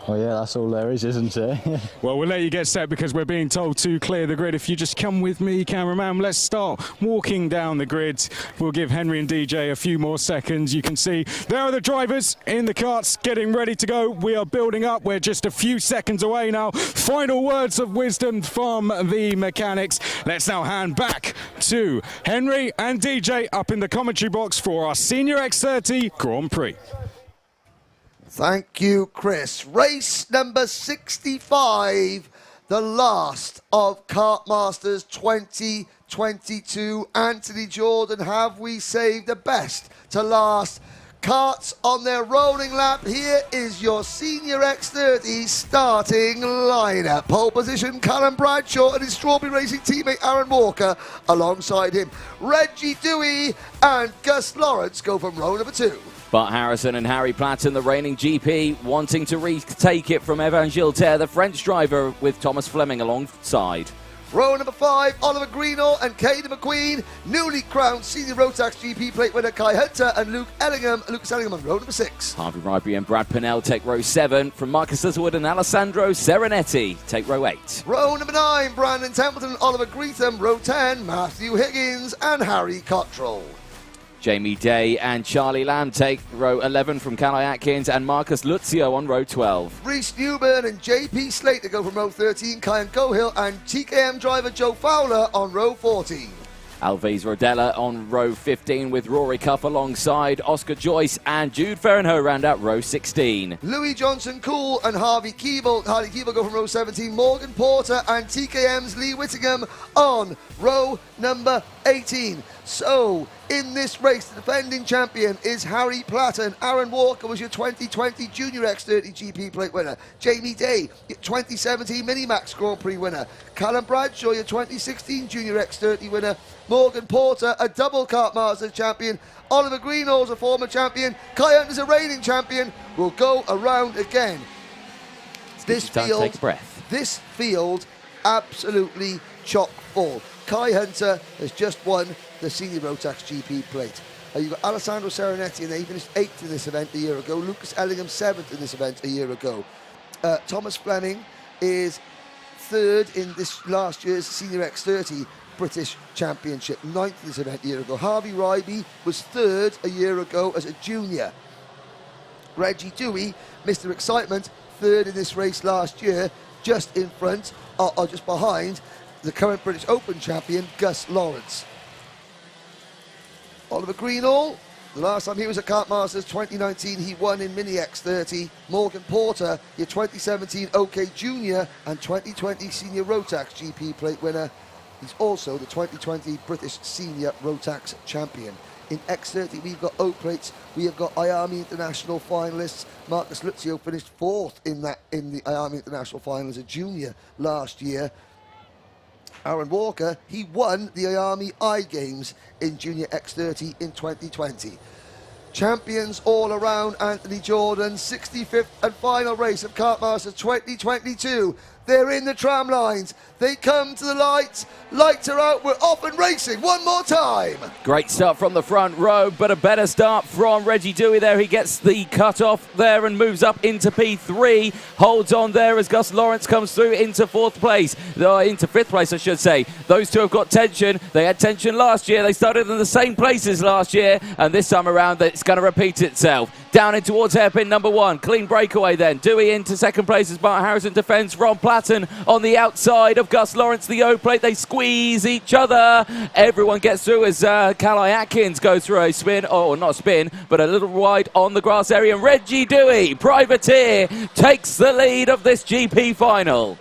Well, yeah, that's all there is, isn't it? Well, we'll let you get set because we're being told to clear the grid. If you just come with me, cameraman, let's start walking down the grid. We'll give Henry and DJ a few more seconds. You can see there are the drivers in the karts getting ready to go. We are building up. We're just a few seconds away now. Final words of wisdom from the mechanics. Let's now hand back to Henry and DJ up in the commentary box for our Senior X30 Grand Prix. Thank you, Chris. Race number 65, the last of Kartmasters 2022. Anthony Jordan, have we saved the best to last? Karts on their rolling lap. Here is your Senior X30 starting lineup. Pole position, Callum Bradshaw and his Strawberry Racing teammate Aaron Walker alongside him. Reggie Dewey and Gus Lawrence go from row number 2. Bart Harrison and Harry Platten, the reigning GP, wanting to retake it from Evan Gilter, the French driver, with Thomas Fleming alongside. Row number 5, Oliver Greenall and Caden McQueen, newly crowned Senior Rotax GP plate winner Kai Hunter and Lucas Ellingham on row number 6. Harvey Ryby and Brad Pinnell take row 7. From Marcus Littlewood and Alessandro Serenetti take row 8. Row number 9, Brandon Templeton and Oliver Greetham. Row 10, Matthew Higgins and Harry Cottrell. Jamie Day and Charlie Lamb take row 11 from Calais Atkins and Marcus Luzio on row 12. Reece Newburn and JP Slater go from row 13, Kyan Cohill and TKM driver Joe Fowler on row 14. Alves Rodella on row 15 with Rory Cuff alongside Oscar Joyce and Jude Ferrenho round out row 16. Louis Johnson Cool and Harvey Keeble go from row 17. Morgan Porter and TKM's Lee Whittingham on row number 18. So, in this race, the defending champion is Harry Platten. Aaron Walker was your 2020 Junior X30 GP plate winner. Jamie Day, your 2017 Minimax Grand Prix winner. Callum Bradshaw, your 2016 Junior X30 winner. Morgan Porter, a double Kartmasters champion. Oliver Greenall's a former champion. Kai Hunter's a reigning champion. We'll go around again. This field, absolutely chock full. Kai Hunter has just won the Senior Rotax GP plate. You've got Alessandro Serenetti, and he finished 8th in this event a year ago. Lucas Ellingham 7th in this event a year ago. Thomas Fleming is 3rd in this last year's Senior X30 British Championship, 9th in this event a year ago. Harvey Ryby was 3rd a year ago as a junior. Reggie Dewey, Mr. Excitement, 3rd in this race last year, just in front, or just behind, the current British Open champion, Gus Lawrence. Oliver Greenall, the last time he was at Kartmasters, 2019, he won in Mini X30. Morgan Porter, your 2017 OK Junior and 2020 Senior Rotax GP plate winner. He's also the 2020 British Senior Rotax champion. In X30, we've got O plates. We have got IAME International finalists. Marcus Luzio finished 4th in the IAME International final as a junior last year. Aaron Walker, he won the IAME I Games in Junior X30 in 2020. Champions all around, Anthony Jordan, 65th and final race of Kartmasters 2022. They're in the tram lines. They come to the lights. Lights are out. We're off and racing one more time. Great start from the front row, but a better start from Reggie Dewey there. He gets the cut off there and moves up into P3. Holds on there as Gus Lawrence comes through into 4th place. Into 5th place, I should say. Those two have got tension. They had tension last year. They started in the same places last year, and this time around it's going to repeat itself. down in towards hairpin number 1. Clean breakaway then. Dewey into second place as Bart Harrison defends. Ron Platten on the outside of Gus Lawrence, the O-plate. They squeeze each other. Everyone gets through as Calais Atkins goes through a spin, or not a spin, but a little wide on the grass area. And Reggie Dewey, privateer, takes the lead of this GP final.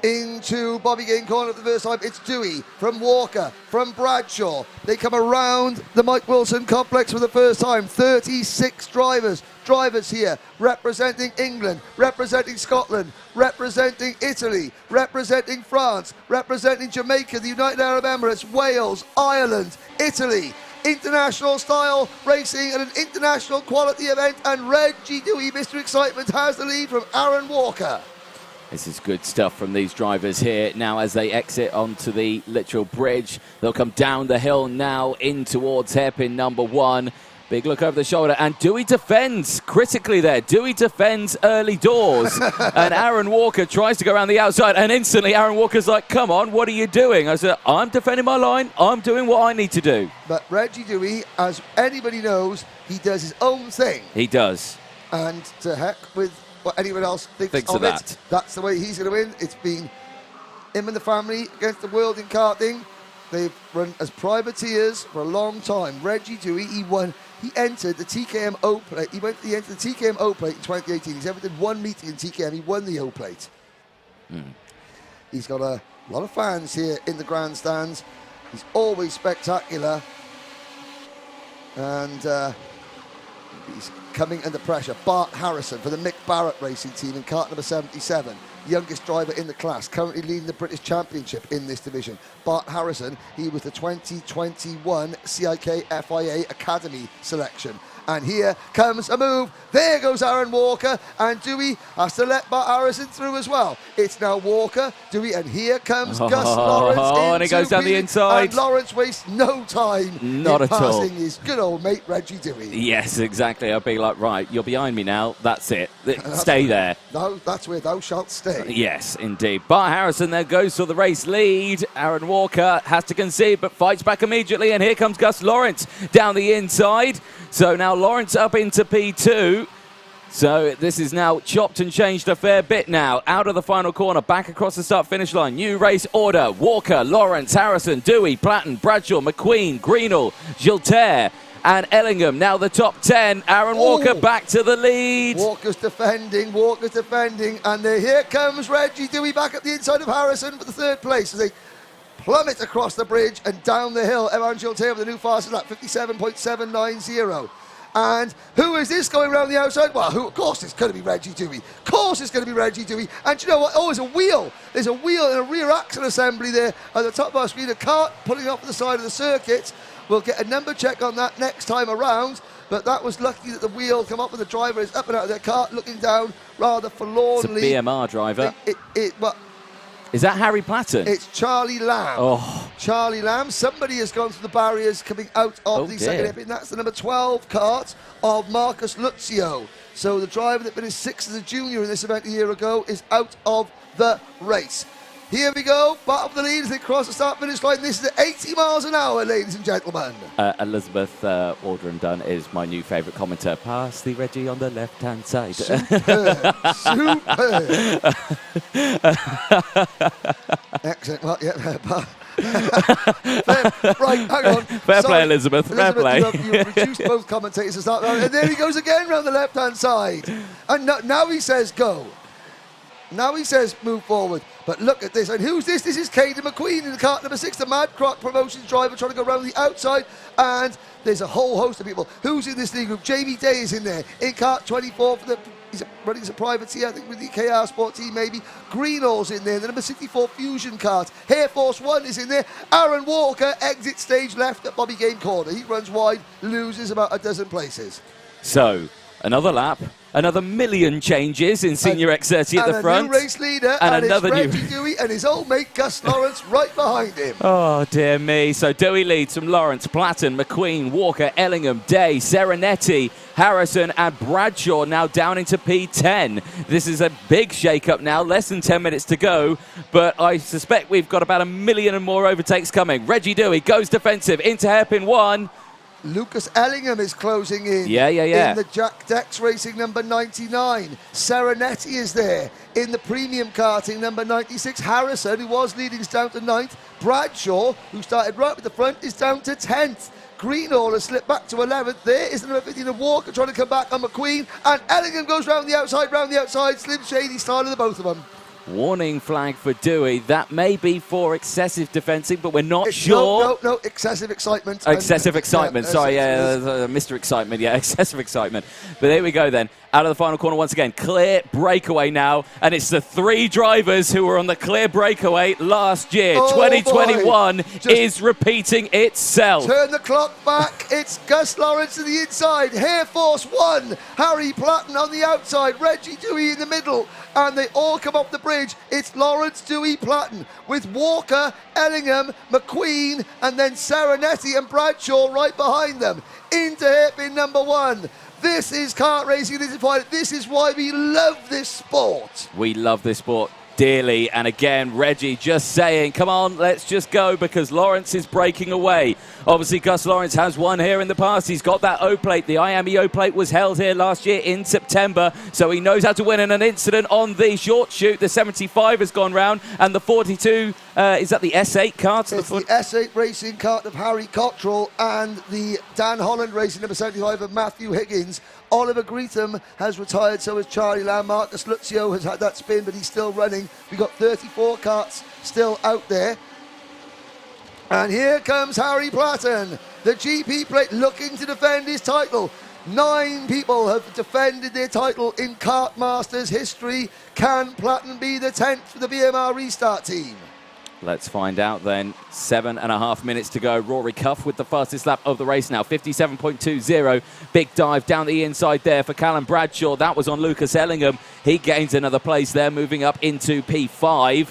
Into Bobby Game corner for the first time. It's Dewey from Walker, from Bradshaw. They come around the Mike Wilson complex for the first time. 36 drivers here, representing England, representing Scotland, representing Italy, representing France, representing Jamaica, the United Arab Emirates, Wales, Ireland, Italy. International style racing and an international quality event, and Reggie Dewey, Mr. Excitement, has the lead from Aaron Walker. This is good stuff from these drivers here. Now as they exit onto the literal bridge, they'll come down the hill now in towards hairpin number 1. Big look over the shoulder, and Dewey defends critically there. Dewey defends early doors, and Aaron Walker tries to go around the outside, and instantly Aaron Walker's like, come on, what are you doing? I said, I'm defending my line. I'm doing what I need to do. But Reggie Dewey, as anybody knows, he does his own thing. He does. And to heck with what anyone else thinks of it. that. That's the way he's going to win. It's been him and the family against the world in karting. They've run as privateers for a long time. Reggie Dewey, he entered the TKM O-Plate. He entered the TKM O-Plate in 2018. He's ever did one meeting in TKM. He won the O-Plate. He's got a lot of fans here in the grandstands. He's always spectacular. And he's coming under pressure. Bart Harrison for the Mick Barrett Racing Team in kart number 77. Youngest driver in the class, currently leading the British Championship in this division. Bart Harrison, he was the 2021 CIK FIA Academy selection. And here comes a move. There goes Aaron Walker, and Dewey has to let Bart Harrison through as well. It's now Walker, Dewey, and here comes Gus Lawrence. And he goes down the inside. And Lawrence wastes no time Not at all. passing his good old mate Reggie Dewey. Yes, exactly. I'll be like, right, you're behind me now. That's it. Stay there. No, that's where thou shalt stay. Yes, indeed. Bart Harrison there goes for the race lead. Aaron Walker has to concede, but fights back immediately. And here comes Gus Lawrence down the inside. So now Lawrence up into P2. So this is now chopped and changed a fair bit now. Out of the final corner, back across the start-finish line. New race order. Walker, Lawrence, Harrison, Dewey, Platten, Bradshaw, McQueen, Greenall, Giltaire, and Ellingham. Now the top 10. Aaron Walker back to the lead. Walker's defending, and here comes Reggie Dewey back at the inside of Harrison for the third place as they plummet across the bridge and down the hill. Evan Giltaire with the new fastest lap, 57.790. And who is this going around the outside? Well, of course it's going to be Reggie Dewey. Of course it's going to be Reggie Dewey. And you know what? Oh, there's a wheel. There's a wheel and a rear axle assembly there at the top of our screen. A cart pulling off the side of the circuit. We'll get a number check on that next time around. But that was lucky that the wheel come up and the driver is up and out of their cart looking down rather forlornly. It's a BMR driver. Well, is that Harry Platten? It's Charlie Lamb. Oh. Charlie Lamb. Somebody has gone through the barriers coming out of the second hairpin. That's the number 12 kart of Marcus Luzio. So the driver that finished 6th as a junior in this event a year ago is out of the race. Here we go, bottom of the lead as they cross the start-finish line. This is at 80 miles an hour, ladies and gentlemen. Elizabeth Waldron Dunn is my new favourite commentator. Pass the Reggie on the left-hand side. Superb. Excellent. Well, yeah. Right, hang on. Fair play, Elizabeth. Fair play. You've reduced both commentators to start. And there he goes again round the left-hand side. And now he says go. Now he says move forward. But look at this. And who's this? This is Caden McQueen in the kart number 6, the Mad Croc Promotions driver trying to go around the outside. And there's a whole host of people. Who's in this league group? Jamie Day is in there. In kart 24 for the... He's running as a privateer, I think, with the KR Sport team, maybe. Greenall's in there. The number 64 Fusion kart. Air Force One is in there. Aaron Walker, exit stage left at Bobby Game corner. He runs wide, loses about a dozen places. So, another lap. Another million changes in Senior X30 at the front. And a new race leader, and it's Reggie Dewey and his old mate Gus Lawrence right behind him. Oh, dear me. So Dewey leads from Lawrence, Platten, McQueen, Walker, Ellingham, Day, Serenetti, Harrison and Bradshaw now down into P10. This is a big shake-up now, less than 10 minutes to go, but I suspect we've got about 1 million and more overtakes coming. Reggie Dewey goes defensive into hairpin 1. Lucas Ellingham is closing in. Yeah. In the Jack Dex Racing number 99. Serenetti is there. In the premium karting number 96. Harrison, who was leading, is down to 9th. Bradshaw, who started right at the front, is down to 10th. Greenall has slipped back to 11th. There is the number 15 of Walker trying to come back on McQueen. And Ellingham goes round the outside. Slim Shady style of the both of them. Warning flag for Dewey. That may be for excessive defending, but we're not sure. No, excessive excitement. Excessive excitement, sorry, Mr. Excitement, excessive excitement. But there we go then. Out of the final corner once again. Clear breakaway now, and it's the 3 drivers who were on the clear breakaway last year. 2021 is repeating itself. Turn the clock back. It's Gus Lawrence to the inside. Hair Force 1. Harry Platten on the outside. Reggie Dewey in the middle. And they all come up the bridge. It's Lawrence, Dewey, Platten, with Walker, Ellingham, McQueen, and then Serenetti and Bradshaw right behind them. Into hairpin number 1. This is kart racing. This is why we love this sport. We love this sport dearly. And again, Reggie just saying, come on, let's just go, because Lawrence is breaking away. Obviously, Gus Lawrence has won here in the past. He's got that O-plate. The IAME O-plate was held here last year in September, so he knows how to win in an incident on the short shoot. The 75 has gone round, and the 42, is that the S8 kart? It's the S8 racing kart of Harry Cottrell and the Dan Holland racing number 75 of Matthew Higgins. Oliver Greetham has retired, so has Charlie Lamb. Marcus Lucio has had that spin, but he's still running. We've got 34 karts still out there. And here comes Harry Platten, the GP plate, looking to defend his title. 9 people have defended their title in Kartmasters history. Can Platten be the 10th for the BMR restart team? Let's find out then. 7.5 minutes to go. Rory Cuff with the fastest lap of the race now. 57.20. Big dive down the inside there for Callum Bradshaw. That was on Lucas Ellingham. He gains another place there, moving up into P5.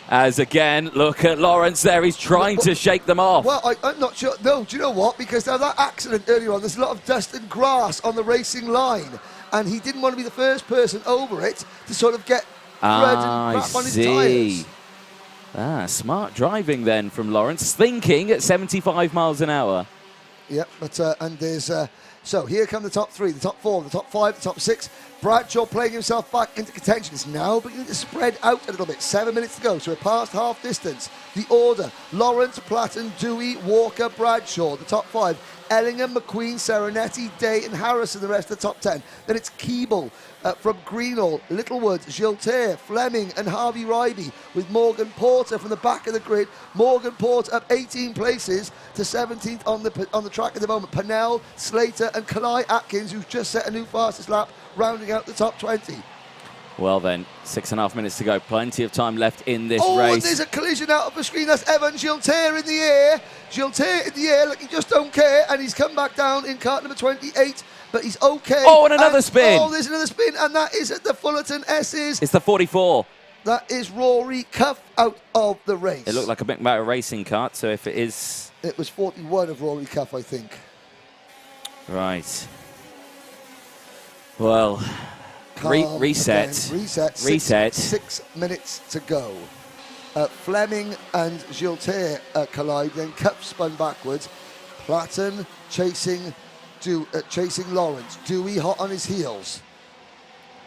As again, look at Lawrence there. He's trying to shake them off. Well, I'm not sure. No, do you know what? Because of that accident earlier on, there's a lot of dust and grass on the racing line. And he didn't want to be the first person over it to sort of get crud and crap on his tyres. Smart driving then from Lawrence, thinking at 75 miles an hour. Yeah, but and there's so here come the top 3, the top 4, the top 5, the top 6. Bradshaw playing himself back into contention. It's now beginning to spread out a little bit. 7 minutes to go, so we're past half distance. The order: Lawrence, Platten, Dewey, Walker, Bradshaw. The top 5: Ellingham, McQueen, Serenetti, Day, and Harrison. The rest of the top 10. Then it's Keeble from Greenall, Littlewood, Giltaire, Fleming, and Harvey Ryby, with Morgan Porter from the back of the grid. Morgan Porter up 18 places to 17th on the track at the moment. Pennell, Slater, and Kalai Atkins, who's just set a new fastest lap, rounding out the top 20. Well then, 6.5 minutes to go. Plenty of time left in this race. Oh, and there's a collision out of the screen. That's Evan Giltaire in the air. Giltaire in the air, like he just don't care. And he's come back down in kart number 28, but he's okay. Oh, and another spin. Oh, there's another spin, and that is at the Fullerton S's. It's the 44. That is Rory Cuff out of the race. It looked like a bit about a racing kart, so if it is... It was 41 of Rory Cuff, I think. Right. Well... Reset. Reset. 6 minutes to go. Fleming and Giltaire collide. Then Cup spun backwards. Platten chasing Lawrence. Dewey hot on his heels.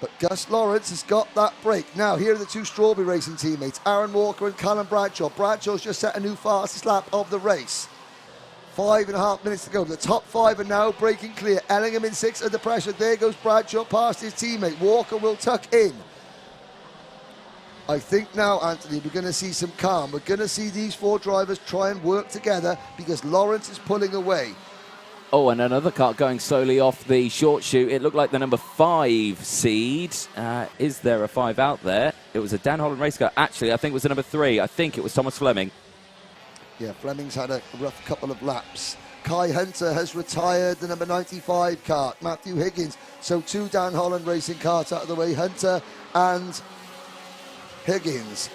But Gus Lawrence has got that break. Now, here are the 2 Strawberry Racing teammates, Aaron Walker and Callum Bradshaw. Bradshaw's just set a new fastest lap of the race. 5.5 minutes to go. The top 5 are now breaking clear. Ellingham in 6 under pressure. There goes Bradshaw past his teammate. Walker will tuck in. I think now, Anthony, we're going to see some calm. We're going to see these 4 drivers try and work together because Lawrence is pulling away. Oh, and another kart going slowly off the short chute. It looked like the number 5 seed. Is there a 5 out there? It was a Dan Holland race car. Actually, I think it was the number 3. I think it was Thomas Fleming. Yeah, Fleming's had a rough couple of laps. Kai Hunter has retired the number 95 kart. Matthew Higgins. So 2 Dan Holland racing karts out of the way. Hunter and Higgins.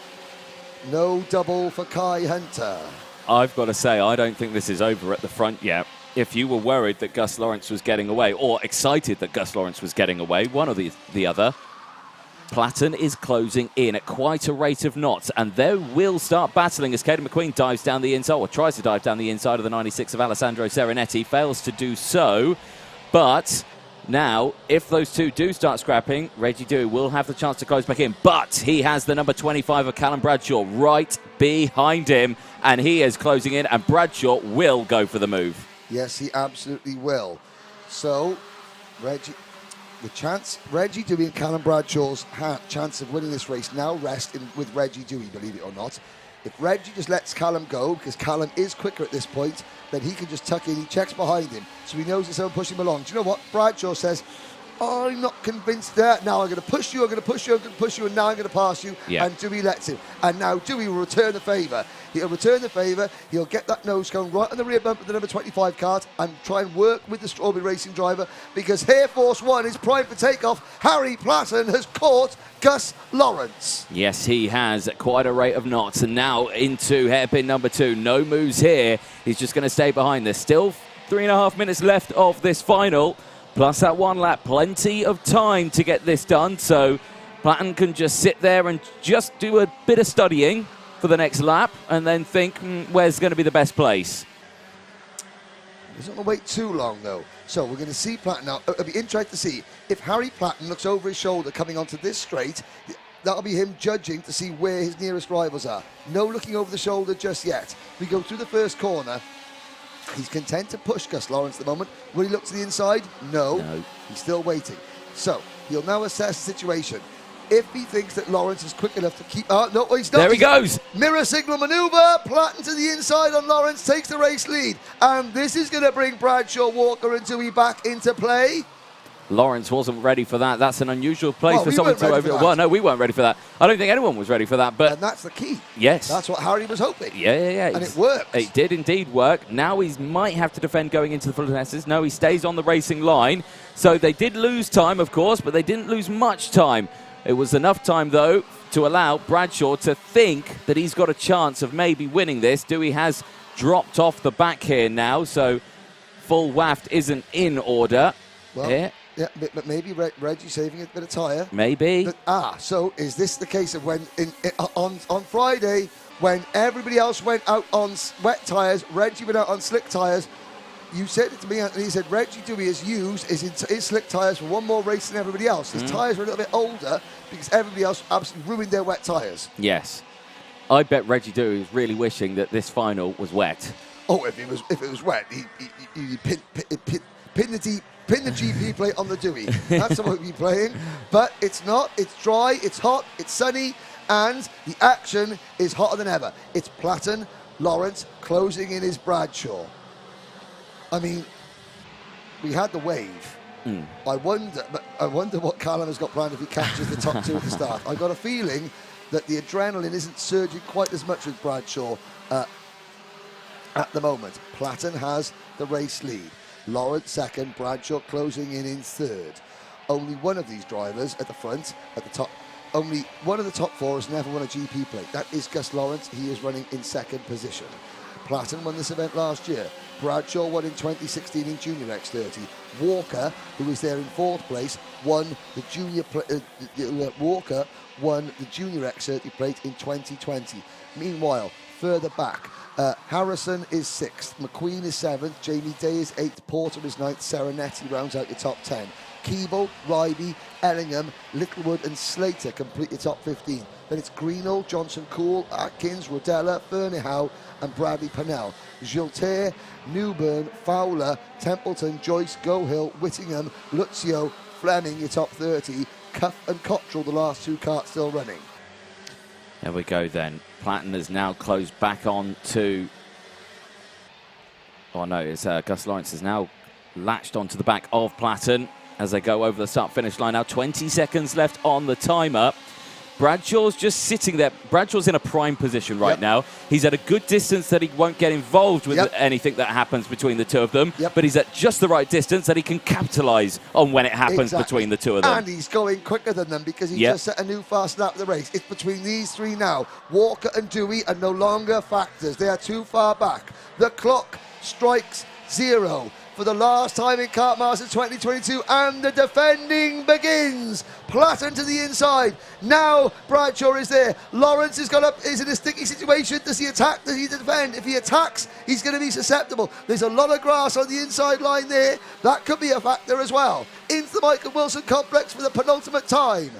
No double for Kai Hunter. I've got to say, I don't think this is over at the front yet. If you were worried that Gus Lawrence was getting away, or excited that Gus Lawrence was getting away, one or the other. Platten is closing in at quite a rate of knots, and they will start battling as Caden McQueen dives down the inside, or tries to dive down the inside of the 96 of Alessandro Serenetti, fails to do so. But now, if those two do start scrapping, Reggie Dewey will have the chance to close back in, but he has the number 25 of Callum Bradshaw right behind him, and he is closing in, and Bradshaw will go for the move. Yes, he absolutely will. So, Reggie Dewey and Callum Bradshaw's chance of winning this race now rest with Reggie Dewey, believe it or not. If Reggie just lets Callum go, because Callum is quicker at this point, then he can just tuck in. He checks behind him, so he knows there's someone pushing him along. Do you know what? Bradshaw says, oh, I'm not convinced that. Now I'm going to push you, I'm going to push you, I'm going to push you, and now I'm going to pass you. Yeah. And Dewey lets him. And now Dewey will return the favour. He'll return the favour. He'll get that nose cone right on the rear bump of the number 25 Kart and try and work with the Strawberry Racing driver, because Air Force One is primed for takeoff. Harry Platten has caught Gus Lawrence. Yes, he has at quite a rate of knots, and now into hairpin number 2. No moves here. He's just going to stay behind. There's still 3.5 minutes left of this final, plus that 1 lap. Plenty of time to get this done, so Platten can just sit there and just do a bit of studying for the next lap and then think, where's going to be the best place? He's not going to wait too long, though. So we're going to see Platten now. It'll be interesting to see if Harry Platten looks over his shoulder coming onto this straight. That'll be him judging to see where his nearest rivals are. No looking over the shoulder just yet. We go through the first corner. He's content to push Gus Lawrence at the moment. Will he look to the inside? No. He's still waiting. So he'll now assess the situation. If he thinks that Lawrence is quick enough to keep... no, he's not. There he goes. Mirror signal manoeuvre. Platten to the inside on Lawrence, takes the race lead. And this is going to bring Bradshaw, Walker and Dewey back into play. Lawrence wasn't ready for that. That's an unusual place for someone to over... Well, no, we weren't ready for that. I don't think anyone was ready for that, but... And that's the key. Yes. That's what Harry was hoping. Yeah. And it worked. It did indeed work. Now he might have to defend going into the Philharmonia. No, he stays on the racing line. So they did lose time, of course, but they didn't lose much time. It was enough time, though, to allow Bradshaw to think that he's got a chance of maybe winning this. Dewey has dropped off the back here now, so full waft isn't in order. Well, here. Yeah, but maybe Reggie's saving a bit of tyre. Maybe. But, so is this the case of when on Friday, when everybody else went out on wet tyres, Reggie went out on slick tyres? You said it to me, Anthony. He said Reggie Dewey has used his slick tyres for one more race than everybody else. His tyres were a little bit older because everybody else absolutely ruined their wet tyres. Yes. I bet Reggie Dewey was really wishing that this final was wet. Oh, if it was wet, he pin the GP plate on the Dewey. That's what he'd be playing. But it's not. It's dry, it's hot, it's sunny, and the action is hotter than ever. It's Platten, Lawrence closing in his Bradshaw. I mean, we had the wave. I wonder what Callum has got planned if he catches the top 2 at the start. I got a feeling that the adrenaline isn't surging quite as much with Bradshaw at the moment. Platten has the race lead. Lawrence second, Bradshaw closing in third. Only one of these drivers at the front, at the top, only one of the top 4 has never won a GP plate. That is Gus Lawrence. He is running in second position. Platten won this event last year. Bradshaw won in 2016 in Junior X30. Walker, who was there in 4th place, won the Junior Walker won the Junior X30 plate in 2020. Meanwhile, further back, Harrison is 6th, McQueen is 7th, Jamie Day is 8th, Porter is 9th, Serenetti rounds out your top 10. Keeble, Ryby, Ellingham, Littlewood and Slater complete your top 15. Then it's Greenall, Johnson Cool, Atkins, Rodella, Ferniehow and Bradley Pennell. Giltaire, Newburn, Fowler, Templeton, Joyce, Gohill, Whittingham, Luzio, Fleming, your top 30. Cuff and Cottrell, the last 2 karts still running. There we go then. Platten has now closed back on to... Oh no, it's Gus Lawrence has now latched onto the back of Platten as they go over the start-finish line. Now 20 seconds left on the timer. Bradshaw's just sitting there. Bradshaw's in a prime position right now. He's at a good distance that he won't get involved with anything that happens between the two of them, but he's at just the right distance that he can capitalise on when it happens between the two of them. And he's going quicker than them because he just set a new fast lap of the race. It's between these 3 now. Walker and Dewey are no longer factors. They are too far back. The clock strikes 0 for the last time in Kartmasters 2022, and the defending begins. Platten to the inside. Now Bradshaw is there. Lawrence is in a sticky situation. Does he attack? Does he defend? If he attacks, he's going to be susceptible. There's a lot of grass on the inside line there. That could be a factor as well. Into the Michael Wilson complex for the penultimate time.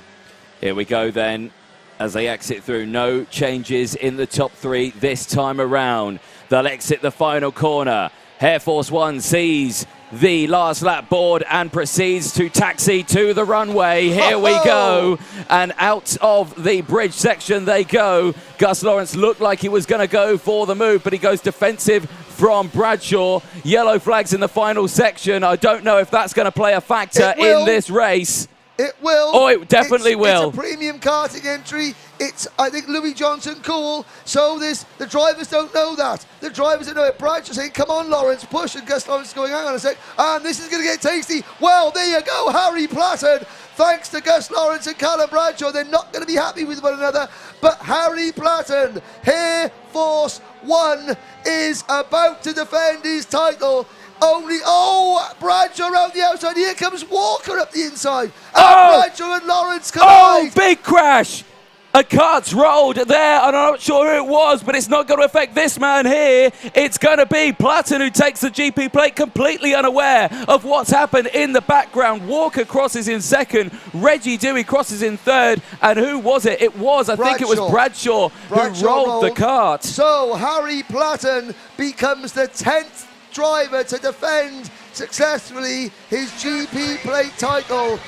Here we go then, as they exit through. No changes in the top three this time around. They'll exit the final corner. Air Force One sees the last lap board and proceeds to taxi to the runway. Here we go. And out of the bridge section they go. Gus Lawrence looked like he was going to go for the move, but he goes defensive from Bradshaw. Yellow flags in the final section. I don't know if that's going to play a factor in this race. It will. Oh, it definitely will. It's a premium karting entry. It's, I think, Louis Johnson cool. So the drivers don't know that. The drivers don't know it. Bradshaw saying, come on, Lawrence, push. And Gus Lawrence is going, hang on a sec. And this is going to get tasty. Well, there you go, Harry Platten. Thanks to Gus Lawrence and Callum Bradshaw. They're not going to be happy with one another. But Harry Platten, Air Force One, is about to defend his title. Bradshaw around the outside. Here comes Walker up the inside. Bradshaw and Lawrence collide. Oh, big crash. A Kart's rolled there, and I'm not sure who it was, but it's not going to affect this man here. It's going to be Platten who takes the GP plate, completely unaware of what's happened in the background. Walker crosses in second. Reggie Dewey crosses in third. And who was it? It was, I think it was Bradshaw who rolled the Kart. So Harry Platten becomes the 10th driver to defend successfully his GP plate title.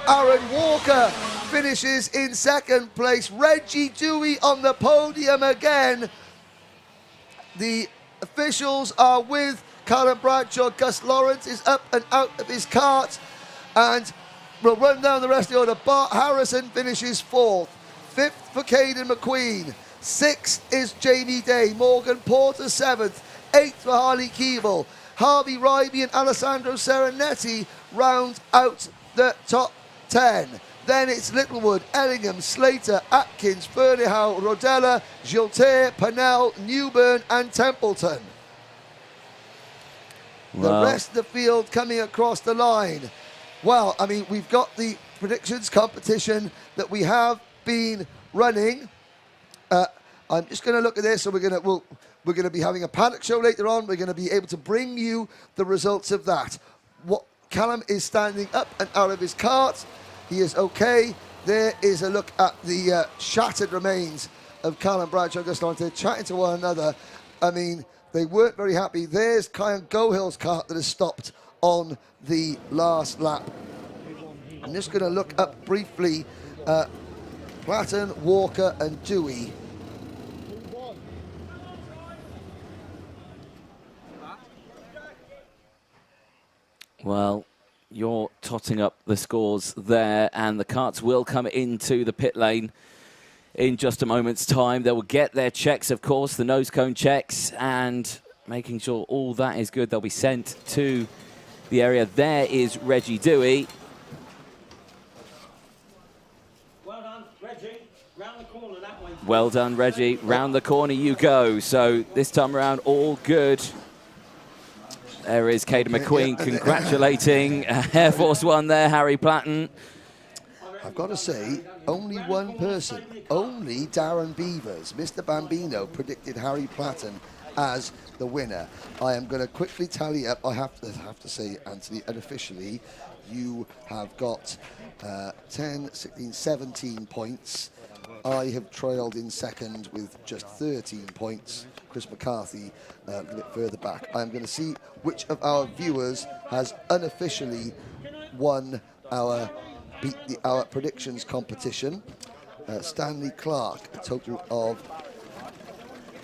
Aaron Walker finishes in second place. Reggie Dewey on the podium again. The officials are with Callum Bradshaw. Gus Lawrence is up and out of his kart. And we'll run down the rest of the order. Bart Harrison finishes fourth. Fifth for Caden McQueen. Sixth is Jamie Day. Morgan Porter seventh. Eighth for Harley Keeble. Harvey Ryby and Alessandro Serenetti round out the top 10. Then it's Littlewood, Ellingham, Slater, Atkins, Fernihau, Rodella, Giltaire, Pannell, Newburn and Templeton. The rest of the field coming across the line. Well, I mean, we've got the predictions competition that we have been running. I'm just going to look at this, so we're going to be having a paddock show later on. We're going to be able to bring you the results of that. Callum is standing up and out of his kart. He is okay. There is a look at the shattered remains of Callum Bradshaw and Gus Lawrence. They're chatting to one another. I mean, they weren't very happy. There's Kyan Gohill's kart that has stopped on the last lap. I'm just going to look up briefly Platten, Walker and Dewey. Well, you're totting up the scores there, and the karts will come into the pit lane in just a moment's time. They will get their checks, of course, the nose cone checks, and making sure all that is good. They'll be sent to the area. There is Reggie Dewey. Well done, Reggie. Round the corner that way. Well done, Reggie. Round the corner you go. So this time around, all good. There is Caden McQueen congratulating Air Force One there, Harry Platten. I've got to say, only one person, only Darren Beavers, Mr. Bambino, predicted Harry Platten as the winner. I am going to quickly tally up. I have to say, Anthony, unofficially, you have got 10, 16, 17 points. I have trailed in second with just 13 points. Chris McCarthy a little bit further back. I'm going to see which of our viewers has unofficially won our predictions competition. Stanley Clark, a total of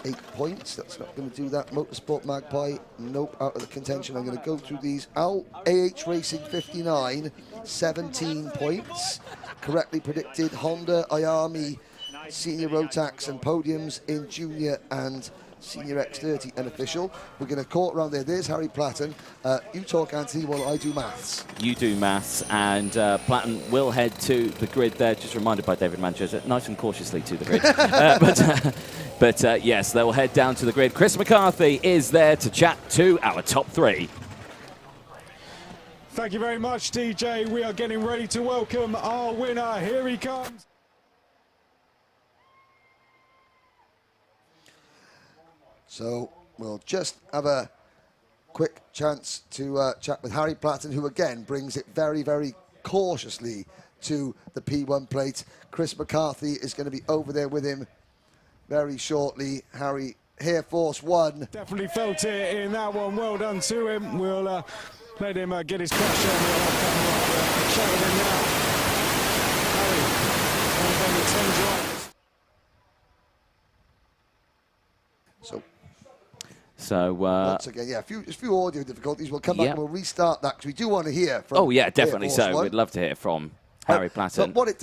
8 points. That's not going to do that. Motorsport Magpie, nope, out of the contention. I'm going to go through these. AH Racing 59, 17 points. Correctly predicted. Honda, IAME, Senior Rotax and podiums in Junior and Senior X30 unofficial. We're going to court around there. There's Harry Platten. You talk, Anthony, while I do maths. You do maths, and Platten will head to the grid there, just reminded by David Manchester, nice and cautiously to the grid. But yes, they will head down to the grid. Chris McCarthy is there to chat to our top three. Thank you very much, DJ. We are getting ready to welcome our winner. Here he comes. So we'll just have a quick chance to chat with Harry Platten, who again brings it very, very cautiously to the P1 plate. Chris McCarthy is going to be over there with him very shortly. Harry, here, Force 1. Definitely felt it in that one. Well done to him. We'll let him get his pressure. We'll chat with him now. Harry, one of the 10 drivers. So once again, yeah, a few audio difficulties. We'll come back and we'll restart that because we do want to hear from. Oh yeah, definitely. So One. we'd love to hear from Harry Platten. But what it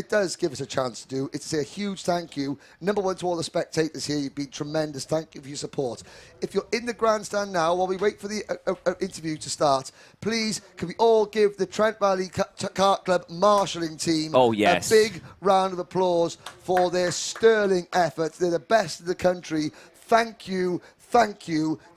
does give us a chance to do is to say a huge thank you. Number one to all the spectators here. You've been tremendous. Thank you for your support. If you're in the grandstand now, while we wait for the interview to start, please can we all give the Trent Valley Kart Club marshalling team a big round of applause for their sterling efforts. They're the best in the country. Thank you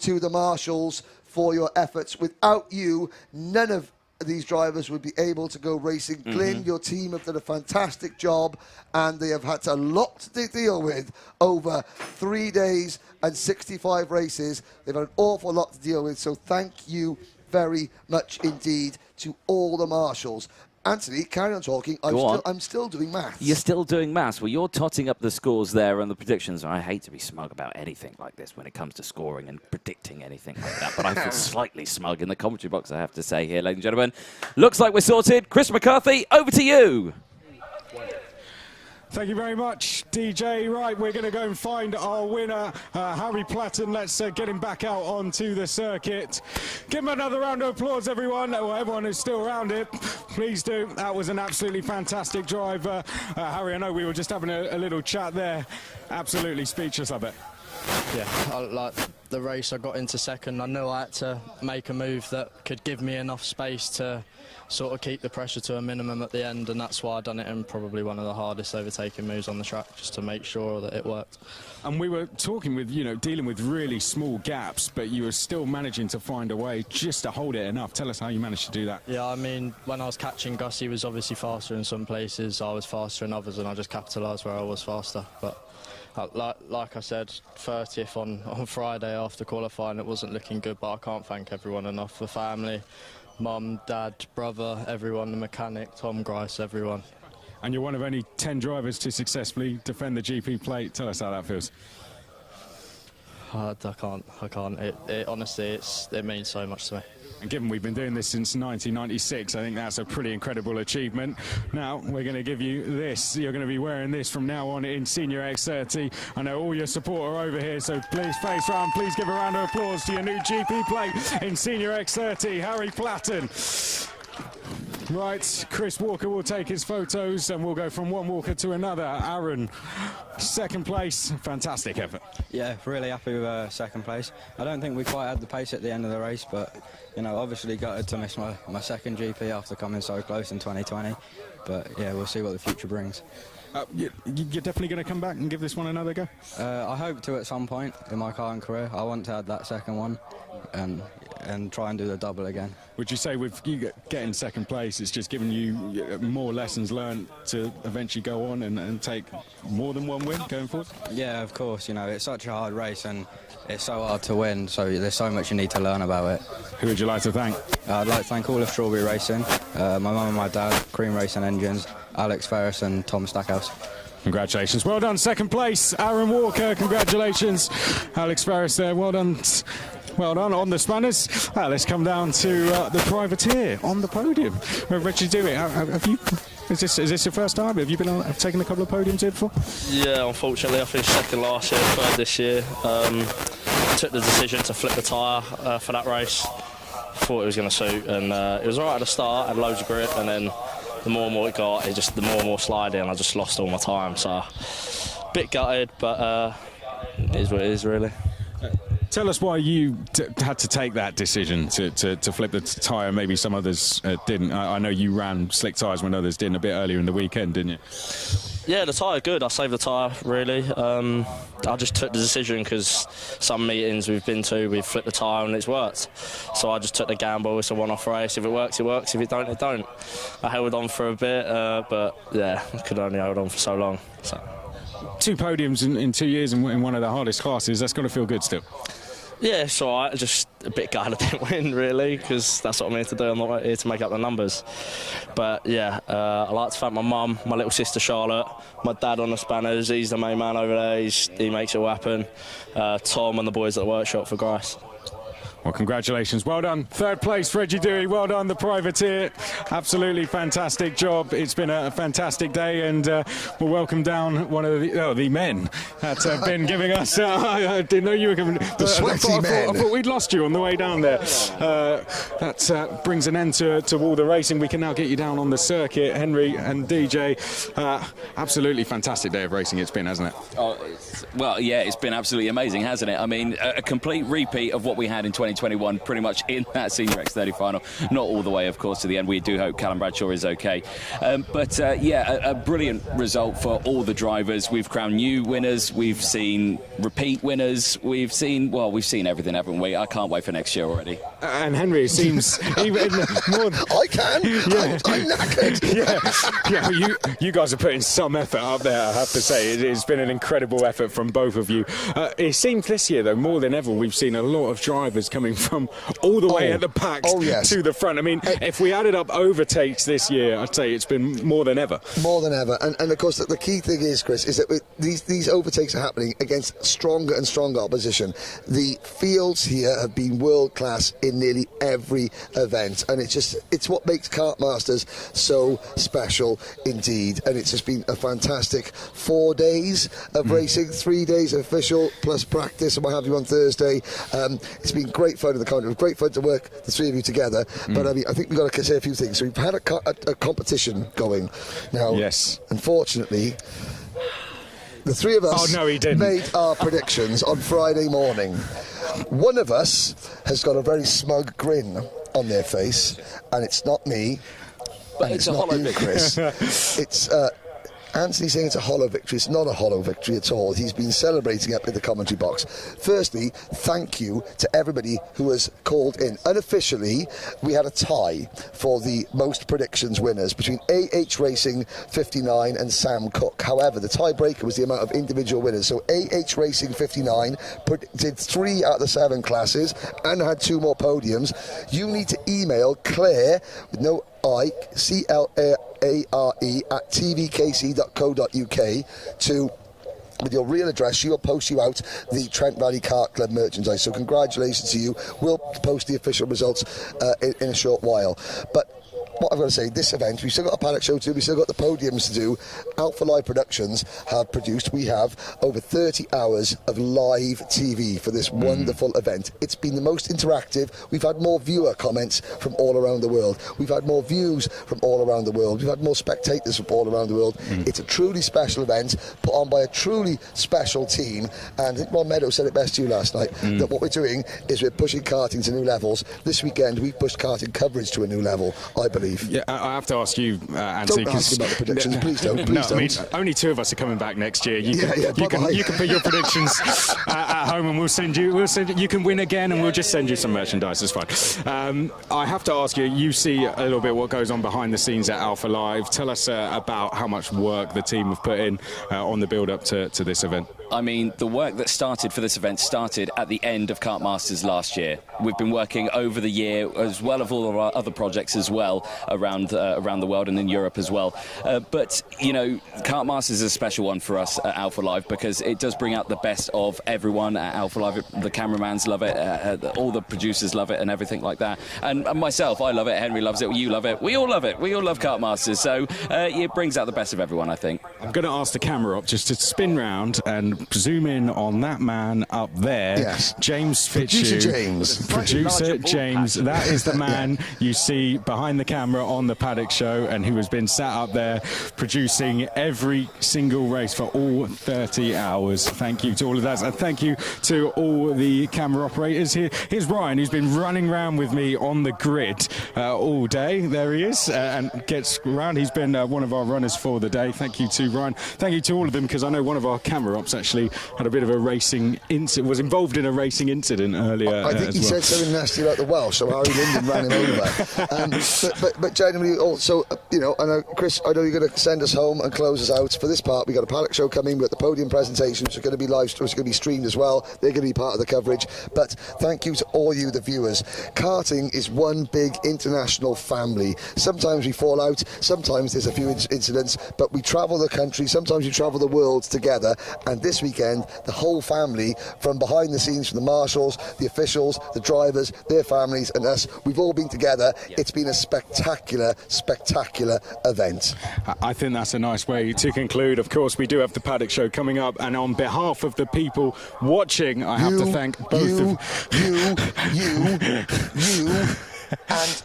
to the marshals for your efforts. Without you, none of these drivers would be able to go racing. Glyn, your team have done a fantastic job, and they have had a lot to deal with over 3 days and 65 races. They've had an awful lot to deal with, so thank you very much indeed to all the marshals. Anthony, carry on talking. I'm still doing maths. You're still doing maths. Well, you're totting up the scores there and the predictions. I hate to be smug about anything like this when it comes to scoring and predicting anything like that, but I feel slightly smug in the commentary box, I have to say here, ladies and gentlemen. Looks like we're sorted. Chris McCarthy, over to you. Thank you very much, DJ. Right, we're going to go and find our winner, Harry Platten. Let's get him back out onto the circuit. Give him another round of applause, everyone. Well, everyone who's still around it, please do. That was an absolutely fantastic drive. Harry, I know we were just having a little chat there. Absolutely speechless, I bet. Yeah, like the race, I got into second. I knew I had to make a move that could give me enough space to sort of keep the pressure to a minimum at the end, and that's why I done it in probably one of the hardest overtaking moves on the track, just to make sure that it worked. And we were talking with, dealing with really small gaps, but you were still managing to find a way just to hold it enough. Tell us how you managed to do that. Yeah, I mean, when I was catching Gus, he was obviously faster in some places, I was faster in others, and I just capitalised where I was faster. But like I said, 30th on Friday after qualifying, it wasn't looking good, but I can't thank everyone enough. The family, mum, dad, brother, everyone, the mechanic, Tom Grice, everyone. And you're one of only 10 drivers to successfully defend the GP plate. Tell us how that feels. I can't. It honestly, it means so much to me. And given we've been doing this since 1996, I think that's a pretty incredible achievement. Now, we're going to give you this. You're going to be wearing this from now on in Senior X30. I know all your support are over here, so please face round. Please give a round of applause to your new GP plate in Senior X30, Harry Platten. Right, Chris Walker will take his photos and we'll go from one Walker to another. Aaron, second place, fantastic effort. Yeah, really happy with second place. I don't think we quite had the pace at the end of the race, but obviously gutted to miss my second GP after coming so close in 2020. But yeah, we'll see what the future brings. You're definitely going to come back and give this one another go? I hope to at some point in my karting career. I want to add that second one and try and do the double again. Would you say with you getting second place, it's just giving you more lessons learned to eventually go on and take more than one win going forward? Yeah, of course. It's such a hard race and it's so hard to win, so there's so much you need to learn about it. Who would you like to thank? I'd like to thank all of Strawberry Racing, my mum and my dad, Cream Racing Engines, Alex Ferris and Tom Stackhouse. Congratulations. Well done. Second place, Aaron Walker. Congratulations. Alex Ferris there. Well done. Well done on the spanners. Let's come down to the privateer on the podium. Richard Dewey, is this your first time? Have you been taken a couple of podiums here before? Yeah, unfortunately I finished second last year, third this year. Took the decision to flip the tyre for that race. Thought it was going to suit, and it was alright at the start, had loads of grip, and then the more and more it got, the more and more sliding, and I just lost all my time. So, bit gutted, but it is what it is, really. Tell us why you had to take that decision to flip the tyre. Maybe some others didn't. I know you ran slick tyres when others didn't a bit earlier in the weekend, didn't you? Yeah, the tyre good. I saved the tyre, really. I just took the decision because some meetings we've been to, we've flipped the tyre and it's worked. So I just took the gamble. It's a one-off race. If it works, it works. If it don't, it don't. I held on for a bit, but yeah, I could only hold on for so long. So. 2 podiums in 2 years in one of the hardest classes. That's got to feel good still. Yeah, it's all right. Just a bit gutted I didn't win, really, because that's what I'm here to do. I'm not here to make up the numbers. But yeah, I'd like to thank my mum, my little sister Charlotte, my dad on the spanners. He's the main man over there. He makes it all happen. Tom and the boys at the workshop for Grice. Well, congratulations. Well done. 3rd place, Reggie Dewey. Well done, the privateer. Absolutely fantastic job. It's been a fantastic day, and we'll welcome down one of the men that have been giving us... I didn't know you were coming... The sweaty men. I thought we'd lost you on the way down there. That brings an end to all the racing. We can now get you down on the circuit. Henry and DJ, absolutely fantastic day of racing it's been, hasn't it? Oh, well, yeah, it's been absolutely amazing, hasn't it? I mean, a complete repeat of what we had in 2021, pretty much in that senior X30 final. Not all the way, of course, to the end. We do hope Callum Bradshaw is okay. Yeah, a brilliant result for all the drivers. We've crowned new winners. We've seen repeat winners. We've seen everything, haven't we? I can't wait for next year already. And Henry, it seems even more... I can. Yeah. I'm knackered. Yeah. You guys are putting some effort up there, I have to say. It's been an incredible effort from both of you. It seems this year, though, more than ever, we've seen a lot of drivers coming from all the way at the back to the front. I mean, if we added up overtakes this year, I'd say it's been more than ever. More than ever. And of course, the key thing is, Chris, is that these overtakes are happening against stronger and stronger opposition. The fields here have been world-class in nearly every event, and it's what makes Kartmasters so special indeed. And it's just been a fantastic 4 days of racing, 3 days official, plus practice and what have you on Thursday. It's been great fun in the country. It was great fun to work, the 3 of you together. But I mean, I think we've got to say a few things. So we've had a competition going. Now, unfortunately, the 3 of us made our predictions on Friday morning. One of us has got a very smug grin on their face, and it's not me, but it's a not hollow you, Chris. It's Anthony saying it's a hollow victory. It's not a hollow victory at all. He's been celebrating up in the commentary box. Firstly, thank you to everybody who has called in. Unofficially, we had a tie for the most predictions winners between AH Racing 59 and Sam Cook. However, the tiebreaker was the amount of individual winners. So AH Racing 59 did 3 out of the 7 classes and had 2 more podiums. You need to email Claire with no I, CLARE at tvkc.co.uk with your real address. She'll post you out the Trent Valley Kart Club merchandise. So congratulations to you. We'll post the official results in a short while. But what I've got to say, this event, we've still got a paddock show to do, we've still got the podiums to do. Alpha Live Productions have produced, we have over 30 hours of live TV for this wonderful event. It's been the most interactive. We've had more viewer comments from all around the world. We've had more views from all around the world. We've had more spectators from all around the world. It's a truly special event put on by a truly special team. And I think Ron Meadows said it best to you last night, that what we're doing is we're pushing karting to new levels. This weekend, we've pushed karting coverage to a new level, I believe. Yeah, I have to ask you, Anthony. Don't ask about the predictions, please don't. Please don't. I mean, only 2 of us are coming back next year. You can put your predictions at home, and we'll send you. You can win again, and we'll just send you some merchandise. It's fine. I have to ask you. You see a little bit what goes on behind the scenes at Alpha Live. Tell us about how much work the team have put in on the build-up to this event. I mean, the work that started for this event started at the end of Kartmasters last year. We've been working over the year, as well as all of our other projects as well, around the world and in Europe as well. But, you know, Kartmasters is a special one for us at Alpha Live because it does bring out the best of everyone at Alpha Live. The cameramans love it, all the producers love it and everything like that. And myself, I love it, Henry loves it, you love it, we all love it. We all love Kartmasters. So it brings out the best of everyone, I think. I'm going to ask the camera op just to spin round and zoom in on that man up there. Yes. James Fitzhugh. Producer James. That is the man you see behind the camera on the Paddock Show, and who has been sat up there producing every single race for all 30 hours. Thank you to all of that, and thank you to all the camera operators. Here's Ryan, who's been running around with me on the grid all day. There he is, and gets around. He's been one of our runners for the day. Thank you to Ryan. Thank you to all of them, because I know one of our camera ops actually had a bit of a racing incident, was involved in a racing incident earlier. I think he said something nasty about the Welsh, so Harry Linden ran him over. But genuinely, also, you know, and Chris, I know you're going to send us home and close us out. For this part, we've got a Paddock Show coming. We've got the podium presentations, which are going to be live, which are going to be streamed as well. They're going to be part of the coverage. But thank you to all you, the viewers. Karting is one big international family. Sometimes we fall out, sometimes there's a few incidents, but we travel the country, sometimes we travel the world together. And this weekend, the whole family, from behind the scenes, from the marshals, the officials, the drivers, their families, and us, we've all been together. It's been a spectacular, spectacular event. I think that's a nice way to conclude. Of course, we do have the Paddock Show coming up, and on behalf of the people watching, I have to thank both of you and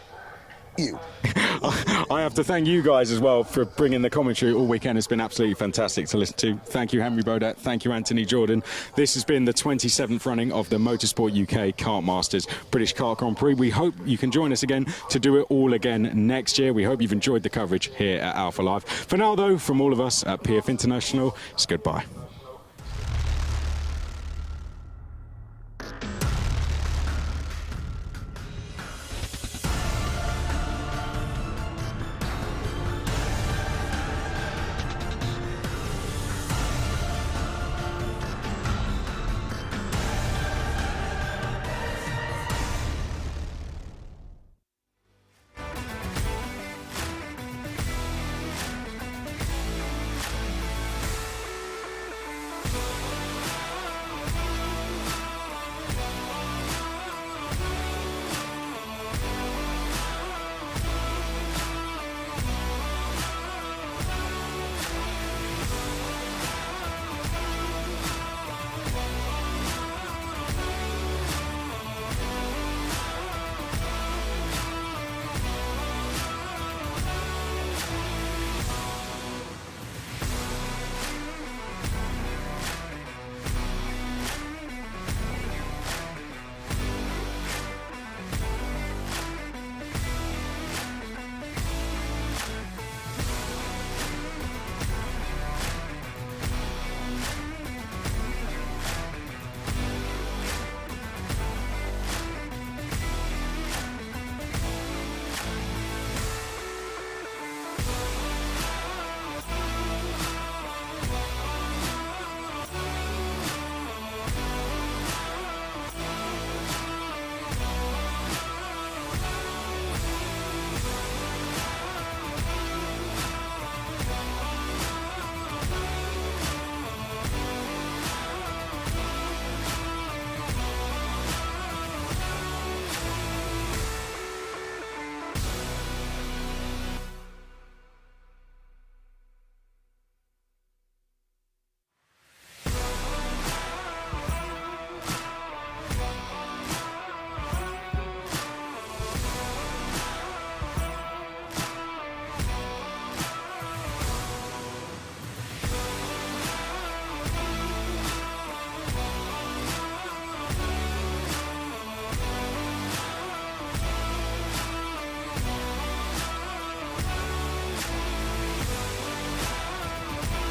you. I have to thank you guys as well for bringing the commentary all weekend. It's been absolutely fantastic to listen to. Thank you, Henry Bodette. Thank you, Anthony Jordan. This has been the 27th running of the Motorsport UK Kartmasters British Kart Grand Prix. We hope you can join us again to do it all again next year. We hope you've enjoyed the coverage here at Alpha Live. For now, though, from all of us at PF International, it's goodbye.